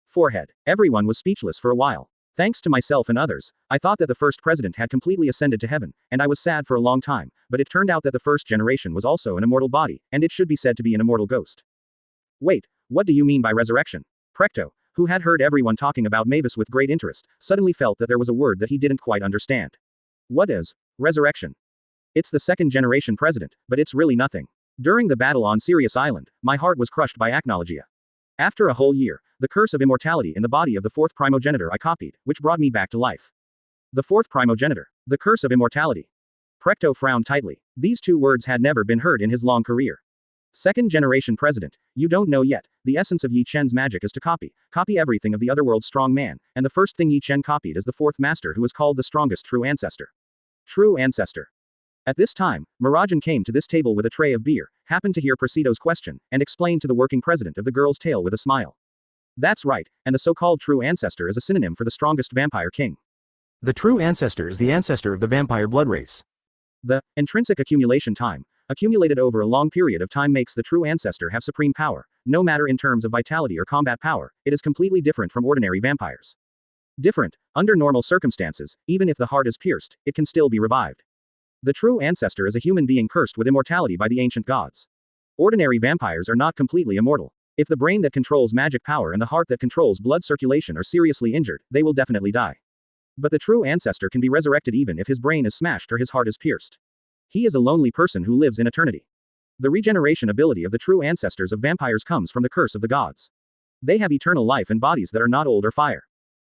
Forehead. Everyone was speechless for a while. Thanks to myself and others, I thought that the first president had completely ascended to heaven, and I was sad for a long time, but it turned out that the first generation was also an immortal body, and it should be said to be an immortal ghost. Wait, what do you mean by resurrection? Precht, who had heard everyone talking about Mavis with great interest, suddenly felt that there was a word that he didn't quite understand. What is resurrection? It's the second generation president, but it's really nothing. During the battle on Sirius Island, my heart was crushed by Acronologia. After a whole year, the curse of immortality in the body of the fourth primogenitor I copied, which brought me back to life. The fourth primogenitor. The curse of immortality. Precht frowned tightly. These 2 words had never been heard in his long career. Second generation president. You don't know yet, the essence of Yi Chen's magic is to copy everything of the otherworld's strong man, and the first thing Yi Chen copied is the fourth master who is called the strongest true ancestor. True ancestor. At this time, Mirajane came to this table with a tray of beer, happened to hear Presido's question, and explained to the working president of the girl's tale with a smile. That's right, and the so-called true ancestor is a synonym for the strongest vampire king. The true ancestor is the ancestor of the vampire blood race. The intrinsic accumulation time, accumulated over a long period of time, makes the true ancestor have supreme power, no matter in terms of vitality or combat power. It is completely different from ordinary vampires. Different, under normal circumstances, even if the heart is pierced, it can still be revived. The true ancestor is a human being cursed with immortality by the ancient gods. Ordinary vampires are not completely immortal. If the brain that controls magic power and the heart that controls blood circulation are seriously injured, they will definitely die. But the true ancestor can be resurrected even if his brain is smashed or his heart is pierced. He is a lonely person who lives in eternity. The regeneration ability of the true ancestors of vampires comes from the curse of the gods. They have eternal life and bodies that are not old or fire.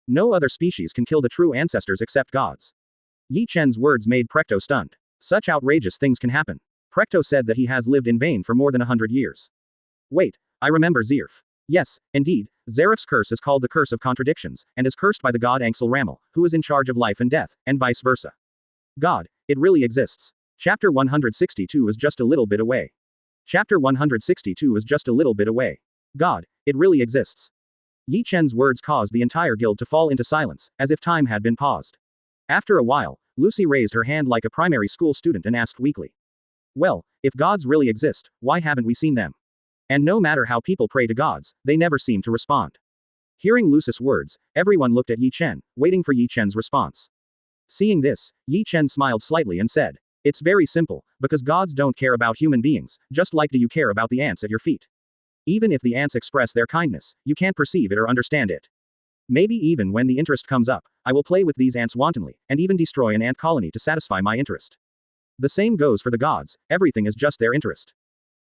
No other species can kill the true ancestors except gods. Yi Chen's words made Precht stunned. Such outrageous things can happen. Precht said that he has lived in vain for more than 100 years. Wait, I remember Zeref. Yes, indeed, Zeref's curse is called the curse of contradictions, and is cursed by the god Angel Rammel, who is in charge of life and death, and vice versa. God, it really exists. Chapter 162 is just a little bit away. Chapter 162 is just a little bit away. God, it really exists. Yi Chen's words caused the entire guild to fall into silence, as if time had been paused. After a while, Lucy raised her hand like a primary school student and asked weakly. Well, if gods really exist, why haven't we seen them? And no matter how people pray to gods, they never seem to respond. Hearing Lucy's words, everyone looked at Yi Chen, waiting for Yi Chen's response. Seeing this, Yi Chen smiled slightly and said, it's very simple, because gods don't care about human beings, just like do you care about the ants at your feet. Even if the ants express their kindness, you can't perceive it or understand it. Maybe even when the interest comes up, I will play with these ants wantonly, and even destroy an ant colony to satisfy my interest. The same goes for the gods, everything is just their interest.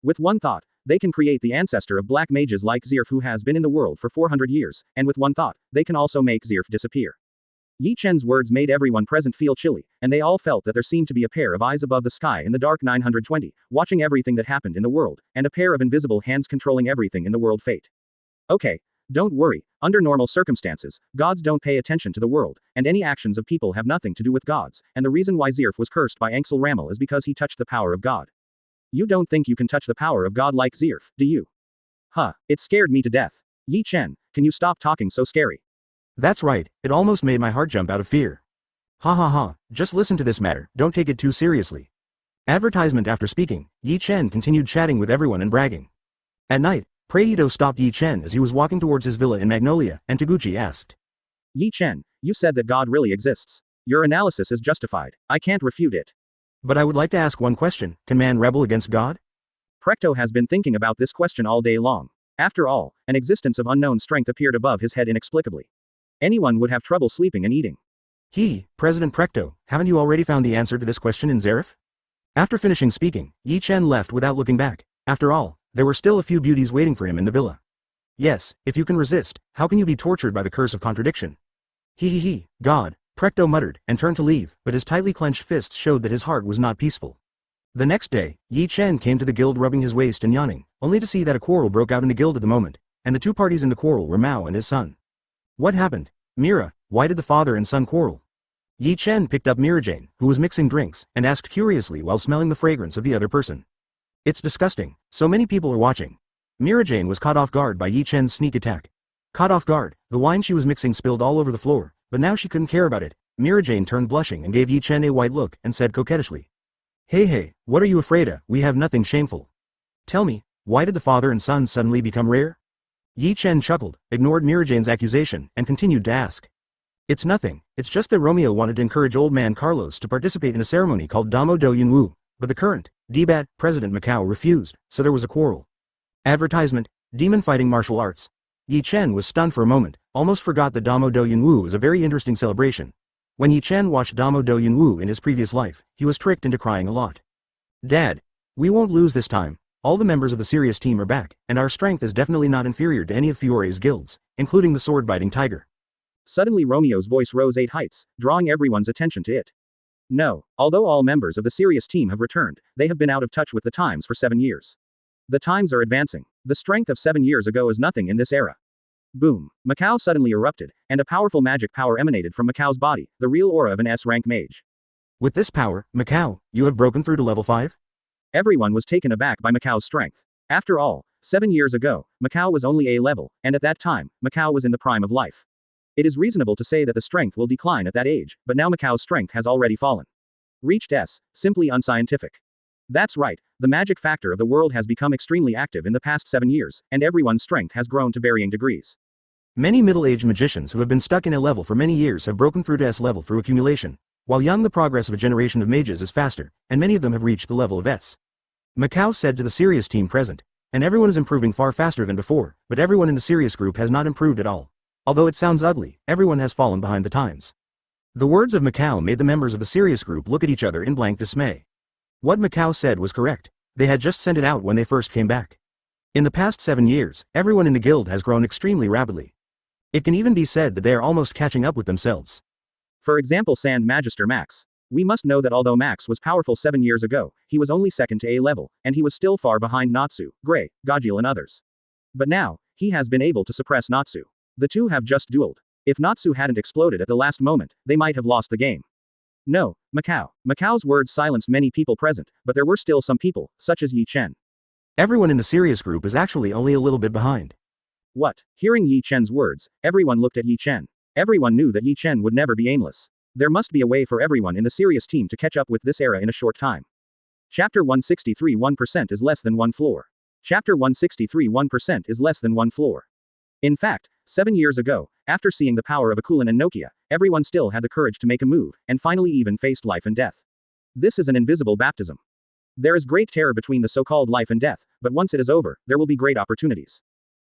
With one thought, They can create the ancestor of black mages like Zeref who has been in the world for 400 years, and with one thought, they can also make Zeref disappear. Yi Chen's words made everyone present feel chilly, and they all felt that there seemed to be a pair of eyes above the sky in the dark 920, watching everything that happened in the world, and a pair of invisible hands controlling everything in the world fate. Okay. Don't worry, under normal circumstances, gods don't pay attention to the world, and any actions of people have nothing to do with gods, and the reason why Zeref was cursed by Ansel Ramel is because he touched the power of God. You don't think you can touch the power of God like Zeref, do you? Huh, it scared me to death. Yi Chen, can you stop talking so scary? That's right, it almost made my heart jump out of fear. Ha ha ha, just listen to this matter, don't take it too seriously. Advertisement. After speaking, Yi Chen continued chatting with everyone and bragging. At night, Precht stopped Yi Chen as he was walking towards his villa in Magnolia, and Taguchi asked. Yi Chen, you said that God really exists. Your analysis is justified. I can't refute it. But I would like to ask one question, can man rebel against God? Precht has been thinking about this question all day long. After all, an existence of unknown strength appeared above his head inexplicably. Anyone would have trouble sleeping and eating. President Precht, haven't you already found the answer to this question in Zeref? After finishing speaking, Yi Chen left without looking back. After all, there were still a few beauties waiting for him in the villa. Yes, if you can resist, how can you be tortured by the curse of contradiction? God, Precht muttered, and turned to leave, but his tightly clenched fists showed that his heart was not peaceful. The next day, Yi Chen came to the guild rubbing his waist and yawning, only to see that a quarrel broke out in the guild at the moment, and the two parties in the quarrel were Mao and his son. What happened? Mira, why did the father and son quarrel? Yi Chen picked up Mirajane, who was mixing drinks, and asked curiously while smelling the fragrance of the other person. It's disgusting, so many people are watching. Mirajane was caught off guard by Yi Chen's sneak attack. Caught off guard, the wine she was mixing spilled all over the floor, but now she couldn't care about it. Mirajane turned blushing and gave Yi Chen a white look and said coquettishly. Hey, what are you afraid of? We have nothing shameful. Tell me, why did the father and son suddenly become rare? Yi Chen chuckled, ignored Mirajane's accusation, and continued to ask. It's nothing, it's just that Romeo wanted to encourage old man Carlos to participate in a ceremony called Damo do Yunwu, but the current, Debat, President Macau refused, so there was a quarrel. Advertisement, Demon Fighting Martial Arts. Yi Chen was stunned for a moment, almost forgot that Damo do Yunwu is a very interesting celebration. When Yi Chen watched Damo do Yunwu in his previous life, he was tricked into crying a lot. Dad, we won't lose this time. All the members of the Sirius team are back, and our strength is definitely not inferior to any of Fiore's guilds, including the sword-biting tiger. Suddenly Romeo's voice rose 8 heights, drawing everyone's attention to it. No, although all members of the Sirius team have returned, they have been out of touch with the times for 7 years. The times are advancing. The strength of 7 years ago is nothing in this era. Boom. Macau suddenly erupted, and a powerful magic power emanated from Macau's body, the real aura of an S-rank mage. With this power, Macau, you have broken through to level 5? Everyone was taken aback by Macau's strength. After all, 7 years ago, Macau was only A level, and at that time, Macau was in the prime of life. It is reasonable to say that the strength will decline at that age, but now Macau's strength has already fallen. Reached S, simply unscientific. That's right, the magic factor of the world has become extremely active in the past 7 years, and everyone's strength has grown to varying degrees. Many middle-aged magicians who have been stuck in A level for many years have broken through to S level through accumulation. While young, the progress of a generation of mages is faster, and many of them have reached the level of S. Macau said to the Sirius team present. And everyone is improving far faster than before, but everyone in the Sirius group has not improved at all. Although it sounds ugly, everyone has fallen behind the times. The words of Macau made the members of the Sirius group look at each other in blank dismay. What Macau said was correct. They had just sent it out when they first came back. In the past 7 years, everyone in the guild has grown extremely rapidly. It can even be said that they are almost catching up with themselves. For example, Sand Magister Max. We must know that although Max was powerful 7 years ago, he was only second to A level, and he was still far behind Natsu, Gray, Gajil and others. But now, he has been able to suppress Natsu. The two have just dueled. If Natsu hadn't exploded at the last moment, they might have lost the game. No, Macau. Macau's words silenced many people present, but there were still some people, such as Yi Chen. Everyone in the Sirius group is actually only a little bit behind. What? Hearing Yi Chen's words, everyone looked at Yi Chen. Everyone knew that Yi Chen would never be aimless. There must be a way for everyone in the Sirius team to catch up with this era in a short time. Chapter 163 1% is less than 1 floor. Chapter 163 1% is less than 1 floor. In fact, 7 years ago, after seeing the power of Akulin and Nokia, everyone still had the courage to make a move, and finally even faced life and death. This is an invisible baptism. There is great terror between the so-called life and death, but once it is over, there will be great opportunities.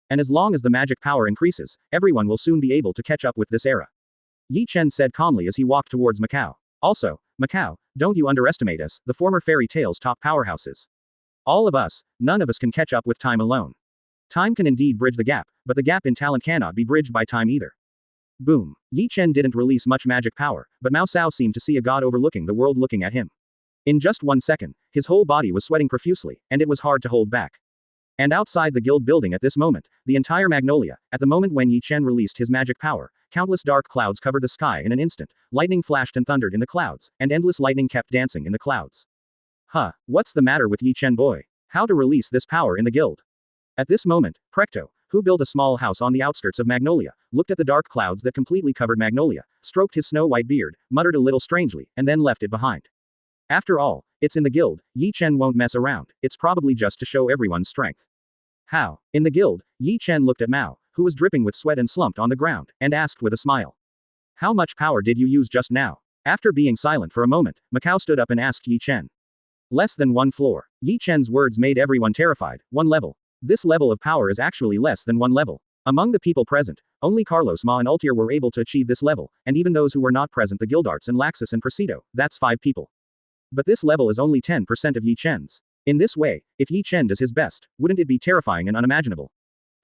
And as long as the magic power increases, everyone will soon be able to catch up with this era. Yi Chen said calmly as he walked towards Macau. Also, Macau, don't you underestimate us, the former fairy tale's top powerhouses. All of us, none of us can catch up with time alone. Time can indeed bridge the gap, but the gap in talent cannot be bridged by time either. Boom. Yi Chen didn't release much magic power, but Mao Sao seemed to see a god overlooking the world looking at him. In just 1 second, his whole body was sweating profusely, and it was hard to hold back. And outside the guild building at this moment, the entire Magnolia, at the moment when Yi Chen released his magic power, countless dark clouds covered the sky in an instant, lightning flashed and thundered in the clouds, and endless lightning kept dancing in the clouds. Huh, what's the matter with Yi Chen boy? How to release this power in the guild? At this moment, Precht, who built a small house on the outskirts of Magnolia, looked at the dark clouds that completely covered Magnolia, stroked his snow-white beard, muttered a little strangely, and then left it behind. After all, it's in the guild, Yi Chen won't mess around, it's probably just to show everyone's strength. How? In the guild, Yi Chen looked at Mao, who was dripping with sweat and slumped on the ground, and asked with a smile. How much power did you use just now? After being silent for a moment, Macau stood up and asked Yi Chen. Less than 1 floor. Yi Chen's words made everyone terrified. 1 level. This level of power is actually less than 1 level. Among the people present, only Carlos Ma and Altair were able to achieve this level, and even those who were not present, the Gildarts and Laxus and Presido, that's 5 people. But this level is only 10% of Yi Chen's. In this way, if Yi Chen does his best, wouldn't it be terrifying and unimaginable?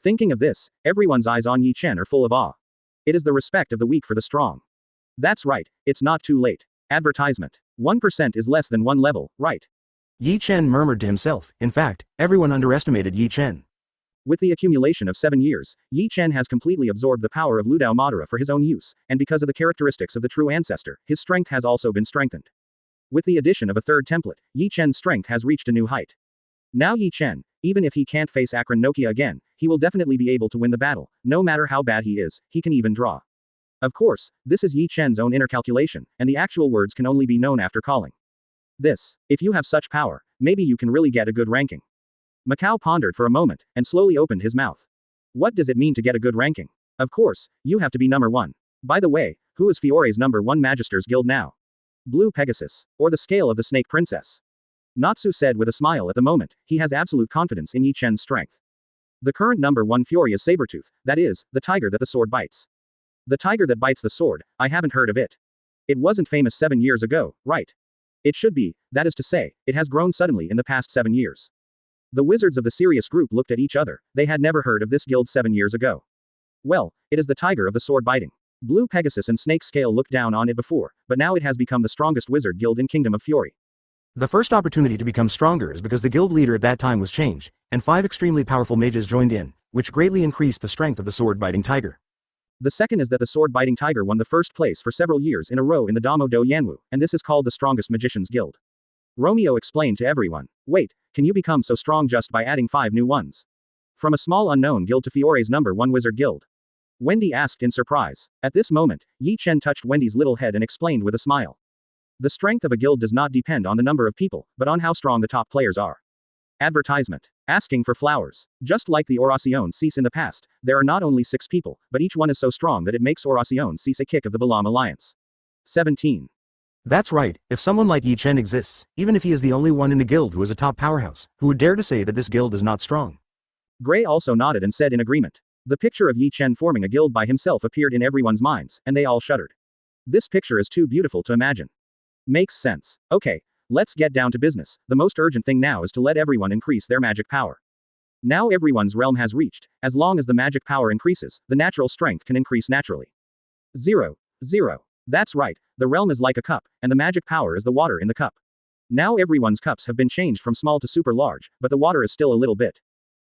Thinking of this, everyone's eyes on Yi Chen are full of awe. It is the respect of the weak for the strong. That's right, it's not too late. Advertisement. 1% is less than 1 level, right? Yi Chen murmured to himself. In fact, everyone underestimated Yi Chen. With the accumulation of 7 years, Yi Chen has completely absorbed the power of Ludao Madara for his own use, and because of the characteristics of the true ancestor, his strength has also been strengthened. With the addition of a 3rd template, Yi Chen's strength has reached a new height. Now Yi Chen, even if he can't face Acronologia again, he will definitely be able to win the battle, no matter how bad he is, he can even draw. Of course, this is Yi Chen's own inner calculation, and the actual words can only be known after calling. This. If you have such power, maybe you can really get a good ranking. Macau pondered for a moment, and slowly opened his mouth. What does it mean to get a good ranking? Of course, you have to be number 1. By the way, who is Fiore's number 1 Magisters Guild now? Blue Pegasus. Or the scale of the Snake Princess? Natsu said with a smile at the moment, he has absolute confidence in Yi Chen's strength. The current number 1 Fury is Sabretooth, that is, the tiger that the sword bites. The tiger that bites the sword, I haven't heard of it. It wasn't famous 7 years ago, right? It should be, that is to say, it has grown suddenly in the past 7 years. The wizards of the Sirius group looked at each other, they had never heard of this guild 7 years ago. Well, it is the tiger of the sword biting. Blue Pegasus and Snake Scale looked down on it before, but now it has become the strongest wizard guild in Kingdom of Fury. The first opportunity to become stronger is because the guild leader at that time was changed, and 5 extremely powerful mages joined in, which greatly increased the strength of the sword-biting tiger. The second is that the sword-biting tiger won the first place for several years in a row in the Damo do Yanwu, and this is called the strongest magician's guild. Romeo explained to everyone. Wait, can you become so strong just by adding 5 new ones? From a small unknown guild to Fiore's number 1 wizard guild? Wendy asked in surprise. At this moment, Yi Chen touched Wendy's little head and explained with a smile. The strength of a guild does not depend on the number of people, but on how strong the top players are. Advertisement. Asking for flowers. Just like the Oracion cease in the past, there are not only 6 people, but each one is so strong that it makes Oracion cease a kick of the Balam Alliance. 17. That's right, if someone like Yi Chen exists, even if he is the only one in the guild who is a top powerhouse, who would dare to say that this guild is not strong? Gray also nodded and said in agreement. The picture of Yi Chen forming a guild by himself appeared in everyone's minds, and they all shuddered. This picture is too beautiful to imagine. Makes sense. Okay, let's get down to business. The most urgent thing now is to let everyone increase their magic power. Now everyone's realm has reached, as long as the magic power increases, the natural strength can increase naturally. 0. 0. That's right, the realm is like a cup, and the magic power is the water in the cup. Now everyone's cups have been changed from small to super large, but the water is still a little bit.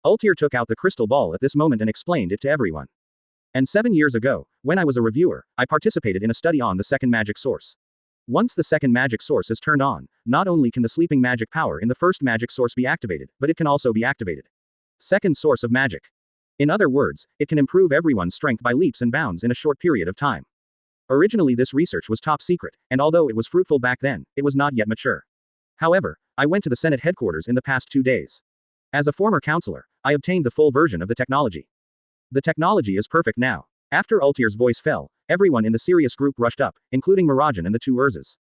Altair took out the crystal ball at this moment and explained it to everyone. And 7 years ago, when I was a reviewer, I participated in a study on the second magic source. Once the second magic source is turned on, not only can the sleeping magic power in the first magic source be activated, but it can also be activated. Second source of magic. In other words, it can improve everyone's strength by leaps and bounds in a short period of time. Originally this research was top secret, and although it was fruitful back then, it was not yet mature. However, I went to the Senate headquarters in the past 2 days. As a former counselor, I obtained the full version of the technology. The technology is perfect now. After Altair's voice fell, everyone in the Sirius group rushed up, including Mirajane and the 2 Erzas.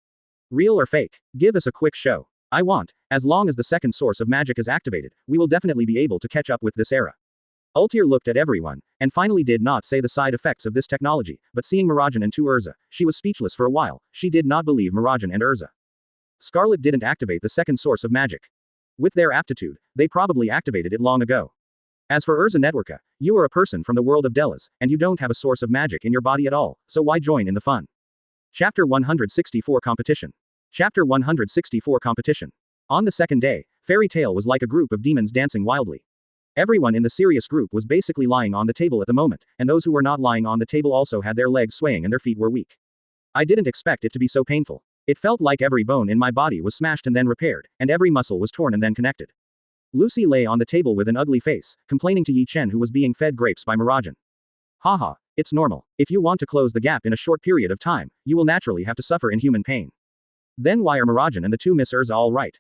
Real or fake? Give us a quick show. I want, as long as the second source of magic is activated, we will definitely be able to catch up with this era. Altair looked at everyone, and finally did not say the side effects of this technology, but seeing Mirajane and 2 Erza, she was speechless for a while, she did not believe Mirajane and Erza. Scarlet didn't activate the second source of magic. With their aptitude, they probably activated it long ago. As for Erza Networka, you are a person from the world of Edolas, and you don't have a source of magic in your body at all, so why join in the fun? Chapter 164 Competition. Chapter 164 Competition. On the second day, Fairy Tail was like a group of demons dancing wildly. Everyone in the Sirius group was basically lying on the table at the moment, and those who were not lying on the table also had their legs swaying and their feet were weak. I didn't expect it to be so painful. It felt like every bone in my body was smashed and then repaired, and every muscle was torn and then connected. Lucy lay on the table with an ugly face, complaining to Yi Chen who was being fed grapes by Mirajane. Haha, it's normal. If you want to close the gap in a short period of time, you will naturally have to suffer inhuman pain. Then why are Mirajane and the two Miss Erza all right?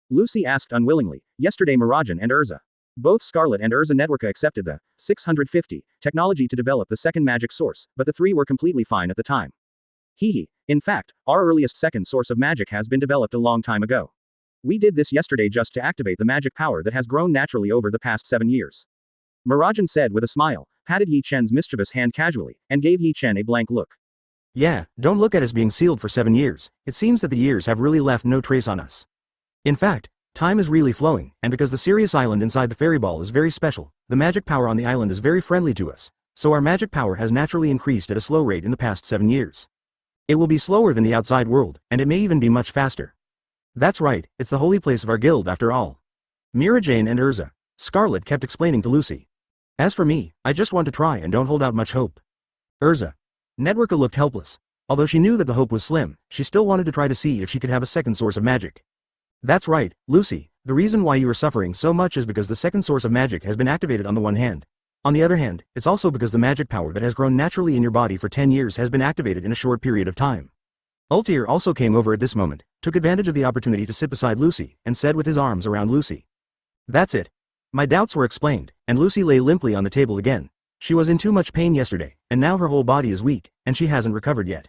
Lucy asked unwillingly. Yesterday Mirajane and Erza. Both Scarlet and Erza Networka accepted the 650 technology to develop the second magic source, but the three were completely fine at the time. Hehe. In fact, our earliest second source of magic has been developed a long time ago. We did this yesterday just to activate the magic power that has grown naturally over the past 7 years. Mirajane said with a smile, patted Yi Chen's mischievous hand casually, and gave Yi Chen a blank look. Yeah, don't look at us being sealed for 7 years, it seems that the years have really left no trace on us. In fact, time is really flowing, and because the Sirius island inside the fairy ball is very special, the magic power on the island is very friendly to us, so our magic power has naturally increased at a slow rate in the past 7 years. It will be slower than the outside world, and it may even be much faster. That's right, it's the holy place of our guild after all. Mirajane and Erza. Scarlet kept explaining to Lucy. As for me, I just want to try and don't hold out much hope. Erza. Networka looked helpless. Although she knew that the hope was slim, she still wanted to try to see if she could have a second source of magic. That's right, Lucy, the reason why you are suffering so much is because the second source of magic has been activated on the one hand. On the other hand, it's also because the magic power that has grown naturally in your body for 10 years has been activated in a short period of time. Ultir also came over at this moment, took advantage of the opportunity to sit beside Lucy, and said with his arms around Lucy. That's it. My doubts were explained, and Lucy lay limply on the table again. She was in too much pain yesterday, and now her whole body is weak, and she hasn't recovered yet.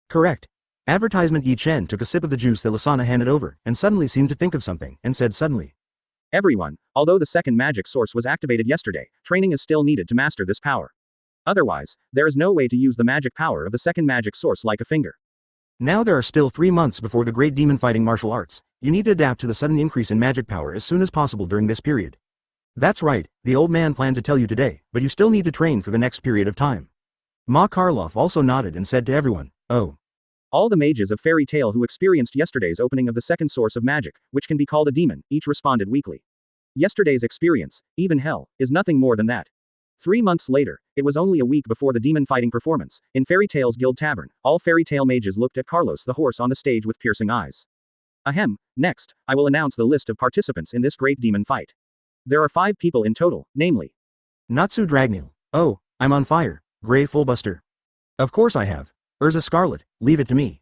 Correct. Advertisement. Yi Chen took a sip of the juice that Lasana handed over, and suddenly seemed to think of something, and said suddenly. Everyone, although the second magic source was activated yesterday, training is still needed to master this power. Otherwise, there is no way to use the magic power of the second magic source like a finger. Now there are still 3 months before the great demon fighting martial arts. You need to adapt to the sudden increase in magic power as soon as possible during this period. That's right, the old man planned to tell you today, but you still need to train for the next period of time. Ma Karloff also nodded and said to everyone, oh. All the mages of Fairy Tail who experienced yesterday's opening of the second source of magic, which can be called a demon, each responded weakly. Yesterday's experience, even hell, is nothing more than that. 3 months later, it was only a week before the demon fighting performance, in Fairy Tail's Guild Tavern, all Fairy Tail mages looked at Carlos the horse on the stage with piercing eyes. Ahem, next, I will announce the list of participants in this great demon fight. There are 5 people in total, namely. Natsu Dragneel. Oh, I'm on fire. Grey Fullbuster. Of course I have. Erza Scarlet, leave it to me.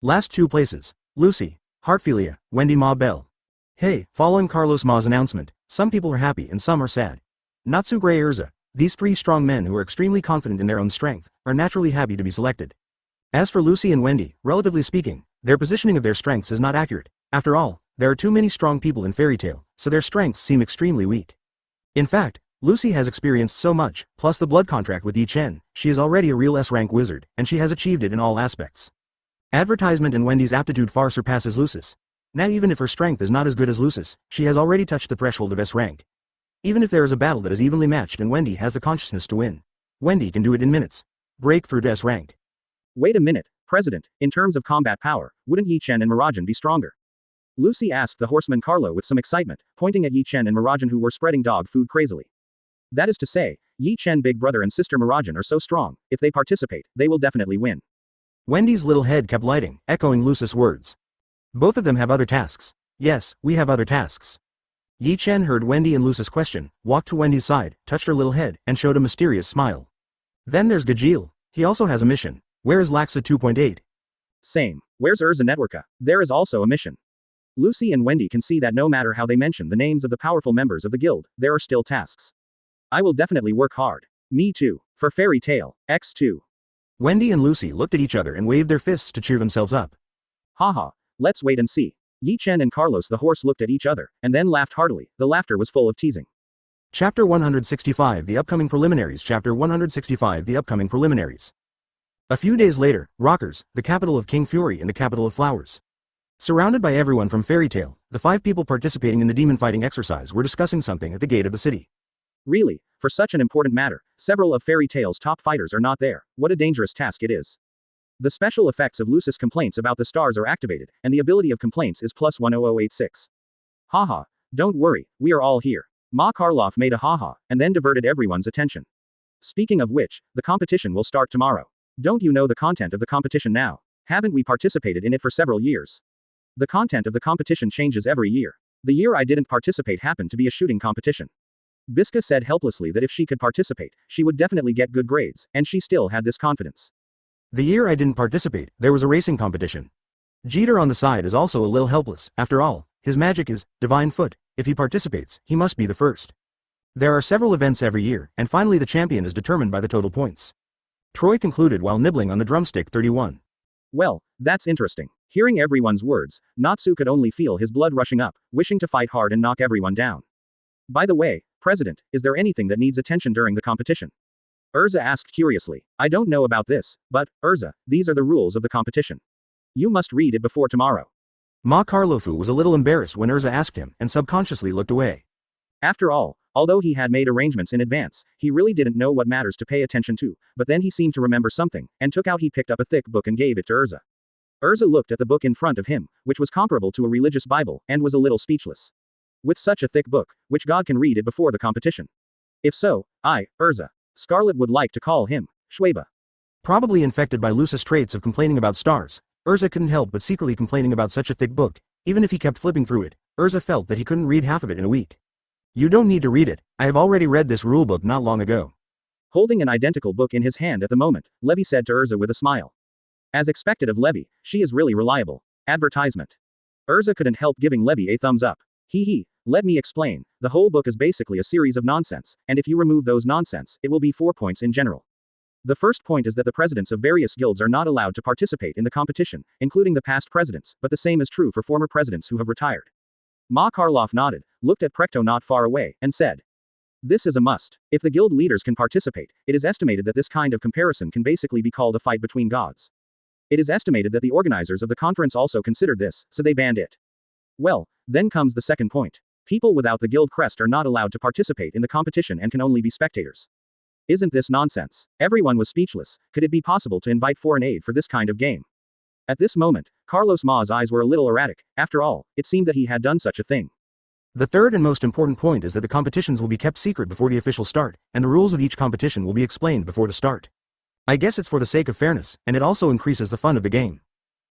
Last 2 places. Lucy, Heartphilia, Wendy Ma Bell. Hey, following Carlos Ma's announcement, some people are happy and some are sad. Natsu Grey Erza. These 3 strong men who are extremely confident in their own strength, are naturally happy to be selected. As for Lucy and Wendy, relatively speaking, their positioning of their strengths is not accurate. After all, there are too many strong people in Fairy Tail, so their strengths seem extremely weak. In fact, Lucy has experienced so much, plus the blood contract with Yi Chen, she is already a real S-rank wizard, and she has achieved it in all aspects. Advertisement and Wendy's aptitude far surpasses Lucis. Now even if her strength is not as good as Lucis, she has already touched the threshold of S-rank. Even if there is a battle that is evenly matched and Wendy has the consciousness to win, Wendy can do it in minutes. Break through to S-rank. Wait a minute, President, in terms of combat power, wouldn't Yi Chen and Mirajane be stronger? Lucy asked the horseman Carlo with some excitement, pointing at Yi Chen and Mirajane who were spreading dog food crazily. That is to say, Yi Chen big brother and sister Mirajane are so strong, if they participate, they will definitely win. Wendy's little head kept lighting, echoing Lucis' words. Both of them have other tasks. Yes, we have other tasks. Yi Chen heard Wendy and Lucis' question, walked to Wendy's side, touched her little head, and showed a mysterious smile. Then there's Gajeel. He also has a mission. Where is Laxa 2.8? Same. Where's Erza Networka? There is also a mission. Lucy and Wendy can see that no matter how they mention the names of the powerful members of the guild, there are still tasks. I will definitely work hard. Me too. For Fairy Tail, X2. Wendy and Lucy looked at each other and waved their fists to cheer themselves up. Haha, let's wait and see. Yi Chen and Carlos the horse looked at each other, and then laughed heartily. The laughter was full of teasing. Chapter 165 The Upcoming Preliminaries. Chapter 165 The Upcoming Preliminaries. A few days later, Rockers, the capital of King Fury and the capital of Flowers. Surrounded by everyone from Fairy Tale, the 5 people participating in the demon fighting exercise were discussing something at the gate of the city. Really, for such an important matter, several of Fairy Tale's top fighters are not there. What a dangerous task it is. The special effects of Lucis complaints about the stars are activated, and the ability of complaints is plus 10086. Haha, don't worry, we are all here. Ma Karloff made a haha, and then diverted everyone's attention. Speaking of which, the competition will start tomorrow. Don't you know the content of the competition now? Haven't we participated in it for several years? The content of the competition changes every year. The year I didn't participate happened to be a shooting competition. Biska said helplessly that if she could participate, she would definitely get good grades, and she still had this confidence. The year I didn't participate, there was a racing competition. Jeter on the side is also a little helpless. After all, his magic is Divine Foot. If he participates, he must be the first. There are several events every year, and finally the champion is determined by the total points. Troy concluded while nibbling on the drumstick 31. Well, that's interesting. Hearing everyone's words, Natsu could only feel his blood rushing up, wishing to fight hard and knock everyone down. By the way, President, is there anything that needs attention during the competition? Erza asked curiously. I don't know about this, but, Erza, these are the rules of the competition. You must read it before tomorrow. Ma Karlofu was a little embarrassed when Erza asked him, and subconsciously looked away. After all, although he had made arrangements in advance, he really didn't know what matters to pay attention to, but then he seemed to remember something, and he picked up a thick book and gave it to Erza. Erza looked at the book in front of him, which was comparable to a religious Bible, and was a little speechless. With such a thick book, which god can read it before the competition? If so, Erza. Scarlet would like to call him, Schweba. Probably infected by Lucis traits of complaining about stars, Erza couldn't help but secretly complaining about such a thick book. Even if he kept flipping through it, Erza felt that he couldn't read half of it in a week. You don't need to read it, I have already read this rulebook not long ago. Holding an identical book in his hand at the moment, Levy said to Erza with a smile. As expected of Levy, she is really reliable. Advertisement. Erza couldn't help giving Levy a thumbs up. Let me explain. The whole book is basically a series of nonsense, and if you remove those nonsense, it will be 4 points in general. The first point is that the presidents of various guilds are not allowed to participate in the competition, including the past presidents, but the same is true for former presidents who have retired. Ma Karloff nodded, looked at Precht not far away, and said. This is a must. If the guild leaders can participate, it is estimated that this kind of comparison can basically be called a fight between gods. It is estimated that the organizers of the conference also considered this, so they banned it. Well, then comes the second point. People without the guild crest are not allowed to participate in the competition and can only be spectators. Isn't this nonsense? Everyone was speechless. Could it be possible to invite foreign aid for this kind of game? At this moment, Carlos Ma's eyes were a little erratic. After all, it seemed that he had done such a thing. The third and most important point is that the competitions will be kept secret before the official start, and the rules of each competition will be explained before the start. I guess it's for the sake of fairness, and it also increases the fun of the game.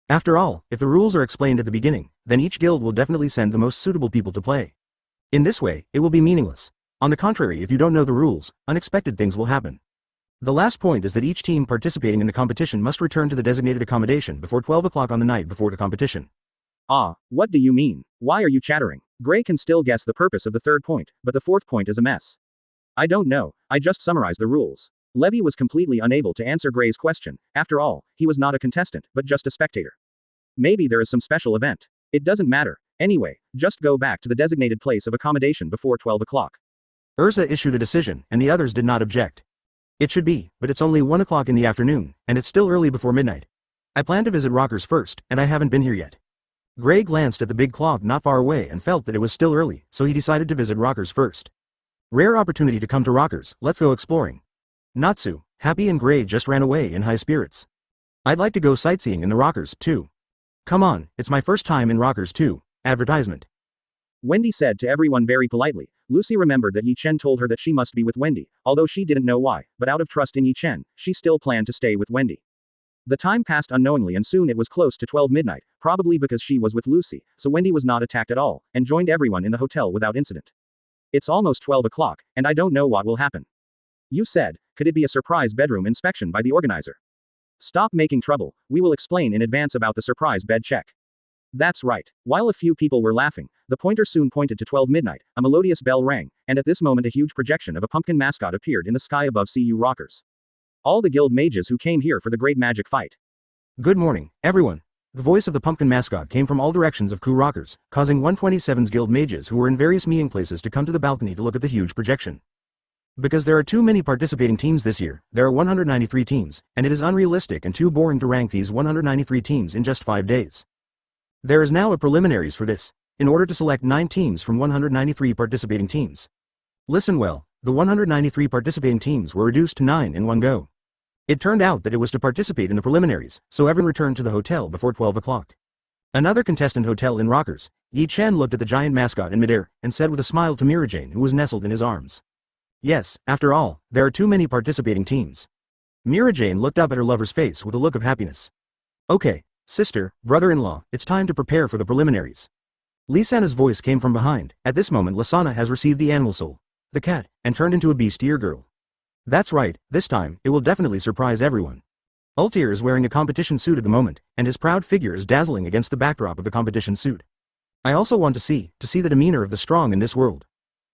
After all, if the rules are explained at the beginning, then each guild will definitely send the most suitable people to play. In this way, it will be meaningless. On the contrary, if you don't know the rules, unexpected things will happen. The last point is that each team participating in the competition must return to the designated accommodation before 12 o'clock on the night before the competition. What do you mean? Why are you chattering? Gray can still guess the purpose of the third point, but the fourth point is a mess. I don't know, I just summarized the rules. Levy was completely unable to answer Gray's question. After all, he was not a contestant, but just a spectator. Maybe there is some special event. It doesn't matter. Anyway, just go back to the designated place of accommodation before 12 o'clock. Erza issued a decision, and the others did not object. It should be, but it's only 1 o'clock in the afternoon, and it's still early before midnight. I plan to visit Rockers first, and I haven't been here yet. Gray glanced at the big clock not far away and felt that it was still early, so he decided to visit Rockers first. Rare opportunity to come to Rockers, let's go exploring. Natsu, Happy and Gray just ran away in high spirits. I'd like to go sightseeing in the Rockers, too. Come on, it's my first time in Rockers too. Advertisement. Wendy said to everyone very politely. Lucy remembered that Yi Chen told her that she must be with Wendy, although she didn't know why, but out of trust in Yi Chen, she still planned to stay with Wendy. The time passed unknowingly and soon it was close to 12 midnight, probably because she was with Lucy, so Wendy was not attacked at all, and joined everyone in the hotel without incident. It's almost 12 o'clock, and I don't know what will happen. You said, could it be a surprise bedroom inspection by the organizer? Stop making trouble, we will explain in advance about the surprise bed check. That's right. While a few people were laughing, the pointer soon pointed to 12 midnight, a melodious bell rang, and at this moment a huge projection of a pumpkin mascot appeared in the sky above CU Rockers. All the guild mages who came here for the great magic fight. Good morning, everyone. The voice of the pumpkin mascot came from all directions of CU Rockers, causing 127's guild mages who were in various meeting places to come to the balcony to look at the huge projection. Because there are too many participating teams this year, there are 193 teams, and it is unrealistic and too boring to rank these 193 teams in just 5 days. There is now a preliminaries for this, in order to select 9 teams from 193 participating teams. Listen well, the 193 participating teams were reduced to 9 in one go. It turned out that it was to participate in the preliminaries, so everyone returned to the hotel before 12 o'clock. Another contestant hotel in Rockers, Yi Chen looked at the giant mascot in midair, and said with a smile to Mirajane who was nestled in his arms. Yes, after all, there are too many participating teams. Mirajane looked up at her lover's face with a look of happiness. Okay, sister, brother-in-law, it's time to prepare for the preliminaries. Lisana's voice came from behind. At this moment Lisana has received the animal soul, the cat, and turned into a beast ear girl. That's right, this time, it will definitely surprise everyone. Ultir is wearing a competition suit at the moment, and his proud figure is dazzling against the backdrop of the competition suit. I also want to see the demeanor of the strong in this world.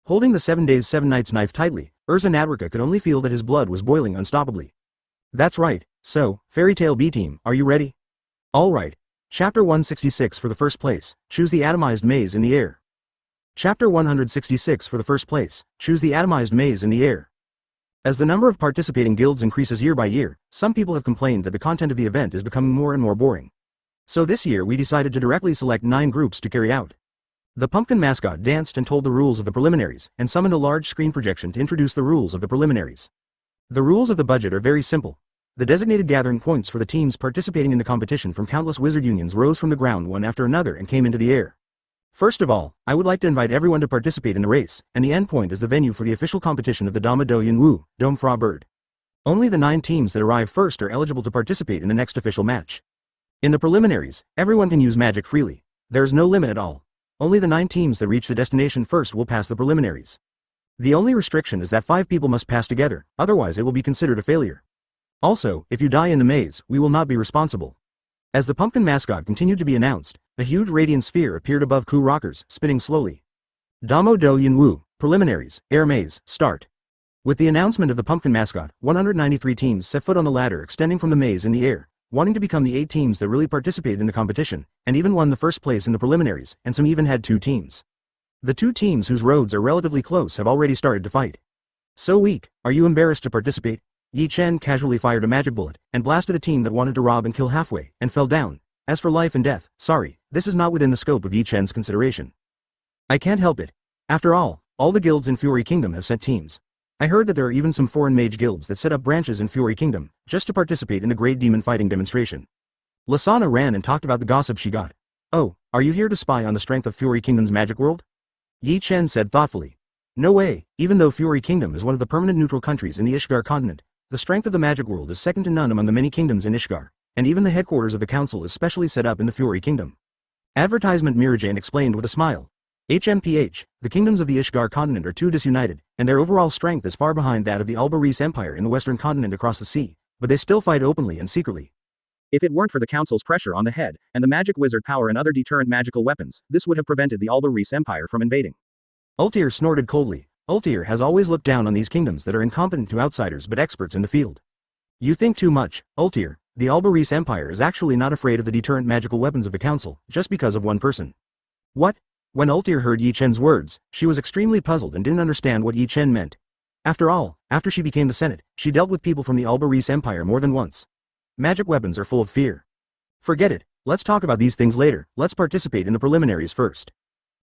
Holding the 7 days 7 nights knife tightly, Erza Nadrika could only feel that his blood was boiling unstoppably. That's right, so, Fairy Tale B-Team, are you ready? Alright. Chapter 166 for the first place, choose the atomized maze in the air. Chapter 166 for the first place, choose the atomized maze in the air. As the number of participating guilds increases year by year, some people have complained that the content of the event is becoming more and more boring. So this year we decided to directly select 9 groups to carry out. The pumpkin mascot danced and told the rules of the preliminaries, and summoned a large screen projection to introduce the rules of the preliminaries. The rules of the budget are very simple. The designated gathering points for the teams participating in the competition from countless wizard unions rose from the ground one after another and came into the air. First of all, I would like to invite everyone to participate in the race, and the endpoint is the venue for the official competition of the Dama Do Yin Wu, Dome Fra Bird. Only the 9 teams that arrive first are eligible to participate in the next official match. In the preliminaries, everyone can use magic freely. There is no limit at all. Only the 9 teams that reach the destination first will pass the preliminaries. The only restriction is that 5 people must pass together, otherwise it will be considered a failure. Also, if you die in the maze, we will not be responsible. As the pumpkin mascot continued to be announced, a huge radiant sphere appeared above Ku Rockers, spinning slowly. Damo Do Yin Wu, preliminaries, air maze, start. With the announcement of the pumpkin mascot, 193 teams set foot on the ladder extending from the maze in the air, wanting to become the 8 teams that really participated in the competition, and even won the first place in the preliminaries, and some even had 2 teams. The 2 teams whose roads are relatively close have already started to fight. So weak, are you embarrassed to participate? Yi Chen casually fired a magic bullet, and blasted a team that wanted to rob and kill halfway, and fell down. As for life and death, sorry, this is not within the scope of Yi Chen's consideration. I can't help it. After all the guilds in Fury Kingdom have sent teams. I heard that there are even some foreign mage guilds that set up branches in Fury Kingdom, just to participate in the great demon fighting demonstration. Lisana ran and talked about the gossip she got. Oh, are you here to spy on the strength of Fury Kingdom's magic world? Yi Chen said thoughtfully. No way, even though Fury Kingdom is one of the permanent neutral countries in the Ishgar continent, the strength of the magic world is second to none among the many kingdoms in Ishgar, and even the headquarters of the council is specially set up in the Fury Kingdom. Advertisement Mirajane explained with a smile. HMPH, the kingdoms of the Ishgar continent are too disunited, and their overall strength is far behind that of the Alba Reese Empire in the western continent across the sea, but they still fight openly and secretly. If it weren't for the council's pressure on the head, and the magic wizard power and other deterrent magical weapons, this would have prevented the Alba Reese Empire from invading. Ultir snorted coldly. Ultir has always looked down on these kingdoms that are incompetent to outsiders but experts in the field. You think too much, Ultir. The Alba Reese Empire is actually not afraid of the deterrent magical weapons of the council, just because of one person. What? When Ultir heard Yi Chen's words, she was extremely puzzled and didn't understand what Yi Chen meant. After all, after she became the Senate, she dealt with people from the Alba Reese Empire more than once. Magic weapons are full of fear. Forget it, let's talk about these things later, let's participate in the preliminaries first.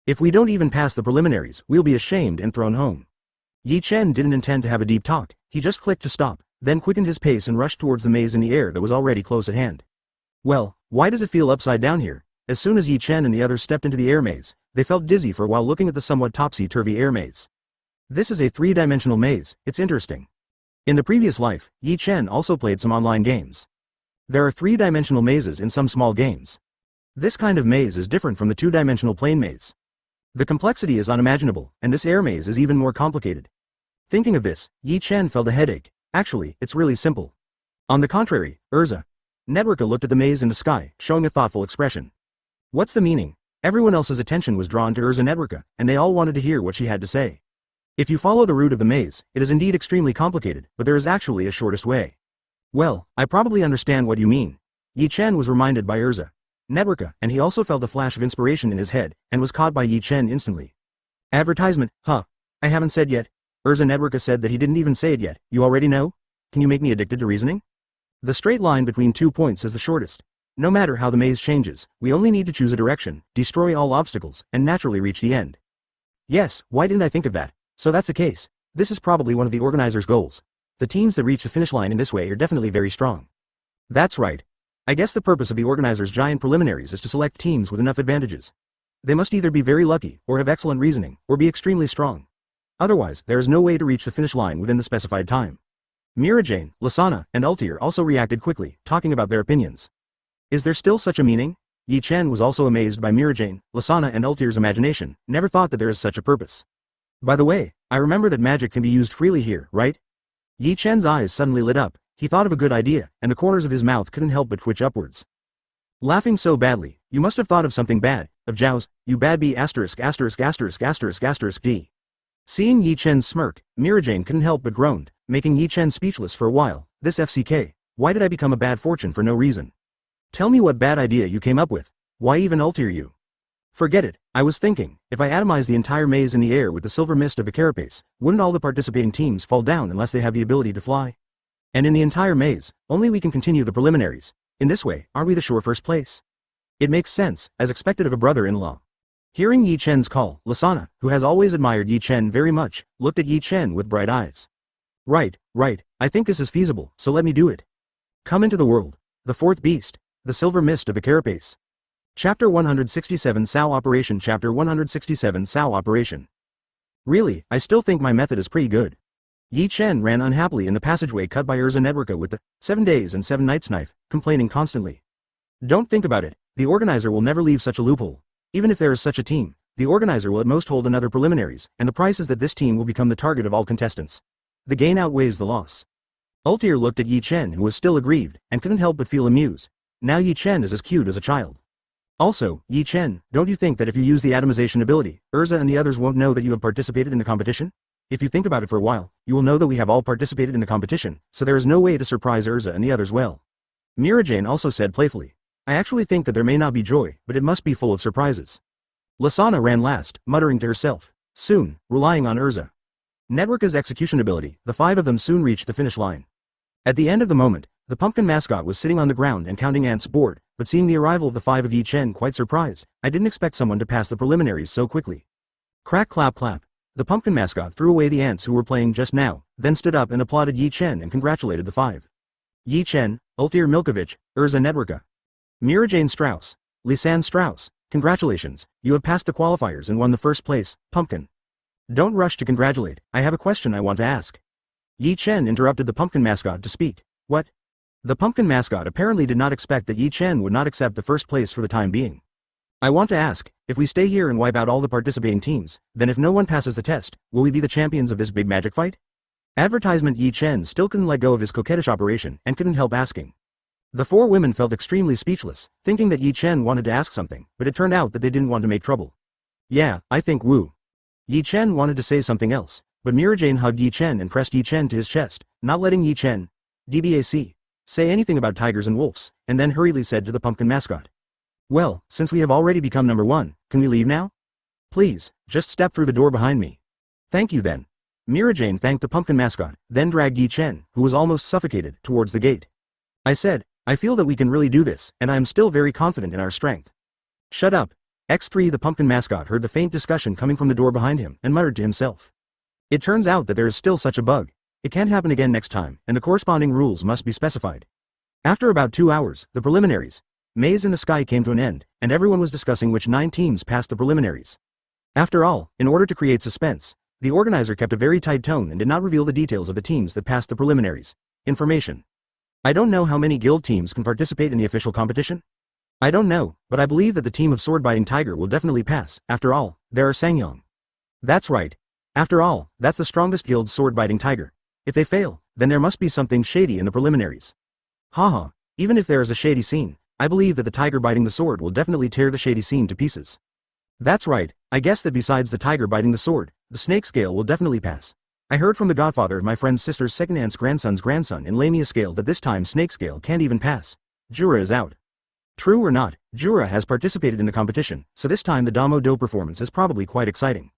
If we don't even pass the preliminaries, we'll be ashamed and thrown home. Yi Chen didn't intend to have a deep talk, he just clicked to stop, then quickened his pace and rushed towards the maze in the air that was already close at hand. Well, why does it feel upside down here? As soon as Yi Chen and the others stepped into the air maze, they felt dizzy for a while looking at the somewhat topsy-turvy air maze. This is a 3-dimensional maze, it's interesting. In the previous life, Yi Chen also played some online games. There are 3-dimensional mazes in some small games. This kind of maze is different from the 2-dimensional plane maze. The complexity is unimaginable, and this air maze is even more complicated. Thinking of this, Yi Chen felt a headache. Actually, it's really simple. On the contrary, Erza. Nedrika looked at the maze in the sky, showing a thoughtful expression. What's the meaning? Everyone else's attention was drawn to Erza Nedrika, and they all wanted to hear what she had to say. If you follow the route of the maze, it is indeed extremely complicated, but there is actually a shortest way. Well, I probably understand what you mean. Yi Chen was reminded by Erza Nedrika, and he also felt a flash of inspiration in his head, and was caught by Yi Chen instantly. Advertisement, huh? I haven't said yet. Erza Nedrika said that he didn't even say it yet. You already know? Can you make me addicted to reasoning? The straight line between 2 points is the shortest. No matter how the maze changes, we only need to choose a direction, destroy all obstacles, and naturally reach the end. Yes, why didn't I think of that? So that's the case. This is probably one of the organizers' goals. The teams that reach the finish line in this way are definitely very strong. That's right. I guess the purpose of the organizers' giant preliminaries is to select teams with enough advantages. They must either be very lucky, or have excellent reasoning, or be extremely strong. Otherwise, there is no way to reach the finish line within the specified time. Mirajane, Lasana, and Ultir also reacted quickly, talking about their opinions. Is there still such a meaning? Yi Chen was also amazed by Mirajane, Lasana and Ultir's imagination, never thought that there is such a purpose. By the way, I remember that magic can be used freely here, right? Yi Chen's eyes suddenly lit up, he thought of a good idea, and the corners of his mouth couldn't help but twitch upwards. Laughing so badly, you must have thought of something bad, of Zhao's, you bad b*******************. Seeing Yi Chen's smirk, Mirajane couldn't help but groaned, making Yi Chen speechless for a while. This FCK, why did I become a bad fortune for no reason? Tell me what bad idea you came up with. Why even Ultir you? Forget it, I was thinking, if I atomize the entire maze in the air with the silver mist of the carapace, wouldn't all the participating teams fall down unless they have the ability to fly? And in the entire maze, only we can continue the preliminaries. In this way, aren't we the sure first place? It makes sense, as expected of a brother-in-law. Hearing Yi Chen's call, Lasana, who has always admired Yi Chen very much, looked at Yi Chen with bright eyes. Right, I think this is feasible, so let me do it. Come into the world. The fourth beast. The silver mist of the carapace. Chapter 167 Sao Operation Chapter 167 Sao Operation. Really, I still think my method is pretty good. Yi Chen ran unhappily in the passageway cut by Erza Nedrika with the 7 days and 7 nights knife, complaining constantly. Don't think about it, the organizer will never leave such a loophole. Even if there is such a team, the organizer will at most hold another preliminaries, and the price is that this team will become the target of all contestants. The gain outweighs the loss. Ultir looked at Yi Chen who was still aggrieved, and couldn't help but feel amused. Now Yi Chen is as cute as a child. Also, Yi Chen, don't you think that if you use the atomization ability, Erza and the others won't know that you have participated in the competition? If you think about it for a while, you will know that we have all participated in the competition, so there is no way to surprise Erza and the others well. Mirajane also said playfully. I actually think that there may not be joy, but it must be full of surprises. Lasana ran last, muttering to herself. Soon, relying on Erza. Nedrika's execution ability, the 5 of them soon reached the finish line. At the end of the moment, the pumpkin mascot was sitting on the ground and counting ants bored, but seeing the arrival of the 5 of Yi Chen quite surprised. I didn't expect someone to pass the preliminaries so quickly. Crack clap clap. The pumpkin mascot threw away the ants who were playing just now, then stood up and applauded Yi Chen and congratulated the 5. Yi Chen, Ultir Milkovich, Erza Nedrika. Mirajane Strauss. Lisanne Strauss, congratulations, you have passed the qualifiers and won the first place, pumpkin. Don't rush to congratulate, I have a question I want to ask. Yi Chen interrupted the pumpkin mascot to speak. What? The pumpkin mascot apparently did not expect that Yi Chen would not accept the first place for the time being. I want to ask, if we stay here and wipe out all the participating teams, then if no one passes the test, will we be the champions of this big magic fight? Advertisement. Yi Chen still couldn't let go of his coquettish operation and couldn't help asking. The 4 women felt extremely speechless, thinking that Yi Chen wanted to ask something, but it turned out that they didn't want to make trouble. Yeah, I think woo. Yi Chen wanted to say something else, but Mirajane hugged Yi Chen and pressed Yi Chen to his chest, not letting Yi Chen, DBAC, say anything about tigers and wolves, and then hurriedly said to the pumpkin mascot. Well, since we have already become number 1, can we leave now? Please, just step through the door behind me. Thank you then. Mirajane thanked the pumpkin mascot, then dragged Yi Chen, who was almost suffocated, towards the gate. I said, I feel that we can really do this, and I am still very confident in our strength. Shut up. X3. The pumpkin mascot heard the faint discussion coming from the door behind him, and muttered to himself. It turns out that there is still such a bug. It can't happen again next time, and the corresponding rules must be specified. After about 2 hours, the preliminaries, maze in the sky came to an end, and everyone was discussing which 9 teams passed the preliminaries. After all, in order to create suspense, the organizer kept a very tight tone and did not reveal the details of the teams that passed the preliminaries. Information. I don't know how many guild teams can participate in the official competition. I don't know, but I believe that the team of Sword-Biting Tiger will definitely pass. After all, there are Sangyong. That's right. After all, that's the strongest guild's Sword-Biting Tiger. If they fail, then there must be something shady in the preliminaries. Haha, even if there is a shady scene, I believe that the tiger biting the sword will definitely tear the shady scene to pieces. That's right, I guess that besides the tiger biting the sword, the snake scale will definitely pass. I heard from the godfather of my friend's sister's second aunt's grandson's grandson in Lamia scale that this time snake scale can't even pass. Jura is out. True or not, Jura has participated in the competition, so this time the Damo Do performance is probably quite exciting.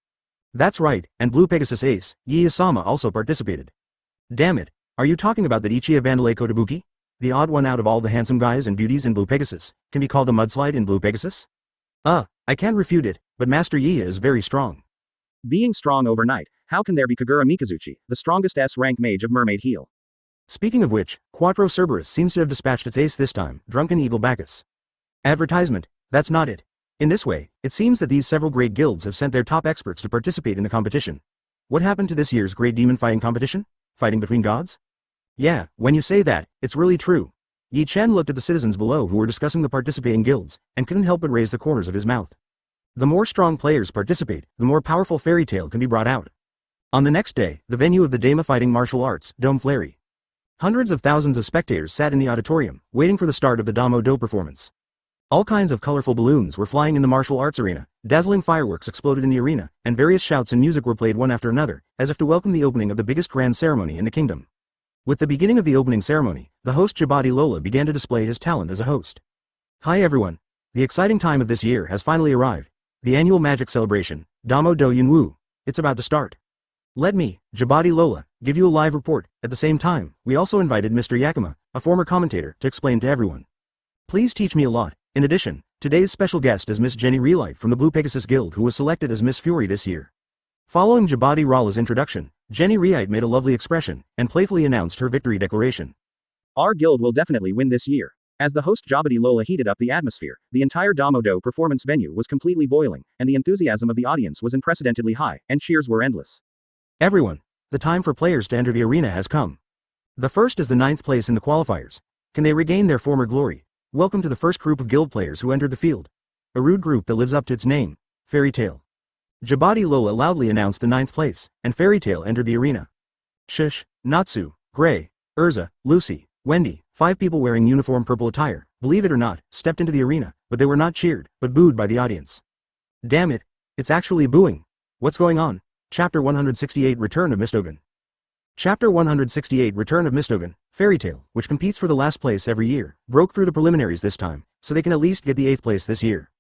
That's right, and Blue Pegasus Ace, Yi Asama also participated. Damn it, are you talking about that Ichiya Vandalei Kotobuki? the odd one out of all the handsome guys and beauties in Blue Pegasus, can be called a mudslide in Blue Pegasus? I can't refute it, but Master Yi is very strong. Being strong overnight, how can there be Kagura Mikazuchi, the strongest S-rank mage of Mermaid Heel? Speaking of which, Quattro Cerberus seems to have dispatched its ace this time, Drunken Eagle Bacchus. Advertisement, that's not it. In this way, it seems that these several great guilds have sent their top experts to participate in the competition. What happened to this year's great demon fighting competition? Fighting between gods? Yeah, when you say that, it's really true. Yi Chen looked at the citizens below who were discussing the participating guilds, and couldn't help but raise the corners of his mouth. The more strong players participate, the more powerful fairy tale can be brought out. On the next day, the venue of the Dama Fighting Martial Arts, Dome Flary. Hundreds of thousands of spectators sat in the auditorium, waiting for the start of the Damo Do performance. All kinds of colorful balloons were flying in the martial arts arena, dazzling fireworks exploded in the arena, and various shouts and music were played one after another, as if to welcome the opening of the biggest grand ceremony in the kingdom. With the beginning of the opening ceremony, the host Jabadi Lola began to display his talent as a host. Hi everyone. The exciting time of this year has finally arrived. The annual magic celebration, Damo Do Yunwu. It's about to start. Let me, Jabadi Lola, give you a live report. At the same time, we also invited Mr. Yakima, a former commentator, to explain to everyone. Please teach me a lot. In addition, today's special guest is Miss Jenny Relight from the Blue Pegasus Guild, who was selected as Miss Fury this year. Following Jabadi Rala's introduction, Jenny Relight made a lovely expression, and playfully announced her victory declaration. Our guild will definitely win this year. As the host Jabadi Lola heated up the atmosphere, the entire Damo Do performance venue was completely boiling, and the enthusiasm of the audience was unprecedentedly high, and cheers were endless. Everyone, the time for players to enter the arena has come. The first is the 9th place in the qualifiers. Can they regain their former glory? Welcome to the first group of guild players who entered the field. A rude group that lives up to its name, Fairy Tale. Jabadi Lola loudly announced the 9th place, and Fairy Tale entered the arena. Shush, Natsu, Gray, Erza, Lucy, Wendy, 5 people wearing uniform purple attire, believe it or not, stepped into the arena, but they were not cheered, but booed by the audience. Damn it, it's actually booing. What's going on? Chapter 168 Return of Mystogan. Chapter 168 Return of Mystogan, Fairy Tale, which competes for the last place every year, broke through the preliminaries this time, so they can at least get the 8th place this year.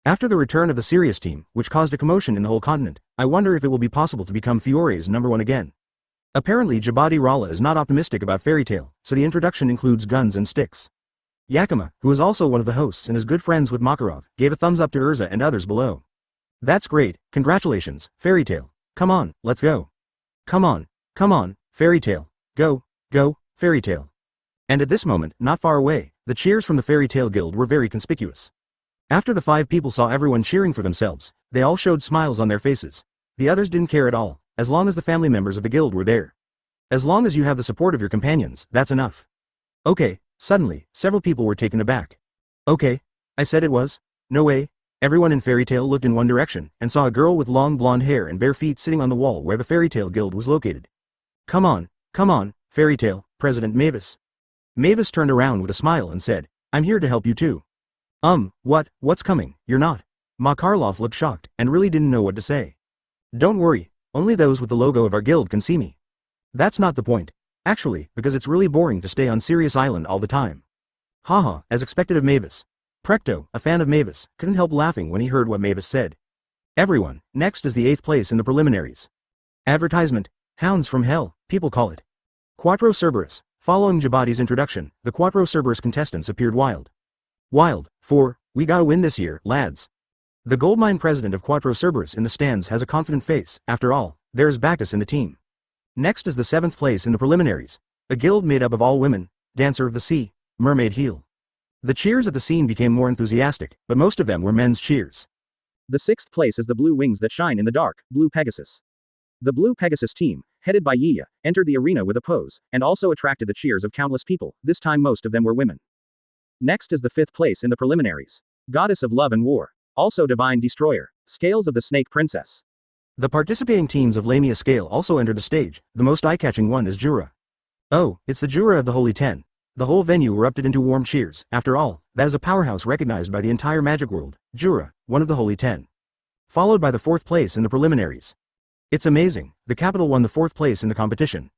After the return of the Sirius team, which caused a commotion in the whole continent, I wonder if it will be possible to become Fiore's #1 again. Apparently Jabadi Rala is not optimistic about Fairy Tale, so the introduction includes guns and sticks. Yakima, who is also one of the hosts and is good friends with Makarov, gave a thumbs up to Erza and others below. That's great, congratulations, Fairy Tale. Come on, let's go. Come on, Fairy Tale. Go, Fairy Tale. And at this moment, not far away, the cheers from the Fairy Tale Guild were very conspicuous. After the 5 people saw everyone cheering for themselves, they all showed smiles on their faces. The others didn't care at all, as long as the family members of the guild were there. As long as you have the support of your companions, that's enough. Okay, suddenly, several people were taken aback. Okay, I said it was. No way. Everyone in Fairy Tale looked in one direction, and saw a girl with long blonde hair and bare feet sitting on the wall where the Fairy Tale Guild was located. Come on, Fairy Tale, President Mavis. Mavis turned around with a smile and said, I'm here to help you too. What's coming? You're not. Makarlov looked shocked, and really didn't know what to say. Don't worry, only those with the logo of our guild can see me. That's not the point. Actually, because it's really boring to stay on Sirius Island all the time. Haha, as expected of Mavis. Precht, a fan of Mavis, couldn't help laughing when he heard what Mavis said. Everyone, next is the 8th place in the preliminaries. Advertisement, Hounds from Hell, people call it. Quattro Cerberus. Following Jabadi's introduction, the Quattro Cerberus contestants appeared wild. We gotta win this year, lads. The goldmine president of Quattro Cerberus in the stands has a confident face. After all, there is Bacchus in the team. Next is the 7th place in the preliminaries. A guild made up of all women, Dancer of the Sea, Mermaid Heel. The cheers at the scene became more enthusiastic, but most of them were men's cheers. The 6th place is the Blue Wings That Shine in the Dark, Blue Pegasus. The Blue Pegasus team, headed by Yi, entered the arena with a pose, and also attracted the cheers of countless people. This time most of them were women. Next is the 5th place in the preliminaries. Goddess of Love and War. Also Divine Destroyer. Scales of the Snake Princess. The participating teams of Lamia Scale also entered the stage. The most eye-catching one is Jura. Oh, it's the Jura of the Holy Ten. The whole venue erupted into warm cheers. After all, that is a powerhouse recognized by the entire magic world. Jura, one of the Holy Ten. Followed by the 4th place in the preliminaries. It's amazing, the capital won the 4th place in the competition.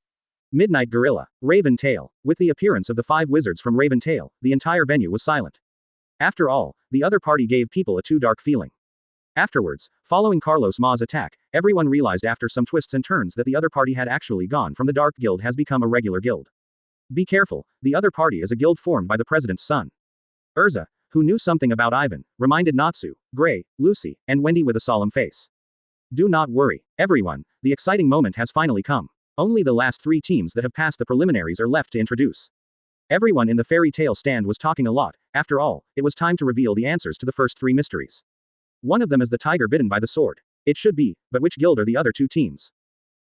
Midnight Gorilla, Raven Tail. With the appearance of the 5 wizards from Raven Tail, the entire venue was silent. After all, the other party gave people a too dark feeling. Afterwards, following Carlos Ma's attack, everyone realized after some twists and turns that the other party had actually gone from the Dark Guild has become a regular guild. Be careful, the other party is a guild formed by the president's son. Erza, who knew something about Ivan, reminded Natsu, Gray, Lucy, and Wendy with a solemn face. Do not worry, everyone, the exciting moment has finally come. Only the last 3 teams that have passed the preliminaries are left to introduce. Everyone in the fairy tale stand was talking a lot. After all, it was time to reveal the answers to the first 3 mysteries. One of them is the tiger bitten by the sword. It should be, but which guild are the other 2 teams?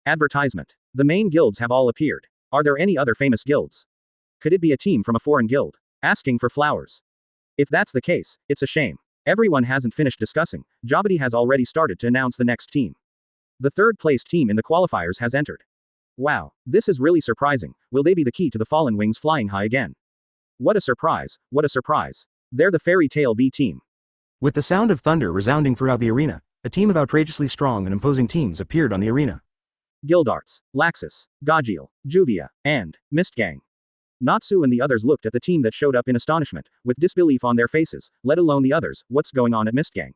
Advertisement. The main guilds have all appeared. Are there any other famous guilds? Could it be a team from a foreign guild? Asking for flowers. If that's the case, it's a shame. Everyone hasn't finished discussing. Jabadi has already started to announce the next team. The third-placed team in the qualifiers has entered. Wow, this is really surprising. Will they be the key to the Fallen Wings flying high again? What a surprise, what a surprise. They're the Fairy Tale B team. With the sound of thunder resounding throughout the arena, a team of outrageously strong and imposing teams appeared on the arena. Gildarts, Laxus, Gajiel, Juvia, and Mystogan. Natsu and the others looked at the team that showed up in astonishment, with disbelief on their faces, let alone the others. What's going on at Mystogan?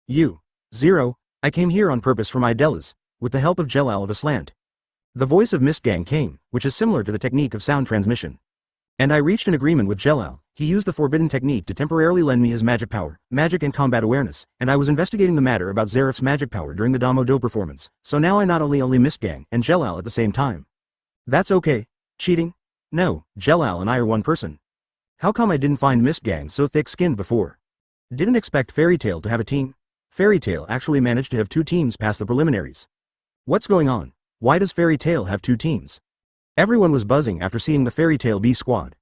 You. Zero, I came here on purpose for my Edolas, with the help of Jelal of Aslant. The voice of Mystogan came, which is similar to the technique of sound transmission. And I reached an agreement with Jelal. He used the forbidden technique to temporarily lend me his magic power, magic and combat awareness, and I was investigating the matter about Zeref's magic power during the Damo Do performance, so now I not only Mystogan and Jelal at the same time. That's okay. Cheating? No, Jelal and I are one person. How come I didn't find Mystogan so thick-skinned before? Didn't expect Fairy Tale to have a team. Fairy Tale actually managed to have 2 teams pass the preliminaries. What's going on? Why does Fairy Tale have 2 teams? Everyone was buzzing after seeing the Fairy Tale B squad.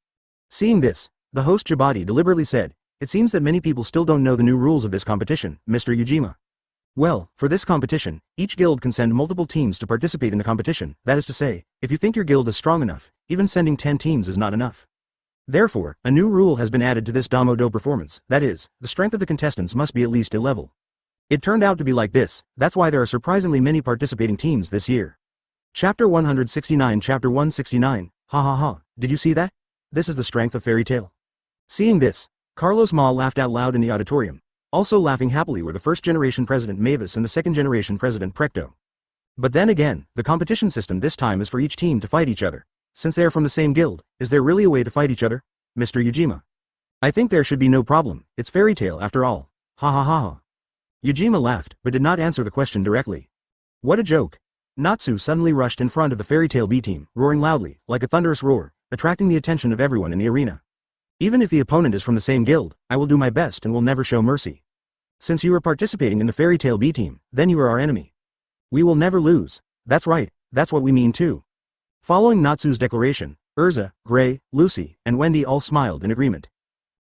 Seeing this, the host Jabadi deliberately said, "It seems that many people still don't know the new rules of this competition, Mr. Ujima. Well, for this competition, each guild can send multiple teams to participate in the competition. That is to say, if you think your guild is strong enough, even sending 10 teams is not enough. Therefore, a new rule has been added to this Damo Do performance, that is, the strength of the contestants must be at least a level. It turned out to be like this, that's why there are surprisingly many participating teams this year." Chapter 169 Chapter 169, ha ha ha, did you see that? This is the strength of Fairy Tale. Seeing this, Carlos Ma laughed out loud in the auditorium. Also laughing happily were the first-generation president Mavis and the second-generation president Precht. But then again, the competition system this time is for each team to fight each other. Since they are from the same guild, is there really a way to fight each other? Mr. Ujima. I think there should be no problem, it's Fairy Tale after all. Ha ha ha ha. Ujima laughed, but did not answer the question directly. What a joke. Natsu suddenly rushed in front of the Fairy Tale B team, roaring loudly, like a thunderous roar, attracting the attention of everyone in the arena. Even if the opponent is from the same guild, I will do my best and will never show mercy. Since you are participating in the Fairy Tale B team, then you are our enemy. We will never lose. That's right, that's what we mean too. Following Natsu's declaration, Erza, Gray, Lucy, and Wendy all smiled in agreement.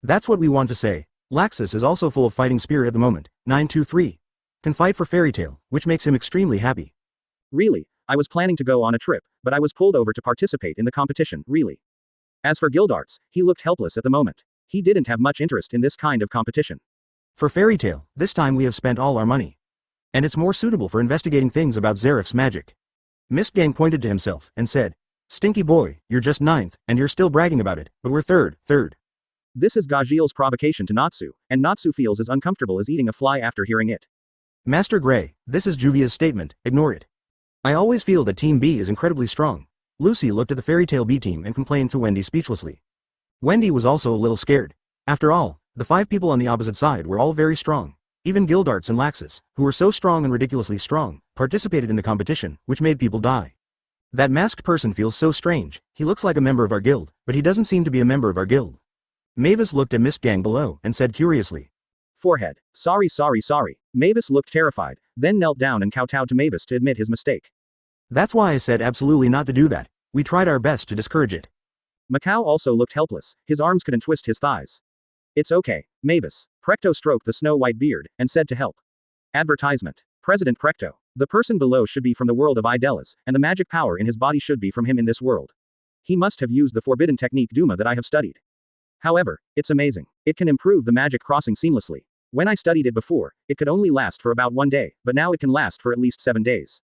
That's what we want to say. Laxus is also full of fighting spirit at the moment, 923. Can fight for Fairy Tale, which makes him extremely happy. Really, I was planning to go on a trip, but I was pulled over to participate in the competition, really. As for Gildarts, he looked helpless at the moment. He didn't have much interest in this kind of competition. For Fairy Tale, this time we have spent all our money. And it's more suitable for investigating things about Zeref's magic. Mystogan pointed to himself and said, "Stinky boy, you're just 9th, and you're still bragging about it, but we're third. This is Gajiel's provocation to Natsu, and Natsu feels as uncomfortable as eating a fly after hearing it. Master Gray, this is Juvia's statement, ignore it. I always feel that Team B is incredibly strong. Lucy looked at the Fairy Tale B team and complained to Wendy speechlessly. Wendy was also a little scared. After all, the 5 people on the opposite side were all very strong. Even Gildarts and Laxus, who were so strong and ridiculously strong, participated in the competition, which made people die. That masked person feels so strange. He looks like a member of our guild, but he doesn't seem to be a member of our guild. Mavis looked at Mystogan below and said curiously. Forehead. Sorry. Mavis looked terrified, then knelt down and kowtowed to Mavis to admit his mistake. That's why I said absolutely not to do that. We tried our best to discourage it. Macau also looked helpless. His arms couldn't twist his thighs. It's okay, Mavis. Precht stroked the snow-white beard and said to help. Advertisement. President Precht. The person below should be from the world of Edolas, and the magic power in his body should be from him in this world. He must have used the forbidden technique Duma that I have studied. However, it's amazing. It can improve the magic crossing seamlessly. When I studied it before, it could only last for about 1 day, but now it can last for at least 7 days.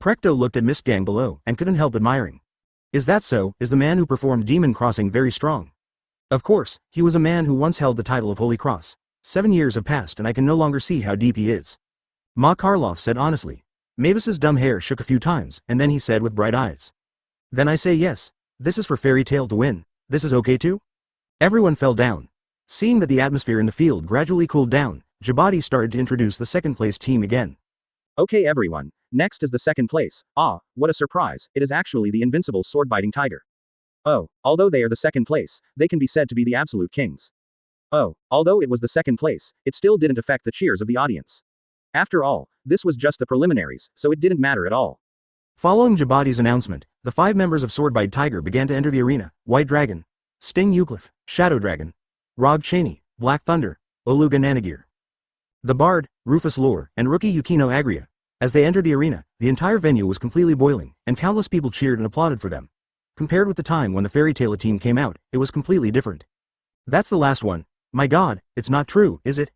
Precht looked at Mystogan below and couldn't help admiring. Is that so? Is the man who performed Demon Crossing very strong? Of course, he was a man who once held the title of Holy Cross. 7 years have passed and I can no longer see how deep he is. Ma Karloff said honestly. Mavis's dumb hair shook a few times, and then he said with bright eyes. Then I say yes. This is for Fairy Tail to win. This is okay too? Everyone fell down. Seeing that the atmosphere in the field gradually cooled down, Jabati started to introduce the second place team again. Okay everyone, next is the second place. Ah, what a surprise, it is actually the invincible sword-biting tiger. Oh, although they are the second place, they can be said to be the absolute kings. Oh, although it was the second place, it still didn't affect the cheers of the audience. After all, this was just the preliminaries, so it didn't matter at all. Following Jabati's announcement, the 5 members of Swordbite Tiger began to enter the arena: White Dragon, Sting Eucliffe, Shadow Dragon, Rog Cheney, Black Thunder, Oluga Nanagir, the Bard, Rufus Lore, and rookie Yukino Agria. As they entered the arena, the entire venue was completely boiling, and countless people cheered and applauded for them. Compared with the time when the Fairy Tail team came out, it was completely different. That's the last one. My god, it's not true, is it?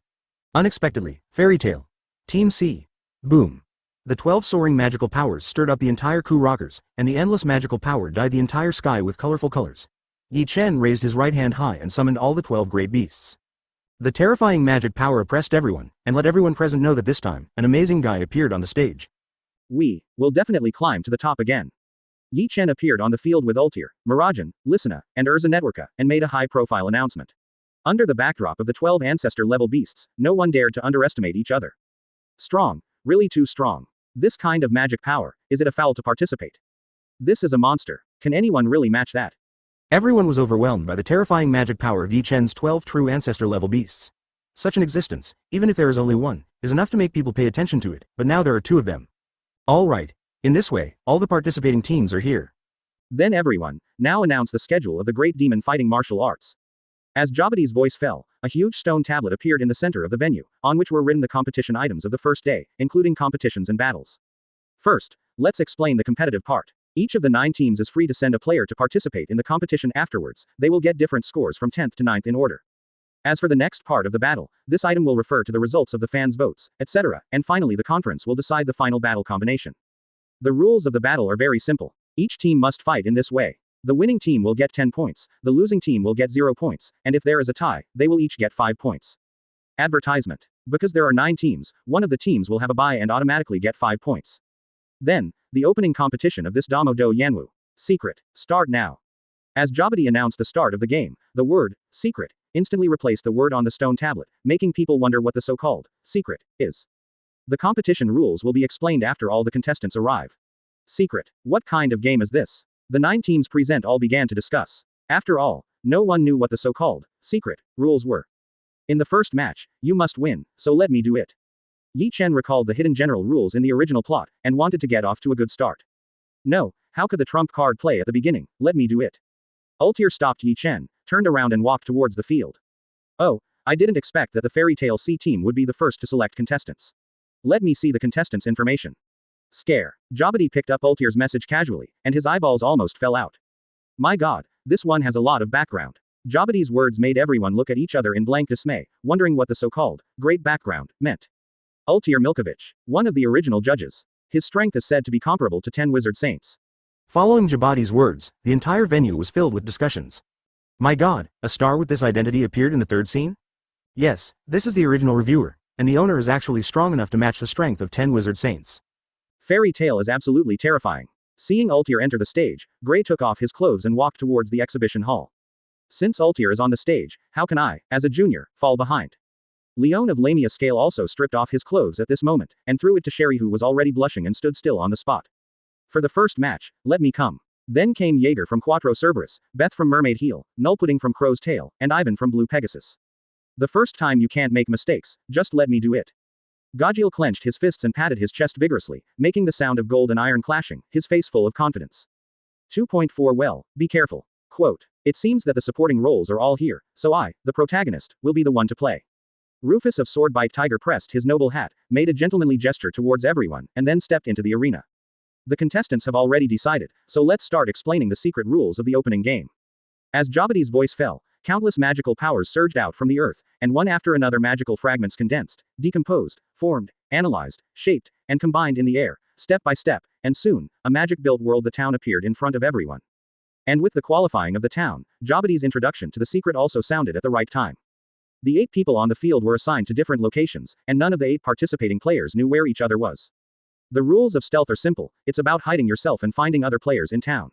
Unexpectedly, Fairy Tail. Team C. Boom. The 12 soaring magical powers stirred up the entire Ku Rockers, and the endless magical power dyed the entire sky with colorful colors. Yi Chen raised his right hand high and summoned all the 12 great beasts. The terrifying magic power oppressed everyone, and let everyone present know that this time, an amazing guy appeared on the stage. We will definitely climb to the top again. Yi Chen appeared on the field with Ultir, Mirajane, Lysina, and Erza Networka, and made a high-profile announcement. Under the backdrop of the 12 ancestor-level beasts, no one dared to underestimate each other. Strong, really too strong. This kind of magic power, is it a foul to participate? This is a monster. Can anyone really match that? Everyone was overwhelmed by the terrifying magic power of Yi Chen's 12 true ancestor-level beasts. Such an existence, even if there is only one, is enough to make people pay attention to it, but now there are 2 of them. Alright. In this way, all the participating teams are here. Then everyone, now announce the schedule of the Great Demon Fighting Martial Arts. As Jabati's voice fell, a huge stone tablet appeared in the center of the venue, on which were written the competition items of the first day, including competitions and battles. First, let's explain the competitive part. Each of the 9 teams is free to send a player to participate in the competition afterwards. They will get different scores from 10th to 9th in order. As for the next part of the battle, this item will refer to the results of the fans' votes, etc., and finally the conference will decide the final battle combination. The rules of the battle are very simple. Each team must fight in this way. The winning team will get 10 points, the losing team will get 0 points, and if there is a tie, they will each get 5 points. Advertisement. Because there are 9 teams, one of the teams will have a bye and automatically get 5 points. Then, the opening competition of this Damo Do Yanwu. Secret. Start now. As Jabati announced the start of the game, the word, secret, instantly replaced the word on the stone tablet, making people wonder what the so-called, secret, is. The competition rules will be explained after all the contestants arrive. Secret. What kind of game is this? The 9 teams present all began to discuss. After all, no one knew what the so-called, secret, rules were. In the first match, you must win, so let me do it. Yi Chen recalled the hidden general rules in the original plot, and wanted to get off to a good start. No, how could the trump card play at the beginning? Let me do it. Ultir stopped Yi Chen, turned around and walked towards the field. Oh, I didn't expect that the Fairy Tail C team would be the first to select contestants. Let me see the contestants' information. Scare. Jabati picked up Ultir's message casually, and his eyeballs almost fell out. My god, this one has a lot of background. Jabati's words made everyone look at each other in blank dismay, wondering what the so-called, great background, meant. Ultir Milkovich, one of the original judges. His strength is said to be comparable to 10 wizard saints. Following Jabati's words, the entire venue was filled with discussions. My god, a star with this identity appeared in the 3rd scene? Yes, this is the original reviewer, and the owner is actually strong enough to match the strength of 10 wizard saints. Fairy Tail is absolutely terrifying. Seeing Ultir enter the stage, Gray took off his clothes and walked towards the exhibition hall. Since Ultir is on the stage, how can I, as a junior, fall behind? Leon of Lamia Scale also stripped off his clothes at this moment, and threw it to Sherry, who was already blushing and stood still on the spot. For the first match, let me come. Then came Jaeger from Quattro Cerberus, Beth from Mermaid Heel, Nullpudding from Crow's Tail, and Ivan from Blue Pegasus. The first time you can't make mistakes, just let me do it. Gajil clenched his fists and patted his chest vigorously, making the sound of gold and iron clashing, his face full of confidence. 2.4 Well, be careful. Quote. It seems that the supporting roles are all here, so I, the protagonist, will be the one to play. Rufus of Swordbite Tiger pressed his noble hat, made a gentlemanly gesture towards everyone, and then stepped into the arena. The contestants have already decided, so let's start explaining the secret rules of the opening game. As Jabati's voice fell, countless magical powers surged out from the earth, and one after another magical fragments condensed, decomposed, formed, analyzed, shaped, and combined in the air, step by step, and soon, a magic-built world the town appeared in front of everyone. And with the qualifying of the town, Jabati's introduction to the secret also sounded at the right time. The 8 people on the field were assigned to different locations, and none of the 8 participating players knew where each other was. The rules of stealth are simple, it's about hiding yourself and finding other players in town.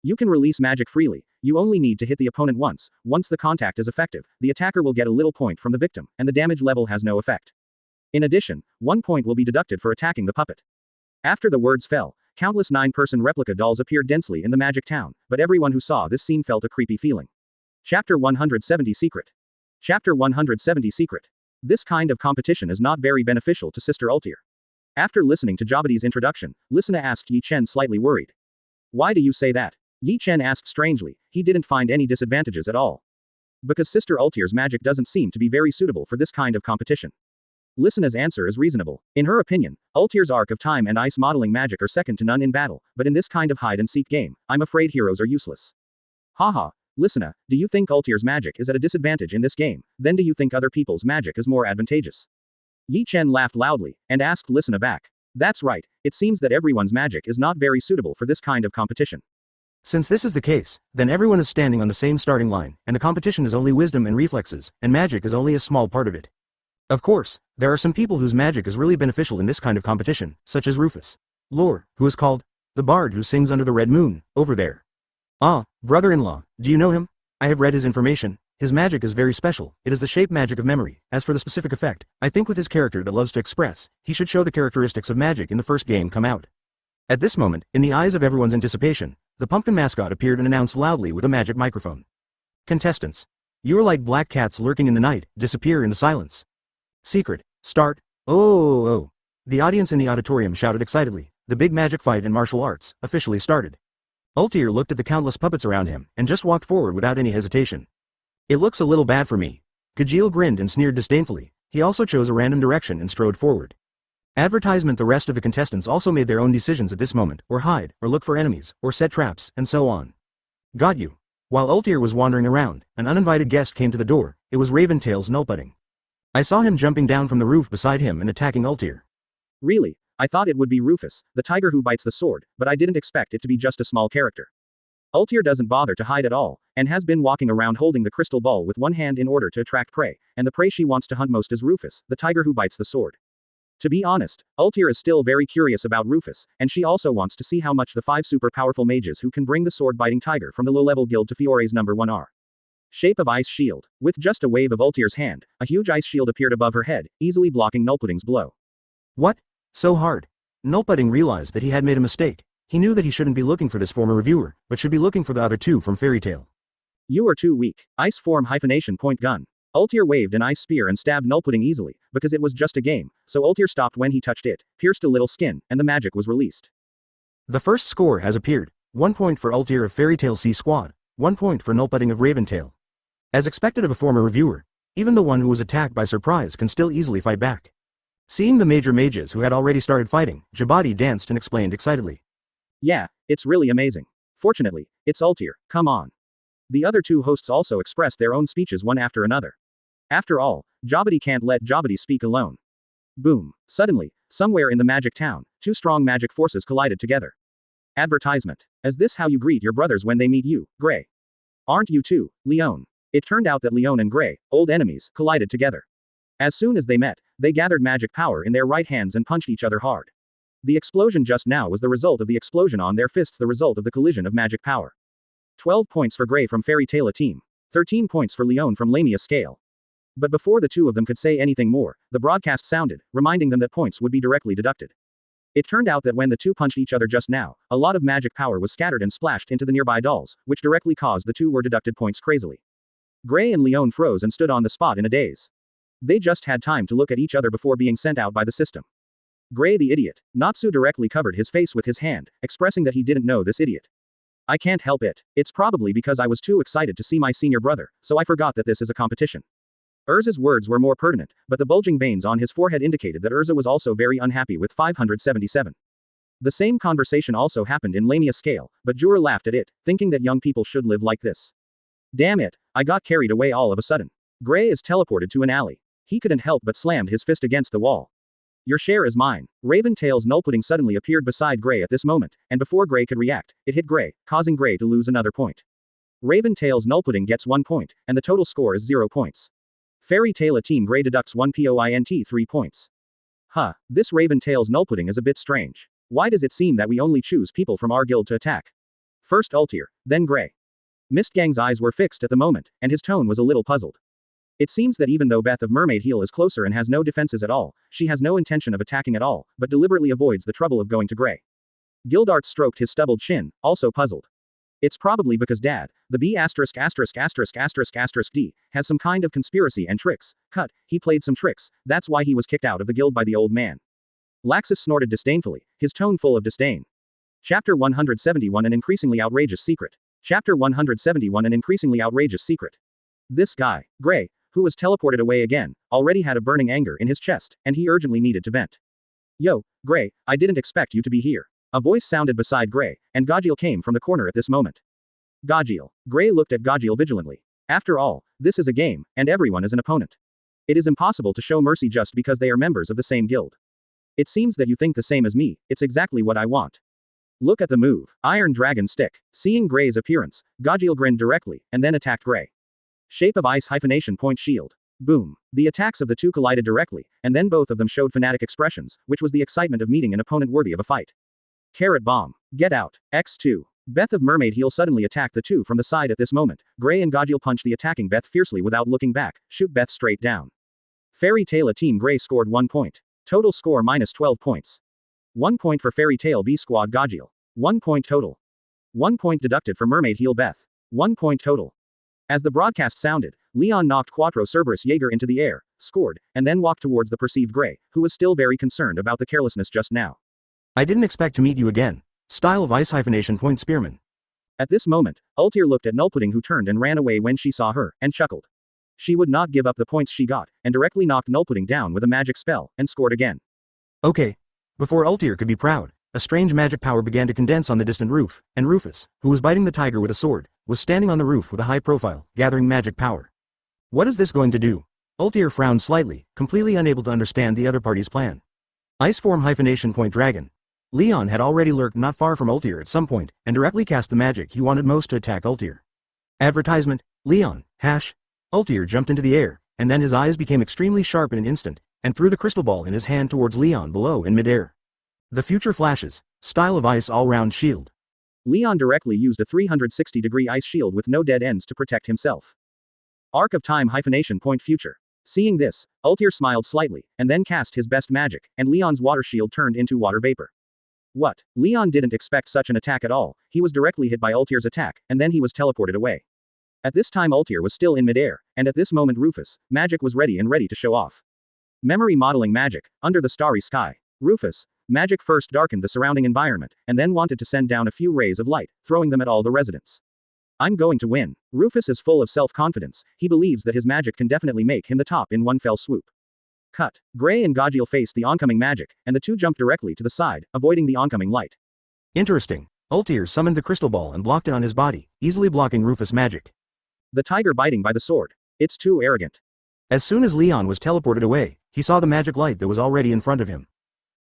You can release magic freely. You only need to hit the opponent once. Once the contact is effective, the attacker will get a little point from the victim, and the damage level has no effect. In addition, 1 point will be deducted for attacking the puppet. After the words fell, countless 9-person replica dolls appeared densely in the magic town, but everyone who saw this scene felt a creepy feeling. Chapter 170 Secret. Chapter 170 Secret. This kind of competition is not very beneficial to Sister Ultir. After listening to Jabadi's introduction, Lisana asked Yi Chen slightly worried. Why do you say that? Yi Chen asked strangely. He didn't find any disadvantages at all. Because Sister Ultir's magic doesn't seem to be very suitable for this kind of competition. Lisana's answer is reasonable. In her opinion, Ultir's Arc of Time and Ice modeling magic are second to none in battle, but in this kind of hide-and-seek game, I'm afraid heroes are useless. Haha, Lisana, do you think Ultir's magic is at a disadvantage in this game? Then do you think other people's magic is more advantageous? Yi Chen laughed loudly, and asked Lisana back. That's right, it seems that everyone's magic is not very suitable for this kind of competition. Since this is the case, then everyone is standing on the same starting line, and the competition is only wisdom and reflexes, and magic is only a small part of it. Of course, there are some people whose magic is really beneficial in this kind of competition, such as Rufus Lore, who is called the Bard who sings under the red moon, over there. Ah, brother-in-law, do you know him? I have read his information. His magic is very special. It is the shape magic of memory. As for the specific effect, I think with his character that loves to express, he should show the characteristics of magic in the first game come out. At this moment, in the eyes of everyone's anticipation, the pumpkin mascot appeared and announced loudly with a magic microphone. Contestants. You are like black cats lurking in the night, disappear in the silence. Secret. Start. Oh. The audience in the auditorium shouted excitedly. The big magic fight in martial arts officially started. Ultir looked at the countless puppets around him, and just walked forward without any hesitation. It looks a little bad for me. Kajil grinned and sneered disdainfully. He also chose a random direction and strode forward. Advertisement. The rest of the contestants also made their own decisions at this moment, or hide, or look for enemies, or set traps, and so on. Got you. While Ultir was wandering around, an uninvited guest came to the door. It was Raventail's Nullputting. I saw him jumping down from the roof beside him and attacking Ultir. Really? I thought it would be Rufus, the tiger who bites the sword, but I didn't expect it to be just a small character. Ultir doesn't bother to hide at all, and has been walking around holding the crystal ball with one hand in order to attract prey, and the prey she wants to hunt most is Rufus, the tiger who bites the sword. To be honest, Ultir is still very curious about Rufus, and she also wants to see how much the 5 super powerful mages who can bring the sword-biting tiger from the low-level guild to Fiore's number 1 are. Shape of Ice Shield. With just a wave of Ultir's hand, a huge ice shield appeared above her head, easily blocking Nullputting's blow. What? So hard? Nullputting realized that he had made a mistake. He knew that he shouldn't be looking for this former reviewer, but should be looking for the other two from Fairy Tail. You are too weak. Ice form hyphenation point gun. Ultir waved an ice spear and stabbed Nullputting easily, because it was just a game, so Ultir stopped when he touched it, pierced a little skin, and the magic was released. The first score has appeared. 1 point for Ultir of Fairy Tail C Squad, 1 point for Nullputting of Raventail. As expected of a former reviewer, even the one who was attacked by surprise can still easily fight back. Seeing the major mages who had already started fighting, Jabadi danced and explained excitedly. Yeah, it's really amazing. Fortunately, it's Ultir, come on. The other two hosts also expressed their own speeches one after another. After all, Jabadi can't let Jabadi speak alone. Boom. Suddenly, somewhere in the magic town, 2 strong magic forces collided together. Advertisement. Is this how you greet your brothers when they meet you, Gray? Aren't you too, Leon? It turned out that Leon and Gray, old enemies, collided together. As soon as they met, they gathered magic power in their right hands and punched each other hard. The explosion just now was the result of the explosion on their fists, the result of the collision of magic power. 12 points for Gray from Fairy Tail team. 13 points for Leon from Lamia Scale. But before the two of them could say anything more, the broadcast sounded, reminding them that points would be directly deducted. It turned out that when the two punched each other just now, a lot of magic power was scattered and splashed into the nearby dolls, which directly caused the two were deducted points crazily. Gray and Leon froze and stood on the spot in a daze. They just had time to look at each other before being sent out by the system. Gray the idiot. Natsu directly covered his face with his hand, expressing that he didn't know this idiot. I can't help it. It's probably because I was too excited to see my senior brother, so I forgot that this is a competition. Erza's words were more pertinent, but the bulging veins on his forehead indicated that Erza was also very unhappy with 577. The same conversation also happened in Lamia Scale, but Jura laughed at it, thinking that young people should live like this. Damn it, I got carried away all of a sudden. Gray is teleported to an alley. He couldn't help but slammed his fist against the wall. Your share is mine. Raventail's Nullputting suddenly appeared beside Gray at this moment, and before Gray could react, it hit Gray, causing Gray to lose another point. Raventail's Nullputting gets 1 point, and the total score is 0 points. Fairy Tail team Gray deducts 1 point, 3 points. Huh, this Raventail's Nullputting is a bit strange. Why does it seem that we only choose people from our guild to attack? First Ultir, then Grey. Mistgang's eyes were fixed at the moment, and his tone was a little puzzled. It seems that even though Beth of Mermaid Heel is closer and has no defenses at all, she has no intention of attacking at all, but deliberately avoids the trouble of going to Grey. Gildarts stroked his stubbled chin, also puzzled. It's probably because Dad, the B*****************, D, has some kind of conspiracy and tricks. He played some tricks, that's why he was kicked out of the guild by the old man. Laxus snorted disdainfully, his tone full of disdain. Chapter 171 An Increasingly Outrageous Secret. Chapter 171 An Increasingly Outrageous Secret. This guy, Grey, who was teleported away again, already had a burning anger in his chest, and he urgently needed to vent. Yo, Grey, I didn't expect you to be here. A voice sounded beside Grey, and Gajil came from the corner at this moment. Gajil. Grey looked at Gajil vigilantly. After all, this is a game, and everyone is an opponent. It is impossible to show mercy just because they are members of the same guild. It seems that you think the same as me, it's exactly what I want. Look at the move. Iron Dragon Stick. Seeing Grey's appearance, Gajil grinned directly, and then attacked Grey. Shape of Ice hyphenation point shield. Boom. The attacks of the two collided directly, and then both of them showed fanatic expressions, which was the excitement of meeting an opponent worthy of a fight. Carrot Bomb. Get out. X2. Beth of Mermaid Heel suddenly attacked the two from the side at this moment. Grey and Gajil punched the attacking Beth fiercely without looking back, shoot Beth straight down. Fairy Tail Team Grey scored 1 point. Total score minus 12 points. 1 point for Fairy Tail B Squad Gajil. 1 point total. 1 point deducted for Mermaid Heel Beth. 1 point total. As the broadcast sounded, Leon knocked Quattro Cerberus Jaeger into the air, scored, and then walked towards the perceived Grey, who was still very concerned about the carelessness just now. I didn't expect to meet you again. Style of Ice hyphenation point Spearman. At this moment, Ultir looked at Nullpudding, who turned and ran away when she saw her, and chuckled. She would not give up the points she got, and directly knocked Nullpudding down with a magic spell, and scored again. Okay. Before Ultir could be proud, a strange magic power began to condense on the distant roof, and Rufus, who was biting the tiger with a sword, was standing on the roof with a high profile, gathering magic power. What is this going to do? Ultir frowned slightly, completely unable to understand the other party's plan. Ice form hyphenation point Dragon. Leon had already lurked not far from Ultir at some point, and directly cast the magic he wanted most to attack Ultir. Advertisement, Leon, hash. Ultir jumped into the air, and then his eyes became extremely sharp in an instant, and threw the crystal ball in his hand towards Leon below in midair. The future flashes, style of Ice all-round shield. Leon directly used a 360-degree ice shield with no dead ends to protect himself. Arc of Time hyphenation point future. Seeing this, Ultir smiled slightly, and then cast his best magic, and Leon's water shield turned into water vapor. What? Leon didn't expect such an attack at all. He was directly hit by Ultir's attack, and then he was teleported away. At this time Ultir was still in midair, and at this moment Rufus, magic was ready to show off. Memory modeling magic, under the starry sky. Rufus, magic first darkened the surrounding environment, and then wanted to send down a few rays of light, throwing them at all the residents. I'm going to win. Rufus is full of self-confidence, he believes that his magic can definitely make him the top in one fell swoop. Cut. Grey and Gajil faced the oncoming magic, and the two jumped directly to the side, avoiding the oncoming light. Interesting. Ultir summoned the crystal ball and blocked it on his body, easily blocking Rufus' magic. The tiger biting by the sword. It's too arrogant. As soon as Leon was teleported away, he saw the magic light that was already in front of him.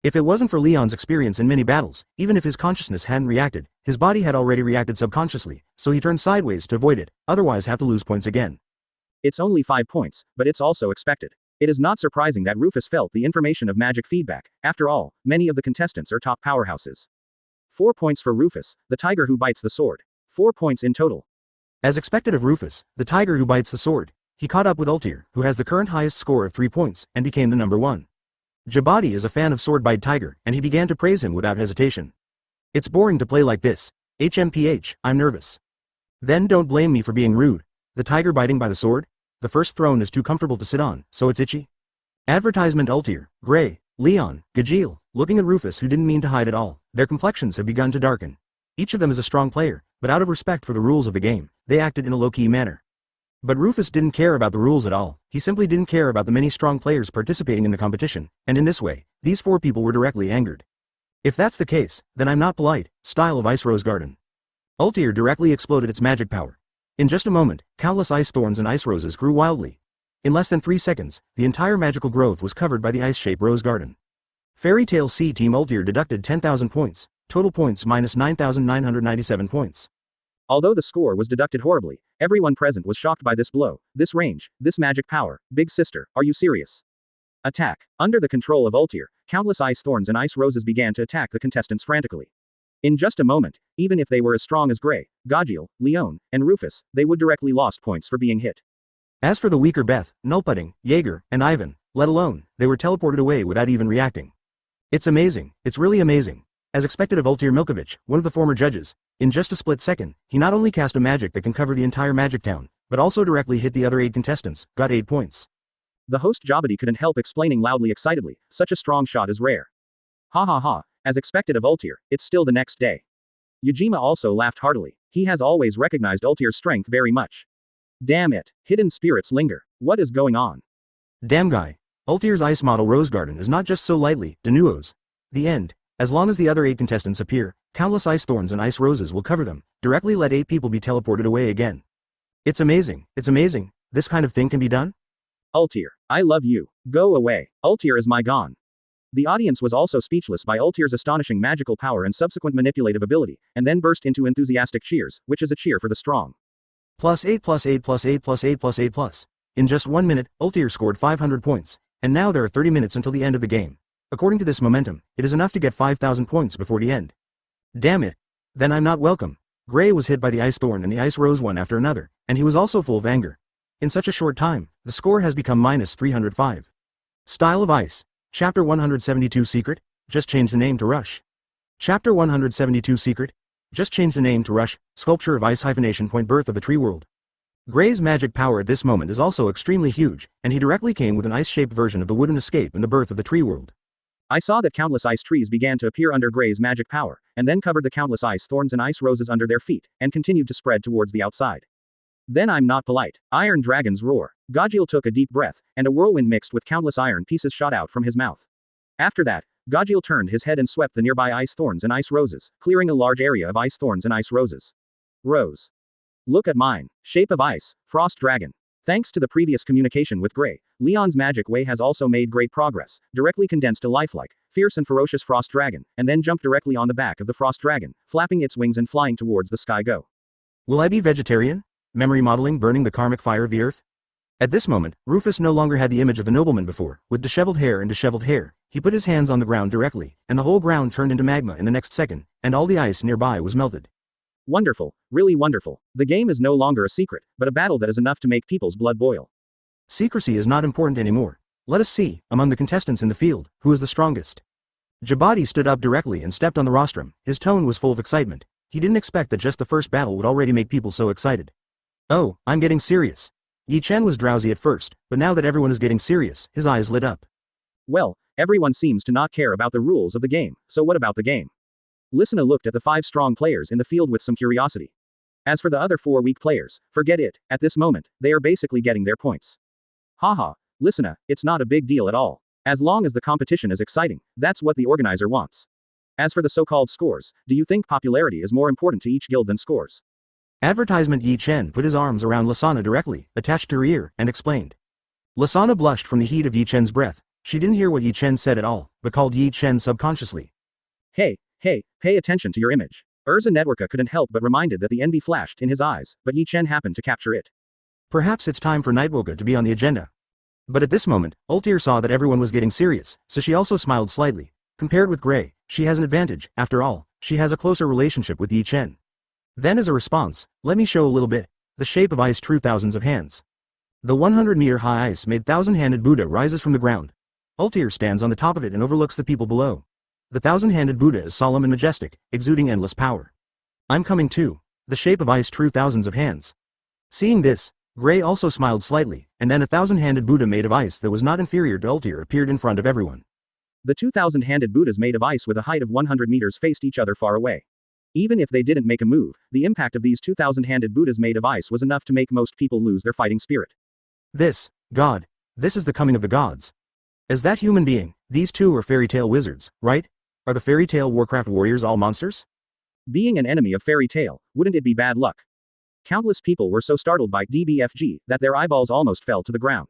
If it wasn't for Leon's experience in many battles, even if his consciousness hadn't reacted, his body had already reacted subconsciously, so he turned sideways to avoid it, otherwise have to lose points again. It's only 5 points, but it's also expected. It is not surprising that Rufus felt the information of magic feedback. After all, many of the contestants are top powerhouses. 4 points for Rufus, the tiger who bites the sword. 4 points in total. As expected of Rufus, the tiger who bites the sword, he caught up with Ultir, who has the current highest score of 3 points, and became the number 1. Jabadi is a fan of Swordbite Tiger, and he began to praise him without hesitation. It's boring to play like this. HMPH, I'm nervous. Then don't blame me for being rude. The tiger biting by the sword? The first throne is too comfortable to sit on, so it's itchy. Advertisement Ultir, Grey, Leon, Gajil, looking at Rufus who didn't mean to hide at all, their complexions have begun to darken. Each of them is a strong player, but out of respect for the rules of the game, they acted in a low-key manner. But Rufus didn't care about the rules at all, he simply didn't care about the many strong players participating in the competition, and in this way, these 4 people were directly angered. If that's the case, then I'm not polite, style of Ice Rose Garden. Ultir directly exploded its magic power. In just a moment, countless ice thorns and ice roses grew wildly. In less than 3 seconds, the entire magical growth was covered by the ice-shaped rose garden. Fairy Tail C Team Ultir deducted 10,000 points, total points minus 9,997 points. Although the score was deducted horribly, everyone present was shocked by this blow, this range, this magic power. Big sister, are you serious? Attack. Under the control of Ultir, countless ice thorns and ice roses began to attack the contestants frantically. In just a moment, Even if they were as strong as Gray, Gajil, Leon, and Rufus, they would directly lost points for being hit. As for the weaker Beth, Nullpudding, Jaeger, and Ivan, let alone, they were teleported away without even reacting. It's amazing, it's really amazing. As expected of Ultir Milkovich, one of the former judges, in just a split second, he not only cast a magic that can cover the entire magic town, but also directly hit the other 8 contestants, got 8 points. The host Jabadi couldn't help explaining loudly excitedly, such a strong shot is rare. Ha ha ha, as expected of Ultir, it's still the next day. Yujima also laughed heartily, he has always recognized Ultir's strength very much. Damn it, hidden spirits linger, what is going on? Damn guy, Ultir's ice model Rose Garden is not just so lightly, Denuos. The end. As long as the other 8 contestants appear, countless ice thorns and ice roses will cover them, directly let 8 people be teleported away again. It's amazing, this kind of thing can be done? Ultir, I love you, go away, Ultir is my gone. The audience was also speechless by Ultir's astonishing magical power and subsequent manipulative ability, and then burst into enthusiastic cheers, which is a cheer for the strong. +8 +8 +8 +8 +8 In just 1 minute, Ultir scored 500 points, and now there are 30 minutes until the end of the game. According to this momentum, it is enough to get 5,000 points before the end. Damn it. Then I'm not welcome. Gray was hit by the ice thorn and the ice rose one after another, and he was also full of anger. In such a short time, the score has become -305. Style of Ice. Chapter 172 Secret, just change the name to Rush. Chapter 172 Secret, just change the name to Rush, Sculpture of Ice hyphenation point Birth of the Tree World. Gray's magic power at this moment is also extremely huge, and he directly came with an ice-shaped version of the wooden escape in the Birth of the Tree World. I saw that countless ice trees began to appear under Gray's magic power, and then covered the countless ice thorns and ice roses under their feet, and continued to spread towards the outside. Then I'm not polite. Iron dragons roar. Gajil took a deep breath, and a whirlwind mixed with countless iron pieces shot out from his mouth. After that, Gajil turned his head and swept the nearby ice thorns and ice roses, clearing a large area of ice thorns and ice roses. Rose. Look at mine. Shape of ice, frost dragon. Thanks to the previous communication with Gray, Leon's magic way has also made great progress, directly condensed a lifelike, fierce and ferocious frost dragon, and then jumped directly on the back of the frost dragon, flapping its wings and flying towards the sky. Go. Will I be vegetarian? Memory modeling burning the karmic fire of the earth? At this moment, Rufus no longer had the image of the nobleman before, with disheveled hair and disheveled hair. He put his hands on the ground directly, and the whole ground turned into magma in the next second, and all the ice nearby was melted. Wonderful, really wonderful. The game is no longer a secret, but a battle that is enough to make people's blood boil. Secrecy is not important anymore. Let us see, among the contestants in the field, who is the strongest. Jabadi stood up directly and stepped on the rostrum. His tone was full of excitement. He didn't expect that just the first battle would already make people so excited. Oh, I'm getting serious. Yi Chen was drowsy at first, but now that everyone is getting serious, his eyes lit up. Well, everyone seems to not care about the rules of the game, so what about the game? Lissana looked at the 5 strong players in the field with some curiosity. As for the other 4 weak players, forget it, at this moment, they are basically getting their points. Haha, Lissana, it's not a big deal at all. As long as the competition is exciting, that's what the organizer wants. As for the so-called scores, do you think popularity is more important to each guild than scores? Advertisement. Yi Chen put his arms around Lissana directly, attached to her ear, and explained. Lissana blushed from the heat of Yi Chen's breath. She didn't hear what Yi Chen said at all, but called Yi Chen subconsciously. Hey, pay attention to your image. Erza Networka couldn't help but reminded that the envy flashed in his eyes, but Yi Chen happened to capture it. Perhaps it's time for Nightwoka to be on the agenda. But at this moment, Ultir saw that everyone was getting serious, so she also smiled slightly. Compared with Gray, she has an advantage. After all, she has a closer relationship with Yi Chen. Then as a response, let me show a little bit. The shape of ice true thousands of hands. The 100-meter high ice-made thousand-handed Buddha rises from the ground. Ultir stands on the top of it and overlooks the people below. The thousand-handed Buddha is solemn and majestic, exuding endless power. I'm coming too. The shape of ice true thousands of hands. Seeing this, Gray also smiled slightly, and then a thousand-handed Buddha made of ice that was not inferior to Ultir appeared in front of everyone. The 2,000-handed Buddhas made of ice with a height of 100 meters faced each other far away. Even if they didn't make a move, the impact of these 2,000-handed Buddhas made of ice was enough to make most people lose their fighting spirit. This is the coming of the gods. As that human being, these two are fairy tale wizards, right? Are the fairy tale Warcraft warriors all monsters? Being an enemy of fairy tale, wouldn't it be bad luck? Countless people were so startled by DBFG that their eyeballs almost fell to the ground.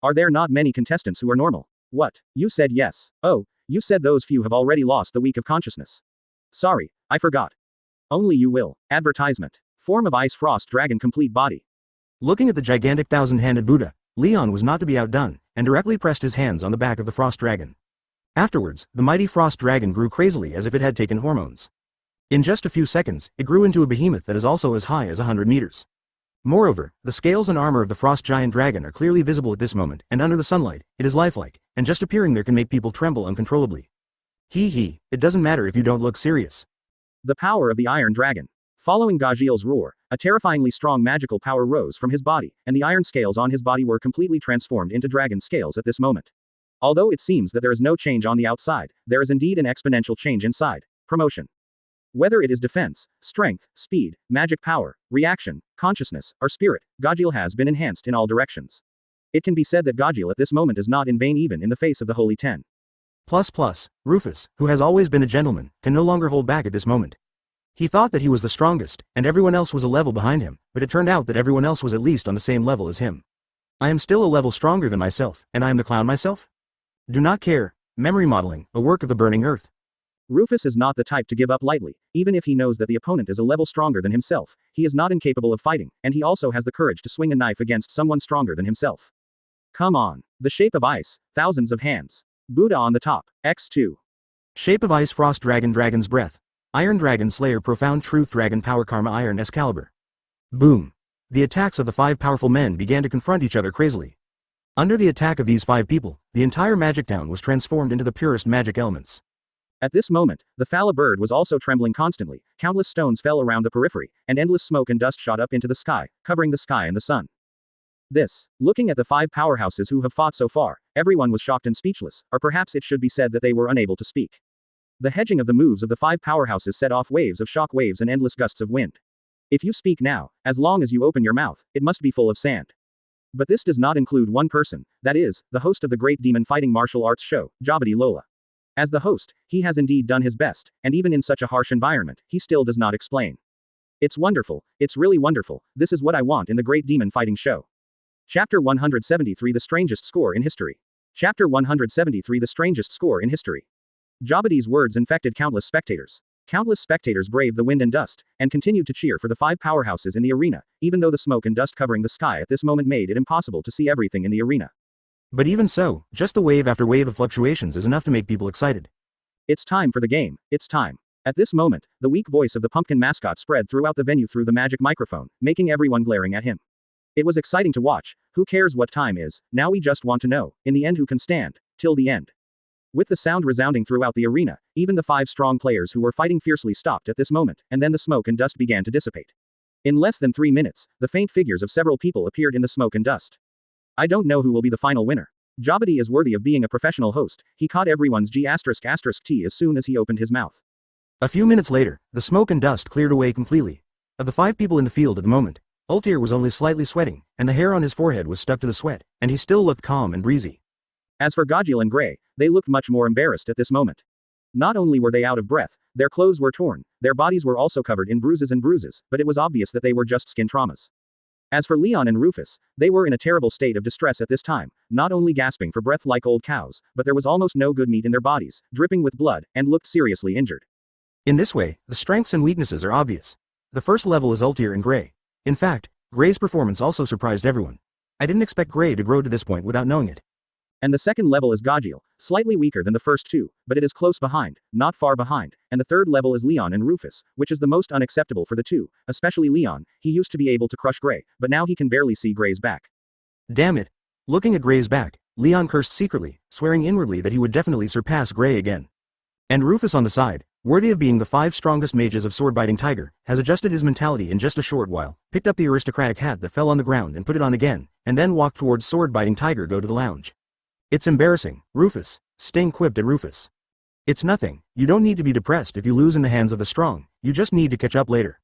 Are there not many contestants who are normal? What? You said yes. Oh, you said those few have already lost the week of consciousness. Sorry, I forgot. Only you will. Advertisement. Form of ice frost dragon complete body. Looking at the gigantic thousand-handed Buddha, Leon was not to be outdone, and directly pressed his hands on the back of the frost dragon. Afterwards, the mighty frost dragon grew crazily as if it had taken hormones. In just a few seconds, it grew into a behemoth that is also as high as 100 meters. Moreover, the scales and armor of the frost giant dragon are clearly visible at this moment, and under the sunlight, it is lifelike, and just appearing there can make people tremble uncontrollably. It doesn't matter if you don't look serious. The power of the Iron Dragon. Following Gajil's roar, a terrifyingly strong magical power rose from his body, and the iron scales on his body were completely transformed into dragon scales at this moment. Although it seems that there is no change on the outside, there is indeed an exponential change inside. Promotion. Whether it is defense, strength, speed, magic power, reaction, consciousness, or spirit, Gajil has been enhanced in all directions. It can be said that Gajil at this moment is not in vain even in the face of the Holy Ten. Rufus, who has always been a gentleman, can no longer hold back at this moment. He thought that he was the strongest, and everyone else was a level behind him, but it turned out that everyone else was at least on the same level as him. I am still a level stronger than myself, and I am the clown myself? Do not care. Memory modeling, a work of the burning earth. Rufus is not the type to give up lightly, even if he knows that the opponent is a level stronger than himself. He is not incapable of fighting, and he also has the courage to swing a knife against someone stronger than himself. Come on. The shape of ice, thousands of hands. Buddha on the top, X2. Shape of ice frost dragon dragon's breath. Iron dragon slayer profound truth dragon power karma iron Excalibur. Boom. The attacks of the 5 powerful men began to confront each other crazily. Under the attack of these 5 people, the entire magic town was transformed into the purest magic elements. At this moment, the Fala bird was also trembling constantly, countless stones fell around the periphery, and endless smoke and dust shot up into the sky, covering the sky and the sun. Looking at the 5 powerhouses who have fought so far, everyone was shocked and speechless, or perhaps it should be said that they were unable to speak. The hedging of the moves of the 5 powerhouses set off waves of shock waves and endless gusts of wind. If you speak now, as long as you open your mouth, it must be full of sand. But this does not include one person, that is, the host of the great demon fighting martial arts show, Jabadi Lola. As the host, he has indeed done his best, and even in such a harsh environment, he still does not explain. It's wonderful, it's really wonderful, this is what I want in the great demon fighting show. Chapter 173 The Strangest Score in History. Chapter 173 The Strangest Score in History. Jabadi's words infected countless spectators. Countless spectators braved the wind and dust, and continued to cheer for the 5 powerhouses in the arena, even though the smoke and dust covering the sky at this moment made it impossible to see everything in the arena. But even so, just the wave after wave of fluctuations is enough to make people excited. It's time for the game, it's time. At this moment, the weak voice of the pumpkin mascot spread throughout the venue through the magic microphone, making everyone glaring at him. It was exciting to watch. Who cares what time is, now we just want to know, in the end who can stand, till the end. With the sound resounding throughout the arena, even the 5 strong players who were fighting fiercely stopped at this moment, and then the smoke and dust began to dissipate. In less than 3 minutes, the faint figures of several people appeared in the smoke and dust. I don't know who will be the final winner. Jabadi is worthy of being a professional host. He caught everyone's G***** T as soon as he opened his mouth. A few minutes later, the smoke and dust cleared away completely. Of the 5 people in the field at the moment, Ultir was only slightly sweating, and the hair on his forehead was stuck to the sweat, and he still looked calm and breezy. As for Gajil and Gray, they looked much more embarrassed at this moment. Not only were they out of breath, their clothes were torn, their bodies were also covered in bruises, but it was obvious that they were just skin traumas. As for Leon and Rufus, they were in a terrible state of distress at this time, not only gasping for breath like old cows, but there was almost no good meat in their bodies, dripping with blood, and looked seriously injured. In this way, the strengths and weaknesses are obvious. The first level is Ultir and Gray. In fact, Gray's performance also surprised everyone. I didn't expect Gray to grow to this point without knowing it. And the second level is Gajil, slightly weaker than the first 2, but it is close behind, not far behind, and the third level is Leon and Rufus, which is the most unacceptable for the 2, especially Leon. He used to be able to crush Gray, but now he can barely see Gray's back. Damn it. Looking at Gray's back, Leon cursed secretly, swearing inwardly that he would definitely surpass Gray again. And Rufus on the side, worthy of being the 5 strongest mages of Sword-Biting Tiger, has adjusted his mentality in just a short while, picked up the aristocratic hat that fell on the ground and put it on again, and then walked towards Sword-Biting Tiger go to the lounge. It's embarrassing, Rufus, Sting quipped at Rufus. It's nothing, you don't need to be depressed if you lose in the hands of the strong, you just need to catch up later.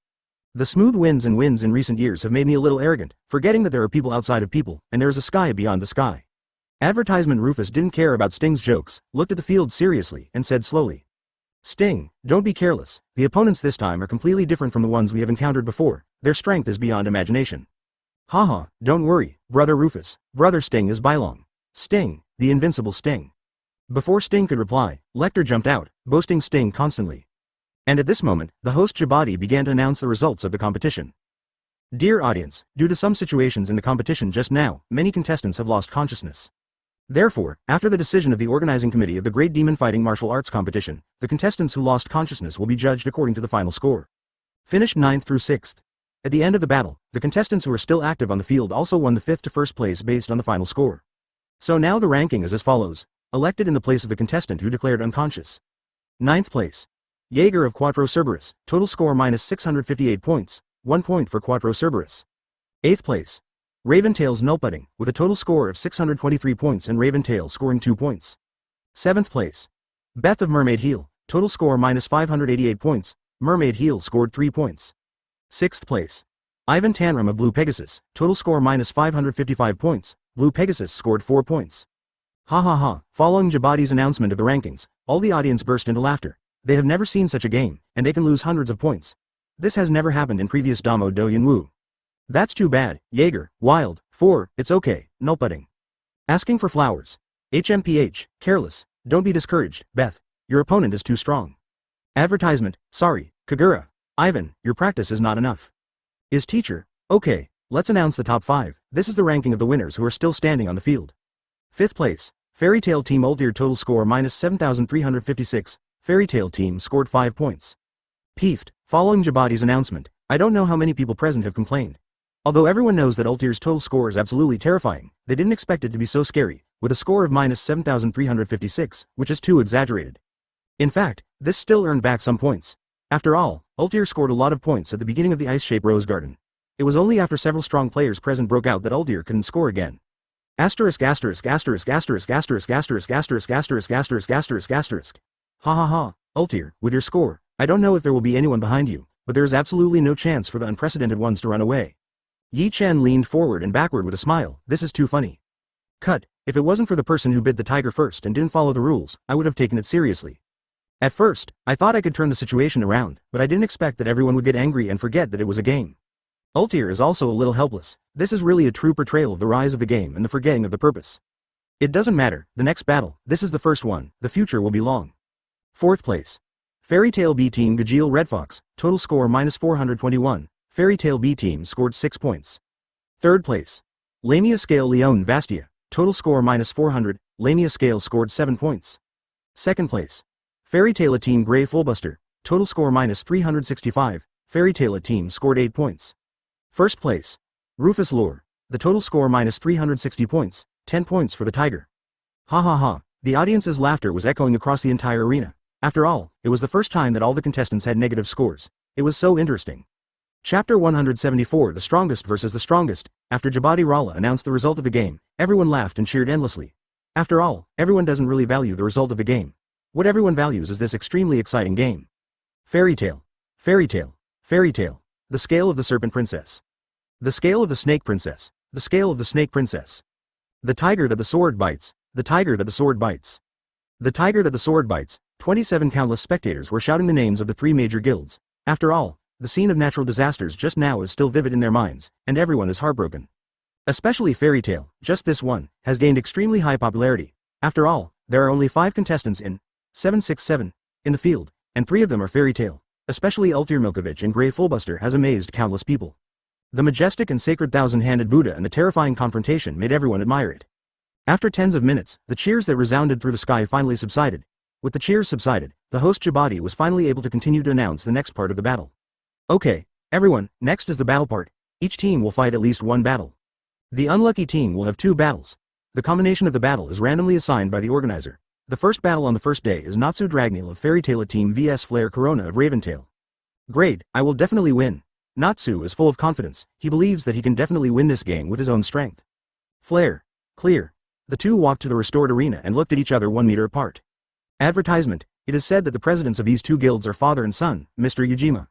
The smooth winds in recent years have made me a little arrogant, forgetting that there are people outside of people, and there is a sky beyond the sky. Advertisement Rufus didn't care about Sting's jokes, looked at the field seriously, and said slowly. Sting, don't be careless, the opponents this time are completely different from the ones we have encountered before, their strength is beyond imagination. Haha, don't worry, brother Rufus, brother Sting is Bylong. Sting, the invincible Sting. Before Sting could reply, Lecter jumped out, boasting Sting constantly. And at this moment, the host Jabadi began to announce the results of the competition. Dear audience, due to some situations in the competition just now, many contestants have lost consciousness. Therefore, after the decision of the organizing committee of the Great Demon Fighting Martial Arts Competition, the contestants who lost consciousness will be judged according to the final score. Finished 9th through 6th. At the end of the battle, the contestants who are still active on the field also won the 5th to 1st place based on the final score. So now the ranking is as follows. Elected in the place of the contestant who declared unconscious. 9th place. Jaeger of Quattro Cerberus, total score minus 658 points, 1 point for Quattro Cerberus. 8th place. Raventail's Nullpudding, with a total score of 623 points and Raventail scoring 2 points. 7th place. Beth of Mermaid Heel, total score minus 588 points, Mermaid Heel scored 3 points. 6th place. Ivan Tanram of Blue Pegasus, total score minus 555 points, Blue Pegasus scored 4 points. Ha ha ha, following Djibati's announcement of the rankings, all the audience burst into laughter. They have never seen such a game, and they can lose hundreds of points. This has never happened in previous Damo Do Yunwu. That's too bad, Jaeger, Wild, 4, it's okay, Nullpudding. Asking for flowers. HMPH, careless, don't be discouraged, Beth, your opponent is too strong. Advertisement, sorry, Kagura, Ivan, your practice is not enough. Is teacher, okay, let's announce the top 5, this is the ranking of the winners who are still standing on the field. 5th place, Fairy Tail Team Ultir total score minus 7,356, Fairy Tail Team scored 5 points. Peeved, following Djibati's announcement, I don't know how many people present have complained. Although everyone knows that Ultir's total score is absolutely terrifying, they didn't expect it to be so scary, with a score of minus 7,356, which is too exaggerated. In fact, this still earned back some points. After all, Ultir scored a lot of points at the beginning of the Ice-Shape Rose Garden. It was only after several strong players present broke out that Ultir couldn't score again. Asterisk asterisk asterisk asterisk asterisk asterisk asterisk asterisk asterisk asterisk asterisk. Ha ha ha, Ultir, with your score, I don't know if there will be anyone behind you, but there is absolutely no chance for the unprecedented ones to run away. Yi Chen leaned forward and backward with a smile, this is too funny. Cut, if it wasn't for the person who bit the tiger first and didn't follow the rules, I would have taken it seriously. At first, I thought I could turn the situation around, but I didn't expect that everyone would get angry and forget that it was a game. Ultir is also a little helpless, this is really a true portrayal of the rise of the game and the forgetting of the purpose. It doesn't matter, the next battle, this is the first one, the future will be long. 4th place. Fairy Tail B Team Gajeel Red Fox, total score minus 421, Fairy Tail B Team scored 6 points. 3rd place. Lamia Scale Leon Vastia, total score minus 400, Lamia Scale scored 7 points. 2nd place. Fairy Tail Team Grey Fullbuster, total score minus 365, Fairy Tail Team scored 8 points. 1st place. Rufus Lore, the total score minus 360 points, 10 points for the Tiger. Ha ha ha, the audience's laughter was echoing across the entire arena. After all, it was the first time that all the contestants had negative scores. It was so interesting. Chapter 174 The Strongest versus the Strongest. After Djibati Rala announced the result of the game, everyone laughed and cheered endlessly. After all, everyone doesn't really value the result of the game. What everyone values is this extremely exciting game. Fairy Tail. Fairy Tail. Fairy Tail. The Scale of the Serpent Princess. The Scale of the Snake Princess. The Scale of the Snake Princess. The Tiger that the Sword Bites. The Tiger that the Sword Bites. The Tiger that the Sword Bites. 27 countless spectators were shouting the names of the 3 major guilds. After all, the scene of natural disasters just now is still vivid in their minds, and everyone is heartbroken. Especially Fairy Tail, just this one, has gained extremely high popularity. After all, there are only 5 contestants in 767 in the field, and 3 of them are Fairy Tail. Especially Ultir Milkovich and Grey Fullbuster has amazed countless people. The majestic and sacred thousand-handed Buddha and the terrifying confrontation made everyone admire it. After tens of minutes, the cheers that resounded through the sky finally subsided. With the cheers subsided, the host Djibati was finally able to continue to announce the next part of the battle. Okay, everyone, next is the battle part. Each team will fight at least 1 battle. The unlucky team will have 2 battles. The combination of the battle is randomly assigned by the organizer. The first battle on the first day is Natsu Dragneel of Fairy Tail Team vs Flare Corona of Raventail. Great, I will definitely win. Natsu is full of confidence, he believes that he can definitely win this game with his own strength. Flare. Clear. The two walked to the restored arena and looked at each other 1 meter apart. Advertisement, it is said that the presidents of these 2 guilds are father and son, Mr. Yujima.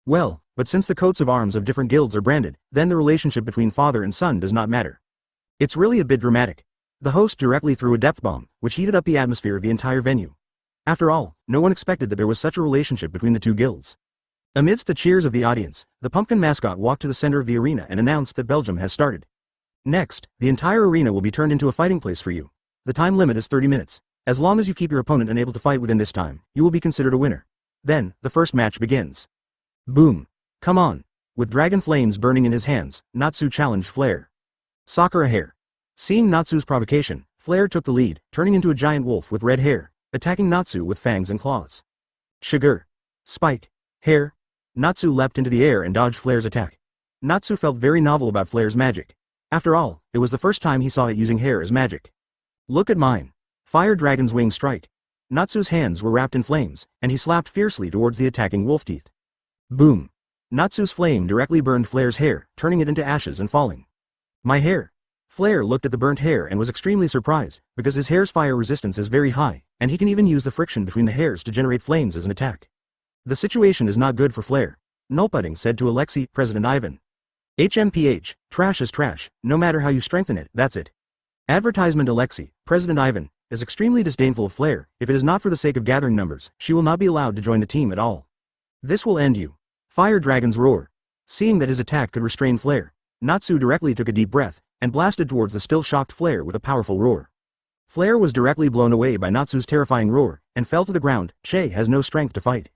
Well, but since the coats of arms of different guilds are branded, then the relationship between father and son does not matter. It's really a bit dramatic. The host directly threw a depth bomb, which heated up the atmosphere of the entire venue. After all, no one expected that there was such a relationship between the 2 guilds. Amidst the cheers of the audience, the pumpkin mascot walked to the center of the arena and announced that Belgium has started. Next, the entire arena will be turned into a fighting place for you. The time limit is 30 minutes. As long as you keep your opponent unable to fight within this time, you will be considered a winner. Then, the first match begins. Boom. Come on. With dragon flames burning in his hands, Natsu challenged Flare. Sakura Hair. Seeing Natsu's provocation, Flare took the lead, turning into a giant wolf with red hair, attacking Natsu with fangs and claws. Sugar. Spike. Hair. Natsu leapt into the air and dodged Flare's attack. Natsu felt very novel about Flare's magic. After all, it was the first time he saw it using hair as magic. Look at mine. Fire Dragon's Wing Strike. Natsu's hands were wrapped in flames, and he slapped fiercely towards the attacking wolf teeth. Boom. Natsu's flame directly burned Flare's hair, turning it into ashes and falling. My hair. Flare looked at the burnt hair and was extremely surprised, because his hair's fire resistance is very high, and he can even use the friction between the hairs to generate flames as an attack. The situation is not good for Flare. Nullpudding said to Alexei, President Ivan. HMPH, trash is trash, no matter how you strengthen it, that's it. Advertisement Alexei, President Ivan, is extremely disdainful of Flare. If it is not for the sake of gathering numbers, she will not be allowed to join the team at all. This will end you. Fire Dragon's Roar. Seeing that his attack could restrain Flare, Natsu directly took a deep breath, and blasted towards the still shocked Flare with a powerful roar. Flare was directly blown away by Natsu's terrifying roar, and fell to the ground. Che has no strength to fight.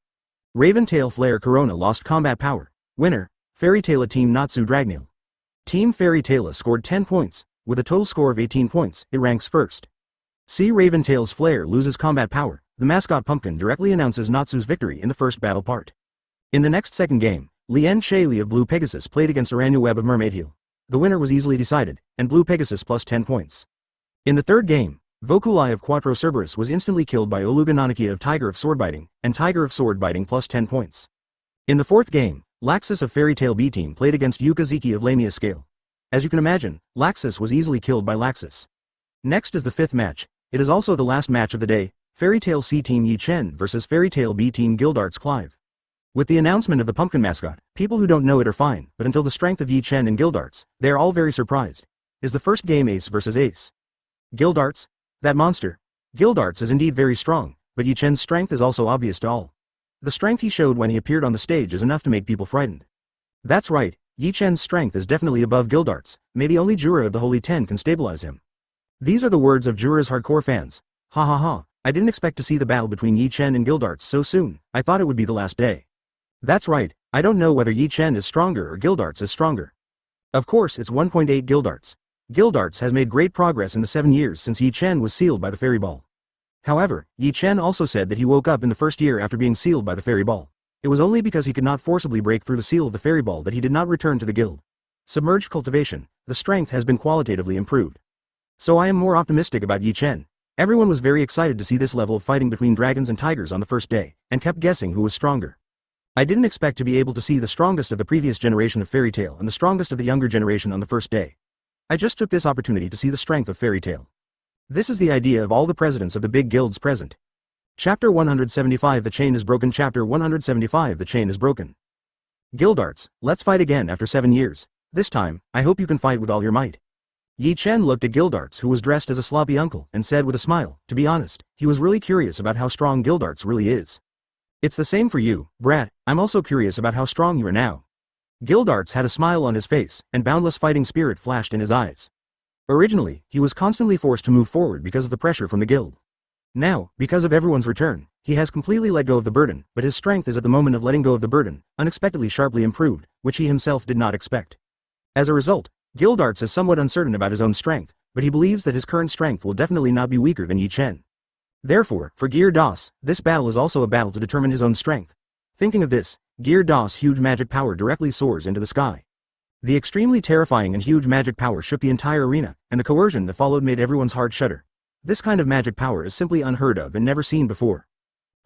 Raventail Flare Corona lost combat power. Winner, Fairy Tail Team Natsu Dragneel. Team Fairy Tail scored 10 points, with a total score of 18 points, it ranks first. See Raventail's Flare loses combat power. The mascot Pumpkin directly announces Natsu's victory in the first battle part. In the next second game, Lien Shaili of Blue Pegasus played against Aranya Web of Mermaid Heel. The winner was easily decided, and Blue Pegasus plus 10 points. In the third game, Vokulai of Quattro Cerberus was instantly killed by Oluga Nanakia of Tiger of Swordbiting, and Tiger of Swordbiting plus 10 points. In the fourth game, Laxus of Fairy Tail B-Team played against Yuka Ziki of Lamia Scale. As you can imagine, Laxus was easily killed by Laxus. Next is the fifth match. It is also the last match of the day, Fairy Tail C-Team Yi Chen versus Fairy Tail B-Team Gildarts Clive. With the announcement of the pumpkin mascot, people who don't know it are fine, but until the strength of Yi Chen and Gildarts, they are all very surprised. Is the first game Ace versus Ace? Gildarts? That monster. Gildarts is indeed very strong, but Yi Chen's strength is also obvious to all. The strength he showed when he appeared on the stage is enough to make people frightened. That's right, Yi Chen's strength is definitely above Gildarts. Maybe only Jura of the Holy Ten can stabilize him. These are the words of Jura's hardcore fans. Ha ha ha, I didn't expect to see the battle between Yi Chen and Gildarts so soon. I thought it would be the last day. That's right, I don't know whether Yi Chen is stronger or Gildarts is stronger. Of course it's 1.8 Gildarts. Gildarts has made great progress in the 7 years since Yi Chen was sealed by the Fairy Ball. However, Yi Chen also said that he woke up in the first year after being sealed by the Fairy Ball. It was only because he could not forcibly break through the seal of the Fairy Ball that he did not return to the guild. Submerged cultivation, the strength has been qualitatively improved. So I am more optimistic about Yi Chen. Everyone was very excited to see this level of fighting between dragons and tigers on the first day, and kept guessing who was stronger. I didn't expect to be able to see the strongest of the previous generation of Fairy Tail and the strongest of the younger generation on the first day. I just took this opportunity to see the strength of Fairy Tail. This is the idea of all the presidents of the big guilds present. Chapter 175 The Chain is Broken. Chapter 175 The Chain is Broken. Gildarts, let's fight again after 7 years. This time, I hope you can fight with all your might. Yi Chen looked at Gildarts, who was dressed as a sloppy uncle, and said with a smile, to be honest, he was really curious about how strong Gildarts really is. It's the same for you, brat, I'm also curious about how strong you are now. Gildarts had a smile on his face, and boundless fighting spirit flashed in his eyes. Originally, he was constantly forced to move forward because of the pressure from the guild. Now, because of everyone's return, he has completely let go of the burden, but his strength is at the moment of letting go of the burden, unexpectedly sharply improved, which he himself did not expect. As a result, Gildarts is somewhat uncertain about his own strength, but he believes that his current strength will definitely not be weaker than Yi Chen. Therefore, for Gear Das, this battle is also a battle to determine his own strength. Thinking of this, Gear Das' huge magic power directly soars into the sky. The extremely terrifying and huge magic power shook the entire arena, and the coercion that followed made everyone's heart shudder. This kind of magic power is simply unheard of and never seen before.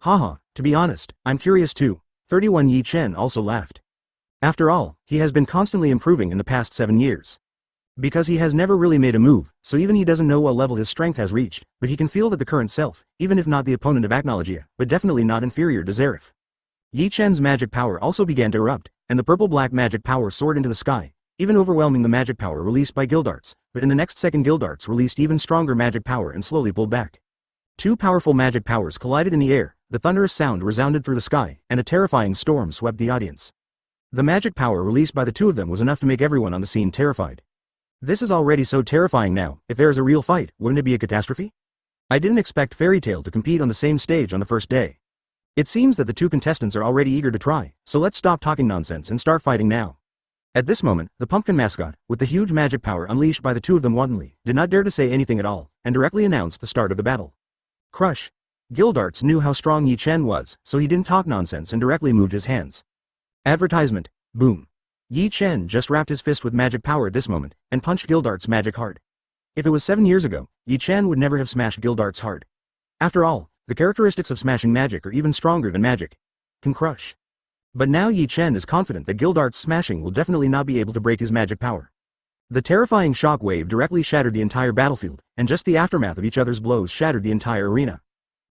Haha, to be honest, I'm curious too. 31 Yi Chen also laughed. After all, he has been constantly improving in the past 7 years. Because he has never really made a move, so even he doesn't know what level his strength has reached, but he can feel that the current self, even if not the opponent of Acronologia, but definitely not inferior to Zeref. Yi Chen's magic power also began to erupt, and the purple-black magic power soared into the sky, even overwhelming the magic power released by Gildarts, but in the next second Gildarts released even stronger magic power and slowly pulled back. Two powerful magic powers collided in the air, the thunderous sound resounded through the sky, and a terrifying storm swept the audience. The magic power released by the two of them was enough to make everyone on the scene terrified. This is already so terrifying now. If there is a real fight, wouldn't it be a catastrophe? I didn't expect Fairy Tail to compete on the same stage on the first day. It seems that the two contestants are already eager to try, so let's stop talking nonsense and start fighting now. At this moment, the pumpkin mascot, with the huge magic power unleashed by the two of them wantonly, did not dare to say anything at all, and directly announced the start of the battle. Crush. Gildarts knew how strong Yi Chen was, so he didn't talk nonsense and directly moved his hands. Advertisement. Boom. Yi Chen just wrapped his fist with magic power at this moment, and punched Gildarts' magic hard. If it was 7 years ago, Yi Chen would never have smashed Gildarts hard. After all, the characteristics of smashing magic are even stronger than magic. Can crush. But now Yi Chen is confident that Gildarts' smashing will definitely not be able to break his magic power. The terrifying shock wave directly shattered the entire battlefield, and just the aftermath of each other's blows shattered the entire arena.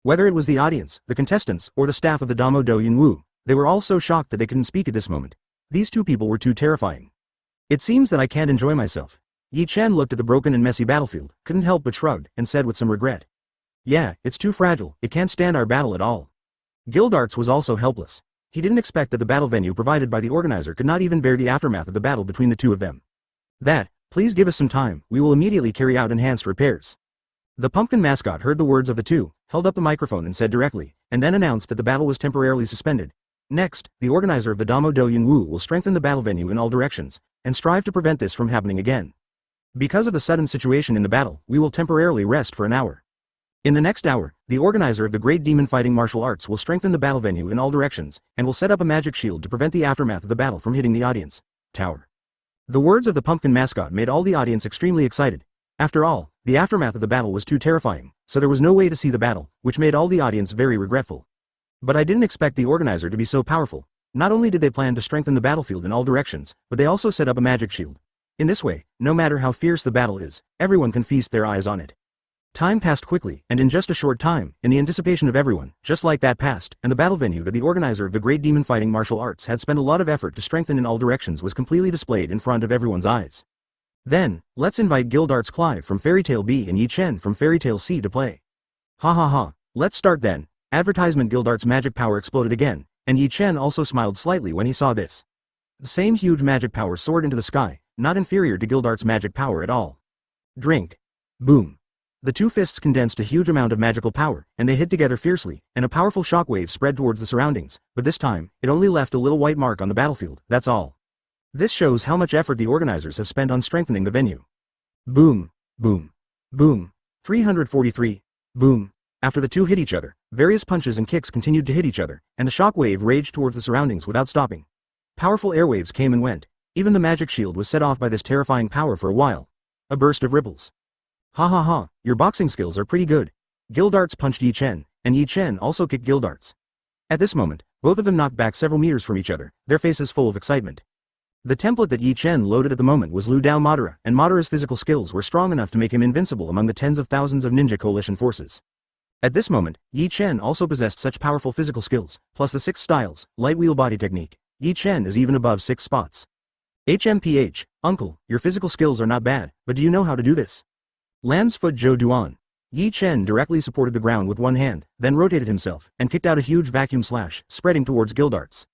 Whether it was the audience, the contestants, or the staff of the Damo Do Yunwu, they were all so shocked that they couldn't speak at this moment. These two people were too terrifying. It seems that I can't enjoy myself. Yi Chen looked at the broken and messy battlefield, couldn't help but shrugged, and said with some regret. Yeah, it's too fragile, it can't stand our battle at all. Gildarts was also helpless. He didn't expect that the battle venue provided by the organizer could not even bear the aftermath of the battle between the two of them. Please give us some time, we will immediately carry out enhanced repairs. The pumpkin mascot heard the words of the two, held up the microphone and said directly, and then announced that the battle was temporarily suspended. Next, the organizer of the Damo Do Yunwu will strengthen the battle venue in all directions, and strive to prevent this from happening again. Because of the sudden situation in the battle, we will temporarily rest for an hour. In the next hour, the organizer of the Great Demon Fighting Martial Arts will strengthen the battle venue in all directions, and will set up a magic shield to prevent the aftermath of the battle from hitting the audience tower. The words of the pumpkin mascot made all the audience extremely excited. After all, the aftermath of the battle was too terrifying, so there was no way to see the battle, which made all the audience very regretful. But I didn't expect the organizer to be so powerful. Not only did they plan to strengthen the battlefield in all directions, but they also set up a magic shield. In this way, no matter how fierce the battle is, everyone can feast their eyes on it. Time passed quickly, and in just a short time, in the anticipation of everyone, just like that passed, and the battle venue that the organizer of the Great Demon Fighting Martial Arts had spent a lot of effort to strengthen in all directions was completely displayed in front of everyone's eyes. Then, let's invite Gildarts Clive from Fairy Tale B and Yi Chen from Fairy Tale C to play. Ha ha ha, let's start then. Advertisement. Gildarts' magic power exploded again, and Yi Chen also smiled slightly when he saw this. The same huge magic power soared into the sky, not inferior to Gildarts' magic power at all. Drink. Boom. The two fists condensed a huge amount of magical power, and they hit together fiercely, and a powerful shockwave spread towards the surroundings, but this time, it only left a little white mark on the battlefield, that's all. This shows how much effort the organizers have spent on strengthening the venue. Boom. Boom. Boom. 343. Boom. After the two hit each other, various punches and kicks continued to hit each other, and the shockwave raged towards the surroundings without stopping. Powerful airwaves came and went. Even the magic shield was set off by this terrifying power for a while. A burst of ripples. Ha ha ha, your boxing skills are pretty good. Gildarts punched Yi Chen, and Yi Chen also kicked Gildarts. At this moment, both of them knocked back several meters from each other, their faces full of excitement. The template that Yi Chen loaded at the moment was Lu Dao Madara, and Madara's physical skills were strong enough to make him invincible among the tens of thousands of ninja coalition forces. At this moment, Yi Chen also possessed such powerful physical skills, plus the 6 styles, light wheel body technique. Yi Chen is even above 6 spots. HMPH, uncle, your physical skills are not bad, but do you know how to do this? Land's foot Zhou Duan. Yi Chen directly supported the ground with one hand, then rotated himself, and kicked out a huge vacuum slash, spreading towards Gildarts.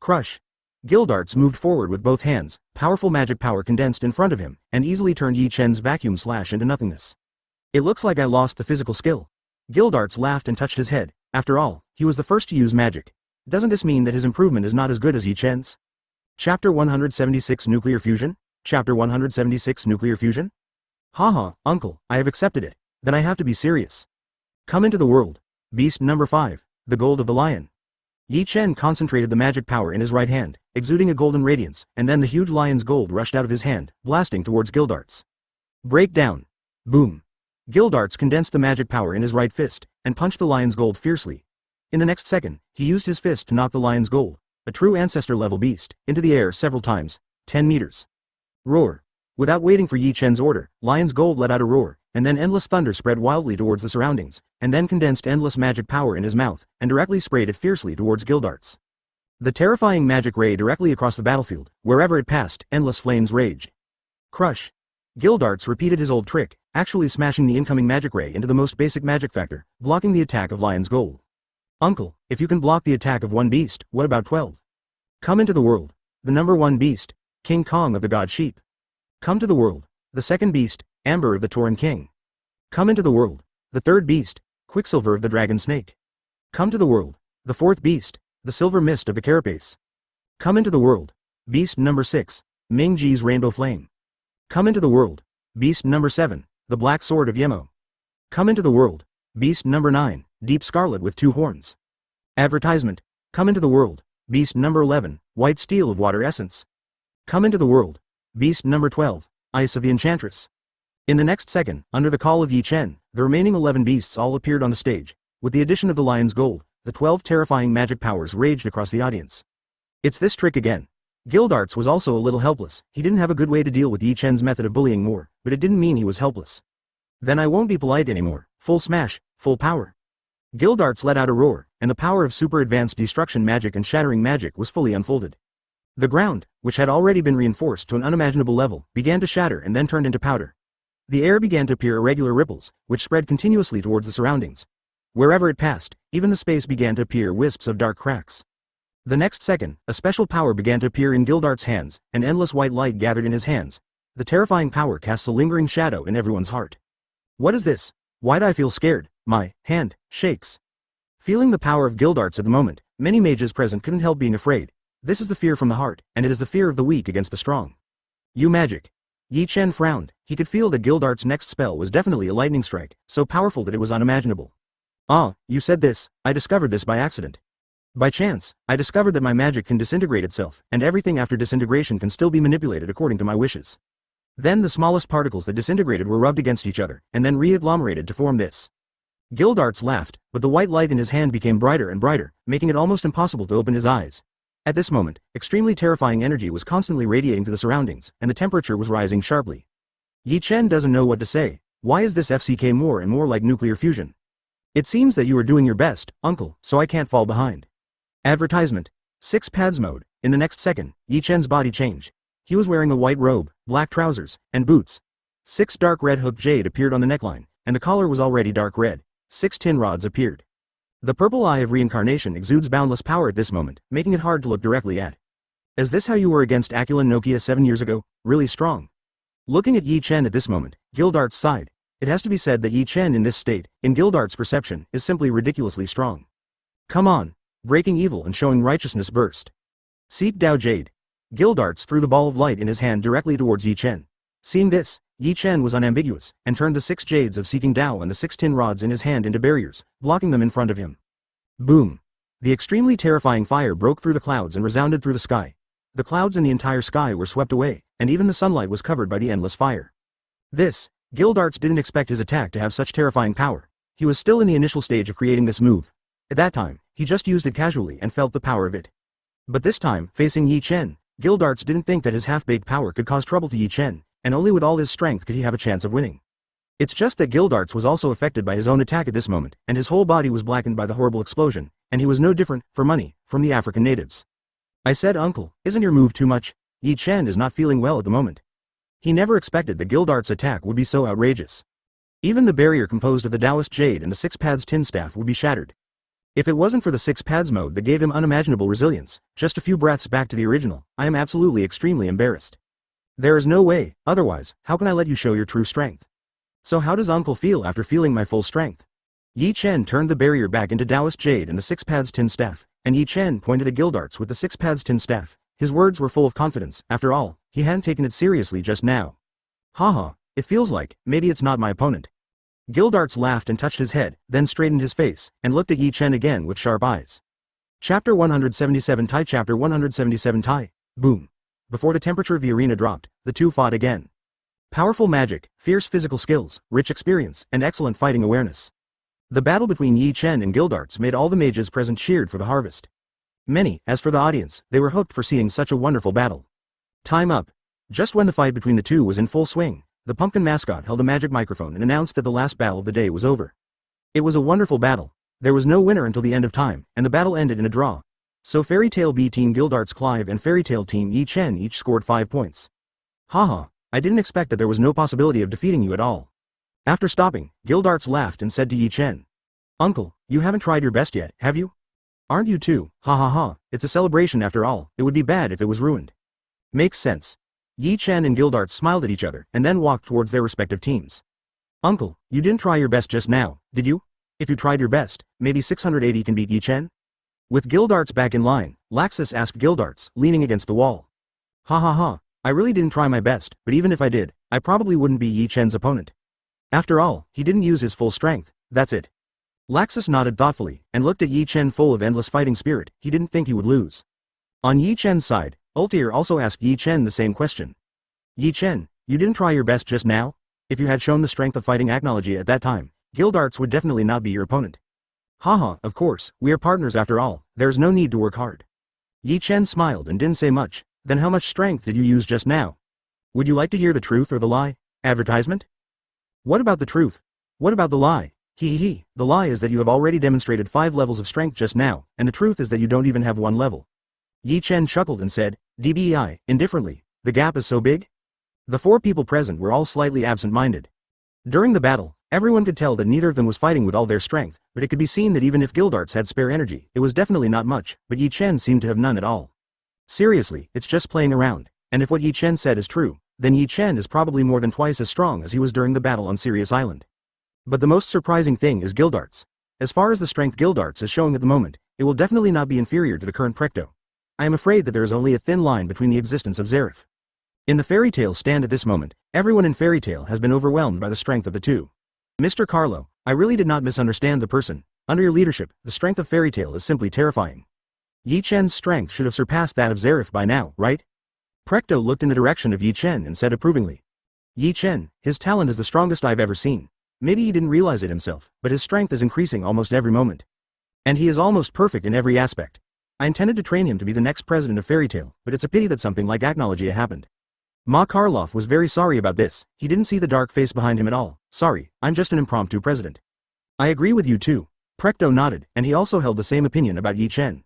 Crush. Gildarts moved forward with both hands, powerful magic power condensed in front of him, and easily turned Yi Chen's vacuum slash into nothingness. It looks like I lost the physical skill. Gildarts laughed and touched his head. After all, he was the first to use magic. Doesn't this mean that his improvement is not as good as Yi Chen's? Chapter 176 Nuclear Fusion? Chapter 176 Nuclear Fusion? Haha, uncle, I have accepted it. Then I have to be serious. Come into the world. Beast number 5, the gold of the lion. Yi Chen concentrated the magic power in his right hand, exuding a golden radiance, and then the huge lion's gold rushed out of his hand, blasting towards Gildarts. Breakdown. Boom. Gildarts condensed the magic power in his right fist, and punched the lion's gold fiercely. In the next second, he used his fist to knock the lion's gold, a true ancestor-level beast, into the air several times, 10 meters. Roar. Without waiting for Yi Chen's order, Lion's Gold let out a roar, and then endless thunder spread wildly towards the surroundings, and then condensed endless magic power in his mouth, and directly sprayed it fiercely towards Gildarts. The terrifying magic ray directly across the battlefield, wherever it passed, endless flames raged. Crush. Gildarts repeated his old trick, actually smashing the incoming magic ray into the most basic magic factor, blocking the attack of Lion's Gold. Uncle, if you can block the attack of one beast, what about 12? Come into the world. The number 1 beast, King Kong of the God Sheep. Come to the world. The second beast, Amber of the Tauren King. Come into the world. The third beast, Quicksilver of the Dragon Snake. Come to the world. The fourth beast, the Silver Mist of the Carapace. Come into the world. Beast number 6, Ming-Ji's Rainbow Flame. Come into the world. Beast number 7, the Black Sword of Yemo. Come into the world. Beast number 9, Deep Scarlet with 2 horns. Advertisement. Come into the world. Beast number 11, White Steel of Water Essence. Come into the world. Beast number 12, Ice of the Enchantress. In the next second, under the call of Yi Chen, the remaining 11 beasts all appeared on the stage. With the addition of the Lion's Gold, the 12 terrifying magic powers raged across the audience. It's this trick again. Gildarts was also a little helpless. He didn't have a good way to deal with Yi Chen's method of bullying more, but it didn't mean he was helpless. Then I won't be polite anymore. Full smash, full power. Gildarts let out a roar, and the power of super advanced destruction magic and shattering magic was fully unfolded. The ground, which had already been reinforced to an unimaginable level, began to shatter and then turned into powder. The air began to appear irregular ripples, which spread continuously towards the surroundings. Wherever it passed, even the space began to appear wisps of dark cracks. The next second, a special power began to appear in Gildarts' hands, an endless white light gathered in his hands. The terrifying power casts a lingering shadow in everyone's heart. What is this? Why'd I feel scared? My hand shakes. Feeling the power of Gildarts at the moment, many mages present couldn't help being afraid. This is the fear from the heart, and it is the fear of the weak against the strong. You magic. Yi Chen frowned. He could feel that Gildarts' next spell was definitely a lightning strike, so powerful that it was unimaginable. Ah, you said this. I discovered this by accident. By chance, I discovered that my magic can disintegrate itself, and everything after disintegration can still be manipulated according to my wishes. Then the smallest particles that disintegrated were rubbed against each other, and then re-agglomerated to form this. Gildarts laughed, but the white light in his hand became brighter and brighter, making it almost impossible to open his eyes. At this moment, extremely terrifying energy was constantly radiating to the surroundings, and the temperature was rising sharply. Yi Chen doesn't know what to say. Why is this FCK more and more like nuclear fusion? It seems that you are doing your best, uncle, so I can't fall behind. Advertisement. 6 pads mode. In the next second, Yi Chen's body changed. He was wearing a white robe, black trousers, and boots. 6 dark red hooked jade appeared on the neckline, and the collar was already dark red. 6 tin rods appeared. The purple eye of reincarnation exudes boundless power at this moment, making it hard to look directly at. Is this how you were against Aculan Nokia 7 years ago? Really strong. Looking at Yi Chen at this moment, Gildarts sighed. It has to be said that Yi Chen in this state, in Gildarts' perception, is simply ridiculously strong. Come on. Breaking evil and showing righteousness burst. Seek Dao Jade. Gildarts threw the ball of light in his hand directly towards Yi Chen. Seeing this, Yi Chen was unambiguous, and turned the 6 jades of Seeking Dao and the 6 tin rods in his hand into barriers, blocking them in front of him. Boom! The extremely terrifying fire broke through the clouds and resounded through the sky. The clouds and the entire sky were swept away, and even the sunlight was covered by the endless fire. Gildarts didn't expect his attack to have such terrifying power. He was still in the initial stage of creating this move. At that time, he just used it casually and felt the power of it. But this time, facing Yi Chen, Gildarts didn't think that his half-baked power could cause trouble to Yi Chen, and only with all his strength could he have a chance of winning. It's just that Gildarts was also affected by his own attack at this moment, and his whole body was blackened by the horrible explosion, and he was no different, for money, from the African natives. I said, uncle, isn't your move too much? Yi Chen is not feeling well at the moment. He never expected that Gildarts' attack would be so outrageous. Even the barrier composed of the Taoist Jade and the 6 pads tin staff would be shattered. If it wasn't for the 6 pads mode that gave him unimaginable resilience, just a few breaths back to the original, I am absolutely extremely embarrassed. There is no way, otherwise, how can I let you show your true strength? So how does uncle feel after feeling my full strength? Yi Chen turned the barrier back into Taoist Jade and the 6 pads tin staff, and Yi Chen pointed at Gildarts with the 6 pads tin staff. His words were full of confidence. After all, he hadn't taken it seriously just now. Haha, it feels like, maybe it's not my opponent. Gildarts laughed and touched his head, then straightened his face, and looked at Yi Chen again with sharp eyes. Chapter 177 Tai Chapter 177 Tai. Boom. Before the temperature of the arena dropped, the two fought again. Powerful magic, fierce physical skills, rich experience, and excellent fighting awareness. The battle between Yi Chen and Gildarts made all the mages present cheered for the harvest. Many, as for the audience, they were hooked for seeing such a wonderful battle. Time up. Just when the fight between the two was in full swing, the pumpkin mascot held a magic microphone and announced that the last battle of the day was over. It was a wonderful battle. There was no winner until the end of time, and the battle ended in a draw. So Fairy Tail B Team Gildarts Clive and Fairy Tail Team Yi Chen each scored 5 points. Haha, I didn't expect that there was no possibility of defeating you at all. After stopping, Gildarts laughed and said to Yi Chen. Uncle, you haven't tried your best yet, have you? Aren't you too? Ha ha ha, it's a celebration after all, it would be bad if it was ruined. Makes sense. Yi Chen and Gildarts smiled at each other and then walked towards their respective teams. Uncle, you didn't try your best just now, did you? If you tried your best, maybe 680 can beat Yi Chen? With Gildarts back in line, Laxus asked Gildarts, leaning against the wall. Ha ha ha, I really didn't try my best, but even if I did, I probably wouldn't be Yi Chen's opponent. After all, he didn't use his full strength, that's it. Laxus nodded thoughtfully, and looked at Yi Chen full of endless fighting spirit. He didn't think he would lose. On Yi Chen's side, Ultier also asked Yi Chen the same question. Yi Chen, you didn't try your best just now? If you had shown the strength of fighting Acronologia at that time, Gildarts would definitely not be your opponent. Haha, of course, we are partners after all, there's no need to work hard. Yi Chen smiled and didn't say much. Then how much strength did you use just now? Would you like to hear the truth or the lie? Advertisement? What about the truth? What about the lie? The lie is that you have already demonstrated 5 levels of strength just now, and the truth is that you don't even have 1 level. Yi Chen chuckled and said, DBEI, indifferently, the gap is so big? The 4 people present were all slightly absent-minded. During the battle, everyone could tell that neither of them was fighting with all their strength, but it could be seen that even if Gildarts had spare energy, it was definitely not much, but Yi Chen seemed to have none at all. Seriously, it's just playing around, and if what Yi Chen said is true, then Yi Chen is probably more than twice as strong as he was during the battle on Sirius Island. But the most surprising thing is Gildarts. As far as the strength Gildarts is showing at the moment, it will definitely not be inferior to the current Prechto. I am afraid that there is only a thin line between the existence of Zeref. In the Fairy Tail stand at this moment, everyone in Fairy Tail has been overwhelmed by the strength of the two. Mr. Carlo, I really did not misunderstand the person. Under your leadership, the strength of Fairy Tail is simply terrifying. Yi Chen's strength should have surpassed that of Zeref by now, right? Prechto looked in the direction of Yi Chen and said approvingly. Yi Chen, his talent is the strongest I've ever seen. Maybe he didn't realize it himself, but his strength is increasing almost every moment. And he is almost perfect in every aspect. I intended to train him to be the next president of Fairy Tail, but it's a pity that something like Acronologia happened. Ma Karloff was very sorry about this. He didn't see the dark face behind him at all. Sorry, I'm just an impromptu president. I agree with you too. Prechto nodded, and he also held the same opinion about Yi Chen.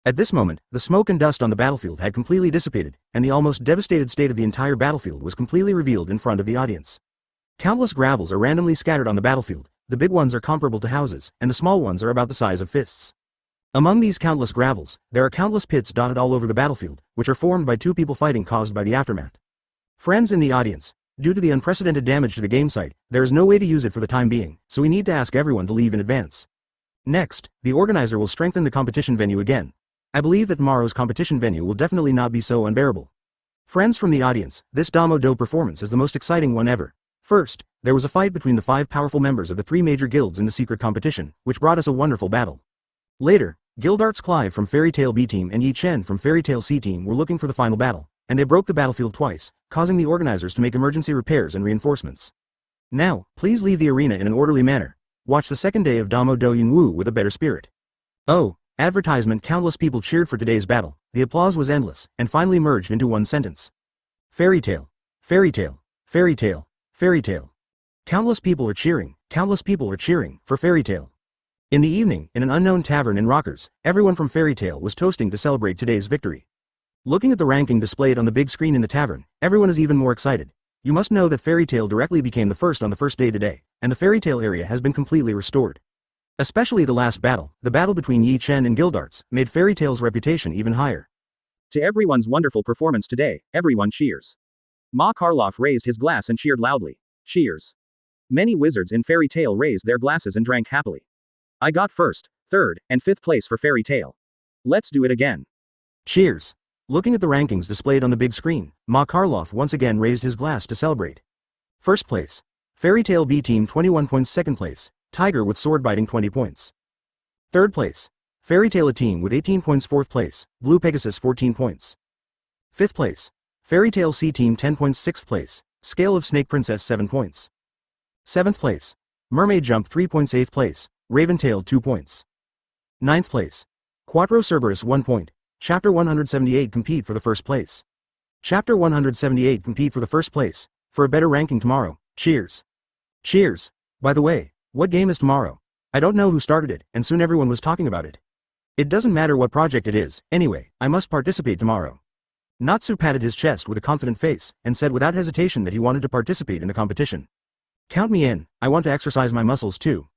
At this moment, the smoke and dust on the battlefield had completely dissipated, and the almost devastated state of the entire battlefield was completely revealed in front of the audience. Countless gravels are randomly scattered on the battlefield. The big ones are comparable to houses, and the small ones are about the size of fists. Among these countless gravels, there are countless pits dotted all over the battlefield, which are formed by 2 people fighting caused by the aftermath. Friends in the audience, due to the unprecedented damage to the game site, there is no way to use it for the time being, so we need to ask everyone to leave in advance. Next, the organizer will strengthen the competition venue again. I believe that tomorrow's competition venue will definitely not be so unbearable. Friends from the audience, this Damo Do performance is the most exciting one ever. First, there was a fight between the 5 powerful members of the 3 major guilds in the secret competition, which brought us a wonderful battle. Later, Gildarts Clive from Fairy Tail B Team and Yi Chen from Fairy Tail C Team were looking for the final battle, and they broke the battlefield twice, causing the organizers to make emergency repairs and reinforcements. Now, please leave the arena in an orderly manner. Watch the second day of Damo Do Yunwu with a better spirit. Oh, advertisement. Countless people cheered for today's battle. The applause was endless, and finally merged into one sentence. Fairy Tail. Fairy Tail. Fairy Tail. Fairy Tail. Countless people are cheering for Fairy Tail. In the evening, in an unknown tavern in Rockers, everyone from Fairy Tail was toasting to celebrate today's victory. Looking at the ranking displayed on the big screen in the tavern, everyone is even more excited. You must know that Fairy Tail directly became the first on the first day today, and the Fairy Tail area has been completely restored. Especially the last battle, the battle between Yi Chen and Gildarts, made Fairy Tail's reputation even higher. To everyone's wonderful performance today, everyone cheers. Ma Karloff raised his glass and cheered loudly. Cheers. Many wizards in Fairy Tail raised their glasses and drank happily. I got first, third, and fifth place for Fairy Tail. Let's do it again. Cheers. Looking at the rankings displayed on the big screen, Ma Karloff once again raised his glass to celebrate. First place. Fairy Tail B Team 21 points. Second place, Tiger with sword biting 20 points. Third place, Fairy Tail A Team with 18 points. Fourth place, Blue Pegasus 14 points. Fifth place, Fairy Tail C Team 10 points. Sixth place, Scale of Snake Princess 7 points. Seventh place, Mermaid Jump 3 points. Eighth place, Raven Tail 2 points. Ninth place, Quattro Cerberus 1 point. Chapter 178 compete for the first place. Chapter 178 compete for the first place. For a better ranking tomorrow. Cheers. Cheers. By the way, what game is tomorrow? I don't know who started it, and soon everyone was talking about it. It doesn't matter what project it is, anyway, I must participate tomorrow. Natsu patted his chest with a confident face, and said without hesitation that he wanted to participate in the competition. Count me in, I want to exercise my muscles too.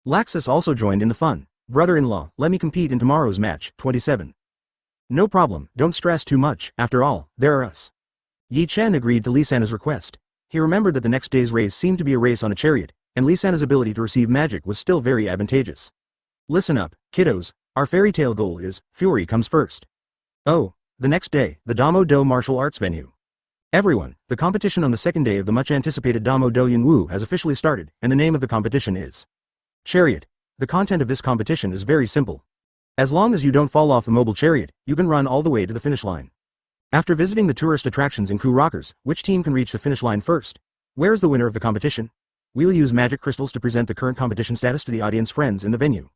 Laxus also joined in the fun. Brother-in-law, let me compete in tomorrow's match. 27. No problem, don't stress too much, after all, there are us. Yi Chen agreed to Lisana's request. He remembered that the next day's race seemed to be a race on a chariot, and Lisana's ability to receive magic was still very advantageous. Listen up, kiddos, our Fairy Tail goal is, Fury comes first. Oh, the next day, the Damo Do martial arts venue. Everyone, the competition on the second day of the much-anticipated Damo Do Wu has officially started, and the name of the competition is Chariot. The content of this competition is very simple. As long as you don't fall off the mobile chariot, you can run all the way to the finish line. After visiting the tourist attractions in Ku Rockers, which team can reach the finish line first? Where is the winner of the competition? We will use magic crystals to present the current competition status to the audience friends in the venue.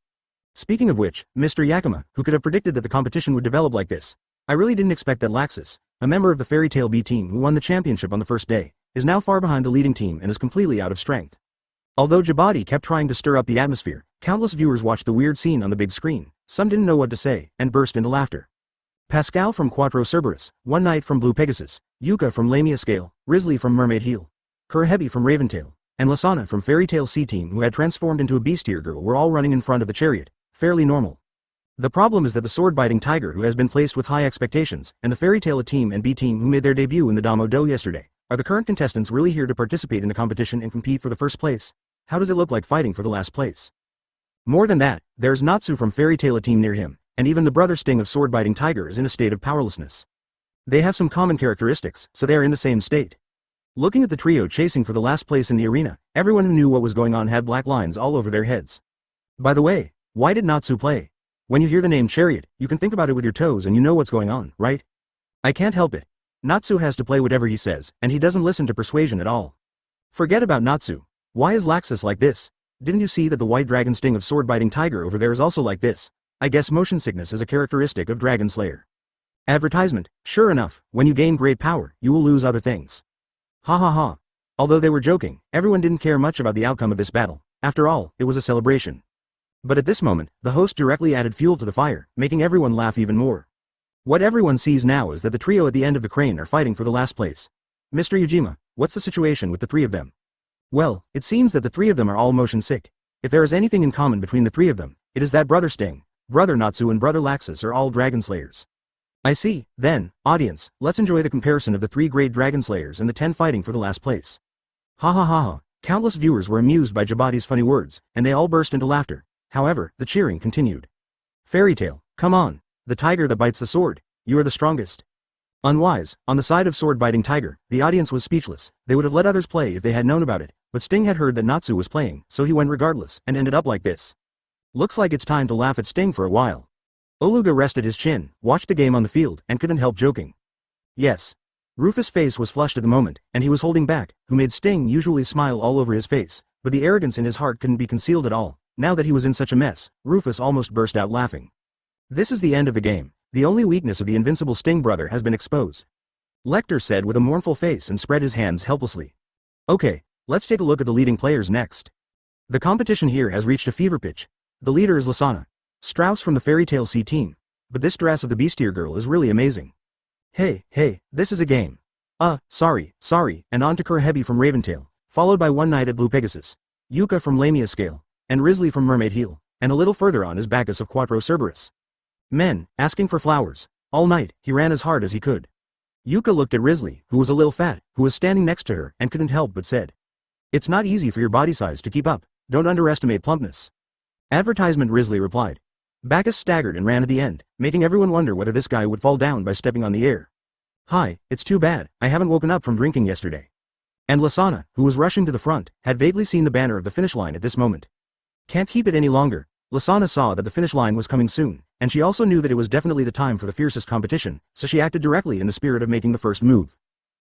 Speaking of which, Mr. Yakima, who could have predicted that the competition would develop like this? I really didn't expect that Laxus, a member of the Fairy Tail B team who won the championship on the first day, is now far behind the leading team and is completely out of strength. Although Jabati kept trying to stir up the atmosphere, countless viewers watched the weird scene on the big screen, some didn't know what to say, and burst into laughter. Pascal from Quattro Cerberus, One Knight from Blue Pegasus, Yuka from Lamia Scale, Risley from Mermaid Heel, Kurahebi from Raventail, and Lasana from Fairy Tail C team who had transformed into a beastier girl were all running in front of the chariot, fairly normal. The problem is that the sword-biting tiger who has been placed with high expectations, and the Fairy Tail A team and B team who made their debut in the Damo Do yesterday, are the current contestants really here to participate in the competition and compete for the first place? How does it look like fighting for the last place? More than that, there's Natsu from Fairy Tail A team near him, and even the brother Sting of sword-biting tiger is in a state of powerlessness. They have some common characteristics, so they are in the same state. Looking at the trio chasing for the last place in the arena, everyone who knew what was going on had black lines all over their heads. By the way, why did Natsu play? When you hear the name Chariot, you can think about it with your toes and you know what's going on, right? I can't help it. Natsu has to play whatever he says, and he doesn't listen to persuasion at all. Forget about Natsu. Why is Laxus like this? Didn't you see that the white dragon Sting of sword-biting tiger over there is also like this? I guess motion sickness is a characteristic of Dragon Slayer. Advertisement, sure enough, when you gain great power, you will lose other things. Ha ha ha. Although they were joking, everyone didn't care much about the outcome of this battle. After all, it was a celebration. But at this moment, the host directly added fuel to the fire, making everyone laugh even more. What everyone sees now is that the trio at the end of the crane are fighting for the last place. Mr. Ujima, what's the situation with the three of them? Well, it seems that the three of them are all motion sick. If there is anything in common between the three of them, it is that Brother Sting, Brother Natsu and Brother Laxus are all Dragon Slayers. I see, then, audience, let's enjoy the comparison of the three great Dragon Slayers and the 10 fighting for the last place. Ha ha ha ha. Countless viewers were amused by Jabati's funny words, and they all burst into laughter. However, the cheering continued. Fairy Tail, come on, the tiger that bites the sword, you are the strongest. Unwise, on the side of sword-biting tiger, the audience was speechless. They would have let others play if they had known about it, but Sting had heard that Natsu was playing, so he went regardless, and ended up like this. Looks like it's time to laugh at Sting for a while. Oluga rested his chin, watched the game on the field, and couldn't help joking. Yes. Rufus' face was flushed at the moment, and he was holding back, who made Sting usually smile all over his face, but the arrogance in his heart couldn't be concealed at all. Now that he was in such a mess, Rufus almost burst out laughing. This is the end of the game. The only weakness of the invincible Sting brother has been exposed. Lecter said with a mournful face and spread his hands helplessly. Okay, let's take a look at the leading players next. The competition here has reached a fever pitch. The leader is Lasana Strauss from the Fairy Tail C team, but this dress of the beastier girl is really amazing. Hey, this is a game. Sorry, and on to Kurahebi from Raventail, followed by One Knight at Blue Pegasus, Yuka from Lamia Scale, and Risley from Mermaid Heel, and a little further on is Bacchus of Quattro Cerberus. Men, asking for flowers. All night, he ran as hard as he could. Yuka looked at Risley, who was a little fat, who was standing next to her, and couldn't help but said, "It's not easy for your body size to keep up, don't underestimate plumpness." Advertisement, Risley replied. Bacchus staggered and ran at the end, making everyone wonder whether this guy would fall down by stepping on the air. Hi, it's too bad, I haven't woken up from drinking yesterday. And Lasana, who was rushing to the front, had vaguely seen the banner of the finish line at this moment. Can't keep it any longer. Lasana saw that the finish line was coming soon, and she also knew that it was definitely the time for the fiercest competition, so she acted directly in the spirit of making the first move.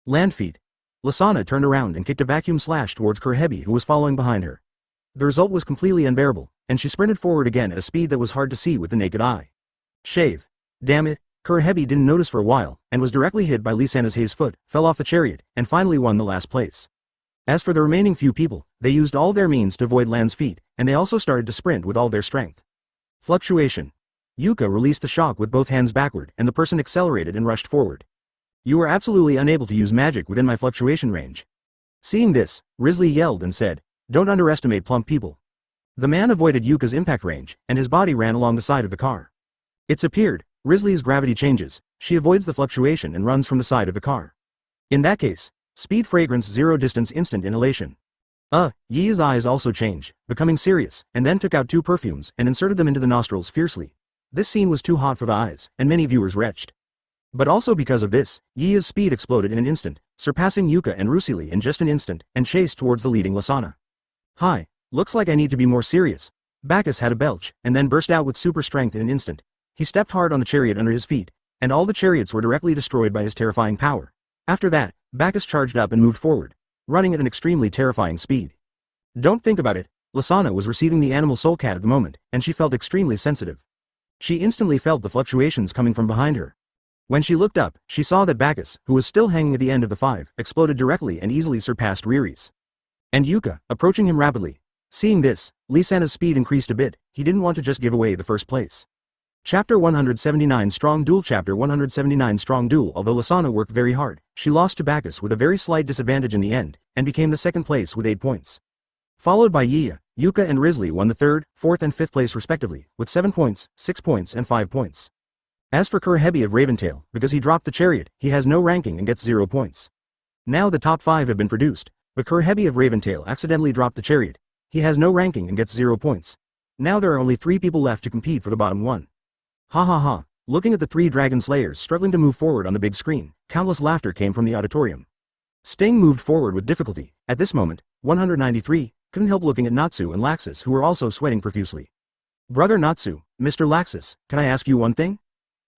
Land feet. Lasana turned around and kicked a vacuum slash towards Kurahebi, who was following behind her. The result was completely unbearable, and she sprinted forward again at a speed that was hard to see with the naked eye. Shave. Damn it, Kurahebi didn't notice for a while, and was directly hit by Lisana's Hayes foot, fell off the chariot, and finally won the last place. As for the remaining few people, they used all their means to avoid Land's feet, and they also started to sprint with all their strength. Fluctuation. Yuka released the shock with both hands backward, and the person accelerated and rushed forward. You are absolutely unable to use magic within my fluctuation range. Seeing this, Risley yelled and said, "Don't underestimate plump people." The man avoided Yuka's impact range, and his body ran along the side of the car. It's appeared, Risley's gravity changes, she avoids the fluctuation and runs from the side of the car. In that case, speed fragrance 0 distance instant inhalation. Yi's eyes also changed, becoming serious, and then took out 2 perfumes and inserted them into the nostrils fiercely. This scene was too hot for the eyes, and many viewers retched. But also because of this, Yi's speed exploded in an instant, surpassing Yuka and Rusili in just an instant, and chased towards the leading Lasana. Hi, looks like I need to be more serious. Bacchus had a belch, and then burst out with super strength in an instant. He stepped hard on the chariot under his feet, and all the chariots were directly destroyed by his terrifying power. After that, Bacchus charged up and moved forward, running at an extremely terrifying speed. Don't think about it, Lasana was receiving the animal soul cat at the moment, and she felt extremely sensitive. She instantly felt the fluctuations coming from behind her. When she looked up, she saw that Bacchus, who was still hanging at the end of the 5, exploded directly and easily surpassed Riri's. And Yuka, approaching him rapidly. Seeing this, Lisana's speed increased a bit. He didn't want to just give away the first place. Chapter 179 Strong Duel Chapter 179 Strong Duel Although Lasana worked very hard, she lost to Bacchus with a very slight disadvantage in the end, and became the second place with 8 points. Followed by Yi, Yuka and Risley won the 3rd, 4th and 5th place respectively, with 7 points, 6 points and 5 points. As for Kurhebi of Raventail, because he dropped the chariot, he has no ranking and gets 0 points. Now the top 5 have been produced, but Kurhebi of Raventail accidentally dropped the chariot. He has no ranking and gets 0 points. Now there are only 3 people left to compete for the bottom 1. Ha ha ha, looking at the 3 dragon slayers struggling to move forward on the big screen, countless laughter came from the auditorium. Sting moved forward with difficulty. At this moment, 193, couldn't help looking at Natsu and Laxus who were also sweating profusely. Brother Natsu, Mr. Laxus, can I ask you one thing?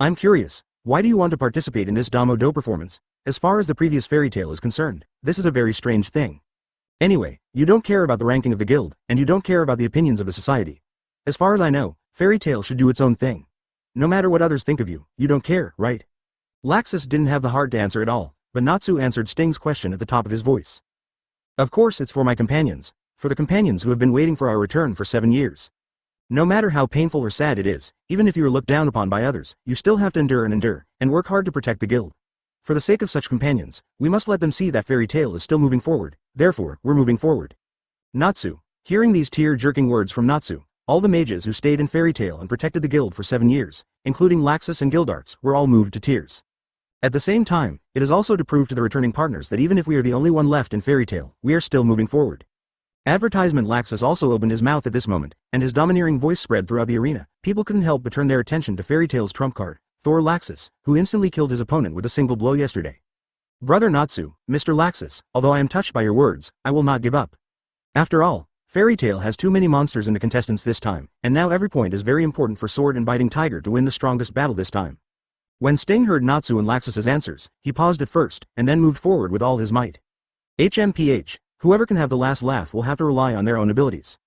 I'm curious, why do you want to participate in this Damo Do performance? As far as the previous fairy tale is concerned, this is a very strange thing. Anyway, you don't care about the ranking of the guild, and you don't care about the opinions of the society. As far as I know, fairy tale should do its own thing. No matter what others think of you, you don't care, right? Laxus didn't have the heart to answer at all, but Natsu answered Sting's question at the top of his voice. Of course it's for my companions, for the companions who have been waiting for our return for 7 years. No matter how painful or sad it is, even if you are looked down upon by others, you still have to endure, and work hard to protect the guild. For the sake of such companions, we must let them see that fairy tale is still moving forward, therefore, we're moving forward. Natsu. Hearing these tear-jerking words from Natsu, all the mages who stayed in fairy tale and protected the guild for 7 years, including Laxus and Gildarts, were all moved to tears. At the same time, it is also to prove to the returning partners that even if we are the only one left in fairy tale, we are still moving forward. Advertisement Laxus also opened his mouth at this moment, and his domineering voice spread throughout the arena. People couldn't help but turn their attention to fairy tale's trump card, Thor Laxus, who instantly killed his opponent with a single blow yesterday. Brother Natsu, Mr. Laxus, although I am touched by your words, I will not give up. After all, fairy tale has too many monsters in the contestants this time, and now every point is very important for Sword and Biting Tiger to win the strongest battle this time. When Sting heard Natsu and Laxus's answers, he paused at first, and then moved forward with all his might. HMPH. Whoever can have the last laugh will have to rely on their own abilities.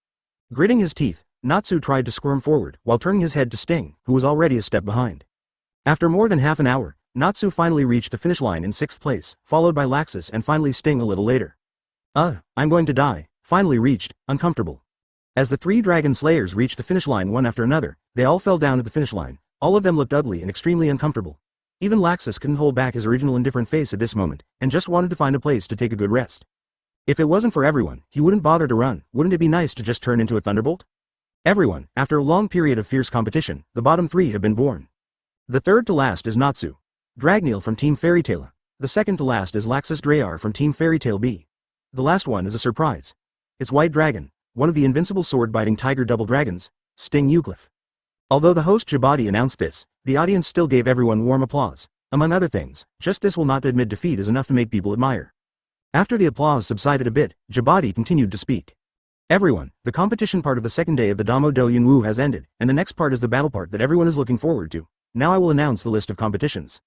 Gritting his teeth, Natsu tried to squirm forward, while turning his head to Sting, who was already a step behind. After more than half an hour, Natsu finally reached the finish line in 6th place, followed by Laxus and finally Sting a little later. I'm going to die, finally reached, uncomfortable. As the 3 dragon slayers reached the finish line one after another, they all fell down at the finish line. All of them looked ugly and extremely uncomfortable. Even Laxus couldn't hold back his original indifferent face at this moment, and just wanted to find a place to take a good rest. If it wasn't for everyone, he wouldn't bother to run. Wouldn't it be nice to just turn into a thunderbolt? Everyone, after a long period of fierce competition, the bottom 3 have been born. The third to last is Natsu Dragneel from Team Fairy Tale. The second to last is Laxus Drayar from Team Fairy Tale B. The last one is a surprise. It's White Dragon, one of the invincible sword-biting tiger double dragons, Sting Eucliffe. Although the host Jabadi announced this, the audience still gave everyone warm applause. Among other things, just this will not admit defeat is enough to make people admire. After the applause subsided a bit, Jabadi continued to speak. Everyone, the competition part of the second day of the Damo Do Yunwu has ended, and the next part is the battle part that everyone is looking forward to. Now I will announce the list of competitions.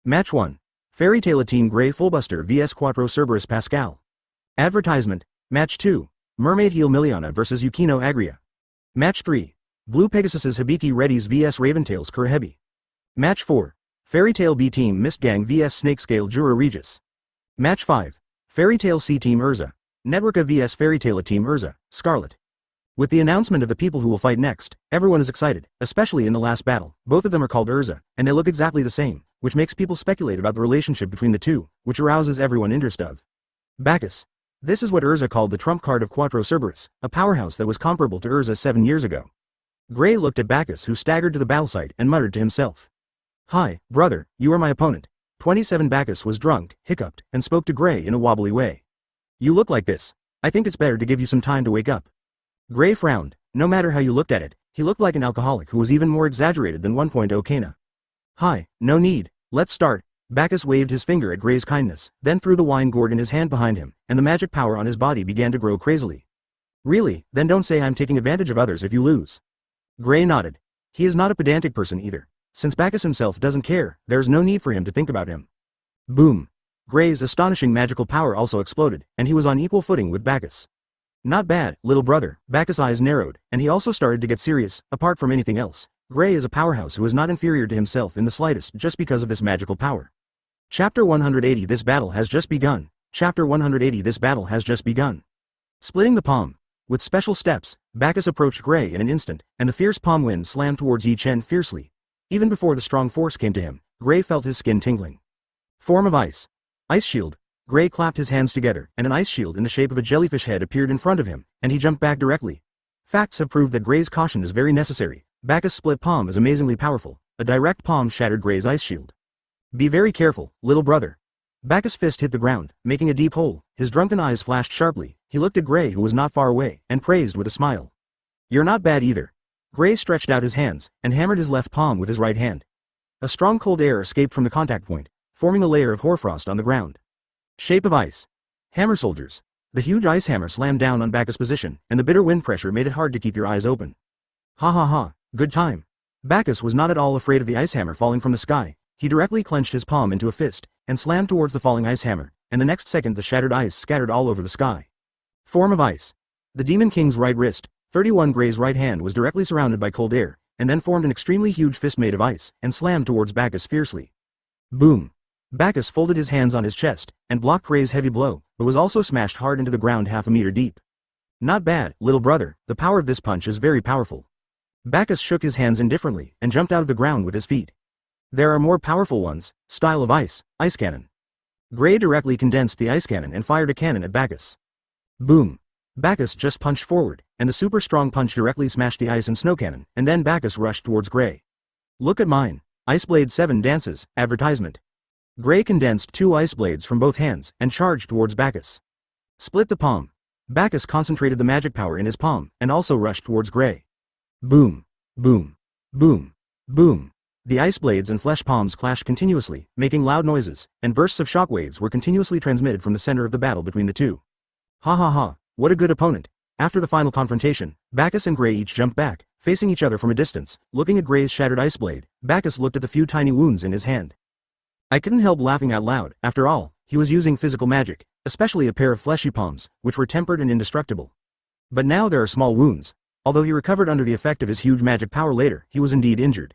Match 1. Fairy Tale Team Grey Fullbuster vs Quattro Cerberus Pascal. Advertisement. Match 2. Mermaid Heel Miliana vs Yukino Agria. Match 3. Blue Pegasus's Hibiki Reddies vs Raventail's Kurhebi. Match 4. Fairy Tale B Team Mistgang vs Snakescale Jura Regis. Match 5. Fairy Tale C Team Erza. Networka vs Fairy Tale Team Erza, Scarlet. With the announcement of the people who will fight next, everyone is excited, especially in the last battle. Both of them are called Erza, and they look exactly the same, which makes people speculate about the relationship between the two, which arouses everyone interest of. Bacchus. This is what Erza called the trump card of Quattro Cerberus, a powerhouse that was comparable to Erza 7 years ago. Gray looked at Bacchus, who staggered to the battle site and muttered to himself. Hi, brother, you are my opponent. 27 Bacchus was drunk, hiccuped, and spoke to Gray in a wobbly way. You look like this. I think it's better to give you some time to wake up. Gray frowned. No matter how you looked at it, he looked like an alcoholic who was even more exaggerated than 1.0 Kana. Hi, no need, let's start. Bacchus waved his finger at Gray's kindness, then threw the wine gourd in his hand behind him, and the magic power on his body began to grow crazily. Really, then don't say I'm taking advantage of others if you lose. Gray nodded. He is not a pedantic person either. Since Bacchus himself doesn't care, there's no need for him to think about him. Boom. Gray's astonishing magical power also exploded, and he was on equal footing with Bacchus. Not bad, little brother. Bacchus' eyes narrowed, and he also started to get serious. Apart from anything else, Gray is a powerhouse who is not inferior to himself in the slightest just because of this magical power. Chapter 180 This battle has just begun. Chapter 180 This battle has just begun. Splitting the palm. With special steps, Bacchus approached Gray in an instant, and the fierce palm wind slammed towards Yi Chen fiercely. Even before the strong force came to him, Gray felt his skin tingling. Form of ice. Ice shield. Gray clapped his hands together, and an ice shield in the shape of a jellyfish head appeared in front of him, and he jumped back directly. Facts have proved that Gray's caution is very necessary. Bacchus' split palm is amazingly powerful. A direct palm shattered Gray's ice shield. Be very careful, little brother. Bacchus' fist hit the ground, making a deep hole. His drunken eyes flashed sharply. He looked at Gray, who was not far away, and praised with a smile. You're not bad either. Gray stretched out his hands, and hammered his left palm with his right hand. A strong cold air escaped from the contact point, forming a layer of hoarfrost on the ground. Shape of ice. Hammer soldiers. The huge ice hammer slammed down on Bacchus' position, and the bitter wind pressure made it hard to keep your eyes open. Ha ha ha, good time. Bacchus was not at all afraid of the ice hammer falling from the sky. He directly clenched his palm into a fist, and slammed towards the falling ice hammer, and the next second the shattered ice scattered all over the sky. Form of ice. The Demon King's right wrist, 31 Gray's right hand was directly surrounded by cold air, and then formed an extremely huge fist made of ice, and slammed towards Bacchus fiercely. Boom. Bacchus folded his hands on his chest, and blocked Gray's heavy blow, but was also smashed hard into the ground half a meter deep. Not bad, little brother, the power of this punch is very powerful. Bacchus shook his hands indifferently, and jumped out of the ground with his feet. There are more powerful ones. Style of ice, ice cannon. Gray directly condensed the ice cannon and fired a cannon at Bacchus. Boom. Bacchus just punched forward, and the super strong punch directly smashed the ice and snow cannon, and then Bacchus rushed towards Gray. Look at mine. Ice Blade 7 dances, advertisement. Gray condensed 2 ice blades from both hands, and charged towards Bacchus. Split the palm. Bacchus concentrated the magic power in his palm, and also rushed towards Gray. Boom. Boom. Boom. Boom. The ice blades and flesh palms clashed continuously, making loud noises, and bursts of shockwaves were continuously transmitted from the center of the battle between the two. Ha ha ha, what a good opponent. After the final confrontation, Bacchus and Gray each jumped back, facing each other from a distance. Looking at Gray's shattered ice blade, Bacchus looked at the few tiny wounds in his hand. I couldn't help laughing out loud. After all, he was using physical magic, especially a pair of fleshy palms, which were tempered and indestructible. But now there are small wounds. Although he recovered under the effect of his huge magic power later, he was indeed injured.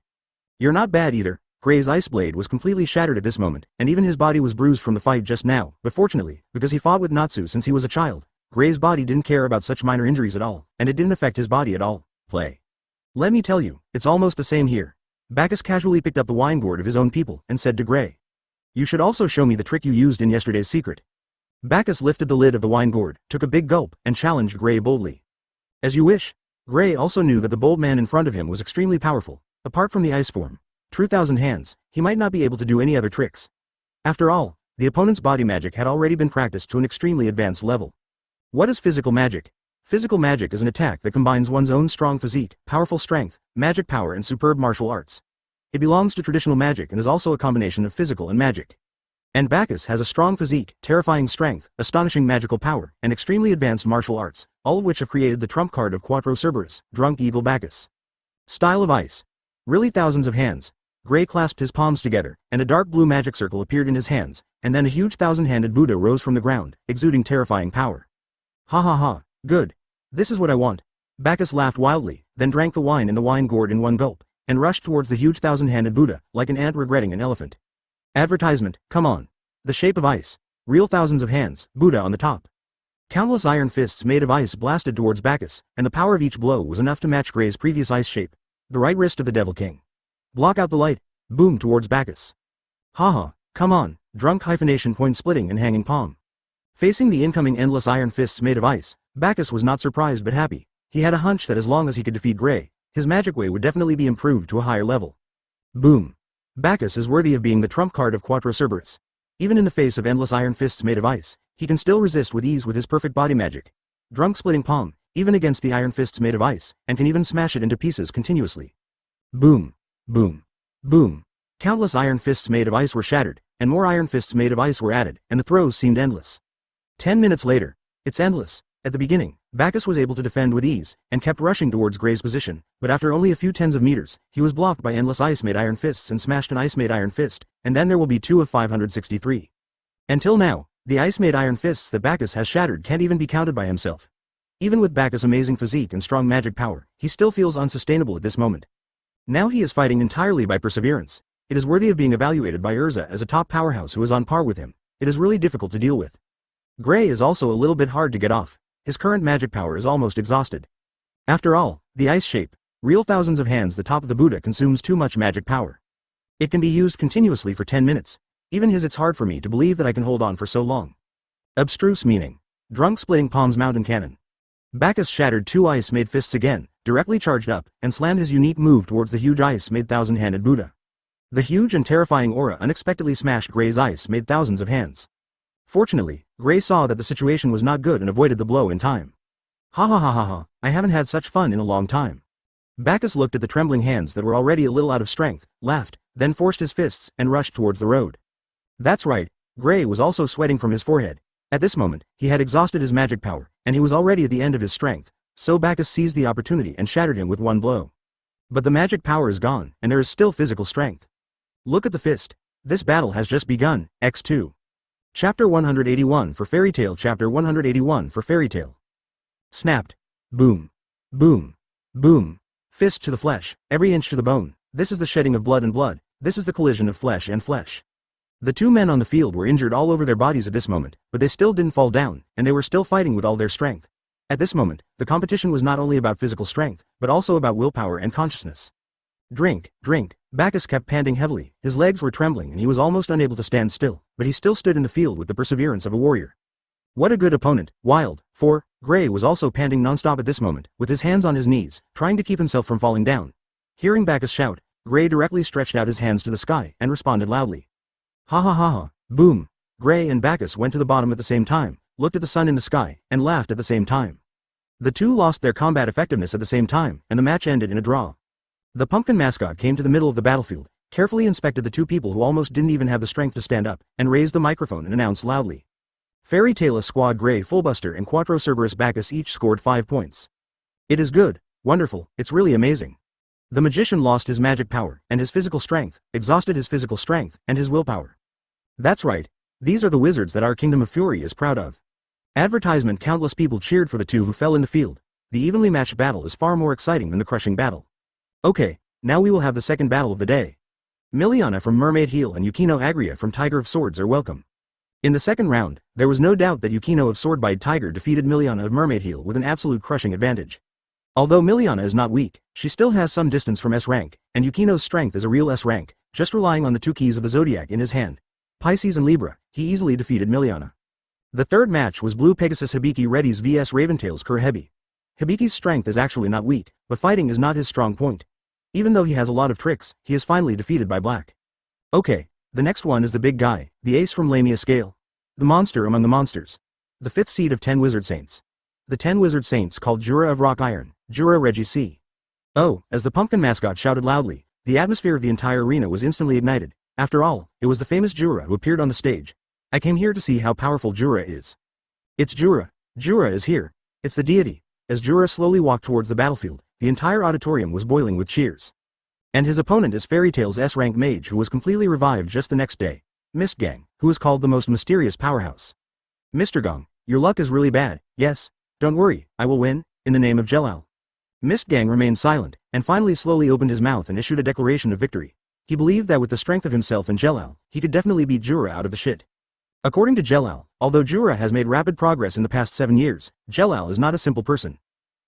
You're not bad either. Gray's ice blade was completely shattered at this moment, and even his body was bruised from the fight just now, but fortunately, because he fought with Natsu since he was a child, Gray's body didn't care about such minor injuries at all, and it didn't affect his body at all. Play. Let me tell you, it's almost the same here. Bacchus casually picked up the wine gourd of his own people, and said to Gray. You should also show me the trick you used in yesterday's secret. Bacchus lifted the lid of the wine gourd, took a big gulp, and challenged Gray boldly. As you wish. Gray also knew that the bold man in front of him was extremely powerful. Apart from the ice form, True Thousand Hands, he might not be able to do any other tricks. After all, the opponent's body magic had already been practiced to an extremely advanced level. What is physical magic? Physical magic is an attack that combines one's own strong physique, powerful strength, magic power and superb martial arts. It belongs to traditional magic and is also a combination of physical and magic. And Bacchus has a strong physique, terrifying strength, astonishing magical power, and extremely advanced martial arts, all of which have created the trump card of Quattro Cerberus, Drunk Evil Bacchus. Style of ice. Really thousands of hands. Gray clasped his palms together, and a dark blue magic circle appeared in his hands, and then a huge thousand-handed Buddha rose from the ground, exuding terrifying power. Ha ha ha, good. This is what I want. Bacchus laughed wildly, then drank the wine in the wine gourd in one gulp, and rushed towards the huge thousand-handed Buddha, like an ant regretting an elephant. Advertisement, come on. The shape of ice. Real thousands of hands, Buddha on the top. Countless iron fists made of ice blasted towards Bacchus, and the power of each blow was enough to match Gray's previous ice shape. The right wrist of the Devil King. Block out the light. Boom towards Bacchus. Haha, come on, drunk hyphenation point splitting and hanging palm. Facing the incoming endless iron fists made of ice, Bacchus was not surprised but happy. He had a hunch that as long as he could defeat Gray, his magic way would definitely be improved to a higher level. Boom. Bacchus is worthy of being the trump card of Quattro Cerberus. Even in the face of endless iron fists made of ice, he can still resist with ease with his perfect body magic. Drunk splitting palm, even against the iron fists made of ice, and can even smash it into pieces continuously. Boom. Boom. Boom. Countless iron fists made of ice were shattered, and more iron fists made of ice were added, and the throws seemed endless. 10 minutes later. It's endless. At the beginning, Bacchus was able to defend with ease, and kept rushing towards Gray's position, but after only a few tens of meters, he was blocked by endless ice-made iron fists and smashed an ice-made iron fist, and then there will be 2 of 563. Until now, the ice-made iron fists that Bacchus has shattered can't even be counted by himself. Even with Bacchus' amazing physique and strong magic power, he still feels unsustainable at this moment. Now he is fighting entirely by perseverance. It is worthy of being evaluated by Erza as a top powerhouse who is on par with him. It is really difficult to deal with. Gray is also a little bit hard to get off. His current magic power is almost exhausted. After all, the ice shape, real thousands of hands the top of the Buddha consumes too much magic power. It can be used continuously for 10 minutes. Even it's hard for me to believe that I can hold on for so long. Abstruse meaning. Drunk splitting palms mountain cannon. Bacchus shattered 2 ice-made fists again, directly charged up, and slammed his unique move towards the huge ice-made thousand-handed Buddha. The huge and terrifying aura unexpectedly smashed Gray's ice-made thousands of hands. Fortunately, Gray saw that the situation was not good and avoided the blow in time. Ha ha ha ha ha, I haven't had such fun in a long time. Bacchus looked at the trembling hands that were already a little out of strength, laughed, then forced his fists and rushed towards the road. That's right, Gray was also sweating from his forehead. At this moment, he had exhausted his magic power, and he was already at the end of his strength, so Bacchus seized the opportunity and shattered him with one blow. But the magic power is gone, and there is still physical strength. Look at the fist. This battle has just begun, X2. Chapter 181 for Fairy Tale. Chapter 181 for Fairy Tale. Snapped. Boom. Boom. Boom. Fist to the flesh, every inch to the bone. This is the shedding of blood and blood. This is the collision of flesh and flesh. The 2 men on the field were injured all over their bodies at this moment, but they still didn't fall down, and they were still fighting with all their strength. At this moment, the competition was not only about physical strength, but also about willpower and consciousness. Drink, drink. Bacchus kept panting heavily, his legs were trembling and he was almost unable to stand still, but he still stood in the field with the perseverance of a warrior. What a good opponent, wild, for Gray was also panting non-stop at this moment, with his hands on his knees, trying to keep himself from falling down. Hearing Bacchus shout, Gray directly stretched out his hands to the sky and responded loudly. Ha ha ha ha, boom. Gray and Bacchus went to the bottom at the same time, looked at the sun in the sky, and laughed at the same time. The 2 lost their combat effectiveness at the same time, and the match ended in a draw. The pumpkin mascot came to the middle of the battlefield, carefully inspected the 2 people who almost didn't even have the strength to stand up, and raised the microphone and announced loudly. Fairy Tale Squad Gray Fullbuster and Quattro Cerberus Bacchus each scored 5 points. It is good, wonderful, it's really amazing. The magician lost his magic power, and his physical strength, exhausted his physical strength, and his willpower. That's right, these are the wizards that our Kingdom of Fury is proud of. Advertisement. Countless people cheered for the 2 who fell in the field. The evenly matched battle is far more exciting than the crushing battle. Okay, now we will have the second battle of the day. Miliana from Mermaid Heel and Yukino Agria from Tiger of Swords are welcome. In the second round, there was no doubt that Yukino of Swordbite Tiger defeated Miliana of Mermaid Heel with an absolute crushing advantage. Although Miliana is not weak, she still has some distance from S rank, and Yukino's strength is a real S rank, just relying on the 2 keys of the Zodiac in his hand. Pisces and Libra, he easily defeated Miliana. The third match was Blue Pegasus Hibiki Reddy's vs Raventail's Kurhebi. Hibiki's strength is actually not weak, but fighting is not his strong point. Even though he has a lot of tricks, he is finally defeated by Black. Okay, the next one is the big guy, the ace from Lamia Scale. The monster among the monsters. The 5th seed of 10 Wizard Saints. The 10 Wizard Saints called Jura of Rock Iron, Jura Regi C. Oh, as the pumpkin mascot shouted loudly, the atmosphere of the entire arena was instantly ignited. After all, it was the famous Jura who appeared on the stage. I came here to see how powerful Jura is. It's Jura. Jura is here. It's the deity. As Jura slowly walked towards the battlefield, the entire auditorium was boiling with cheers. And his opponent is Fairy Tale's S-rank mage who was completely revived just the next day. Mystogan, who is called the most mysterious powerhouse. Mystogan, your luck is really bad, yes? Don't worry, I will win, in the name of Jelal. Mystogan remained silent, and finally slowly opened his mouth and issued a declaration of victory. He believed that with the strength of himself and Jelal, he could definitely beat Jura out of the shit. According to Jelal, although Jura has made rapid progress in the past 7 years, Jelal is not a simple person.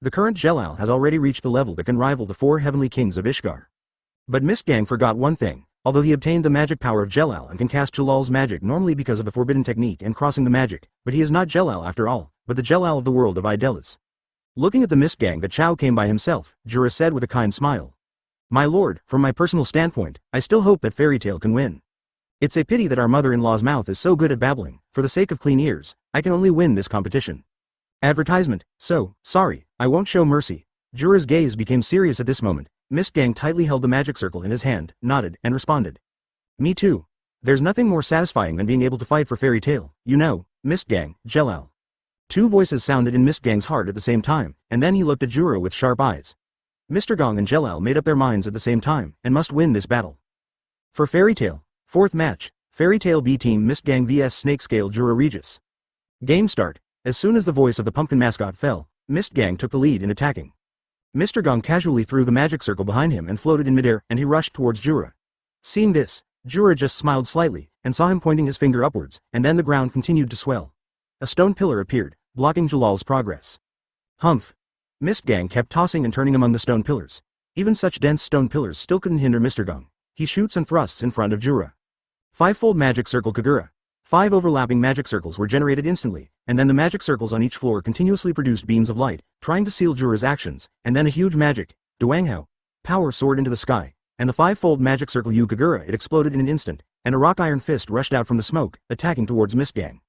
The current Jelal has already reached the level that can rival the 4 heavenly kings of Ishgar. But Mystogan forgot one thing. Although he obtained the magic power of Jelal and can cast Jalal's magic normally because of the forbidden technique and crossing the magic, but he is not Jelal after all, but the Jelal of the world of Edolas. Looking at the Mystogan that Chao came by himself, Jura said with a kind smile. My lord, from my personal standpoint, I still hope that Fairy Tale can win. It's a pity that our mother-in-law's mouth is so good at babbling. For the sake of clean ears, I can only win this competition. Advertisement. So, sorry, I won't show mercy. Jura's gaze became serious at this moment. Mystogan tightly held the magic circle in his hand, nodded, and responded. Me too. There's nothing more satisfying than being able to fight for Fairy Tail, you know, Mystogan, Jelal. Two voices sounded in Mystgang's heart at the same time, and then he looked at Jura with sharp eyes. Mystogan and Jelal made up their minds at the same time, and must win this battle. For Fairy Tail, 4th match, Fairy Tail B Team Mystgang vs Snakescale Jura Regis. Game start. As soon as the voice of the pumpkin mascot fell, Mystgang took the lead in attacking. Mr. Gong casually threw the magic circle behind him and floated in midair, and he rushed towards Jura. Seeing this, Jura just smiled slightly, and saw him pointing his finger upwards, and then the ground continued to swell. A stone pillar appeared, blocking Jalal's progress. Humph. Mystgang kept tossing and turning among the stone pillars. Even such dense stone pillars still couldn't hinder Mr. Gong. He shoots and thrusts in front of Jura. Five-fold magic circle Kagura. 5 overlapping magic circles were generated instantly, and then the magic circles on each floor continuously produced beams of light, trying to seal Jura's actions, and then a huge magic, Duanghao, power soared into the sky, and the 5-fold magic circle Yu Kagura it exploded in an instant, and a rock iron fist rushed out from the smoke, attacking towards Mystgang.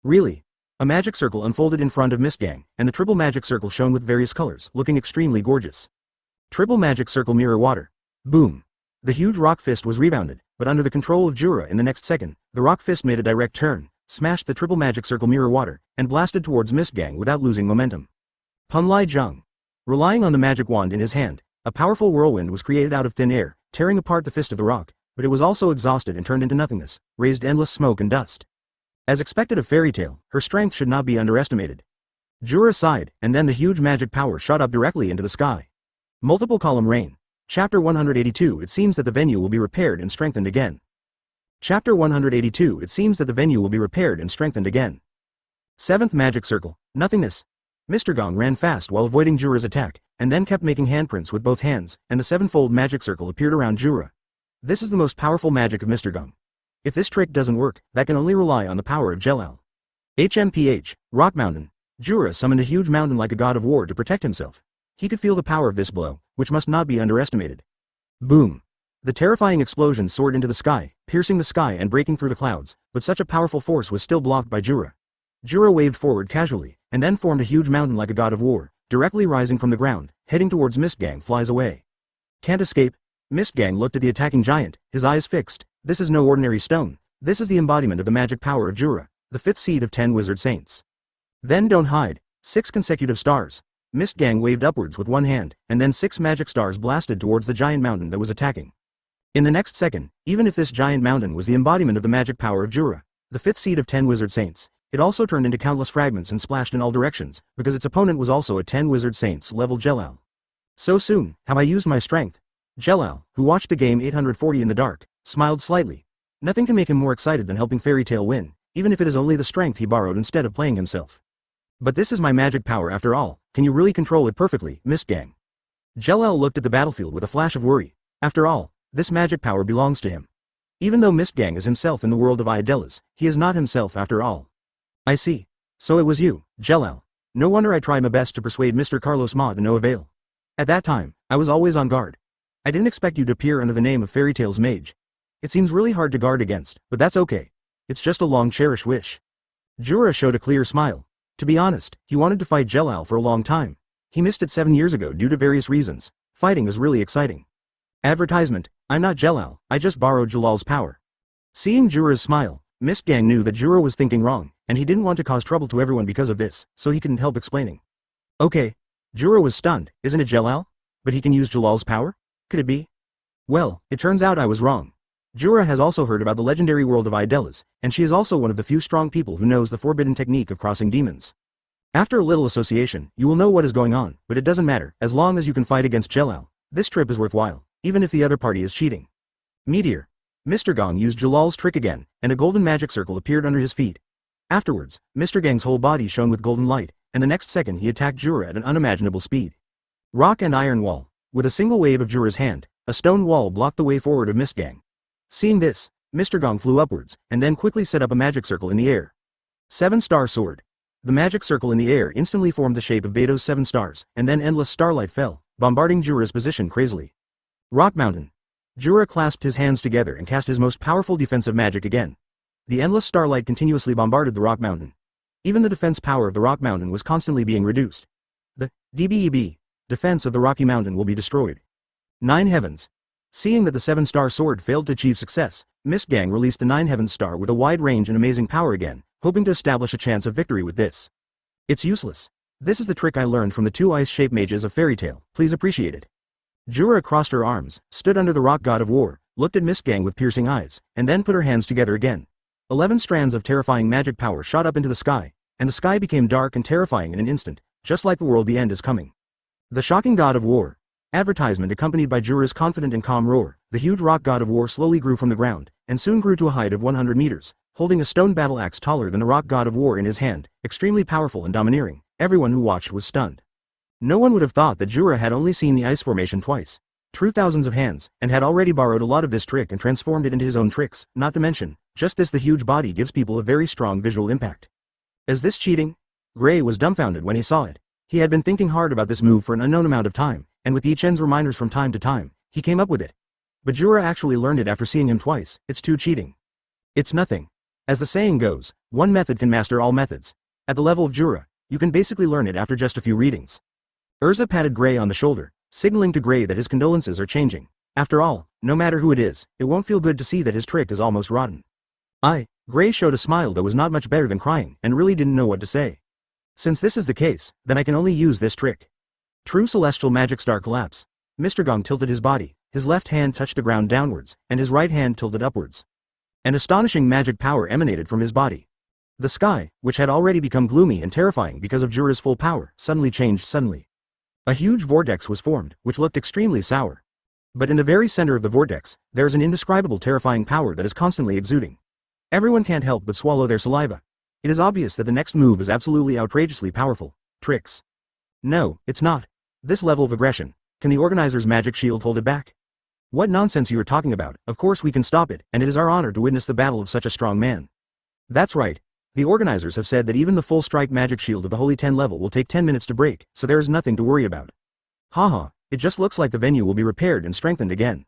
Really? A magic circle unfolded in front of Mystgang, and the triple magic circle shone with various colors, looking extremely gorgeous. Triple magic circle mirror water. Boom. The huge rock fist was rebounded, but under the control of Jura in the next second, the rock fist made a direct turn, smashed the triple magic circle mirror water, and blasted towards Mystgang without losing momentum. Punlai Zheng. Relying on the magic wand in his hand, a powerful whirlwind was created out of thin air, tearing apart the fist of the rock, but it was also exhausted and turned into nothingness, raised endless smoke and dust. As expected of Fairy Tail, her strength should not be underestimated. Jura sighed, and then the huge magic power shot up directly into the sky. Multiple column rain. Chapter 182 It seems that the venue will be repaired and strengthened again. Chapter 182 It seems that the venue will be repaired and strengthened again. 7th magic circle, nothingness. Mr. Gong ran fast while avoiding Jura's attack, and then kept making handprints with both hands, and the 7-fold magic circle appeared around Jura. This is the most powerful magic of Mr. Gong. If this trick doesn't work, that can only rely on the power of Jelal. HMPH, Rock Mountain. Jura summoned a huge mountain like a god of war to protect himself. He could feel the power of this blow, which must not be underestimated. Boom. The terrifying explosion soared into the sky, piercing the sky and breaking through the clouds, but such a powerful force was still blocked by Jura. Jura waved forward casually, and then formed a huge mountain like a god of war, directly rising from the ground, heading towards Mystgang flies away. Can't escape. Mystgang looked at the attacking giant, his eyes fixed. This is no ordinary stone. This is the embodiment of the magic power of Jura, the 5th seed of 10 wizard saints. Then don't hide. 6 consecutive stars. Mystgang waved upwards with one hand, and then 6 magic stars blasted towards the giant mountain that was attacking. In the next second, even if this giant mountain was the embodiment of the magic power of Jura, the 5th seed of 10 wizard saints, it also turned into countless fragments and splashed in all directions, because its opponent was also a 10 wizard saints level Jelal. So soon, have I used my strength? Jelal, who watched the game 840 in the dark, smiled slightly. Nothing can make him more excited than helping Fairy Tail win, even if it is only the strength he borrowed instead of playing himself. But this is my magic power after all, can you really control it perfectly, Mystgang? Jelal looked at the battlefield with a flash of worry. After all, this magic power belongs to him. Even though Mystgang is himself in the world of Edolas, he is not himself after all. I see. So it was you, Jelal. No wonder I tried my best to persuade Mr. Carlos Ma to no avail. At that time, I was always on guard. I didn't expect you to appear under the name of Fairy Tail's mage. It seems really hard to guard against, but that's okay. It's just a long cherished wish. Jura showed a clear smile. To be honest, he wanted to fight Jelal for a long time. He missed it 7 years ago due to various reasons. Fighting is really exciting. Advertisement, I'm not Jelal, I just borrowed Jalal's power. Seeing Jura's smile, Mystgang knew that Jura was thinking wrong, and he didn't want to cause trouble to everyone because of this, so he couldn't help explaining. Okay. Jura was stunned, isn't it Jelal? But he can use Jalal's power? Could it be? Well, it turns out I was wrong. Jura has also heard about the legendary world of Edolas, and she is also one of the few strong people who knows the forbidden technique of crossing demons. After a little association, you will know what is going on, but it doesn't matter, as long as you can fight against Jelal. This trip is worthwhile, even if the other party is cheating. Meteor. Mr. Gong used Jalal's trick again, and a golden magic circle appeared under his feet. Afterwards, Mr. Gang's whole body shone with golden light, and the next second he attacked Jura at an unimaginable speed. Rock and iron wall. With a single wave of Jura's hand, a stone wall blocked the way forward of Mystgang. Seeing this, Mr. Gong flew upwards, and then quickly set up a magic circle in the air. 7-star sword. The magic circle in the air instantly formed the shape of Beto's 7 stars, and then endless starlight fell, bombarding Jura's position crazily. Rock Mountain. Jura clasped his hands together and cast his most powerful defensive magic again. The endless starlight continuously bombarded the Rock Mountain. Even the defense power of the Rock Mountain was constantly being reduced. The DBEB, defense of the Rocky Mountain will be destroyed. 9 heavens. Seeing that the 7-star sword failed to achieve success, Mystogan released the 9 Heavens Star with a wide range and amazing power again, hoping to establish a chance of victory with this. It's useless. This is the trick I learned from the 2 ice-shaped mages of Fairy Tale, please appreciate it. Jura crossed her arms, stood under the rock god of war, looked at Mystogan with piercing eyes, and then put her hands together again. 11 strands of terrifying magic power shot up into the sky, and the sky became dark and terrifying in an instant, just like the world the end is coming. The shocking god of war. Advertisement accompanied by Jura's confident and calm roar, the huge rock god of war slowly grew from the ground, and soon grew to a height of 100 meters, holding a stone battle axe taller than the rock god of war in his hand, extremely powerful and domineering. Everyone who watched was stunned. No one would have thought that Jura had only seen the ice formation twice, true thousands of hands, and had already borrowed a lot of this trick and transformed it into his own tricks, not to mention, just this the huge body gives people a very strong visual impact. Is this cheating? Gray was dumbfounded when he saw it. He had been thinking hard about this move for an unknown amount of time, and with Yi Chen's reminders from time to time, he came up with it. But Jura actually learned it after seeing him twice. It's too cheating. It's nothing. As the saying goes, one method can master all methods. At the level of Jura, you can basically learn it after just a few readings. Erza patted Gray on the shoulder, signaling to Gray that his condolences are changing. After all, no matter who it is, it won't feel good to see that his trick is almost rotten. Gray showed a smile that was not much better than crying, and really didn't know what to say. Since this is the case, then I can only use this trick. True celestial magic star collapse. Mr. Gong tilted his body, his left hand touched the ground downwards, and his right hand tilted upwards. An astonishing magic power emanated from his body. The sky, which had already become gloomy and terrifying because of Jura's full power, suddenly changed suddenly. A huge vortex was formed, which looked extremely sour. But in the very center of the vortex, there is an indescribable terrifying power that is constantly exuding. Everyone can't help but swallow their saliva. It is obvious that the next move is absolutely outrageously powerful. Tricks. No, it's not. This level of aggression. Can the organizer's magic shield hold it back? What nonsense you are talking about. Of course we can stop it, and it is our honor to witness the battle of such a strong man. That's right. The organizers have said that even the full strike magic shield of the Holy 10 level will take 10 minutes to break, so there is nothing to worry about. Haha, it just looks like the venue will be repaired and strengthened again.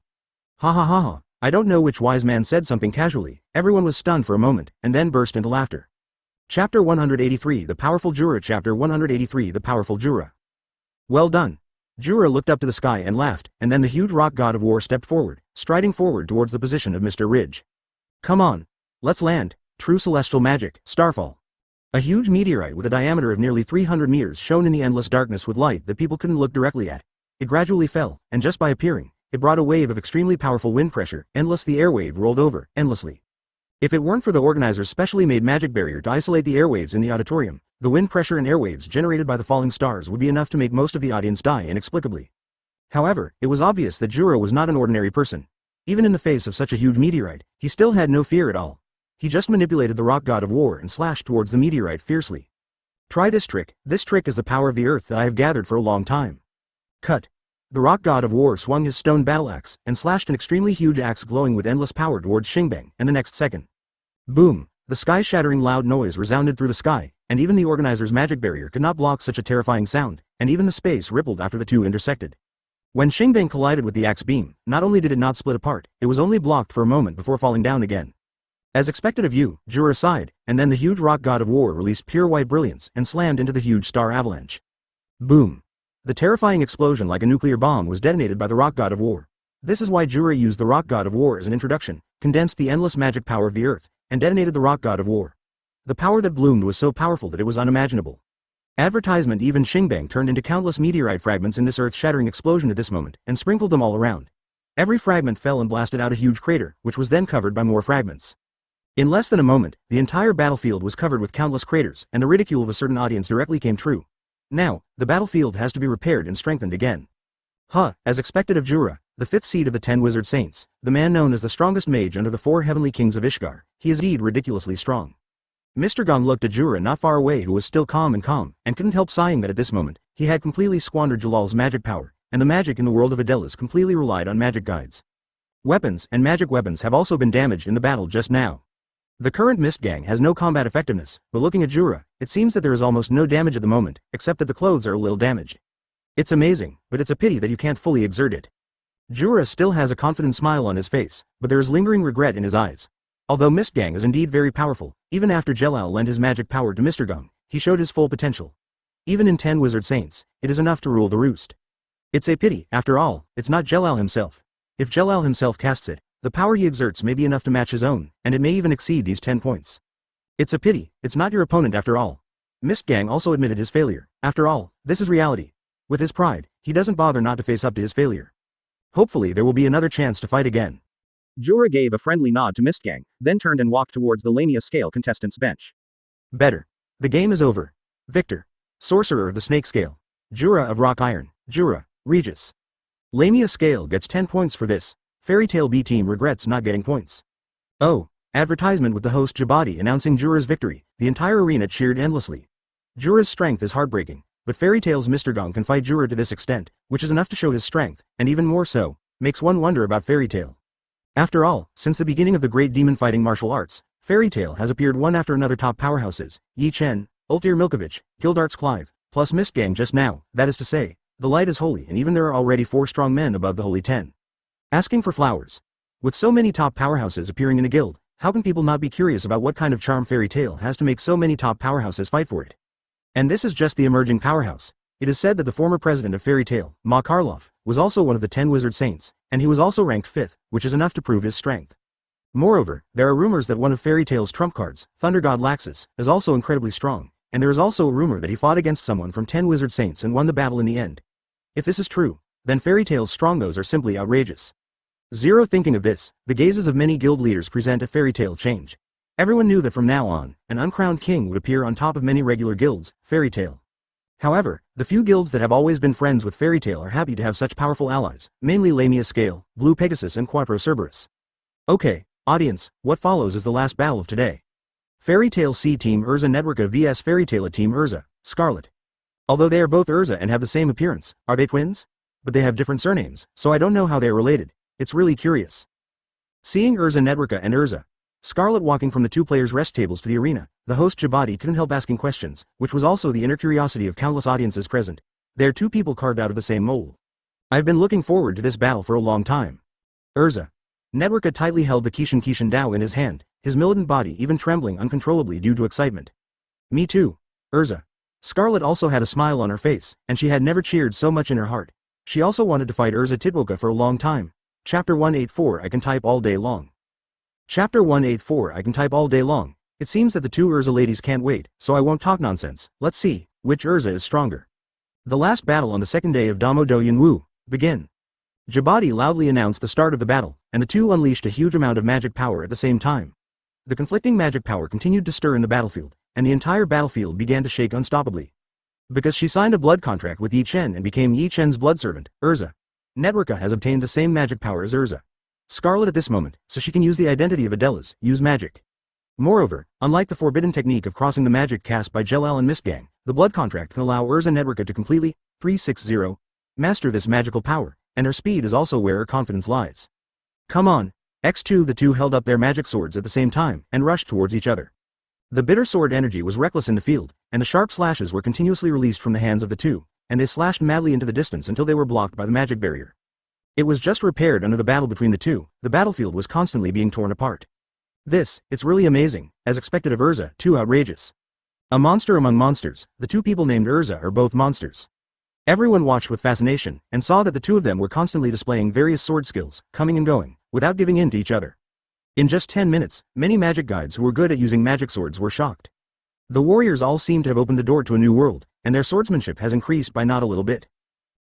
Ha ha ha ha. I don't know which wise man said something casually. Everyone was stunned for a moment, and then burst into laughter. Chapter 183 The Powerful Jura. Chapter 183 The Powerful Jura. Well done. Jura looked up to the sky and laughed, and then the huge rock god of war stepped forward, striding forward towards the position of Mr. Ridge. Come on. Let's land. True celestial magic, starfall. A huge meteorite with a diameter of nearly 300 meters shone in the endless darkness with light that people couldn't look directly at. It gradually fell, and just by appearing, it brought a wave of extremely powerful wind pressure. Endless the airwave rolled over, endlessly. If it weren't for the organizer's specially made magic barrier to isolate the airwaves in the auditorium, the wind pressure and airwaves generated by the falling stars would be enough to make most of the audience die inexplicably. However, it was obvious that Jura was not an ordinary person. Even in the face of such a huge meteorite, he still had no fear at all. He just manipulated the rock god of war and slashed towards the meteorite fiercely. Try this trick. This trick is the power of the earth that I have gathered for a long time. Cut. The rock god of war swung his stone battle axe and slashed an extremely huge axe glowing with endless power towards Xingbang, and the next second. Boom! The sky-shattering loud noise resounded through the sky, and even the organizer's magic barrier could not block such a terrifying sound, and even the space rippled after the two intersected. When Xingbang collided with the axe beam, not only did it not split apart, it was only blocked for a moment before falling down again. As expected of you, Jura sighed, and then the huge rock god of war released pure white brilliance and slammed into the huge star avalanche. Boom! The terrifying explosion like a nuclear bomb was detonated by the rock god of war. This is why Jura used the rock god of war as an introduction, condensed the endless magic power of the earth, and detonated the rock god of war. The power that bloomed was so powerful that it was unimaginable. Advertisement even Xingbang turned into countless meteorite fragments in this earth-shattering explosion at this moment, and sprinkled them all around. Every fragment fell and blasted out a huge crater, which was then covered by more fragments. In less than a moment, the entire battlefield was covered with countless craters, and the ridicule of a certain audience directly came true. Now, the battlefield has to be repaired and strengthened again. As expected of Jura, the fifth seed of the 10 wizard saints, the man known as the strongest mage under the 4 heavenly kings of Ishgard, he is indeed ridiculously strong. Mr. Gong looked at Jura not far away who was still calm, and couldn't help sighing that at this moment, he had completely squandered Jalal's magic power, and the magic in the world of Edolas completely relied on magic guides. Weapons and magic weapons have also been damaged in the battle just now. The current Mystogan has no combat effectiveness, but looking at Jura, it seems that there is almost no damage at the moment, except that the clothes are a little damaged. It's amazing, but it's a pity that you can't fully exert it. Jura still has a confident smile on his face, but there is lingering regret in his eyes. Although Mystogan is indeed very powerful, even after Jelal lent his magic power to Mr. Gong, he showed his full potential. Even in 10 wizard saints, it is enough to rule the roost. It's a pity, after all, it's not Jelal himself. If Jelal himself casts it, The power he exerts may be enough to match his own, and it may even exceed these 10 points. It's a pity, it's not your opponent after all. Mystogan also admitted his failure. After all, this is reality. With his pride, he doesn't bother not to face up to his failure. Hopefully there will be another chance to fight again. Jura gave a friendly nod to Mystogan, then turned and walked towards the Lamia scale contestants' bench. Better. The game is over. Victor. Sorcerer of the Snake Scale. Jura of Rock Iron. Jura. Regis. Lamia scale gets 10 points for this. Fairy Tail B team regrets not getting points. Oh. Advertisement with the host Jabadi announcing Jura's victory. The entire arena cheered endlessly. Jura's strength is heartbreaking, but Fairy Tail's Mystogan can fight Jura to this extent, which is enough to show his strength, and even more so, makes one wonder about Fairy Tail. After all, since the beginning of the great demon fighting martial arts, Fairy Tail has appeared one after another top powerhouses, Yi Chen, Ultir Milkovich, Gildarts Clive, plus Mystogan just now, that is to say, the light is holy and even there are already 4 strong men above the holy 10. Asking for flowers. With so many top powerhouses appearing in a guild, how can people not be curious about what kind of charm Fairy Tail has to make so many top powerhouses fight for it? And this is just the emerging powerhouse. It is said that the former president of Fairy Tail, Ma Karloff, was also one of the 10 wizard saints, and he was also ranked 5th, which is enough to prove his strength. Moreover, there are rumors that one of Fairy Tail's trump cards, Thunder God Laxus, is also incredibly strong, and there is also a rumor that he fought against someone from 10 wizard saints and won the battle in the end. If this is true, then Fairy Tail's strongos are simply outrageous. Zero thinking of this, the gazes of many guild leaders present a Fairy Tail change. Everyone knew that from now on, an uncrowned king would appear on top of many regular guilds, Fairy Tail. However, the few guilds that have always been friends with Fairy Tail are happy to have such powerful allies, mainly Lamia Scale, Blue Pegasus and Quattro Cerberus. Okay, audience, what follows is the last battle of today. Fairy Tail C Team Erza Networka vs Fairy Tail Team Erza, Scarlet. Although they are both Erza and have the same appearance, are they twins? But they have different surnames, so I don't know how they are related. It's really curious. Seeing Erza Networka and Erza, Scarlet walking from the two players' rest tables to the arena, the host Jabadi couldn't help asking questions, which was also the inner curiosity of countless audiences present. They are two people carved out of the same mold. I've been looking forward to this battle for a long time. Erza. Networka tightly held the Kishin Dao in his hand, his militant body even trembling uncontrollably due to excitement. Me too. Erza. Scarlet also had a smile on her face, and she had never cheered so much in her heart. She also wanted to fight Erza Titwoka for a long time. Chapter 184 I can type all day long. Chapter 184 I can type all day long. It seems that the two Erza ladies can't wait, so I won't talk nonsense. Let's see, which Erza is stronger. The last battle on the second day of Damo Do Yunwu. Begin. Jabadi loudly announced the start of the battle, and the two unleashed a huge amount of magic power at the same time. The conflicting magic power continued to stir in the battlefield, and the entire battlefield began to shake unstoppably. Because she signed a blood contract with Yi Chen and became Yi Chen's blood servant, Erza. Networka has obtained the same magic power as Erza. Scarlet at this moment, so she can use the identity of Edolas, use magic. Moreover, unlike the forbidden technique of crossing the magic cast by Jelal and Mystogan, the blood contract can allow Erza Networka to completely, 360, master this magical power, and her speed is also where her confidence lies. Come on. X2 The two held up their magic swords at the same time, and rushed towards each other. The bitter sword energy was reckless in the field, and the sharp slashes were continuously released from the hands of the two, and they slashed madly into the distance until they were blocked by the magic barrier. It was just repaired under the battle between the two, the battlefield was constantly being torn apart. It's really amazing, as expected of Erza, too outrageous. A monster among monsters, the two people named Erza are both monsters. Everyone watched with fascination, and saw that the two of them were constantly displaying various sword skills, coming and going, without giving in to each other. In just 10 minutes, many magic guides who were good at using magic swords were shocked. The warriors all seem to have opened the door to a new world, and their swordsmanship has increased by not a little bit.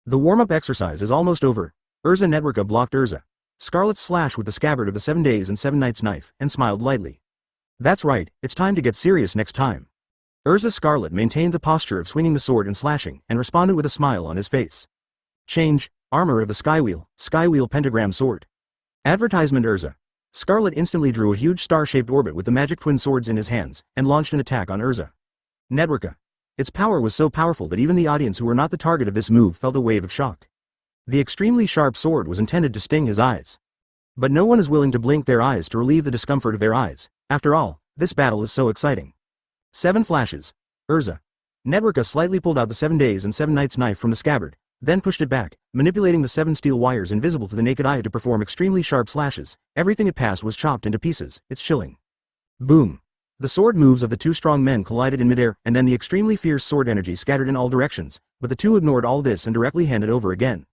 The warm-up exercise is almost over. Erza Networka blocked Erza. Scarlet's slash with the scabbard of the 7 days and 7 nights knife, and smiled lightly. That's right, it's time to get serious next time. Erza Scarlet maintained the posture of swinging the sword and slashing, and responded with a smile on his face. Change, armor of the Skywheel pentagram sword. Advertisement Erza. Scarlet instantly drew a huge star-shaped orbit with the magic twin swords in his hands, and launched an attack on Erza. Networka. Its power was so powerful that even the audience who were not the target of this move felt a wave of shock. The extremely sharp sword was intended to sting his eyes. But no one is willing to blink their eyes to relieve the discomfort of their eyes. After all, this battle is so exciting. 7 flashes. Erza. Networka slightly pulled out the 7 days and 7 nights knife from the scabbard, then pushed it back, manipulating the 7 steel wires invisible to the naked eye to perform extremely sharp slashes. Everything it passed was chopped into pieces. It's chilling. Boom. The sword moves of the two strong men collided in midair, and then the extremely fierce sword energy scattered in all directions, but the two ignored all this and directly handed over again.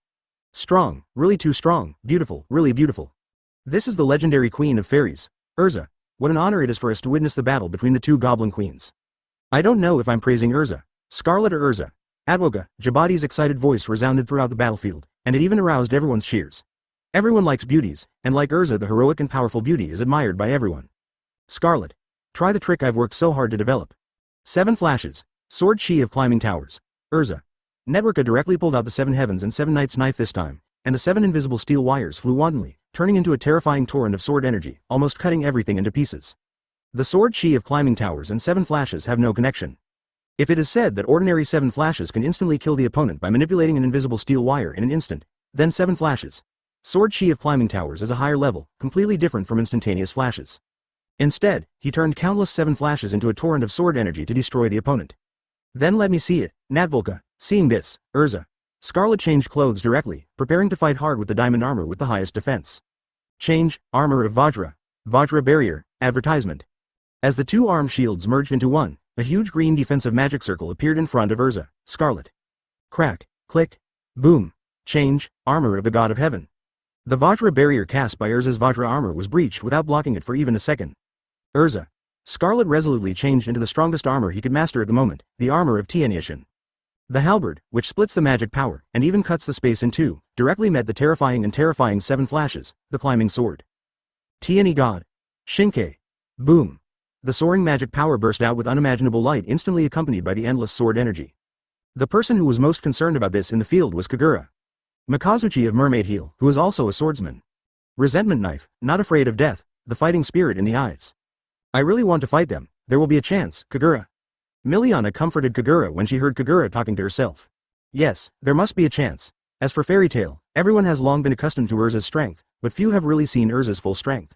Strong, really too strong, beautiful, really beautiful. This is the legendary queen of fairies, Erza. What an honor it is for us to witness the battle between the two goblin queens. I don't know if I'm praising Erza, Scarlet or Erza. Adwoga, Jabadi's excited voice resounded throughout the battlefield, and it even aroused everyone's cheers. Everyone likes beauties, and like Erza the heroic and powerful beauty is admired by everyone. Scarlet. Try the trick I've worked so hard to develop. 7 flashes. Sword chi of climbing towers. Erza. Networka directly pulled out the 7 heavens and 7 knights knife this time, and the 7 invisible steel wires flew wantonly, turning into a terrifying torrent of sword energy, almost cutting everything into pieces. The sword chi of climbing towers and 7 flashes have no connection. If it is said that ordinary 7 flashes can instantly kill the opponent by manipulating an invisible steel wire in an instant, then 7 flashes. Sword chi of climbing towers is a higher level, completely different from instantaneous flashes. Instead, he turned countless 7 flashes into a torrent of sword energy to destroy the opponent. Then let me see it, Natvolka. Seeing this, Erza. Scarlet changed clothes directly, preparing to fight hard with the diamond armor with the highest defense. Change, armor of Vajra. Vajra barrier, advertisement. As the 2 arm shields merged into one, a huge green defensive magic circle appeared in front of Erza, Scarlet. Crack, click, boom. Change, armor of the god of heaven. The Vajra barrier cast by Erza's Vajra armor was breached without blocking it for even a second. Erza. Scarlet resolutely changed into the strongest armor he could master at the moment, the armor of Yi Chen. The halberd, which splits the magic power, and even cuts the space in 2, directly met the terrifying 7 flashes, the climbing sword. Yi god. Shinke. Boom. The soaring magic power burst out with unimaginable light instantly accompanied by the endless sword energy. The person who was most concerned about this in the field was Kagura. Mikazuchi of Mermaid Heel, who is also a swordsman. Resentment knife, not afraid of death, the fighting spirit in the eyes. I really want to fight them, there will be a chance, Kagura. Miliana comforted Kagura when she heard Kagura talking to herself. Yes, there must be a chance. As for Fairy Tail, everyone has long been accustomed to Erza's strength, but few have really seen Erza's full strength.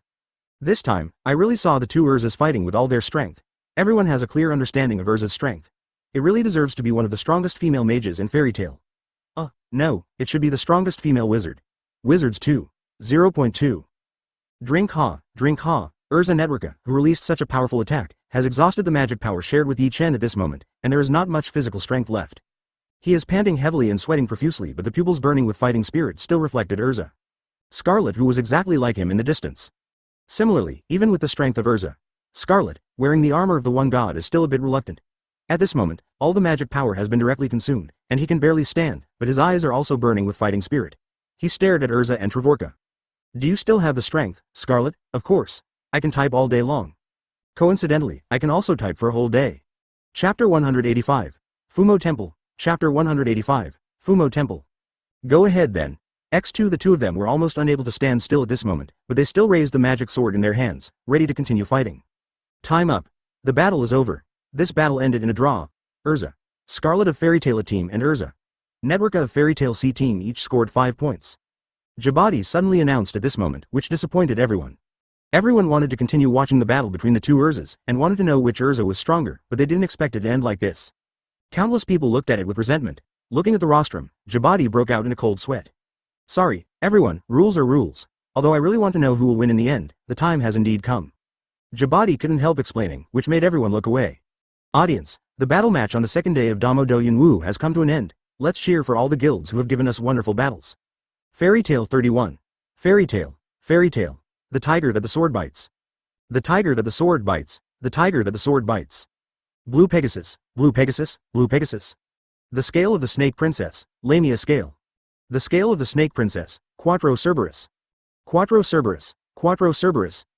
This time, I really saw the 2 Erzas fighting with all their strength. Everyone has a clear understanding of Erza's strength. It really deserves to be one of the strongest female mages in Fairy Tail. No, it should be the strongest female wizard. Wizards 2. 0.2. Drink ha, Erza Networka, who released such a powerful attack, has exhausted the magic power shared with Yi Chen at this moment, and there is not much physical strength left. He is panting heavily and sweating profusely, but the pupils burning with fighting spirit still reflected Erza. Scarlet, who was exactly like him in the distance. Similarly, even with the strength of Erza, Scarlet, wearing the armor of the one god, is still a bit reluctant. At this moment, all the magic power has been directly consumed, and he can barely stand, but his eyes are also burning with fighting spirit. He stared at Erza and Trevorka. Do you still have the strength, Scarlet? Of course. I can type all day long. Coincidentally, I can also type for a whole day. Chapter 185. Fumo Temple. Chapter 185. Fumo Temple. Go ahead then. X2 The 2 of them were almost unable to stand still at this moment, but they still raised the magic sword in their hands, ready to continue fighting. Time up. The battle is over. This battle ended in a draw. Erza. Scarlet of Fairy Tail A team and Erza. Networka of Fairy Tail C team each scored 5 points. Jabadi suddenly announced at this moment, which disappointed everyone. Everyone wanted to continue watching the battle between the 2 Erzas, and wanted to know which Erza was stronger, but they didn't expect it to end like this. Countless people looked at it with resentment. Looking at the rostrum, Jabadi broke out in a cold sweat. Sorry, everyone, rules are rules. Although I really want to know who will win in the end, the time has indeed come. Jabadi couldn't help explaining, which made everyone look away. Audience, the battle match on the second day of Damo Do Yunwu has come to an end. Let's cheer for all the guilds who have given us wonderful battles. Fairy Tail 31. Fairy Tail. The tiger that the sword bites. The tiger that the sword bites. The tiger that the sword bites. Blue Pegasus. The scale of the Snake Princess, Lamia scale. The scale of the Snake Princess, Quattro Cerberus.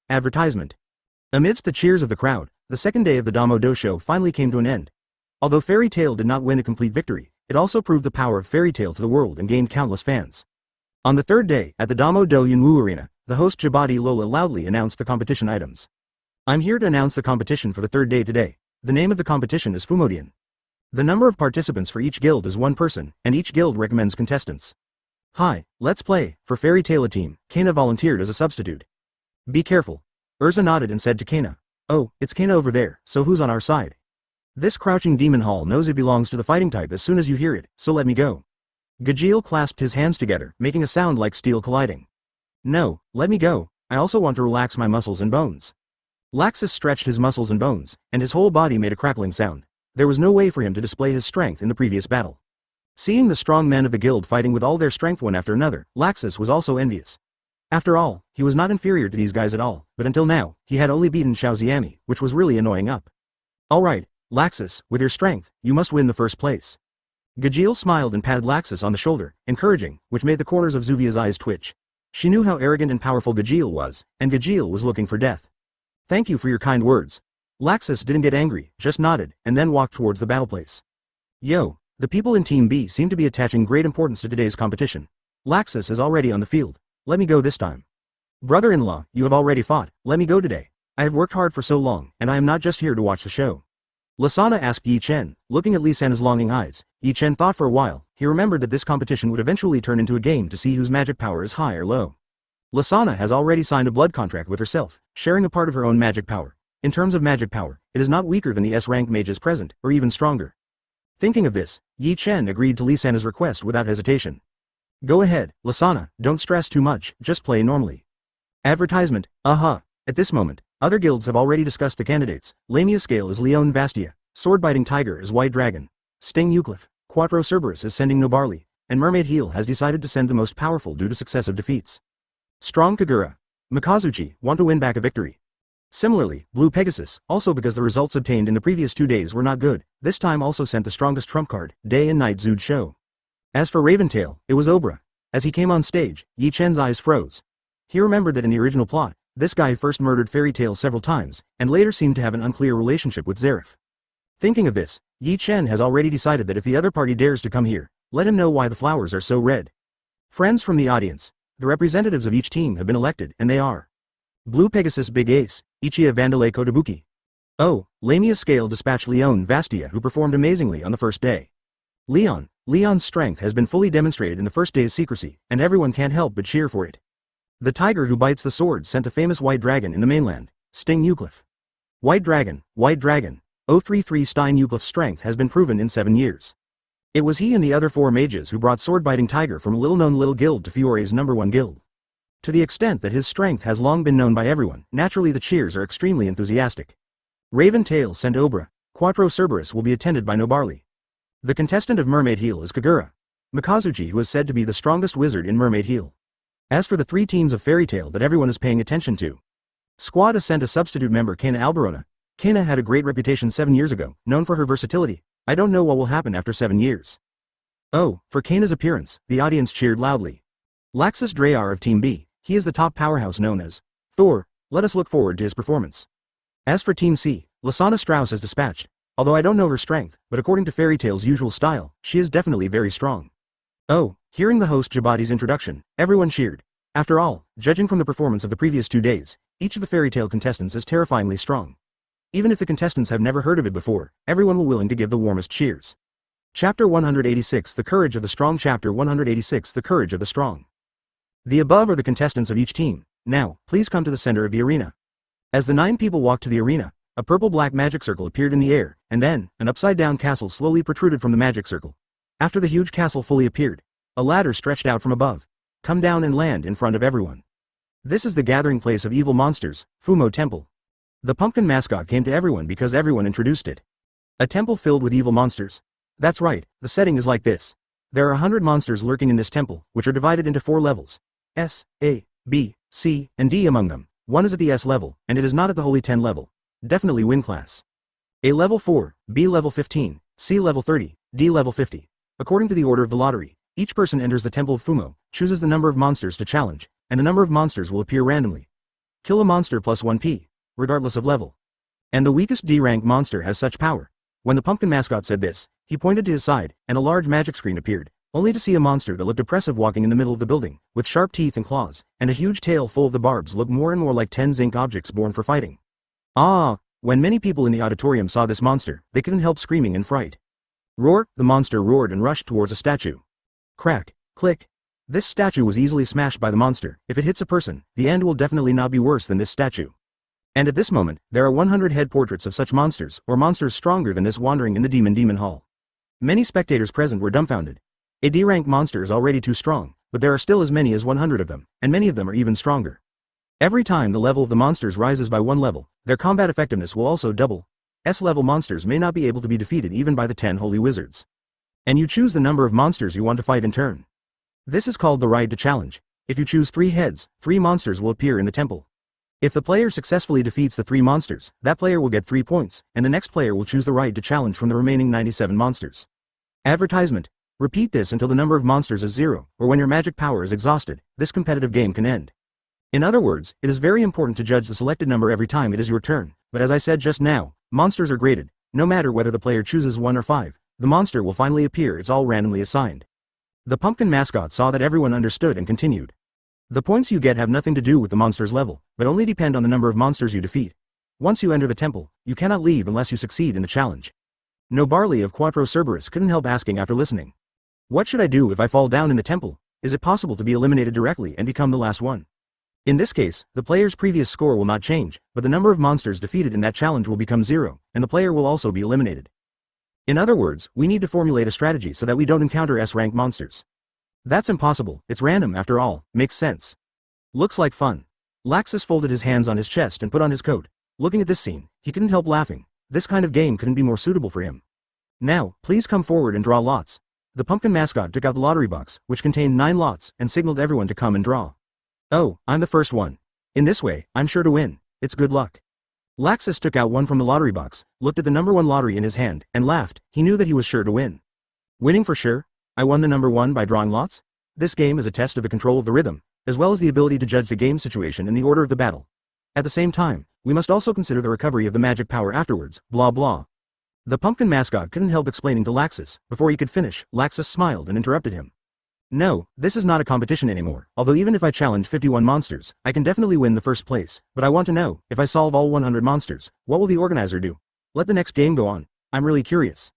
Advertisement. Amidst the cheers of the crowd, the second day of the Damo Do show finally came to an end. Although Fairy Tail did not win a complete victory, it also proved the power of Fairy Tail to the world and gained countless fans. On the third day, at the Damo Do Yunwu arena, the host Jabadi Lola loudly announced the competition items. I'm here to announce the competition for the third day today. The name of the competition is Fumodian. The number of participants for each guild is 1 person, and each guild recommends contestants. Hi, let's play. For Fairy Tail A team, Kana volunteered as a substitute. Be careful. Erza nodded and said to Kana. Oh, it's Kana over there, so who's on our side? This crouching demon hall knows it belongs to the fighting type as soon as you hear it, so let me go. Gajeel clasped his hands together, making a sound like steel colliding. No, let me go. I also want to relax my muscles and bones. Laxus stretched his muscles and bones, and his whole body made a crackling sound. There was no way for him to display his strength in the previous battle. Seeing the strong men of the guild fighting with all their strength one after another, Laxus was also envious. After all, he was not inferior to these guys at all, but until now, he had only beaten Xiao Xiami, which was really annoying up. Alright, Laxus, with your strength, you must win the first place. Gajeel smiled and patted Laxus on the shoulder, encouraging, which made the corners of Zuvia's eyes twitch. She knew how arrogant and powerful Gajeel was, and Gajeel was looking for death. Thank you for your kind words. Laxus didn't get angry, just nodded, and then walked towards the battle place. Yo, the people in Team B seem to be attaching great importance to today's competition. Laxus is already on the field. Let me go this time. Brother-in-law, you have already fought, let me go today. I have worked hard for so long, and I am not just here to watch the show. Lasana asked Yi Chen, looking at Lisana's longing eyes. Yi Chen thought for a while. He remembered that this competition would eventually turn into a game to see whose magic power is high or low. Lasana has already signed a blood contract with herself, sharing a part of her own magic power. In terms of magic power, it is not weaker than the S-rank mages present, or even stronger. Thinking of this, Yi Chen agreed to Lisana's request without hesitation. Go ahead, Lasana, don't stress too much, just play normally. Advertisement, At this moment, other guilds have already discussed the candidates. Lamia Scale is Leon Vastia, Sword-Biting Tiger is White Dragon, Sting Euclif, Quattro Cerberus is sending no Barley, and Mermaid Heel has decided to send the most powerful due to successive defeats. Strong Kagura, Mikazuchi want to win back a victory. Similarly, Blue Pegasus, also because the results obtained in the previous 2 days were not good, this time also sent the strongest trump card, Day and Night Zood Show. As for Raventail, it was Obra. As he came on stage, Yi Chen's eyes froze. He remembered that in the original plot, this guy first murdered Fairy Tail several times, and later seemed to have an unclear relationship with Zeref. Thinking of this, Yi Chen has already decided that if the other party dares to come here, let him know why the flowers are so red. Friends from the audience, the representatives of each team have been elected, and they are Blue Pegasus Big Ace, Ichiya Vandalay Kotobuki. Oh, Lamia Scale dispatched Leon Vastia, who performed amazingly on the first day. Leon's strength has been fully demonstrated in the first day's secrecy, and everyone can't help but cheer for it. The tiger who bites the sword sent the famous White Dragon in the mainland, Sting Euclif. White Dragon, 033 Stein Euclif's strength has been proven in 7 years. It was he and the other 4 mages who brought Sword-Biting Tiger from a little-known little guild to Fiore's #1 guild. To the extent that his strength has long been known by everyone, naturally the cheers are extremely enthusiastic. Raven Tail sent Obra, Quattro Cerberus will be attended by Nobarley. The contestant of Mermaid Heel is Kagura, Mikazuchi, who is said to be the strongest wizard in Mermaid Heel. As for the 3 teams of Fairy Tail that everyone is paying attention to, Squad has sent a substitute member, Kana Alberona. Kana had a great reputation 7 years ago, known for her versatility. I don't know what will happen after 7 years. Oh, for Kana's appearance, the audience cheered loudly. Laxus Drayar of Team B, he is the top powerhouse known as Thor. Let us look forward to his performance. As for Team C, Lasana Strauss is dispatched. Although I don't know her strength, but according to Fairy Tail's usual style, she is definitely very strong. Oh, hearing the host Jabati's introduction, everyone cheered. After all, judging from the performance of the previous 2 days, each of the Fairy Tail contestants is terrifyingly strong. Even if the contestants have never heard of it before, everyone will willing to give the warmest cheers. Chapter 186 The Courage of the Strong. Chapter 186 The Courage of the Strong. The above are the contestants of each team. Now, please come to the center of the arena. As the 9 people walked to the arena, a purple-black magic circle appeared in the air, and then, an upside-down castle slowly protruded from the magic circle. After the huge castle fully appeared, a ladder stretched out from above. Come down and land in front of everyone. This is the gathering place of evil monsters, Fumo Temple. The pumpkin mascot came to everyone because everyone introduced it. A temple filled with evil monsters. That's right, the setting is like this. There are 100 monsters lurking in this temple, which are divided into 4 levels. S, A, B, C, and D among them. 1 is at the S level, and it is not at the Holy 10 level. Definitely win class. A level 4, B level 15, C level 30, D level 50. According to the order of the lottery, each person enters the Temple of Fumo, chooses the number of monsters to challenge, and the number of monsters will appear randomly. Kill a monster plus 1p, regardless of level. And the weakest D-rank monster has such power. When the pumpkin mascot said this, he pointed to his side, and a large magic screen appeared, only to see a monster that looked oppressive walking in the middle of the building, with sharp teeth and claws, and a huge tail full of the barbs looked more and more like 10 zinc objects born for fighting. Ah! When many people in the auditorium saw this monster, they couldn't help screaming in fright. Roar! The monster roared and rushed towards a statue. Crack! Click! This statue was easily smashed by the monster. If it hits a person, the end will definitely not be worse than this statue. And at this moment, there are 100 head portraits of such monsters, or monsters stronger than this wandering in the Demon Hall. Many spectators present were dumbfounded. A D-rank monster is already too strong, but there are still as many as 100 of them, and many of them are even stronger. Every time the level of the monsters rises by 1 level, their combat effectiveness will also double. S-level monsters may not be able to be defeated even by the 10 holy wizards. And you choose the number of monsters you want to fight in turn. This is called the Ride to Challenge. If you choose 3 heads, 3 monsters will appear in the temple. If the player successfully defeats the 3 monsters, that player will get 3 points, and the next player will choose the right to challenge from the remaining 97 monsters. Advertisement. Repeat this until the number of monsters is 0, or when your magic power is exhausted, this competitive game can end. In other words, it is very important to judge the selected number every time it is your turn, but as I said just now, monsters are graded. No matter whether the player chooses 1 or 5, the monster will finally appear. It's all randomly assigned. The pumpkin mascot saw that everyone understood and continued. The points you get have nothing to do with the monster's level, but only depend on the number of monsters you defeat. Once you enter the temple, you cannot leave unless you succeed in the challenge. No Barley of Quattro Cerberus couldn't help asking after listening. What should I do if I fall down in the temple? Is it possible to be eliminated directly and become the last one? In this case, the player's previous score will not change, but the number of monsters defeated in that challenge will become 0, and the player will also be eliminated. In other words, we need to formulate a strategy so that we don't encounter S-rank monsters. That's impossible, it's random after all, makes sense. Looks like fun. Laxus folded his hands on his chest and put on his coat. Looking at this scene, he couldn't help laughing. This kind of game couldn't be more suitable for him. Now, please come forward and draw lots. The pumpkin mascot took out the lottery box, which contained 9 lots, and signaled everyone to come and draw. Oh, I'm the first one. In this way, I'm sure to win. It's good luck. Laxus took out one from the lottery box, looked at the number 1 lottery in his hand, and laughed. He knew that he was sure to win. Winning for sure? I won the number 1 by drawing lots? This game is a test of the control of the rhythm, as well as the ability to judge the game situation and the order of the battle. At the same time, we must also consider the recovery of the magic power afterwards, blah blah. The pumpkin mascot couldn't help explaining to Laxus. Before he could finish, Laxus smiled and interrupted him. No, this is not a competition anymore, although even if I challenge 51 monsters, I can definitely win the first place, but I want to know, if I solve all 100 monsters, what will the organizer do? Let the next game go on. I'm really curious.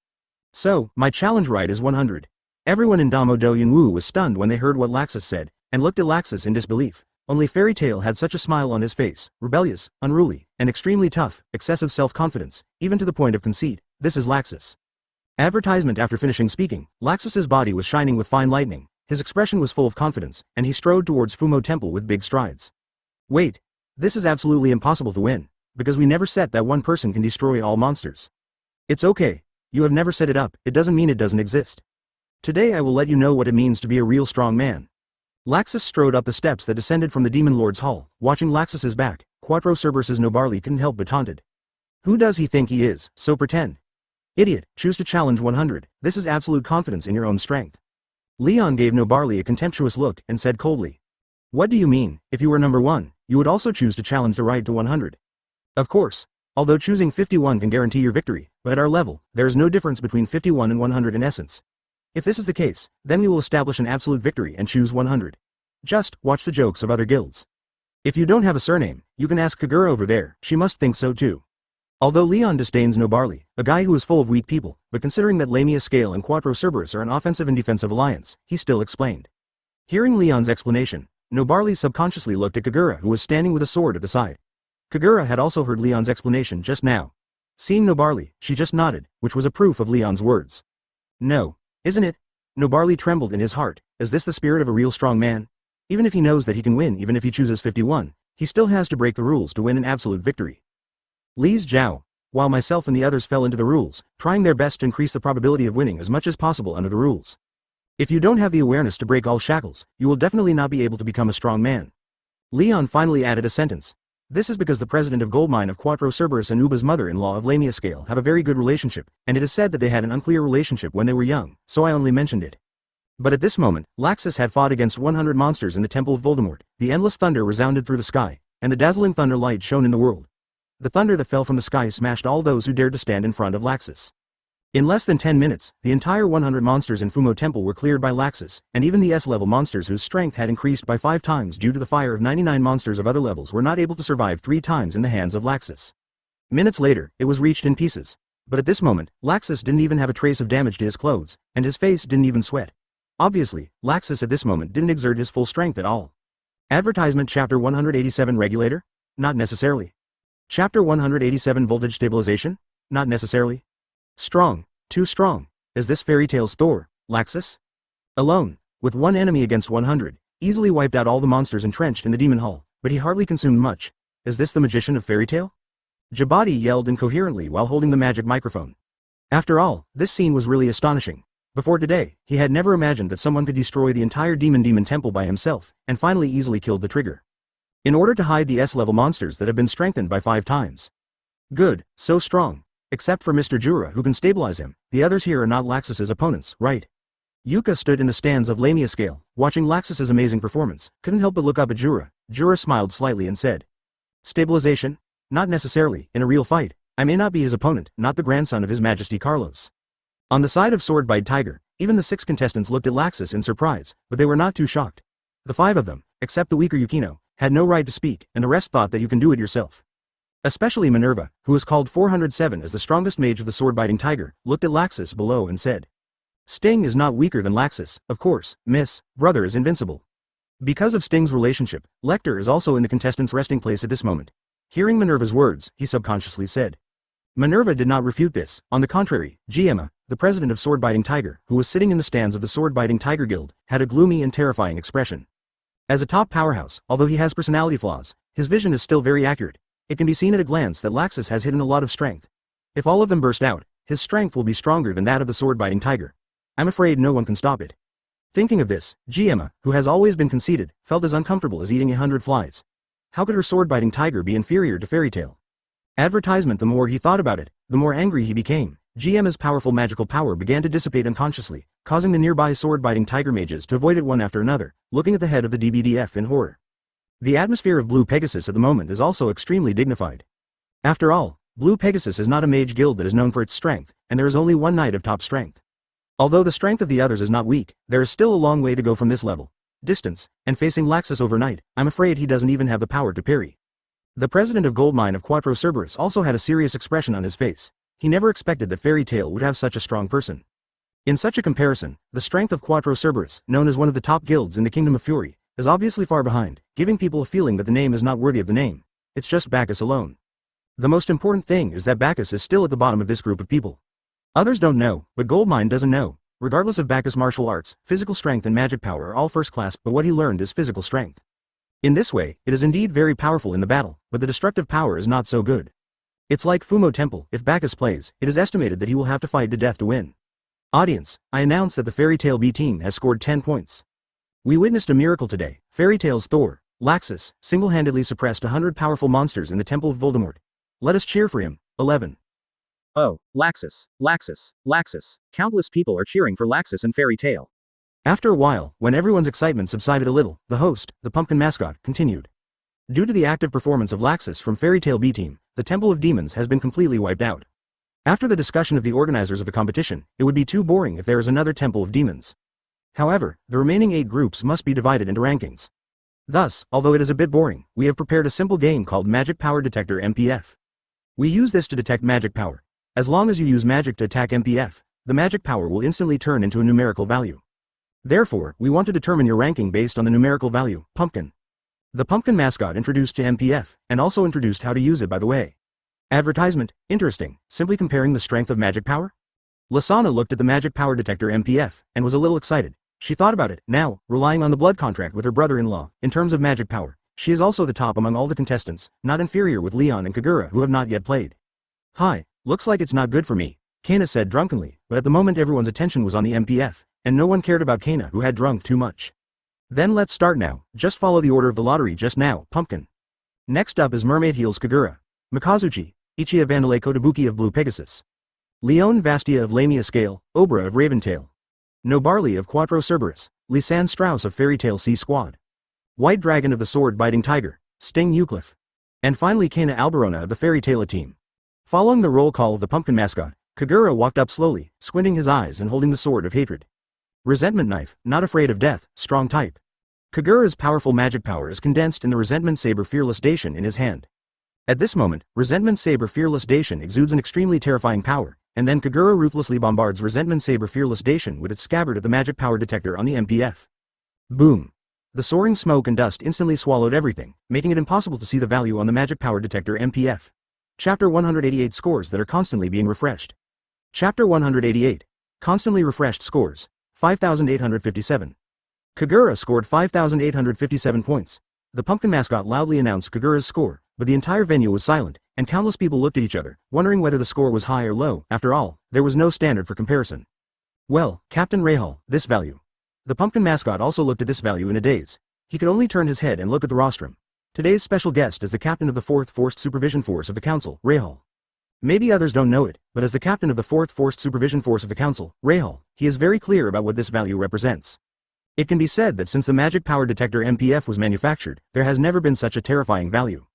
So, my challenge right is 100. Everyone in Damo Do Yunwu was stunned when they heard what Laxus said, and looked at Laxus in disbelief. Only Fairy Tail had such a smile on his face, rebellious, unruly, and extremely tough, excessive self-confidence, even to the point of conceit. This is Laxus. Advertisement. After finishing speaking, Laxus's body was shining with fine lightning, his expression was full of confidence, and he strode towards Fumo Temple with big strides. Wait. This is absolutely impossible to win, because we never set that one person can destroy all monsters. It's okay. You have never set it up, it doesn't mean it doesn't exist. Today I will let you know what it means to be a real strong man. Laxus strode up the steps that descended from the Demon Lord's hall. Watching Laxus's back, Quattro Cerberus's Nobarly couldn't help but taunted. Who does he think he is, so pretend? Idiot, choose to challenge 100, this is absolute confidence in your own strength. Leon gave Nobarly a contemptuous look and said coldly. What do you mean? If you were number 1, you would also choose to challenge the right to 100. Of course. Although choosing 51 can guarantee your victory, but at our level, there is no difference between 51 and 100 in essence. If this is the case, then we will establish an absolute victory and choose 100. Just watch the jokes of other guilds. If you don't have a surname, you can ask Kagura over there, she must think so too. Although Leon disdains Nobarly, a guy who is full of weak people, but considering that Lamia Scale and Quattro Cerberus are an offensive and defensive alliance, he still explained. Hearing Leon's explanation, Nobarly subconsciously looked at Kagura, who was standing with a sword at the side. Kagura had also heard Leon's explanation just now. Seeing Nobarly, she just nodded, which was a proof of Leon's words. No. Isn't it? Nobarly trembled in his heart. Is this the spirit of a real strong man? Even if he knows that he can win, even if he chooses 51, he still has to break the rules to win an absolute victory. Li's Zhao. While myself and the others fell into the rules, trying their best to increase the probability of winning as much as possible under the rules. If you don't have the awareness to break all shackles, you will definitely not be able to become a strong man. Leon finally added a sentence. This is because the president of Goldmine of Quattro Cerberus and Uba's mother-in-law of Lamia Scale have a very good relationship, and it is said that they had an unclear relationship when they were young, so I only mentioned it. But at this moment, Laxus had fought against 100 monsters in the Temple of Voldemort. The endless thunder resounded through the sky, and the dazzling thunder light shone in the world. The thunder that fell from the sky smashed all those who dared to stand in front of Laxus. In less than 10 minutes, the entire 100 monsters in Fumo Temple were cleared by Laxus, and even the S-level monsters whose strength had increased by 5 times due to the fire of 99 monsters of other levels were not able to survive 3 times in the hands of Laxus. Minutes later, it was reached in pieces. But at this moment, Laxus didn't even have a trace of damage to his clothes, and his face didn't even sweat. Obviously, Laxus at this moment didn't exert his full strength at all. Advertisement. Chapter 187 Regulator? Not necessarily. Chapter 187 Voltage Stabilization? Not necessarily. Strong. Too strong. Is this Fairy Tail's Thor, Laxus? Alone, with one enemy against 100, easily wiped out all the monsters entrenched in the Demon Hall, but he hardly consumed much. Is this the magician of Fairy Tail? Jabati yelled incoherently while holding the magic microphone. After all, this scene was really astonishing. Before today, he had never imagined that someone could destroy the entire demon temple by himself, and finally easily killed the trigger. In order to hide the S-level monsters that have been strengthened by 5 times. Good, so strong. Except for Mr. Jura who can stabilize him, the others here are not Laxus's opponents, right? Yuka stood in the stands of Lamia scale, watching Laxus's amazing performance, couldn't help but look up at Jura. Jura smiled slightly and said, "Stabilization? Not necessarily, in a real fight. I may not be his opponent, not the grandson of His Majesty Carlos." On the side of Sword-Bite Tiger, even the 6 contestants looked at Laxus in surprise, but they were not too shocked. The 5 of them, except the weaker Yukino, had no right to speak, and the rest thought that you can do it yourself. Especially Minerva, who was called 407 as the strongest mage of the Sword-Biting Tiger, looked at Laxus below and said, "Sting is not weaker than Laxus, of course, miss, brother is invincible." Because of Sting's relationship, Lecter is also in the contestant's resting place at this moment. Hearing Minerva's words, he subconsciously said. Minerva did not refute this, on the contrary, Gemma, the president of Sword-Biting Tiger, who was sitting in the stands of the Sword-Biting Tiger Guild, had a gloomy and terrifying expression. As a top powerhouse, although he has personality flaws, his vision is still very accurate. It can be seen at a glance that Laxus has hidden a lot of strength. If all of them burst out, his strength will be stronger than that of the Sword-Biting Tiger. I'm afraid no one can stop it. Thinking of this, Gemma, who has always been conceited, felt as uncomfortable as eating 100 flies. How could her Sword-Biting Tiger be inferior to Fairy Tail? Advertisement. The more he thought about it, the more angry he became. Gemma's powerful magical power began to dissipate unconsciously, causing the nearby Sword-Biting Tiger mages to avoid it one after another, looking at the head of the DBDF in horror. The atmosphere of Blue Pegasus at the moment is also extremely dignified. After all, Blue Pegasus is not a mage guild that is known for its strength, and there is only one knight of top strength. Although the strength of the others is not weak, there is still a long way to go from this level. Distance, and facing Laxus overnight, I'm afraid he doesn't even have the power to parry. The president of Goldmine of Quattro Cerberus also had a serious expression on his face. He never expected that Fairy Tail would have such a strong person. In such a comparison, the strength of Quattro Cerberus, known as one of the top guilds in the Kingdom of Fury, is obviously far behind, giving people a feeling that the name is not worthy of the name. It's just Bacchus alone. The most important thing is that Bacchus is still at the bottom of this group of people. Others don't know, but Goldmine doesn't know. Regardless of Bacchus' martial arts, physical strength and magic power are all first class, but what he learned is physical strength. In this way, it is indeed very powerful in the battle, but the destructive power is not so good. It's like Fumo Temple. If Bacchus plays, it is estimated that he will have to fight to death to win. Audience, I announce that the Fairy Tail B team has scored 10 points. We witnessed a miracle today. Fairy Tail's Thor, Laxus, single-handedly suppressed 100 powerful monsters in the Temple of Voldemort. Let us cheer for him. 11. Oh, Laxus, Laxus, Laxus. Countless people are cheering for Laxus and Fairy Tail. After a while, when everyone's excitement subsided a little, the host, the pumpkin mascot, continued. Due to the active performance of Laxus from Fairy Tail B team, the Temple of Demons has been completely wiped out. After the discussion of the organizers of the competition, it would be too boring if there is another Temple of Demons. However, the remaining 8 groups must be divided into rankings. Thus, although it is a bit boring, we have prepared a simple game called Magic Power Detector MPF. We use this to detect magic power. As long as you use magic to attack MPF, the magic power will instantly turn into a numerical value. Therefore, we want to determine your ranking based on the numerical value, pumpkin. The pumpkin mascot introduced to MPF, and also introduced how to use it by the way. Advertisement, interesting, simply comparing the strength of magic power? Lasana looked at the Magic Power Detector MPF, and was a little excited. She thought about it. Now, relying on the blood contract with her brother-in-law, in terms of magic power, she is also the top among all the contestants, not inferior with Leon and Kagura who have not yet played. Hi, looks like it's not good for me, Kana said drunkenly, but at the moment everyone's attention was on the MPF, and no one cared about Kana who had drunk too much. Then let's start now, just follow the order of the lottery just now, pumpkin. Next up is Mermaid Heels Kagura. Mikazuchi, Ichiya Vandalay Kotobuki of Blue Pegasus. Leon Vastia of Lamia Scale, Obra of Raventail. Nobarley of Quattro Cerberus, Lisanne Strauss of Fairy Tail C Squad. White Dragon of the Sword-Biting Tiger, Sting Eucliffe. And finally Kana Alberona of the Fairy Tail team. Following the roll call of the pumpkin mascot, Kagura walked up slowly, squinting his eyes and holding the sword of hatred. Resentment knife, not afraid of death, strong type. Kagura's powerful magic power is condensed in the Resentment Saber Fearless Dacian in his hand. At this moment, Resentment Saber Fearless Dacian exudes an extremely terrifying power, and then Kagura ruthlessly bombards Resentment Saber Fearless Dacian with its scabbard at the magic power detector on the MPF. Boom! The soaring smoke and dust instantly swallowed everything, making it impossible to see the value on the magic power detector MPF. Chapter 188 Scores that are constantly being refreshed. Chapter 188. Constantly refreshed scores. 5,857. Kagura scored 5,857 points. The pumpkin mascot loudly announced Kagura's score, but the entire venue was silent, and countless people looked at each other, wondering whether the score was high or low. After all, there was no standard for comparison. Well, Captain Rahal, this value. The pumpkin mascot also looked at this value in a daze. He could only turn his head and look at the rostrum. Today's special guest is the captain of the 4th Forced Supervision Force of the Council, Rahal. Maybe others don't know it, but as the captain of the 4th Forced Supervision Force of the Council, Rahal, he is very clear about what this value represents. It can be said that since the magic power detector MPF was manufactured, there has never been such a terrifying value.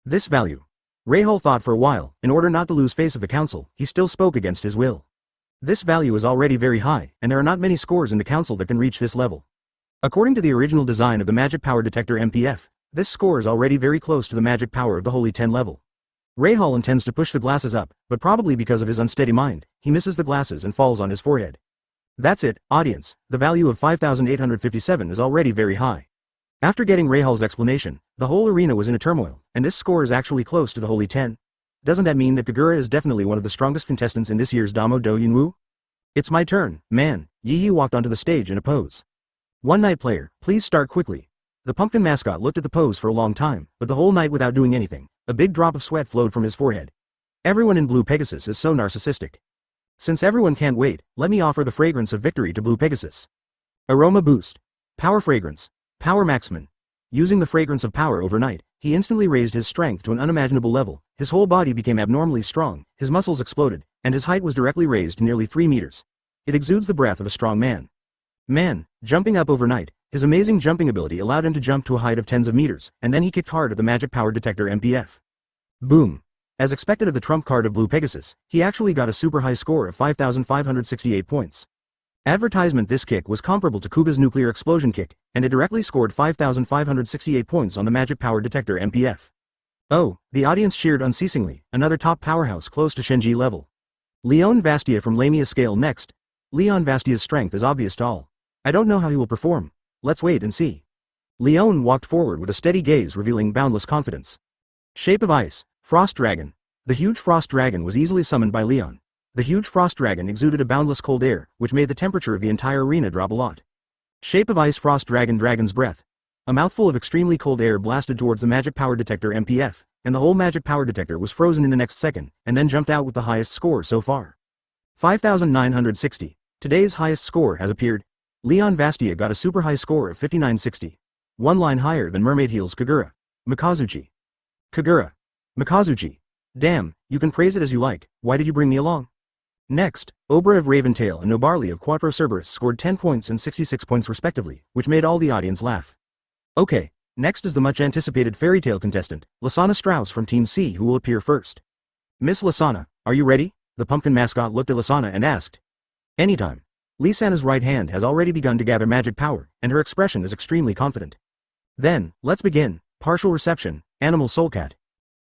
This value. Rahal thought for a while. In order not to lose face of the council, he still spoke against his will. This value is already very high, and there are not many scores in the council that can reach this level. According to the original design of the magic power detector MPF, this score is already very close to the magic power of the Holy 10 level. Rahal intends to push the glasses up, but probably because of his unsteady mind, he misses the glasses and falls on his forehead. That's it, audience, the value of 5,857 is already very high. After getting Rahal's explanation, the whole arena was in a turmoil, and this score is actually close to the Holy 10. Doesn't that mean that Kagura is definitely one of the strongest contestants in this year's Damo Do Yunwu? It's my turn, man. Yi walked onto the stage in a pose. One night player, please start quickly. The pumpkin mascot looked at the pose for a long time, but the whole night without doing anything. A big drop of sweat flowed from his forehead. Everyone in Blue Pegasus is so narcissistic. Since everyone can't wait, let me offer the fragrance of victory to Blue Pegasus. Aroma boost. Power fragrance. Power maximum. Using the fragrance of power overnight, he instantly raised his strength to an unimaginable level. His whole body became abnormally strong, his muscles exploded, and his height was directly raised to nearly 3 meters. It exudes the breath of a strong man. Jumping up overnight, his amazing jumping ability allowed him to jump to a height of tens of meters, and then he kicked hard at the magic power detector MPF. Boom. As expected of the trump card of Blue Pegasus, he actually got a super high score of 5,568 points. Advertisement: this kick was comparable to Kuba's nuclear explosion kick, and it directly scored 5,568 points on the magic power detector MPF. Oh, the audience cheered unceasingly, another top powerhouse close to Shenji level. Leon Vastia from Lamia scale next. Leon Vastia's strength is obvious to all. I don't know how he will perform. Let's wait and see. Leon walked forward with a steady gaze revealing boundless confidence. Shape of Ice, Frost Dragon. The huge Frost Dragon was easily summoned by Leon. The huge Frost Dragon exuded a boundless cold air, which made the temperature of the entire arena drop a lot. Shape of Ice Frost Dragon Dragon's Breath. A mouthful of extremely cold air blasted towards the magic power detector MPF, and the whole magic power detector was frozen in the next second, and then jumped out with the highest score so far. 5,960. Today's highest score has appeared. Leon Vastia got a super high score of 5960. One line higher than Mermaid Heel's Kagura. Mikazuchi. Kagura. Mikazuchi. Damn, you can praise it as you like, why did you bring me along? Next, Obra of Raventail and Nobarli of Quattro Cerberus scored 10 points and 66 points respectively, which made all the audience laugh. Okay, next is the much anticipated fairy tale contestant, Lasana Strauss from Team C, who will appear first. Miss Lasana, are you ready? The pumpkin mascot looked at Lasana and asked. Anytime. Lisana's right hand has already begun to gather magic power, and her expression is extremely confident. Then, let's begin. Partial reception, Animal Soul Cat.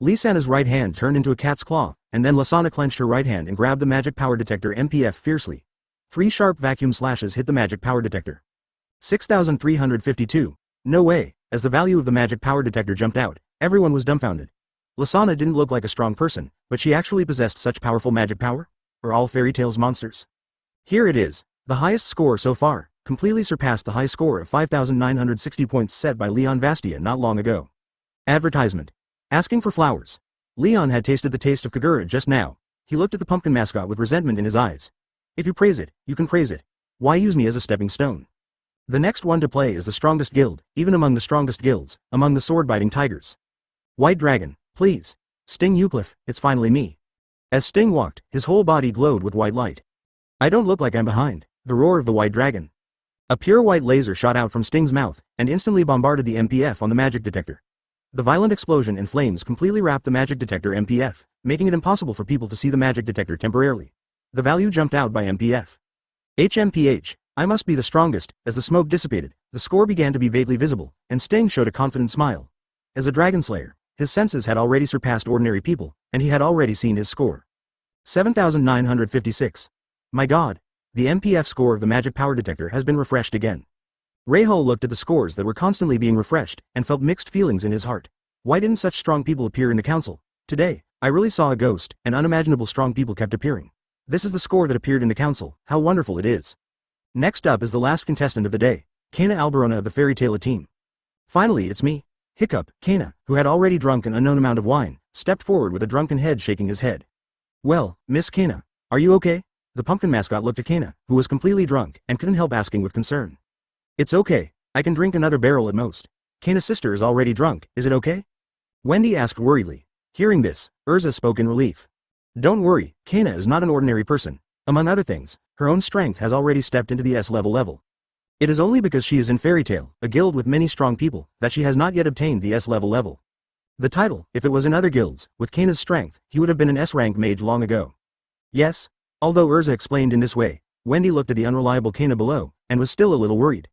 Lisana's right hand turned into a cat's claw, and then Lasana clenched her right hand and grabbed the magic power detector MPF fiercely. 3 sharp vacuum slashes hit the magic power detector. 6,352. No way. As the value of the magic power detector jumped out, everyone was dumbfounded. Lasana didn't look like a strong person, but she actually possessed such powerful magic power? Are all fairy tales monsters? Here it is. The highest score so far, completely surpassed the high score of 5,960 points set by Leon Vastia not long ago. Advertisement. Asking for flowers. Leon had tasted the taste of Kagura just now. He looked at the pumpkin mascot with resentment in his eyes. If you praise it, you can praise it. Why use me as a stepping stone? The next one to play is the strongest guild, even among the strongest guilds, among the sword-biting tigers. White Dragon, please. Sting Eucliffe, it's finally me. As Sting walked, his whole body glowed with white light. I don't look like I'm behind. The roar of the White Dragon. A pure white laser shot out from Sting's mouth, and instantly bombarded the MPF on the magic detector. The violent explosion and flames completely wrapped the magic detector MPF, making it impossible for people to see the magic detector temporarily. The value jumped out by MPF. HMPH, I must be the strongest. As the smoke dissipated, the score began to be vaguely visible, and Sting showed a confident smile. As a dragon slayer, his senses had already surpassed ordinary people, and he had already seen his score. 7,956. My god. The MPF score of the magic power detector has been refreshed again. Rahal looked at the scores that were constantly being refreshed, and felt mixed feelings in his heart. Why didn't such strong people appear in the council? Today, I really saw a ghost, and unimaginable strong people kept appearing. This is the score that appeared in the council, how wonderful it is. Next up is the last contestant of the day, Kana Alberona of the Fairy Tale team. Finally it's me. Hiccup, Kana, who had already drunk an unknown amount of wine, stepped forward with a drunken head shaking his head. Well, Miss Kana, are you okay? The pumpkin mascot looked at Kana, who was completely drunk, and couldn't help asking with concern. It's okay. I can drink another barrel at most. Kana's sister is already drunk, is it okay? Wendy asked worriedly. Hearing this, Erza spoke in relief. Don't worry, Kana is not an ordinary person. Among other things, her own strength has already stepped into the S-level. It is only because she is in Fairy Tail, a guild with many strong people, that she has not yet obtained the S-level. The title, if it was in other guilds, with Kana's strength, he would have been an S-rank mage long ago. Yes? Although Erza explained in this way, Wendy looked at the unreliable Kana below, and was still a little worried.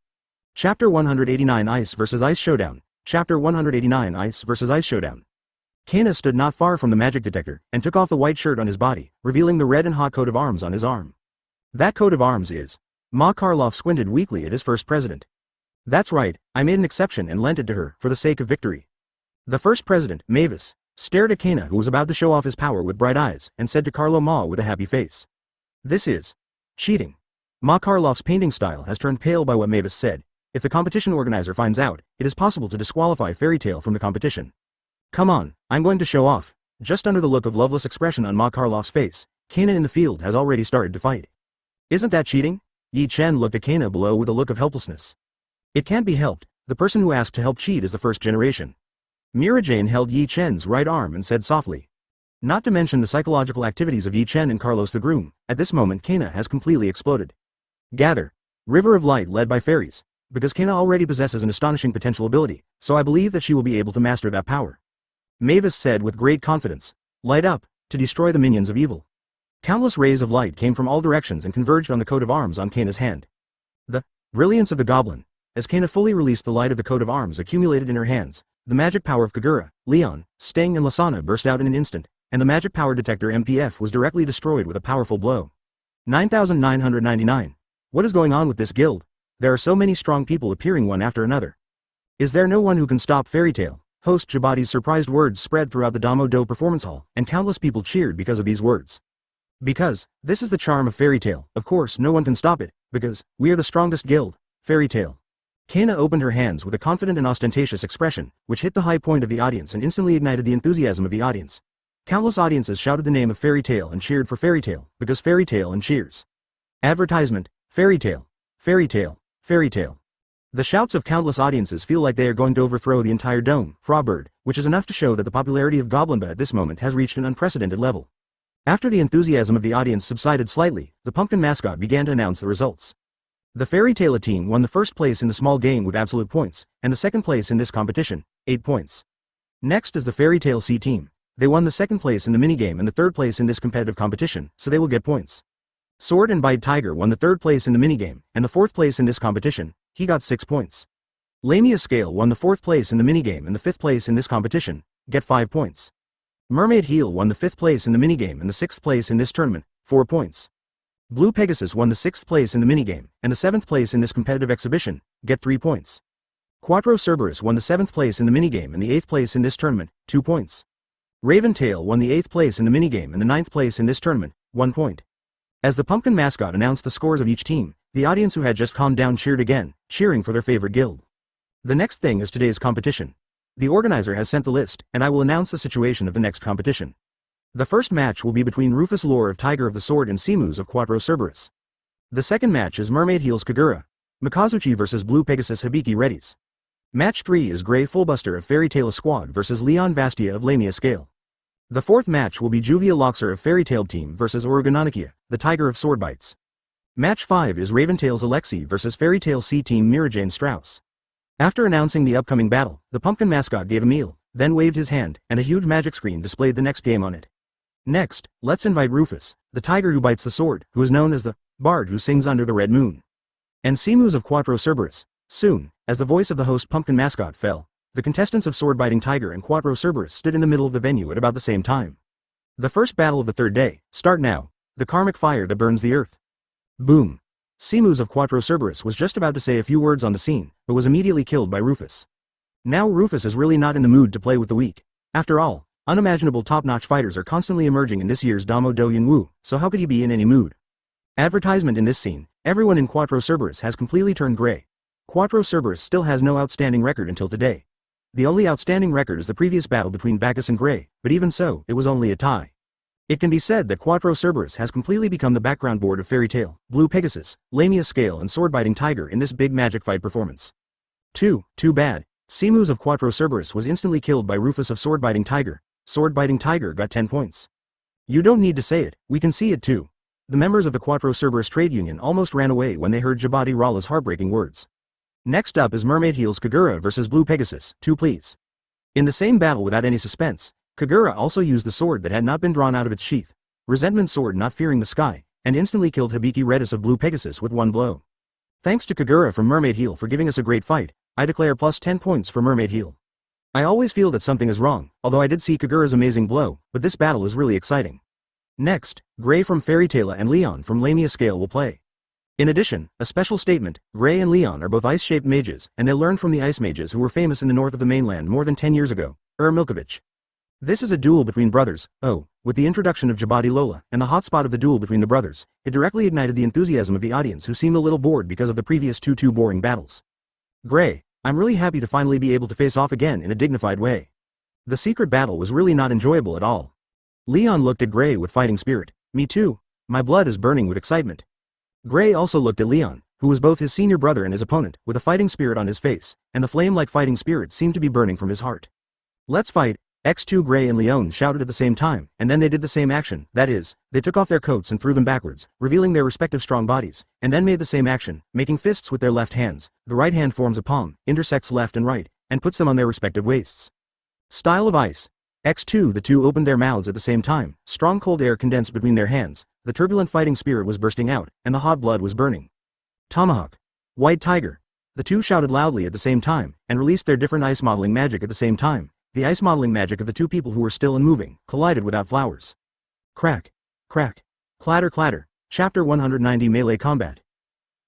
Chapter 189 Ice vs Ice Showdown. Chapter 189 Ice vs Ice Showdown. Kana stood not far from the magic detector, and took off the white shirt on his body, revealing the red and hot coat of arms on his arm. That coat of arms is... Ma Karloff squinted weakly at his first president. That's right, I made an exception and lent it to her, for the sake of victory. The first president, Mavis, stared at Kana, who was about to show off his power with bright eyes, and said to Carlo Ma with a happy face. This is... cheating. Ma Karloff's painting style has turned pale by what Mavis said. If the competition organizer finds out, it is possible to disqualify Fairy Tail from the competition. Come on, I'm going to show off. Just under the look of loveless expression on Ma Karloff's face, Kana in the field has already started to fight. Isn't that cheating? Yi Chen looked at Kana below with a look of helplessness. It can't be helped, the person who asked to help cheat is the first generation. Mirajane held Yi Chen's right arm and said softly. Not to mention the psychological activities of Yi Chen and Carlos the Groom, at this moment Kana has completely exploded. Gather. River of Light led by fairies. Because Kana already possesses an astonishing potential ability, so I believe that she will be able to master that power. Mavis said with great confidence. Light up, to destroy the minions of evil. Countless rays of light came from all directions and converged on the coat of arms on Kana's hand. The brilliance of the goblin. As Kana fully released the light of the coat of arms accumulated in her hands, the magic power of Kagura, Leon, Sting and Lasana burst out in an instant, and the magic power detector MPF was directly destroyed with a powerful blow. 9,999. What is going on with this guild? There are so many strong people appearing one after another. Is there no one who can stop Fairy Tail? Host Jabati's surprised words spread throughout the Damo Do performance hall, and countless people cheered because of these words. Because, this is the charm of Fairy Tail, of course no one can stop it, because, we are the strongest guild, Fairy Tail. Kana opened her hands with a confident and ostentatious expression, which hit the high point of the audience and instantly ignited the enthusiasm of the audience. Countless audiences shouted the name of Fairy Tail and cheered for Fairy Tail, because Fairy Tail and cheers. Advertisement, Fairy Tail, Fairy Tail, Fairy Tail. The shouts of countless audiences feel like they are going to overthrow the entire dome, Frobird, which is enough to show that the popularity of Goblinba at this moment has reached an unprecedented level. After the enthusiasm of the audience subsided slightly, the pumpkin mascot began to announce the results. The Fairy Tail team won the first place in the small game with absolute points, and the second place in this competition, 8 points. Next is the Fairy Tail C team. They won the second place in the minigame and the third place in this competitive competition, so they will get points. Sword and Bite Tiger won the third place in the minigame, and the fourth place in this competition, he got 6 points. Lamia Scale won the fourth place in the minigame and the fifth place in this competition, get 5 points. Mermaid Heel won the fifth place in the minigame and the sixth place in this tournament, 4 points. Blue Pegasus won the sixth place in the minigame, and the seventh place in this competitive exhibition, get 3 points. Quattro Cerberus won the seventh place in the minigame and the eighth place in this tournament, 2 points. Raven Tail won the eighth place in the minigame and the ninth place in this tournament, 1 point. As the pumpkin mascot announced the scores of each team, the audience who had just calmed down cheered again, cheering for their favorite guild. The next thing is today's competition. The organizer has sent the list, and I will announce the situation of the next competition. The first match will be between Rufus Lore of Tiger of the Sword and Simus of Quattro Cerberus. The second match is Mermaid Heels Kagura, Mikazuchi vs Blue Pegasus Hibiki Reddies. Match 3 is Grey Fullbuster of Fairy Tail Squad vs Leon Vastia of Lamia Scale. The fourth match will be Juvia Loxer of Fairy Tail Team vs Organonokia, the Tiger of Sword Bites. Match 5 is Raventail's Alexi vs Fairy Tail C Team Mirajane Strauss. After announcing the upcoming battle, the pumpkin mascot gave a meal, then waved his hand, and a huge magic screen displayed the next game on it. Next, let's invite Rufus, the tiger who bites the sword, who is known as the bard who sings under the red moon. And Simus of Quattro Cerberus. Soon, as the voice of the host pumpkin mascot fell, the contestants of Sword-Biting Tiger and Quattro Cerberus stood in the middle of the venue at about the same time. The first battle of the third day, start now, the karmic fire that burns the earth. Boom. Simus of Quattro Cerberus was just about to say a few words on the scene, but was immediately killed by Rufus. Now Rufus is really not in the mood to play with the weak. After all, unimaginable top-notch fighters are constantly emerging in this year's Damo Do Yunwu, so how could he be in any mood? Advertisement in this scene, everyone in Quattro Cerberus has completely turned gray. Quattro Cerberus still has no outstanding record until today. The only outstanding record is the previous battle between Bacchus and Gray, but even so, it was only a tie. It can be said that Quattro Cerberus has completely become the background board of Fairy Tail, Blue Pegasus, Lamia Scale and Swordbiting Tiger in this big magic fight performance. Too bad. Simus of Quattro Cerberus was instantly killed by Rufus of Swordbiting Tiger. Swordbiting Tiger got 10 points. You don't need to say it, we can see it too. The members of the Quattro Cerberus trade union almost ran away when they heard Jabati Ralla's heartbreaking words. Next up is Mermaid Heel's Kagura versus Blue Pegasus, 2 please. In the same battle without any suspense, Kagura also used the sword that had not been drawn out of its sheath, Resentment Sword not fearing the sky, and instantly killed Hibiki Redis of Blue Pegasus with 1 blow. Thanks to Kagura from Mermaid Heel for giving us a great fight, I declare plus 10 points for Mermaid Heel. I always feel that something is wrong, although I did see Kagura's amazing blow, but this battle is really exciting. Next, Gray from Fairy Tail and Leon from Lamia Scale will play. In addition, a special statement, Gray and Leon are both ice-shaped mages, and they learned from the ice mages who were famous in the north of the mainland more than 10 years ago, Milkovich. This is a duel between brothers. With the introduction of Jabati Lola, and the hotspot of the duel between the brothers, it directly ignited the enthusiasm of the audience who seemed a little bored because of the previous two boring battles. Gray, I'm really happy to finally be able to face off again in a dignified way. The secret battle was really not enjoyable at all. Leon looked at Gray with fighting spirit. Me too. My blood is burning with excitement. Gray also looked at Leon, who was both his senior brother and his opponent, with a fighting spirit on his face, and the flame-like fighting spirit seemed to be burning from his heart. Let's fight! X2 Gray and Leon shouted at the same time, and then they did the same action, that is, they took off their coats and threw them backwards, revealing their respective strong bodies, and then made the same action, making fists with their left hands. The right hand forms a palm, intersects left and right, and puts them on their respective waists. Style of ice. X2 The two opened their mouths at the same time, strong cold air condensed between their hands, the turbulent fighting spirit was bursting out, and the hot blood was burning. Tomahawk. White Tiger. The two shouted loudly at the same time, and released their different ice modeling magic at the same time. The ice modeling magic of the two people who were still and moving, collided without flowers. Crack. Crack. Clatter clatter. Chapter 190 Melee Combat.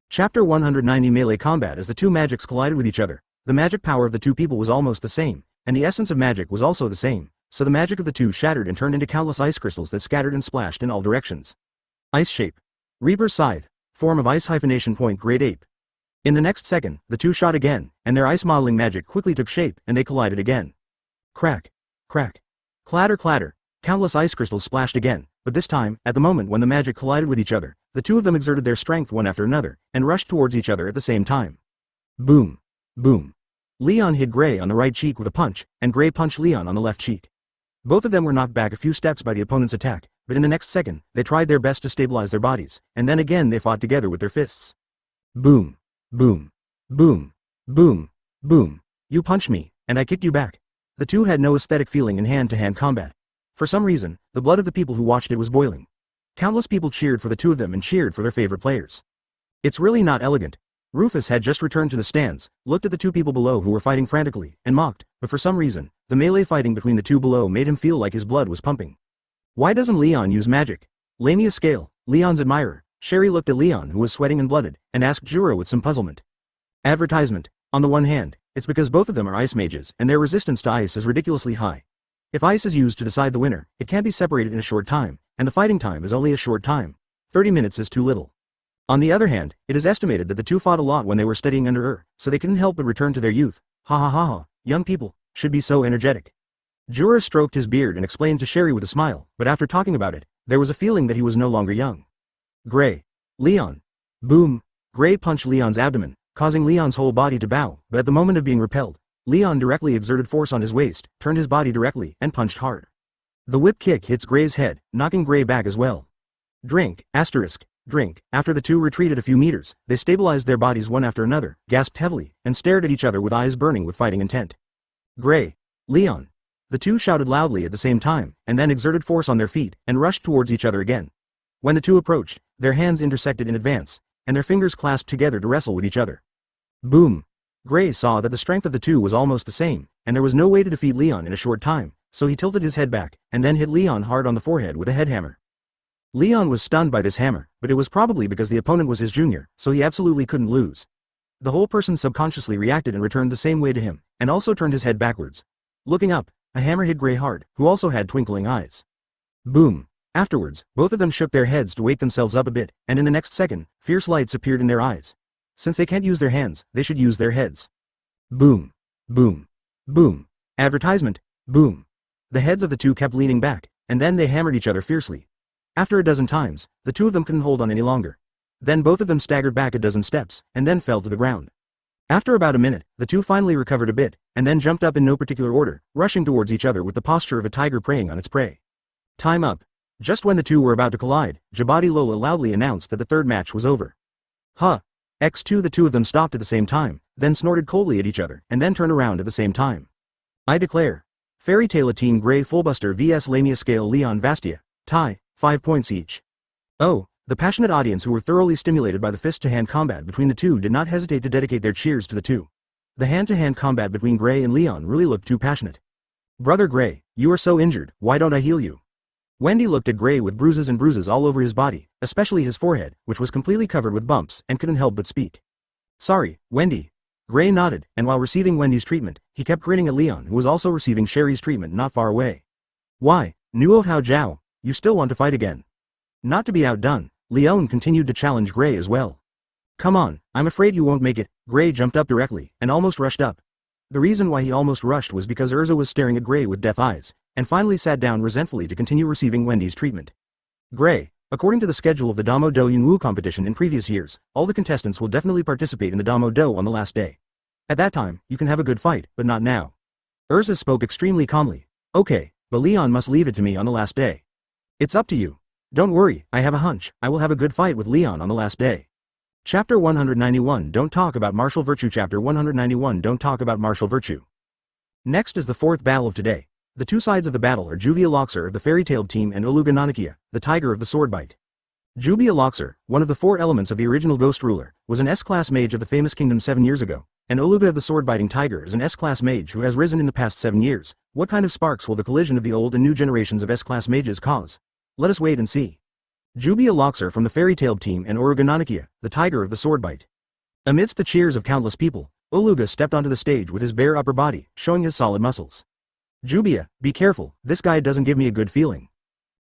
Chapter 190 Melee Combat. As the two magics collided with each other, the magic power of the two people was almost the same, and the essence of magic was also the same, so the magic of the two shattered and turned into countless ice crystals that scattered and splashed in all directions. Ice Shape. Reaper's Scythe. Form of Ice Hyphenation Point Great Ape. In the next second, the two shot again, and their ice modeling magic quickly took shape, and they collided again. Crack. Crack. Clatter clatter. Countless ice crystals splashed again, but this time, at the moment when the magic collided with each other, the two of them exerted their strength one after another, and rushed towards each other at the same time. Boom. Boom. Leon hit Gray on the right cheek with a punch, and Gray punched Leon on the left cheek. Both of them were knocked back a few steps by the opponent's attack, but in the next second, they tried their best to stabilize their bodies, and then again they fought together with their fists. Boom. Boom. Boom. Boom. Boom. You punched me, and I kicked you back. The two had no aesthetic feeling in hand-to-hand combat. For some reason, the blood of the people who watched it was boiling. Countless people cheered for the two of them and cheered for their favorite players. It's really not elegant. Rufus had just returned to the stands, looked at the two people below who were fighting frantically, and mocked, but for some reason, the melee fighting between the two below made him feel like his blood was pumping. Why doesn't Leon use magic? Lamia Scale, Leon's admirer, Sherry looked at Leon who was sweating and blooded, and asked Jura with some puzzlement. Advertisement. On the one hand, it's because both of them are ice mages, and their resistance to ice is ridiculously high. If ice is used to decide the winner, it can't be separated in a short time, and the fighting time is only a short time. 30 minutes is too little. On the other hand, it is estimated that the two fought a lot when they were studying under so they couldn't help but return to their youth. Ha ha ha ha, young people should be so energetic. Jura stroked his beard and explained to Sherry with a smile, but after talking about it, there was a feeling that he was no longer young. Gray. Leon. Boom. Gray punched Leon's abdomen, causing Leon's whole body to bow, but at the moment of being repelled, Leon directly exerted force on his waist, turned his body directly, and punched hard. The whip kick hits Gray's head, knocking Gray back as well. Drink, asterisk, drink. After the two retreated a few meters, they stabilized their bodies one after another, gasped heavily, and stared at each other with eyes burning with fighting intent. Gray. Leon. The two shouted loudly at the same time, and then exerted force on their feet, and rushed towards each other again. When the two approached, their hands intersected in advance, and their fingers clasped together to wrestle with each other. Boom. Gray saw that the strength of the two was almost the same, and there was no way to defeat Leon in a short time, so he tilted his head back, and then hit Leon hard on the forehead with a head hammer. Leon was stunned by this hammer, but it was probably because the opponent was his junior, so he absolutely couldn't lose. The whole person subconsciously reacted and returned the same way to him, and also turned his head backwards. Looking up, a hammer hit Gray hard, who also had twinkling eyes. Boom. Afterwards, both of them shook their heads to wake themselves up a bit, and in the next second, fierce lights appeared in their eyes. Since they can't use their hands, they should use their heads. Boom. Boom. Boom. Advertisement. Boom. The heads of the two kept leaning back, and then they hammered each other fiercely. After a dozen times, the two of them couldn't hold on any longer. Then both of them staggered back a dozen steps, and then fell to the ground. After about a minute, the two finally recovered a bit, and then jumped up in no particular order, rushing towards each other with the posture of a tiger preying on its prey. Time up. Just when the two were about to collide, Jabadi Lola loudly announced that the third match was over. Huh. X2 The two of them stopped at the same time, then snorted coldly at each other, and then turned around at the same time. I declare. Fairy Tale Team Grey Fullbuster vs Lamia Scale Leon Vastia. Tie, 5 points each. Oh, the passionate audience who were thoroughly stimulated by the fist-to-hand combat between the two did not hesitate to dedicate their cheers to the two. The hand-to-hand combat between Grey and Leon really looked too passionate. Brother Grey, you are so injured, why don't I heal you? Wendy looked at Grey with bruises all over his body, especially his forehead, which was completely covered with bumps, and couldn't help but speak. Sorry, Wendy. Grey nodded, and while receiving Wendy's treatment, he kept grinning at Leon who was also receiving Sherry's treatment not far away. Why, Nuo Hao Jiao, you still want to fight again? Not to be outdone, Leon continued to challenge Grey as well. Come on, I'm afraid you won't make it. Grey jumped up directly, and almost rushed up. The reason why he almost rushed was because Erza was staring at Grey with death eyes, and finally sat down resentfully to continue receiving Wendy's treatment. Grey, according to the schedule of the Damo Do Yunwu competition in previous years, all the contestants will definitely participate in the Damo Do on the last day. At that time, you can have a good fight, but not now. Erza spoke extremely calmly. Okay, but Leon must leave it to me on the last day. It's up to you. Don't worry, I have a hunch, I will have a good fight with Leon on the last day. Chapter 191 Don't Talk About Martial Virtue Chapter 191 Don't Talk About Martial Virtue. Next is the fourth battle of today. The two sides of the battle are Juvia Loxer of the fairy-tailed team and Oluga Nanakia, the tiger of the sword bite. Juvia Loxer, one of the four elements of the original Ghost Ruler, was an S-class mage of the famous kingdom 7 years ago, and Oluga of the sword-biting tiger is an S-class mage who has risen in the past 7 years. What kind of sparks will the collision of the old and new generations of S-class mages cause? Let us wait and see. Juvia Loxer from the fairy-tailed team and Oluga Nanakia, the tiger of the sword bite. Amidst the cheers of countless people, Oluga stepped onto the stage with his bare upper body, showing his solid muscles. Jubia, be careful, this guy doesn't give me a good feeling.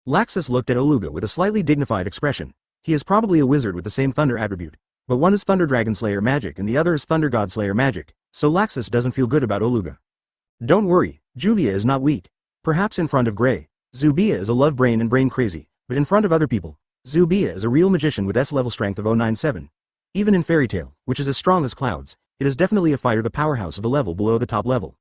Laxus looked at Oluga with a slightly dignified expression. He is probably a wizard with the same thunder attribute, but one is Thunder Dragon Slayer magic and the other is Thunder God Slayer magic, so Laxus doesn't feel good about Oluga. Don't worry, Juvia is not weak. Perhaps in front of Grey, Zubia is a love brain and brain crazy, but in front of other people, Zubia is a real magician with S-level strength of 097. Even in Fairy Tail, which is as strong as clouds, it is definitely a fighter the powerhouse of the level below the top level.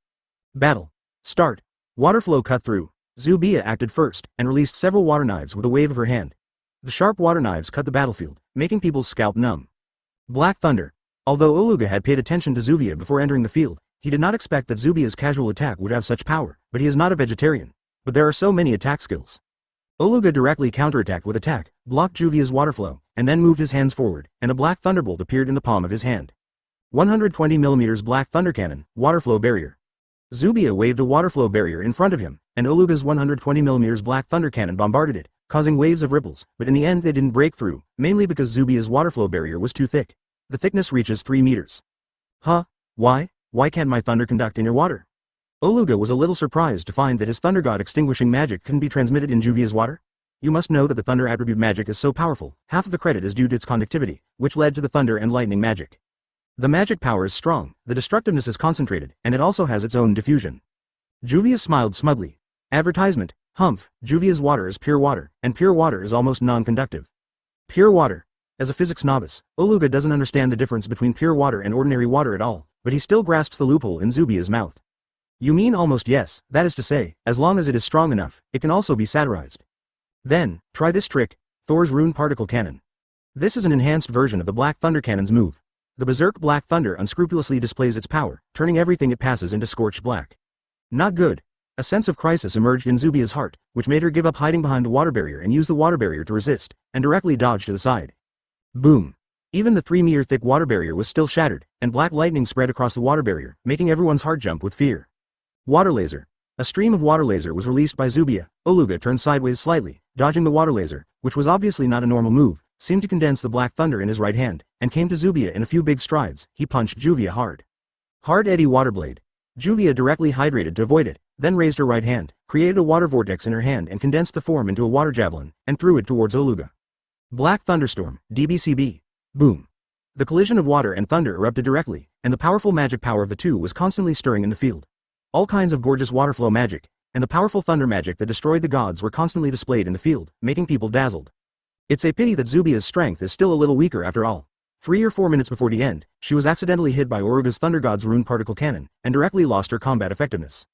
Battle. Start. Water flow cut through. Zubia acted first, and released several water knives with a wave of her hand. The sharp water knives cut the battlefield, making people's scalp numb. Black Thunder. Although Oluga had paid attention to Zubia before entering the field, he did not expect that Zubia's casual attack would have such power, but he is not a vegetarian. But there are so many attack skills. Oluga directly counterattacked with attack, blocked Juvia's water flow, and then moved his hands forward, and a black thunderbolt appeared in the palm of his hand. 120mm Black Thunder Cannon, Water Flow Barrier. Zubia waved a water flow barrier in front of him, and Oluga's 120mm Black Thunder Cannon bombarded it, causing waves of ripples, but in the end they didn't break through, mainly because Zubia's water flow barrier was too thick. The thickness reaches 3 meters. Huh? Why? Why can't my thunder conduct in your water? Oluga was a little surprised to find that his Thunder God extinguishing magic couldn't be transmitted in Juvia's water. You must know that the thunder attribute magic is so powerful, half of the credit is due to its conductivity, which led to the thunder and lightning magic. The magic power is strong, the destructiveness is concentrated, and it also has its own diffusion. Juvia smiled smugly. Advertisement. Humph, Juvia's water is pure water, and pure water is almost non-conductive. Pure water. As a physics novice, Oluga doesn't understand the difference between pure water and ordinary water at all, but he still grasps the loophole in Zubia's mouth. You mean almost yes, that is to say, as long as it is strong enough, it can also be satirized. Then, try this trick, Thor's Rune Particle Cannon. This is an enhanced version of the Black Thunder Cannon's move. The Berserk Black Thunder unscrupulously displays its power, turning everything it passes into scorched black. Not good. A sense of crisis emerged in Zubia's heart, which made her give up hiding behind the water barrier and use the water barrier to resist, and directly dodge to the side. Boom. Even the 3-meter thick water barrier was still shattered, and black lightning spread across the water barrier, making everyone's heart jump with fear. Water laser. A stream of water laser was released by Zubia. Oluga turned sideways slightly, dodging the water laser, which was obviously not a normal move, seemed to condense the black thunder in his right hand, and came to Zubia in a few big strides. He punched Juvia hard. Hard Eddy Waterblade. Juvia directly hydrated to avoid it, then raised her right hand, created a water vortex in her hand and condensed the form into a water javelin, and threw it towards Oluga. Black Thunderstorm, DBCB. Boom. The collision of water and thunder erupted directly, and the powerful magic power of the two was constantly stirring in the field. All kinds of gorgeous water flow magic, and the powerful thunder magic that destroyed the gods were constantly displayed in the field, making people dazzled. It's a pity that Zubia's strength is still a little weaker after all. 3 or 4 minutes before the end, she was accidentally hit by Oruga's Thunder God's rune particle cannon, and directly lost her combat effectiveness.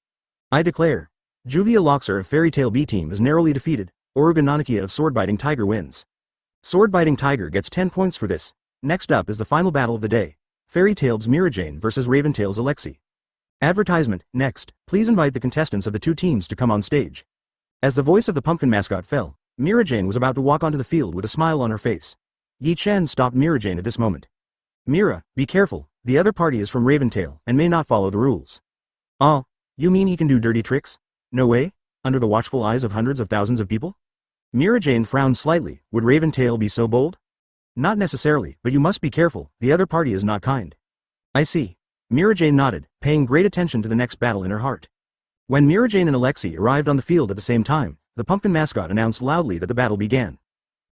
I declare. Juvia Loxer of Fairy Tail B team is narrowly defeated. Oruga Nanakia of Sword-Biting Tiger wins. Sword-Biting Tiger gets 10 points for this. Next up is the final battle of the day. Fairy Tail's Mirajane versus Raventail's Alexi. Advertisement. Next, please invite the contestants of the 2 teams to come on stage. As the voice of the pumpkin mascot fell, Mirajane was about to walk onto the field with a smile on her face. Yi Chen stopped Mirajane at this moment. Mira, be careful, the other party is from Raventail and may not follow the rules. Oh, you mean he can do dirty tricks? No way? Under the watchful eyes of hundreds of thousands of people? Mirajane frowned slightly. Would Raventail be so bold? Not necessarily, but you must be careful, the other party is not kind. I see. Mirajane nodded, paying great attention to the next battle in her heart. When Mirajane and Alexi arrived on the field at the same time, the pumpkin mascot announced loudly that the battle began.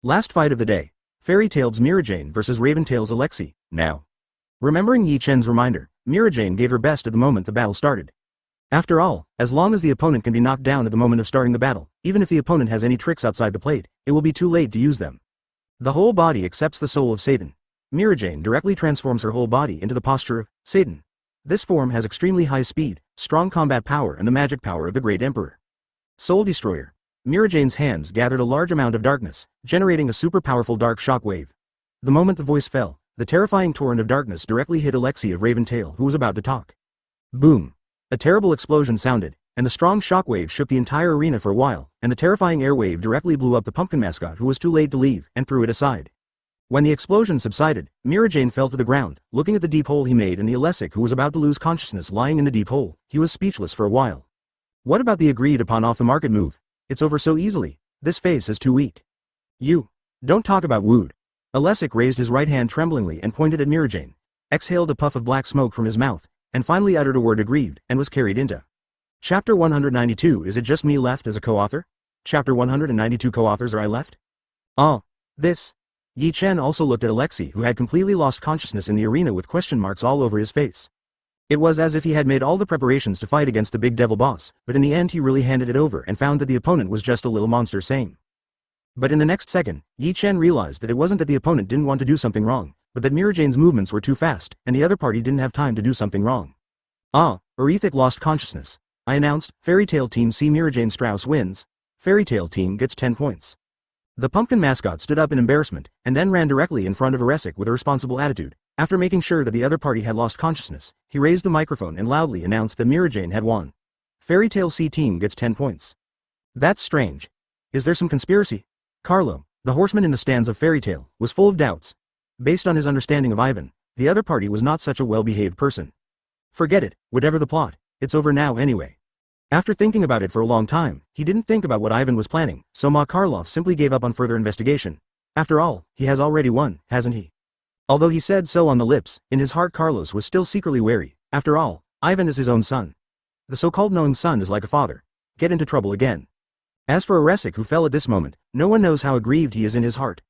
Last fight of the day. Fairy Tail's Mirajane versus Raventail's Alexi, now. Remembering Yi Chen's reminder, Mirajane gave her best at the moment the battle started. After all, as long as the opponent can be knocked down at the moment of starting the battle, even if the opponent has any tricks outside the plate, it will be too late to use them. The whole body accepts the soul of Satan. Mirajane directly transforms her whole body into the posture of Satan. This form has extremely high speed, strong combat power and the magic power of the Great Emperor. Soul Destroyer. Mirajane's hands gathered a large amount of darkness, generating a super powerful dark shock wave. The moment the voice fell, the terrifying torrent of darkness directly hit Alexi of Raventail, who was about to talk. Boom! A terrible explosion sounded, and the strong shock wave shook the entire arena for a while, and the terrifying air wave directly blew up the pumpkin mascot, who was too late to leave, and threw it aside. When the explosion subsided, Mirajane fell to the ground, looking at the deep hole he made and the Alesic who was about to lose consciousness lying in the deep hole. He was speechless for a while. What about the agreed upon off-the-market move? It's over so easily. This face is too weak. You. Don't talk about Wood. Alesic raised his right hand tremblingly and pointed at Mirajane, exhaled a puff of black smoke from his mouth, and finally uttered a word aggrieved, and was carried into. Chapter 192. Is it just me left as a co-author? Chapter 192. Co-authors are I left? Oh. This. Yi Chen also looked at Alexi, who had completely lost consciousness in the arena with question marks all over his face. It was as if he had made all the preparations to fight against the big devil boss, but in the end he really handed it over and found that the opponent was just a little monster same. But in the next second, Yi Chen realized that it wasn't that the opponent didn't want to do something wrong, but that Mirajane's movements were too fast, and the other party didn't have time to do something wrong. Ah, Orethic lost consciousness. I announced, Fairy Tail Team C. Mirajane Strauss wins. Fairy Tail Team gets 10 points. The pumpkin mascot stood up in embarrassment, and then ran directly in front of Eresic with a responsible attitude. After making sure that the other party had lost consciousness, he raised the microphone and loudly announced that Mirajane had won. Fairy Tail C team gets 10 points. That's strange. Is there some conspiracy? Carlo, the horseman in the stands of Fairy Tail, was full of doubts. Based on his understanding of Ivan, the other party was not such a well-behaved person. Forget it, whatever the plot, it's over now anyway. After thinking about it for a long time, he didn't think about what Ivan was planning, so Ma Karlov simply gave up on further investigation. After all, he has already won, hasn't he? Although he said so on the lips, in his heart Carlos was still secretly wary. After all, Ivan is his own son. The so-called knowing son is like a father. Get into trouble again. As for Eresic, who fell at this moment, no one knows how aggrieved he is in his heart.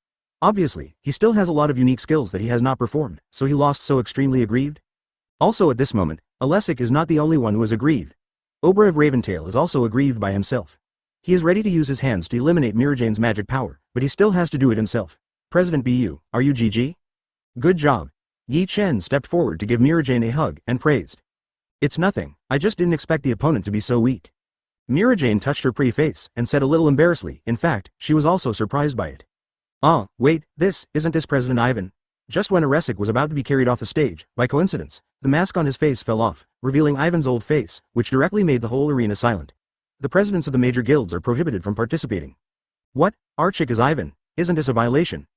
Obviously, he still has a lot of unique skills that he has not performed, so he lost so extremely aggrieved. Also at this moment, Alesic is not the only one who is aggrieved. Obra of Raventail is also aggrieved by himself. He is ready to use his hands to eliminate Mirajane's magic power, but he still has to do it himself. President BU, are you GG? Good job. Yi Chen stepped forward to give Mirajane a hug and praised. It's nothing, I just didn't expect the opponent to be so weak. Mirajane touched her pretty face and said a little embarrassedly, in fact, she was also surprised by it. Ah, wait, isn't this President Ivan? Just when Eresic was about to be carried off the stage, by coincidence, the mask on his face fell off, revealing Ivan's old face, which directly made the whole arena silent. The presidents of the major guilds are prohibited from participating. What? Archik is Ivan, isn't this a violation?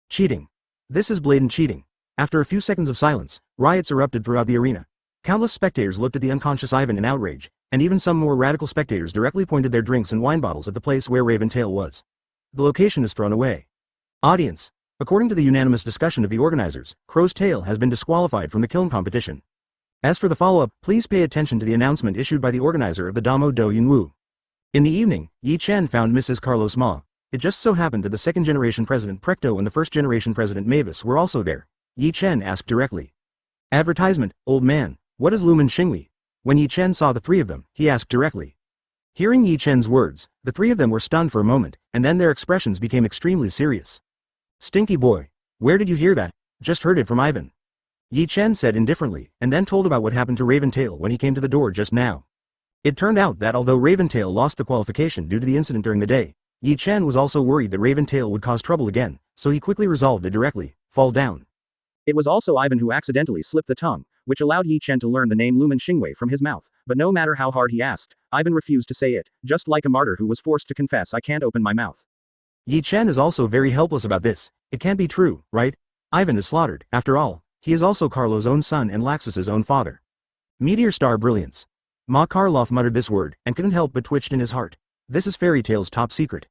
Cheating. This is blatant cheating. After a few seconds of silence, riots erupted throughout the arena. Countless spectators looked at the unconscious Ivan in outrage, and even some more radical spectators directly pointed their drinks and wine bottles at the place where Raventail was. The location is thrown away. Audience. According to the unanimous discussion of the organizers, Crow's Tail has been disqualified from the kiln competition. As for the follow-up, please pay attention to the announcement issued by the organizer of the Damo Do Yunwu. In the evening, Yi Chen found Mrs. Carlos Ma. It just so happened that the second-generation president Precto and the first-generation president Mavis were also there. Yi Chen asked directly. Advertisement, old man, what is Lumen Xinghui? When Yi Chen saw the three of them, he asked directly. Hearing Yi Chen's words, the three of them were stunned for a moment, and then their expressions became extremely serious. Stinky boy. Where did you hear that? Just heard it from Ivan. Yi Chen said indifferently, and then told about what happened to Raventail when he came to the door just now. It turned out that although Raventail lost the qualification due to the incident during the day, Yi Chen was also worried that Raventail would cause trouble again, so he quickly resolved to directly fall down. It was also Ivan who accidentally slipped the tongue, which allowed Yi Chen to learn the name Lumen Xingwei from his mouth, but no matter how hard he asked, Ivan refused to say it, just like a martyr who was forced to confess, I can't open my mouth. Yi Chen is also very helpless about this. It can't be true, right? Ivan is slaughtered, after all. He is also Carlo's own son and Laxus's own father. Meteor Star Brilliance. Ma Karloff muttered this word, and couldn't help but twitched in his heart. This is Fairy Tail's top secret.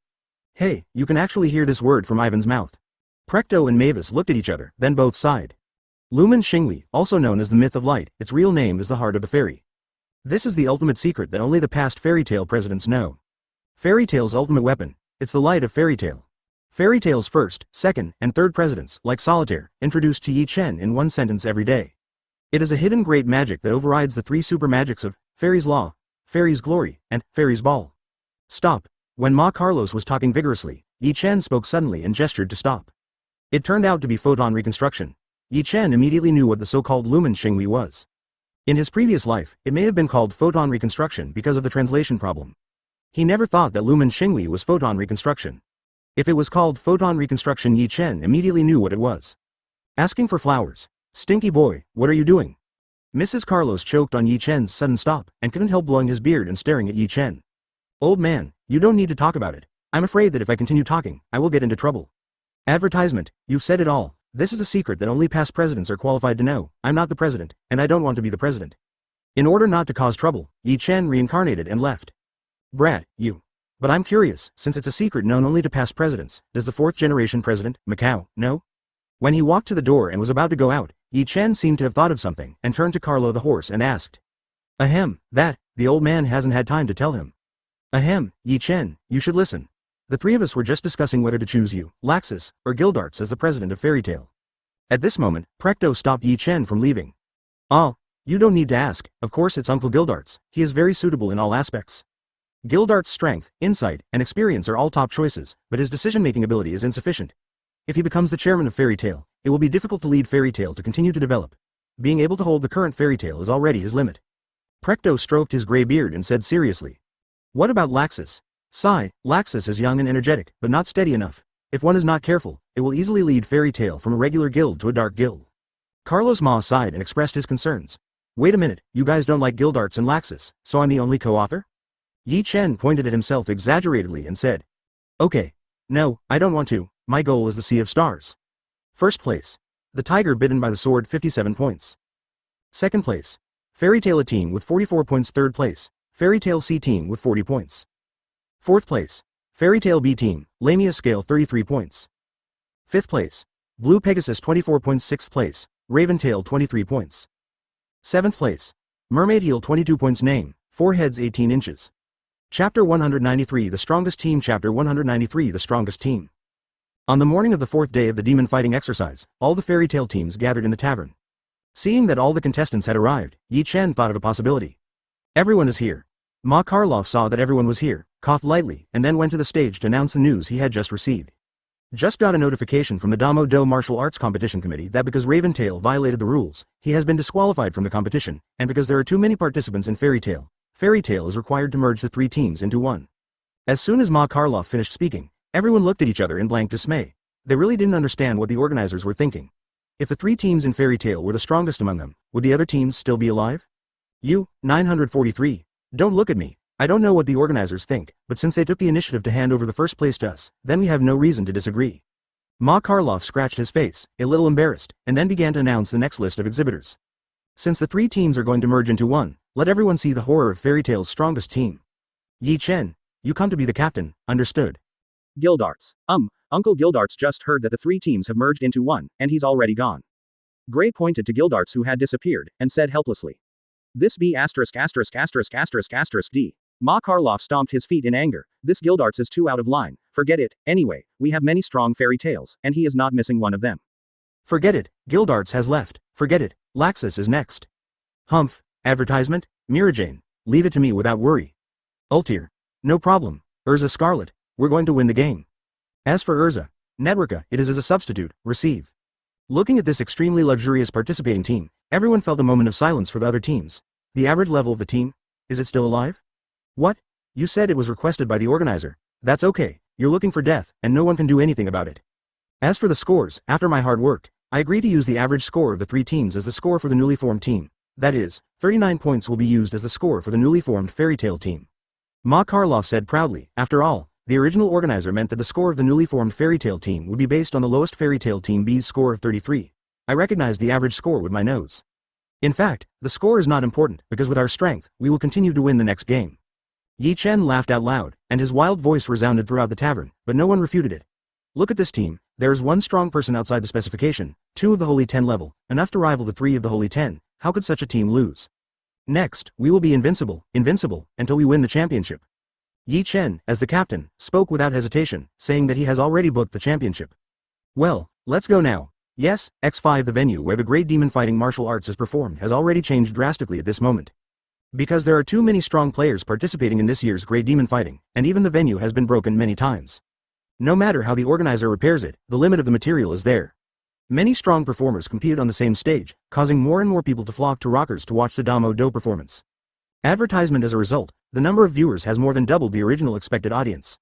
Hey, you can actually hear this word from Ivan's mouth. Precto and Mavis looked at each other, then both sighed. Lumen Xingwei, also known as the Myth of Light, its real name is the Heart of the Fairy. This is the ultimate secret that only the past Fairy Tail presidents know. Fairy Tail's ultimate weapon, it's the light of Fairy Tail. Fairy Tail's first, second, and third presidents, like Solitaire, introduced to Yi Chen in one sentence every day. It is a hidden great magic that overrides the three super magics of Fairy's Law, Fairy's Glory, and Fairy's Ball. Stop. When Ma Carlos was talking vigorously, Yi Chen spoke suddenly and gestured to stop. It turned out to be photon reconstruction. Yi Chen immediately knew what the so-called Lumen Xingwei was. In his previous life, it may have been called photon reconstruction because of the translation problem. He never thought that Lumen Xingwei was photon reconstruction. If it was called photon reconstruction, Yi Chen immediately knew what it was. Asking for flowers. Stinky boy, what are you doing? Mrs. Carlos choked on Yi Chen's sudden stop, and couldn't help blowing his beard and staring at Yi Chen. Old man, you don't need to talk about it. I'm afraid that if I continue talking, I will get into trouble. Advertisement, you've said it all. This is a secret that only past presidents are qualified to know. I'm not the president, and I don't want to be the president. In order not to cause trouble, Yi Chen reincarnated and left. Brat, you. But I'm curious, since it's a secret known only to past presidents, does the fourth generation president, Macau, know? When he walked to the door and was about to go out, Yi Chen seemed to have thought of something, and turned to Carlo the horse and asked. Ahem, that, the old man hasn't had time to tell him. Ahem, Yi Chen, you should listen. The three of us were just discussing whether to choose you, Laxus, or Gildarts as the president of Fairy Tail. At this moment, Precto stopped Yi Chen from leaving. Oh, you don't need to ask, of course it's Uncle Gildarts, he is very suitable in all aspects. Gildarts' strength, insight, and experience are all top choices, but his decision-making ability is insufficient. If he becomes the chairman of Fairy Tail, it will be difficult to lead Fairy Tail to continue to develop. Being able to hold the current Fairy Tail is already his limit. Precto stroked his gray beard and said seriously. What about Laxus? Sigh, Laxus is young and energetic, but not steady enough. If one is not careful, it will easily lead Fairy Tail from a regular guild to a dark guild. Carlos Ma sighed and expressed his concerns. Wait a minute, you guys don't like Gildarts and Laxus, so I'm the only co-author? Yi Chen pointed at himself exaggeratedly and said. Okay. No, I don't want to, my goal is the Sea of Stars. First place. The Tiger Bitten by the Sword 57 points. Second place. Fairy Tail A team with 44 points. Third place. Fairy Tail C team with 40 points. Fourth place. Fairy Tail B team, Lamia Scale 33 points. Fifth place. Blue Pegasus 24 points. Sixth place. Raventail 23 points. Seventh place. Mermaid Heel 22 points. Name, Foreheads 18 inches. Chapter 193 The Strongest Team. Chapter 193 The Strongest Team. On the morning of the fourth day of the demon fighting exercise, all the Fairy Tail teams gathered in the tavern. Seeing that all the contestants had arrived, Yi Chen thought of a possibility. Everyone is here. Ma Karloff saw that everyone was here, coughed lightly, and then went to the stage to announce the news he had just received. Just got a notification from the Damo Do Martial Arts Competition Committee that because Raventail violated the rules, he has been disqualified from the competition, and because there are too many participants in Fairy Tail, Fairy Tail is required to merge the three teams into one. As soon as Ma Karloff finished speaking, everyone looked at each other in blank dismay. They really didn't understand what the organizers were thinking. If the three teams in Fairy Tail were the strongest among them, would the other teams still be alive? You, 943. Don't look at me. I don't know what the organizers think, but since they took the initiative to hand over the first place to us, then we have no reason to disagree. Ma Karloff scratched his face, a little embarrassed, and then began to announce the next list of exhibitors. Since the three teams are going to merge into one, let everyone see the horror of Fairy Tail's strongest team. Yi Chen, you come to be the captain, understood? Gildarts. Uncle Gildarts just heard that the three teams have merged into one, and he's already gone. Gray pointed to Gildarts who had disappeared, and said helplessly. This B asterisk asterisk asterisk asterisk asterisk D. Ma Karloff stomped his feet in anger. This Gildarts is too out of line. Forget it. Anyway, we have many strong Fairy Tails, and he is not missing one of them. Forget it. Gildarts has left. Forget it. Laxus is next. Humph. Advertisement? Mirajane. Leave it to me without worry. Ultir. No problem, Erza Scarlet, we're going to win the game. As for Erza, Nedrika, it is as a substitute, receive. Looking at this extremely luxurious participating team, everyone felt a moment of silence for the other teams. The average level of the team? Is it still alive? What? You said it was requested by the organizer. That's okay, you're looking for death, and no one can do anything about it. As for the scores, after my hard work, I agree to use the average score of the 3 teams as the score for the newly formed team. That is, 39 points will be used as the score for the newly formed Fairy Tail team. Ma Karloff said proudly, after all, the original organizer meant that the score of the newly formed Fairy Tail team would be based on the lowest Fairy Tail team B's score of 33. I recognized the average score with my nose. In fact, the score is not important, because with our strength, we will continue to win the next game. Yi Chen laughed out loud, and his wild voice resounded throughout the tavern, but no one refuted it. Look at this team, there is 1 strong person outside the specification, 2 of the Holy 10 level, enough to rival the 3 of the Holy 10, how could such a team lose? Next, we will be invincible, until we win the championship. Yi Chen, as the captain, spoke without hesitation, saying that he has already booked the championship. Well, let's go now. Yes, X5 the venue where the great demon fighting martial arts is performed has already changed drastically at this moment. Because there are too many strong players participating in this year's great demon fighting, and even the venue has been broken many times. No matter how the organizer repairs it, the limit of the material is there. Many strong performers competed on the same stage, causing more and more people to flock to Rockers to watch the Damo Do performance. Advertisement as a result, the number of viewers has more than doubled the original expected audience.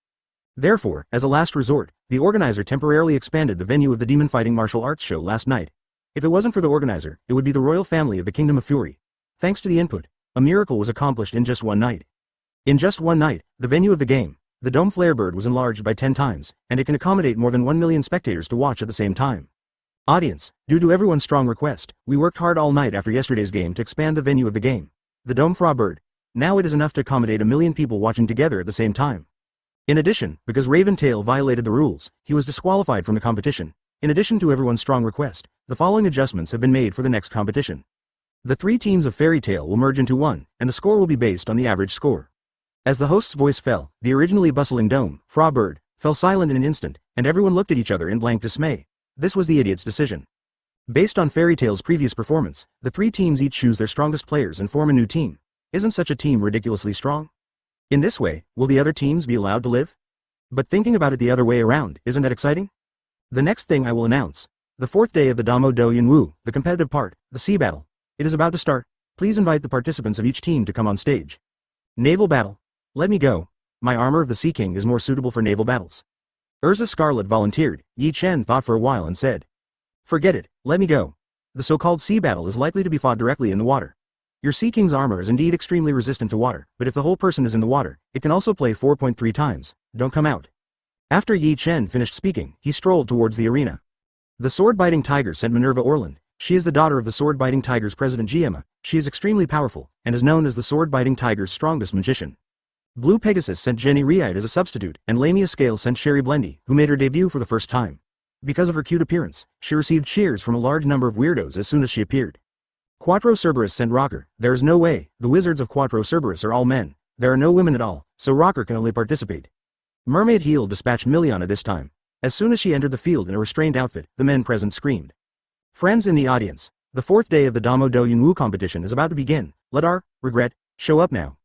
Therefore, as a last resort, the organizer temporarily expanded the venue of the Demon Fighting Martial Arts show last night. If it wasn't for the organizer, it would be the royal family of the Kingdom of Fury. Thanks to the input, a miracle was accomplished in just one night. In just one night, the venue of the game, the Dome Flarebird was enlarged by 10 times, and it can accommodate more than 1 million spectators to watch at the same time. Audience, due to everyone's strong request, we worked hard all night after yesterday's game to expand the venue of the game. The Dome Flarebird. Now it is enough to accommodate 1 million people watching together at the same time. In addition, because Raventail violated the rules, he was disqualified from the competition. In addition to everyone's strong request, the following adjustments have been made for the next competition. The 3 teams of Fairy Tail will merge into one, and the score will be based on the average score. As the host's voice fell, the originally bustling Dome, Flarebird, fell silent in an instant, and everyone looked at each other in blank dismay. This was the idiot's decision. Based on Fairy Tail's previous performance, the 3 teams each choose their strongest players and form a new team. Isn't such a team ridiculously strong? In this way, will the other teams be allowed to live? But thinking about it the other way around, isn't that exciting? The next thing I will announce. The 4th day of the Damo Do Yunwu, the competitive part, the sea battle. It is about to start. Please invite the participants of each team to come on stage. Naval battle. Let me go. My armor of the Sea King is more suitable for naval battles. Erza Scarlet volunteered. Yi Chen thought for a while and said. Forget it, let me go. The so-called sea battle is likely to be fought directly in the water. Your Sea King's armor is indeed extremely resistant to water, but if the whole person is in the water, it can also play 4.3 times. Don't come out. After Yi Chen finished speaking, he strolled towards the arena. The sword-biting tiger sent Minerva Orland. She is the daughter of the sword-biting tiger's president Giemma. She is extremely powerful, and is known as the sword-biting tiger's strongest magician. Blue Pegasus sent Jenny Reite as a substitute, and Lamia Scale sent Sherry Blendy, who made her debut for the first time. Because of her cute appearance, she received cheers from a large number of weirdos as soon as she appeared. Quattro Cerberus sent Rocker. There is no way, the wizards of Quattro Cerberus are all men. There are no women at all, so Rocker can only participate. Mermaid Heel dispatched Miliana this time. As soon as she entered the field in a restrained outfit, the men present screamed. Friends in the audience, the 4th day of the Damo Do Yunwu competition is about to begin. Let our regret show up now.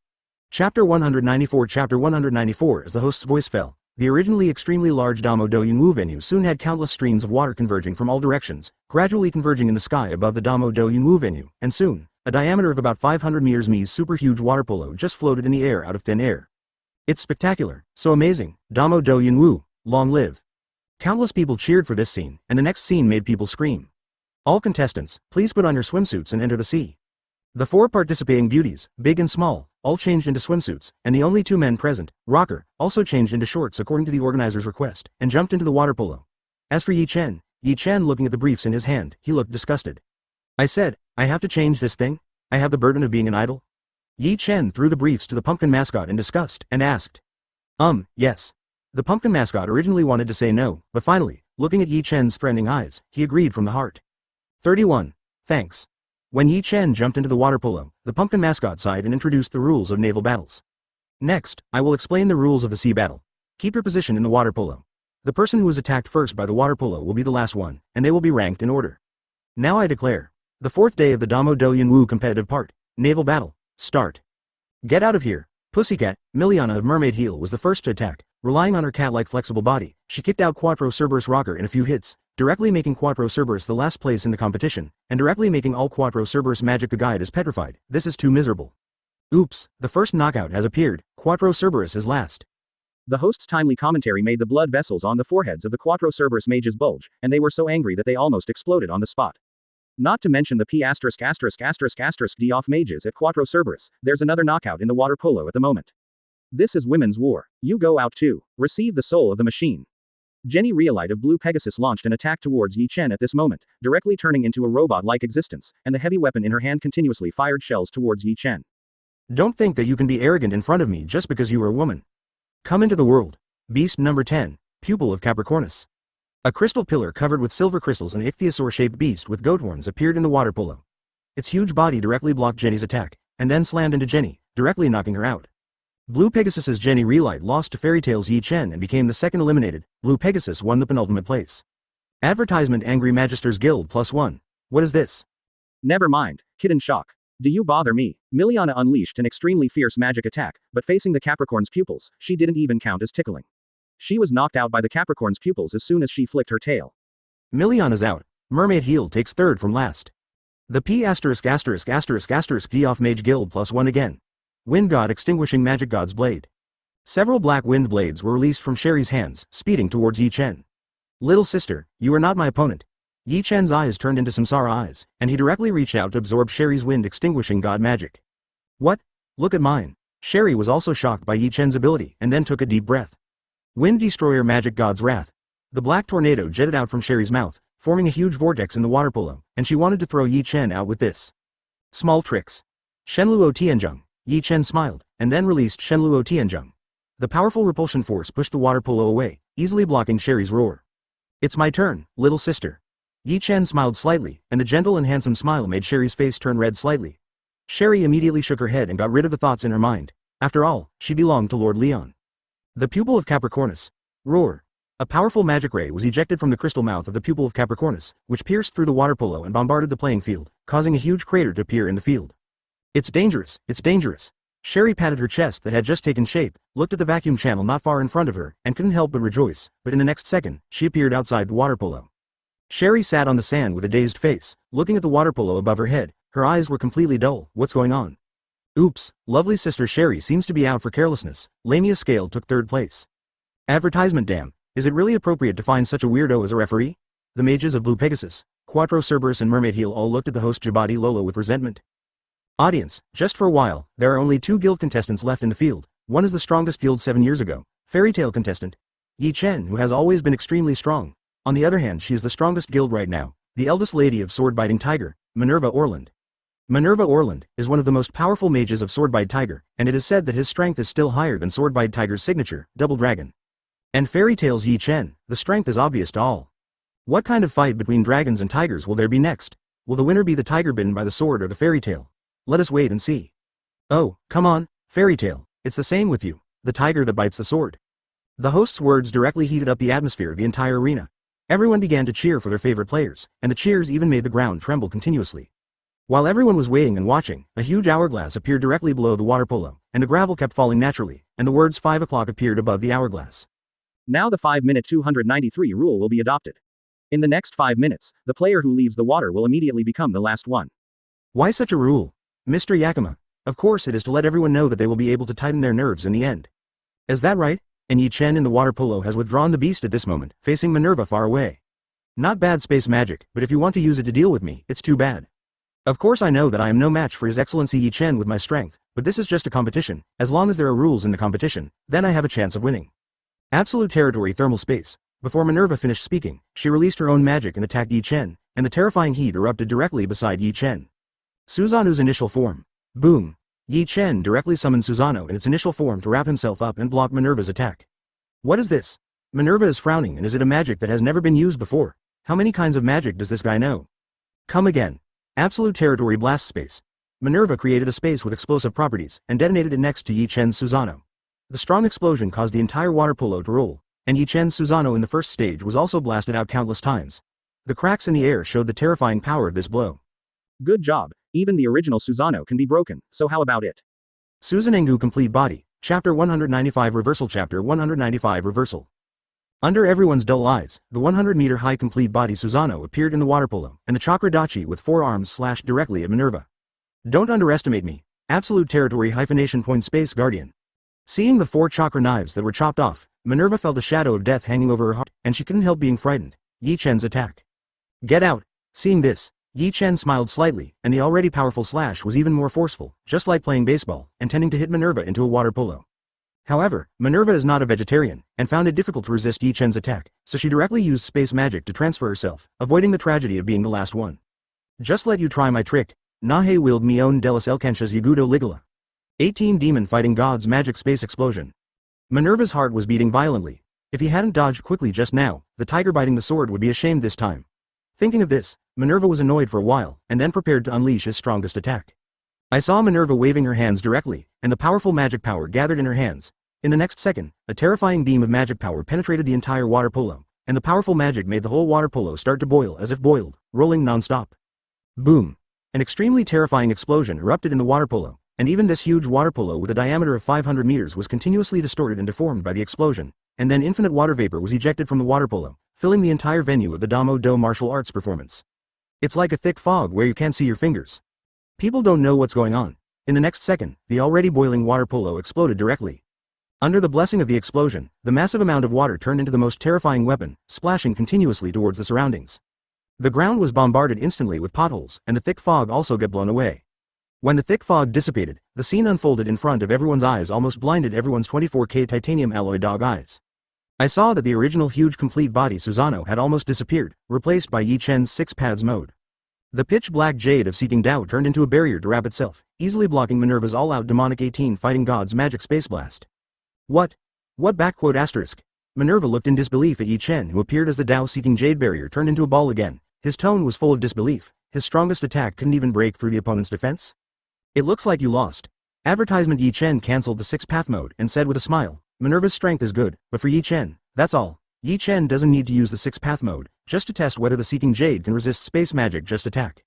Chapter 194. Chapter 194. As the host's voice fell, the originally extremely large Damo Do Yunwu venue soon had countless streams of water converging from all directions, gradually converging in the sky above the Damo Do Yunwu venue, and soon, a diameter of about 500 meters Mi's super huge water polo just floated in the air out of thin air. It's spectacular, so amazing, Damo Do Yunwu, long live. Countless people cheered for this scene, and the next scene made people scream. All contestants, please put on your swimsuits and enter the sea. The 4 participating beauties, big and small, all changed into swimsuits, and the only 2 men present, Rocker, also changed into shorts according to the organizer's request, and jumped into the water polo. As for Yi Chen looking at the briefs in his hand, he looked disgusted. I said, I have to change this thing? I have the burden of being an idol? Yi Chen threw the briefs to the pumpkin mascot in disgust, and asked. Yes. The pumpkin mascot originally wanted to say no, but finally, looking at Yi Chen's threatening eyes, he agreed from the heart. 31. Thanks. When Yi Chen jumped into the water polo, the pumpkin mascot sighed and introduced the rules of naval battles. Next, I will explain the rules of the sea battle. Keep your position in the water polo. The person who is attacked first by the water polo will be the last one, and they will be ranked in order. Now I declare. The 4th day of the Damo Do Yunwu competitive part, naval battle, start. Get out of here. Pussycat, Miliana of Mermaid Heel was the first to attack. Relying on her cat-like flexible body, she kicked out Quattro Cerberus Rocker in a few hits, directly making Quattro Cerberus the last place in the competition, and directly making all Quattro Cerberus magic the guide is petrified. This is too miserable. Oops, the first knockout has appeared. Quattro Cerberus is last. The host's timely commentary made the blood vessels on the foreheads of the Quattro Cerberus mages bulge, and they were so angry that they almost exploded on the spot. Not to mention the P***** D off mages at Quattro Cerberus, there's another knockout in the water polo at the moment. This is women's war. You go out too. Receive the soul of the machine. Jenny Reelite of Blue Pegasus launched an attack towards Yi Chen at this moment, directly turning into a robot-like existence, and the heavy weapon in her hand continuously fired shells towards Yi Chen. Don't think that you can be arrogant in front of me just because you are a woman. Come into the world. Beast number 10, Pupil of Capricornus. A crystal pillar covered with silver crystals and ichthyosaur-shaped beast with goat horns appeared in the water polo. Its huge body directly blocked Jenny's attack, and then slammed into Jenny, directly knocking her out. Blue Pegasus's Jenny Reelite lost to Fairy Tail's Yi Chen and became the second eliminated. Blue Pegasus won the penultimate place. Advertisement Angry Magisters Guild +1. What is this? Never mind, kid in shock. Do you bother me? Miliana unleashed an extremely fierce magic attack, but facing the Capricorn's pupils, she didn't even count as tickling. She was knocked out by the Capricorn's pupils as soon as she flicked her tail. Miliana's out. Mermaid Heel takes third from last. The P***** D off Mage Guild +1 again. Wind God extinguishing Magic God's blade. Several black wind blades were released from Sherry's hands, speeding towards Yi Chen. Little sister, you are not my opponent. Yi Chen's eyes turned into Samsara eyes, and he directly reached out to absorb Sherry's wind extinguishing god magic. What? Look at mine. Sherry was also shocked by Yi Chen's ability and then took a deep breath. Wind Destroyer Magic God's Wrath. The black tornado jetted out from Sherry's mouth, forming a huge vortex in the water polo, and she wanted to throw Yi Chen out with this. Small tricks. Shenluo Tianzheng. Yi Chen smiled, and then released Shenluo Tianzheng. The powerful repulsion force pushed the water polo away, easily blocking Sherry's roar. It's my turn, little sister. Yi Chen smiled slightly, and the gentle and handsome smile made Sherry's face turn red slightly. Sherry immediately shook her head and got rid of the thoughts in her mind. After all, she belonged to Lord Leon. The Pupil of Capricornus. Roar. A powerful magic ray was ejected from the crystal mouth of the Pupil of Capricornus, which pierced through the water polo and bombarded the playing field, causing a huge crater to appear in the field. It's dangerous, it's dangerous. Sherry patted her chest that had just taken shape, looked at the vacuum channel not far in front of her, and couldn't help but rejoice, but in the next second, she appeared outside the water polo. Sherry sat on the sand with a dazed face, looking at the water polo above her head. Her eyes were completely dull. What's going on? Oops, lovely sister Sherry seems to be out for carelessness. Lamia Scale took third place. Advertisement damn, is it really appropriate to find such a weirdo as a referee? The mages of Blue Pegasus, Quattro Cerberus and Mermaid Heel all looked at the host Jabadi Lolo with resentment. Audience, just for a while, there are only 2 guild contestants left in the field. One is the strongest guild 7 years ago, Fairy Tail contestant, Yi Chen, who has always been extremely strong. On the other hand, she is the strongest guild right now, the eldest lady of Sword-Biting Tiger, Minerva Orland. Minerva Orland is one of the most powerful mages of Sword-Bite Tiger, and it is said that his strength is still higher than Sword-Bite Tiger's signature, Double Dragon. And Fairy Tail's Yi Chen, the strength is obvious to all. What kind of fight between dragons and tigers will there be next? Will the winner be the tiger bitten by the sword or the Fairy Tail? Let us wait and see. Oh, come on, Fairy Tail, it's the same with you, the tiger that bites the sword. The host's words directly heated up the atmosphere of the entire arena. Everyone began to cheer for their favorite players, and the cheers even made the ground tremble continuously. While everyone was waiting and watching, a huge hourglass appeared directly below the water polo, and the gravel kept falling naturally, and the words 5 o'clock appeared above the hourglass. Now the 5-minute 293 rule will be adopted. In the next 5 minutes, the player who leaves the water will immediately become the last one. Why such a rule? Mr. Yakima. Of course it is to let everyone know that they will be able to tighten their nerves in the end. Is that right? And Yi Chen in the water polo has withdrawn the beast at this moment, facing Minerva far away. Not bad space magic, but if you want to use it to deal with me, it's too bad. Of course I know that I am no match for His Excellency Yi Chen with my strength, but this is just a competition. As long as there are rules in the competition, then I have a chance of winning. Absolute territory thermal space. Before Minerva finished speaking, she released her own magic and attacked Yi Chen, and the terrifying heat erupted directly beside Yi Chen. Suzanu's initial form. Boom. Yi Chen directly summoned Susano in its initial form to wrap himself up and block Minerva's attack. What is this? Minerva is frowning, and is it a magic that has never been used before? How many kinds of magic does this guy know? Come again. Absolute territory blast space. Minerva created a space with explosive properties, and detonated it next to Yi Chen's Susano. The strong explosion caused the entire water polo to roll, and Yi Chen's Susano in the first stage was also blasted out countless times. The cracks in the air showed the terrifying power of this blow. Good job, even the original Susano can be broken, so how about it? Susanengu Complete Body, Chapter 195 Reversal Chapter 195 Reversal. Under everyone's dull eyes, the 100-meter high complete body Susanoo appeared in the water polo, and the chakra dachi with 4 arms slashed directly at Minerva. Don't underestimate me. Absolute territory hyphenation point space guardian. Seeing the 4 chakra knives that were chopped off, Minerva felt a shadow of death hanging over her heart, and she couldn't help being frightened. Yi Chen's attack. Get out. Seeing this, Yi Chen smiled slightly, and the already powerful slash was even more forceful, just like playing baseball, intending to hit Minerva into a water polo. However, Minerva is not a vegetarian, and found it difficult to resist Yi Chen's attack, so she directly used space magic to transfer herself, avoiding the tragedy of being the last one. Just let you try my trick. Nahe wield mi own delas elkanchas yagudo ligala. 18 Demon Fighting Gods Magic Space Explosion. Minerva's heart was beating violently. If he hadn't dodged quickly just now, the tiger biting the sword would be ashamed this time. Thinking of this, Minerva was annoyed for a while, and then prepared to unleash his strongest attack. I saw Minerva waving her hands directly, and the powerful magic power gathered in her hands. In the next second, a terrifying beam of magic power penetrated the entire water polo, and the powerful magic made the whole water polo start to boil as if boiled, rolling non-stop. Boom! An extremely terrifying explosion erupted in the water polo, and even this huge water polo with a diameter of 500 meters was continuously distorted and deformed by the explosion, and then infinite water vapor was ejected from the water polo, filling the entire venue of the Damo Do martial arts performance. It's like a thick fog where you can't see your fingers. People don't know what's going on. In the next second, the already boiling water polo exploded directly. Under the blessing of the explosion, the massive amount of water turned into the most terrifying weapon, splashing continuously towards the surroundings. The ground was bombarded instantly with potholes, and the thick fog also got blown away. When the thick fog dissipated, the scene unfolded in front of everyone's eyes, almost blinded everyone's 24K titanium alloy dog eyes. I saw that the original huge complete body Susanoo had almost disappeared, replaced by Yi Chen's 6 paths mode. The pitch-black jade of Seeking Tao turned into a barrier to wrap itself, easily blocking Minerva's all-out demonic 18 Fighting Gods magic space blast. What? Asterisk. Minerva looked in disbelief at Yi Chen, who appeared as the Tao-seeking jade barrier turned into a ball again. His tone was full of disbelief. His strongest attack couldn't even break through the opponent's defense? It looks like you lost. Advertisement. Yi Chen cancelled the 6-path mode and said with a smile, Minerva's strength is good, but for Yi Chen, that's all. Yi Chen doesn't need to use the 6-path mode, just to test whether the Seeking Jade can resist space magic just attack.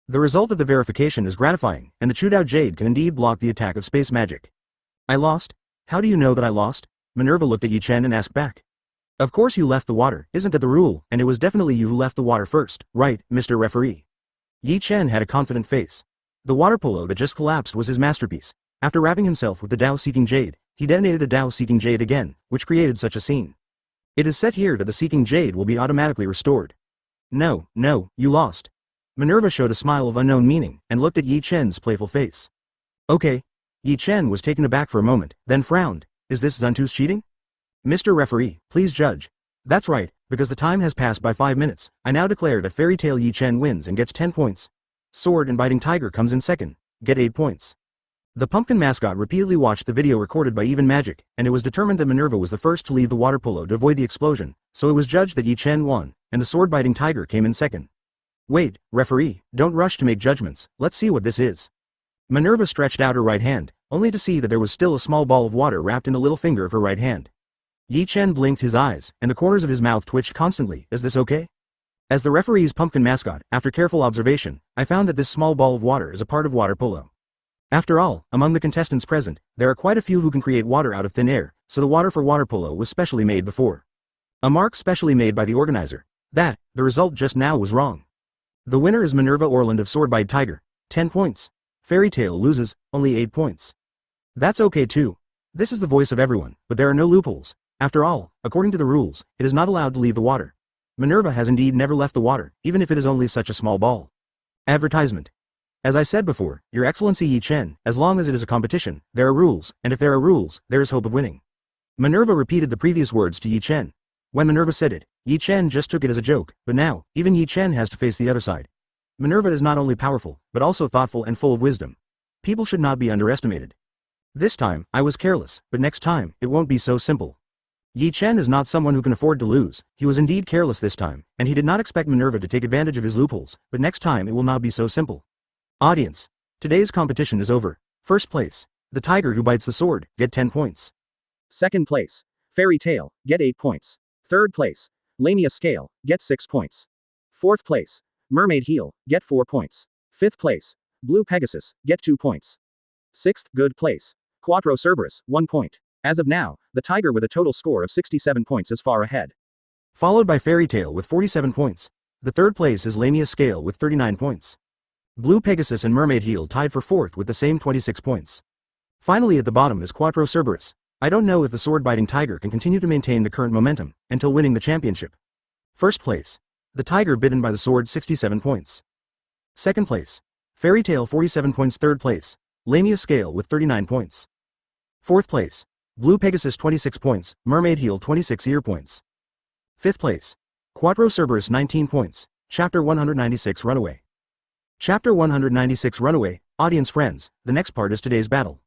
The result of the verification is gratifying, and the Chudao Jade can indeed block the attack of space magic. I lost? How do you know that I lost? Minerva looked at Yi Chen and asked back. Of course you left the water, isn't that the rule, and it was definitely you who left the water first, right, Mr. Referee? Yi Chen had a confident face. The water polo that just collapsed was his masterpiece. After wrapping himself with the Tao-seeking Jade, he detonated a Tao-seeking Jade again, which created such a scene. It is said here that the Seeking Jade will be automatically restored. No, you lost. Minerva showed a smile of unknown meaning, and looked at Yi Chen's playful face. Okay. Yi Chen was taken aback for a moment, then frowned. Is this Zuntu's cheating? Mr. Referee, please judge. That's right, because the time has passed by 5 minutes, I now declare that Fairy Tale Yi Chen wins and gets 10 points. Sword and Biting Tiger comes in second, get 8 points. The pumpkin mascot repeatedly watched the video recorded by Even Magic, and it was determined that Minerva was the first to leave the water polo to avoid the explosion, so it was judged that Yi Chen won, and the Sword Biting Tiger came in second. Wait, referee, don't rush to make judgments, let's see what this is. Minerva stretched out her right hand, only to see that there was still a small ball of water wrapped in the little finger of her right hand. Yi Chen blinked his eyes, and the corners of his mouth twitched constantly. Is this okay? As the referee's pumpkin mascot, after careful observation, I found that this small ball of water is a part of water polo. After all, among the contestants present, there are quite a few who can create water out of thin air, so the water for water polo was specially made before. A mark specially made by the organizer. The result just now was wrong. The winner is Minerva Orland of Swordbite Tiger, 10 points. Fairy Tale loses, only 8 points. That's okay too. This is the voice of everyone, but there are no loopholes. After all, according to the rules, it is not allowed to leave the water. Minerva has indeed never left the water, even if it is only such a small ball. Advertisement. As I said before, Your Excellency Yi Chen, as long as it is a competition, there are rules, and if there are rules, there is hope of winning. Minerva repeated the previous words to Yi Chen. When Minerva said it, Yi Chen just took it as a joke, but now, even Yi Chen has to face the other side. Minerva is not only powerful, but also thoughtful and full of wisdom. People should not be underestimated. This time, I was careless, but next time, it won't be so simple. Yi Chen is not someone who can afford to lose. He was indeed careless this time, and he did not expect Minerva to take advantage of his loopholes, but next time it will not be so simple. Audience. Today's competition is over. First place. The tiger who bites the sword, get 10 points. Second place. Fairy Tale, get 8 points. Third place. Lamia Scale, get 6 points. Fourth place. Mermaid Heel, get 4 points. Fifth place. Blue Pegasus, get 2 points. 6th, good place. Quattro Cerberus, 1 point. As of now, the Tiger with a total score of 67 points is far ahead. Followed by Fairy Tale with 47 points. The third place is Lamia Scale with 39 points. Blue Pegasus and Mermaid Heel tied for fourth with the same 26 points. Finally at the bottom is Quattro Cerberus. I don't know if the sword-biting Tiger can continue to maintain the current momentum until winning the championship. First place. The Tiger bitten by the sword 67 points. Second place. Fairy Tale 47 points. Third place. Lamia Scale with 39 points. Fourth place. Blue Pegasus 26 points, Mermaid Heel 26 ear points. Fifth place. Quattro Cerberus 19 points, Chapter 196 Runaway. Chapter 196 Runaway, audience friends, the next part is today's battle.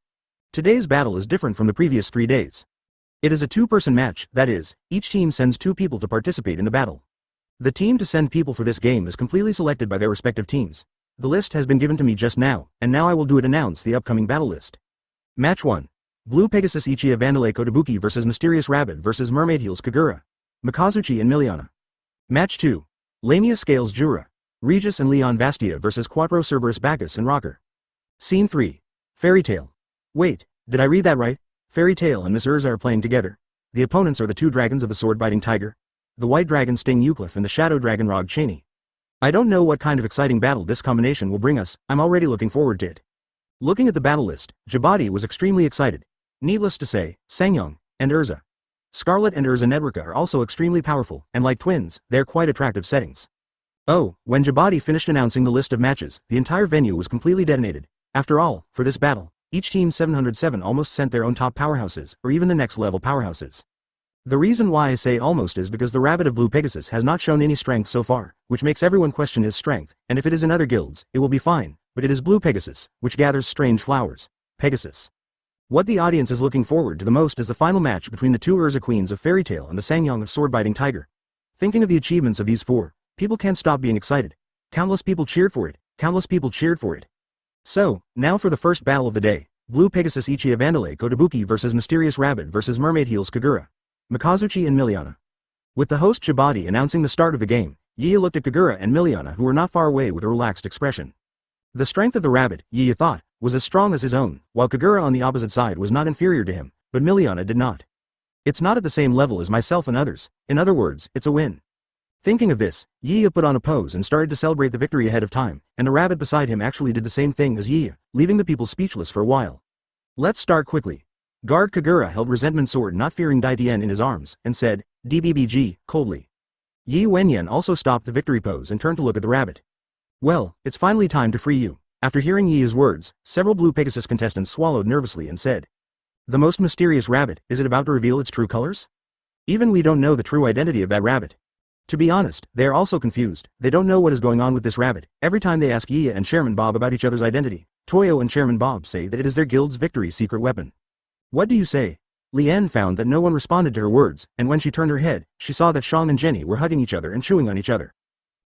Today's battle is different from the previous 3 days. It is a two-person match, that is, each team sends 2 people to participate in the battle. The team to send people for this game is completely selected by their respective teams. The list has been given to me just now, and now I will do it announce the upcoming battle list. Match 1. Blue Pegasus Ichiya Vandalay Kotobuki vs Mysterious Rabbit vs Mermaid Heels Kagura, Mikazuchi and Miliana. Match 2. Lamia Scales Jura, Regis and Leon Vastia vs Quattro Cerberus Bacchus and Rocker. Scene 3. Fairy Tale. Wait, did I read that right? Fairy Tale and Miss Erza are playing together. The opponents are the 2 dragons of the sword-biting tiger, the white dragon Sting Eucliffe and the shadow dragon Rog Cheney. I don't know what kind of exciting battle this combination will bring us, I'm already looking forward to it. Looking at the battle list, Jabadi was extremely excited. Needless to say, Sangyong and Erza. Scarlet and Erza Nedrika are also extremely powerful, and like twins, they're quite attractive settings. Oh, when Jabadi finished announcing the list of matches, the entire venue was completely detonated. After all, for this battle, each team 707 almost sent their own top powerhouses, or even the next level powerhouses. The reason why I say almost is because the Rabbit of Blue Pegasus has not shown any strength so far, which makes everyone question his strength, and if it is in other guilds, it will be fine, but it is Blue Pegasus, which gathers strange flowers. Pegasus. What the audience is looking forward to the most is the final match between the 2 Erza Queens of Fairy Tale and the Sangyong of Sword-Biting Tiger. Thinking of the achievements of these 4, people can't stop being excited. Countless people cheered for it, countless people cheered for it. So, now for the first battle of the day, Blue Pegasus Ichiya Vandalay Kotobuki vs Mysterious Rabbit vs Mermaid Heels Kagura, Mikazuchi and Miliana. With the host Jabadi announcing the start of the game, Yiya looked at Kagura and Miliana who were not far away with a relaxed expression. The strength of the rabbit, Yiya thought, was as strong as his own, while Kagura on the opposite side was not inferior to him, but Miliana did not. It's not at the same level as myself and others, in other words, it's a win. Thinking of this, Yiya put on a pose and started to celebrate the victory ahead of time, and the rabbit beside him actually did the same thing as Yiya, leaving the people speechless for a while. Let's start quickly. Guard Kagura held Resentment Sword not fearing Daitien in his arms, and said, DBBG, coldly. Yi Wenyan also stopped the victory pose and turned to look at the rabbit. Well, it's finally time to free you. After hearing Yi's words, several Blue Pegasus contestants swallowed nervously and said, the most mysterious rabbit, is it about to reveal its true colors? Even we don't know the true identity of that rabbit. To be honest, they are also confused, they don't know what is going on with this rabbit. Every time they ask Yiya and Chairman Bob about each other's identity, Toyo and Chairman Bob say that it is their guild's victory secret weapon. What do you say? Lien found that no one responded to her words, and when she turned her head, she saw that Shang and Jenny were hugging each other and chewing on each other.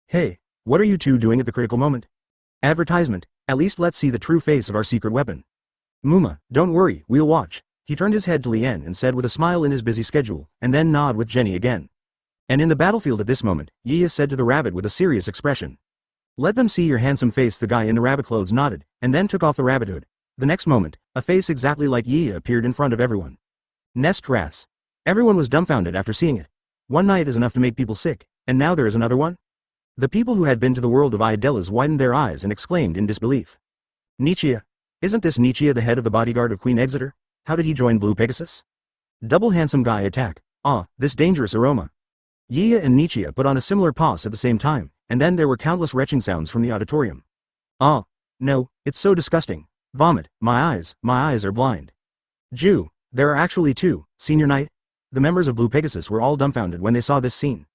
Hey, what are you 2 doing at the critical moment? Advertisement, at least let's see the true face of our secret weapon. Muma, don't worry, we'll watch. He turned his head to Lien and said with a smile in his busy schedule, and then nod with Jenny again. And in the battlefield at this moment, Yiya said to the rabbit with a serious expression. Let them see your handsome face. The guy in the rabbit clothes nodded, and then took off the rabbit hood. The next moment, a face exactly like Yiya appeared in front of everyone. Nest Grass. Everyone was dumbfounded after seeing it. One night is enough to make people sick, and now there is another one? The people who had been to the world of Edolas widened their eyes and exclaimed in disbelief. Nichia? Isn't this Nichia the head of the bodyguard of Queen Exeter? How did he join Blue Pegasus? Double handsome guy attack. Ah, this dangerous aroma. Yiya and Nichia put on a similar pause at the same time, and then there were countless retching sounds from the auditorium. Ah, no, it's so disgusting. Vomit, my eyes are blind. Jew, there are actually 2, Senior Knight? The members of Blue Pegasus were all dumbfounded when they saw this scene.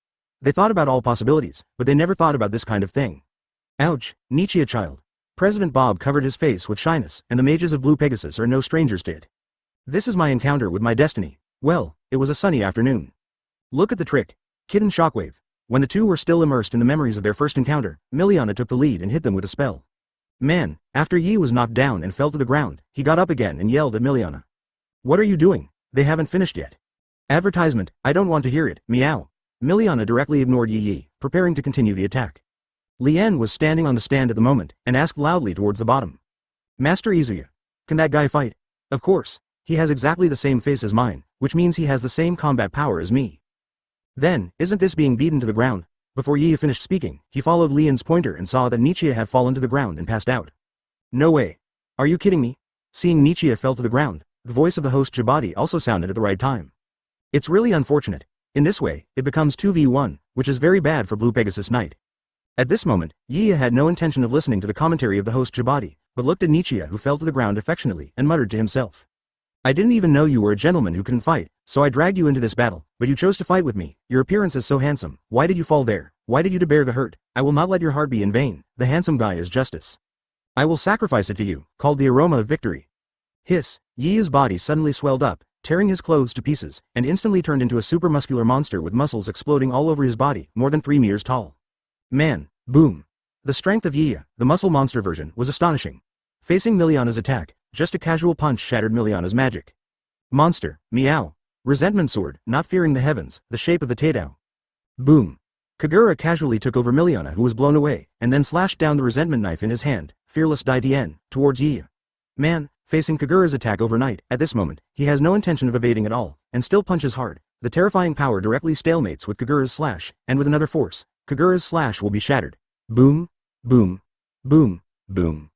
They thought about all possibilities, but they never thought about this kind of thing. Ouch, Nichia child. President Bob covered his face with shyness, and the mages of Blue Pegasus are no strangers to it. This is my encounter with my destiny. Well, it was a sunny afternoon. Look at the trick. Kid and Shockwave. When the 2 were still immersed in the memories of their first encounter, Miliana took the lead and hit them with a spell. Man, after Yi was knocked down and fell to the ground, he got up again and yelled at Miliana. What are you doing? They haven't finished yet. Advertisement, I don't want to hear it, meow. Miliana directly ignored Yi, preparing to continue the attack. Lien was standing on the stand at the moment, and asked loudly towards the bottom. Master Izuya. Can that guy fight? Of course. He has exactly the same face as mine, which means he has the same combat power as me. Then, isn't this being beaten to the ground? Before Yi finished speaking, he followed Lian's pointer and saw that Nichia had fallen to the ground and passed out. No way. Are you kidding me? Seeing Nichia fell to the ground, the voice of the host Jabadi also sounded at the right time. It's really unfortunate. In this way, it becomes 2v1, which is very bad for Blue Pegasus Knight. At this moment, Yi had no intention of listening to the commentary of the host Jabadi, but looked at Nichia who fell to the ground affectionately and muttered to himself. I didn't even know you were a gentleman who couldn't fight, so I dragged you into this battle, but you chose to fight with me. Your appearance is so handsome. Why did you fall there? Why did you bear the hurt? I will not let your heart be in vain. The handsome guy is justice. I will sacrifice it to you, called the aroma of victory. Hiss, Yi's body suddenly swelled up, tearing his clothes to pieces, and instantly turned into a supermuscular monster with muscles exploding all over his body, more than 3 meters tall. Man, boom. The strength of Yi, the muscle monster version, was astonishing. Facing Miliana's attack, just a casual punch shattered Miliana's magic. Monster, meow. Resentment sword, not fearing the heavens, the shape of the Taidao. Boom. Kagura casually took over Miliana who was blown away, and then slashed down the resentment knife in his hand, fearless Daitien, towards Yi. Man, facing Kagura's attack overnight, at this moment, he has no intention of evading at all, and still punches hard. The terrifying power directly stalemates with Kagura's slash, and with another force, Kagura's slash will be shattered. Boom, boom, boom, boom.